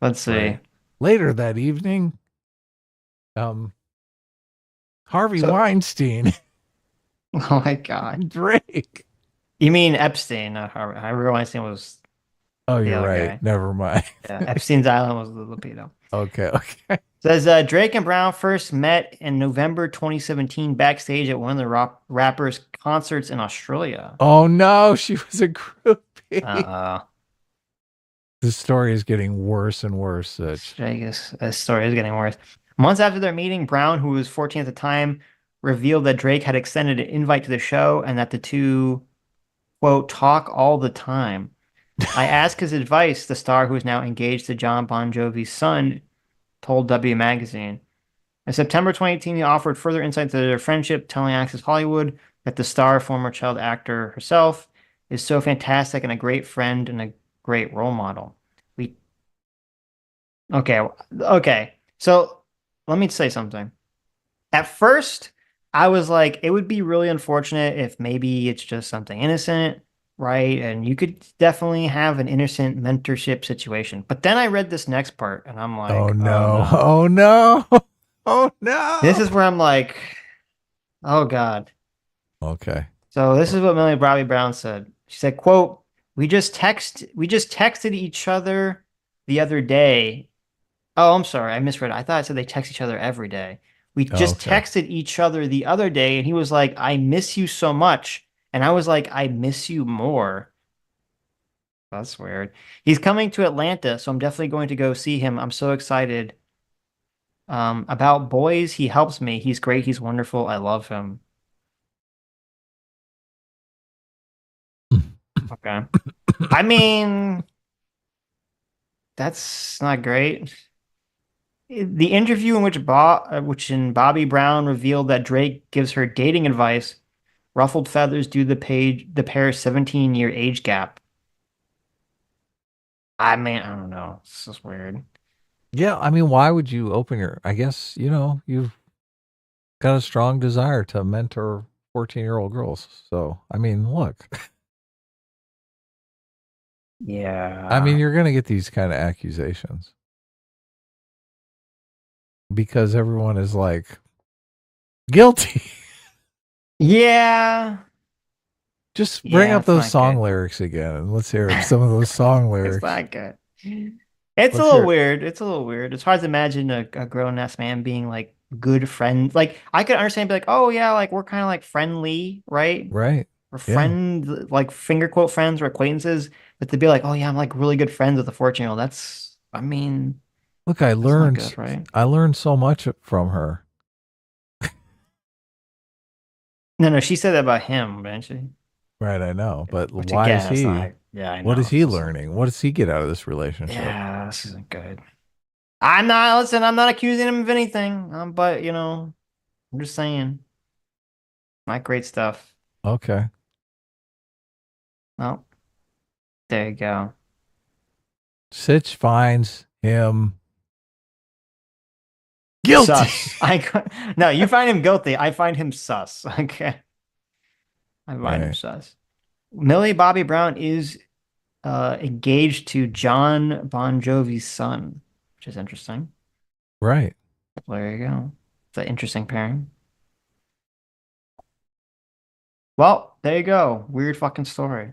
Let's see. Right. Later that evening, Harvey Weinstein. Oh my God. Drake. You mean Epstein, not Harvey. Harvey Weinstein was. Oh, you're right. Guy. Never mind. Yeah, Epstein's Island was the libido. Okay. Says Drake and Brown first met in November 2017 backstage at one of the rappers' concerts in Australia. Oh no, she was a groupie. The story is getting worse and worse. Sitch. This story is getting worse. Months after their meeting, Brown, who was 14 at the time, revealed that Drake had extended an invite to the show and that the two, quote, talk all the time. I asked his advice, the star who is now engaged to John Bon Jovi's son told W Magazine. In September 2018, he offered further insight into their friendship, telling Access Hollywood that the star, former child actor herself, is so fantastic and a great friend and a great role model. Okay. So let me say something. At first, I was like, it would be really unfortunate if maybe it's just something innocent, right? And you could definitely have an innocent mentorship situation. But then I read this next part and I'm like, oh no. Oh no. Oh no. This is where I'm like, oh God. Okay. So this is what Millie Bobby Brown said. She said, quote, we just texted each other the other day. Oh, I'm sorry. I misread it. I thought it said they text each other every day. We just texted each other the other day, and he was like, I miss you so much. And I was like, I miss you more. That's weird. He's coming to Atlanta, so I'm definitely going to go see him. I'm so excited. About boys, he helps me. He's great. He's wonderful. I love him. Okay. I mean, that's not great. The interview in which Bobby Brown revealed that Drake gives her dating advice ruffled feathers due to the pair's 17-year age gap. I mean, I don't know. It's just weird. Yeah, I mean, why would you open your... I guess, you've got a strong desire to mentor 14-year-old girls. So, I mean, look. Yeah. I mean, you're going to get these kind of accusations. Because everyone is like, guilty. Yeah. Just bring up those song lyrics again and let's hear some of those song lyrics. It's not good. It's a What's little your- weird. It's a little weird. It's hard to imagine a grown-ass man being like good friends. Like I could understand, be like, oh yeah, like we're kind of like friendly, right? Right. We're Yeah. friend, like finger quote friends or acquaintances. But to be like, oh yeah, I'm like really good friends with a 14-year-old. That's, I mean, Look, I that's not learned good, right? I learned so much from her. No, she said that about him, didn't she? Right, I know. But Which why again, is that's he? not, yeah, I know. What is he It's just- learning? What does he get out of this relationship? Yeah, this isn't good. I'm not accusing him of anything. But you know, I'm just saying, not great stuff. Okay. Well, there you go. Sitch finds him guilty. Sus. No, you find him guilty. I find him sus. Okay. I find him Right. sus. Millie Bobby Brown is engaged to John Bon Jovi's son, which is interesting. Right. There you go. It's an interesting pairing. Well, there you go. Weird fucking story.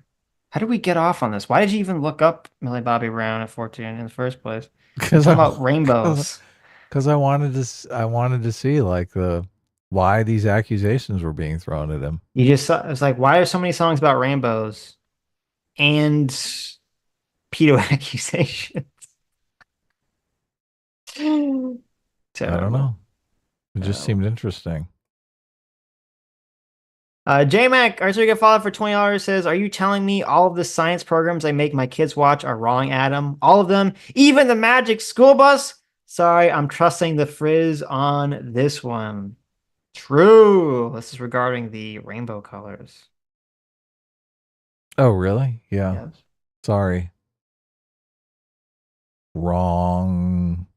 How did we get off on this? Why did you even look up Millie Bobby Brown at 14 in the first place? Because Talking about rainbows. Because I wanted to see like why these accusations were being thrown at him. You just saw, it's like, why are so many songs about rainbows and pedo accusations? I don't know. It just seemed interesting. J-Mac, our get followed for $20 says, are you telling me all of the science programs I make my kids watch are wrong, Adam? All of them? Even the Magic School Bus? Sorry, I'm trusting the frizz on this one. True. This is regarding the rainbow colors. Oh, really? Yeah. Yes. Sorry. Wrong.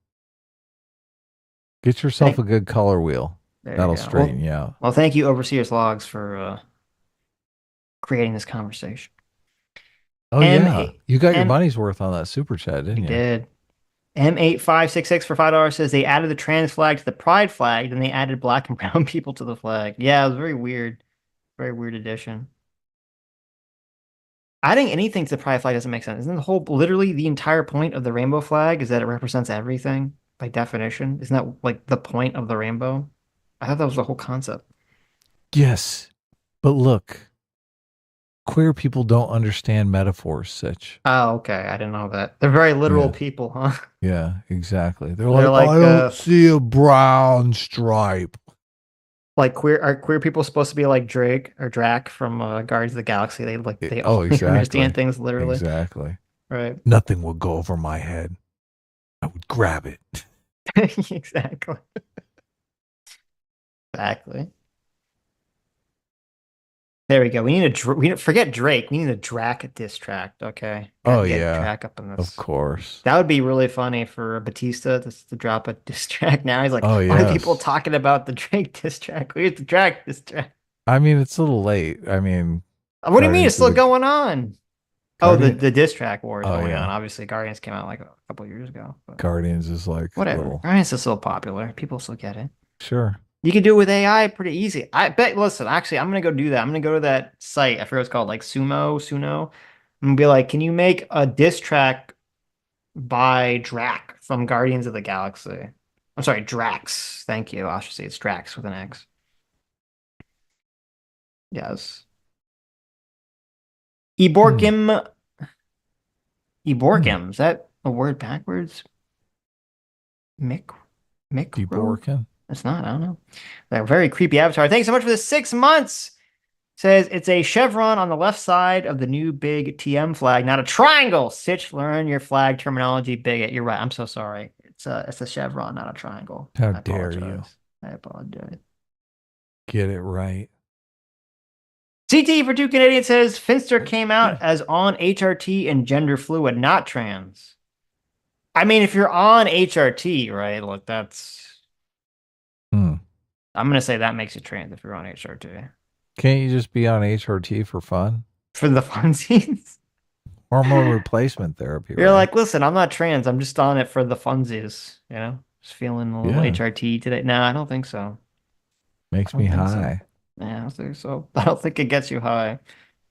Get yourself a good color wheel. There That'll you go. straighten you out. Well, thank you, Overseer's Logs, for creating this conversation. Oh, yeah. You got your money's worth on that super chat, didn't you? Did. M8566 for $5 says they added the trans flag to the pride flag, then they added black and brown people to the flag. Yeah, it was very weird. Very weird addition. Adding anything to the pride flag doesn't make sense. Isn't the whole, literally the entire point of the rainbow flag is that it represents everything by definition? Isn't that like the point of the rainbow? I thought that was the whole concept. Yes. But look, queer people don't understand metaphors, Sitch. Oh, okay. I didn't know that. They're very literal Yeah. people, huh? Yeah, exactly. They're They're like, like, I don't see a brown stripe. Like are queer people supposed to be like Drake or Drac from Guardians of the Galaxy? They Oh, only exactly. understand things literally. Exactly. Right. Nothing would go over my head. I would grab it. Exactly. Exactly. There we go. We need forget Drake. We need a Drac diss track. Okay. Oh, Gotta get yeah. Drac up in this. Of course. That would be really funny for Batista to drop a diss track now. He's like, Oh, why are yes. people talking about the Drake diss track? Where's the Drac diss track? I mean, it's a little late. I mean, What do you mean? Guardians It's still of the- going on. Oh, Guardian- the diss track war is Oh, going yeah. on. Obviously, Guardians came out like a couple years ago. But Guardians is like whatever. little- Guardians is still popular. People still get it. Sure. You can do it with AI pretty easy. I bet. Listen, actually, I'm gonna go do that. I'm gonna go to that site. I forget what it's called, like Suno. I'm gonna be like, can you make a diss track by Drac from Guardians of the Galaxy? I'm sorry, Drax. Thank you. I should say it's Drax with an X. Yes. Eborkim. Eborkim. Is that a word backwards? Mick. Eborkin. It's not. I don't know. They're very creepy avatar. Thanks so much for the 6 months. Says it's a chevron on the left side of the new big TM flag, not a triangle. Sitch, learn your flag terminology, bigot. You're right. I'm so sorry. It's a chevron, not a triangle. How I dare you? apologize. I apologize. Get it right. CT for 2 Canadians says Finster came out as on HRT and gender fluid, not trans. I mean, if you're on HRT, right? Look, that's. I'm gonna say that makes you trans if you're on HRT. Can't you just be on HRT for fun? For the funsies. Hormone replacement therapy. You're right? like, listen, I'm not trans. I'm just on it for the funsies. You know, just feeling a little Yeah. HRT today. No, I don't think so. Makes I me don't think so. high. Yeah, I don't think so. I don't think it gets you high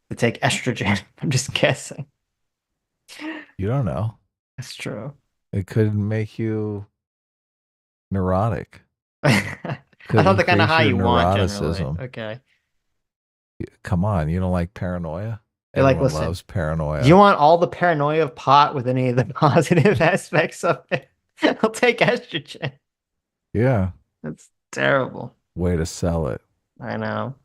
to take estrogen. I'm just guessing. You don't know. That's true. It could make you neurotic. That's not the kind of high you want generally. Okay. Come on, you don't like paranoia? You're like, Everyone listen, loves paranoia. do you want all the paranoia of pot with any of the positive aspects of it? I'll take estrogen. Yeah. That's terrible. Way to sell it. I know.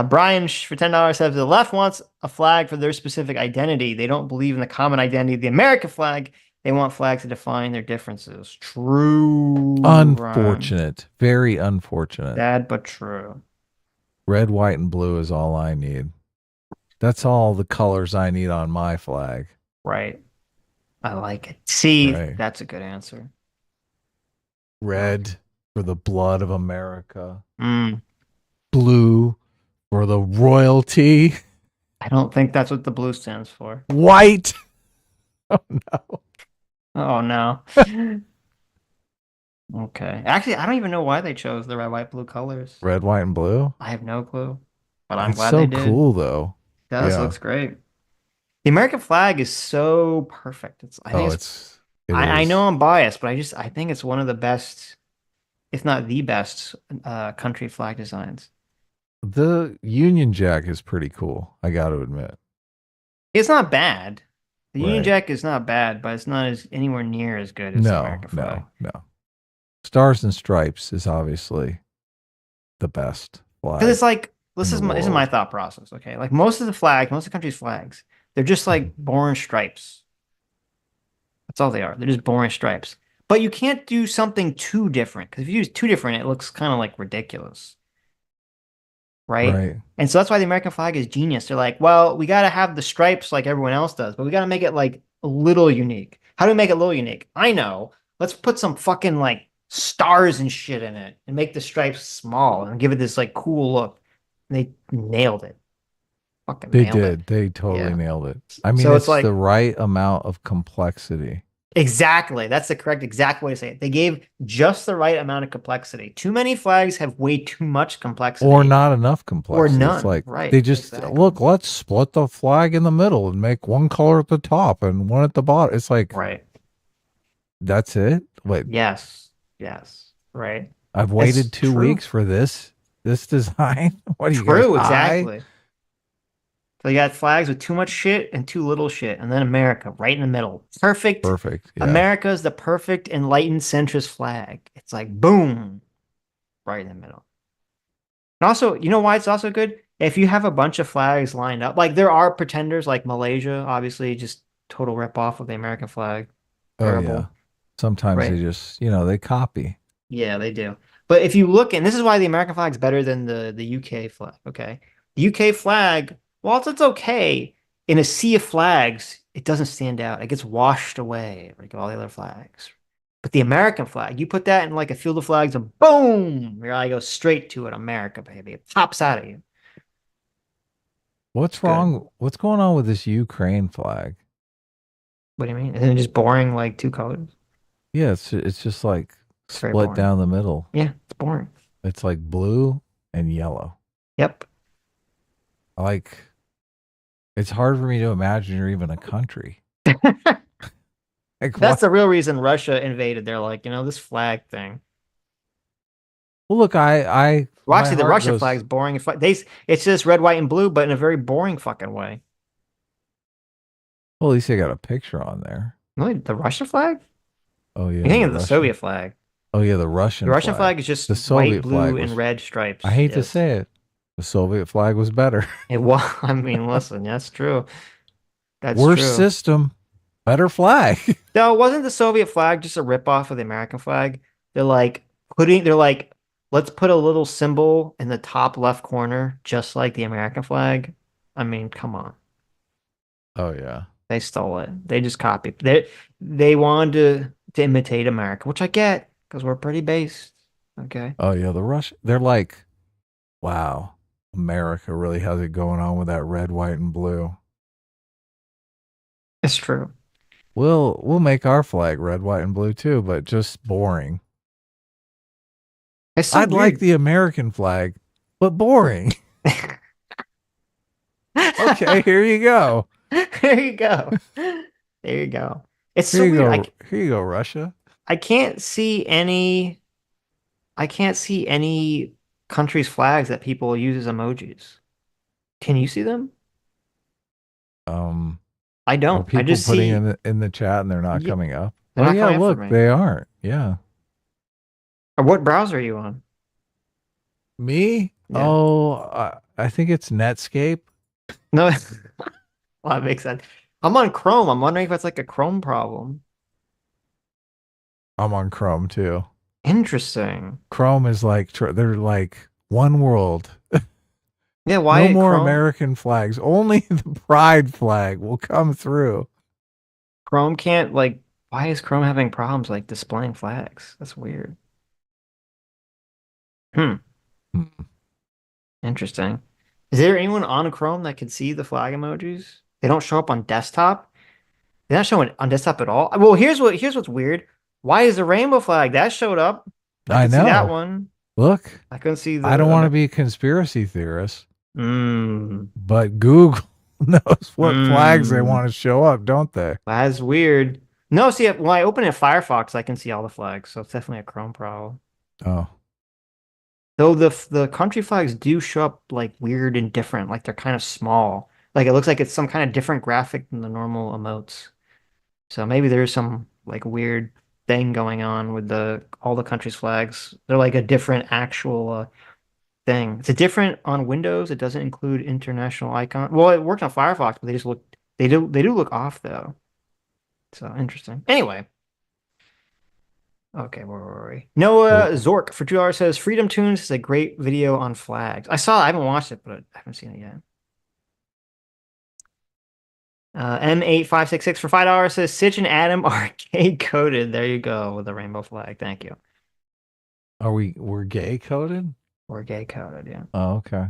Brian for $10 says the left wants a flag for their specific identity. They don't believe in the common identity of the American flag. They want flags to define their differences. True. Unfortunate. Very unfortunate. Sad but true. Red, white, and blue is all I need. That's all the colors I need on my flag. Right. I like it. See, Right. That's a good answer. Red for the blood of America. Mm. Blue for the royalty. I don't think that's what the blue stands for. White. Oh, no. Oh, no. Okay. Actually, I don't even know why they chose the red, white, blue colors. Red, white, and blue? I have no clue. But I'm It's glad so they did. cool, though. This looks great. The American flag is so perfect. I know I'm biased, but I think it's one of the best, if not the best, country flag designs. The Union Jack is pretty cool, I got to admit. It's not bad. The Union Right. Jack is not bad, but it's not anywhere near as good as the American flag. No. Stars and Stripes is obviously the best flag. Because it's like, this is the my world. thought process. Okay, like most of the country's flags, they're just like boring stripes. That's all they are. They're just boring stripes. But you can't do something too different, because if you use too different, it looks kind of like ridiculous. Right? And so that's why the American flag is genius. They're like, well, we got to have the stripes like everyone else does, but we got to make it like a little unique. How do we make it a little unique? I know. Let's put some fucking like stars and shit in it and make the stripes small and give it this like cool look. And they nailed it. Fucking They nailed did. it. They totally Yeah. nailed it. I mean, So it's it's like- the right amount of complexity. Exactly. That's the correct exact way to say it. They gave just the right amount of complexity. Too many flags have way too much complexity. Or not enough complexity. none, It's like, right, they just, exactly. look, let's split the flag in the middle and make one color at the top and one at the bottom. It's like, right. That's it? Wait, Yes. Right. I've waited It's 2 true. weeks for this design? What do you True, guys, high? exactly. So you got flags with too much shit and too little shit, and then America right in the middle. Perfect. Perfect. Yeah. America is the perfect enlightened centrist flag. It's like boom, right in the middle. And also, you know why it's also good? If you have a bunch of flags lined up, like there are pretenders like Malaysia, obviously just total rip off of the American flag. Oh, Terrible. yeah. Sometimes Right. they just, they copy. Yeah, they do. But if you look, and this is why the American flag is better than the UK flag, okay? The UK flag, while it's okay, in a sea of flags, it doesn't stand out. It gets washed away like all the other flags. But the American flag, you put that in like a field of flags and boom, your eye goes straight to it. America, baby. It pops out at you. What's wrong? What's going on with this Ukraine flag? What do you mean? Isn't it just boring like two colors? Yeah, it's just like very split boring. down the middle. Yeah, it's boring. It's like blue and yellow. Yep. Like, it's hard for me to imagine you're even a country. Like, That's the real reason Russia invaded. They're like, this flag thing. Well, look, Well, my actually, the heart Russian goes- flag is boring. It's just red, white, and blue, but in a very boring fucking way. Well, at least they got a picture on there. Really, the Russian flag? Oh yeah, You're thinking of the Russian- Soviet flag. Oh yeah, the Russian. The Russian flag is just the Soviet white, blue, flag and was- red stripes. I hate to Yes. say it, the Soviet flag was better. It was. I mean, listen, that's true. That's Worse true. system, better flag. No, wasn't the Soviet flag just a ripoff of the American flag? They're like, let's put a little symbol in the top left corner, just like the American flag. I mean, come on. Oh yeah. They stole it. They just copied. They wanted to imitate America, which I get because we're pretty based. Okay. Oh yeah, the Russian. They're like, wow, America really has it going on with that red, white, and blue. It's true. We'll make our flag red, white, and blue too, but just boring. It's so I'd weird. like the American flag, but boring. Okay, here you go. There you go. There you go. It's so Here you weird. go. Here you go, Russia. I can't see any countries' flags that people use as emojis. Can you see them? I Are don't. I people just putting see in the chat and they're not Yeah, coming up? they're Oh not yeah, coming up for look, me. they aren't. Yeah. Or what browser are you on? Me? Yeah. Oh, I think it's Netscape. No, well, that makes sense. I'm on Chrome. I'm wondering if it's like a Chrome problem. I'm on Chrome too. Interesting. Chrome is like they're like one world. Yeah, why no more Chrome? American flags. Only the pride flag will come through. Chrome can't like. Why is Chrome having problems like displaying flags? That's weird. Interesting. Is there anyone on Chrome that can see the flag emojis? They don't show up on desktop. They're not showing on desktop at all. Well, here's what's weird. Why is the rainbow flag that showed up? I can know see that one. Look, I couldn't see the. I don't want to be a conspiracy theorist, Mm. but Google knows what flags they want to show up, don't they? That's weird. No, see, when I open it in Firefox, I can see all the flags, so it's definitely a Chrome problem. Oh, Though the country flags do show up like weird and different, like they're kind of small. Like it looks like it's some kind of different graphic than the normal emotes. So maybe there's some like weird thing going on with all the countries' flags. They're like a different actual thing. It's a different on Windows. It doesn't include international icon. Well, it worked on Firefox, but they do look off though. So interesting. Anyway. Okay, where were we? Noah Zork for $2 says Freedom Tunes is a great video on flags. I haven't watched it, but I haven't seen it yet. M8566 for $5 says Sitch and Adin are gay coded. There you go with the rainbow flag. Thank you. we're gay coded? We're gay coded, yeah. Oh, okay.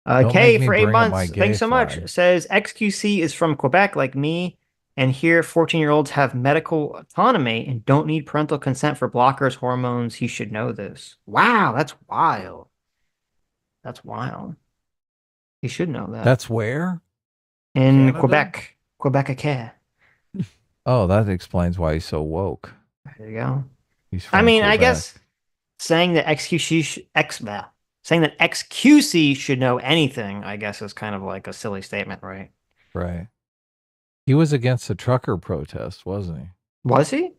K Don't make me for 8 bring up my months. gay Thanks so much. flag. Says XQC is from Quebec, like me. And here, 14-year-olds have medical autonomy and don't need parental consent for blockers, hormones. He should know this. Wow, that's wild. That's wild. He should know that. That's where? In Canada? Quebec. Quebec. Oh, that explains why he's so woke. There you go. He's I from mean, I Quebec. guess saying that saying that XQC should know anything, I guess, is kind of like a silly statement, right? Right. He was against the trucker protest, wasn't he? Was he?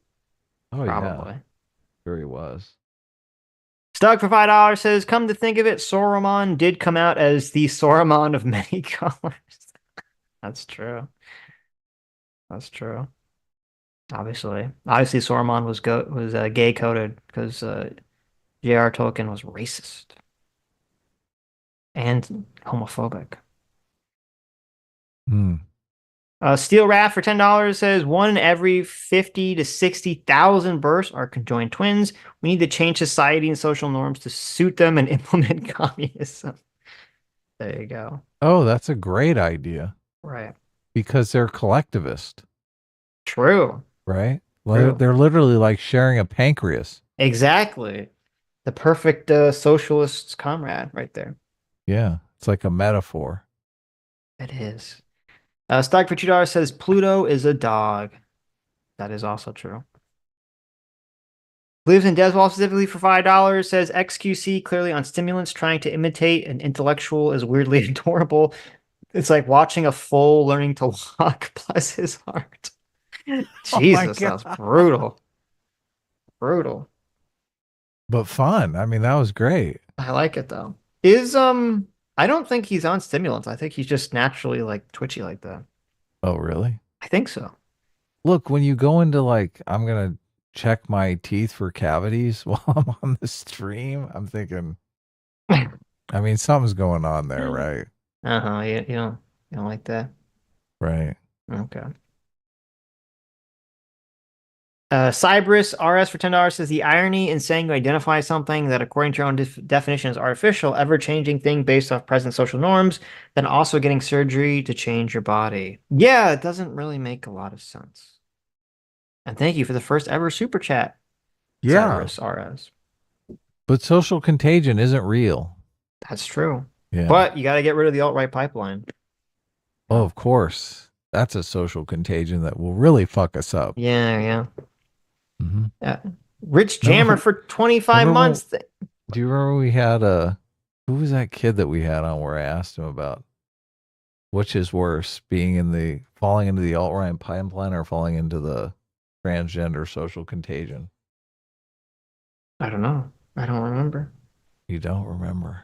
Oh, Probably. yeah. Sure he was. Stug for $5 says, come to think of it, Saruman did come out as the Saruman of many colors. That's true. That's true. Obviously, Saruman was gay coded because J.R. Tolkien was racist and homophobic. Steel Raft for $10 says 1 in every 50 to 60,000 births are conjoined twins. We need to change society and social norms to suit them and implement communism. There you go. Oh, that's a great idea. Right. Because they're collectivist. True. Right? True. They're literally like sharing a pancreas. Exactly. The perfect socialist comrade right there. Yeah. It's like a metaphor. It is. Stock for $2 says Pluto is a dog. That is also true. Lives in Deswall specifically for $5 says XQC clearly on stimulants trying to imitate an intellectual is weirdly adorable. It's like watching a foal learning to walk, bless his heart. Jesus, that's brutal. Brutal. But fun. I mean, that was great. I like it though. I don't think he's on stimulants. I think he's just naturally like twitchy like that. Oh, really? I think so. Look, when you go into like, I'm going to check my teeth for cavities while I'm on the stream, I'm thinking, I mean, something's going on there, right? Uh-huh. You don't like that? Right. Okay. Cybris RS for $10 says the irony in saying you identify something that according to your own definition is artificial, ever-changing thing based off present social norms, then also getting surgery to change your body. Yeah, it doesn't really make a lot of sense. And thank you for the first ever super chat. Yeah. Cybris RS. But social contagion isn't real. That's true. Yeah. But you got to get rid of the alt-right pipeline. Oh, of course. That's a social contagion that will really fuck us up. Yeah. Mm-hmm. Rich Jammer for 25 months. Do you remember we had who was that kid that we had on where I asked him about which is worse, falling into the alt-right pipeline or falling into the transgender social contagion? I don't know. I don't remember. You don't remember?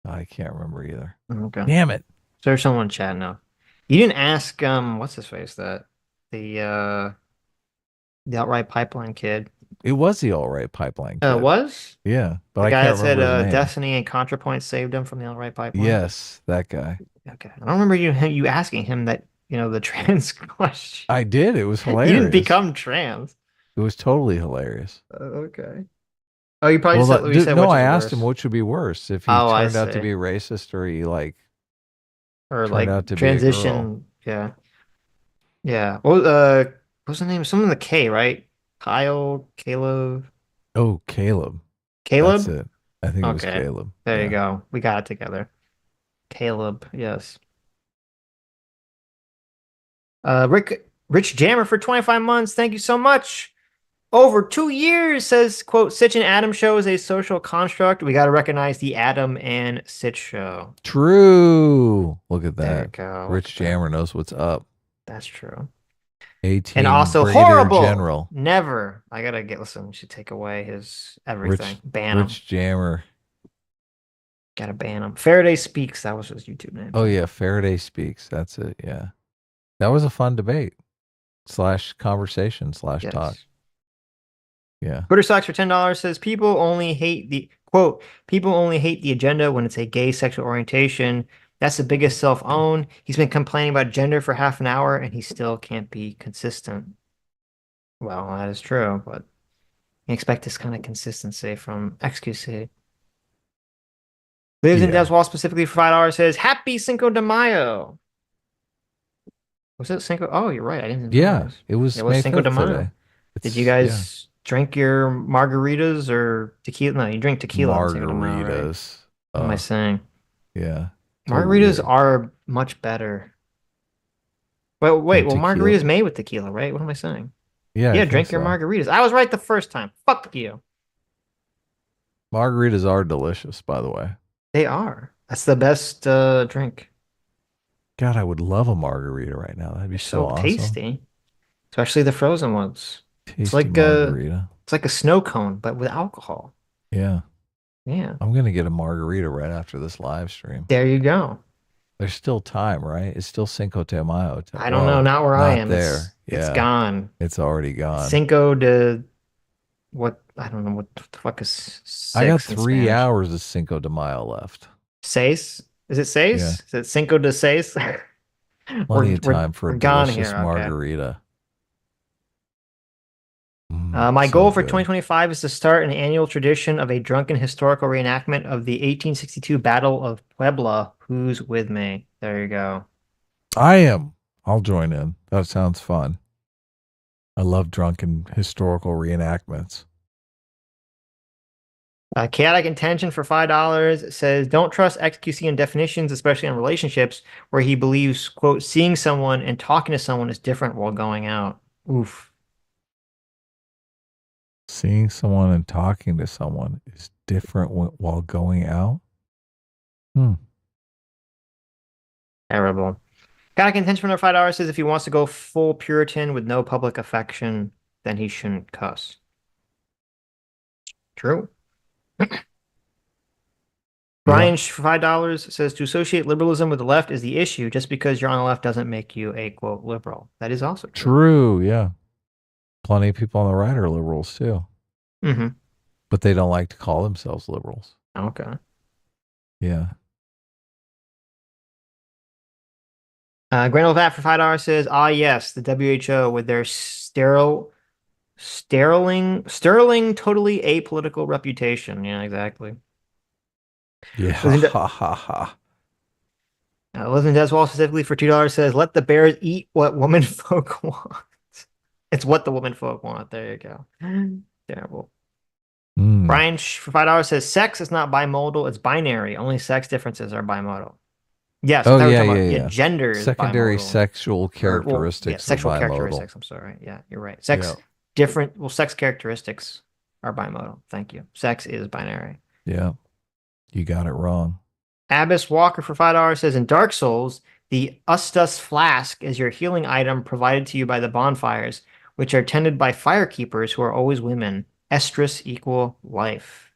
I can't remember either. Okay. Damn it. There's someone chatting now. You didn't ask what's his face, that the outright pipeline kid. It was the alt-right pipeline kid. It was? Yeah, but the I guy can't that said remember his name. Destiny and ContraPoint saved him from the outright pipeline. Yes, that guy. Okay. I don't remember you asking him that, the trans question. I did. It was hilarious. He didn't become trans. It was totally hilarious. Okay. Oh, you probably said no. I asked him which would be worse, if he turned out to be racist or he or turned out to transition. Be a girl. Yeah. Well, what's the name? Someone with a K, right? Kyle, Caleb. Oh, Caleb. Caleb? That's it. I think it was Caleb. There you go. We got it together. Caleb, yes. Rich Jammer for 25 months. Thank you so much. Over 2 years, says, quote, Sitch and Adam show is a social construct. We got to recognize the Adam and Sitch show. True. Look at that. There you go. Rich Jammer knows what's up. That's true. 18 and also Brigadier horrible. General. Never. I got to listen. We should take away his everything. Ban him. Rich Jammer. Got to ban him. Faraday Speaks. That was his YouTube name. Oh, yeah. Faraday Speaks. That's it. Yeah. That was a fun debate / conversation / talk. Yeah. Twitter Socks for $10 says people only hate the agenda when it's a gay sexual orientation. That's the biggest self-own. He's been complaining about gender for half an hour and he still can't be consistent. Well, that is true, but you expect this kind of consistency from XQC. Lives in Deswall specifically for $5 says Happy Cinco de Mayo. Was it Cinco? Oh, you're right. I didn't. Yeah, it was Cinco de Mayo. Today. Did you guys drink your margaritas or tequila? No, you drink tequila. Margaritas. What am I saying? Yeah. Margaritas are much better. Well, wait. Well, margaritas made with tequila, right? What am I saying? Yeah. Yeah, drink your margaritas. I was right the first time. Fuck you. Margaritas are delicious, by the way. They are. That's the best drink. God, I would love a margarita right now. That'd be so awesome. Tasty. Especially the frozen ones. Tasty it's like margarita. It's like a snow cone, but with alcohol. Yeah. Yeah. I'm going to get a margarita right after this live stream. There you go. There's still time, right? It's still Cinco de Mayo. I don't know. Not where I am. There. It's gone. It's already gone. Cinco de... What? I don't know. What the fuck is six I got in 3 Spanish? hours of Cinco de Mayo left. Seis? Is it seis? Yeah. Is it Cinco de seis? Plenty of time for a delicious margarita. My goal for 2025 is to start an annual tradition of a drunken historical reenactment of the 1862 Battle of Puebla. Who's with me? There you go. I am. I'll join in. That sounds fun. I love drunken historical reenactments. Chaotic Intention for $5 says, don't trust XQC in definitions, especially in relationships, where he believes, quote, seeing someone and talking to someone is different while going out. Oof. Seeing someone and talking to someone is different while going out? Terrible. Chaotic Intention for another $5 says, if he wants to go full Puritan with no public affection, then he shouldn't cuss. True. Brian for $5 says, to associate liberalism with the left is the issue. Just because you're on the left doesn't make you a, quote, liberal. That is also true. Yeah. Plenty of people on the right are liberals too. Mm-hmm. But they don't like to call themselves liberals. Okay. Yeah. Grand Old Vat for $5 says, yes, the WHO with their sterling, totally apolitical reputation. Yeah, exactly. Yeah. Ha ha ha. Liz Deswall specifically for $2 says, let the bears eat what women folk want. It's what the women folk want. There you go. Terrible. Brian for $5 says, sex is not bimodal, it's binary. Only sex differences are bimodal. Yes. Oh, I thought we were yeah, talking yeah, about, yeah. Gender is Secondary bimodal. sexual characteristics Sexual are bimodal. characteristics. I'm sorry. Yeah, you're right. Sex, Yeah. different. Well, sex characteristics are bimodal. Thank you. Sex is binary. Yeah. You got it wrong. Abyss Walker for $5 says, in Dark Souls, the Ustus Flask is your healing item provided to you by the bonfires, which are tended by firekeepers who are always women. Estrus equal life.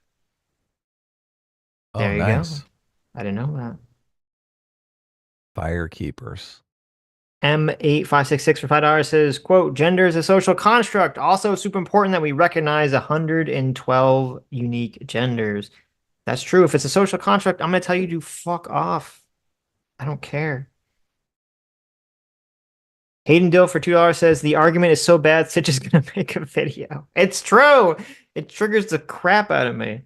Oh, There you nice. go. I didn't know that. Fire keepers. M8566 for $5 says, quote, gender is a social construct. Also super important that we recognize 112 unique genders. That's true. If it's a social construct, I'm going to tell you to fuck off. I don't care. Hayden Dill for $2 says, the argument is so bad, Sitch is going to make a video. It's true. It triggers the crap out of me.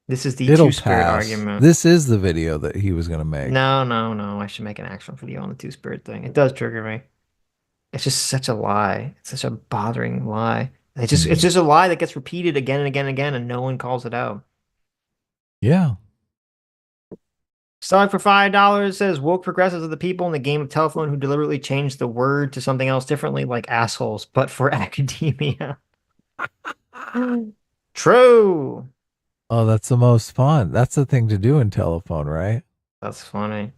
This is the two-spirit argument. This is the video that he was going to make. No. I should make an actual video on the two-spirit thing. It does trigger me. It's just such a lie. It's such a bothering lie. It's just a lie that gets repeated again and again and again, and no one calls it out. Yeah. Stock for $5 says, woke progressives are the people in the game of telephone who deliberately changed the word to something else differently, like assholes, but for academia. True. Oh, that's the most fun. That's the thing to do in telephone, right? That's funny.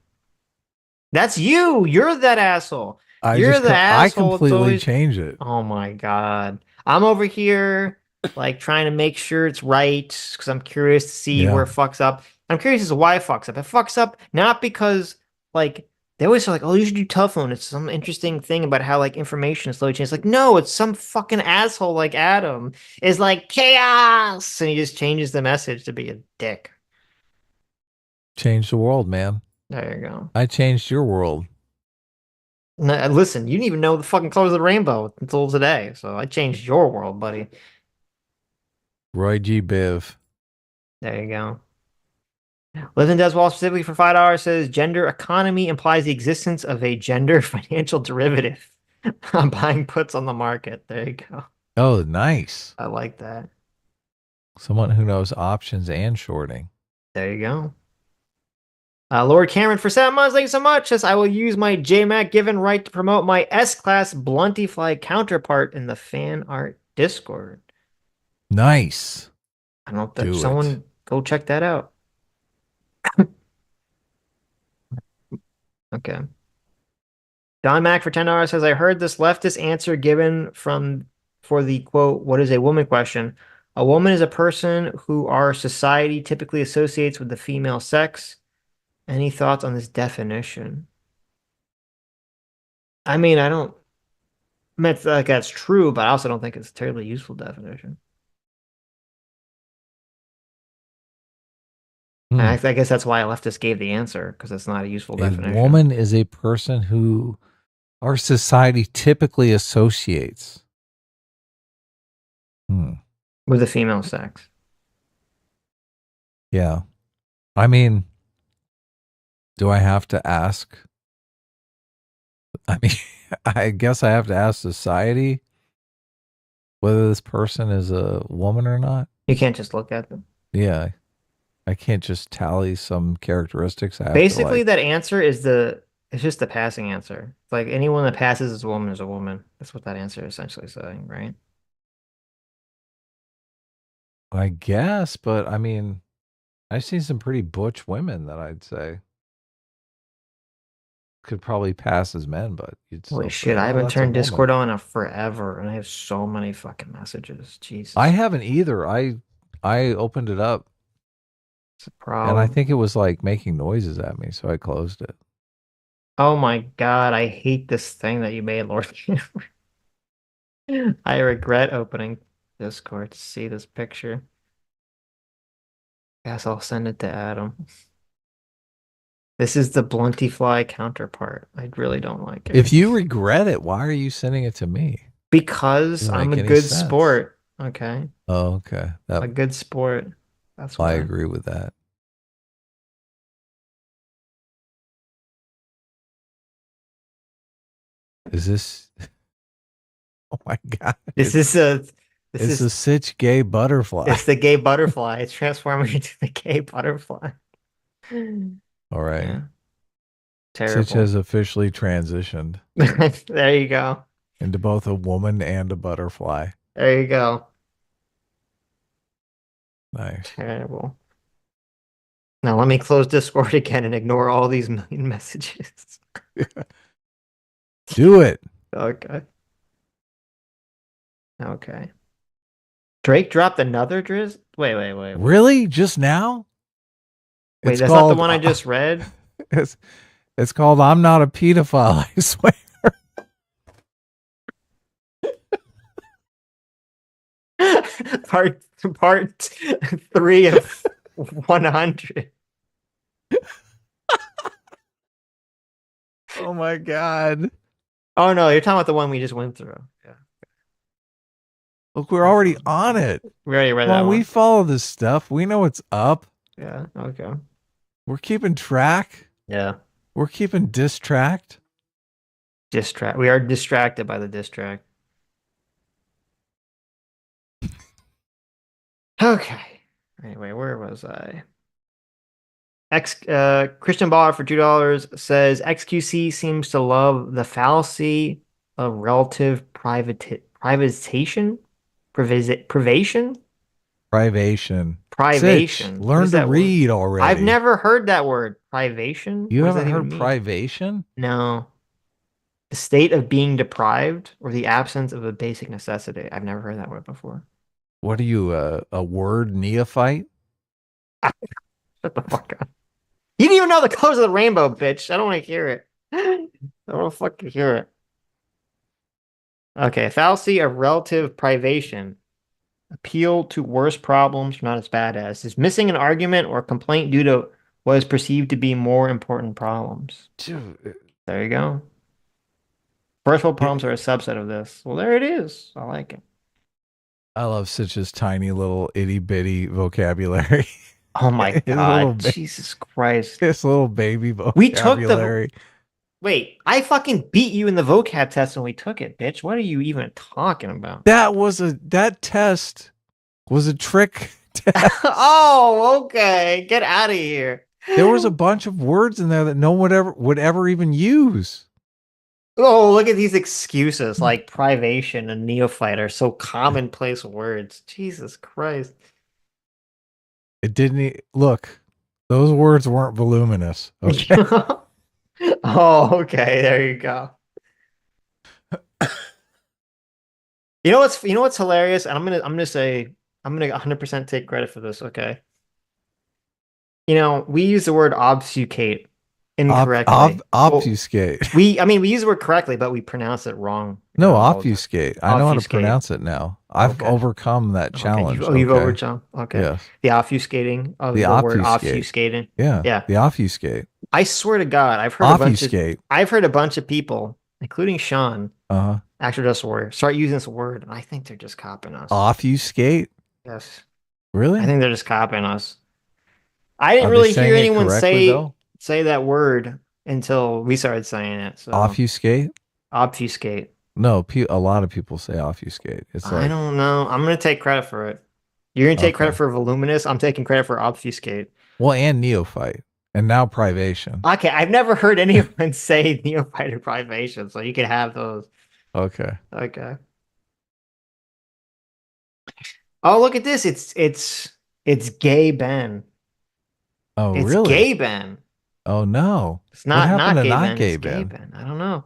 That's you. You're that asshole. You're the asshole. I completely change it. Oh my God. I'm over here like trying to make sure it's right because I'm curious to see where it fucks up. I'm curious as to why it fucks up. It fucks up not because like they always say like, oh, you should do telephone. It's some interesting thing about how like information is slowly changed. Like, no, it's some fucking asshole like Adam is like chaos, and he just changes the message to be a dick. Change the world, man. There you go. I changed your world. No, listen, you didn't even know the fucking colors of the rainbow until today, so I changed your world, buddy. Roy G. Biv. There you go. Living Deswall specifically for $5 says, gender economy implies the existence of a gender financial derivative on buying puts on the market. There you go. Oh, nice. I like that. Someone who knows options and shorting. There you go. Lord Cameron for 7 months, thank you so much. Says, I will use my JMac given right to promote my S-Class Bluntyfly counterpart in the fan art Discord. Nice. I don't know if someone go check that out. Okay. Don Mac for $10 says, I heard this leftist answer given for the quote, what is a woman question? A woman is a person who our society typically associates with the female sex. Any thoughts on this definition? I mean, I don't feel like that's true, but I also don't think it's a terribly useful definition. And I guess that's why leftist gave the answer, because it's not a useful definition. A woman is a person who our society typically associates with the female sex. Yeah. I mean, do I have to ask? I mean, I guess I have to ask society whether this person is a woman or not. You can't just look at them. Yeah. I can't just tally some characteristics. Basically, that answer is it's just the passing answer. It's like anyone that passes as a woman is a woman. That's what that answer is essentially saying, right? I guess, but I mean, I've seen some pretty butch women that I'd say could probably pass as men, but you'd still holy shit, I haven't turned Discord on in forever, and I have so many fucking messages. Jesus. I haven't either. I opened it up. It's a problem. And I think it was like making noises at me, so I closed it. Oh my God, I hate this thing that you made, Lord. I regret opening Discord to see this picture. Guess I'll send it to Adam. This is the Bluntyfly counterpart. I really don't like it. If you regret it, why are you sending it to me? Because I'm a good sport. Okay. Oh, okay. A good sport. That's why. I agree with that. Is this? Oh my God! This is a Sitch gay butterfly. It's the gay butterfly. It's transforming into the gay butterfly. All right. Yeah. Terrible. Sitch has officially transitioned There you go. into both a woman and a butterfly. There you go. Nice. Terrible. Now let me close Discord again and ignore all these million messages. Do it. Okay. Okay. Drake dropped another Drizz? Wait. Really? Just now? Wait, It's that's not the called- one I just read? It's called I'm Not a Pedophile, I swear. part 3 of 100. Oh my god. Oh no, you're talking about the one we just went through. Yeah. Look, we're already on it. We already read Well, that we one. follow this stuff. We know what's up. Yeah, okay. We're keeping track. Yeah. We're keeping distract. We are distracted by the diss track. Okay. Anyway, where was I? Christian Baller for $2 says XQC seems to love the fallacy of relative privatization. Privation. Sitch, learn to read already. I've never heard that word. Privation. You What does haven't that heard even mean? privation? No. The state of being deprived or the absence of a basic necessity. I've never heard that word before. What are you, a word neophyte? Shut the fuck up. You didn't even know the colors of the rainbow, bitch. I don't want to hear it. I don't want to fucking hear it. Okay, fallacy of relative privation. Appeal to worse problems not as bad as. Is missing an argument or complaint due to what is perceived to be more important problems. There you go. First world problems are a subset of this. Well, there it is. I like it. I love Sitch's tiny little itty bitty vocabulary. Oh my His god, little Jesus Christ. His little baby We took vocabulary. Wait, I fucking beat you in the vocab test when we took it, bitch. What are you even talking about? That test was a trick test. Oh, okay. Get out of here. There was a bunch of words in there that no one would ever even use. Oh, look at these excuses like privation and neophyte are so commonplace words. Jesus Christ. It didn't look. Those words weren't voluminous. Okay. Oh, okay. There you go. You know what's hilarious? And I'm gonna 100% take credit for this, okay? You know, we use the word obfuscate incorrectly. Obfuscate. We use the word correctly, but we pronounce it wrong. No, obfuscate. I know how to Obfuscate. pronounce it now. I've overcome that challenge. You've overcome. Okay. Yes. The obfuscating of the word obfuscating. Yeah. Yeah. The obfuscate. I swear to God, I've heard a bunch of people, including Sean, actually just start using this word, and I think they're just copying us. Obfuscate? Yes. Really? I think they're just copying us. I didn't really hear anyone say that word until we started saying it. So. Obfuscate? Obfuscate. No, a lot of people say obfuscate. It's like, I don't know. I'm going to take credit for it. You're going to take credit for voluminous. I'm taking credit for obfuscate. Well, and neophyte. And now privation. Okay, I've never heard anyone say neophyte or privation, so you can have those. Okay. Okay. Oh, look at this. It's gay Ben. Oh, it's really? Gay Ben. Oh no. It's not what not gay Ben. Ben? It's gay Ben. I don't know.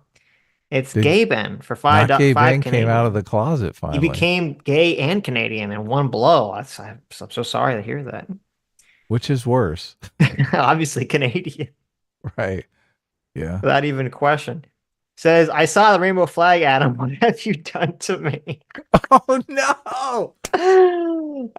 It's gay Ben for $5. Not gay Ben Canadian. came out of the closet finally. He became gay and Canadian in one blow. I'm so sorry to hear that. Which is worse? Obviously Canadian. Right. Yeah. Without even a question. Says, I saw the rainbow flag, Adam. What have you done to me? Oh no.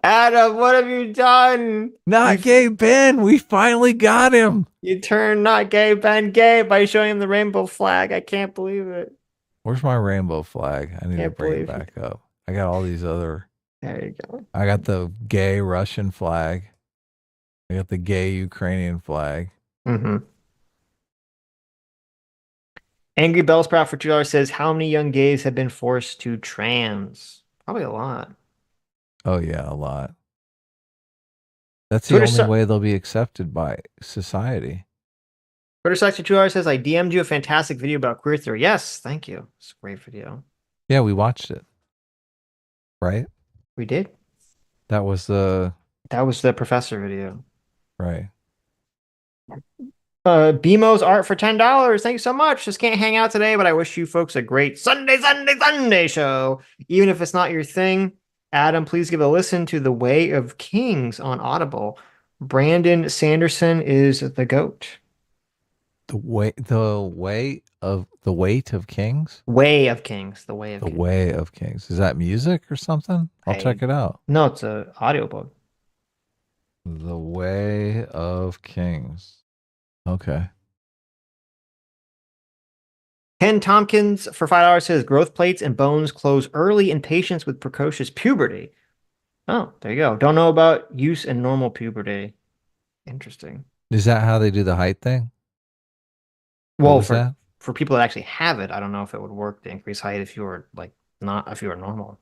Adam, what have you done? Not gay Ben. We finally got him. You turned not gay Ben gay by showing him the rainbow flag. I can't believe it. Where's my rainbow flag? I need to Can't bring it believe back up. I got all these other. There you go. I got the gay Russian flag. I got the gay Ukrainian flag. Mm-hmm. Angry Bellsprout for $2 says, how many young gays have been forced to trans? Probably a lot. Oh yeah, a lot. That's Twitter the only way they'll be accepted by society. Twitter Section 2 Hours says, I DM'd you a fantastic video about queer theory. Yes, thank you. It's a great video. Yeah, we watched it. Right? We did. That was the professor video. Right. BMO's art for $10. Thank you so much. Just can't hang out today, but I wish you folks a great Sunday show. Even if it's not your thing, Adam, please give a listen to The Way of Kings on Audible. Brandon Sanderson is the GOAT. The weight of kings. Way of Kings. The Way of The Kings. Way of Kings. Is that music or something? I'll check it out. No, it's an audiobook. The Way of Kings. Okay. Ken Tompkins for $5 says growth plates and bones close early in patients with precocious puberty. Oh, there you go. Don't know about use in normal puberty. Interesting. Is that how they do the height thing? Well, for people that actually have it, I don't know if it would work to increase height if you were normal.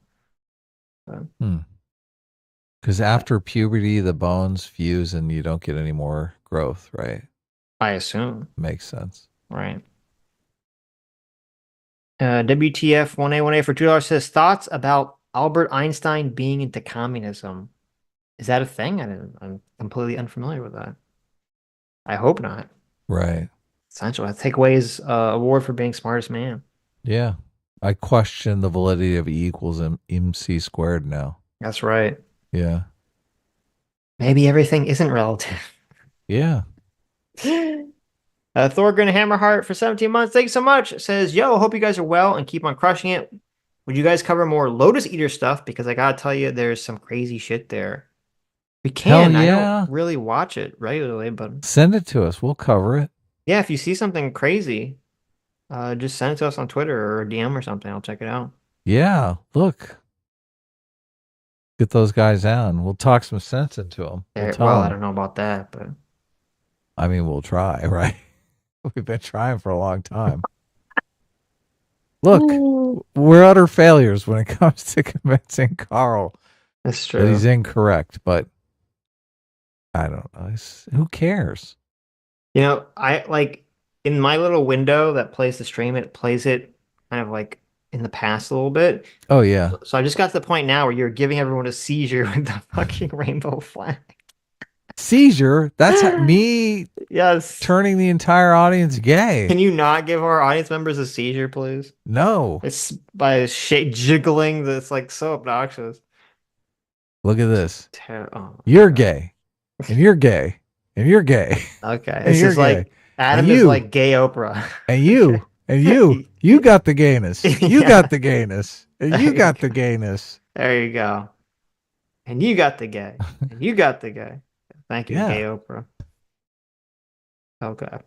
Because after puberty, the bones fuse and you don't get any more growth, right? I assume. Makes sense. Right. WTF 1A for $2 says thoughts about Albert Einstein being into communism. Is that a thing? I'm completely unfamiliar with that. I hope not. Right. Essential. I take away his award for being smartest man. Yeah. I question the validity of E equals MC squared now. That's right. Yeah. Maybe everything isn't relative. Yeah. Thorgren Hammerheart for 17 months. Thanks so much. Says, yo, hope you guys are well and keep on crushing it. Would you guys cover more Lotus Eater stuff? Because I gotta tell you, there's some crazy shit there. We can. Hell yeah. I don't really watch it regularly, but Send it to us. We'll cover it. yeah, if you see something crazy, just send it to us on Twitter or DM or something. I'll check it out. Yeah. Look. Get those guys on. We'll talk some sense into them. Well, I don't know about that, but I mean, we'll try, right? We've been trying for a long time. Look, we're utter failures when it comes to convincing Carl that's true. that he's incorrect, but I don't know. Who cares? You know, I like in my little window that plays the stream, it plays it kind of like in the past a little bit. Oh, yeah. So I just got to the point now where you're giving everyone a seizure with the fucking rainbow flag. Seizure? That's me turning the entire audience gay. Can you not give our audience members a seizure, please? No. It's by jiggling that's like so obnoxious. Look at this. Oh, you're gay. And you're gay. And you're gay. Okay. And This you're is like gay. Adam And is you. like gay Oprah. And you. And you. You got the gayness. You got the gayness. And you got the gayness. There you go. And you got the gay. And you got the gay. Thank you, Yeah. gay Oprah. Okay.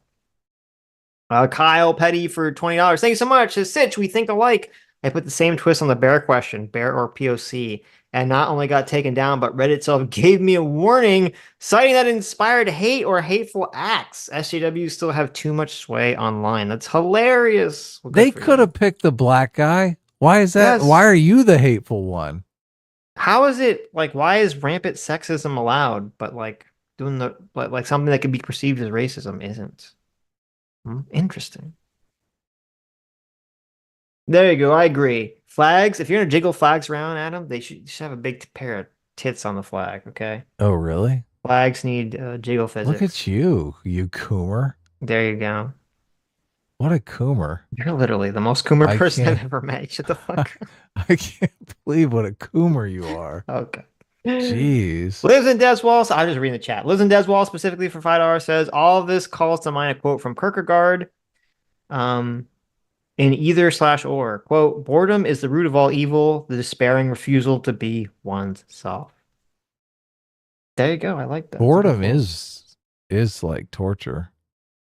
Kyle Petty for $20. Thank you so much. Says Sitch, we think alike. I put the same twist on the bear question, bear or POC, and not only got taken down, but Reddit itself gave me a warning, citing that it inspired hate or hateful acts. SJWs still have too much sway online. That's hilarious. Well, They could have picked the black guy. Why is that? Yes. Why are you the hateful one? How is it like? Why is rampant sexism allowed, but like doing the like something that could be perceived as racism isn't? Interesting. There you go. I agree. Flags. If you're gonna jiggle flags around, Adam, they should have a big pair of tits on the flag. Okay. Oh, really? Flags need jiggle physics. Look at you, you coomer. There you go. What a coomer. You're literally the most coomer I person I've can't- ever met. Shut the fuck up. I can't believe what a coomer you are. Okay. Jeez. Lives in Deswall. I'm just reading the chat. Lives in Deswall specifically for $5 says all of this calls to mind a quote from Kierkegaard. In either / or quote, boredom is the root of all evil, the despairing refusal to be one's self. There you go. I like that. Boredom is like torture.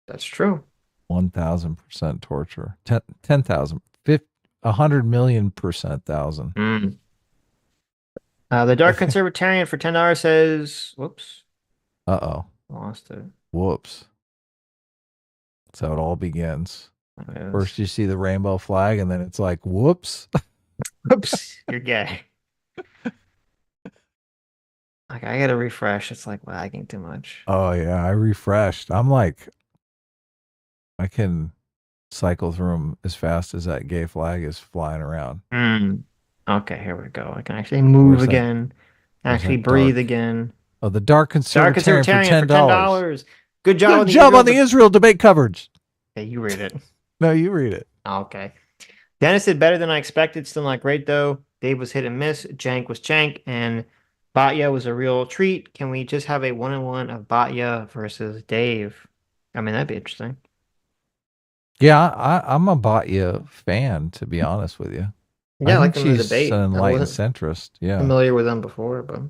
That's true. 1,000% torture. 10,000. 100 million percent thousand. The Dark Conservatarian for $10 says, whoops. Uh-oh. Lost it. Whoops. That's how it all begins. Yes. First you see the rainbow flag and then it's like, whoops. Whoops. You're gay. Like, I gotta refresh. It's like lagging too much. Oh yeah, I refreshed. I'm like I can cycle through them as fast as that gay flag is flying around. Okay, here we go. I can actually move again. Actually breathe again. Oh, the Dark Conservatarian for $10. Good job. Good job on the Israel debate coverage. Yeah, you read it. No, you read it. Okay. Dennis did better than I expected. Still not great though. Dave was hit and miss. Jank was Jank, and Batya was a real treat. Can we just have a 1-on-1 of Batya versus Dave? I mean, that'd be interesting. Yeah, I'm a Batya fan, to be honest with you. Yeah, I like think them in the she's debate. an I enlightened wasn't centrist. Yeah. familiar with them before, but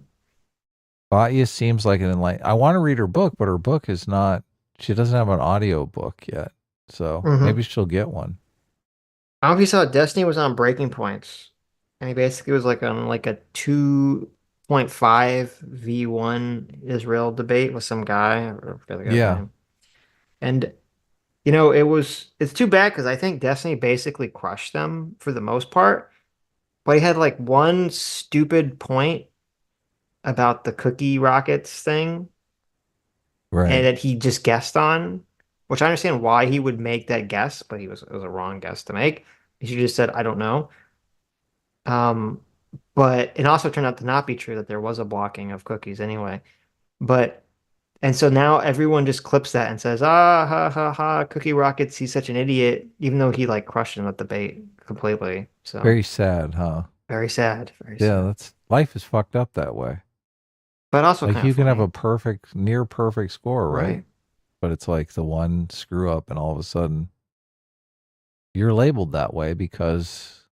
Batya seems like an enlightened. I want to read her book, but her book is not. She doesn't have an audio book yet, so maybe she'll get one. I don't know if you saw Destiny was on Breaking Points, and he basically was like on like a 2.5 v1 Israel debate with some guy. I forget the guy's name. And you know, it's too bad because I think Destiny basically crushed them for the most part. But he had like one stupid point about the cookie rockets thing. Right. And that he just guessed on, which I understand why he would make that guess, but it was a wrong guess to make. He should have just said, I don't know. But it also turned out to not be true that there was a blocking of cookies anyway. And so now everyone just clips that and says, ah, ha, ha, ha, Cookie Rockets, he's such an idiot, even though he like crushed him at the debate completely. So Very sad, huh? very sad. Life is fucked up that way. But also like kinda you can have funny. a near perfect score, right? But it's like the one screw up and all of a sudden you're labeled that way because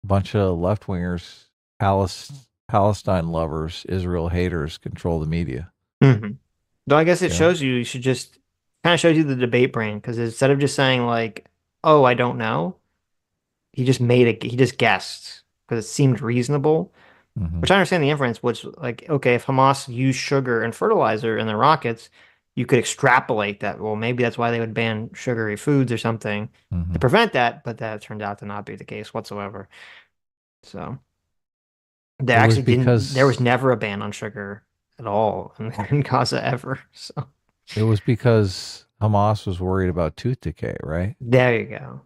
a bunch of left-wingers, Palestine lovers, Israel haters control the media. Though I guess it shows you should just kind of shows you the debate brain, because instead of just saying like, oh, I don't know, he just guessed because it seemed reasonable. Which I understand the inference, which like, okay, if Hamas used sugar and fertilizer in their rockets, you could extrapolate that. Well, maybe that's why they would ban sugary foods or something to prevent that, but that turned out to not be the case whatsoever. So there was never a ban on sugar at all in Gaza ever. So it was because Hamas was worried about tooth decay, right? There you go.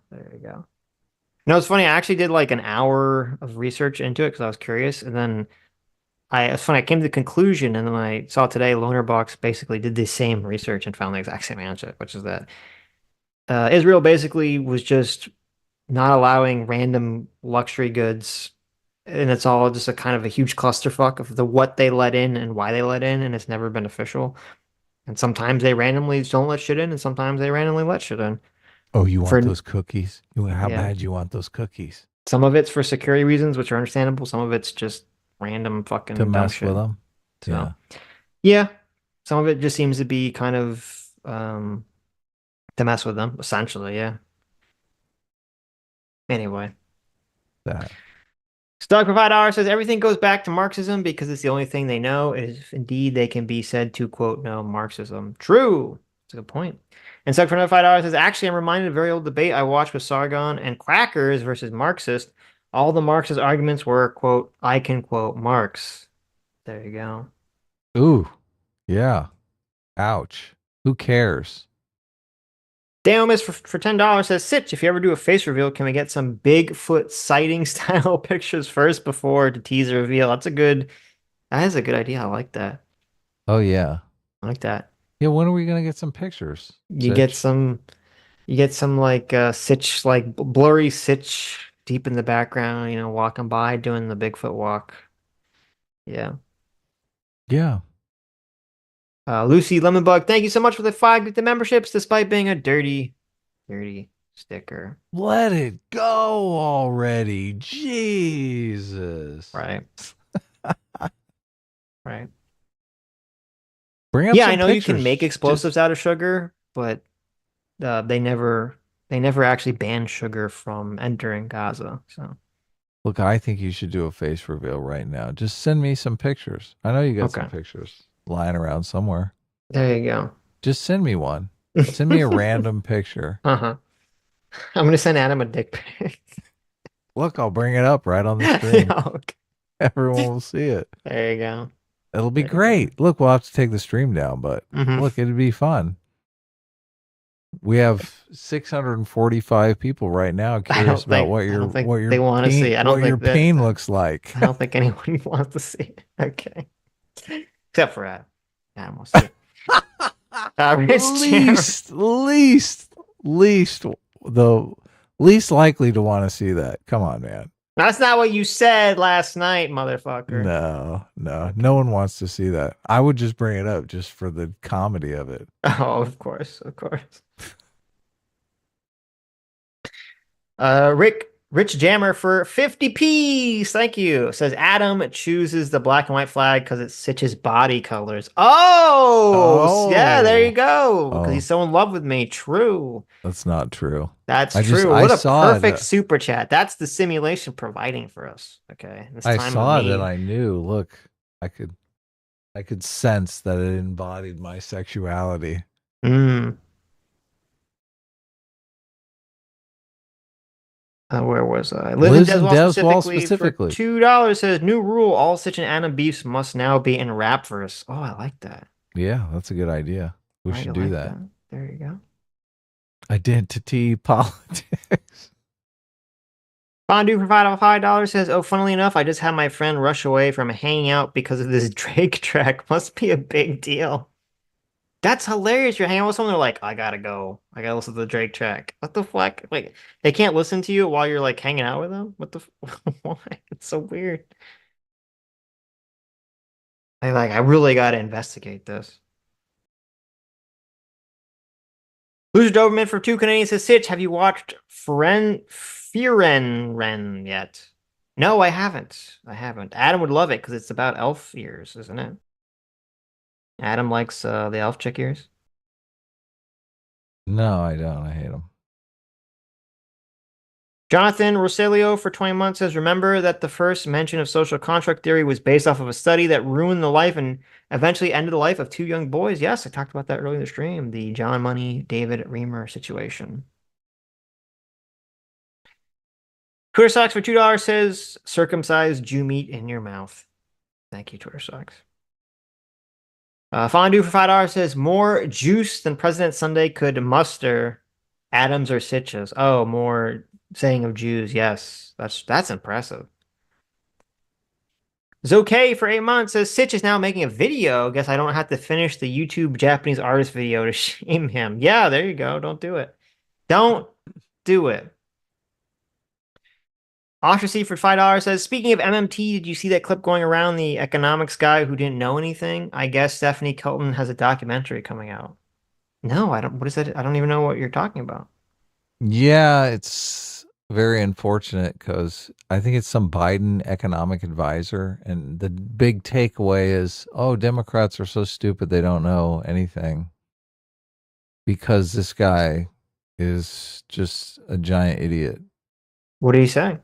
No, it's funny. I actually did like an hour of research into it because I was curious, and then it's funny. I came to the conclusion, and then I saw today Lonerbox basically did the same research and found the exact same answer, which is that Israel basically was just not allowing random luxury goods, and it's all just a kind of a huge clusterfuck of what they let in and why they let in, and it's never been official. And sometimes they randomly don't let shit in, and sometimes they randomly let shit in. Oh, you want those cookies? How bad you want those cookies? Some of it's for security reasons, which are understandable. Some of it's just random fucking To dumb mess shit. with them? So, yeah. Some of it just seems to be kind of to mess with them, essentially, yeah. Anyway. Stug Provide Hour says everything goes back to Marxism because it's the only thing they know. If indeed they can be said to, quote, know Marxism. True. That's a good point. And Stug for another $5 says, actually, I'm reminded of a very old debate I watched with Sargon and Crackers versus Marxist. All the Marxist arguments were, quote, I can quote Marx. There you go. Ooh. Yeah. Ouch. Who cares? Daomis for $10 says, Sitch, if you ever do a face reveal, can we get some Bigfoot sighting style pictures first before the teaser reveal? That is a good idea. I like that. Oh, yeah. I like that. Yeah, when are we going to get some pictures? You get some like Sitch, like blurry Sitch deep in the background, walking by doing the Bigfoot walk. Yeah. Yeah. Lucy Lemonbug, thank you so much for the 5 gifted memberships, despite being a dirty sticker. Let it go already. Jesus. Right. Right. Bring up yeah, some I know pictures. You can make explosives out of sugar, but they never actually banned sugar from entering Gaza. So, look, I think you should do a face reveal right now. Just send me some pictures. I know you got some pictures lying around somewhere. There you go. Just send me one. Send me a random picture. I'm gonna send Adam a dick pic. Look, I'll bring it up right on the screen. Okay. Everyone will see it. There you go. It'll be great. Look, we'll have to take the stream down, but look, it'd be fun. We have 645 people right now curious about what your they want to see. I don't what think your that, pain looks like. I don't think anyone wants to see it. Okay, except for Adam. Adam wants to see it. The least likely to want to see that. Come on, man. That's not what you said last night, motherfucker. No one wants to see that. I would just bring it up just for the comedy of it. Oh, of course. Rich Jammer for 50p's. Thank you. Says Adam chooses the black and white flag because it's Sitch's body colors. Oh, yeah, there you go. Because he's so in love with me. True. That's not true. That's true. What a perfect super chat. That's the simulation providing for us. Okay. I saw it and I knew. Look, I could sense that it embodied my sexuality. Where was I? Lives in Deswell specifically. For $2 says new rule: all Sitch and Adam beefs must now be in rap verse. Oh, I like that. Yeah, that's a good idea. We should do that. There you go. Identity politics. Fondue for $5 says, oh, funnily enough, I just had my friend rush away from hanging out because of this Drake track. Must be a big deal. That's hilarious. You're hanging out with someone, they're like, I gotta go. I gotta listen to the Drake track. What the fuck? Like, they can't listen to you while you're like hanging out with them? What the why? It's so weird. I really gotta investigate this. Loser Doberman for 2 Canadian says, Sitch, have you watched Firenren yet? No, I haven't. Adam would love it because it's about elf ears, isn't it? Adam likes the elf chick ears. No, I don't. I hate them. Jonathan Rosilio for 20 months says, remember that the first mention of social contract theory was based off of a study that ruined the life and eventually ended the life of 2 young boys. Yes, I talked about that earlier in the stream. The John Money, David Reamer situation. Twitter Socks for $2 says, circumcised Jew meat in your mouth. Thank you, Twitter Socks. Fondue for $5 says, more juice than President Sunday could muster. Adams or Sitches. Oh, more saying of Jews. Yes, that's impressive. Zoke for 8 months says, Sitch is now making a video. Guess I don't have to finish the YouTube Japanese artist video to shame him. Yeah, there you go. Don't do it. Don't do it. Ostracy for $5 says, speaking of MMT, did you see that clip going around the economics guy who didn't know anything? I guess Stephanie Kelton has a documentary coming out. No, I don't. What is that? I don't even know what you're talking about. Yeah, it's very unfortunate because I think it's some Biden economic advisor. And the big takeaway is, oh, Democrats are so stupid they don't know anything. Because this guy is just a giant idiot. What are you saying?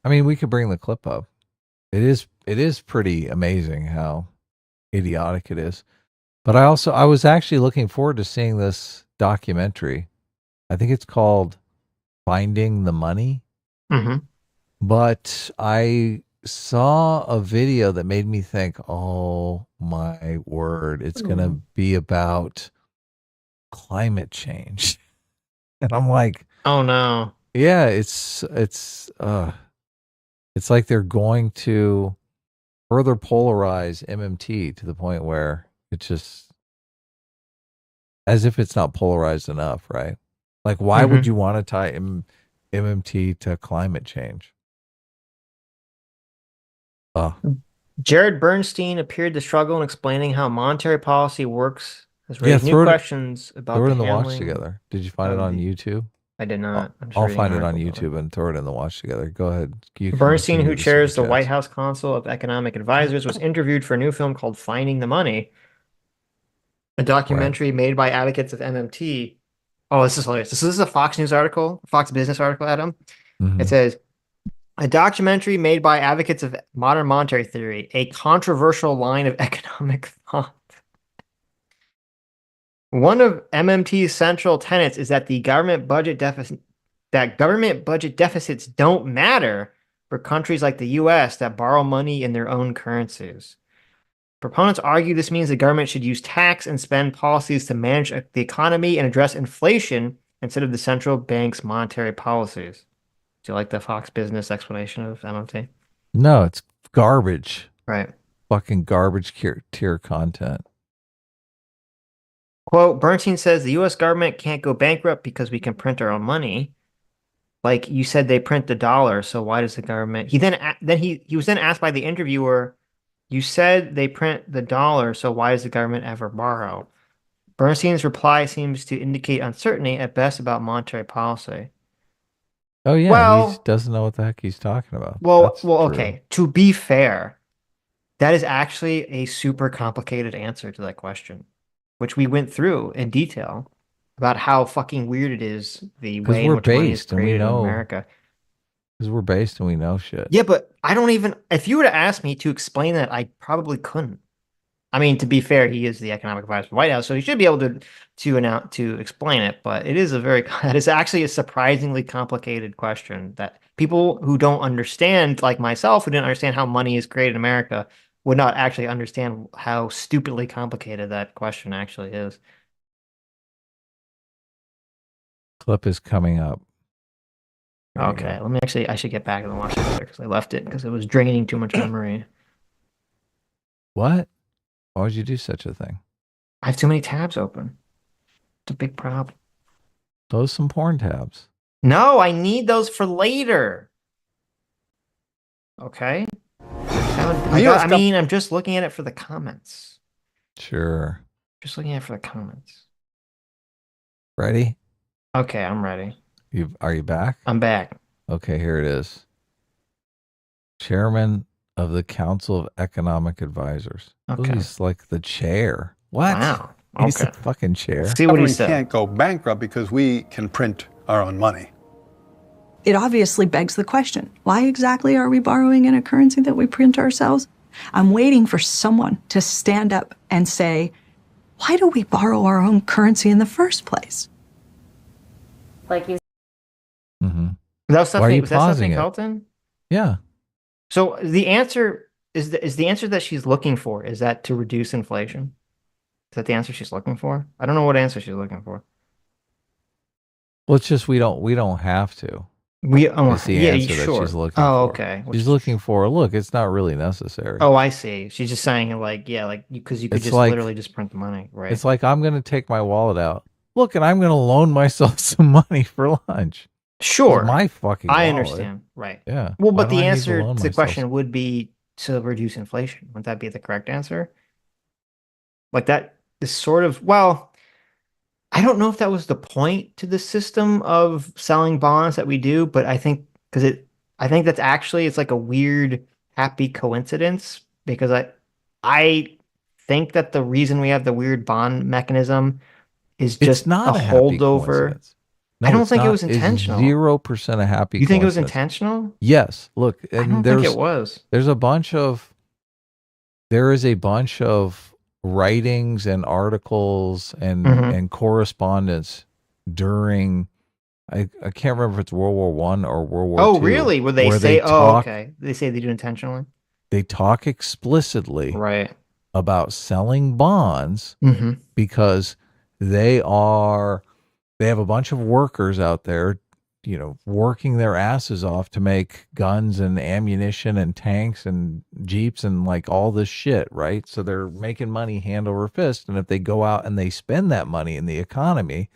I mean, we could bring the clip up. It is pretty amazing how idiotic it is. But I was actually looking forward to seeing this documentary. I think it's called Finding the Money. Mm-hmm. But I saw a video that made me think, oh my word, it's going to be about climate change. And I'm like, oh no. Yeah, it's like they're going to further polarize MMT to the point where it's just as if it's not polarized enough, right? Like, why would you want to tie MMT to climate change? Jared Bernstein appeared to struggle in explaining how monetary policy works. Has raised new questions about throw it in the watch together. Did you find it on YouTube? I did not. I'll find it on YouTube and throw it in the watch together. Go ahead. Bernstein, who chairs the White House Council of Economic Advisors, was interviewed for a new film called Finding the Money, a documentary made by advocates of MMT. Oh, this is hilarious. This is a Fox News article, Fox Business article, Adam. It says, a documentary made by advocates of modern monetary theory, a controversial line of economic thought. One of MMT's central tenets is that government budget deficits don't matter for countries like the US that borrow money in their own currencies. Proponents argue this means the government should use tax and spend policies to manage the economy and address inflation instead of the central bank's monetary policies. Do you like the Fox Business explanation of MMT? No, it's garbage. Right. Fucking garbage tier content. Quote, Bernstein says the U.S. government can't go bankrupt because we can print our own money. Like you said, they print the dollar, so why does the government... He was then asked by the interviewer, you said they print the dollar, so why does the government ever borrow? Bernstein's reply seems to indicate uncertainty at best about monetary policy. Oh yeah, well, he doesn't know what the heck he's talking about. Well, okay. To be fair, that is actually a super complicated answer to that question, which we went through in detail about how fucking weird it is the way in which money is created in America. Because we're based and we know shit. Yeah, but I don't even... If you were to ask me to explain that, I probably couldn't. I mean, to be fair, he is the economic advisor for the White House, so he should be able to explain it. But it is that is actually a surprisingly complicated question that people who don't understand, like myself, who didn't understand how money is created in America, would not actually understand how stupidly complicated that question actually is. Clip is coming up. Okay, let me I should get back to the watch later because I left it because it was draining too much memory. What? Why would you do such a thing? I have too many tabs open. It's a big problem. Close some porn tabs. No, I need those for later. Okay. I'm just looking at it for the comments. Sure. Just looking at it for the comments. Ready? Okay, I'm ready. Are you back? I'm back. Okay, here it is. Chairman of the Council of Economic Advisors. Okay. He's like the chair. What? Wow. He's Okay. the fucking chair. See what he said. Can't go bankrupt because we can print our own money. It obviously begs the question, why exactly are we borrowing in a currency that we print ourselves? I'm waiting for someone to stand up and say, why do we borrow our own currency in the first place? Like you. Mm-hmm. Was Why are you that something pausing it? Felton? Yeah. So the answer is the answer that she's looking for, is that to reduce inflation? Is that the answer she's looking for? I don't know what answer she's looking for. Well, it's just we don't have to. It's the answer that she's looking for. Okay. She's looking for, look, it's not really necessary. Oh, I see. She's just saying because you could It's just like- literally just print the money, right? It's like I'm going to take my wallet out. Look, and I'm going to loan myself some money for lunch. Sure. It's my fucking I wallet. understand. Right. Yeah. Well, Why but do the I need answer loan to the myself question would be to reduce inflation. Wouldn't that be the correct answer? Like that is sort of, well, I don't know if that was the point to the system of selling bonds that we do, but I think I think that's actually, it's like a weird happy coincidence because I think that the reason we have the weird bond mechanism is just not a a happy holdover. coincidence. No, I don't it's think it not. was intentional. 0% a happy You think it was coincidence. intentional? Yes. Look, and I don't there's think it was. there is a bunch of writings and articles and Mhm. and correspondence during I can't remember if it's World War One or World War Oh, II, really? Where they where say, talk- okay. They say they do intentionally? They talk explicitly Right. about selling bonds Mhm. because they have a bunch of workers out there, working their asses off to make guns and ammunition and tanks and Jeeps and like all this shit, right? So they're making money hand over fist. And if they go out and they spend that money in the economy,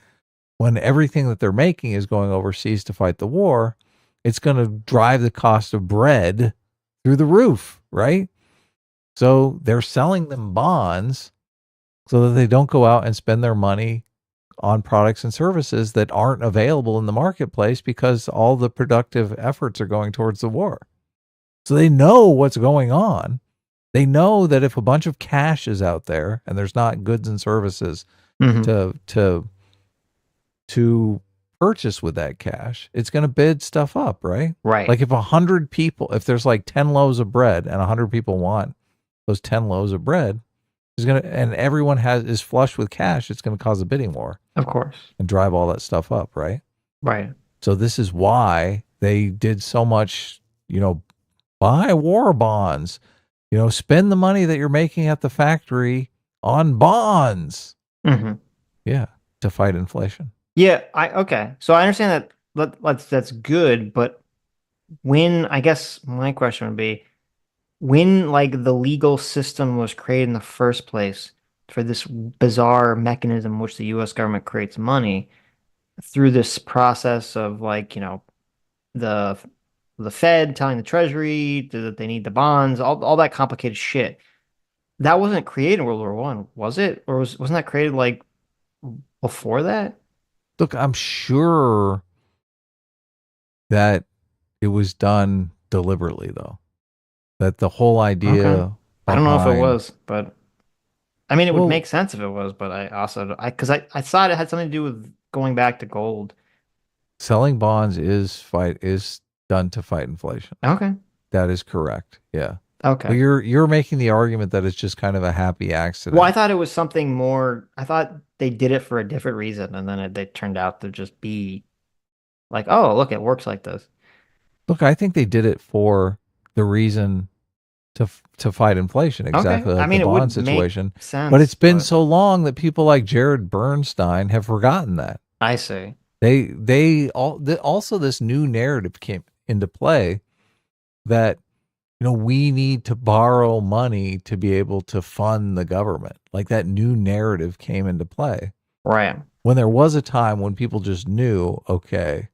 when everything that they're making is going overseas to fight the war, it's going to drive the cost of bread through the roof, right? So they're selling them bonds so that they don't go out and spend their money on products and services that aren't available in the marketplace because all the productive efforts are going towards the war. So they know what's going on. They know that if a bunch of cash is out there and there's not goods and services to purchase with that cash, it's going to bid stuff up, right? Right. Like if 100 people, if there's like 10 loaves of bread and 100 people want those 10 loaves of bread, and everyone is flush with cash, it's going to cause a bidding war. Of course. And drive all that stuff up, right? Right. So this is why they did so much, buy war bonds, You know, spend the money that you're making at the factory on bonds. Mm-hmm. Yeah, to fight inflation. Yeah, okay. So I understand that that's good, but when I guess my question would be when like the legal system was created in the first place for this bizarre mechanism in which the US government creates money through this process of like, you know, the Fed telling the Treasury that they need the bonds, all that complicated shit. That wasn't created in World War One, was it? Or wasn't that created like before that? Look, I'm sure that it was done deliberately, though. That the whole idea. Okay. I don't know if it behind- was, but I mean, it would Well- make sense if it was, but because I thought it had something to do with going back to gold. Selling bonds is done to fight inflation. Okay. That is correct. Yeah. Okay. But you're making the argument that it's just kind of a happy accident. Well, I thought it was something more. I thought they did it for a different reason, and then it turned out to just be like, oh, look, it works like this. Look, I think they did it for the reason to fight inflation, exactly like I mean, the it would bond situation. make sense, but it's been but- so long that people like Jared Bernstein have forgotten that. I see. Also this new narrative came into play that we need to borrow money to be able to fund the government. Like that new narrative came into play. Right. When there was a time when people just knew, okay,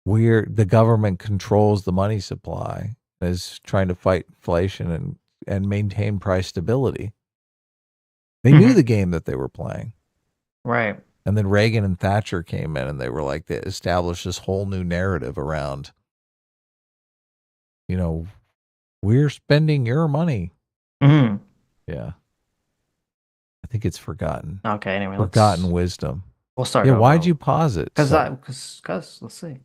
the government controls the money supply, is trying to fight inflation and maintain price stability. They knew the game that they were playing. Right. And then Reagan and Thatcher came in and they were like, they established this whole new narrative around, we're spending your money. Mm-hmm. Yeah. I think it's forgotten. Okay. Anyway, Forgotten wisdom. We'll start. Yeah. over. Why'd you pause it? Because let's see.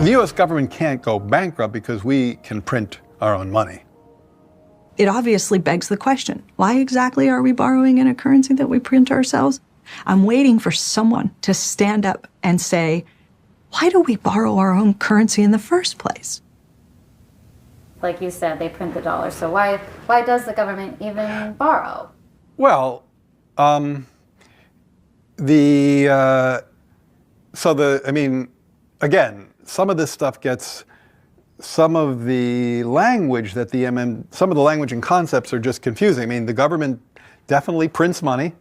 The U.S. government can't go bankrupt because we can print our own money. It obviously begs the question, why exactly are we borrowing in a currency that we print ourselves? I'm waiting for someone to stand up and say, why do we borrow our own currency in the first place? Like you said, they print the dollar. So why does the government even borrow? Well, again, some of this stuff gets, some of the language that some of the language and concepts are just confusing. I mean, the government definitely prints money,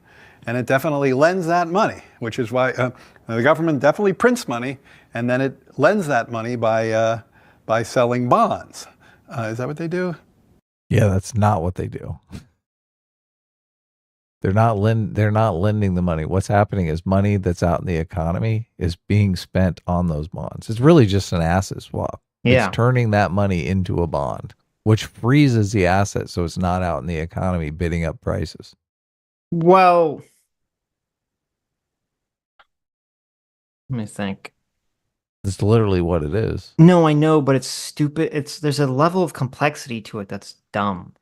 and it definitely lends that money, which is why the government definitely prints money, and then it lends that money by selling bonds. Is that what they do? Yeah, that's not what they do. They're not lending the money. What's happening is money that's out in the economy is being spent on those bonds. It's really just an asset swap. Yeah. It's turning that money into a bond, which freezes the asset so it's not out in the economy bidding up prices. Well, let me think. It's literally what it is. No, I know, but it's stupid. There's a level of complexity to it that's dumb.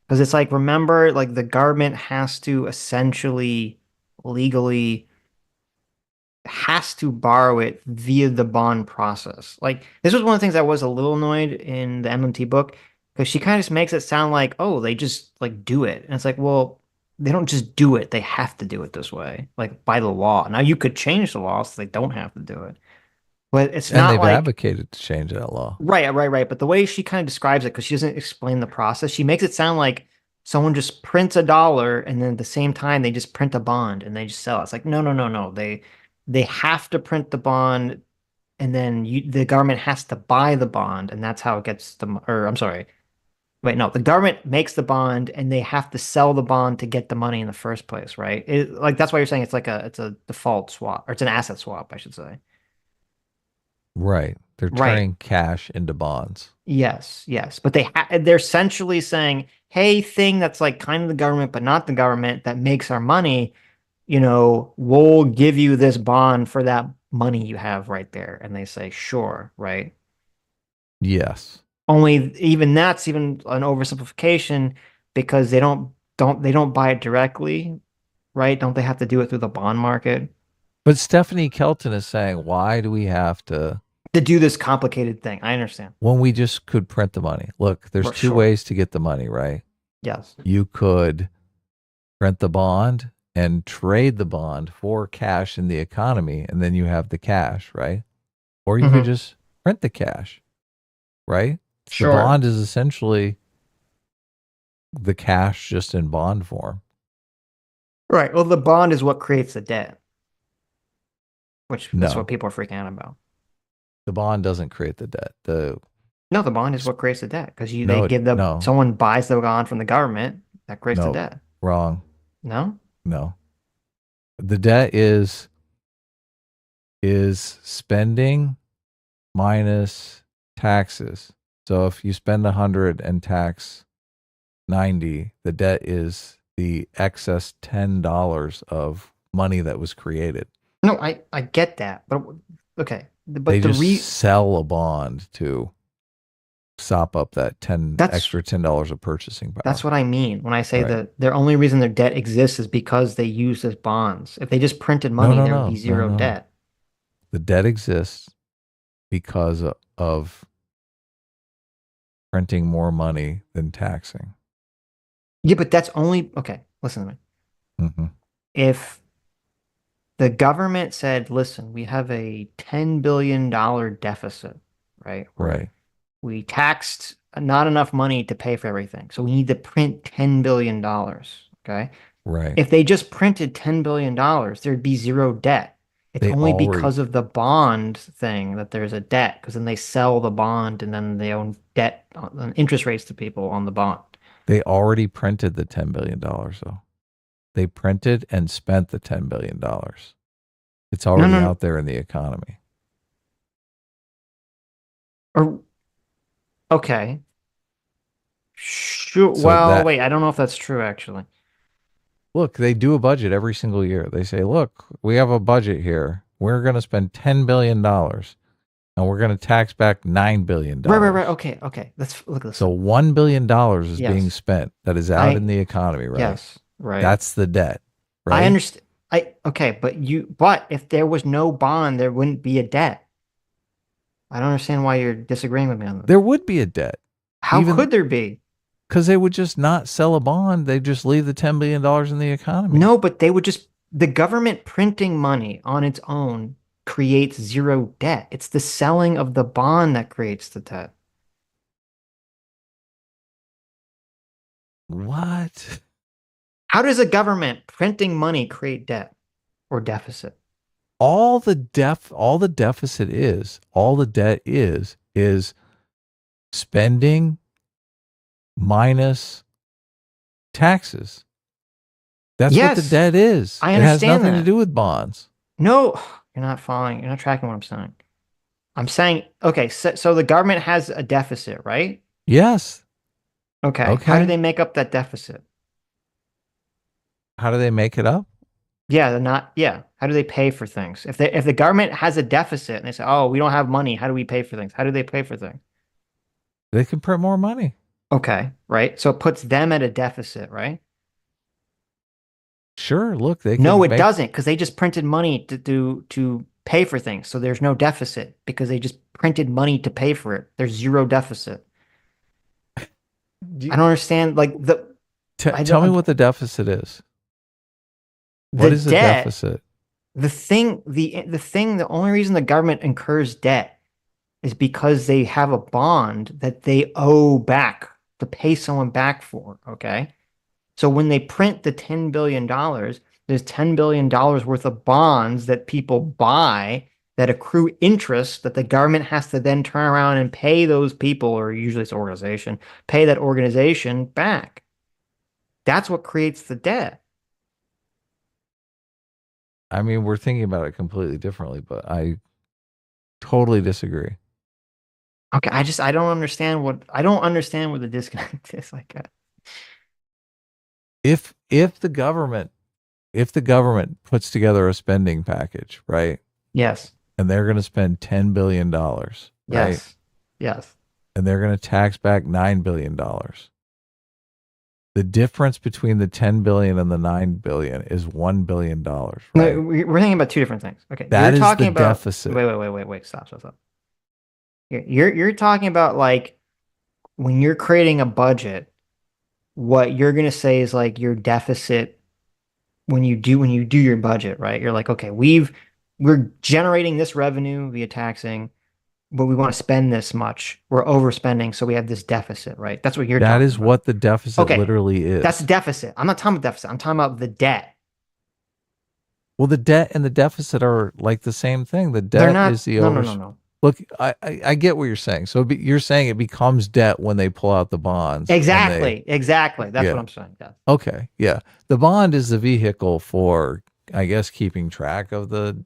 Because it's like, remember, like the government has to essentially legally has to borrow it via the bond process. Like this was one of the things I was a little annoyed in the MMT book because she kind of just makes it sound like, oh, they just like do it. And it's like, well, they don't just do it. They have to do it this way, like by the law. Now you could change the law so they don't have to do it. But it's not they've like advocated to change that law. Right. But the way she kind of describes it, because she doesn't explain the process, she makes it sound like someone just prints $1 and then at the same time they just print a bond and they just sell it. It's like, no. They have to print the bond and then the government has to buy the bond and that's how it gets the government makes the bond and they have to sell the bond to get the money in the first place, right? That's why you're saying it's a default swap, or it's an asset swap, I should say. Right. They're turning cash into bonds. Yes. But they're essentially saying, hey, thing that's like kind of the government, but not the government that makes our money, we'll give you this bond for that money you have right there. And they say, sure, right? Yes. Only even that's even an oversimplification because they don't buy it directly, right? Don't they have to do it through the bond market? But Stephanie Kelton is saying, why do we have to to do this complicated thing. I understand. When we just could print the money. Look, there's For two sure. ways to get the money, right? Yes. You could print the bond and trade the bond for cash in the economy, and then you have the cash, right? Or you could just print the cash, right? Sure. The bond is essentially the cash just in bond form. Right. Well, the bond is what creates the debt, which that's No. what people are freaking out about. The bond doesn't create the debt. No, the bond is what creates the debt because No, they give no. someone buys the bond from the government that creates the No, debt. wrong. No. No. The debt is spending minus taxes. So if you spend 100 and tax 90, the debt is the excess $10 of money that was created. No, I get that, but okay. But They the just sell a bond to sop up that extra $10 of purchasing power. that's what I mean when I say Right. that the only reason their debt exists is because they use as bonds. If they just printed money, there would be zero no. debt. The debt exists because of printing more money than taxing. Yeah, but that's only okay. Listen to me. Mhm. If the government said, "Listen, we have a $10 billion deficit, right? Right. We taxed not enough money to pay for everything, so we need to print $10 billion." Okay. Right. If they just printed $10 billion, there'd be zero debt. It's They only already- because of the bond thing that there's a debt, because then they sell the bond and then they own debt on interest rates to people on the bond. They already printed the $10 billion, though. They printed and spent the $10 billion. It's already no. out there in the economy. Or okay. Sure. So Well, that- wait, I don't know if that's true actually. Look, they do a budget every single year. They say, look, we have a budget here. We're going to spend $10 billion and we're going to tax back $9 billion. Right. Okay. Let's look at this. So $1 billion is Yes. being spent that is out in the economy, right? Yes, right. That's the debt, right? I understand. Okay, but if there was no bond, there wouldn't be a debt. I don't understand why you're disagreeing with me on that. There would be a debt. How could there be? Because they would just not sell a bond. They'd just leave the $10 billion in the economy. No, but they would just, the government printing money on its own creates zero debt. It's the selling of the bond that creates the debt. What? How does a government printing money create debt or deficit? All the deficit is, all the debt is spending minus taxes. That's what the Yes, debt is. I It has understand nothing to that. do with bonds. No, you're not following. You're not tracking what I'm saying. I'm saying, okay, so the government has a deficit, right? Yes. Okay. How Okay. do they make up that deficit? How do they make it up? Yeah, they're not. Yeah. How do they pay for things? If the government has a deficit and they say, "Oh, we don't have money. How do we pay for things?" How do they pay for things? They can print more money. Okay, right. So it puts them at a deficit, right? Sure. Look, they can No, it make- doesn't, because they just printed money to pay for things. So there's no deficit because they just printed money to pay for it. There's zero deficit. I don't understand. Like Tell me what the deficit is. What is the debt, deficit? The only reason the government incurs debt is because they have a bond that they owe back to pay someone back for. Okay. So when they print the $10 billion, there's $10 billion worth of bonds that people buy that accrue interest that the government has to then turn around and pay those people, or usually it's an organization, pay that organization back. That's what creates the debt. I mean, we're thinking about it completely differently, but I totally disagree. Okay, I don't understand what the disconnect is like that. If the government puts together a spending package, right? Yes. And they're going to spend $10 billion, right? Yes. And they're going to tax back $9 billion. The difference between the 10 billion and the 9 billion is $1 billion. Right? No, we're thinking about two different things. Okay. That you're is talking the about deficit. Wait. Stop. You're talking about like when you're creating a budget, what you're gonna say is like your deficit when you do your budget, right? You're like, okay, we're generating this revenue via taxing, but we want to spend this much. We're overspending, so we have this deficit, right? That's what you're That talking is about. what the deficit Okay, literally is. that's the deficit. I'm not talking about deficit. I'm talking about the debt. Well, the debt and the deficit are like the same thing. The They're debt not. is the No, over. no, no, no. Look, I get what you're saying. So you're saying it becomes debt when they pull out the bonds. Exactly. Exactly. That's Yeah. what I'm saying. Yeah. Okay. Yeah. The bond is the vehicle for, I guess, keeping track of the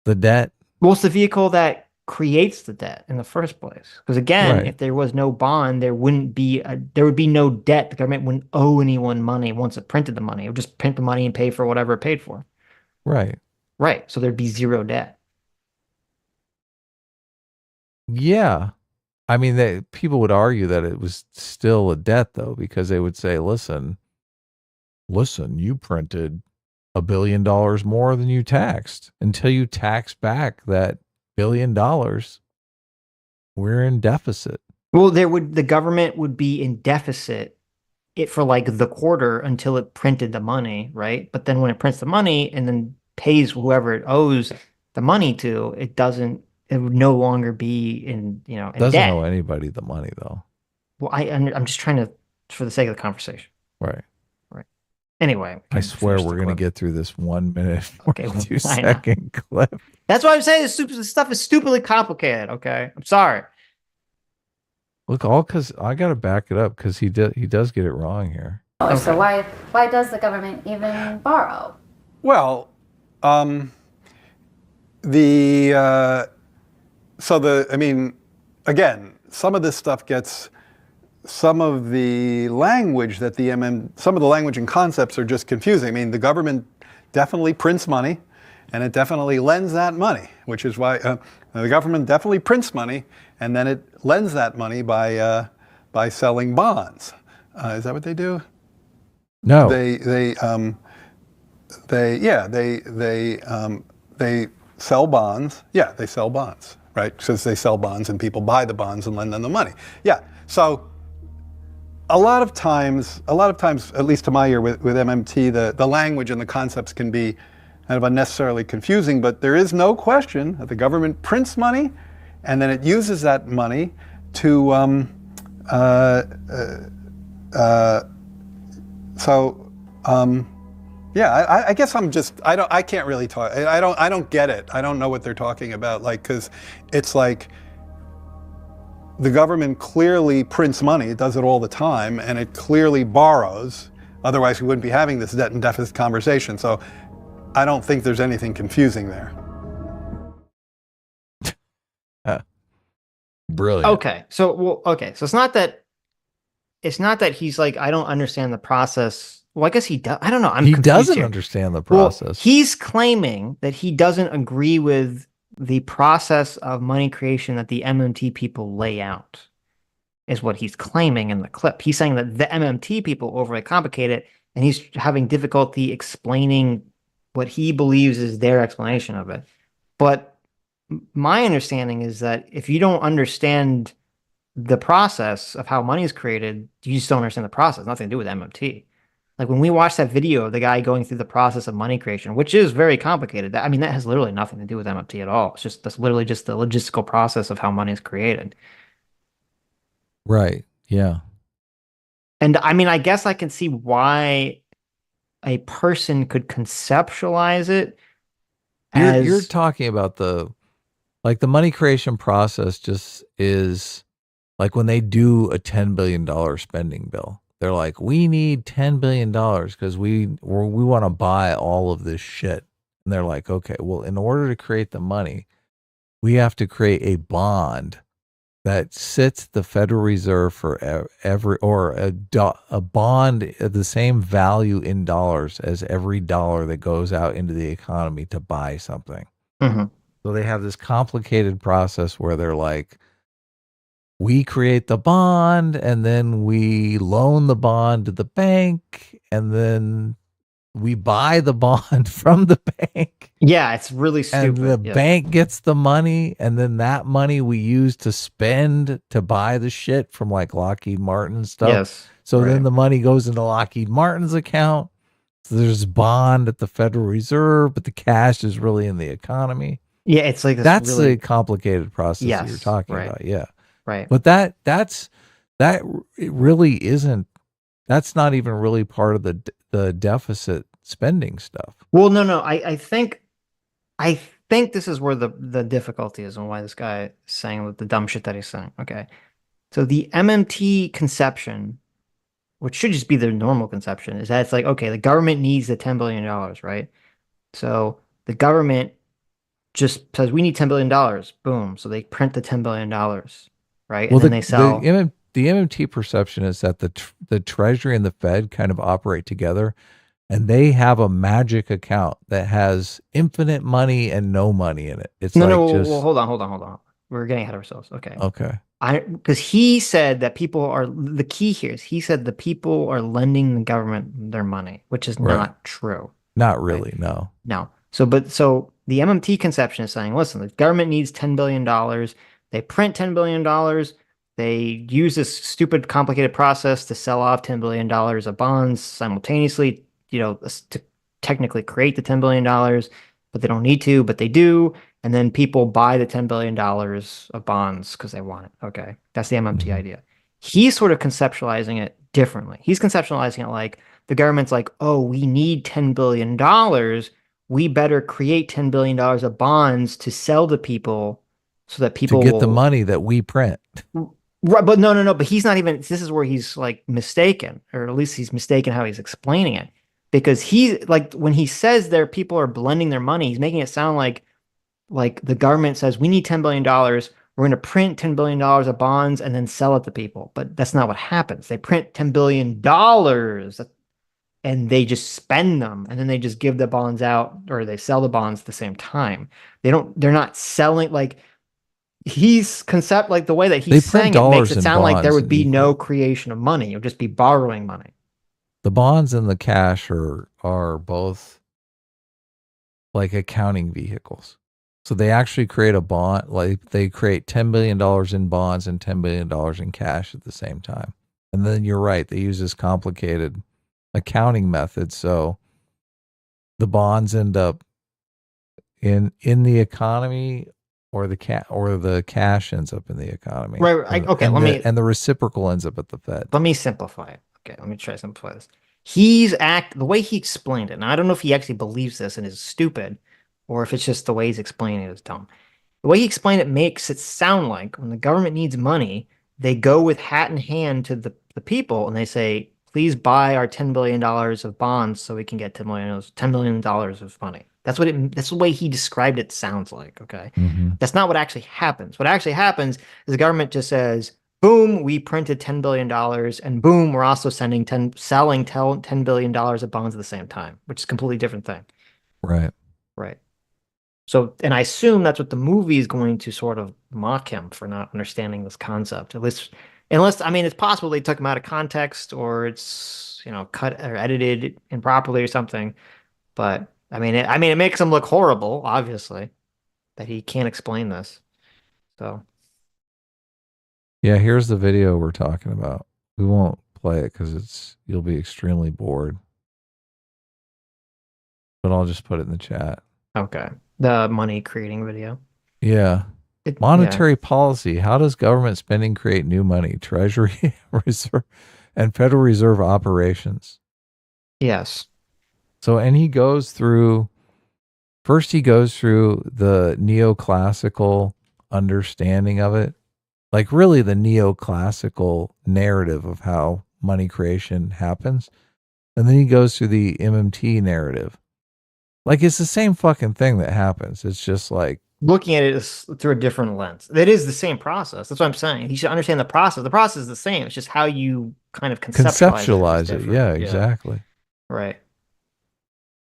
debt. Well, it's the vehicle that creates the debt in the first place. Because again, Right. if there was no bond, there would be no debt. The government wouldn't owe anyone money once it printed the money. It would just print the money and pay for whatever it paid for. Right. Right. So there'd be zero debt. Yeah. I mean, people would argue that it was still a debt, though, because they would say, listen, you printed $1 billion more than you taxed. Until you tax back that $1 billion, we're in deficit. Well, the government would be in deficit for like the quarter until it printed the money, right? But then when it prints the money and then pays whoever it owes the money to, it would no longer be in Doesn't debt. owe anybody the money, though. Well, I'm just trying to, for the sake of the conversation. Right. Anyway, I swear we're going to get through this 1 minute, 42 I know. second clip. That's why I'm saying this stuff is stupidly complicated. Okay, I'm sorry. Look, all because I got to back it up because he does get it wrong here. So why does the government even borrow? Well, I mean, again, some of this stuff gets, some of the language that some of the language and concepts are just confusing. I mean, the government definitely prints money, and it definitely lends that money, which is why the government definitely prints money, and then it lends that money by selling bonds. Is that what they do? No. They sell bonds. Yeah, they sell bonds, right? Because they sell bonds and people buy the bonds and lend them the money. Yeah. So a lot of times, at least to my ear with MMT, the language and the concepts can be kind of unnecessarily confusing, but there is no question that the government prints money and then it uses that money to yeah, I guess I can't really talk. I don't get it. I don't know what they're talking about. Like, because it's like the government clearly prints money. It does it all the time, and it clearly borrows. Otherwise, we wouldn't be having this debt and deficit conversation. So, I don't think there's anything confusing there. Brilliant. Okay, so it's not that he's like, I don't understand the process. Well, I guess he does. I don't know. He doesn't understand the process. Well, he's claiming that he doesn't agree with the process of money creation that the MMT people lay out, is what he's claiming in the clip. He's saying that the MMT people overly complicate it, and he's having difficulty explaining what he believes is their explanation of it. But my understanding is that if you don't understand the process of how money is created, you just don't understand the process. Nothing to do with MMT. Like when we watch that video of the guy going through the process of money creation, which is very complicated. That has literally nothing to do with MMT at all. That's literally just the logistical process of how money is created. Right. Yeah. And I guess I can see why a person could conceptualize it as You're talking about the money creation process just is like when they do a $10 billion spending bill. They're like, we need $10 billion because we want to buy all of this shit. And they're like, okay, well, in order to create the money, we have to create a bond that sits the Federal Reserve for a bond of the same value in dollars as every dollar that goes out into the economy to buy something. Mm-hmm. So they have this complicated process where they're like, we create the bond and then we loan the bond to the bank and then we buy the bond from the bank. Yeah, it's really stupid. And the yeah. bank gets the money, and then that money we use to spend to buy the shit from like Lockheed Martin and stuff. Yes, So right. then the money goes into Lockheed Martin's account. So there's bond at the Federal Reserve, but the cash is really in the economy. Yeah, it's like this that's really... the complicated process that you're Yes, talking right. about. Yeah, right. But that it really isn't. That's not even really part of the deficit spending stuff. Well, no. I think this is where the difficulty is and why this guy is saying the dumb shit that he's saying. Okay. So the MMT conception, which should just be the normal conception, is that it's like, okay, the government needs the $10 billion, right? So the government just says, we need $10 billion. Boom. So they print the $10 billion, right? Well, and then they sell. The MMT perception is that the Treasury and the Fed kind of operate together, and they have a magic account that has infinite money and no money in it. It's well, hold on. We're getting ahead of ourselves. Okay. Because he said that people are, the key here is he said the people are lending the government their money, which is not true. Not really, no. No. So the MMT conception is saying, listen, the government needs $10 billion. They print $10 billion. They use this stupid, complicated process to sell off $10 billion of bonds simultaneously, to technically create the $10 billion, but they don't need to, but they do. And then people buy the $10 billion of bonds because they want it. Okay. That's the MMT idea. He's sort of conceptualizing it differently. He's conceptualizing it like the government's like, oh, we need $10 billion. We better create $10 billion of bonds to sell to people so that people to get the money that we print. Right, but no. But he's not even. This is where he's like mistaken, or at least he's mistaken how he's explaining it. Because he, like, when he says people are blending their money, he's making it sound like the government says we need $10 billion. We're going to print $10 billion of bonds and then sell it to people. But that's not what happens. They print $10 billion and they just spend them, and then they just give the bonds out, or they sell the bonds at the same time. They're not selling like. He's the way that he's saying it makes it sound like there would be no creation of money. It would just be borrowing money. The bonds and the cash are both like accounting vehicles. So they actually create a bond, like they create $10 billion in bonds and $10 billion in cash at the same time. And then you're right, they use this complicated accounting method. So the bonds end up in the economy, or the cash ends up in the economy. Right. Okay. And the reciprocal ends up at the Fed. Let me simplify it. Okay. Let me try to simplify this. The way he explained it, and I don't know if he actually believes this and is stupid, or if it's just the way he's explaining it is dumb. The way he explained it makes it sound like when the government needs money, they go with hat in hand to the people and they say, please buy our $10 billion of bonds so we can get $10 million of money. That's the way he described it sounds like, okay? Mm-hmm. That's not what actually happens. What actually happens is the government just says, boom, we printed $10 billion, and boom, we're also selling $10 billion of bonds at the same time, which is a completely different thing. Right. Right. So, and I assume that's what the movie is going to sort of mock him for not understanding this concept. Unless, I mean, it's possible they took him out of context, or it's, cut or edited improperly or something, but I mean, it makes him look horrible, obviously, that he can't explain this. So, yeah, here's the video we're talking about. We won't play it because you'll be extremely bored. But I'll just put it in the chat. Okay, the money creating video. Yeah, monetary policy. How does government spending create new money? Treasury, Reserve, and Federal Reserve operations. Yes. So, and he goes through the neoclassical understanding of it, like really the neoclassical narrative of how money creation happens. And then he goes through the MMT narrative. Like it's the same fucking thing that happens. It's just like looking at it through a different lens. It is the same process. That's what I'm saying. You should understand the process. The process is the same. It's just how you kind of conceptualize it. Yeah, exactly. Right.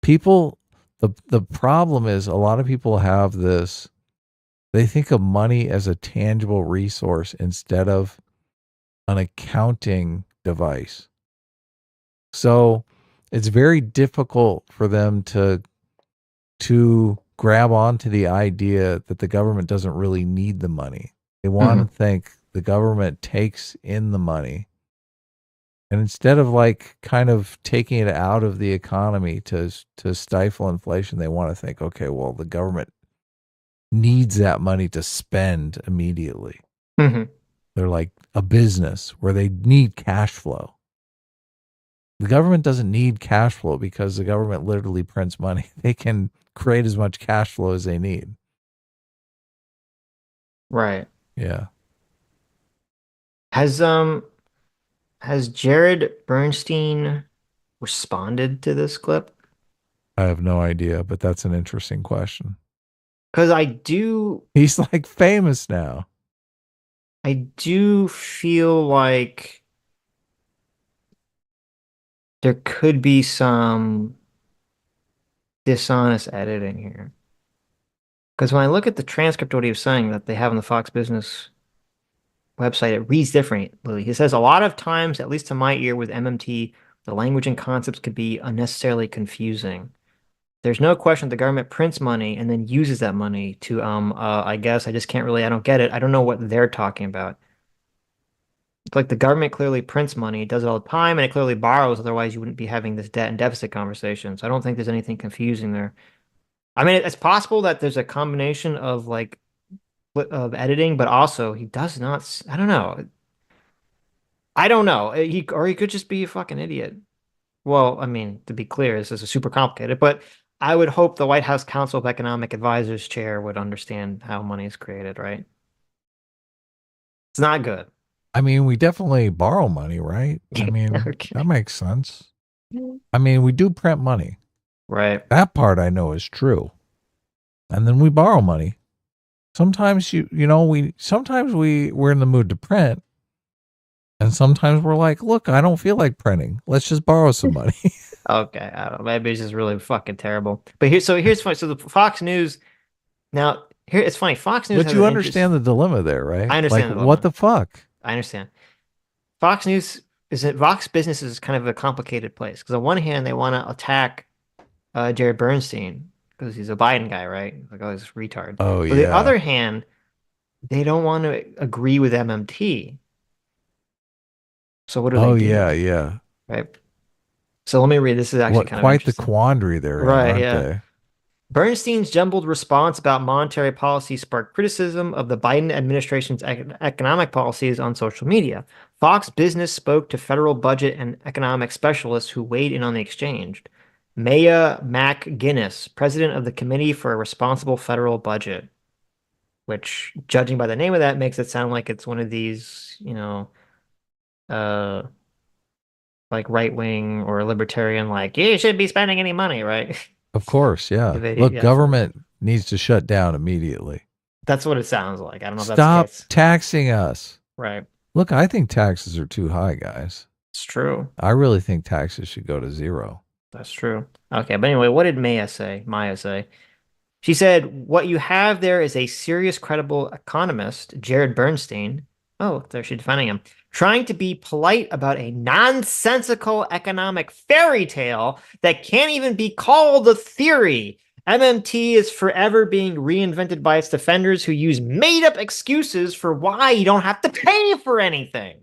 People, the problem is a lot of people have this, they think of money as a tangible resource instead of an accounting device. So It's very difficult for them to grab onto the idea that the government doesn't really need the money. They want to think the government takes in the money. And instead of like kind of taking it out of the economy to stifle inflation, they want to think, okay, well, the government needs that money to spend immediately. They're like a business where they need cash flow. The government doesn't need cash flow because the government literally prints money. They can create as much cash flow as they need. Right. Yeah. Has Jared Bernstein responded to this clip? I have no idea, but that's an interesting question. Because he's like famous now. I do feel like there could be some dishonest editing here. Because when I look at the transcript of what he was saying that they have on the Fox Business website, it reads differently. He says, a lot of times, at least to my ear with MMT, the language and concepts could be unnecessarily confusing. There's no question the government prints money and then uses that money to, I guess, I don't get it. I don't know what they're talking about. It's like the government clearly prints money, it does it all the time, and it clearly borrows, otherwise you wouldn't be having this debt and deficit conversation. So I don't think there's anything confusing there. I mean, it's possible that there's a combination of like of editing, but also he does not. I don't know. He could just be a fucking idiot. Well, I mean, to be clear, this is super complicated, but I would hope the White House Council of Economic Advisors chair would understand how money is created, right? It's not good. I mean, we definitely borrow money, right? I mean, that makes sense. I mean, we do print money. Right. That part I know is true. And then we borrow money. Sometimes we're in the mood to print. And sometimes we're like, look, I don't feel like printing. Let's just borrow some money. Okay, I don't know. Maybe it's just really fucking terrible. But here's funny. So the Fox News now here it's funny. Fox News. But you understand the dilemma there, right? I understand. Like, what the fuck? I understand. Fox Business is kind of a complicated place because on one hand they want to attack Jared Bernstein because he's a Biden guy, right? Like, oh, he's a retard. Oh, But on the other hand, they don't want to agree with MMT. So what do they do? Yeah. Right. So let me read. This is actually kind of quite the quandary there, right? aren't Yeah. they? Bernstein's jumbled response about monetary policy sparked criticism of the Biden administration's economic policies on social media. Fox Business spoke to federal budget and economic specialists who weighed in on the exchange. Maya McGuinness, president of the Committee for a Responsible Federal Budget, which, judging by the name of that, makes it sound like it's one of these, like right-wing or libertarian, like, you shouldn't be spending any money, right? Of course, yeah. Look, government needs to shut down immediately. That's what it sounds like. I don't know if that's Stop the case. taxing us. Right. Look, I think taxes are too high, guys. It's true. I really think taxes should go to zero. That's true. Okay, but anyway, what did Maya say? She said, what you have there is a serious, credible economist, Jared Bernstein. Oh, there she's defining him. Trying to be polite about a nonsensical economic fairy tale that can't even be called a theory. MMT is forever being reinvented by its defenders who use made-up excuses for why you don't have to pay for anything.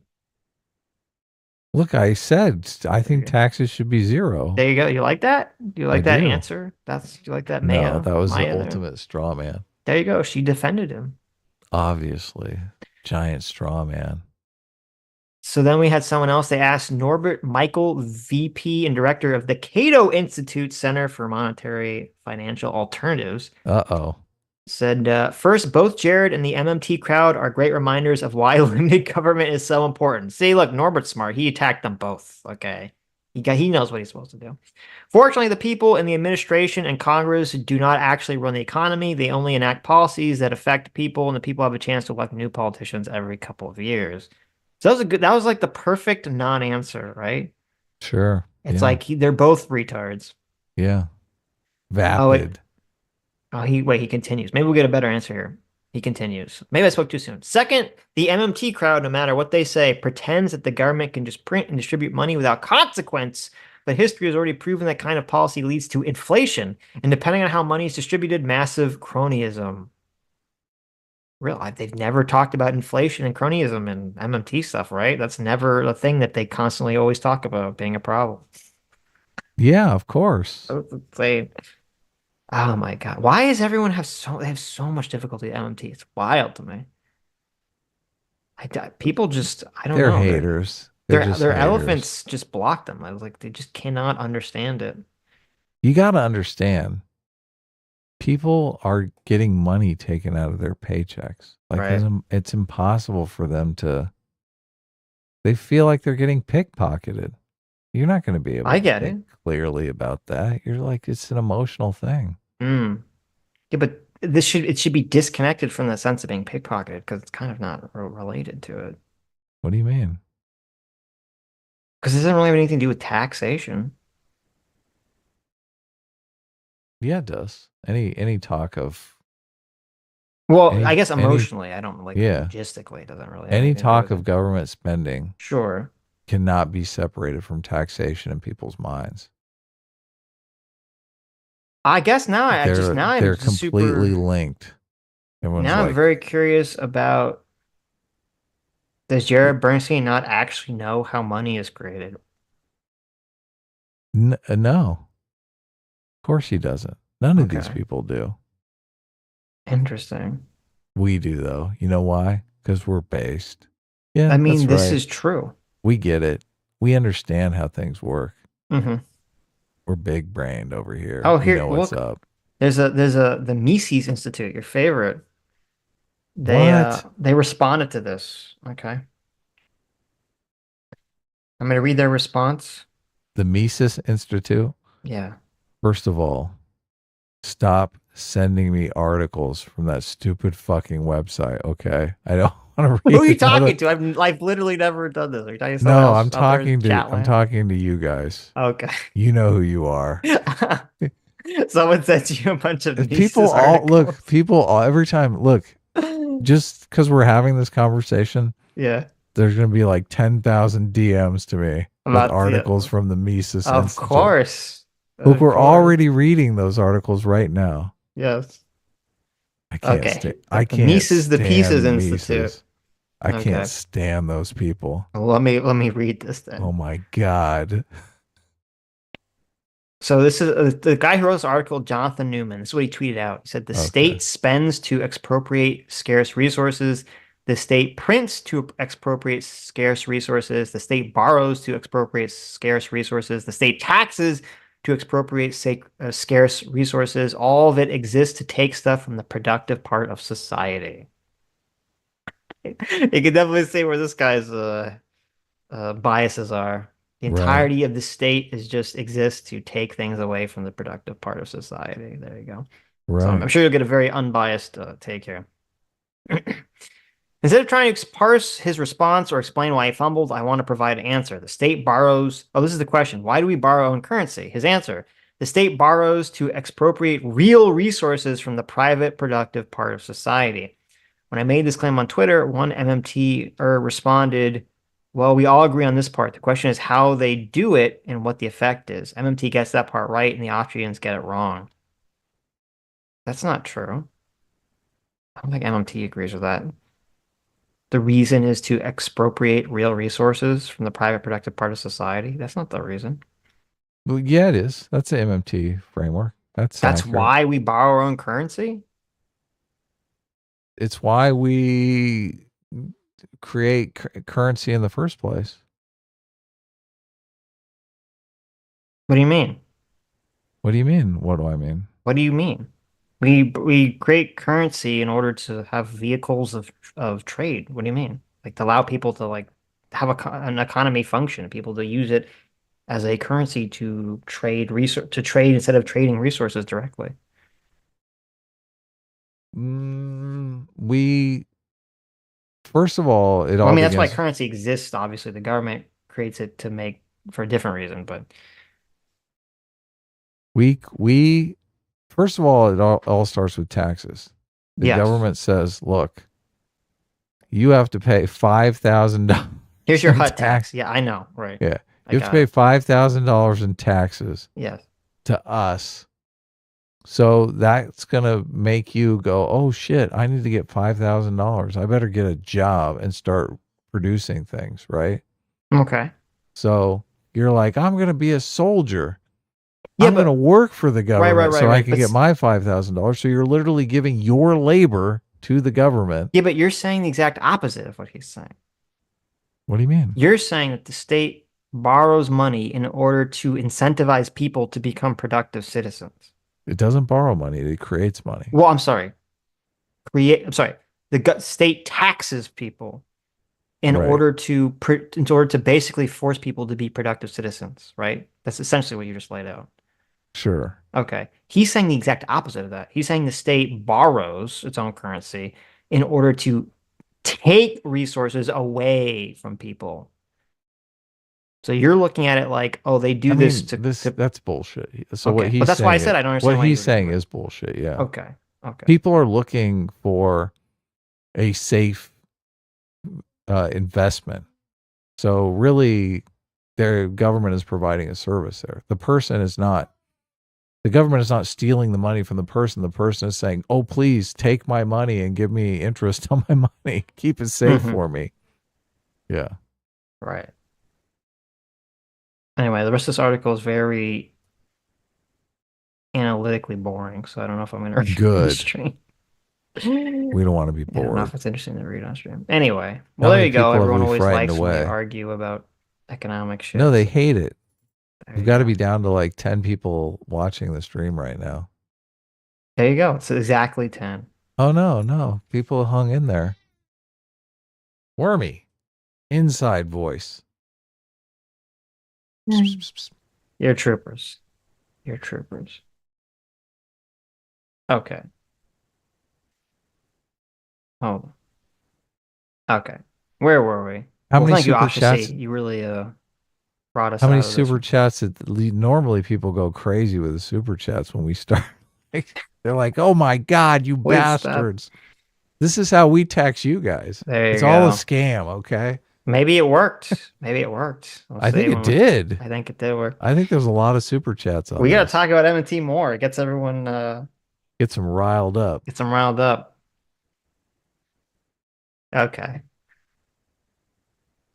Look, I said, I think taxes should be zero. There you go. You like that? You like that do. answer? You like that, Maya? No, that was Maya the there? ultimate straw man. There you go. She defended him. Obviously. Giant straw man. So then we had someone else. They asked Norbert Michael, VP and director of the Cato Institute Center for Monetary Financial Alternatives. Uh-oh. Said, first, both Jared and the MMT crowd are great reminders of why limited government is so important. See, look, Norbert's smart. He attacked them both. Okay. He knows what he's supposed to do. Fortunately, the people in the administration and Congress do not actually run the economy. They only enact policies that affect people, and the people have a chance to elect new politicians every couple of years. So that was like the perfect non-answer, right? Sure. It's like they're both retards. Yeah. Vapid. He continues. Maybe we'll get a better answer here. He continues. Maybe I spoke too soon. Second, the MMT crowd, no matter what they say, pretends that the government can just print and distribute money without consequence but history has already proven that kind of policy leads to inflation, and depending on how money is distributed, massive cronyism. They've never talked about inflation and cronyism and MMT stuff, right? That's never a thing that they constantly always talk about being a problem. Yeah, of course. Oh my God. Why does everyone have so much difficulty with MMT? It's wild to me. People just, I don't know. They're haters. Their haters. elephants just block them. I was like, they just cannot understand it. You got to understand, people are getting money taken out of their paychecks. Like it's impossible for them to. They feel like they're getting pickpocketed. You're not going to be able to think clearly about that. You're like, it's an emotional thing. Yeah, but it should be disconnected from the sense of being pickpocketed because it's kind of not related to it. What do you mean? Because it doesn't really have anything to do with taxation. Yeah, it does. Any talk of. Well, I guess emotionally, I don't like logistically. It doesn't really. Any talk of government spending, sure, cannot be separated from taxation in people's minds. I guess now they're completely linked. Now I'm very curious about. Does Jared Bernstein not actually know how money is created? No. Of course he doesn't. None of these people do. Interesting. We do, though. You know why? Because we're based. Yeah, I mean, this is true. We get it. We understand how things work. Mm-hmm. We're big brained over here. Oh, here, you know what's up. There's the Mises Institute, your favorite. They responded to this. Okay. I'm going to read their response. The Mises Institute? Yeah. First of all, stop sending me articles from that stupid fucking website, okay? I don't want to read. Who are you talking to? I've literally never done this. Are you talking to someone else? I'm talking to you guys. Okay. You know who you are. Someone sent you a bunch of people every time just because we're having this conversation, there's gonna be like 10,000 DMs to me about articles from the Mises Institute. Of course. Look, we're already reading those articles right now. Yes. I can't the Pieces Institute. I can't stand those people. Well, let me read this then. Oh my God. So this is the guy who wrote this article, Jonathan Newman. This is what he tweeted out. He said, the state spends to expropriate scarce resources. The state prints to expropriate scarce resources. The state borrows to expropriate scarce resources. The state taxes to expropriate scarce resources. All of it exists to take stuff from the productive part of society. You can definitely see where this guy's biases are. The entirety of the state exists to take things away from the productive part of society. There you go. Right. So I'm sure you'll get a very unbiased take here. Instead of trying to parse his response or explain why he fumbled, I want to provide an answer. The state borrows. Oh, this is the question. Why do we borrow in currency? His answer. The state borrows to expropriate real resources from the private productive part of society. When I made this claim on Twitter, one MMT responded, well, we all agree on this part. The question is how they do it and what the effect is. MMT gets that part right and the Austrians get it wrong. That's not true. I don't think MMT agrees with that. The reason is to expropriate real resources from the private productive part of society. That's not the reason. Well, yeah, it is. That's the MMT framework. That's accurate. Why we borrow our own currency? It's why we create currency in the first place. What do you mean? What do you mean? What do I mean? What do you mean? We create currency in order to have vehicles of trade. What do you mean? Like to allow people to like have an economy function, people to use it as a currency to trade instead of trading resources directly. First of all, that's why currency exists. Obviously, the government creates it for a different reason, but first of all, it all starts with taxes. The government says, look, you have to pay $5,000. Here's your HUD tax. Yeah, I know. Right. Yeah. You have to pay $5,000 in taxes. Yes. To us. So that's going to make you go, oh shit, I need to get $5,000. I better get a job and start producing things, right? Okay. So you're like, I'm going to be a soldier. I'm going to work for the government so I can get my $5,000. So you're literally giving your labor to the government. Yeah, but you're saying the exact opposite of what he's saying. What do you mean? You're saying that the state borrows money in order to incentivize people to become productive citizens. It doesn't borrow money. It creates money. Well, I'm sorry. The state taxes people in order to basically force people to be productive citizens, right? That's essentially what you just laid out. Sure. Okay. He's saying the exact opposite of that. He's saying the state borrows its own currency in order to take resources away from people. So you're looking at it like, oh, they do this to that's bullshit. So okay. what he's but that's saying why I said I don't understand what why he's saying is bullshit. Yeah. Okay. Okay. People are looking for a safe investment. So really, their government is providing a service there. The government is not stealing the money from the person. The person is saying, oh, please take my money and give me interest on my money. Keep it safe for me. Yeah. Right. Anyway, the rest of this article is very analytically boring, so I don't know if I'm going to read it on stream. We don't want to be bored. I don't know if it's interesting to read on stream. Anyway, well, there you go. Everyone always likes when we argue about economic shit. No, they hate it. We've got to be down to like 10 people watching the stream right now. There you go. It's exactly 10. Oh, no. People hung in there. Wormy. Inside voice. You're troopers. You're troopers. Okay. Oh. Okay. Where were we? How many thank you, super Asha chats? C. You really brought us How many out of this. super chats? Normally people go crazy with the super chats when we start. They're like, oh my God, you bastards. This is how we tax you guys. It's all a scam, okay? Maybe it worked. Maybe it worked. I think it did. I think it did work. I think there's a lot of super chats on We got to this. talk about M&T more. It gets everyone... Get them riled up. Get them riled up. Okay.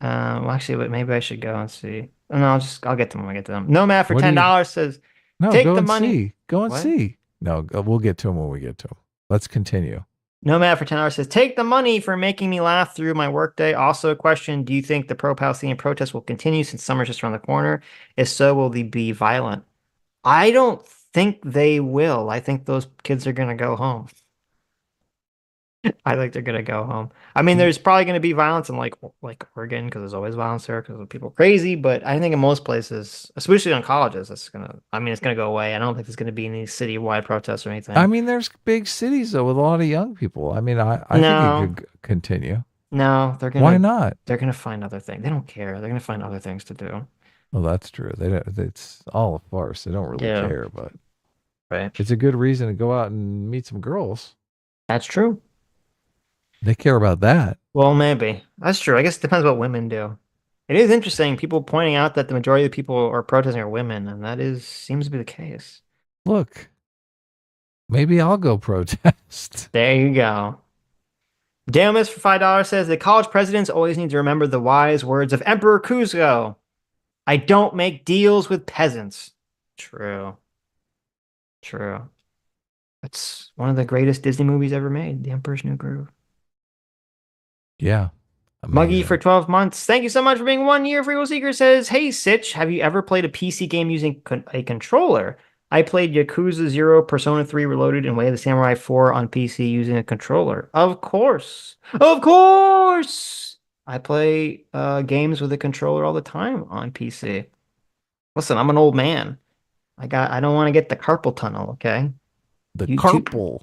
Well, actually, but maybe I should go and see. No, I'll get to them when I get to them. Nomad for $10 says, take go the and money. See. Go and What? see. No, we'll get to them when we get to them. Let's continue. Nomad for $10 says, take the money for making me laugh through my workday. Also a question, do you think the pro-Palestinian protests will continue since summer's just around the corner? If so, will they be violent? I don't think they will. I think those kids are going to go home. I think they're going to go home. I mean, there's probably going to be violence in like Oregon because there's always violence there because of people crazy. But I think in most places, especially on colleges, it's going to go away. I don't think there's going to be any citywide protests or anything. I mean, there's big cities though with a lot of young people. I mean, I think it could continue. No, they're going to. Why not? They're going to find other things. They don't care. They're going to find other things to do. Well, that's true. They don't, it's all a farce. They don't really care, but right. It's a good reason to go out and meet some girls. That's true. They care about that. Well, maybe. That's true. I guess it depends what women do. It is interesting, people pointing out that the majority of the people are protesting are women, and that seems to be the case. Look, maybe I'll go protest. There you go. Damus for $5 says, the college presidents always need to remember the wise words of Emperor Kuzco. I don't make deals with peasants. True. True. That's one of the greatest Disney movies ever made, The Emperor's New Groove. Yeah. Muggy for 12 months. Thank you so much for being 1 year. Freewill Seeker says, hey, Sitch, have you ever played a PC game using a controller? I played Yakuza 0, Persona 3 Reloaded, and Way of the Samurai 4 on PC using a controller. Of course. Of course! I play games with a controller all the time on PC. Listen, I'm an old man. I don't want to get the carpal tunnel, okay? The carpal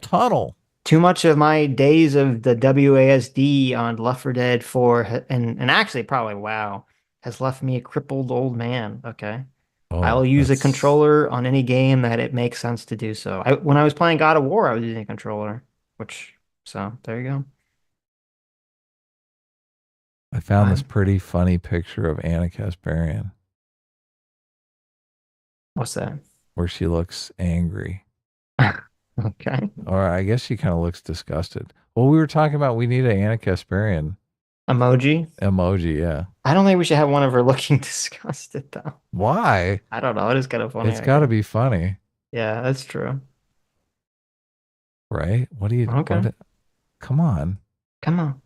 tunnel. Too much of my days of the WASD on Left 4 Dead 4 and actually probably WoW has left me a crippled old man, okay? Oh, I'll use a controller on any game that it makes sense to do so. When I was playing God of War, I was using a controller, so there you go. I found this pretty funny picture of Anna Kasparian. What's that? Where she looks angry. Okay. Or I guess she kind of looks disgusted. Well, we were talking about we need an Anna Kasparian emoji. Emoji, yeah. I don't think we should have one of her looking disgusted though. Why? I don't know. It is kind of funny. It's got to be funny, Yeah, that's true. right? What do you? Okay. Come on. Come on.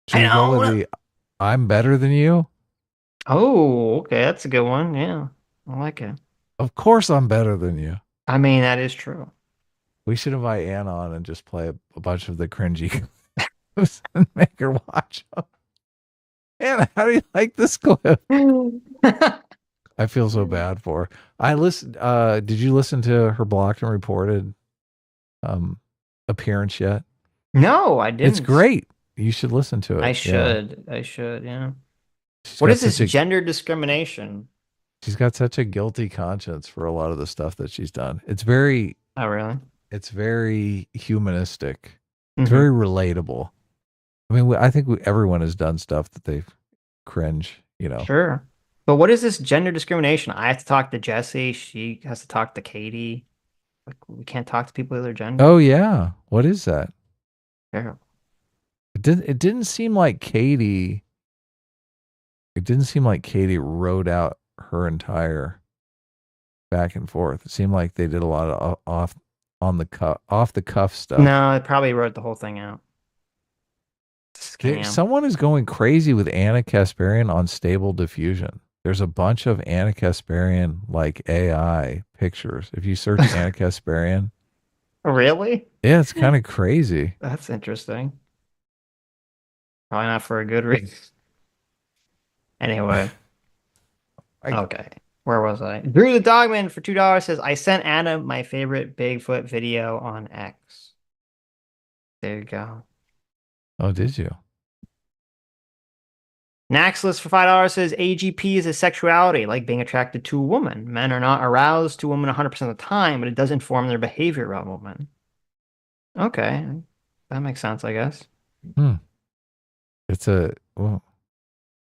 Should we go with the "I'm better than you"? Oh, okay. That's a good one. Yeah, I like it. Of course, I'm better than you. I mean, that is true. We should invite Anna on and just play a bunch of the cringy clips and make her watch them. Anna, how do you like this clip? I feel so bad for her. I listened. Did you listen to her blocked and reported appearance yet? No, I didn't. It's great. You should listen to it. I should. Yeah. I should. Yeah. She's what got is this such a- gender discrimination? She's got such a guilty conscience for a lot of the stuff that she's done. It's very. Oh, really? It's very humanistic. It's Mhm. very relatable. I mean, I think everyone has done stuff that they cringe, you know. Sure. But what is this gender discrimination? I have to talk to Jesse. She has to talk to Katie. Like, we can't talk to people of their gender. Oh yeah. What is that? Yeah. It didn't seem like Katie. It didn't seem like Katie wrote out her entire back and forth. It seemed like they did a lot of off the cuff stuff. No, I probably wrote the whole thing out. Scam. Someone is going crazy with Anna Kasparian on Stable Diffusion. There's a bunch of Anna Kasparian like AI pictures. If you search Anna Kasparian, Really? yeah, it's kind of crazy. That's interesting. Probably not for a good reason. Anyway. Okay. Where was I? Drew the Dogman for $2 says, I sent Anna my favorite Bigfoot video on X. There you go. Oh, did you? Naxless for $5 says, AGP is a sexuality, like being attracted to a woman. Men are not aroused to women 100% of the time, but it does inform their behavior about women. Okay. That makes sense, I guess. It's a, well,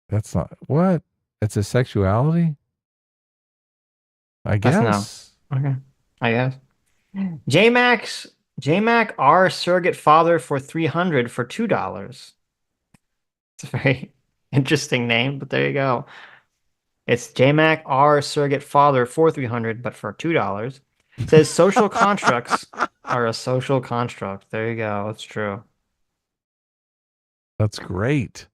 that's not, what? It's a sexuality? I guess. No. Okay. I guess. JMac R surrogate father for $300 for $2. It's a very interesting name, but there you go. It's JMac R surrogate father for $300, but for $2. It says social constructs are a social construct. There you go. That's true. That's great.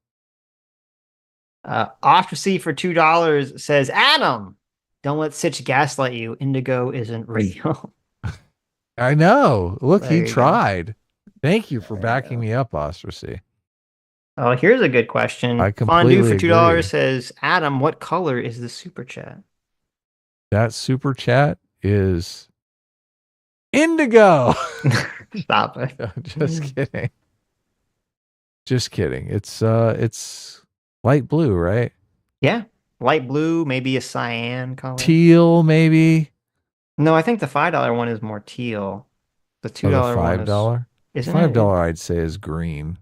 Ostracy for $2 says, Adam, don't let Sitch gaslight you. Indigo isn't real. I know. Look, There he you go. tried. Thank you for backing me up, Ostracy. Oh, here's a good question. I Fondue completely for $2 agree. says, Adam, what color is the super chat? That super chat is indigo. Stop it. Just kidding. Just kidding. It's light blue, right? Yeah. Light blue, maybe a cyan color. Teal, maybe. No, I think the $5 one is more teal. The $2 Oh, the one $5. is, isn't it? $5 I'd say is green.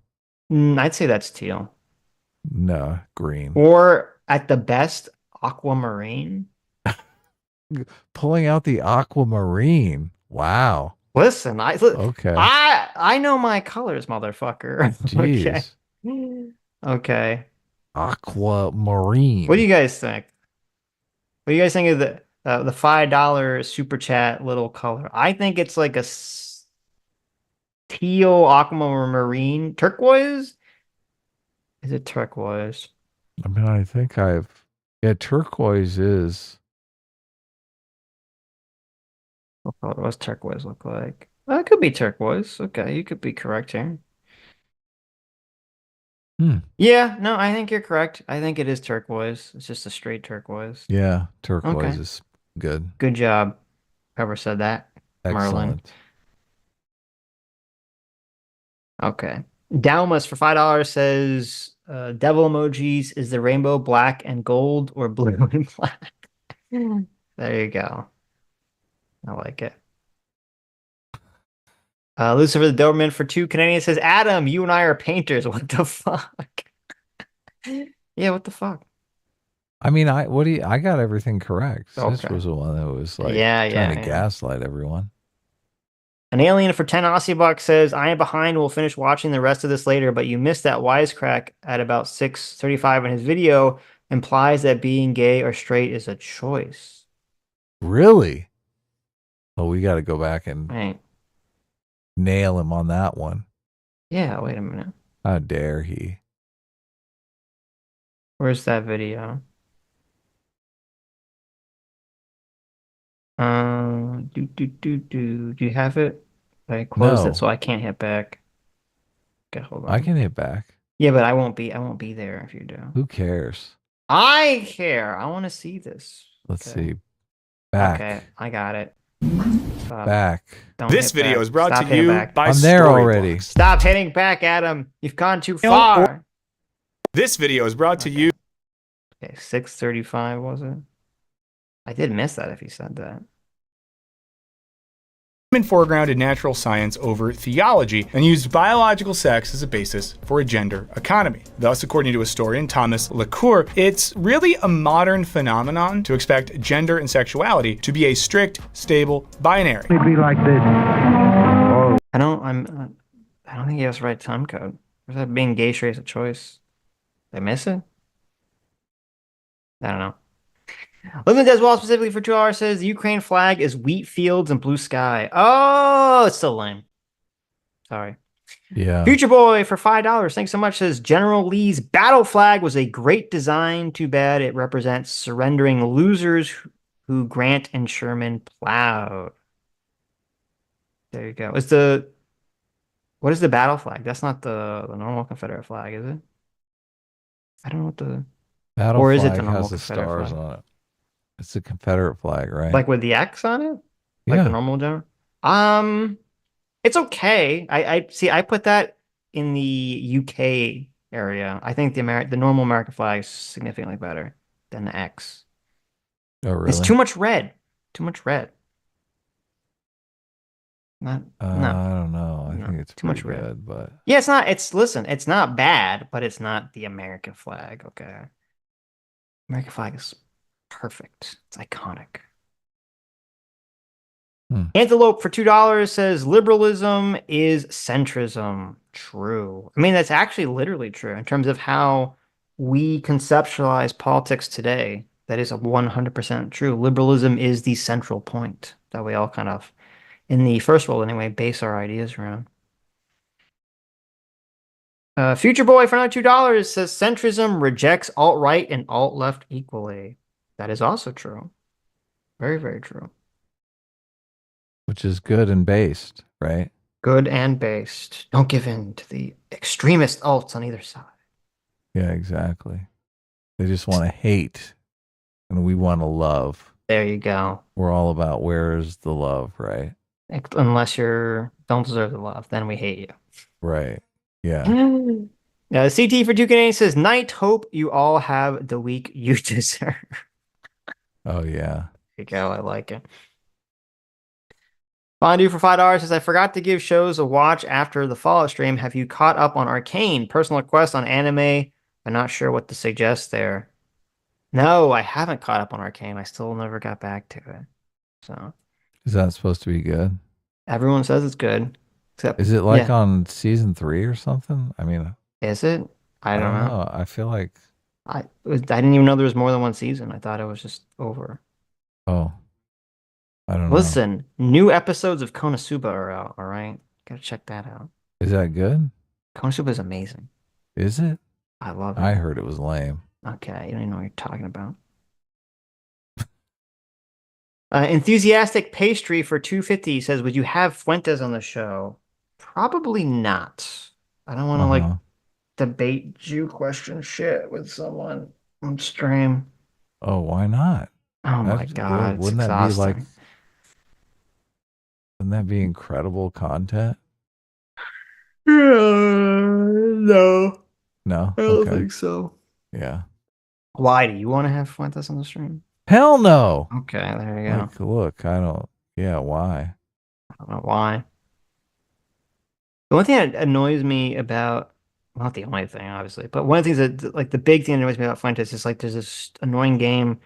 I'd say that's teal. No, green. Or at the best, aquamarine. Pulling out the aquamarine. Wow. Listen, Okay. I know my colors, motherfucker. Jeez. Okay. Okay. Aquamarine. What do you guys think? What do you guys think of the $5 super chat little color? I think it's like a teal aquamarine turquoise. Is it turquoise? I mean, I think turquoise is. What color does turquoise look like? Well, it could be turquoise. Okay, you could be correct here. Yeah, no, I think you're correct. I think it is turquoise. It's just a straight turquoise. Yeah, turquoise Okay. is good. Good job. Whoever said that. Merlin. Excellent. Okay. Dalmas for $5 says, devil emojis is the rainbow black and gold or blue and black. There you go. I like it. Lucifer the Doberman for $2 Canadian says, Adam, you and I are painters. What the fuck? Yeah, what the fuck? I mean, I got everything correct. Sitch Okay. was the one that was like Yeah, trying to yeah. gaslight everyone. An alien for 10 Aussie bucks says, I am behind. We'll finish watching the rest of this later, but you missed that wisecrack at about 6:35 in his video implies that being gay or straight is a choice. Really? Oh, we got to go back and Right. nail him on that one. Yeah, wait a minute. How dare he? Where's that video? Do you have it? I closed No. it so I can't hit back. Okay, hold on. I can hit back. Yeah, but I won't be there if you do. Who cares? I care. I want to see this. Let's see. Back. Okay, I got it. Stop. Back. Don't This hit video back. is brought Stop to hitting you back. by I'm there Storyblocks. already. Stop hitting back, Adam. You've gone too far. This video is brought to you. Okay, 6:35 was it? I did miss that if you said that. Women foregrounded natural science over theology and used biological sex as a basis for a gender economy. Thus, according to historian Thomas LaCour, it's really a modern phenomenon to expect gender and sexuality to be a strict, stable binary. It'd be like this. I don't think he has the right time code. Or is that being gay straight is a choice? Did I miss it? I don't know. Living as well, specifically for 2 hours, says the Ukraine flag is wheat fields and blue sky. Oh, it's still lame. Sorry. Yeah. Future Boy for $5. Thanks so much. Says General Lee's battle flag was a great design. Too bad it represents surrendering losers who Grant and Sherman plowed. There you go. What is the battle flag? That's not the normal Confederate flag, is it? I don't know what the Battle or is it flag the normal has the Confederate stars flag? on it. It's the Confederate flag, right? Like with the X on it? Like Yeah. the normal general? It's okay. I see. I put that in the UK area. I think the normal American flag is significantly better than the X. Oh, really? It's too much red. Too much red. Not no. I don't know. I No, think it's too much pretty red. good, but Yeah, it's not. It's not bad, but it's not the American flag. Okay. American flag is perfect. It's iconic. Antelope for $2 says liberalism is centrism. True. I mean, that's actually literally true in terms of how we conceptualize politics today. That is 100% true. Liberalism is the central point that we all kind of, in the first world anyway, base our ideas around. Future Boy for another $2 says centrism rejects alt-right and alt-left equally. That is also true. Very, very true. which is good and based, right? Good and based. Don't give in to the extremist alts on either side. Yeah, exactly. They just want to hate, and we want to love. There you go. We're all about where's the love, right? Unless you don't deserve the love, then we hate you. Right. Yeah. CT for 2K says, Night, hope you all have the week you deserve. Oh, yeah. There you go. I like it. Fondue for $5 says, I forgot to give shows a watch after the Fallout stream. Have you caught up on Arcane? Personal request on anime. I'm not sure what to suggest there. No, I haven't caught up on Arcane. I still never got back to it. So Is that supposed to be good? everyone says it's good. Except, Is it like yeah. on season 3 or something? I mean, Is it? I don't know. I feel like, I didn't even know there was more than one season. I thought it was just over. oh, I don't know. Listen, new episodes of Konosuba are out, all right? Gotta check that out. Is that good? Konosuba is amazing. Is it? I love it. I heard it was lame. Okay, you don't even know what you're talking about. Enthusiastic Pastry for $2.50 says, would you have Fuentes on the show? Probably not. I don't want to like debate Jew question shit with someone on stream. Oh, why not? Oh my God, it's Wouldn't that be like? exhausting. Wouldn't that be incredible content? No. No. I don't Okay. think so. Yeah. Why do you want to have Fuentes on the stream? Hell no. Okay, there you go. Like, look, I don't. Yeah, why? I don't know why. The one thing that annoys me about not the only thing, obviously, but one of the things that like the big thing that annoys me about Fuentes is like there's this annoying game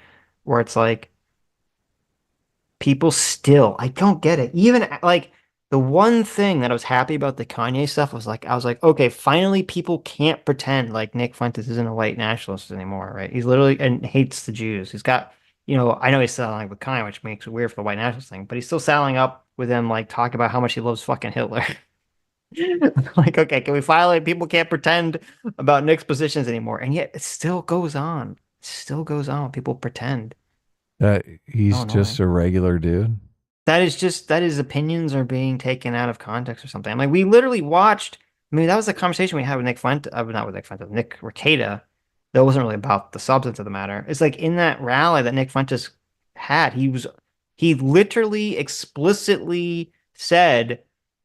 where it's like people still, I don't get it. Even like the one thing that I was happy about the Kanye stuff was like I was like, okay, finally people can't pretend like Nick Fuentes isn't a white nationalist anymore, right? He's literally and hates the Jews. He's got, I know he's saddling with Kanye, which makes it weird for the white nationalist thing, but he's still saddling up with him, like talking about how much he loves fucking Hitler. Like, okay, can we finally? People can't pretend about Nick's positions anymore, and yet it still goes on. It still goes on. People pretend. He's just a regular dude. That is just that his opinions are being taken out of context or something. I'm like, we literally watched. I mean, that was the conversation we had with Nick Fuentes, not with Nick Fuentes, Nick Rekieta. That wasn't really about the substance of the matter. It's like in that rally that Nick Fuentes had, he literally explicitly said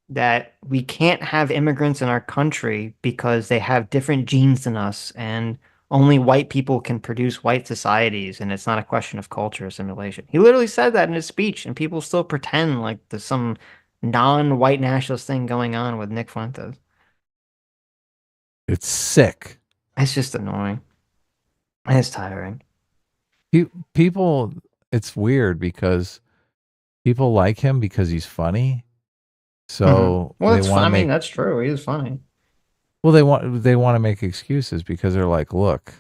that we can't have immigrants in our country because they have different genes than us, and only white people can produce white societies, and it's not a question of culture assimilation. He literally said that in his speech, and people still pretend like there's some non-white nationalist thing going on with Nick Fuentes. It's sick. It's just annoying. It's tiring. People, it's weird because people like him because he's funny. So well, they want to make. That's true. He is funny. Well, they want to make excuses because they're like, look,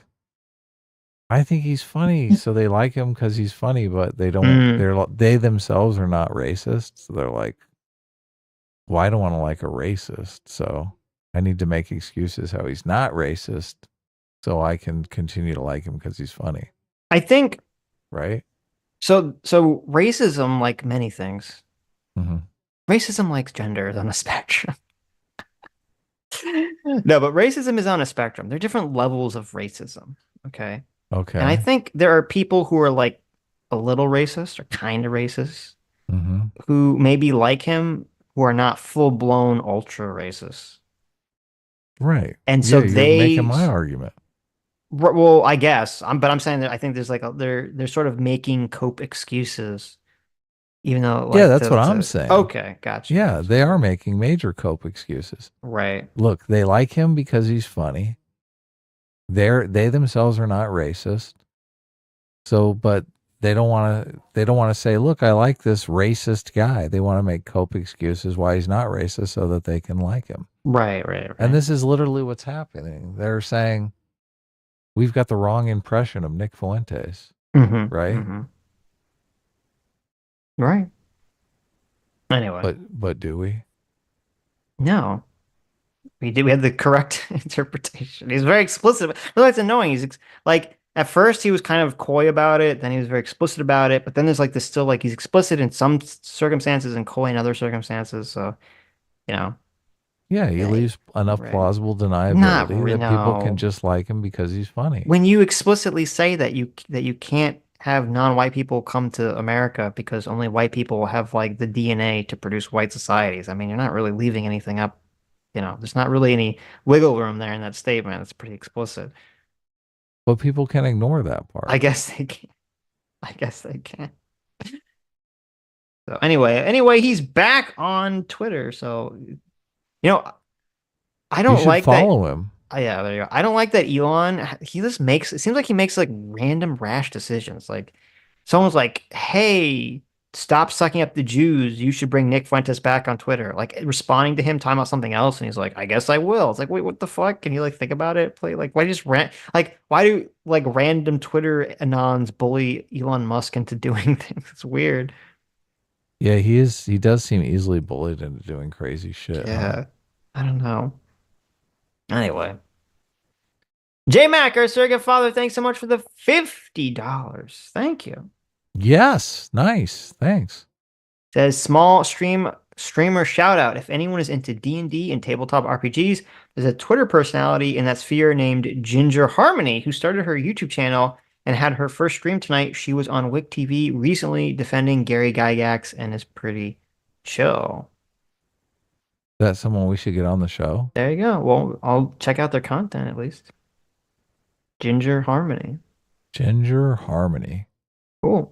I think he's funny, so they like him because he's funny, but they don't. They themselves are not racist. So they're like, well, I don't want to like a racist, so I need to make excuses how he's not racist, so I can continue to like him because he's funny. I think. Right. So racism, like many things. Racism, like gender, is on a spectrum. No, but racism is on a spectrum. There are different levels of racism. Okay. Okay. And I think there are people who are like a little racist or kind of racist who maybe like him who are not full blown ultra racist. Right. And so you're making my argument. Well, I guess. But I'm saying that I think there's like they're sort of making cope excuses. Even though, like, yeah, that's what I'm saying. Okay, gotcha. Yeah, they are making major cope excuses. Right. Look, they like him because he's funny. They themselves are not racist. So, but they don't want to say, look, I like this racist guy. They want to make cope excuses why he's not racist so that they can like him. Right. And this is literally what's happening. They're saying we've got the wrong impression of Nick Fuentes. Right? Right. Anyway. But do we? No. We did. We had the correct interpretation. He's very explicit. But that's annoying. He's like, at first he was kind of coy about it. Then he was very explicit about it. But then there's like this still like he's explicit in some circumstances and coy in other circumstances. So, Yeah, he leaves enough plausible deniability that people can just like him because he's funny. When you explicitly say that you can't have non-white people come to America because only white people have like the DNA to produce white societies. I mean, you're not really leaving anything up. There's not really any wiggle room there in that statement. It's pretty explicit. But people can ignore that part. I guess they can. So anyway, he's back on Twitter. So, I don't like follow him. Yeah, there you go. I don't like that Elon. He just makes it seems like he makes like random rash decisions. Like someone's like, "Hey, stop sucking up the Jews. You should bring Nick Fuentes back on Twitter." Like responding to him, talking about something else, and he's like, "I guess I will." It's like, wait, what the fuck? Can you like think about it? Why just why do like random Twitter anons bully Elon Musk into doing things? It's weird. Yeah, he does seem easily bullied into doing crazy shit. Yeah, I don't know. Anyway, J Mac, our surrogate father, thanks so much for the $50. Thank you. Yes, nice. Thanks. Says small streamer shout out. If anyone is into D&D and tabletop RPGs, there's a Twitter personality in that sphere named Ginger Harmony who started her YouTube channel and had her first stream tonight. She was on Wick TV recently defending Gary Gygax and is pretty chill. Is that someone we should get on the show? There you go. Well, I'll check out their content at least. Ginger Harmony. Ginger Harmony. Cool.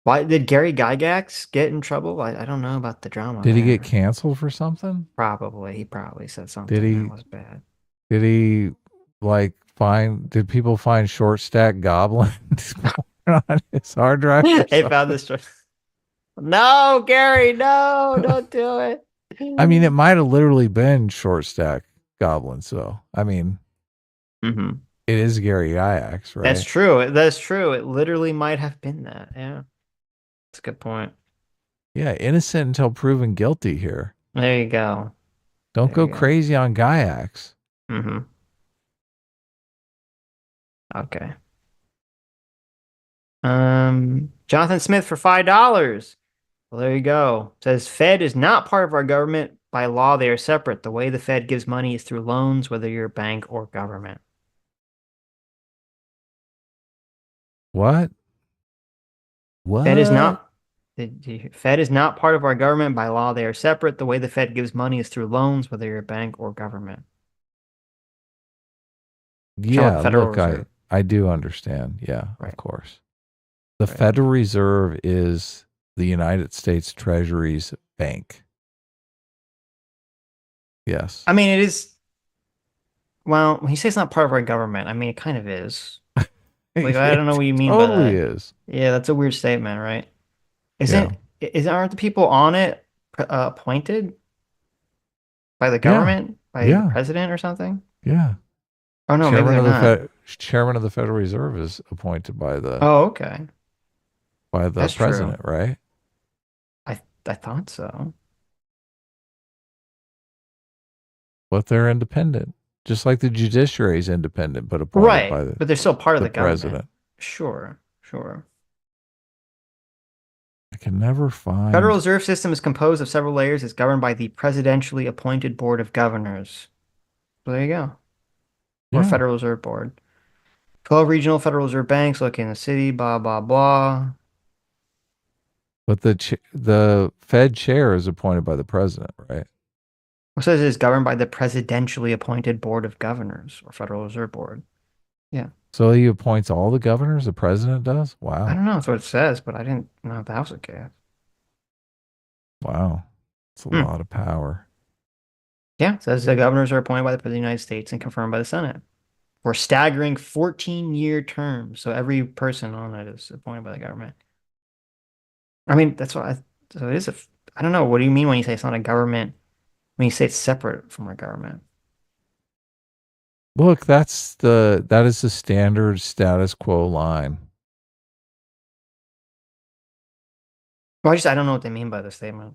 Why did Gary Gygax get in trouble? I don't know about the drama. Did he there. get canceled for something? Probably. He probably said something Did he? that was bad. Did he like find? Did people find short stack goblins on his hard drive? They found this. No, Gary, no, don't do it. I mean, it might have literally been short stack goblins, though. I mean, Mm-hmm. it is Gary Gygax, right? That's true. That's true. It literally might have been that. Yeah. That's a good point. Yeah, innocent until proven guilty here. There you go. Don't go crazy on Gygax. Mm-hmm. Okay. Jonathan Smith for $5. Well, there you go. Says Fed is not part of our government. By law, they are separate. The way the Fed gives money is through loans, whether you're a bank or government. What? What? Fed is not. The Fed is not part of our government. By law, they are separate. The way the Fed gives money is through loans, whether you're a bank or government. Yeah, Federal look, Reserve. I do understand. Yeah, Right. of course. The Federal Reserve is the United States Treasury's bank. Yes. I mean, it is. Well, when you say it's not part of our government, I mean, it kind of is. Like, I don't know what you mean by Totally that. is. Yeah, that's a weird statement, right? Aren't the people on it appointed by the government, by the president or something? Yeah. Oh no, maybe they're not. Chairman of the Federal Reserve is appointed by the Oh, okay. by the That's true. president, right? I thought so. But they're independent, just like the judiciary is independent, but appointed Right, by the but they're still part of the government. president. Sure. I can never find. Federal Reserve System is composed of several layers. It's governed by the presidentially appointed Board of Governors. So there you go. Or Yeah. Federal Reserve Board. 12 regional Federal Reserve banks located in the city, blah, blah, blah. But the Fed chair is appointed by the president, right? It says it's governed by the presidentially appointed Board of Governors or Federal Reserve Board. Yeah. So he appoints all the governors. The president does. Wow. I don't know. That's what it says, but I didn't know if that was the case. Wow. It's a lot of power. Yeah. It says the governors are appointed by the President of the United States and confirmed by the Senate for staggering 14-year terms. So every person on it is appointed by the government. I mean, that's what so it is I don't know. What do you mean when you say it's not a government? When you say it's separate from our government? Look, that is the standard status quo line. Well, I don't know what they mean by this statement.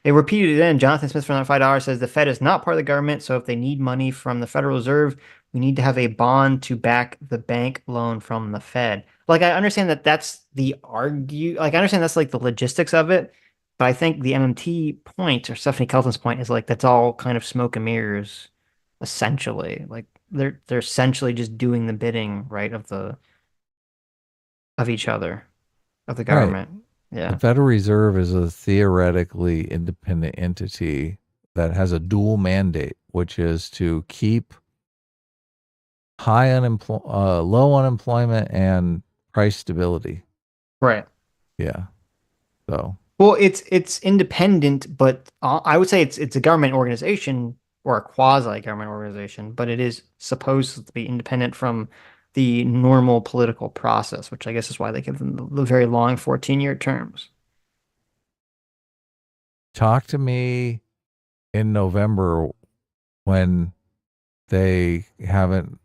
They repeated it in. Jonathan Smith from $5 says the Fed is not part of the government, so if they need money from the Federal Reserve, we need to have a bond to back the bank loan from the Fed. Like, I understand that that's I understand that's like the logistics of it, but I think the MMT point, or Stephanie Kelton's point, is like that's all kind of smoke and mirrors, essentially. Like they're essentially just doing the bidding, right, of each other, of the government. Right. Yeah. The Federal Reserve is a theoretically independent entity that has a dual mandate, which is to keep low unemployment and price stability. Right. Yeah. So. Well, it's independent, but I would say it's a government organization or a quasi-government organization, but it is supposed to be independent from the normal political process, which I guess is why they give them the very long 14-year terms. Talk to me in November when they haven't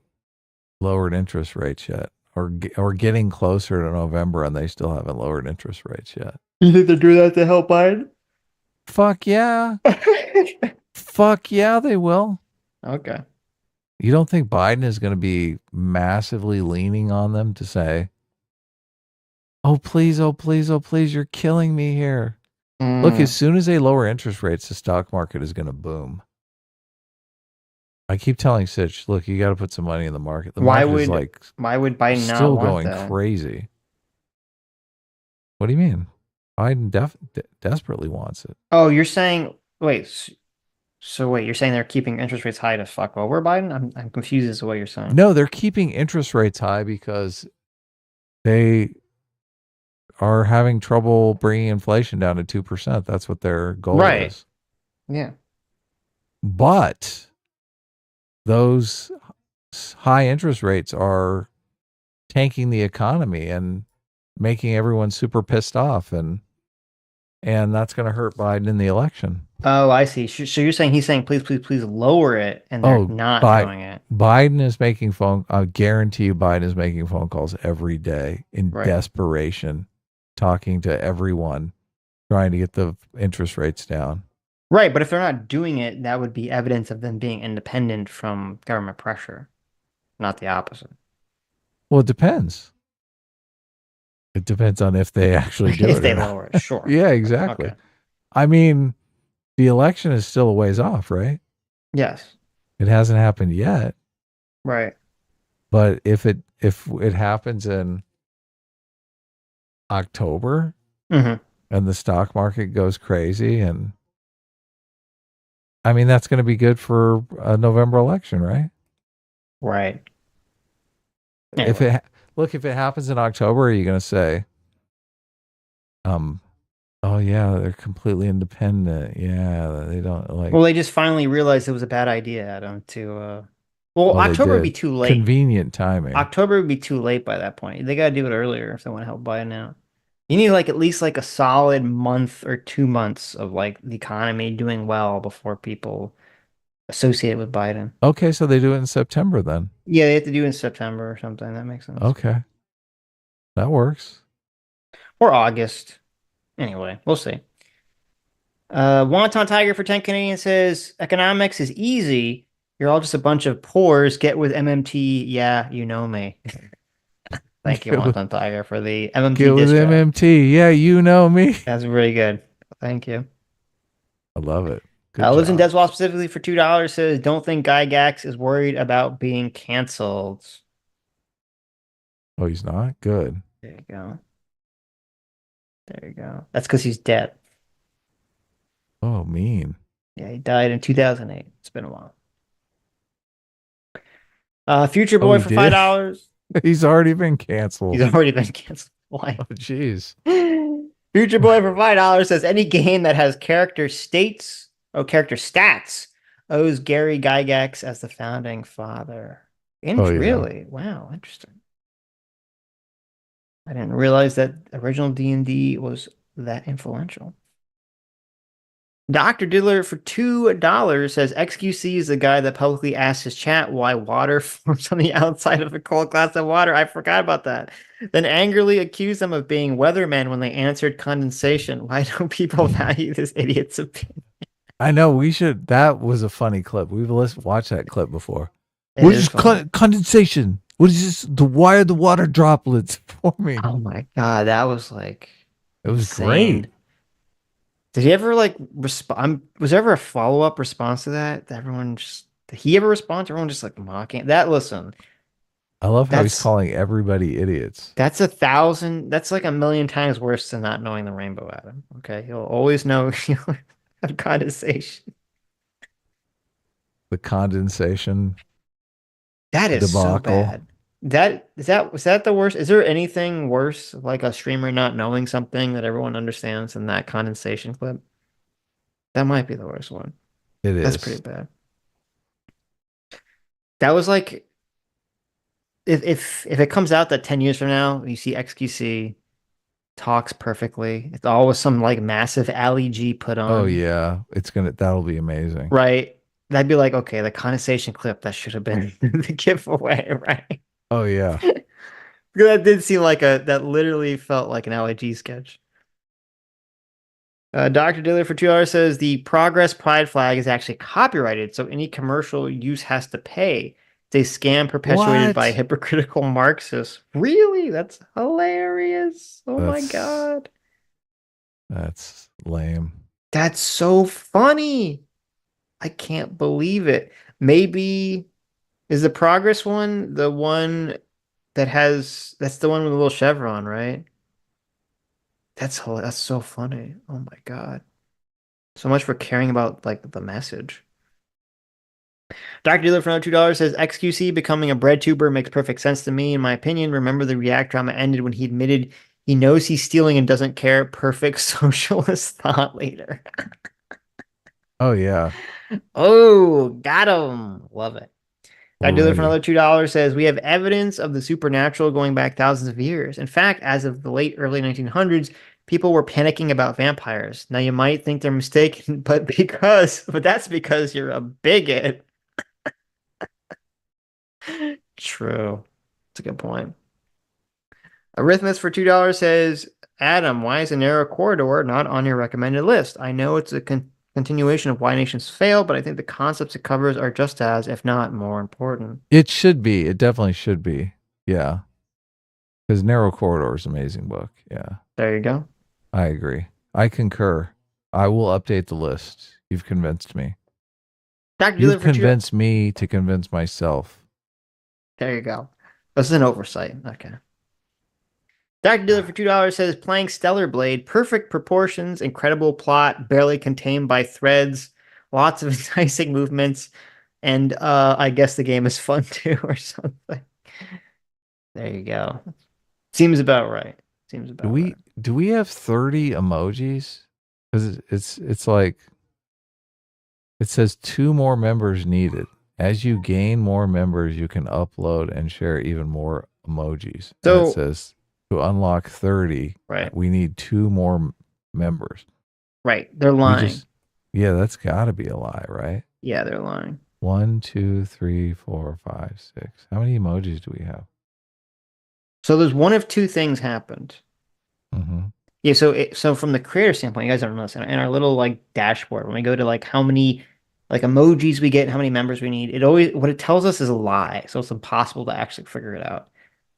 lowered interest rates yet, or getting closer to November and they still haven't lowered interest rates yet. You think they're doing that to help Biden? Fuck yeah. Fuck yeah, they will. Okay. You don't think Biden is going to be massively leaning on them to say, oh, please, you're killing me here. Look, as soon as they lower interest rates, the stock market is going to boom. I keep telling Sitch, look, you got to put some money in the market. The market is like, why would Biden not still want going that? crazy? What do you mean? Biden desperately wants it. Oh, you're saying, wait, you're saying they're keeping interest rates high to fuck over Biden? I'm confused as to what you're saying. No, they're keeping interest rates high because they are having trouble bringing inflation down to 2%. That's what their goal is. Yeah. But those high interest rates are tanking the economy and making everyone super pissed off, and that's going to hurt Biden in the election. Oh, I see. So you're saying he's saying, please lower it, and they're not doing it. Biden is making I guarantee you Biden is making phone calls every day in desperation, talking to everyone, trying to get the interest rates down. Right, but if they're not doing it, that would be evidence of them being independent from government pressure, not the opposite. Well, it depends. It depends on if they actually do it. If they lower it, sure. Yeah, exactly. Okay. I mean, the election is still a ways off, right? Yes. It hasn't happened yet. Right. But if it happens in October and the stock market goes crazy, and I mean, that's going to be good for a November election, right? Right. Anyway. If it happens in October, are you going to say, oh yeah, they're completely independent. Yeah, they don't like. Well, they just finally realized it was a bad idea, Adam, to October would be too late. Convenient timing. October would be too late by that point. They got to do it earlier if they want to help Biden out. You need like at least like a solid month or 2 months of like the economy doing well before people associate it with Biden. Okay, so they do it in September then. Yeah, they have to do it in September or something. That makes sense. Okay. That works. Or August. Anyway, we'll see. Wonton Tiger for 10 Canadian says, economics is easy. You're all just a bunch of pores. Get with MMT. Yeah, you know me. Thank you, Wonton Tiger, for the MMT. Get with MMT. Yeah, you know me. That's really good. Thank you. I love it. Lives in Deswall specifically for $2 says, don't think Gygax is worried about being canceled. Oh, he's not? Good. There you go. There you go. That's because he's dead. Oh, mean. Yeah, he died in 2008. It's been a while. Future Boy for $5. He's already been canceled. He's already been canceled. Why? Oh, jeez. Future Boy for $5 says, any game that has character stats owes Gary Gygax as the founding father. Really? Wow, interesting. I didn't realize that original D&D was that influential. Dr. Diddler for $2 says, XQC is the guy that publicly asked his chat why water forms on the outside of a cold glass of water. I forgot about that. Then angrily accused them of being weathermen when they answered condensation. Why don't people value this idiot's opinion? I know, we should. That was a funny clip. We've watched that clip before. What is condensation? What is this? Why are the water droplets forming? Oh my God, that was like... It was great. Did he ever like respond? Was there ever a follow-up response to that? Did he ever respond to everyone just like mocking that? Listen, I love how he's calling everybody idiots. That's like 1,000,000 times worse than not knowing the rainbow, Adam. Okay, he'll always know condensation. The condensation. That is debacle. So bad. Was that the worst? Is there anything worse, like a streamer not knowing something that everyone understands than that condensation clip? That might be the worst one. It is. That's pretty bad. That was like, if it comes out that 10 years from now, you see XQC talks perfectly. It's always some like massive Ali G put on. Oh yeah, that'll be amazing. Right. That'd be like, okay, the condensation clip, that should have been the giveaway, right? Oh yeah. That did seem like that literally felt like an LIG sketch. Dr. Diller for $2 says the Progress Pride flag is actually copyrighted, so any commercial use has to pay. It's a scam perpetuated by hypocritical Marxists. Really? That's hilarious. Oh my God. That's lame. That's so funny. I can't believe it. Maybe is the Progress one the one that's the one with a little chevron, right? That's so funny. Oh my God. So much for caring about like the message. Dr. Dealer for another $2 says XQC becoming a bread tuber makes perfect sense to me. In my opinion, remember the React drama ended when he admitted He knows he's stealing and doesn't care. Perfect socialist thought leader. Oh yeah. Oh, got him. Love it. I do it for Alrighty. another $2. Says we have evidence of the supernatural going back thousands of years. In fact, as of the late early 1900s, people were panicking about vampires. Now you might think they're mistaken, but that's because you're a bigot. True. That's a good point. Arithmetic for $2 says, Adam, why is a narrow corridor not on your recommended list? I know it's a continuation of Why Nations Fail, but I think the concepts it covers are just as, if not more important. It should be. It definitely should be. Yeah. Because Narrow Corridor is an amazing book. Yeah. There you go. I agree. I concur. I will update the list. You've convinced me. You've convinced me to convince myself. There you go. This is an oversight. Okay. Dr. Dealer for $2 says, playing Stellar Blade, perfect proportions, incredible plot, barely contained by threads, lots of enticing movements, and I guess the game is fun too, or something. There you go. Seems about right. Seems about right. Do we have 30 emojis? Because it's like it says 2 more members needed. As you gain more members, you can upload and share even more emojis. So and it says to unlock 30, right, we need 2 more members. Right. They're lying. Yeah, that's got to be a lie, right? Yeah, they're lying. 1, 2, 3, 4, 5, 6. How many emojis do we have? So there's one of two things happened. Mm-hmm. Yeah, so from the creator standpoint, you guys don't know this. In our little like dashboard, when we go to like how many like emojis we get, how many members we need, what it tells us is a lie. So it's impossible to actually figure it out.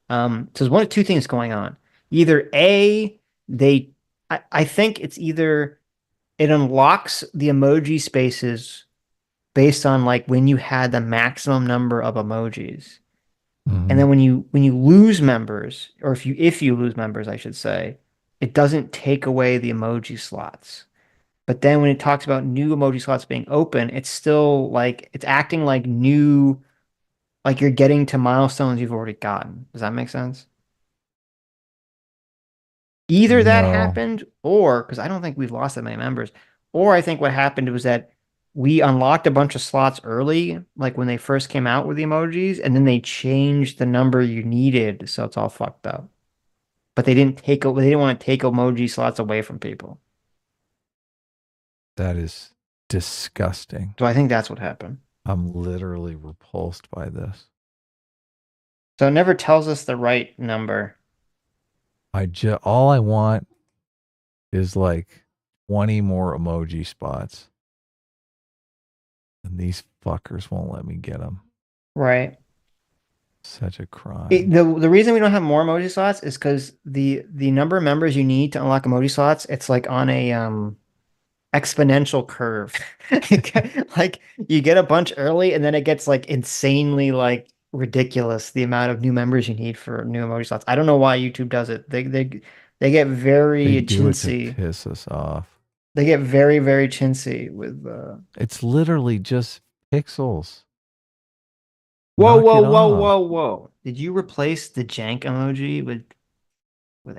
So there's one of two things going on. Either A, I think it's either it unlocks the emoji spaces based on like when you had the maximum number of emojis. Mm-hmm. And then when you lose members, or if you lose members, I should say, it doesn't take away the emoji slots. But then when it talks about new emoji slots being open, it's still like it's acting like new, like you're getting to milestones you've already gotten. Does that make sense? Either that happened, or because I don't think we've lost that many members, or I think what happened was that we unlocked a bunch of slots early, like when they first came out with the emojis, and then they changed the number you needed, so it's all fucked up. But they didn't want to take emoji slots away from people. That is disgusting. So I think that's what happened. I'm literally repulsed by this. So it never tells us the right number. All I want is like 20 more emoji spots. And these fuckers won't let me get them. Right. Such a crime. The reason we don't have more emoji slots is because the number of members you need to unlock emoji slots, it's like on a exponential curve. Like you get a bunch early and then it gets like insanely like ridiculous the amount of new members you need for new emoji slots. I don't know why YouTube does it. They get very chintzy. To piss us off. They get very, very chintzy with it's literally just pixels. Whoa. Did you replace the jank emoji with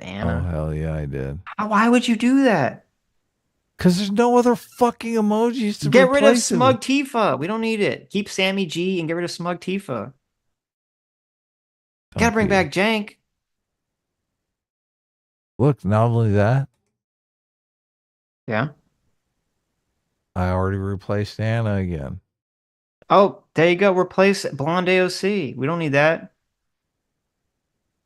Anna? Oh hell yeah, I did. Why would you do that? Because there's no other fucking emojis to get rid of replace Smug Tifa. We don't need it. Keep Sammy G and get rid of Smug Tifa. Gotta bring back jank. Look, not only that. Yeah. I already replaced Anna again. Oh, there you go. Replace Blonde AOC. We don't need that.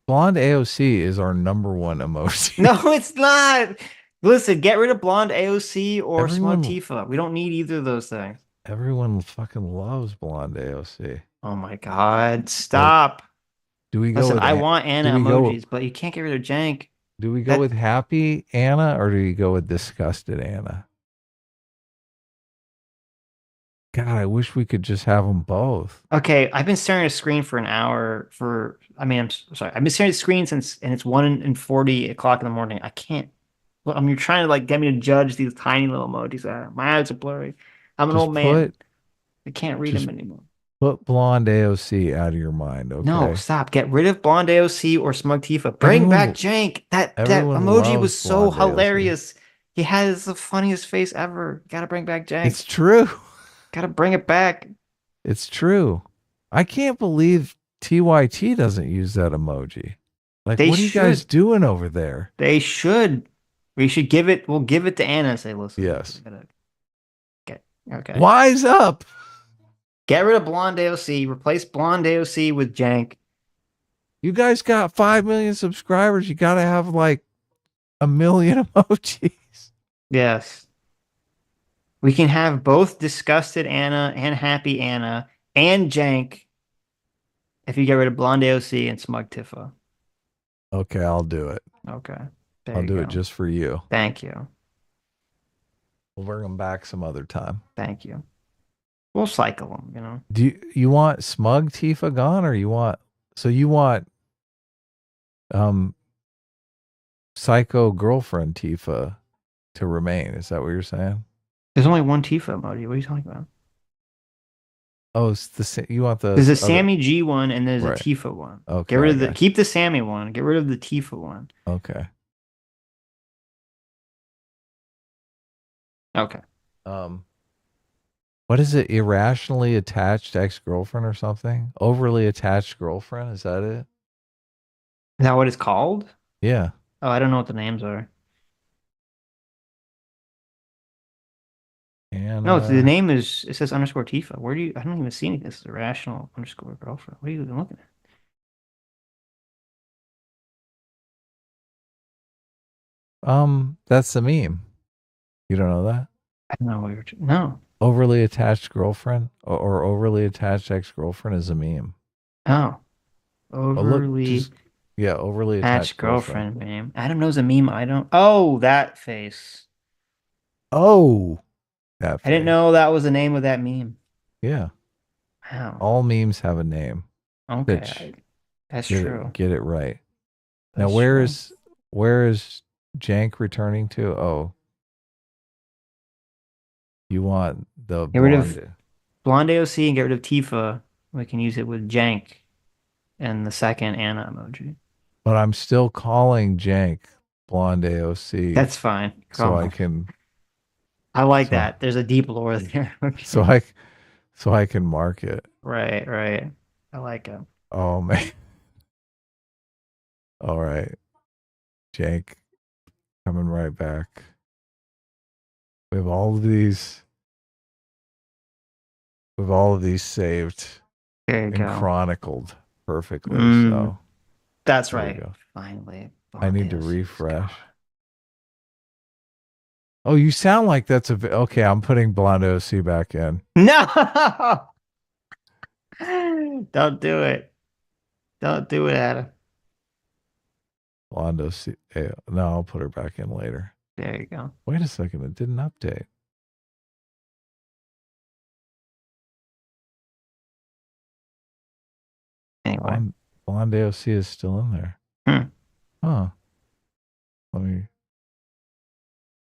Blonde AOC is our number one emoji. No, it's not. Listen, get rid of Blonde AOC or Smug Tifa. We don't need either of those things. Everyone fucking loves Blonde AOC. Oh my God. Stop. Do we go Listen, with I want Anna emojis, but you can't get rid of jank. Do we go with happy Anna or do we go with disgusted Anna? God, I wish we could just have them both. Okay, I've been staring at a screen for an hour I'm sorry. I've been staring at the screen since, and it's 1:40 o'clock in the morning. I can't. You're trying to like get me to judge these tiny little emojis. My eyes are blurry. I'm an old man. I can't read them anymore. Put blonde AOC out of your mind, okay? No, stop. Get rid of blonde AOC or smug Tifa. Bring back Jank. That emoji was so hilarious. He has the funniest face ever. Gotta bring back Jank. It's true. Gotta bring it back. It's true. I can't believe TYT doesn't use that emoji. Like, They what are you guys doing over there? They should. We should give it. We'll give it to Anna and say, listen. Yes. Okay. Wise up. Get rid of blonde AOC. Replace blonde AOC with Jank. You guys got 5 million subscribers. You got to have like 1 million emojis. Yes. We can have both disgusted Anna and happy Anna and Jank if you get rid of blonde AOC and smug Tifa. Okay, I'll do it. Okay. I'll do it just for you. Thank you. We'll bring them back some other time. Thank you. We'll cycle them, you know. Do you want smug Tifa gone, or you want psycho girlfriend Tifa to remain? Is that what you're saying? There's only one Tifa emoji. What are you talking about? Oh, it's you want the There's a Sammy G one and there's Right. a Tifa one. Okay, Get rid of I got keep the Sammy one. Get rid of the Tifa one. Okay. Okay. What is it? Irrationally attached ex-girlfriend or something? Overly attached girlfriend? Is that it? Is that what it's called? Yeah. Oh, I don't know what the names are. And No, the name is, it says underscore Tifa. Where do you, I don't even see anything. This is irrational underscore girlfriend. What are you even looking at? That's the meme. You don't know that? I don't know what you're, no. Overly attached girlfriend or overly attached ex-girlfriend is a meme. Oh. Overly overly attached girlfriend meme. Adam knows a meme. I don't. Oh, that face. Oh, that I didn't know that was the name of that meme. Yeah. Wow. All memes have a name. Okay. Sitch. That's Get true. Get it right. That's now, where is Jank returning to? Oh. You want the Get rid of blonde AOC and get rid of Tifa. We can use it with Jank and the second Anna emoji. But I'm still calling Jank blonde AOC. That's fine. So I can. I like that. There's a deep lore there. Okay. So I can mark it. Right. I like it. Oh man. All right. Jank coming right back. We have all of these. With all of these saved and chronicled perfectly. So that's right. Finally. I need to refresh. Oh, you sound like that's okay. I'm putting blonde OC back in. No, don't do it. Don't do it, Adam. Blonde OC. No, I'll put her back in later. There you go. Wait a second. It didn't update. Anyway, blonde AOC is still in there. Huh. Let me.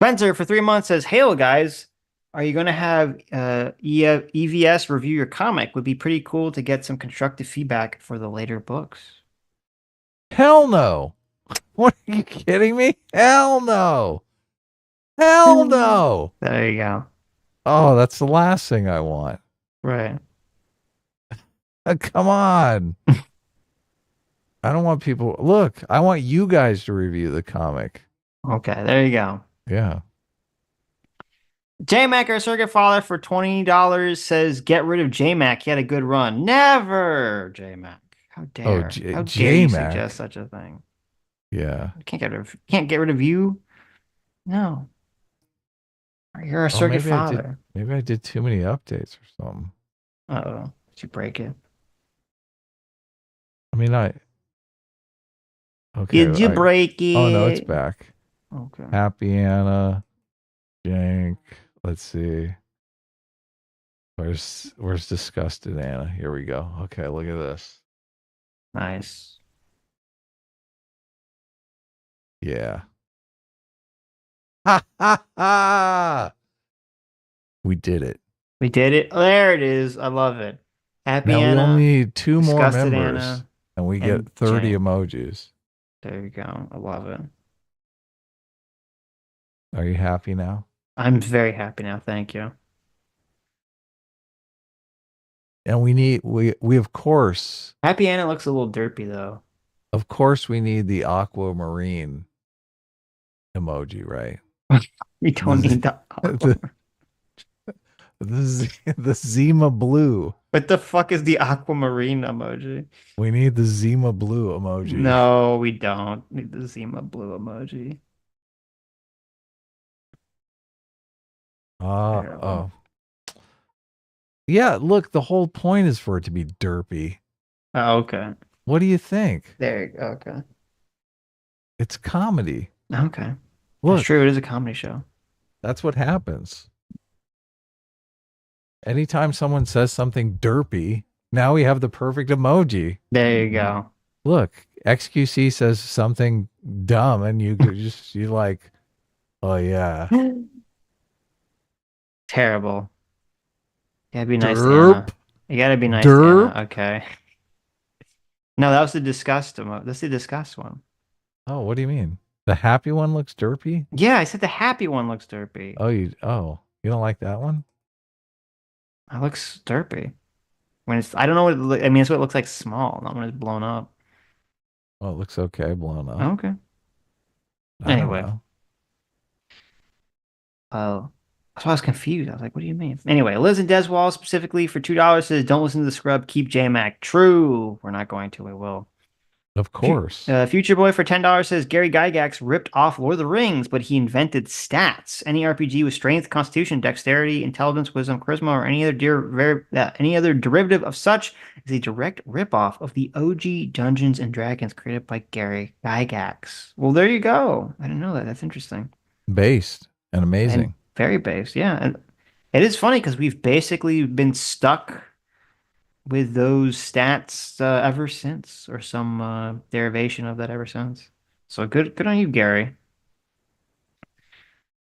Spencer for 3 months says, "Hail guys, are you going to have EVS review your comic? Would be pretty cool to get some constructive feedback for the later books." Hell no! What, are you kidding me? Hell no! Hell no! There you go. Oh, that's the last thing I want. Right. Come on. I don't want people. Look, I want you guys to review the comic. Okay, there you go. Yeah. JMac, our circuit father, for $20 says, "Get rid of JMac. He had a good run." Never, JMac. How dare? How dare you suggest such a thing? Yeah. Can't get rid of you. No. You're a circuit father. Maybe I did too many updates or something. Uh-oh. Did you break it? I mean, okay. Did you break it? Oh no, it's back. Okay. Happy Anna, Jank. Let's see. Where's disgusted Anna? Here we go. Okay, look at this. Nice. Yeah. Ha ha ha! We did it. We did it. There it is. I love it. Happy Now we Anna. only need 2 more Disgusted members, Anna, and we and get 30 Jane. emojis. There you go. I love it. Are you happy now? I'm very happy now. Thank you. And we of course, Happy Anna looks a little derpy though. of course, we need the aquamarine emoji, right? We don't need the Zima blue. What the fuck is the aquamarine emoji? We need the Zima blue emoji. No, we don't need the Zima blue emoji. Oh. Yeah, look, the whole point is for it to be derpy. Oh, okay. What do you think? There you go. Okay. It's comedy. Okay. Look, That's true. It is a comedy show. that's what happens. Anytime someone says something derpy, now we have the perfect emoji. There you go. Look, XQC says something dumb, and you you're like, oh yeah. Terrible. You gotta be nice to Derp. Anna. You gotta be nice Derp. to Anna. Okay. No, that was the disgust emoji. That's the disgust one. Oh, what do you mean? The happy one looks derpy? Yeah, I said the happy one looks derpy. Oh, you don't like that one? It looks derpy. When it's, I don't know what I mean. It's what it looks like small, not when it's blown up. Oh, it looks okay blown up. Okay. I don't Anyway. know. Oh. That's why I was confused. I was like, what do you mean? Anyway, Liz and Deswall specifically for $2 says, don't listen to the scrub, keep J-Mac. True. We're not going to, we will. Of course. Future Boy for $10 says, Gary Gygax ripped off Lord of the Rings, but he invented stats. Any RPG with strength, constitution, dexterity, intelligence, wisdom, charisma, or any other derivative of such is a direct ripoff of the OG Dungeons and Dragons created by Gary Gygax. Well, there you go. I didn't know that. That's interesting. Based and amazing. And very based, yeah. And it is funny because we've basically been stuck with those stats ever since, or some derivation of that ever since. So good on you, Gary.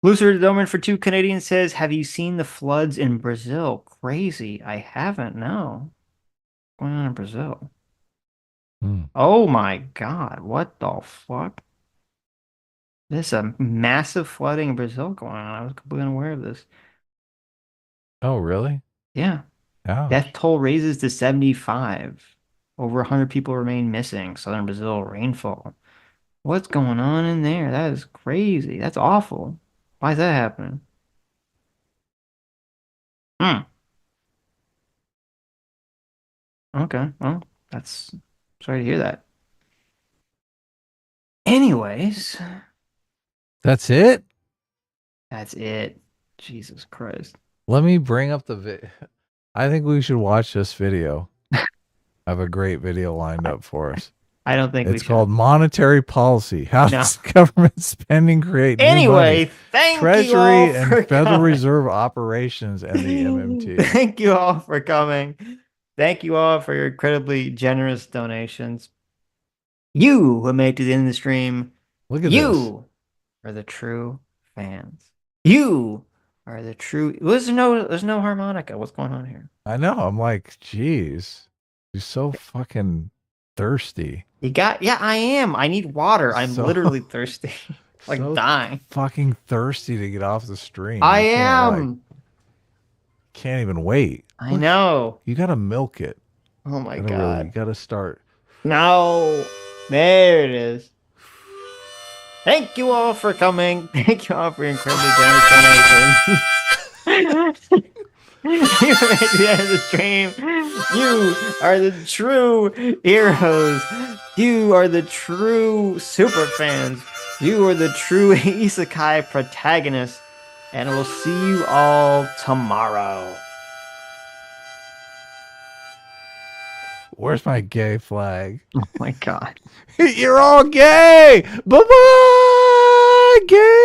Lucifer Doman for 2 Canadians says, have you seen the floods in Brazil? Crazy. I haven't, no. What's going on in Brazil? Oh my God, what the fuck? There's a massive flooding in Brazil going on. I was completely unaware of this. Oh, really? Yeah. Oh. Death toll raises to 75. Over 100 people remain missing. Southern Brazil rainfall. What's going on in there? That is crazy. That's awful. Why is that happening? Okay. Well, that's sorry to hear that. Anyways. That's it? That's it. Jesus Christ. Let me bring up the I think we should watch this video. I have a great video lined up for us. I don't think it's called Monetary Policy. How does government spending create new Anyway, money? thank Treasury you all and for Federal coming. Reserve operations and the MMT. Thank you all for coming. Thank you all for your incredibly generous donations. You who made it to the end of the stream. Look at you are the true fans. You are the true. There's no harmonica. What's going on here? I know. I'm like, geez, you're so fucking thirsty. Yeah, I am. I need water. I'm So- literally thirsty. Like So dying. Fucking thirsty to get off the stream. I You can't, like, am. can't even wait. I know. You gotta milk it. Oh my You God. gotta start. No. There it is. Thank you all for coming. Thank you all for your incredibly generous donations. You made it to the end of the stream. You are the true heroes. You are the true super fans. You are the true isekai protagonists. And we'll see you all tomorrow. Where's my gay flag? Oh my God. You're all gay. Bye bye, gay.